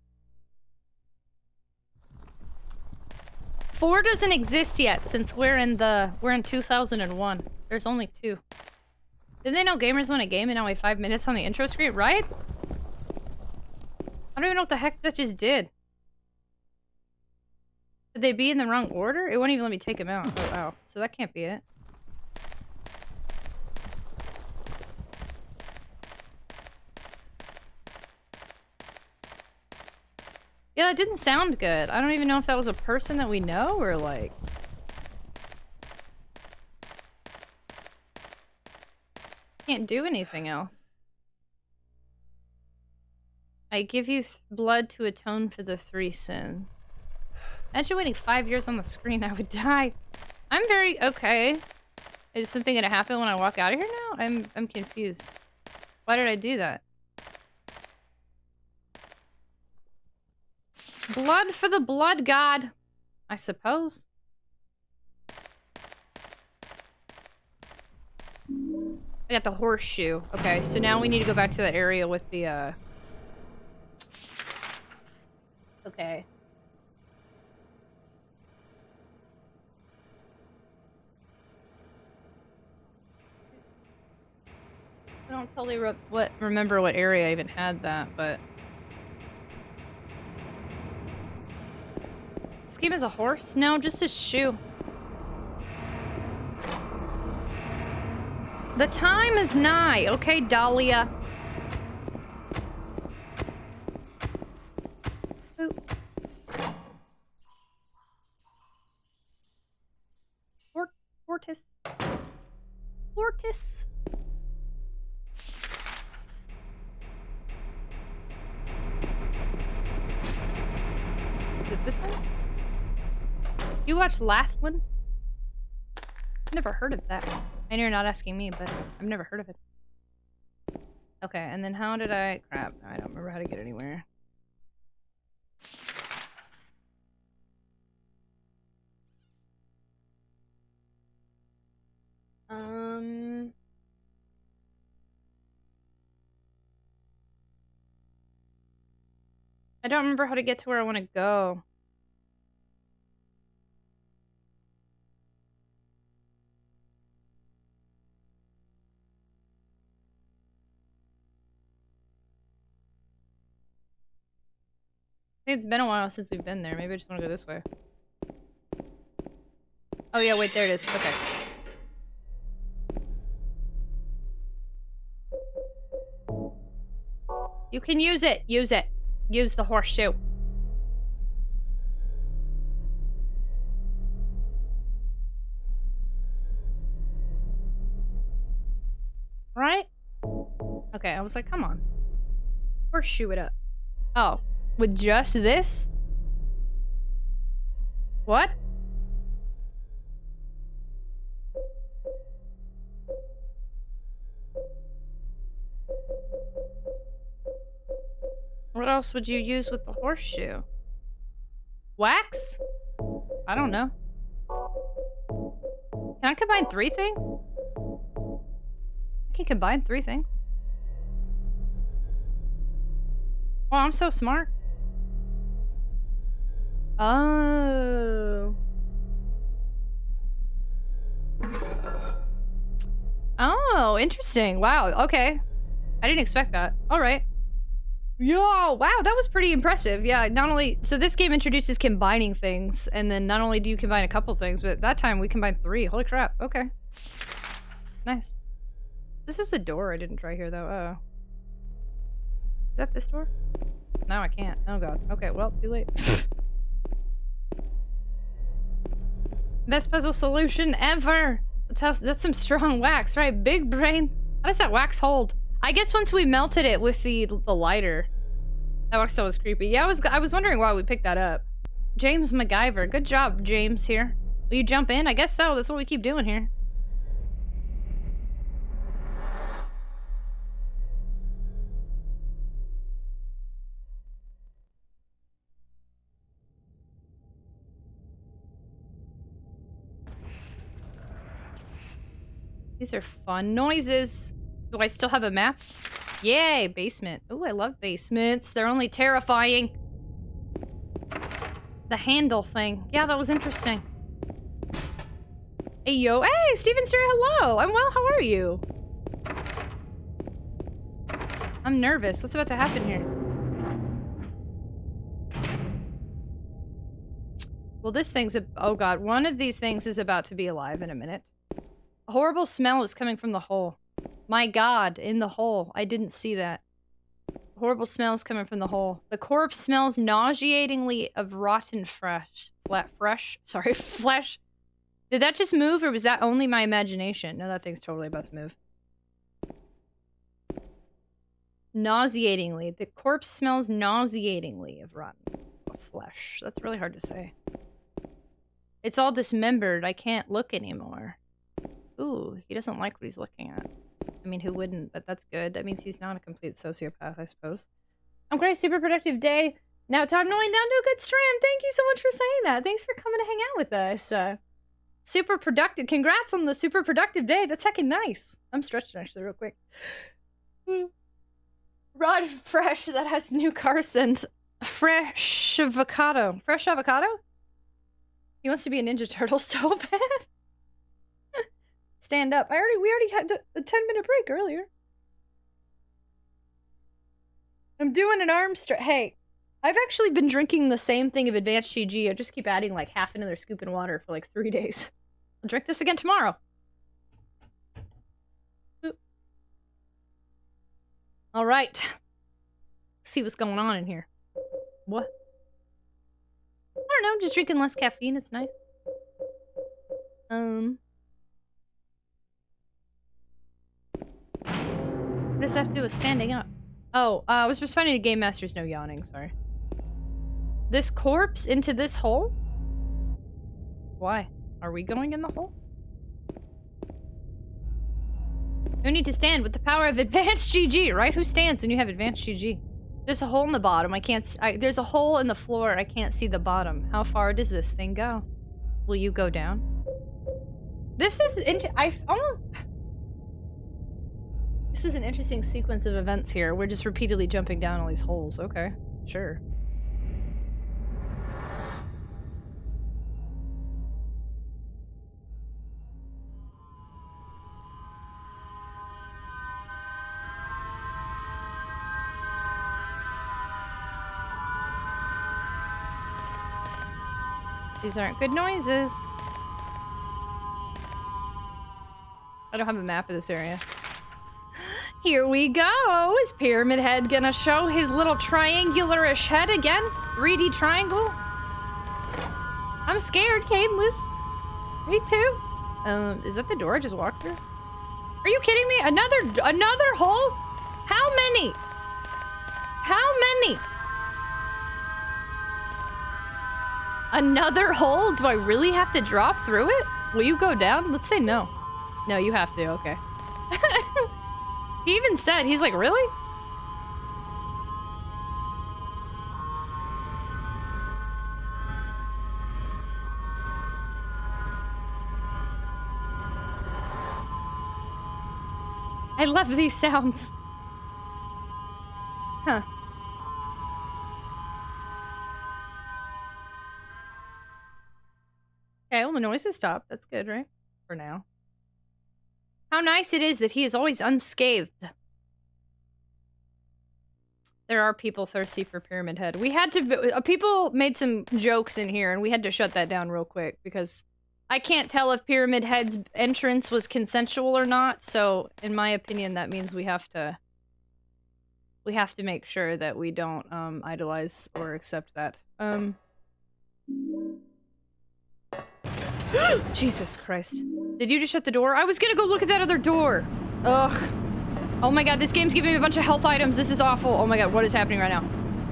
4 doesn't exist yet, since we're in 2001. There's only 2. Didn't they know gamers win a game and now wait 5 minutes on the intro screen, right? I don't even know what the heck that just did. Could they be in the wrong order? It won't even let me take them out. Oh, wow. So that can't be it. Yeah, that didn't sound good. I don't even know if that was a person that we know or like... Can't do anything else. I give you blood to atone for the 3 sins. Imagine waiting 5 years on the screen, I would die. I'm very... okay. Is something gonna happen when I walk out of here now? I'm confused. Why did I do that? Blood for the blood god, I suppose. I got the horseshoe. Okay, so now we need to go back to that area with the, Okay. I don't totally remember what area even had that, but... This game is a horse? No, just a shoe. The time is nigh, okay, Dahlia? Fortis. Fortis. Is it this one? You watch last one? Never heard of that. I know you're not asking me, but I've never heard of it. Okay, and then how did I... Crap, I don't remember how to get anywhere. I don't remember how to get to where I want to go. I think it's been a while since we've been there. Maybe I just want to go this way. Oh yeah, wait, there it is. Okay. You can use it. Use it. Use the horseshoe. Right? Okay, I was like, come on. Horseshoe it up. Oh, with just this? What? What else would you use with the horseshoe? Wax? I don't know. Can I combine 3 things? I can combine 3 things. Oh, I'm so smart. Oh. Oh, interesting. Wow, okay. I didn't expect that. All right. Yo, wow, that was pretty impressive. Yeah, not only... So this game introduces combining things, and then not only do you combine a couple things, but that time we combined 3. Holy crap. Okay. Nice. This is a door I didn't try here, though. Uh-oh. Is that this door? No, I can't. Oh, God. Okay, well, too late. Best puzzle solution ever! That's some strong wax, right? Big brain. How does that wax hold? I guess once we melted it with the lighter. That wax still was creepy. Yeah, I was wondering why we picked that up. James MacGyver. Good job, James, here. Will you jump in? I guess so. That's what we keep doing here. These are fun noises. Do I still have a map? Yay, basement. Oh, I love basements. They're only terrifying. The handle thing. Yeah, that was interesting. Hey, yo. Hey, Steven Stereo, hello. I'm well. How are you? I'm nervous. What's about to happen here? Well, this thing's oh god, one of these things is about to be alive in a minute. A horrible smell is coming from the hole. My god, in the hole. I didn't see that. Horrible smell is coming from the hole. The corpse smells nauseatingly of rotten flesh. Sorry, flesh. Did that just move, or was that only my imagination? No, that thing's totally about to move. Nauseatingly. The corpse smells nauseatingly of rotten flesh. That's really hard to say. It's all dismembered. I can't look anymore. Ooh, he doesn't like what he's looking at. I mean, who wouldn't? But that's good. That means he's not a complete sociopath, I suppose. I'm great. Super productive day. Now time to wind down to a good stream. Thank you so much for saying that. Thanks for coming to hang out with us. Super productive. Congrats on the super productive day. That's heckin' nice. I'm stretching, actually, real quick. Rotten fresh that has new car scent. Fresh avocado. Fresh avocado? He wants to be a Ninja Turtle so bad. Stand up. We already had a 10-minute break earlier. I'm doing an arm stretch. Hey, I've actually been drinking the same thing of Advanced GG. I just keep adding like half another scoop in water for like 3 days. I'll drink this again tomorrow. Oop. All right. See what's going on in here. What? I don't know. Just drinking less caffeine. It's nice. What does that have to do with standing up? Oh, I was responding to Game Master's no yawning, sorry. This corpse into this hole? Why? Are we going in the hole? No need to stand with the power of Advanced GG, right? Who stands when you have Advanced GG? There's a hole in the bottom. There's a hole in the floor. I can't see the bottom. How far does this thing go? Will you go down? This is This is an interesting sequence of events here. We're just repeatedly jumping down all these holes. Okay, sure. These aren't good noises. I don't have a map of this area. Here we go! Is Pyramid Head gonna show his little triangular-ish head again? 3D triangle? I'm scared, Cadenless. Me too. Is that the door I just walked through? Are you kidding me? Another hole? How many? How many? Another hole? Do I really have to drop through it? Will you go down? Let's say no. No, you have to, okay. He even said, he's like, really? I love these sounds. Huh. Okay, well, the noise has stopped. That's good, right? For now. How nice it is that he is always unscathed. There are people thirsty for Pyramid Head. We had to... people made some jokes in here, and we had to shut that down real quick, because I can't tell if Pyramid Head's entrance was consensual or not, so in my opinion, that means we have to make sure that we don't, idolize or accept that. Jesus Christ. Did you just shut the door? I was gonna go look at that other door! Ugh. Oh my god, this game's giving me a bunch of health items. This is awful. Oh my god, what is happening right now?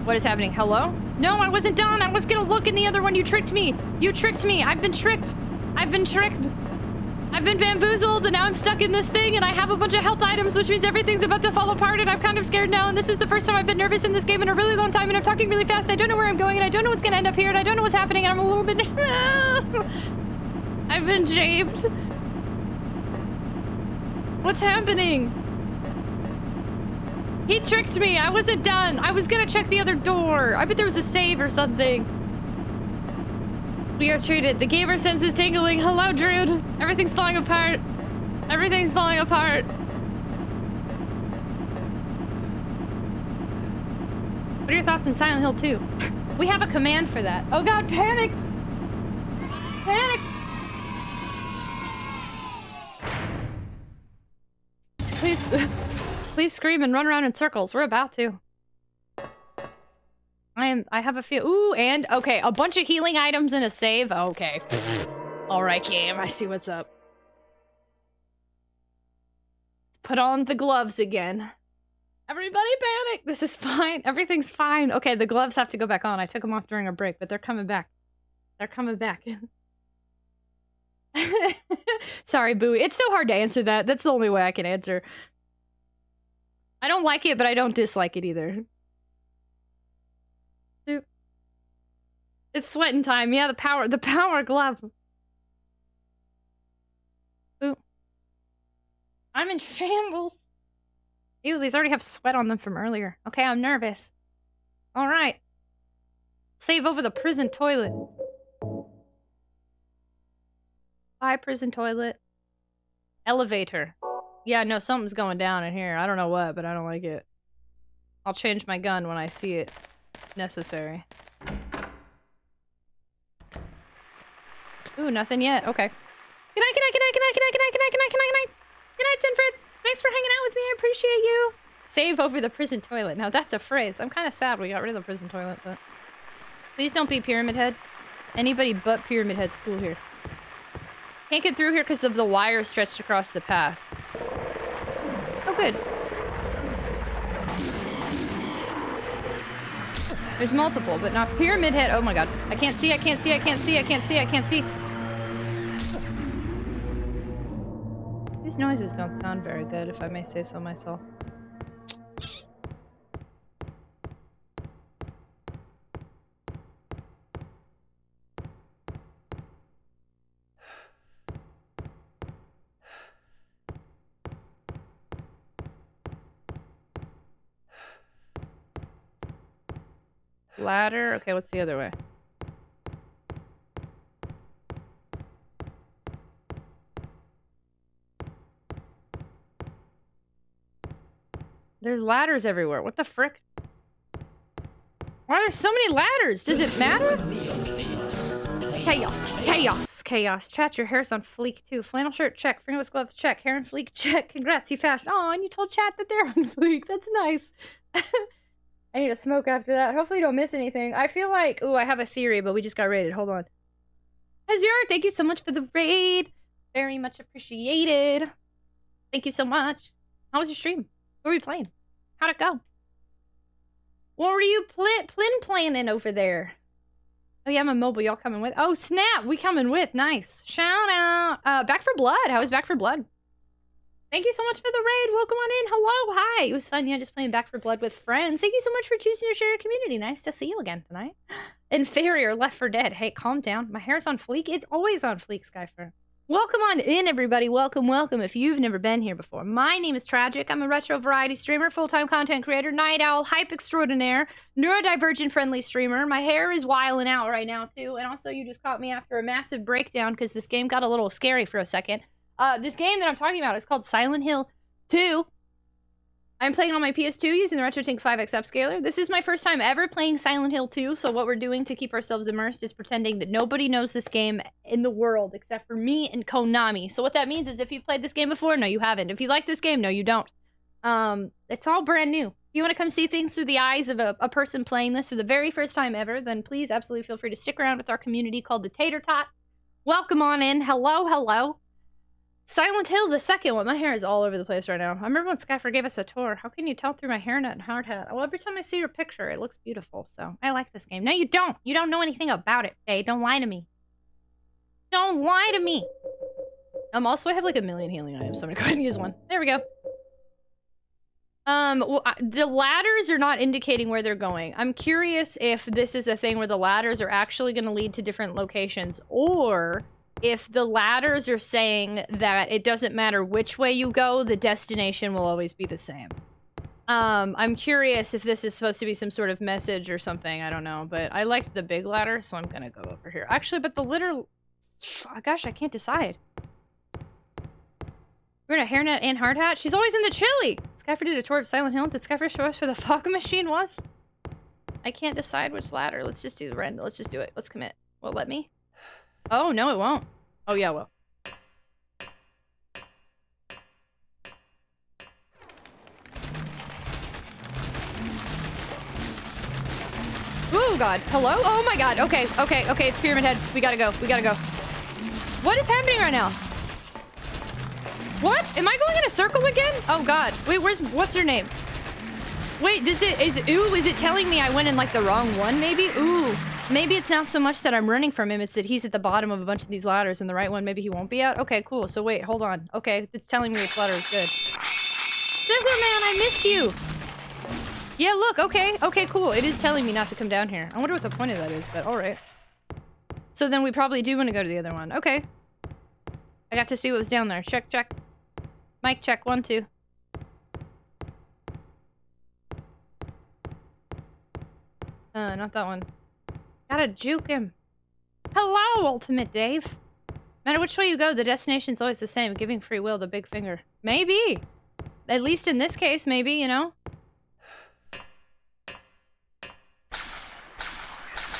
What is happening? Hello? No, I wasn't done. I was gonna look in the other one. You tricked me. You tricked me. I've been tricked. I've been tricked. I've been bamboozled, and now I'm stuck in this thing, and I have a bunch of health items, which means everything's about to fall apart, and I'm kind of scared now, and this is the first time I've been nervous in this game in a really long time, and I'm talking really fast. I don't know where I'm going, and I don't know what's gonna end up here, and I don't know what's happening, and I'm a little bit... I've been japed. What's happening? He tricked me. I wasn't done. I was gonna check the other door. I bet there was a save or something. We are treated. The gamer sense is tingling. Hello, Druid. Everything's falling apart. Everything's falling apart. What are your thoughts on Silent Hill 2? We have a command for that. Oh god, panic! Panic! Please scream and run around in circles. We're about to. I have a feel. Ooh, and okay, a bunch of healing items and a save. Okay. All right, game. I see what's up. Put on the gloves again. Everybody panic. This is fine. Everything's fine. Okay, the gloves have to go back on. I took them off during a break, but they're coming back. They're coming back. Sorry, Bowie. It's so hard to answer that. That's the only way I can answer. I don't like it, but I don't dislike it either. It's sweating time. Yeah, the power glove. Ooh. I'm in shambles. Ew, these already have sweat on them from earlier. Okay, I'm nervous. All right. Save over the prison toilet. Bye, prison toilet. Elevator. Yeah, no, something's going down in here. I don't know what, but I don't like it. I'll change my gun when I see it necessary. Ooh, nothing yet. Okay. Good night, good night, good night, good night, good night, good night, good night, good night, good night, good night. Good night, Sinfritz. Thanks for hanging out with me. I appreciate you. Save over the prison toilet. Now that's a phrase. I'm kind of sad we got rid of the prison toilet, but... Please don't be Pyramid Head. Anybody but Pyramid Head's cool here. Can't get through here because of the wire stretched across the path. Oh, good. There's multiple, but not Pyramid Head. Oh my god. I can't see, I can't see, I can't see, I can't see, I can't see. These noises don't sound very good, if I may say so myself. Ladder? Okay, what's the other way? There's ladders everywhere. What the frick? Why are there so many ladders? Does it matter? Chaos. Chaos. Chaos. Chat, your hair's on fleek too. Flannel shirt, check. Fingerless gloves, check. Hair on fleek, check. Congrats, you fast. Oh, and you told chat that they're on fleek. That's nice. I need to smoke after that. Hopefully you don't miss anything. I feel like... Ooh, I have a theory, but we just got raided. Hold on. Azure, thank you so much for the raid. Very much appreciated. Thank you so much. How was your stream? What were you playing? How'd it go? What were you planning over there? Oh yeah, I'm a mobile. Y'all coming with? Oh snap! We coming with. Nice. Shout out. Back for Blood. How was Back for Blood? Thank you so much for the raid. Welcome on in. Hello. Hi. It was fun. Yeah, just playing Back for Blood with friends. Thank you so much for choosing to share your community. Nice to see you again tonight. Inferior Left 4 Dead. Hey, calm down. My hair's on fleek. It's always on fleek, Skyfer. Welcome on in, everybody. Welcome, welcome. If you've never been here before, my name is Tragic. I'm a retro variety streamer, full-time content creator, night owl, hype extraordinaire, neurodivergent-friendly streamer. My hair is wilding out right now, too. And also, you just caught me after a massive breakdown because this game got a little scary for a second. This game that I'm talking about is called Silent Hill 2. I'm playing on my PS2 using the RetroTINK 5X Upscaler. This is my first time ever playing Silent Hill 2, so what we're doing to keep ourselves immersed is pretending that nobody knows this game in the world except for me and Konami. So what that means is if you've played this game before, no you haven't. If you like this game, no you don't. It's all brand new. If you want to come see things through the eyes of a person playing this for the very first time ever, then please absolutely feel free to stick around with our community called the Tater Tot. Welcome on in. Hello, hello. Silent Hill, the second one. My hair is all over the place right now. I remember when Skyfer gave us a tour. How can you tell through my hairnet and hard hat? Well, every time I see your picture, it looks beautiful. So I like this game. No, you don't. You don't know anything about it, Faye. Don't lie to me. Don't lie to me. Also, I have like a million healing items, so I'm gonna go ahead and use one. There we go. Well, the ladders are not indicating where they're going. I'm curious if this is a thing where the ladders are actually going to lead to different locations, or if the ladders are saying that it doesn't matter which way you go, the destination will always be the same. I'm curious if this is supposed to be some sort of message or something. I don't know, but I liked the big ladder, so I'm gonna go over here. Actually, but the litter... Oh, gosh, I can't decide. We're in a hairnet and hard hat? She's always in the chili! Skyfer did a tour of Silent Hill. Did Skyfer show us where the fog machine was? I can't decide which ladder. Let's just do the random. Let's just do it. Let's commit. Will it let me? Oh, no, it won't. Oh, yeah, well. Oh, God. Hello? Oh, my God. Okay, okay, okay. It's Pyramid Head. We gotta go. We gotta go. What is happening right now? What? Am I going in a circle again? Oh, God. Wait, what's her name? Wait, is it telling me I went in, like, the wrong one, maybe? Ooh. Maybe it's not so much that I'm running from him, it's that he's at the bottom of a bunch of these ladders and the right one maybe he won't be at? Okay, cool. So wait, hold on. Okay, it's telling me which ladder is good. Scissor Man, I missed you! Yeah, look, okay. Okay, cool. It is telling me not to come down here. I wonder what the point of that is, but alright. So then we probably do want to go to the other one. Okay. I got to see what was down there. Check, check. Mic check, 1, 2. Not that one. Gotta juke him. Hello, Ultimate Dave. No matter which way you go, the destination's always the same. Giving free will the big finger. Maybe. At least in this case, maybe, you know?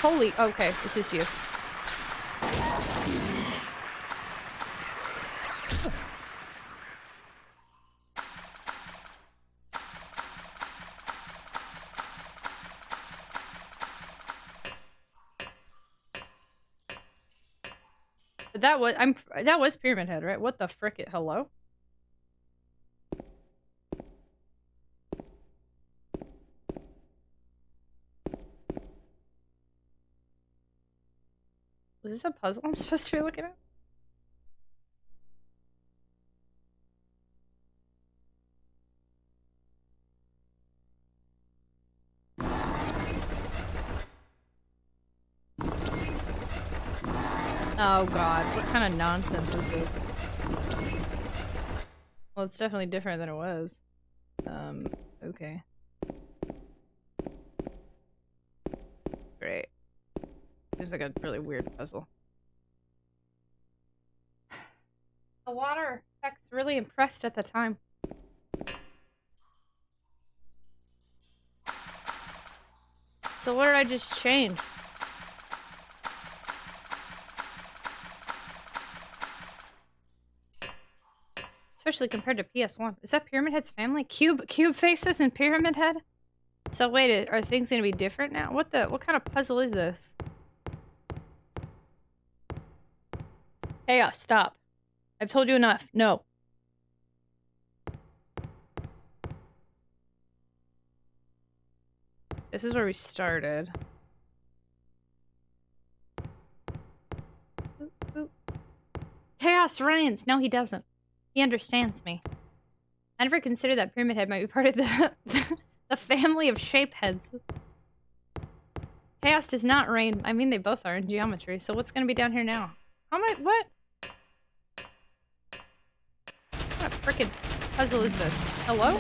Holy... Okay, it's just you. But that was Pyramid Head, right? What the frick it? Hello? Was this a puzzle I'm supposed to be looking at? Oh god, what kind of nonsense is this? Well, it's definitely different than it was. Okay. Great. Seems like a really weird puzzle. The water effect's really impressed at the time. So what did I just change? Especially compared to PS1. Is that Pyramid Head's family? Cube faces and Pyramid Head? So wait, are things gonna be different now? What kind of puzzle is this? Hey, stop. I've told you enough. No. This is where we started. Boop, boop. Chaos reigns. No, he doesn't. He understands me. I never considered that Pyramid Head might be part of the the family of shape heads. Chaos does not reign. I mean, they both are in geometry. So what's gonna be down here now? How am I? What? What frickin' puzzle is this? Hello?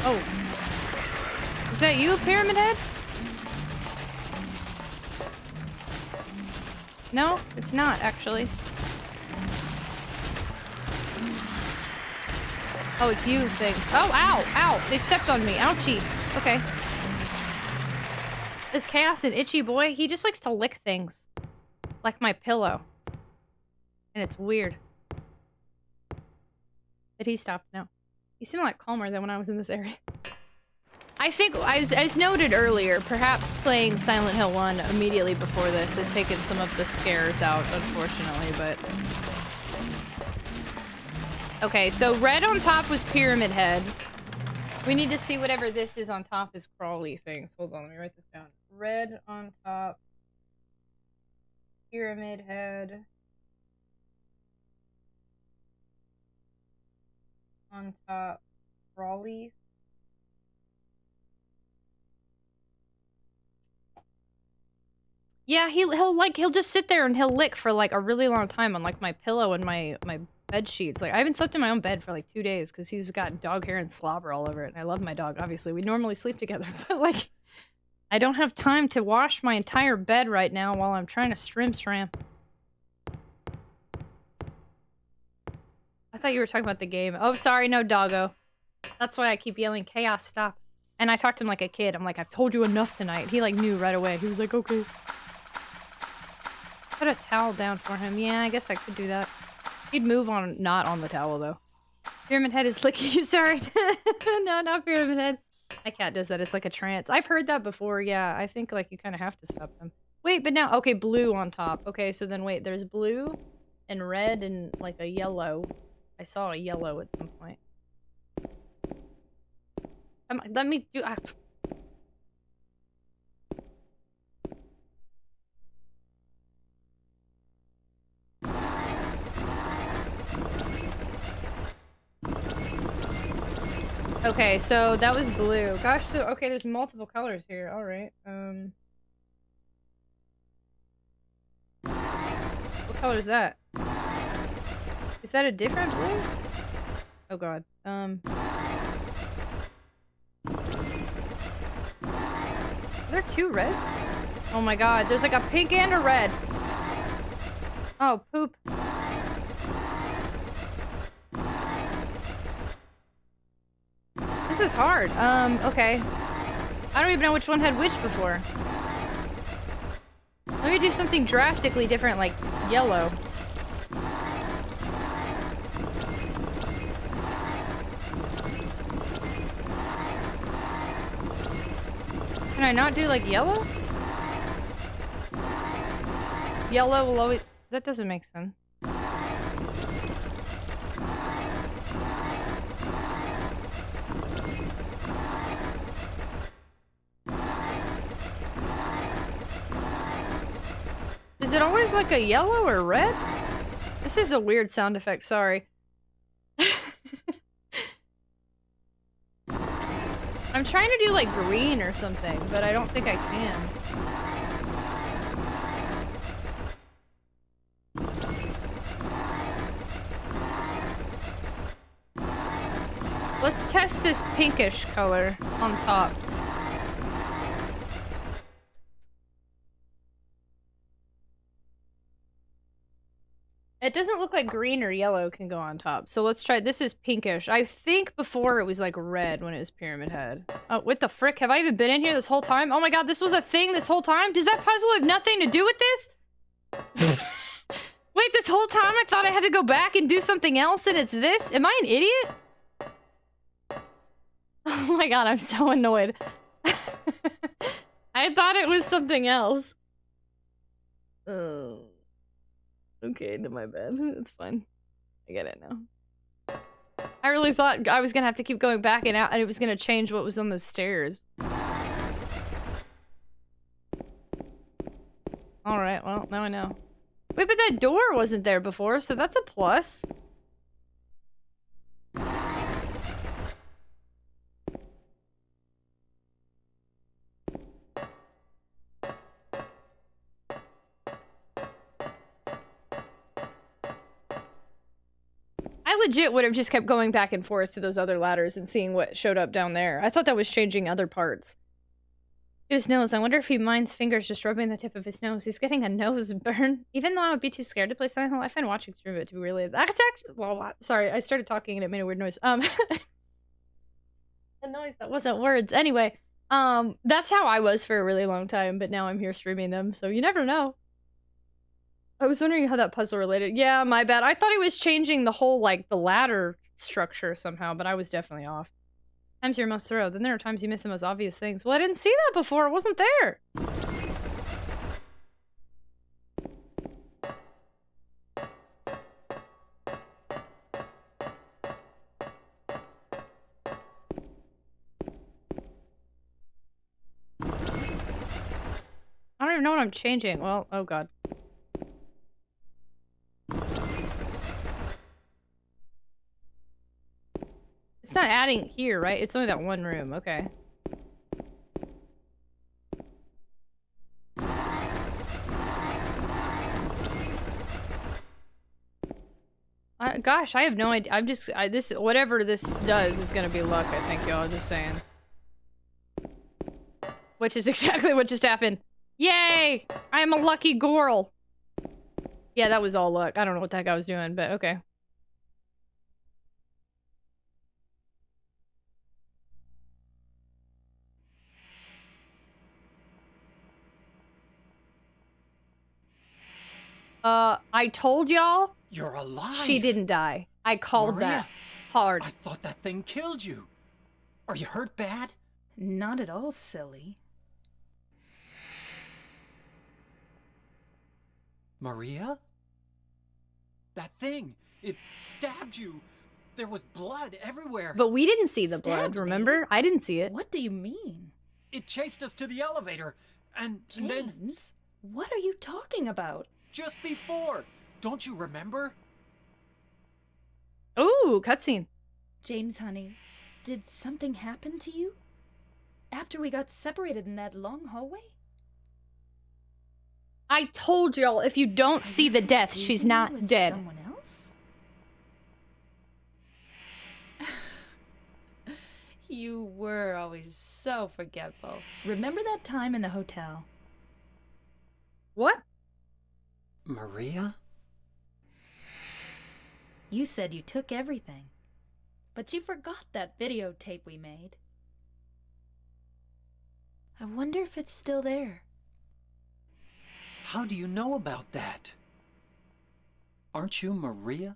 Oh. Is that you, Pyramid Head? No, it's not, actually. Oh, it's you things. Oh, ow, ow. They stepped on me. Ouchie. Okay. This Chaos an itchy boy, he just likes to lick things. Like my pillow. And it's weird. But he stopped now. He seemed like calmer than when I was in this area. I think, as noted earlier, perhaps playing Silent Hill 1 immediately before this has taken some of the scares out, unfortunately, but... Okay, so red on top was Pyramid Head. We need to see whatever this is on top is crawly things. Hold on, let me write this down. Red on top. Pyramid Head. On top. Crawlies. Yeah, he'll just sit there and he'll lick for like a really long time on like my pillow and my bed sheets. Like I haven't slept in my own bed for like 2 days because he's got dog hair and slobber all over it. And I love my dog, obviously. We normally sleep together, but like I don't have time to wash my entire bed right now while I'm trying to stram. I thought you were talking about the game. Oh, sorry, no, doggo. That's why I keep yelling, Chaos, stop. And I talked to him like a kid. I'm like, I've told you enough tonight. He like knew right away. He was like, okay. Put a towel down for him. Yeah, I guess I could do that. He'd move on, not on the towel though. Pyramid Head is licking you, sorry. No, not Pyramid Head. My cat does that, it's like a trance. I've heard that before, yeah. I think like you kind of have to stop them. Wait, but now, okay, blue on top. Okay, so then wait, there's blue and red and like a yellow. I saw a yellow at some point. Let me do... Okay, so that was blue. Gosh, so, okay, there's multiple colors here. Alright, what color is that? Is that a different blue? Oh god. Are there two reds? Oh my god, there's like a pink and a red. Oh, poop. This is hard. Okay. I don't even know which one had which before. Let me do something drastically different, like yellow. Can I not do like yellow? Yellow will always... That doesn't make sense. Is it always like a yellow or red? This is a weird sound effect, sorry. I'm trying to do like green or something, but I don't think I can. Let's test this pinkish color on top. It doesn't look like green or yellow can go on top. So let's try, this is pinkish. I think before it was like red when it was Pyramid Head. Oh, what the frick? Have I even been in here this whole time? Oh my god, this was a thing this whole time? Does that puzzle have nothing to do with this? Wait, this whole time I thought I had to go back and do something else and it's this? Am I an idiot? Oh my god, I'm so annoyed. I thought it was something else. Oh. Okay, to my bed. It's fine. I get it now. I really thought I was gonna have to keep going back and out and it was gonna change what was on the stairs. Alright, well, now I know. Wait, but that door wasn't there before, so that's a plus. I legit would have just kept going back and forth to those other ladders and seeing what showed up down there. I thought that was changing other parts. His nose. I wonder if he minds fingers just rubbing the tip of his nose. He's getting a nose burn. Even though I would be too scared to play Silent Hill, I find watching through it to be really... That's actually... Well, sorry, I started talking and it made a weird noise. A noise that wasn't words. Anyway, that's how I was for a really long time, but now I'm here streaming them, so you never know. I was wondering how that puzzle related. Yeah, my bad. I thought it was changing the whole, like, the ladder structure somehow, but I was definitely off. Times you're most thorough. Then there are times you miss the most obvious things. Well, I didn't see that before. It wasn't there. I don't even know what I'm changing. Well, oh god. It's not adding here, right? It's only that one room. Okay. Gosh, I have no idea. I'm just... this... Whatever this does is gonna be luck, I think, y'all. Just saying. Which is exactly what just happened. Yay! I am a lucky girl! Yeah, that was all luck. I don't know what the heck I was doing, but okay. I told y'all. You're alive. She didn't die. I called Maria, that hard. I thought that thing killed you. Are you hurt bad? Not at all, silly. Maria? That thing, it stabbed you. There was blood everywhere. But we didn't see the blood, remember? I didn't see it. What do you mean? It chased us to the elevator, and then... James, what are you talking about? Just before. Don't you remember? Ooh, cutscene. James, honey, did something happen to you? After we got separated in that long hallway? I told y'all, if you don't see the death, she's not dead. Someone else? You were always so forgetful. Remember that time in the hotel? What? Maria? You said you took everything, but you forgot that videotape we made. I wonder if it's still there. How do you know about that? Aren't you Maria?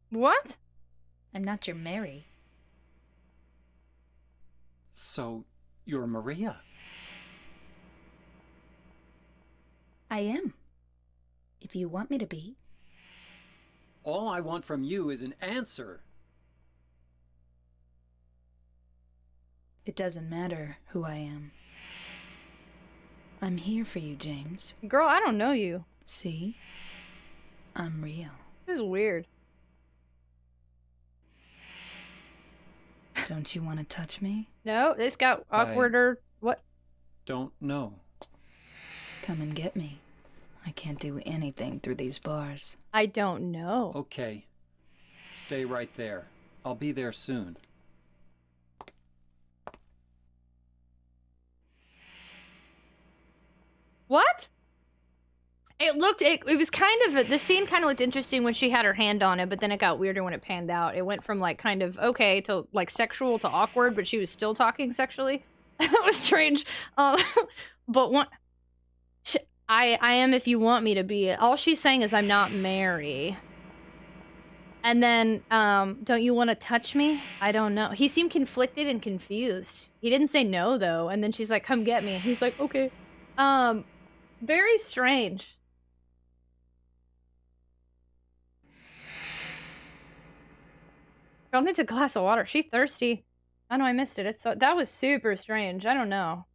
What? I'm not your Mary. So, you're Maria? I am. If you want me to be. All I want from you is an answer. It doesn't matter who I am. I'm here for you, James. Girl, I don't know you. See? I'm real. This is weird. Don't you want to touch me? No, this got awkwarder. What? Don't know. Come and get me. I can't do anything through these bars. I don't know. Okay. Stay right there. I'll be there soon. What? It was kind of, the scene kind of looked interesting when she had her hand on it, but then it got weirder when it panned out. It went from like kind of okay to like sexual to awkward, but she was still talking sexually. That was strange. But one, I am if you want me to be. All she's saying is I'm not Mary. And then, don't you want to touch me? I don't know. He seemed conflicted and confused. He didn't say no though. And then she's like, come get me. And he's like, okay. Very strange. Girl needs a glass of water. She thirsty. I know I missed it. That was super strange. I don't know.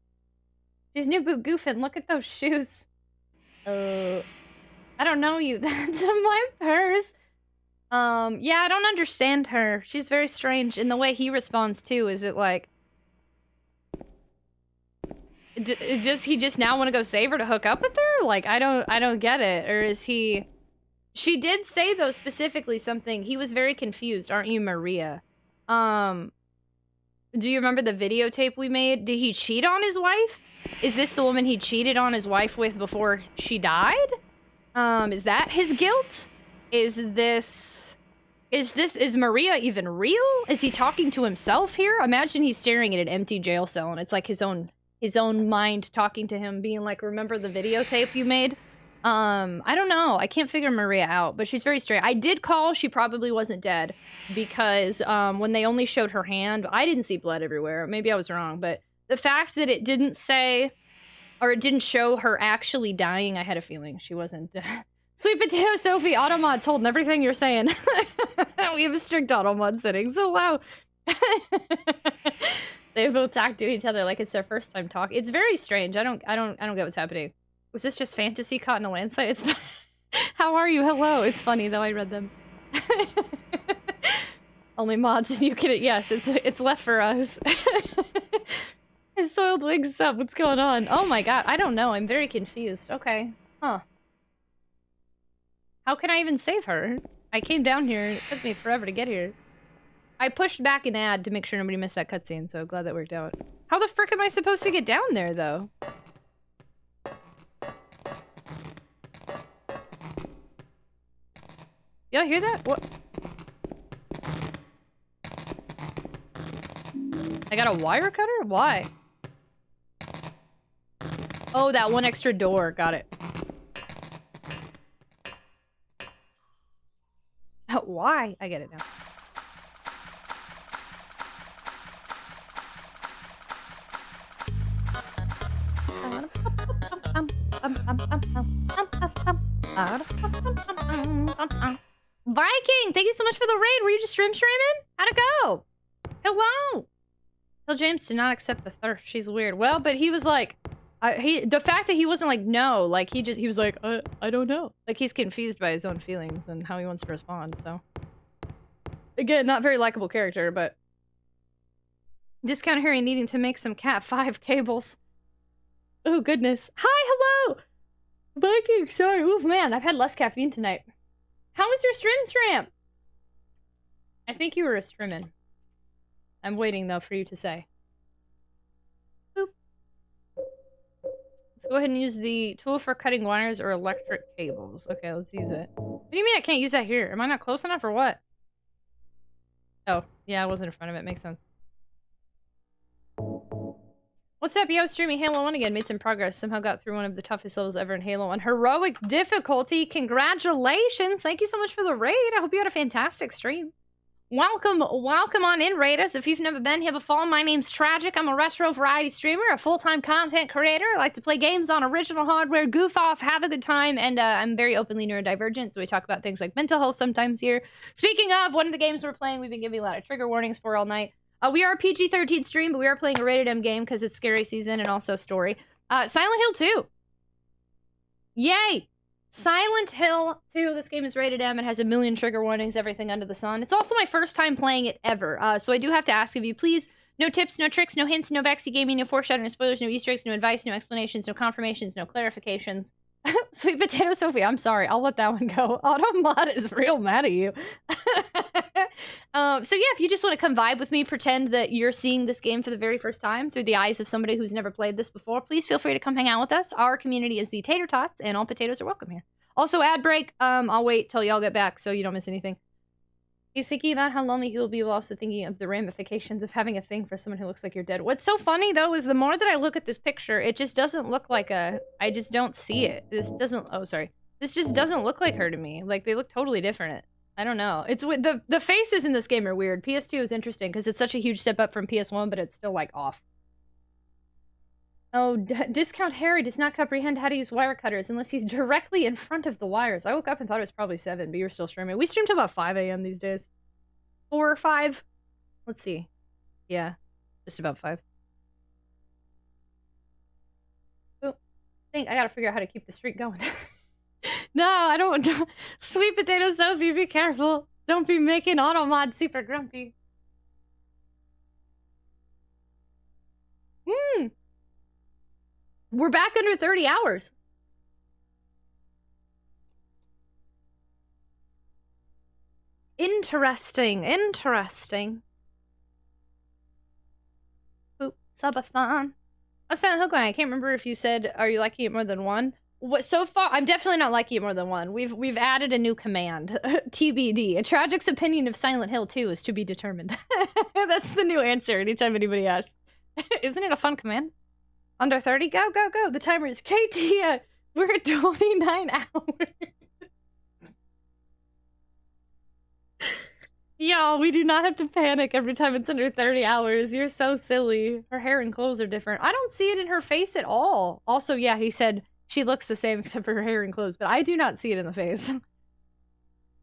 She's new boot goofing. Look at those shoes. I don't know you. That's my purse. Yeah, I don't understand her. She's very strange. And the way he responds too, is it like... Does he just now want to go save her to hook up with her? Like, I don't get it. Or is he... She did say, though, specifically something. He was very confused. Aren't you Maria? Do you remember the videotape we made? Did he cheat on his wife? Is this the woman he cheated on his wife with before she died? Is that his guilt? Is Maria even real? Is he talking to himself here? Imagine he's staring at an empty jail cell and it's like his own mind talking to him, being like, remember the videotape you made? I don't know. I can't figure Maria out, but she's very strange. I did call, she probably wasn't dead because when they only showed her hand, I didn't see blood everywhere. Maybe I was wrong, but the fact that it didn't say, or it didn't show her actually dying, I had a feeling she wasn't dead. Sweet Potato Sophie, Automod's holding everything you're saying. We have a strict Automod setting, so wow. They both talk to each other like it's their first time talk. It's very strange. I don't get what's happening. Was this just fantasy caught in a landslide? It's how are you? Hello. It's funny though. I read them. Only mods and you can. Yes, it's left for us. His soiled wings up. What's going on? Oh my god. I don't know. I'm very confused. Okay. Huh. How can I even save her? I came down here. It took me forever to get here. I pushed back an ad to make sure nobody missed that cutscene, so glad that worked out. How the frick am I supposed to get down there, though? Y'all hear that? What? I got a wire cutter? Why? Oh, that one extra door. Got it. Why? I get it now. Viking, thank you so much for the raid. Were you just streaming? How'd it go? Hello. Tell James to not accept the thirst. She's weird. Well, but he was like, the fact that he wasn't like, no, like he was like, I don't know. Like he's confused by his own feelings and how he wants to respond, so. Again, not very likable character, but. Discount Harry needing to make some Cat 5 cables. Oh, goodness. Hi, hello! Viking, sorry. Oof, man, I've had less caffeine tonight. How was your stream? I think you were a streamin'. I'm waiting, though, for you to say. Boop. Let's go ahead and use the tool for cutting wires or electric cables. Okay, let's use it. What do you mean I can't use that here? Am I not close enough or what? Oh, yeah, I wasn't in front of it. Makes sense. What's up? Yo, streaming Halo 1 again. Made some progress. Somehow got through one of the toughest levels ever in Halo on heroic difficulty. Congratulations. Thank you so much for the raid. I hope you had a fantastic stream. Welcome on in, raiders. If you've never been here before, my name's Tragic. I'm a retro variety streamer, a full-time content creator. I like to play games on original hardware, goof off, have a good time, and I'm very openly neurodivergent, so we talk about things like mental health sometimes here. Speaking of, one of the games we're playing, we've been giving a lot of trigger warnings for all night. We are a PG-13 stream, but we are playing a rated M game because it's scary season and also story. Silent Hill 2. Yay! Silent Hill 2. This game is rated M. It has a million trigger warnings, everything under the sun. It's also my first time playing it ever. So I do have to ask of you, please, no tips, no tricks, no hints, no backseat gaming, no foreshadowing, no spoilers, no Easter eggs, no advice, no explanations, no confirmations, no clarifications. Sweet Potato Sophie, I'm sorry. I'll let that one go. Automod is real mad at you. So yeah, if you just want to come vibe with me, pretend that you're seeing this game for the very first time through the eyes of somebody who's never played this before, please feel free to come hang out with us. Our community is the Tater Tots, and all potatoes are welcome here. Also, ad break. I'll wait till y'all get back so you don't miss anything. He's thinking about how lonely he will be while also thinking of the ramifications of having a thing for someone who looks like you're dead. What's so funny, though, is the more that I look at this picture, it just doesn't look like a... I just don't see it. This doesn't... Oh, sorry. This just doesn't look like her to me. Like, they look totally different. I don't know. It's the faces in this game are weird. PS2 is interesting because it's such a huge step up from PS1, but it's still, like, off. Oh, Discount Harry does not comprehend how to use wire cutters unless he's directly in front of the wires. I woke up and thought it was probably 7, but you're still streaming. We stream till about 5 a.m. these days. 4 or 5? Let's see. Yeah, just about 5. Oh, I gotta figure out how to keep the streak going. No, I don't. Sweet Potato Sophie, be careful. Don't be making Automod super grumpy. We're back under 30 hours. Interesting. Subathon. Oh, Silent Hill Guy, I can't remember if you said, are you liking it more than one? What, so far, I'm definitely not liking it more than one. We've added a new command. TBD. A Tragic's opinion of Silent Hill 2 is to be determined. That's the new answer anytime anybody asks. Isn't it a fun command? Under 30? Go, go, go. The timer is KT. We're at 29 hours. Y'all, we do not have to panic every time it's under 30 hours. You're so silly. Her hair and clothes are different. I don't see it in her face at all. Also, yeah, he said she looks the same except for her hair and clothes, but I do not see it in the face.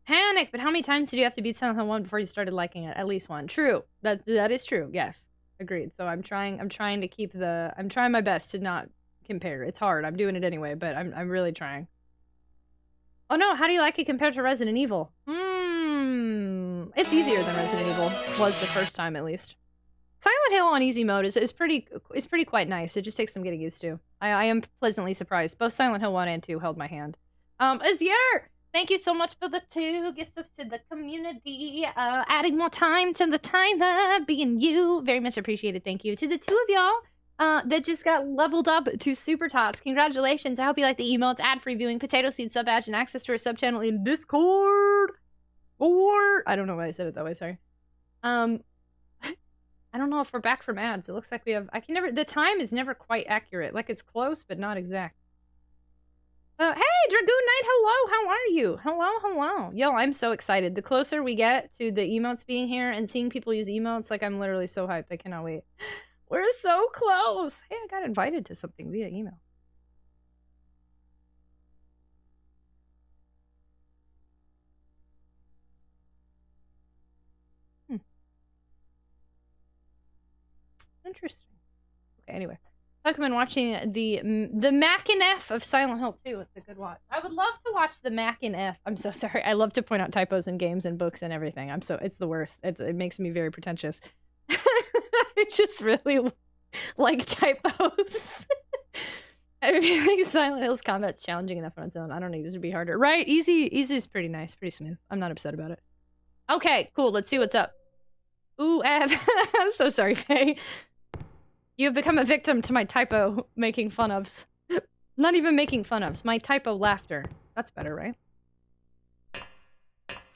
Panic, but how many times did you have to beat Silent Hill 1 before you started liking it? At least one. True. That is true. Yes. Agreed. So I'm trying to keep the... I'm trying my best to not compare. It's hard. I'm doing it anyway, but I'm really trying. Oh no, how do you like it compared to Resident Evil? It's easier than Resident Evil was the first time, at least. Silent Hill on easy mode is pretty quite nice. It just takes some getting used to. I am pleasantly surprised. Both Silent Hill 1 and 2 held my hand. Azir, thank you so much for the 2 gift subs to the community. Adding more time to the timer, being you. Very much appreciated. Thank you to the 2 of y'all that just got leveled up to Super Tots. Congratulations. I hope you like the emotes, ad-free viewing, potato seed sub badge, and access to our sub channel in Discord. Or I don't know why I said it that way, sorry. I don't know if we're back from ads. It looks like we have... the time is never quite accurate. Like, it's close, but not exact. Hey, Dragoon Knight, hello! How are you? Hello. Yo, I'm so excited. The closer we get to the emotes being here and seeing people use emotes, like, I'm literally so hyped. I cannot wait. We're so close! Hey, I got invited to something via email. Interesting. Okay, anyway. I've been watching the Mac and F of Silent Hill 2. It's a good watch. I would love to watch the Mac and F. I'm so sorry. I love to point out typos in games and books and everything. It's the worst. It makes me very pretentious. I just really like typos. I feel like Silent Hill's combat's challenging enough on its own. I don't need it to be harder. Right? Easy is pretty nice, pretty smooth. I'm not upset about it. Okay, cool. Let's see what's up. Ooh, Ev. I'm so sorry, Faye. You have become a victim to my typo making fun ofs. Not even making fun ofs. My typo laughter. That's better, right?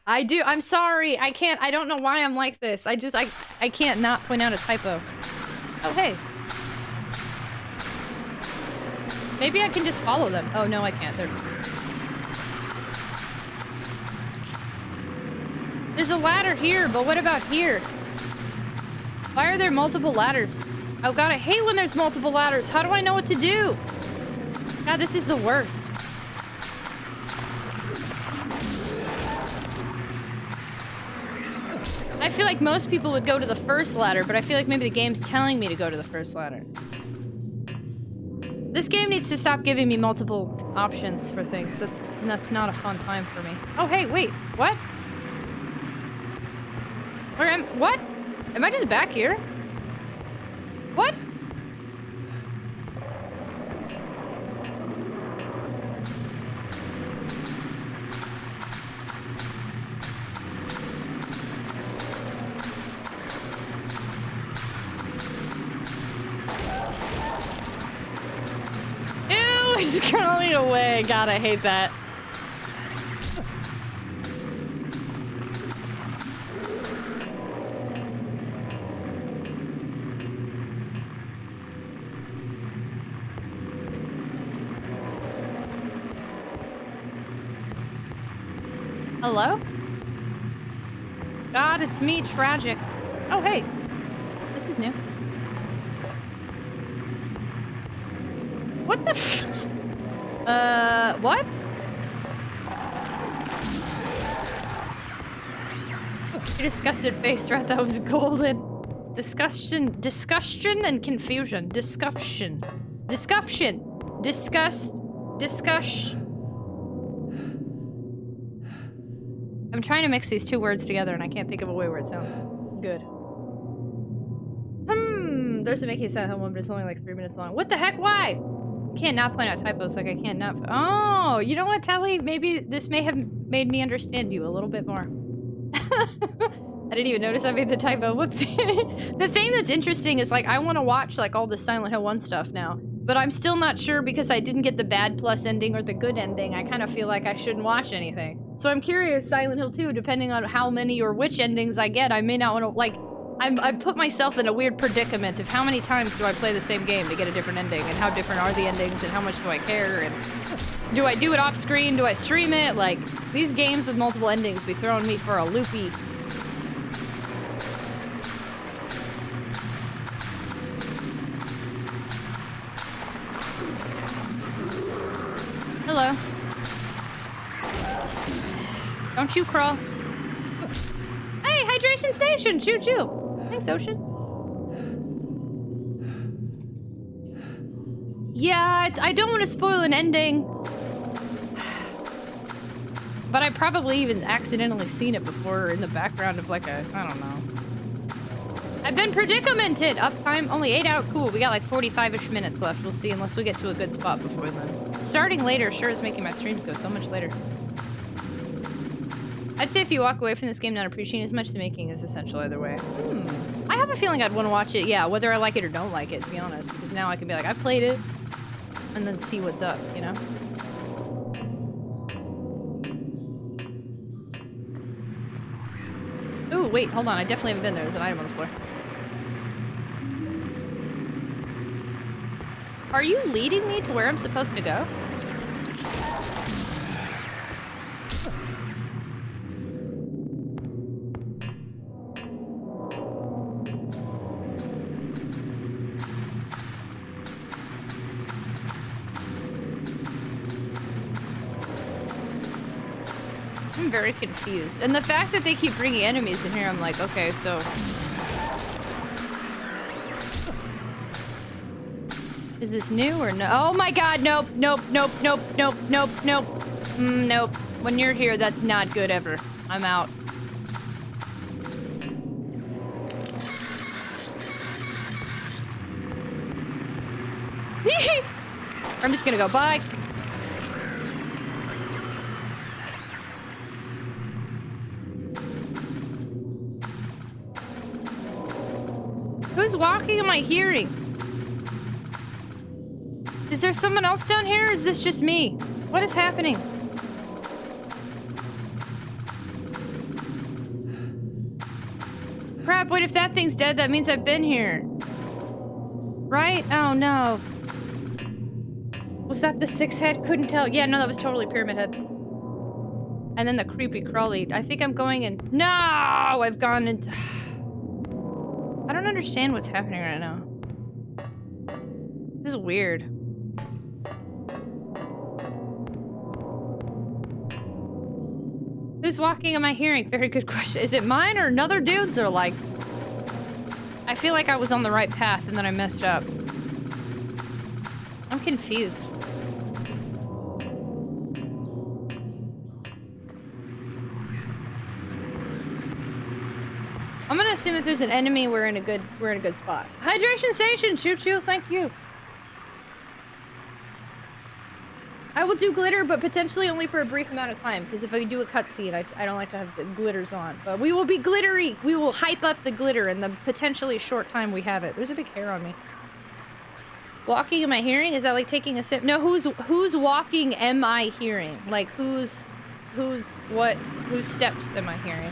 I do. I'm sorry. I can't. I don't know why I'm like this. I can't not point out a typo. Oh, hey. Maybe I can just follow them. Oh, no, I can't. There's a ladder here, but what about here? Why are there multiple ladders? Oh god, I hate when there's multiple ladders. How do I know what to do? God, this is the worst. I feel like most people would go to the first ladder, but I feel like maybe the game's telling me to go to the first ladder. This game needs to stop giving me multiple options for things. That's not a fun time for me. Oh, hey, wait. What? What? Am I just back here? What? Ew, he's crawling away. God, I hate that. Hello? God, it's me, Tragic. Oh, hey. This is new. What the f- what? Your disgusted face threat that was golden. Discussion and confusion. Discussion. I'm trying to mix these two words together and I can't think of a way where it sounds good. There's a making sound home one, but it's only like 3 minutes long. What the heck? Why? I can't not point out typos like I can't not. Oh, you know what, Telly? Maybe this may have made me understand you a little bit more. I didn't even notice I made the typo. Whoopsie. The thing that's interesting is, like, I want to watch, like, all the Silent Hill 1 stuff now. But I'm still not sure because I didn't get the bad plus ending or the good ending. I kind of feel like I shouldn't watch anything. So I'm curious, Silent Hill 2, depending on how many or which endings I get, I may not want to, like... I've put myself in a weird predicament of how many times do I play the same game to get a different ending, and how different are the endings, and how much do I care, and do I do it off screen, do I stream it? Like, these games with multiple endings be throwing me for a loopy. Hello. Don't you crawl. Hey, hydration station! Choo choo! Thanks, Ocean. Yeah, I don't want to spoil an ending. But I probably even accidentally seen it before in the background of like a, I don't know. I've been predicamented! Uptime, only 8 out, cool. We got like 45-ish minutes left, we'll see, unless we get to a good spot before then. Starting later sure is making my streams go so much later. I'd say if you walk away from this game not appreciating as much, the making is essential either way. I have a feeling I'd want to watch it, yeah, whether I like it or don't like it, to be honest. Because now I can be like, I played it, and then see what's up, you know? Ooh, wait, hold on, I definitely haven't been there. There's an item on the floor. Are you leading me to where I'm supposed to go? I'm very confused. And the fact that they keep bringing enemies in here, I'm like, okay, so... Is this new or no? Oh my god, nope, nope, nope, nope, nope, nope, nope. Nope. When you're here, that's not good ever. I'm out. I'm just gonna go, bye. Who's walking in my hearing? Is there someone else down here, or is this just me? What is happening? Crap, wait, if that thing's dead, that means I've been here. Right? Oh, no. Was that the 6-head? Couldn't tell. Yeah, no, that was totally Pyramid Head. And then the creepy crawly. I think I'm going in... No! I've gone into... I don't understand what's happening right now. This is weird. Who's walking in my hearing? Very good question. Is it mine or another dude's, or like... I feel like I was on the right path and then I messed up. I'm confused. I'm gonna assume if there's an enemy, we're in a good spot. Hydration station, choo choo, thank you. I will do glitter, but potentially only for a brief amount of time, because if I do a cutscene, I don't like to have the glitters on. But we will be glittery. We will hype up the glitter in the potentially short time we have it. There's a big hair on me. Walking am I hearing? Is that like taking a sip? No, who's walking am I hearing? Like whose steps am I hearing?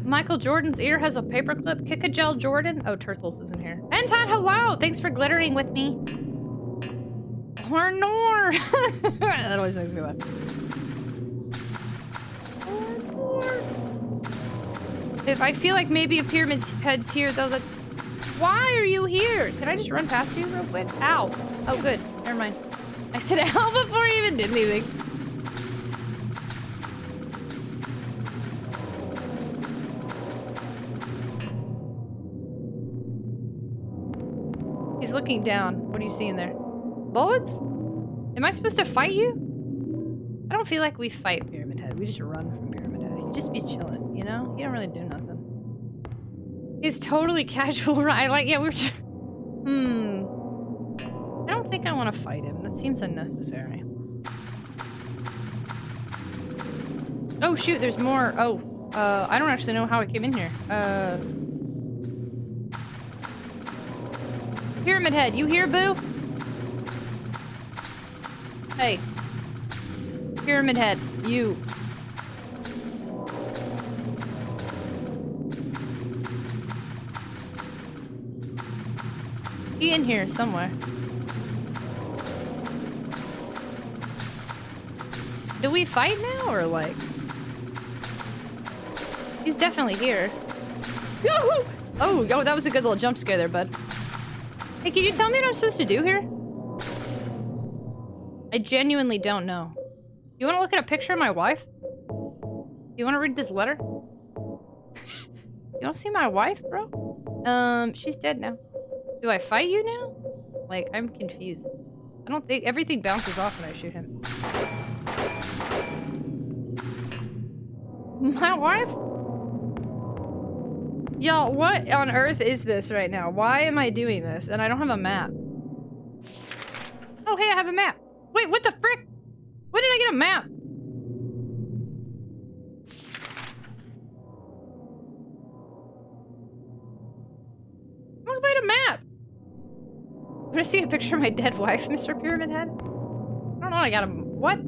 Michael Jordan's ear has a paperclip. Kickagel Jordan. Oh, Turtles is in here. And Todd, hello! Thanks for glittering with me. Hornor! That always makes me laugh. If I feel like maybe a Pyramid Head's here, though, that's... Why are you here? Can I just run past you real quick? Ow. Oh, good. Never mind. I said ow before you even did anything. He's looking down. What are you seeing there? Bullets? Am I supposed to fight you? I don't feel like we fight Pyramid Head. We just run from Pyramid Head. He just be chilling, you know? He don't really do nothing. He's totally casual, right? Like, yeah, we're just... I don't think I want to fight him. That seems unnecessary. Oh shoot, there's more. Oh, I don't actually know how I came in here. Pyramid Head, you here, boo? Hey. Pyramid Head, you. He in here somewhere. Do we fight now, or like? He's definitely here. Yoo-hoo! Oh, that was a good little jump scare there, bud. Hey, can you tell me what I'm supposed to do here? I genuinely don't know. You want to look at a picture of my wife? You want to read this letter? You don't see my wife, bro? She's dead now. Do I fight you now? Like, I'm confused. I don't think everything bounces off when I shoot him. My wife? Y'all, what on earth is this right now? Why am I doing this? And I don't have a map. Oh, hey, I have a map. Wait, what the frick? When did I get a map? I'm gonna find a map. Want to see a picture of my dead wife, Mr. Pyramid Head? I don't know, I got a... What?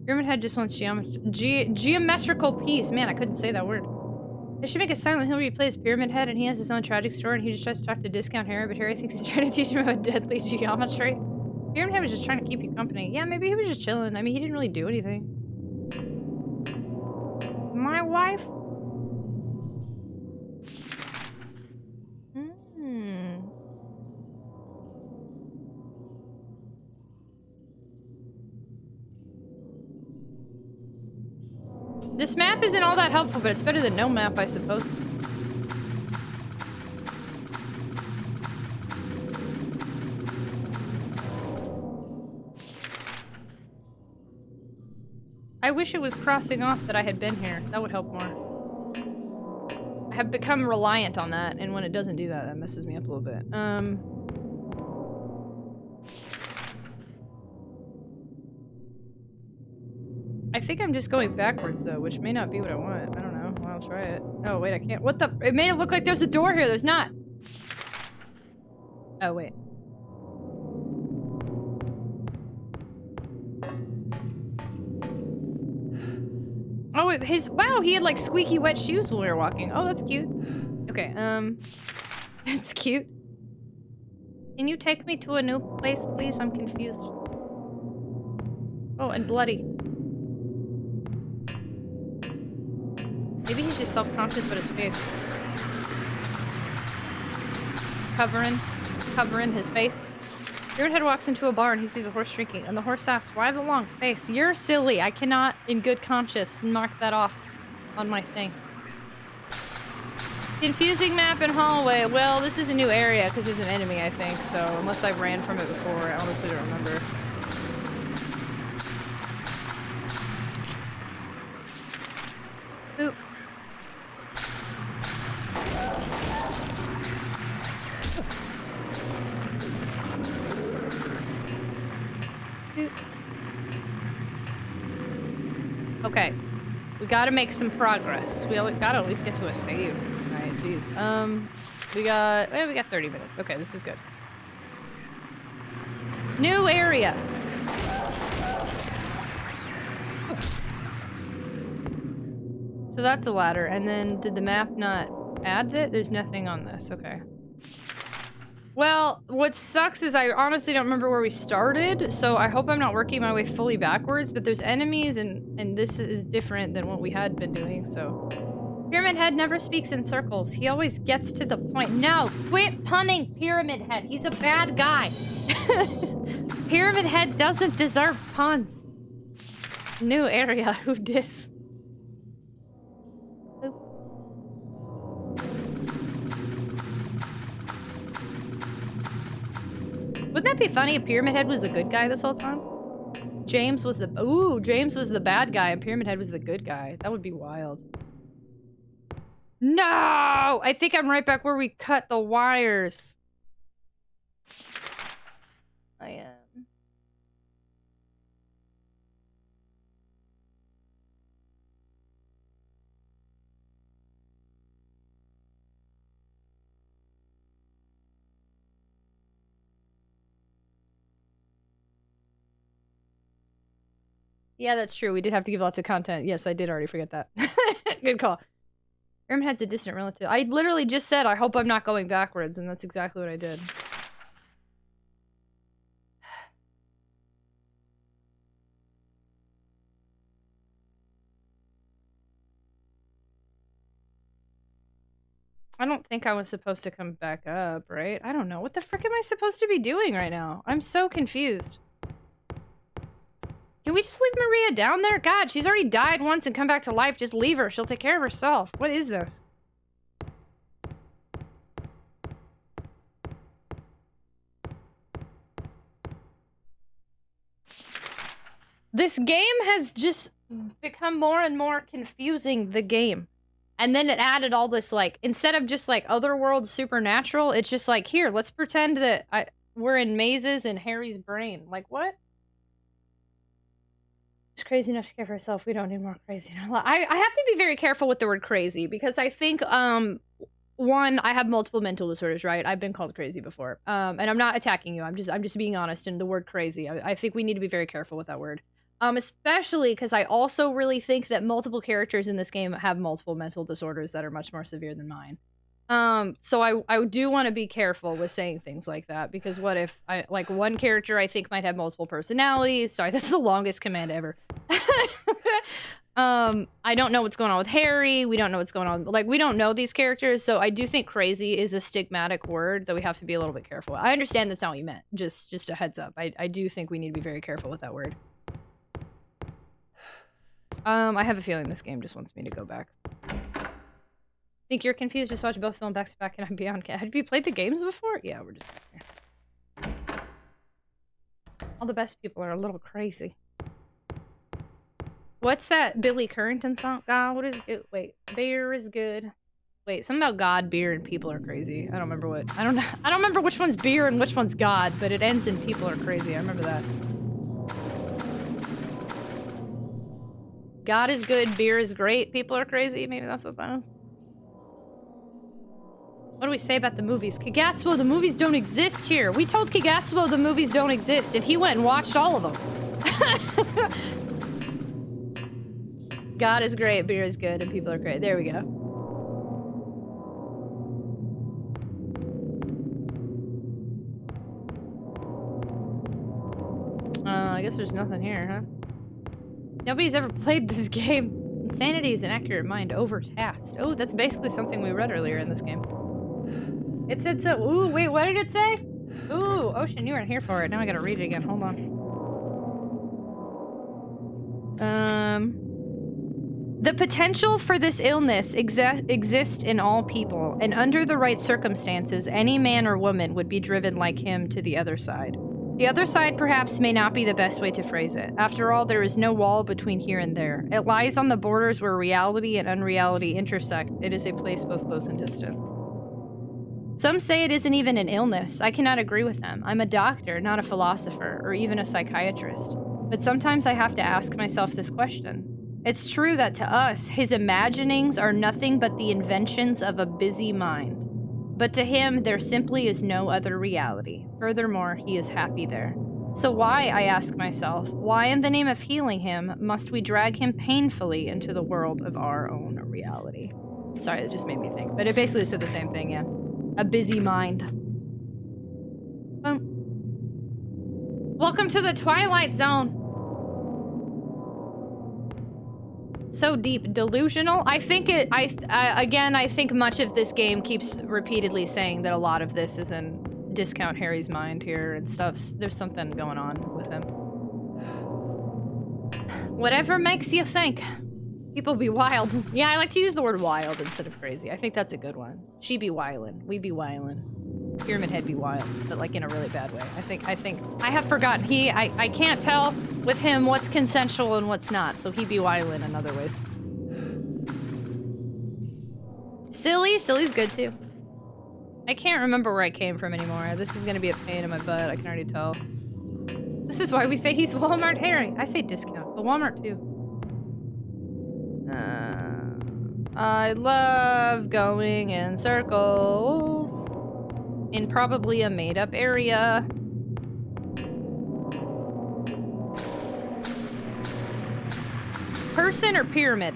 Pyramid Head just wants geometrical peace. Man, I couldn't say that word. They should make a Silent Hill where he plays Pyramid Head and he has his own tragic store and he just tries to talk to Discount Harry, but Harry thinks he's trying to teach him about deadly geometry. Pyramid Head was just trying to keep you company. Yeah, maybe he was just chilling. I mean, he didn't really do anything. My wife? This map isn't all that helpful, but it's better than no map, I suppose. I wish it was crossing off that I had been here. That would help more. I have become reliant on that, and when it doesn't do that, that messes me up a little bit. I think I'm just going backwards, though, which may not be what I want. I don't know. Well, I'll try it. Oh, wait, I can't. What the? It made it look like there's a door here. There's not. Oh, wait. Oh, wow, he had, like, squeaky wet shoes when we were walking. Oh, that's cute. Okay, that's cute. Can you take me to a new place, please? I'm confused. Oh, and bloody. Maybe he's just self-conscious about his face. Just covering his face. Pyramid Head walks into a bar and he sees a horse drinking, and the horse asks, "Why the long face?" You're silly. I cannot, in good conscience, knock that off on my thing. Confusing map and hallway. Well, this is a new area because there's an enemy, I think, so unless I ran from it before, I honestly don't remember. Oop. Okay, we gotta make some progress. We gotta at least get to a save. Alright, jeez. We got 30 minutes. Okay, this is good. New area. So that's a ladder, and then did the map not add it? There's nothing on this, okay. Well, what sucks is I honestly don't remember where we started, so I hope I'm not working my way fully backwards, but there's enemies and this is different than what we had been doing, so. Pyramid Head never speaks in circles. He always gets to the point. No, quit punning Pyramid Head. He's a bad guy. Pyramid Head doesn't deserve puns. New area, who dis? Wouldn't that be funny if Pyramid Head was the good guy this whole time? James was the bad guy and Pyramid Head was the good guy. That would be wild. No! I think I'm right back where we cut the wires. I am. Yeah, that's true. We did have to give lots of content. Yes, I did already forget that. Good call. Ermhead's a distant relative. I literally just said, I hope I'm not going backwards, and that's exactly what I did. I don't think I was supposed to come back up, right? I don't know. What the frick am I supposed to be doing right now? I'm so confused. Can we just leave Maria down there? God, she's already died once and come back to life. Just leave her. She'll take care of herself. What is this? This game has just become more and more confusing, the game. And then it added all this, like, instead of just, like, otherworld supernatural, it's just like, here, let's pretend that we're in mazes in Harry's brain. Like, what? She's crazy enough to care for herself. We don't need more crazy. I have to be very careful with the word crazy, because I think, one, I have multiple mental disorders, right? I've been called crazy before. And I'm not attacking you. I'm just being honest, and the word crazy, I think we need to be very careful with that word. Especially because I also really think that multiple characters in this game have multiple mental disorders that are much more severe than mine. So I do want to be careful with saying things like that, because what if like one character I think might have multiple personalities? Sorry, that's the longest command ever. I don't know what's going on with Harry. We don't know what's going on. Like, we don't know these characters, so I do think crazy is a stigmatic word that we have to be a little bit careful with. I understand that's not what you meant. Just a heads up. I do think we need to be very careful with that word. I have a feeling this game just wants me to go back. Think you're confused? Just watch both film back to back and I'm beyond. Have you played the games before? Yeah, we're just back here. All the best people are a little crazy. What's that Billy Currington song? God, what is it? Wait, beer is good. Wait, something about God, beer, and people are crazy. I don't remember what. I don't know. I don't remember which one's beer and which one's God, but it ends in people are crazy. I remember that. God is good, beer is great, people are crazy. Maybe that's what that is. What do we say about the movies? Kigatsuo, the movies don't exist here. We told Kigatsuo the movies don't exist, and he went and watched all of them. God is great, beer is good, and people are great. There we go. I guess there's nothing here, huh? Nobody's ever played this game. Insanity is an accurate mind overtasked. Oh, that's basically something we read earlier in this game. It said so. Ooh, wait, what did it say? Ooh, Ocean, you weren't here for it. Now I gotta read it again. Hold on. The potential for this illness exists in all people, and under the right circumstances, any man or woman would be driven like him to the other side. The other side perhaps may not be the best way to phrase it. After all, there is no wall between here and there. It lies on the borders where reality and unreality intersect. It is a place both close and distant. Some say it isn't even an illness. I cannot agree with them. I'm a doctor, not a philosopher, or even a psychiatrist. But sometimes I have to ask myself this question. It's true that to us, his imaginings are nothing but the inventions of a busy mind. But to him, there simply is no other reality. Furthermore, he is happy there. So why, I ask myself, why in the name of healing him, must we drag him painfully into the world of our own reality? Sorry, that just made me think. But it basically said the same thing, yeah. A busy mind. Welcome to the Twilight Zone. So deep. Delusional? I think it, again, I think much of this game keeps repeatedly saying that a lot of this is in Discount Harry's mind here and stuff. There's something going on with him. Whatever makes you think. People be wild. Yeah, I like to use the word wild instead of crazy. I think that's a good one. She be wildin'. We be wildin'. Pyramid Head be wild, but like in a really bad way. I have forgotten. I can't tell with him what's consensual and what's not, so he be wildin' in other ways. Silly's good too. I can't remember where I came from anymore. This is gonna be a pain in my butt, I can already tell. This is why we say he's Walmart Harry. I say discount, but Walmart too. I love going in circles in probably a made-up area. Person or Pyramid?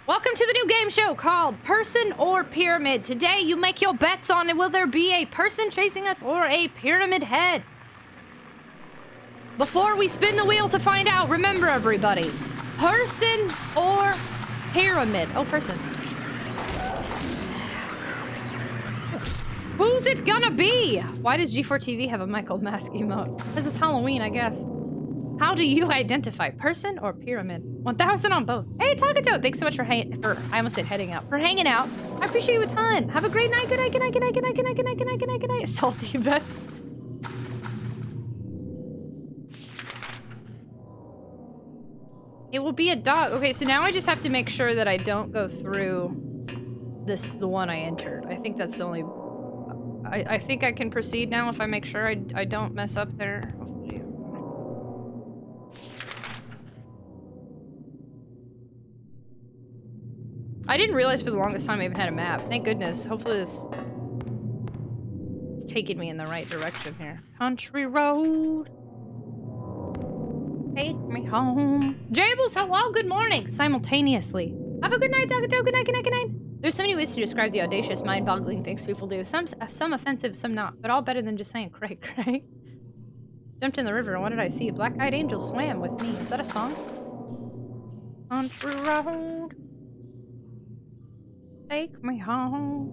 Welcome to the new game show called Person or Pyramid. Today, you make your bets on will there be a person chasing us or a pyramid head. Before we spin the wheel to find out, remember everybody, person or pyramid? Oh, person. Who's it gonna be? Why does G4 TV have a Michael Mask emote? Because it's Halloween, I guess. How do you identify person or pyramid? 1,000 on both. Hey, Takatote, thanks so much for I almost said heading out. For hanging out. I appreciate you a ton. Have a great night. Good night, good night, good night, good night, good night, good night, good night, good night, good night. Salty bets. It will be a dog. Okay, so now I just have to make sure that I don't go through the one I entered. I think that's the only... I think I can proceed now if I make sure I don't mess up there. I didn't realize for the longest time I even had a map. Thank goodness. Hopefully this is taking me in the right direction here. Country road. Take me home. Jables, hello, good morning. Simultaneously. Have a good night, Tagato. Good night, good night, good night. There's so many ways to describe the audacious, mind-boggling things people do. Some offensive, some not. But all better than just saying cray cray. Jumped in the river, and what did I see? A black-eyed angel swam with me. Is that a song? Country road. Take me home.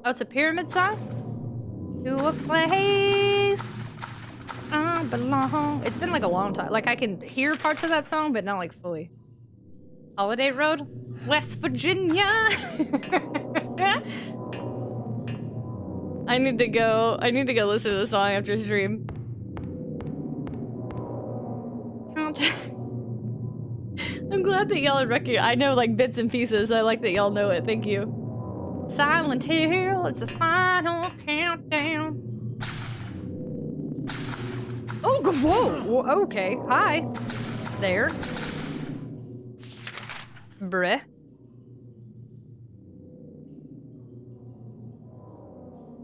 Oh, it's a pyramid song? To a place I belong. It's been like a long time. Like I can hear parts of that song, but not like fully. Holiday Road? West Virginia. I need to go listen to the song after stream. I'm glad that y'all are I know like bits and pieces. I like that y'all know it. Thank you. Silent Hill, it's the final countdown. Oh, whoa. Okay. Hi. There. Bruh.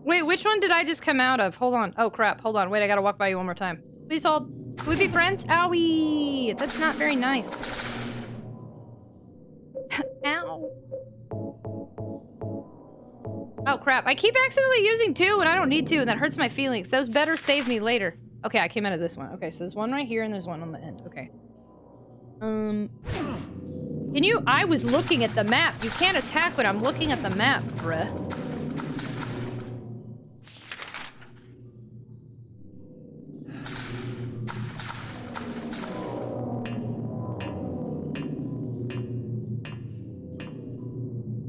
Wait, which one did I just come out of? Hold on. Oh, crap. Hold on. Wait, I gotta walk by you one more time. Please hold. Can we be friends? Owie! That's not very nice. Ow. Oh, crap. I keep accidentally using 2 and I don't need to, and that hurts my feelings. Those better save me later. Okay, I came out of this one. Okay, so there's one right here and there's one on the end. Okay. Can you... I was looking at the map. You can't attack when I'm looking at the map, bruh.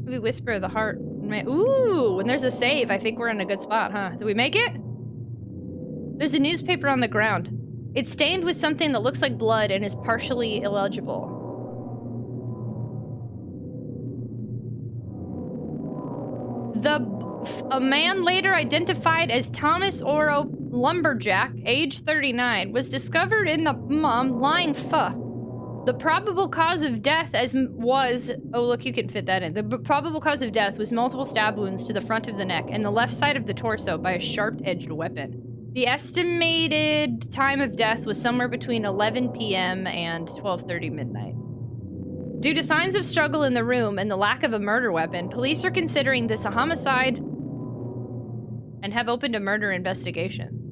Maybe Whisper of the Heart. Ooh, when there's a save, I think we're in a good spot, huh? Did we make it? There's a newspaper on the ground. It's stained with something that looks like blood and is partially illegible. A man later identified as Thomas Oro Lumberjack, age 39, was discovered in the lying The probable cause of death was... Oh, look, you can fit that in. The probable cause of death was multiple stab wounds to the front of the neck and the left side of the torso by a sharp-edged weapon. The estimated time of death was somewhere between 11 p.m. and 12:30 midnight. Due to signs of struggle in the room and the lack of a murder weapon, police are considering this a homicide and have opened a murder investigation.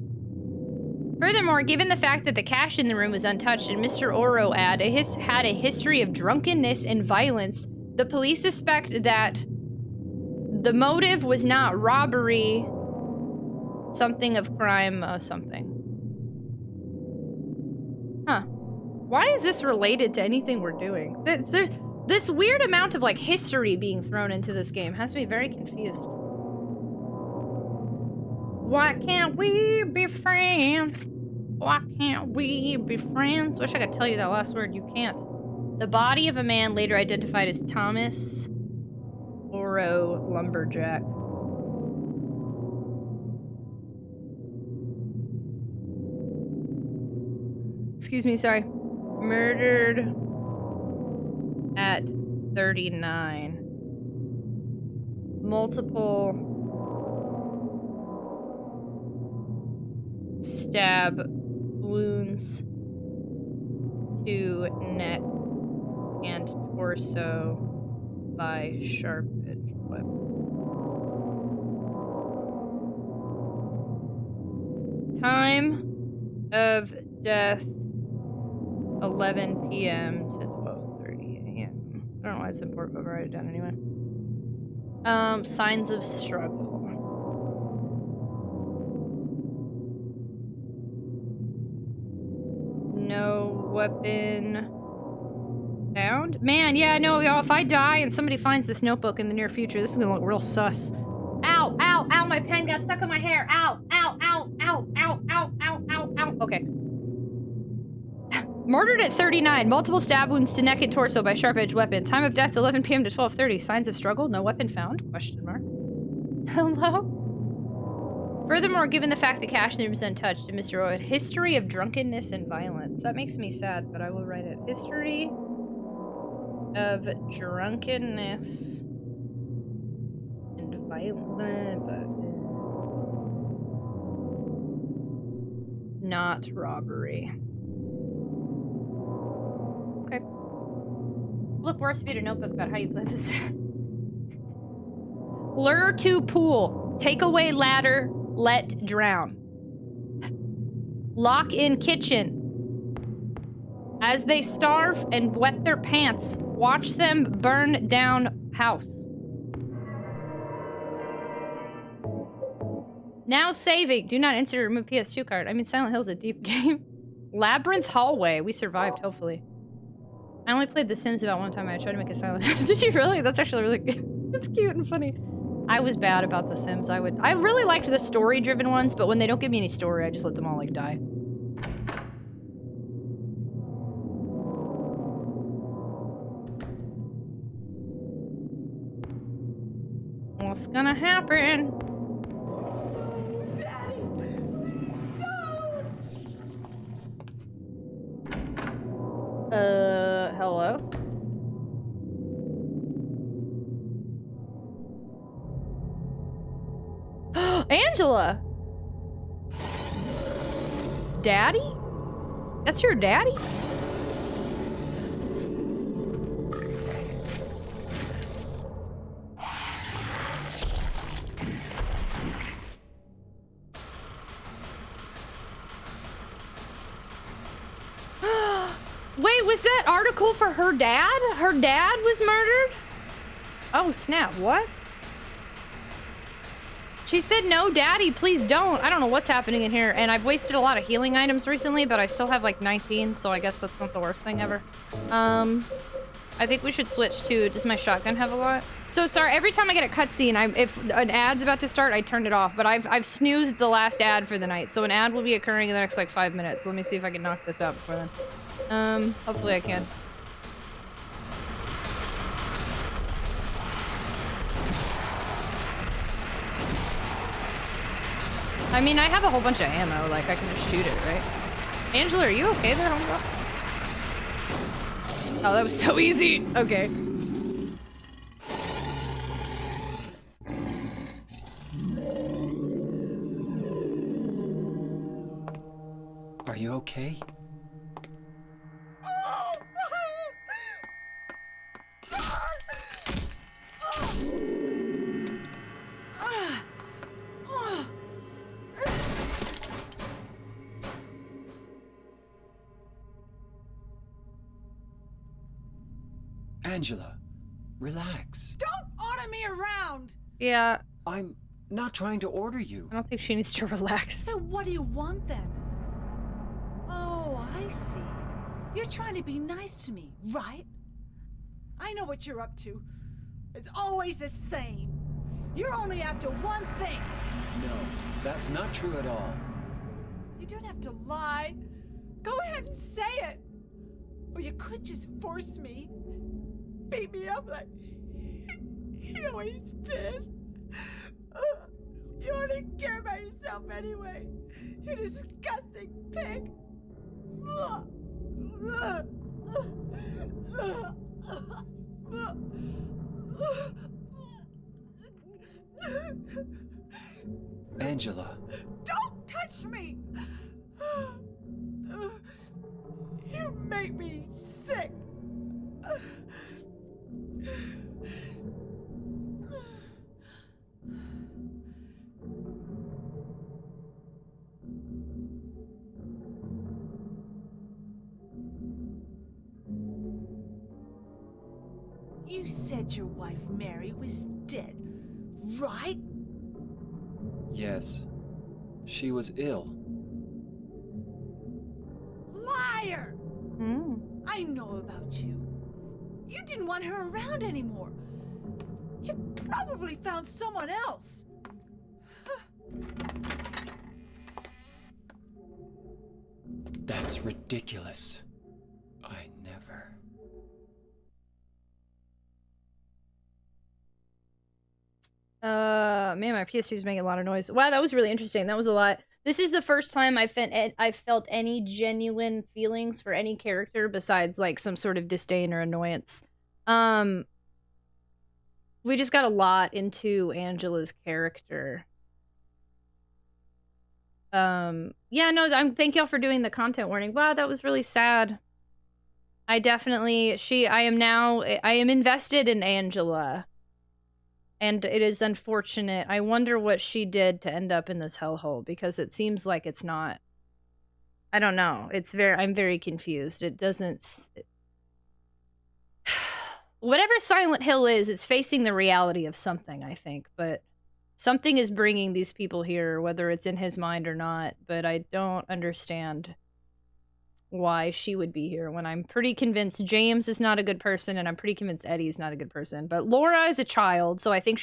Furthermore, given the fact that the cash in the room was untouched and Mr. Oro had a history of drunkenness and violence, the police suspect that the motive was not robbery, something of crime, something. Huh. Why is this related to anything we're doing? There's this weird amount of, like, history being thrown into this game has me very confused. Why can't we be friends? Why can't we be friends? Wish I could tell you that last word. You can't. The body of a man later identified as Thomas Oro Lumberjack. Excuse me, sorry. Murdered at 39. Multiple stab wounds to neck and torso by sharp-edged weapon. Time of death 11 p.m. to 12:30 a.m. I don't know why it's important, but I'll write it down anyway. Signs of struggle. No weapon found? Man, yeah, no, y'all, if I die and somebody finds this notebook in the near future, this is gonna look real sus. Ow, ow, ow, my pen got stuck in my hair. Ow, ow, ow, ow, ow, ow, ow, ow, ow. Okay. Murdered at 39. Multiple stab wounds to neck and torso by sharp-edged weapon. Time of death 11 p.m. to 12:30. Signs of struggle. No weapon found? Question mark. Hello? Furthermore, given the fact that cash in the room is untouched, and Mr. Roy, history of drunkenness and violence. That makes me sad, but I will write it. History of drunkenness and violence. Not robbery. Okay. Look, we're supposed to be a notebook about how you play this. Lure to pool. Take away ladder. Let drown. Lock in kitchen. As they starve and wet their pants, watch them burn down house. Now saving. Do not enter or remove PS2 card. I mean, Silent Hill's a deep game. Labyrinth hallway. We survived, hopefully. I only played The Sims about one time. I tried to make a Silent Hill. Did you really? That's actually really good. It's cute and funny. I was bad about The Sims. I really liked the story-driven ones, but when they don't give me any story, I just let them all, like, die. What's gonna happen? Daddy, please don't! Hello? Angela! Daddy? That's your daddy? Wait, was that article for her dad? Her dad was murdered? Oh, snap. What? She said, no, daddy, please don't. I don't know what's happening in here. And I've wasted a lot of healing items recently, but I still have like 19, so I guess that's not the worst thing ever. I think we should switch to, does my shotgun have a lot? So sorry, every time I get a cutscene, if an ad's about to start, I turn it off. But I've snoozed the last ad for the night, so an ad will be occurring in the next like 5 minutes. Let me see if I can knock this out before then. Hopefully I can. I mean, I have a whole bunch of ammo, like, I can just shoot it, right? Angela, are you okay there, homegirl? Oh, that was so easy! Okay. Are you okay? Angela, relax. Don't order me around! Yeah. I'm not trying to order you. I don't think she needs to relax. So what do you want then? Oh, I see. You're trying to be nice to me, right? I know what you're up to. It's always the same. You're only after one thing. No, that's not true at all. You don't have to lie. Go ahead and say it. Or you could just force me. Beat me up like you always did. You only care about yourself anyway. You disgusting pig. Angela. Don't touch me! You said your wife Mary was dead, right? Yes. She was ill. Liar! I know about you. You didn't want her around anymore. You probably found someone else. That's ridiculous. I never... Man, my PS2 is making a lot of noise. Wow, that was really interesting. That was a lot. This is the first time I felt any genuine feelings for any character besides like some sort of disdain or annoyance. We just got a lot into Angela's character. Yeah, no, thank y'all for doing the content warning. Wow, that was really sad. I am invested in Angela. And it is unfortunate. I wonder what she did to end up in this hellhole, because it seems like it's not... I don't know. I'm very confused. It doesn't... Whatever Silent Hill is, it's facing the reality of something, I think. But something is bringing these people here, whether it's in his mind or not. But I don't understand why she would be here when I'm pretty convinced James is not a good person, and I'm pretty convinced Eddie's not a good person. But Laura is a child, so I think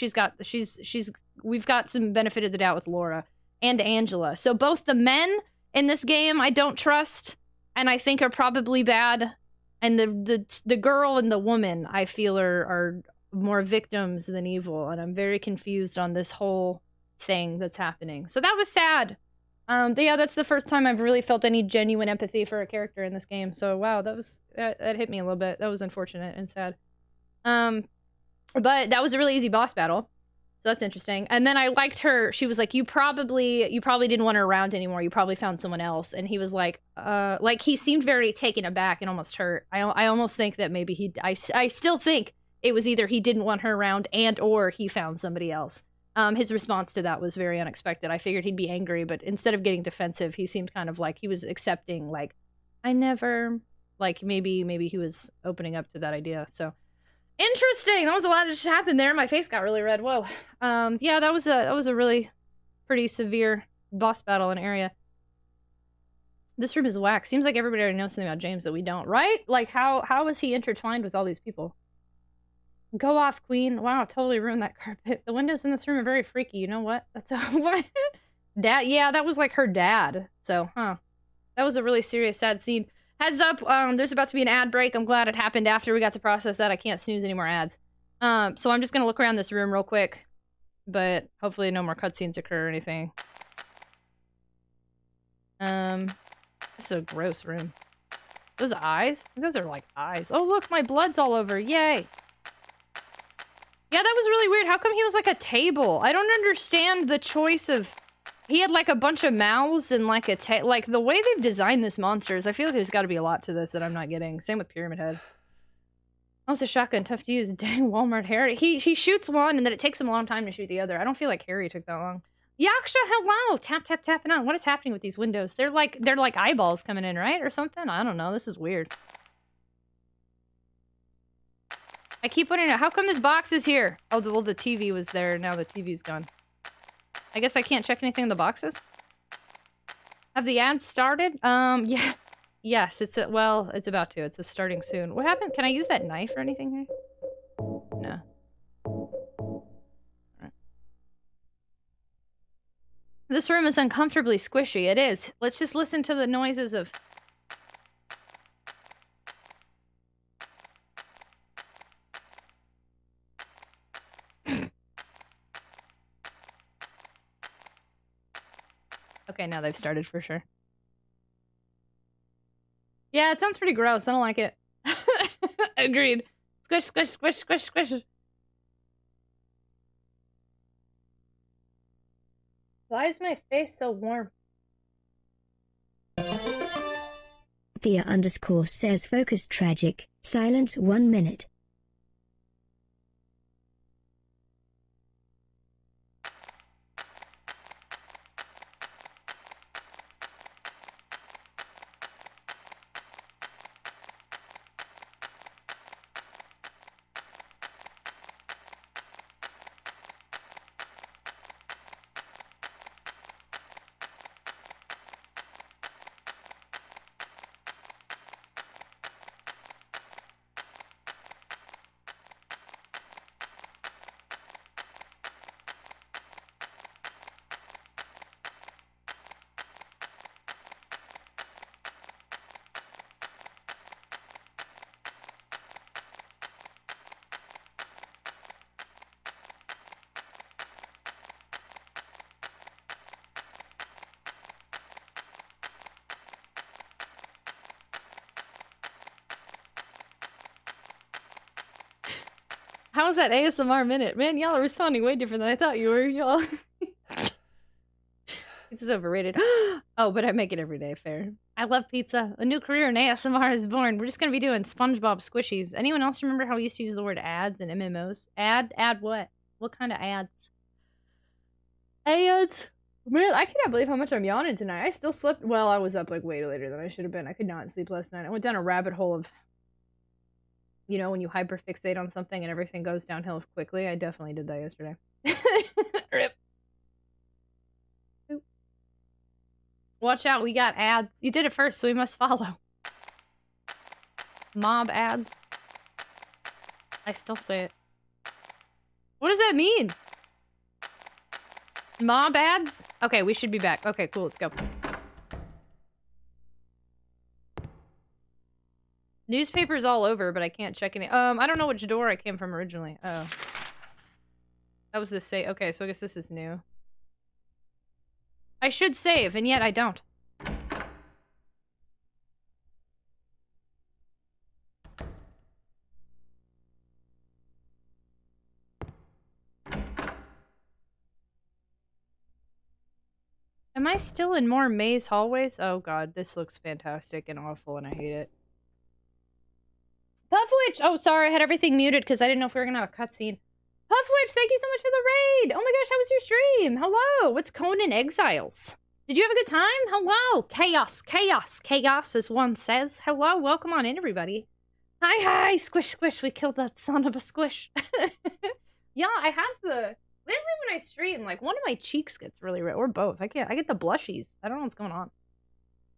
we've got some benefit of the doubt with Laura and Angela. So both the men in this game I don't trust and I think are probably bad, and the girl and the woman I feel are more victims than evil, and I'm very confused on this whole thing that's happening. So that was sad. Yeah, that's the first time I've really felt any genuine empathy for a character in this game. So wow, that hit me a little bit. That was unfortunate and sad. But that was a really easy boss battle, so that's interesting. And then I liked her. She was like, "You probably didn't want her around anymore. You probably found someone else." And he was like he seemed very taken aback and almost hurt. I almost think that maybe I still think it was either he didn't want her around and or he found somebody else. His response to that was very unexpected. I figured he'd be angry, but instead of getting defensive, he seemed kind of like he was accepting, like, I never, like, maybe he was opening up to that idea. So, interesting! That was a lot that just happened there. My face got really red. Whoa. Yeah, that was a really pretty severe boss battle in area. This room is whack. Seems like everybody already knows something about James that we don't, right? Like, how is he intertwined with all these people? Go off, queen. Wow, totally ruined that carpet. The windows in this room are very freaky. You know what? That's what? Dad, yeah, that was like her dad. So, that was a really serious, sad scene. Heads up, there's about to be an ad break. I'm glad it happened after we got to process that. I can't snooze any more ads. So I'm just gonna look around this room real quick. But hopefully no more cutscenes occur or anything. This is a gross room. Those eyes? Those are like eyes. Oh look, my blood's all over. Yay! Yeah, that was really weird. How come he was like a table? I don't understand the choice of... He had like a bunch of mouths and like a like the way they've designed this monsters. I feel like there's got to be a lot to this that I'm not getting. Same with Pyramid Head. Oh, it's a shotgun, tough to use. Dang, Walmart Harry. He shoots one and then it takes him a long time to shoot the other. I don't feel like Harry took that long. Yaksha, hello! Tap, tap, tapping on. What is happening with these windows? They're like eyeballs coming in, right? Or something? I don't know. This is weird. I keep wondering, how come this box is here? Oh, well, the TV was there. Now the TV's gone. I guess I can't check anything in the boxes? Have the ads started? Yeah. Yes, it's about to. It's starting soon. What happened? Can I use that knife or anything here? No. Right. This room is uncomfortably squishy. It is. Let's just listen to the noises of... Okay, now they've started for sure. Yeah, it sounds pretty gross. I don't like it. Agreed. Squish, squish, squish, squish, squish. Why is my face so warm? Dia_ says focus tragic. Silence 1 minute. How's that ASMR minute? Man, y'all are responding way different than I thought you were, y'all. Pizza's overrated. Oh, but I make it every day, fair. I love pizza. A new career in ASMR is born. We're just gonna be doing SpongeBob squishies. Anyone else remember how we used to use the word ads in MMOs? Ad what? What kind of ads? Ads? Man, I cannot believe how much I'm yawning tonight. I still slept. Well, I was up like way later than I should have been. I could not sleep last night. I went down a rabbit hole of, you know, when you hyperfixate on something and everything goes downhill quickly. I definitely did that yesterday. Rip. Watch out, we got ads. You did it first, so we must follow. Mob ads. I still say it. What does that mean? Mob ads? Okay, we should be back. Okay, cool, let's go. Newspapers all over, but I can't check any. I don't know which door I came from originally. Oh. That was the save. Okay, so I guess this is new. I should save, and yet I don't. Am I still in more maze hallways? Oh god, this looks fantastic and awful, and I hate it. Puffwitch! Oh, sorry, I had everything muted because I didn't know if we were gonna have a cutscene. Puffwitch, thank you so much for the raid! Oh my gosh, how was your stream? Hello! What's Conan Exiles? Did you have a good time? Hello! Chaos, chaos, chaos, as one says. Hello, welcome on in, everybody. Hi, hi! Squish, squish, we killed that son of a squish. Yeah, I have the... Lately when I stream, like, one of my cheeks gets really red, or both. I get the blushies. I don't know what's going on.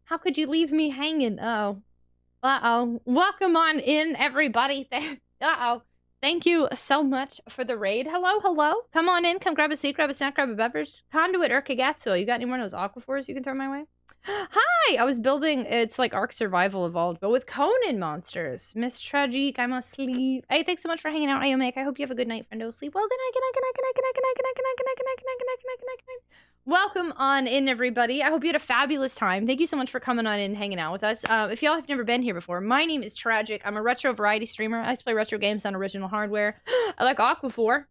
How could you leave me hanging? Uh-oh. Uh-oh. Welcome on in, everybody. Uh-oh. Thank you so much for the raid. Hello, hello. Come on in. Come grab a seat, grab a snack, grab a beverage. Conduit or Kagatsu. You got any more of those aquaphors you can throw my way? Hi! I was building, it's like Ark Survival Evolved, but with Conan monsters. Miss Tragic, I must sleep. Hey, thanks so much for hanging out, Ayomake. I hope you have a good night, friendo. Sleep well. Good night, good night, good night, good night, good night, good night, good night, good night, good night, good night, good night, good night, good night, good night, good night. Welcome on in, everybody. I hope you had a fabulous time. Thank you so much for coming on in and hanging out with us. If y'all have never been here before, my name is Tragic. I'm a retro variety streamer. I like to play retro games on original hardware. I like Aquaphor.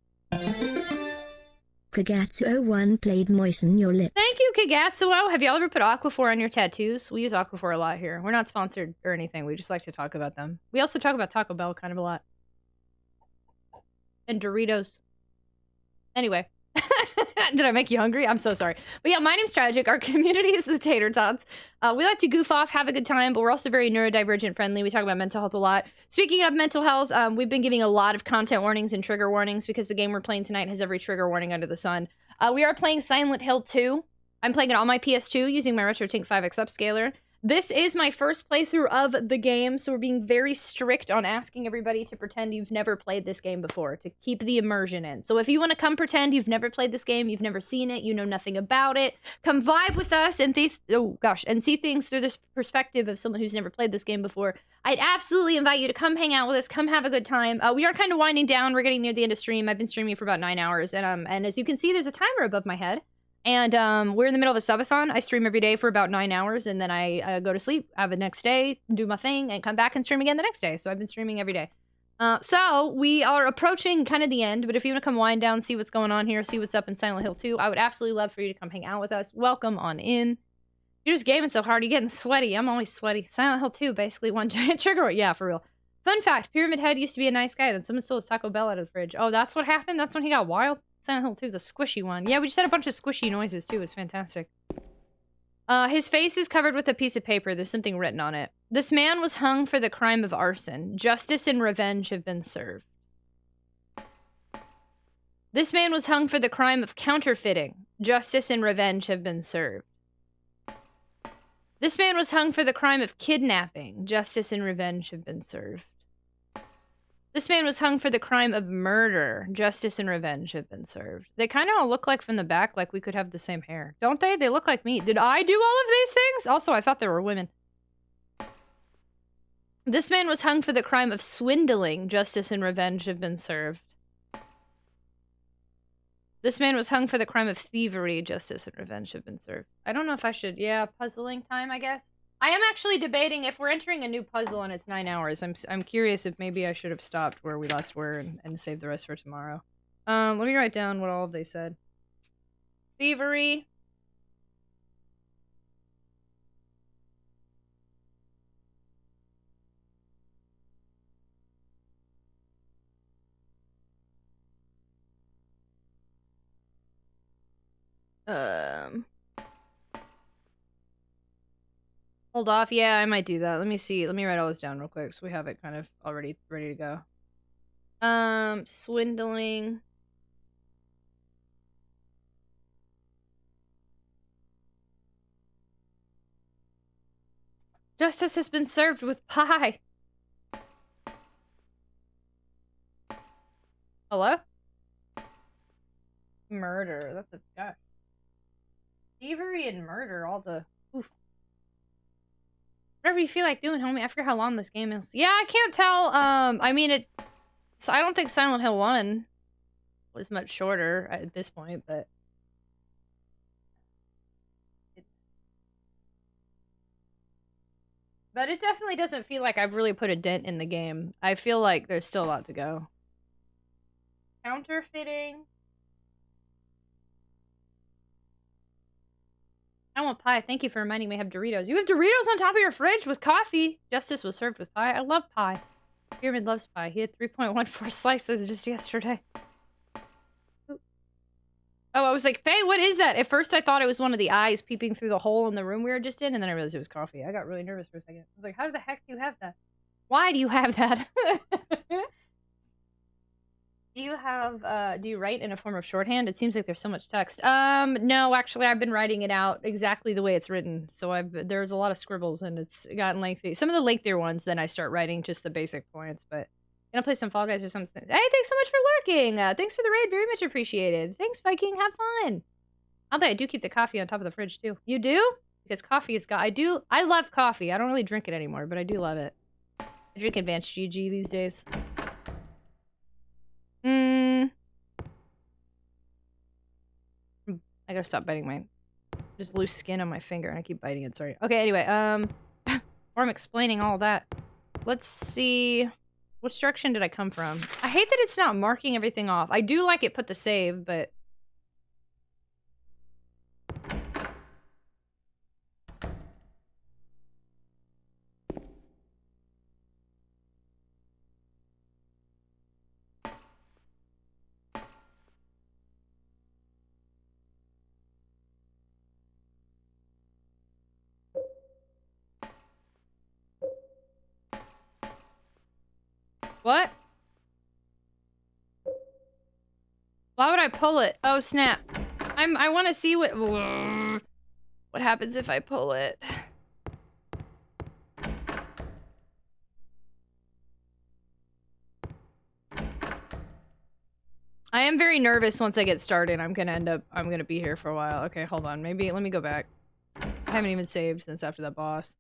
Kagatsu01 played Moisten Your Lips. Thank you, Kagatsuo. Have y'all ever put Aquaphor on your tattoos? We use Aquaphor a lot here. We're not sponsored or anything. We just like to talk about them. We also talk about Taco Bell kind of a lot. And Doritos. Anyway. Did I make you hungry? I'm so sorry. But yeah, my name's Tragic. Our community is the Tater Tots. We like to goof off, have a good time, but we're also very neurodivergent friendly. We talk about mental health a lot. Speaking of mental health, we've been giving a lot of content warnings and trigger warnings because the game we're playing tonight has every trigger warning under the sun. We are playing Silent Hill 2. I'm playing it on my PS2 using my RetroTINK 5X Upscaler. This is my first playthrough of the game, so we're being very strict on asking everybody to pretend you've never played this game before, to keep the immersion in. So if you want to come pretend you've never played this game, you've never seen it, you know nothing about it, come vibe with us and see things through this perspective of someone who's never played this game before, I'd absolutely invite you to come hang out with us, come have a good time. We are kind of winding down. We're getting near the end of stream. I've been streaming for about 9 hours, and as you can see, there's a timer above my head. And we're in the middle of a subathon. I stream every day for about 9 hours, and then I go to sleep, have a next day, do my thing, and come back and stream again the next day. So I've been streaming every day. So we are approaching kind of the end, but if you want to come wind down, see what's going on here, see what's up in Silent Hill 2, I would absolutely love for you to come hang out with us. Welcome on in. You're just gaming so hard, you're getting sweaty. I'm always sweaty. Silent Hill 2, basically one giant trigger. Yeah, for real. Fun fact, Pyramid Head used to be a nice guy, then someone stole his Taco Bell out of the fridge. Oh, that's what happened? That's when he got wild? Silent Hill 2, the squishy one. Yeah, we just had a bunch of squishy noises, too. It was fantastic. His face is covered with a piece of paper. There's something written on it. This man was hung for the crime of arson. Justice and revenge have been served. This man was hung for the crime of counterfeiting. Justice and revenge have been served. This man was hung for the crime of kidnapping. Justice and revenge have been served. This man was hung for the crime of murder. Justice and revenge have been served. They kind of all look like from the back, like we could have the same hair. Don't they? They look like me. Did I do all of these things? Also, I thought they were women. This man was hung for the crime of swindling. Justice and revenge have been served. This man was hung for the crime of thievery. Justice and revenge have been served. I don't know if I should... Yeah, puzzling time, I guess. I am actually debating if we're entering a new puzzle and it's 9 hours. I'm curious if maybe I should have stopped where we last were and saved the rest for tomorrow. Let me write down what all they said. Thievery. Hold off. Yeah, I might do that. Let me see. Let me write all this down real quick so we have it kind of already ready to go. Swindling. Justice has been served with pie. Hello? Murder. That's a gosh. Thievery and murder, all the oof. Whatever you feel like doing, homie. I forget how long this game is. Yeah, I can't tell. I mean so I don't think Silent Hill 1 was much shorter at this point, but it definitely doesn't feel like I've really put a dent in the game. I feel like there's still a lot to go. Counterfeiting. I want pie. Thank you for reminding me I have Doritos. You have Doritos on top of your fridge with coffee. Justice was served with pie. I love pie. Pyramid loves pie. He had 3.14 slices just yesterday. Oh, I was like, Faye, what is that? At first I thought it was one of the eyes peeping through the hole in the room we were just in, and then I realized it was coffee. I got really nervous for a second. I was like, how the heck do you have that? Why do you have that? Do you write in a form of shorthand? It seems like there's so much text. No, actually, I've been writing it out exactly the way it's written. So there's a lot of scribbles and it's gotten lengthy. Some of the lengthier ones, then I start writing just the basic points, but gonna play some Fall Guys or something. Hey, thanks so much for lurking. Thanks for the raid, very much appreciated. Thanks, Viking, have fun. Although I do keep the coffee on top of the fridge too. You do? Because coffee is I love coffee. I don't really drink it anymore, but I do love it. I drink Advanced GG these days. I gotta stop biting my just loose skin on my finger and I keep biting it, sorry. Okay, anyway, or I'm explaining all that. Let's see. Which direction did I come from? I hate that it's not marking everything off. I do like it put the save, but what? Why would I pull it? Oh, snap. I want to see what happens if I pull it. I am very nervous once I get started. I'm gonna be here for a while. Okay, hold on. Maybe, let me go back. I haven't even saved since after that boss.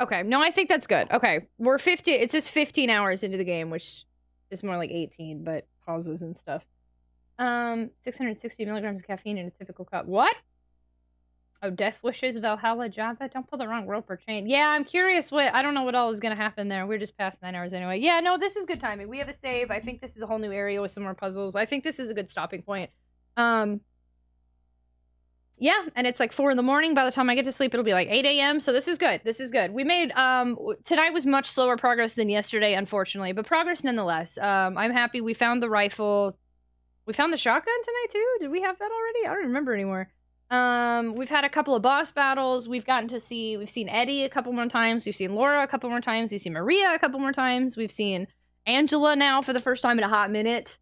Okay, no, I think that's good. Okay, we're 50, it says 15 hours into the game, which is more like 18, but pauses and stuff. 660 milligrams of caffeine in a typical cup. What? Oh, Death Wishes, Valhalla, Java. Don't pull the wrong rope or chain. Yeah, I'm curious I don't know what all is going to happen there. We're just past 9 hours anyway. Yeah, no, this is good timing. We have a save. I think this is a whole new area with some more puzzles. I think this is a good stopping point. Yeah, and it's like 4 in the morning. By the time I get to sleep, it'll be like 8 a.m. So this is good. This is good. We made, tonight was much slower progress than yesterday, unfortunately, but progress nonetheless. I'm happy we found the rifle. We found the shotgun tonight too? Did we have that already? I don't remember anymore. We've had a couple of boss battles. We've seen Eddie a couple more times. We've seen Laura a couple more times. We've seen Maria a couple more times. We've seen Angela now for the first time in a hot minute.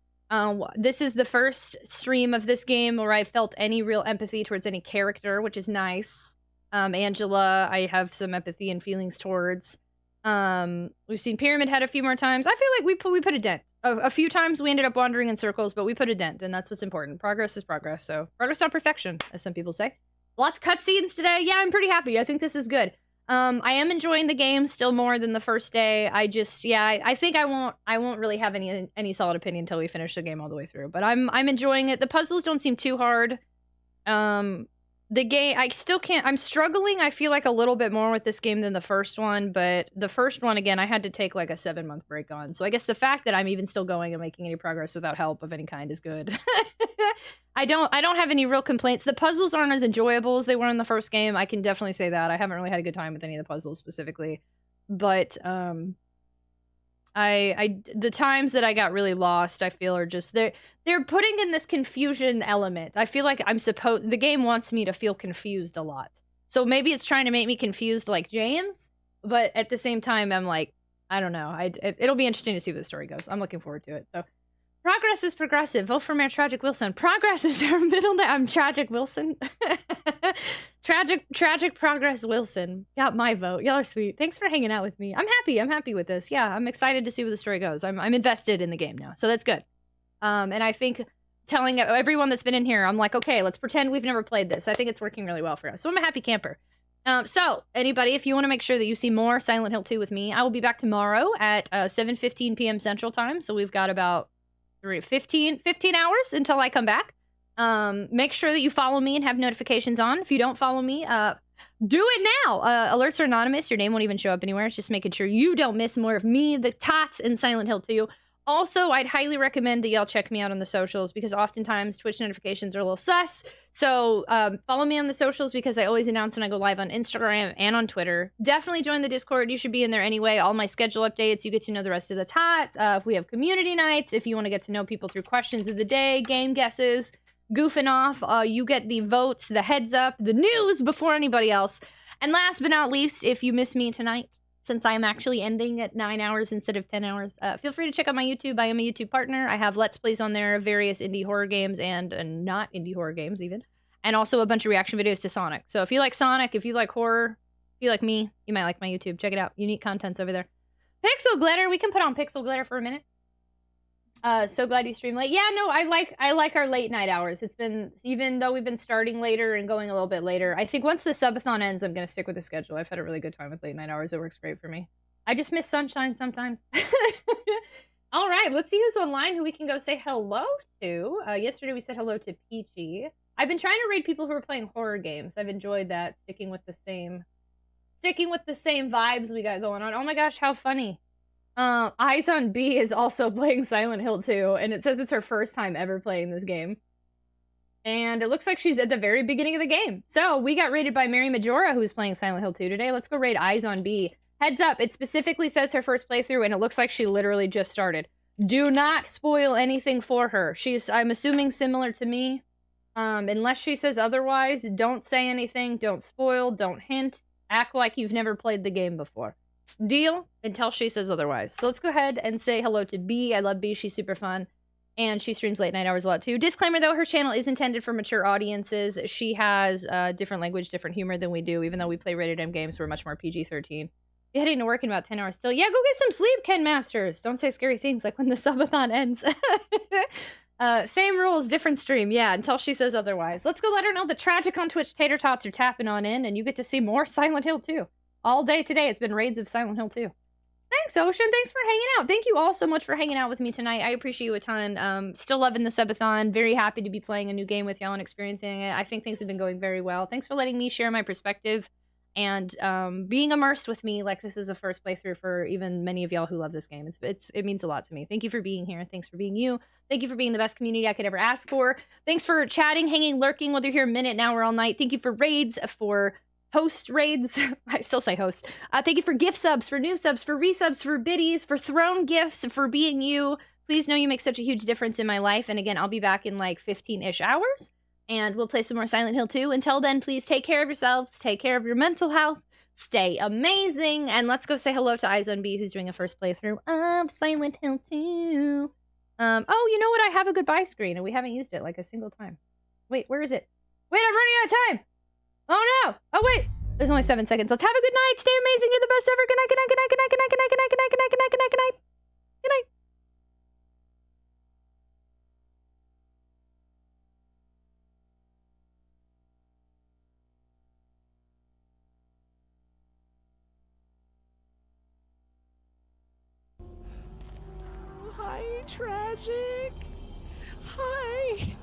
This is the first stream of this game where I felt any real empathy towards any character, which is nice. Angela, I have some empathy and feelings towards. We've seen Pyramid Head a few more times. I feel like we put a dent. a few times we ended up wandering in circles, but we put a dent, and that's what's important. Progress is progress, so progress not perfection, as some people say. Lots of cutscenes today. Yeah, I'm pretty happy. I think this is good. I am enjoying the game still more than the first day. I think I won't really have any solid opinion until we finish the game all the way through. But I'm enjoying it. The puzzles don't seem too hard. The game, I still can't, I'm struggling, I feel like, a little bit more with this game than the first one, but the first one, again, I had to take like a 7-month break on. So I guess the fact that I'm even still going and making any progress without help of any kind is good. I don't have any real complaints. The puzzles aren't as enjoyable as they were in the first game. I can definitely say that. I haven't really had a good time with any of the puzzles specifically. But, the times that I got really lost, I feel, are just they're putting in this confusion element. I feel like the game wants me to feel confused a lot. So maybe it's trying to make me confused like James, but at the same time, I'm like, I don't know. It'll be interesting to see where the story goes. I'm looking forward to it. So progress is progressive. Vote for Mayor Tragic Wilson. Progress is her middle name. I'm Tragic Wilson. Tragic Progress Wilson. Got my vote. Y'all are sweet. Thanks for hanging out with me. I'm happy. I'm happy with this. Yeah, I'm excited to see where the story goes. I'm invested in the game now, so that's good. And I think telling everyone that's been in here, I'm like, okay, let's pretend we've never played this. I think it's working really well for us. So I'm a happy camper. So anybody, if you want to make sure that you see more Silent Hill 2 with me, I will be back tomorrow at 7:15 p.m. Central Time. So we've got about 15 hours until I come back. Make sure that you follow me and have notifications on. If you don't follow me, do it now. Alerts are anonymous. Your name won't even show up anywhere. It's just making sure you don't miss more of me, the tots, and Silent Hill 2. Also, I'd highly recommend that y'all check me out on the socials because oftentimes Twitch notifications are a little sus. So follow me on the socials because I always announce when I go live on Instagram and on Twitter. Definitely join the Discord. You should be in there anyway. All my schedule updates. You get to know the rest of the tots. If we have community nights, if you want to get to know people through questions of the day, game guesses, goofing off, you get the votes, the heads up, the news before anybody else. And last but not least, if you miss me tonight, since I'm actually ending at 9 hours instead of 10 hours, feel free to check out my YouTube. I am a YouTube partner. I have Let's Plays on there, various indie horror games and not indie horror games even. And also a bunch of reaction videos to Sonic. So if you like Sonic, if you like horror, if you like me, you might like my YouTube. Check it out. Unique content's over there. Pixel Glitter. We can put on Pixel Glitter for a minute. So glad you stream late. Yeah, no, I like our late night hours. It's been, even though we've been starting later and going a little bit later, I think once the subathon ends, I'm going to stick with the schedule. I've had a really good time with late night hours. It works great for me. I just miss sunshine sometimes. All right, let's see who's online, who we can go say hello to. Yesterday we said hello to Peachy. I've been trying to raid people who are playing horror games. I've enjoyed that, sticking with the same vibes we got going on. Oh my gosh, how funny. Eyes on B is also playing Silent Hill 2, and it says it's her first time ever playing this game. And it looks like she's at the very beginning of the game. So, we got raided by Mary Majora, who's playing Silent Hill 2 today. Let's go raid Eyes on B. Heads up, it specifically says her first playthrough, and it looks like she literally just started. Do not spoil anything for her. She's, I'm assuming, similar to me. Unless she says otherwise, don't say anything, don't spoil, don't hint. Act like you've never played the game before. Deal? Until she says otherwise. So let's go ahead and say hello to B. I love B. She's super fun. And she streams late night hours a lot too. Disclaimer though, her channel is intended for mature audiences. She has different language, different humor than we do, even though we play rated M games, we're much more PG-13. You're heading to work in about 10 hours still. Yeah, go get some sleep, Ken Masters. Don't say scary things like when the subathon ends. Same rules, different stream. Yeah, until she says otherwise. Let's go let her know the Tragic on Twitch tater tots are tapping on in, and you get to see more Silent Hill 2. All day today, it's been raids of Silent Hill 2. Thanks, Ocean. Thanks for hanging out. Thank you all so much for hanging out with me tonight. I appreciate you a ton. Still loving the subathon. Very happy to be playing a new game with y'all and experiencing it. I think things have been going very well. Thanks for letting me share my perspective and being immersed with me like this is a first playthrough for even many of y'all who love this game. It means a lot to me. Thank you for being here. Thanks for being you. Thank you for being the best community I could ever ask for. Thanks for chatting, hanging, lurking, whether you're here a minute, an hour, all night. Thank you for raids, for host raids. I still say host. Thank you for gift subs, for new subs, for resubs, for biddies, for throne gifts, for being you. Please know you make such a huge difference in my life. And again, I'll be back in like 15-ish hours. And we'll play some more Silent Hill 2. Until then, please take care of yourselves. Take care of your mental health. Stay amazing. And let's go say hello to Eyes on B, who's doing a first playthrough of Silent Hill 2. Oh, you know what? I have a goodbye screen, and we haven't used it like a single time. Wait, where is it? Wait, I'm running out of time. Oh, no. Oh, wait. There's only 7 seconds. Let's have a good night. Stay amazing. You're the best ever. Good night, good night, good night, good night, good night, good night, good night, good night, good night, good night, good night. Good night. Tragic. Hi.